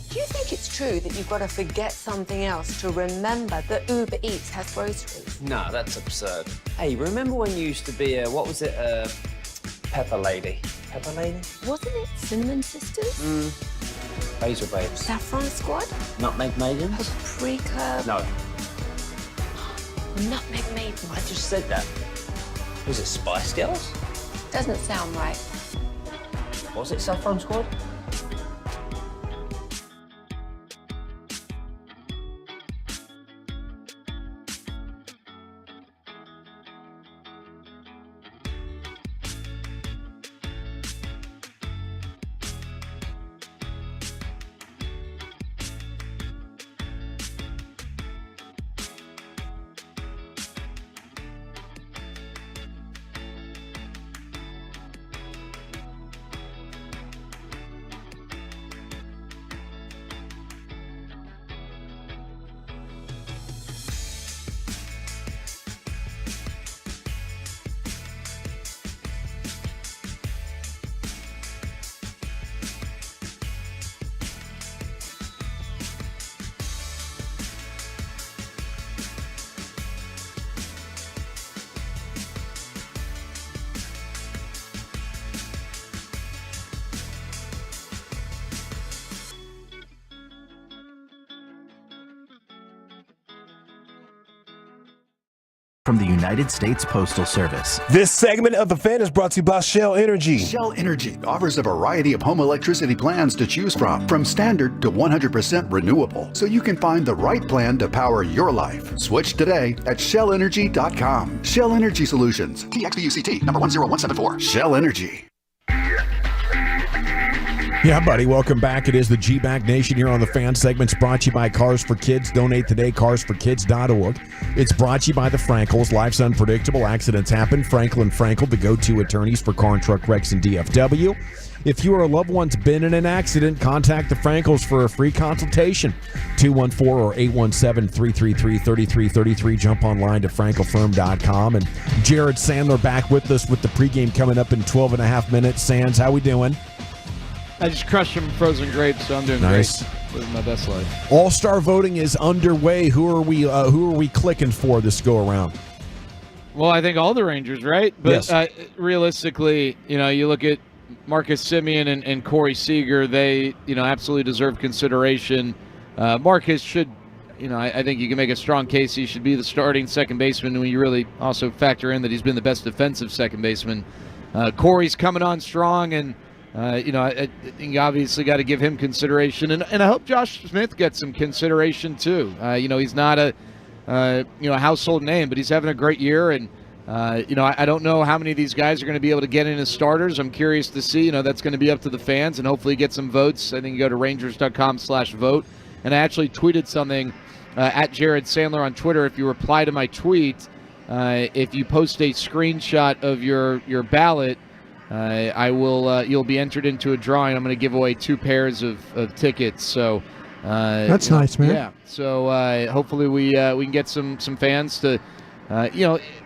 Do you think it's true that you've got to forget something else to remember that Uber Eats has groceries? No, that's absurd. Hey, remember when you used to be a, what was it, Pepper Lady? Pepper Lady? Wasn't it Cinnamon Sisters? Basil Babes. Saffron Squad? Nutmeg Maidens? Paprika? No. Nutmeg Maidens? I just said that. Was it Spice Girls? Doesn't sound right. Was it Saffron Squad? from the United States Postal Service. This segment of The Fan is brought to you by Shell Energy. Shell Energy offers a variety of home electricity plans to choose from standard to 100% renewable, so you can find the right plan to power your life. Switch today at shellenergy.com. Shell Energy Solutions, TXBUCT number 10174. Shell Energy. Yeah, buddy, welcome back. It is the G-Back Nation here on the Fan segments brought to you by Cars for Kids. Donate today, carsforkids.org. It's brought to you by the Frankels. Life's unpredictable. Accidents happen. Frankel & Frankel, the go-to attorneys for car and truck wrecks in DFW. If you or a loved one's been in an accident, contact the Frankels for a free consultation. 214 or 817-333-3333. Jump online to frankelfirm.com. And Jared Sandler back with us with the pregame coming up in 12 and a half minutes. Sands, how we doing? I just crushed some frozen grapes, so I'm doing Nice. great. Living my best life. All-Star voting is underway. Who are we clicking for this go around? Well, I think all the Rangers, right? But Yes. Realistically, you look at Marcus Semien and Corey Seager. They, absolutely deserve consideration. Marcus should, I think you can make a strong case he should be the starting second baseman when you really also factor in that he's been the best defensive second baseman. Corey's coming on strong, and I think you obviously got to give him consideration, and I hope Josh Smith gets some consideration too. He's not a household name, but he's having a great year, and I don't know how many of these guys are going to be able to get in as starters. I'm curious to see. That's going to be up to the fans, and hopefully get some votes. I think you go to Rangers.com/vote, and I actually tweeted something at Jared Sandler on Twitter. If you reply to my tweet, if you post a screenshot of your ballot. I will. You'll be entered into a drawing. I'm going to give away 2 pairs of tickets. So that's nice, man. Yeah. So hopefully we can get some fans to,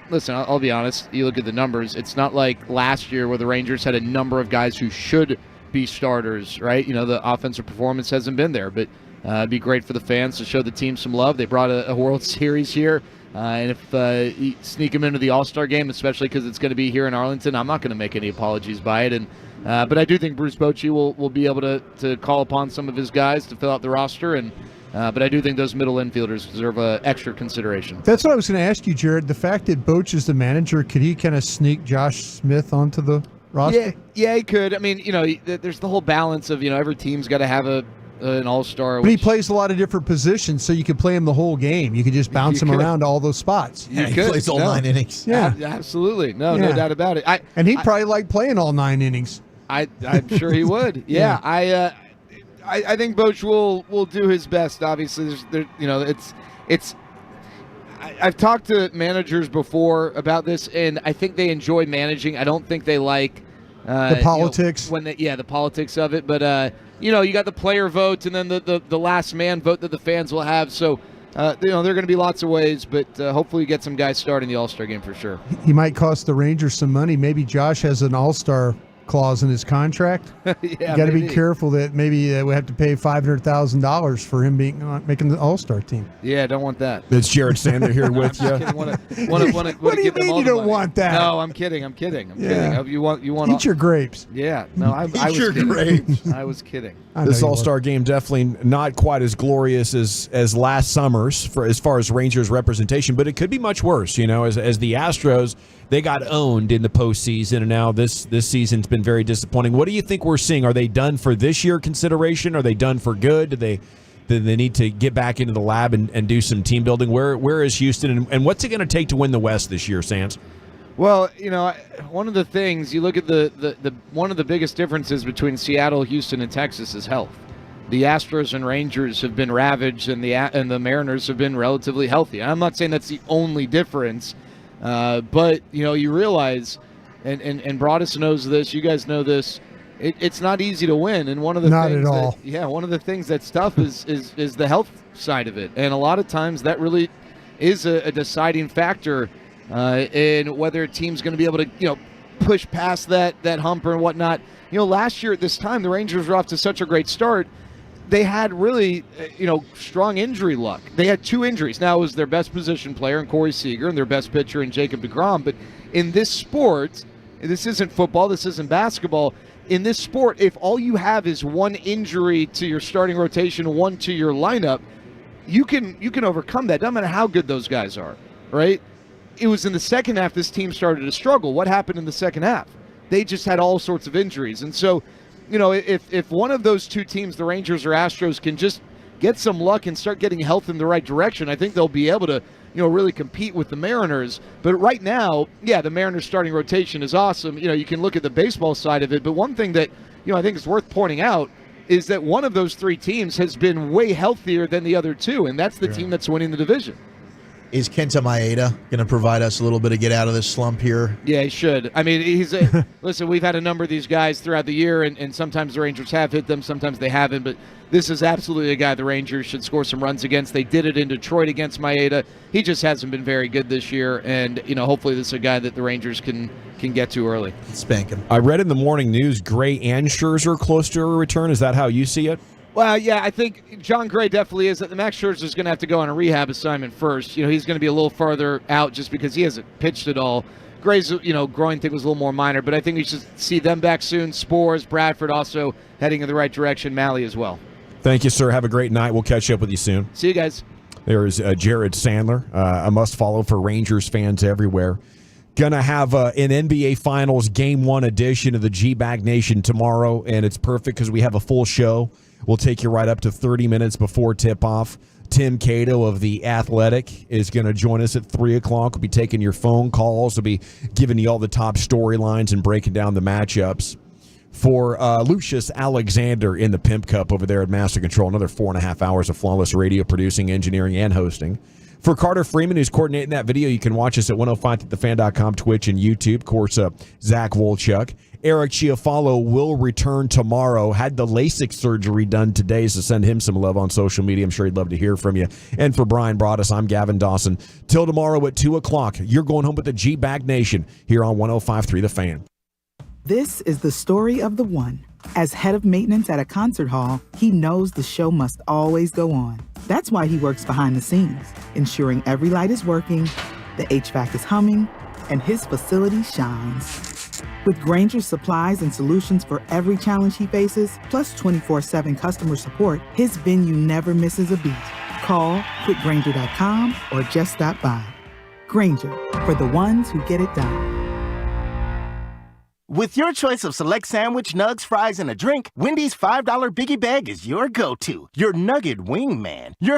listen. I'll be honest. You look at the numbers. It's not like last year where the Rangers had a number of guys who should be starters, right? The offensive performance hasn't been there, but it'd be great for the fans to show the team some love. They brought a World Series here. And if you sneak him into the All-Star game, especially because it's going to be here in Arlington, I'm not going to make any apologies by it. And but I do think Bruce Bochy will be able to call upon some of his guys to fill out the roster. And but I do think those middle infielders deserve extra consideration. That's what I was going to ask you, Jared. The fact that Boch is the manager, could he kind of sneak Josh Smith onto the roster? Yeah, he could. I mean, there's the whole balance of every team's got to have an all-star. But he plays a lot of different positions, so you could play him the whole game. You could just bounce him around to all those spots. Yeah, he plays all 9 innings. Yeah, absolutely. No doubt about it. And he'd probably like playing all 9 innings. I'm sure he would. Yeah. I think Boch will do his best. Obviously, I've talked to managers before about this, and I think they enjoy managing. I don't think they like the politics. The politics of it, but. You got the player vote and then the last man vote that the fans will have. So, there are going to be lots of ways, but hopefully you get some guys starting the All-Star game for sure. He might cost the Rangers some money. Maybe Josh has an All-Star clause in his contract. You got to be careful that maybe we have to pay $500,000 for him making the All-Star team. Yeah, don't want that. It's Jared Sandler here with you. What do you mean you don't want that? No, I'm kidding. I'm kidding. You want eat your grapes. Yeah, no, I was kidding. Grapes. I was kidding. This All-Star game definitely not quite as glorious as last summer's as far as Rangers representation, but it could be much worse. As the Astros, they got owned in the postseason, and now this season's been very disappointing. What do you think we're seeing? Are they done for this year consideration? Are they done for good? Do they need to get back into the lab and do some team building? Where is Houston, and what's it going to take to win the West this year, Sands? Well, one of the things you look at the one of the biggest differences between Seattle, Houston, and Texas is health. The Astros and Rangers have been ravaged, and the Mariners have been relatively healthy. I'm not saying that's the only difference, but you realize, and Broadus knows this. You guys know this. It's not easy to win, and one of the things that's tough is the health side of it, and a lot of times that really is a deciding factor. And whether a team's going to be able to, push past that hump or whatnot. Last year at this time, the Rangers were off to such a great start. They had really, strong injury luck. They had 2 injuries. Now, it was their best position player in Corey Seager and their best pitcher in Jacob deGrom. But in this sport, this isn't football, this isn't basketball. In this sport, if all you have is 1 injury to your starting rotation, 1 to your lineup, you can overcome that. Doesn't matter how good those guys are, right? it was in the second half this team started to struggle. What happened in the second half? They just had all sorts of injuries. And so, if one of those two teams, the Rangers or Astros, can just get some luck and start getting health in the right direction, I think they'll be able to, really compete with the Mariners. But right now, the Mariners starting rotation is awesome. You can look at the baseball side of it, but one thing that, I think is worth pointing out is that one of those three teams has been way healthier than the other two, and that's the team that's winning the division. Is Kenta Maeda going to provide us a little bit of get out of this slump here? Yeah, he should. I mean, listen, we've had a number of these guys throughout the year, and sometimes the Rangers have hit them, sometimes they haven't, but this is absolutely a guy the Rangers should score some runs against. They did it in Detroit against Maeda. He just hasn't been very good this year, and hopefully this is a guy that the Rangers can get to early. Spank him. I read in the morning news Gray and Scherzer close to a return. Is that how you see it? Well, yeah, I think John Gray definitely is. Max Scherzer is going to have to go on a rehab assignment first. He's going to be a little farther out just because he hasn't pitched at all. Gray's, growing thing was a little more minor, but I think we should see them back soon. Spores, Bradford also heading in the right direction. Malley as well. Thank you, sir. Have a great night. We'll catch up with you soon. See you guys. There is Jared Sandler, a must-follow for Rangers fans everywhere. Gonna have an NBA Finals Game 1 edition of the G-Bag Nation tomorrow, and it's perfect because we have a full show. We'll take you right up to 30 minutes before tip-off. Tim Cato of The Athletic is going to join us at 3 o'clock. We'll be taking your phone calls. We'll be giving you all the top storylines and breaking down the matchups. For Lucius Alexander in the Pimp Cup over there at Master Control, another 4.5 hours of flawless radio producing, engineering, and hosting. For Carter Freeman, who's coordinating that video, you can watch us at 105thefan.com, Twitch, and YouTube. Of course, Zach Wolchuk. Eric Chiafalo will return tomorrow. Had the LASIK surgery done today, so send him some love on social media. I'm sure he'd love to hear from you. And for Brian Broaddus, I'm Gavin Dawson. Till tomorrow at 2 o'clock, you're going home with the G-Bag Nation here on 105.3 The Fan. This is the story of the one. As head of maintenance at a concert hall, he knows the show must always go on. That's why he works behind the scenes, ensuring every light is working, the HVAC is humming, and his facility shines. With Grainger's supplies and solutions for every challenge he faces, plus 24/7 customer support, his venue never misses a beat. Call quickgrainger.com or just stop by. Grainger, for the ones who get it done. With your choice of select sandwich, nugs, fries, and a drink, Wendy's $5 Biggie Bag is your go-to. Your nugget wingman. Your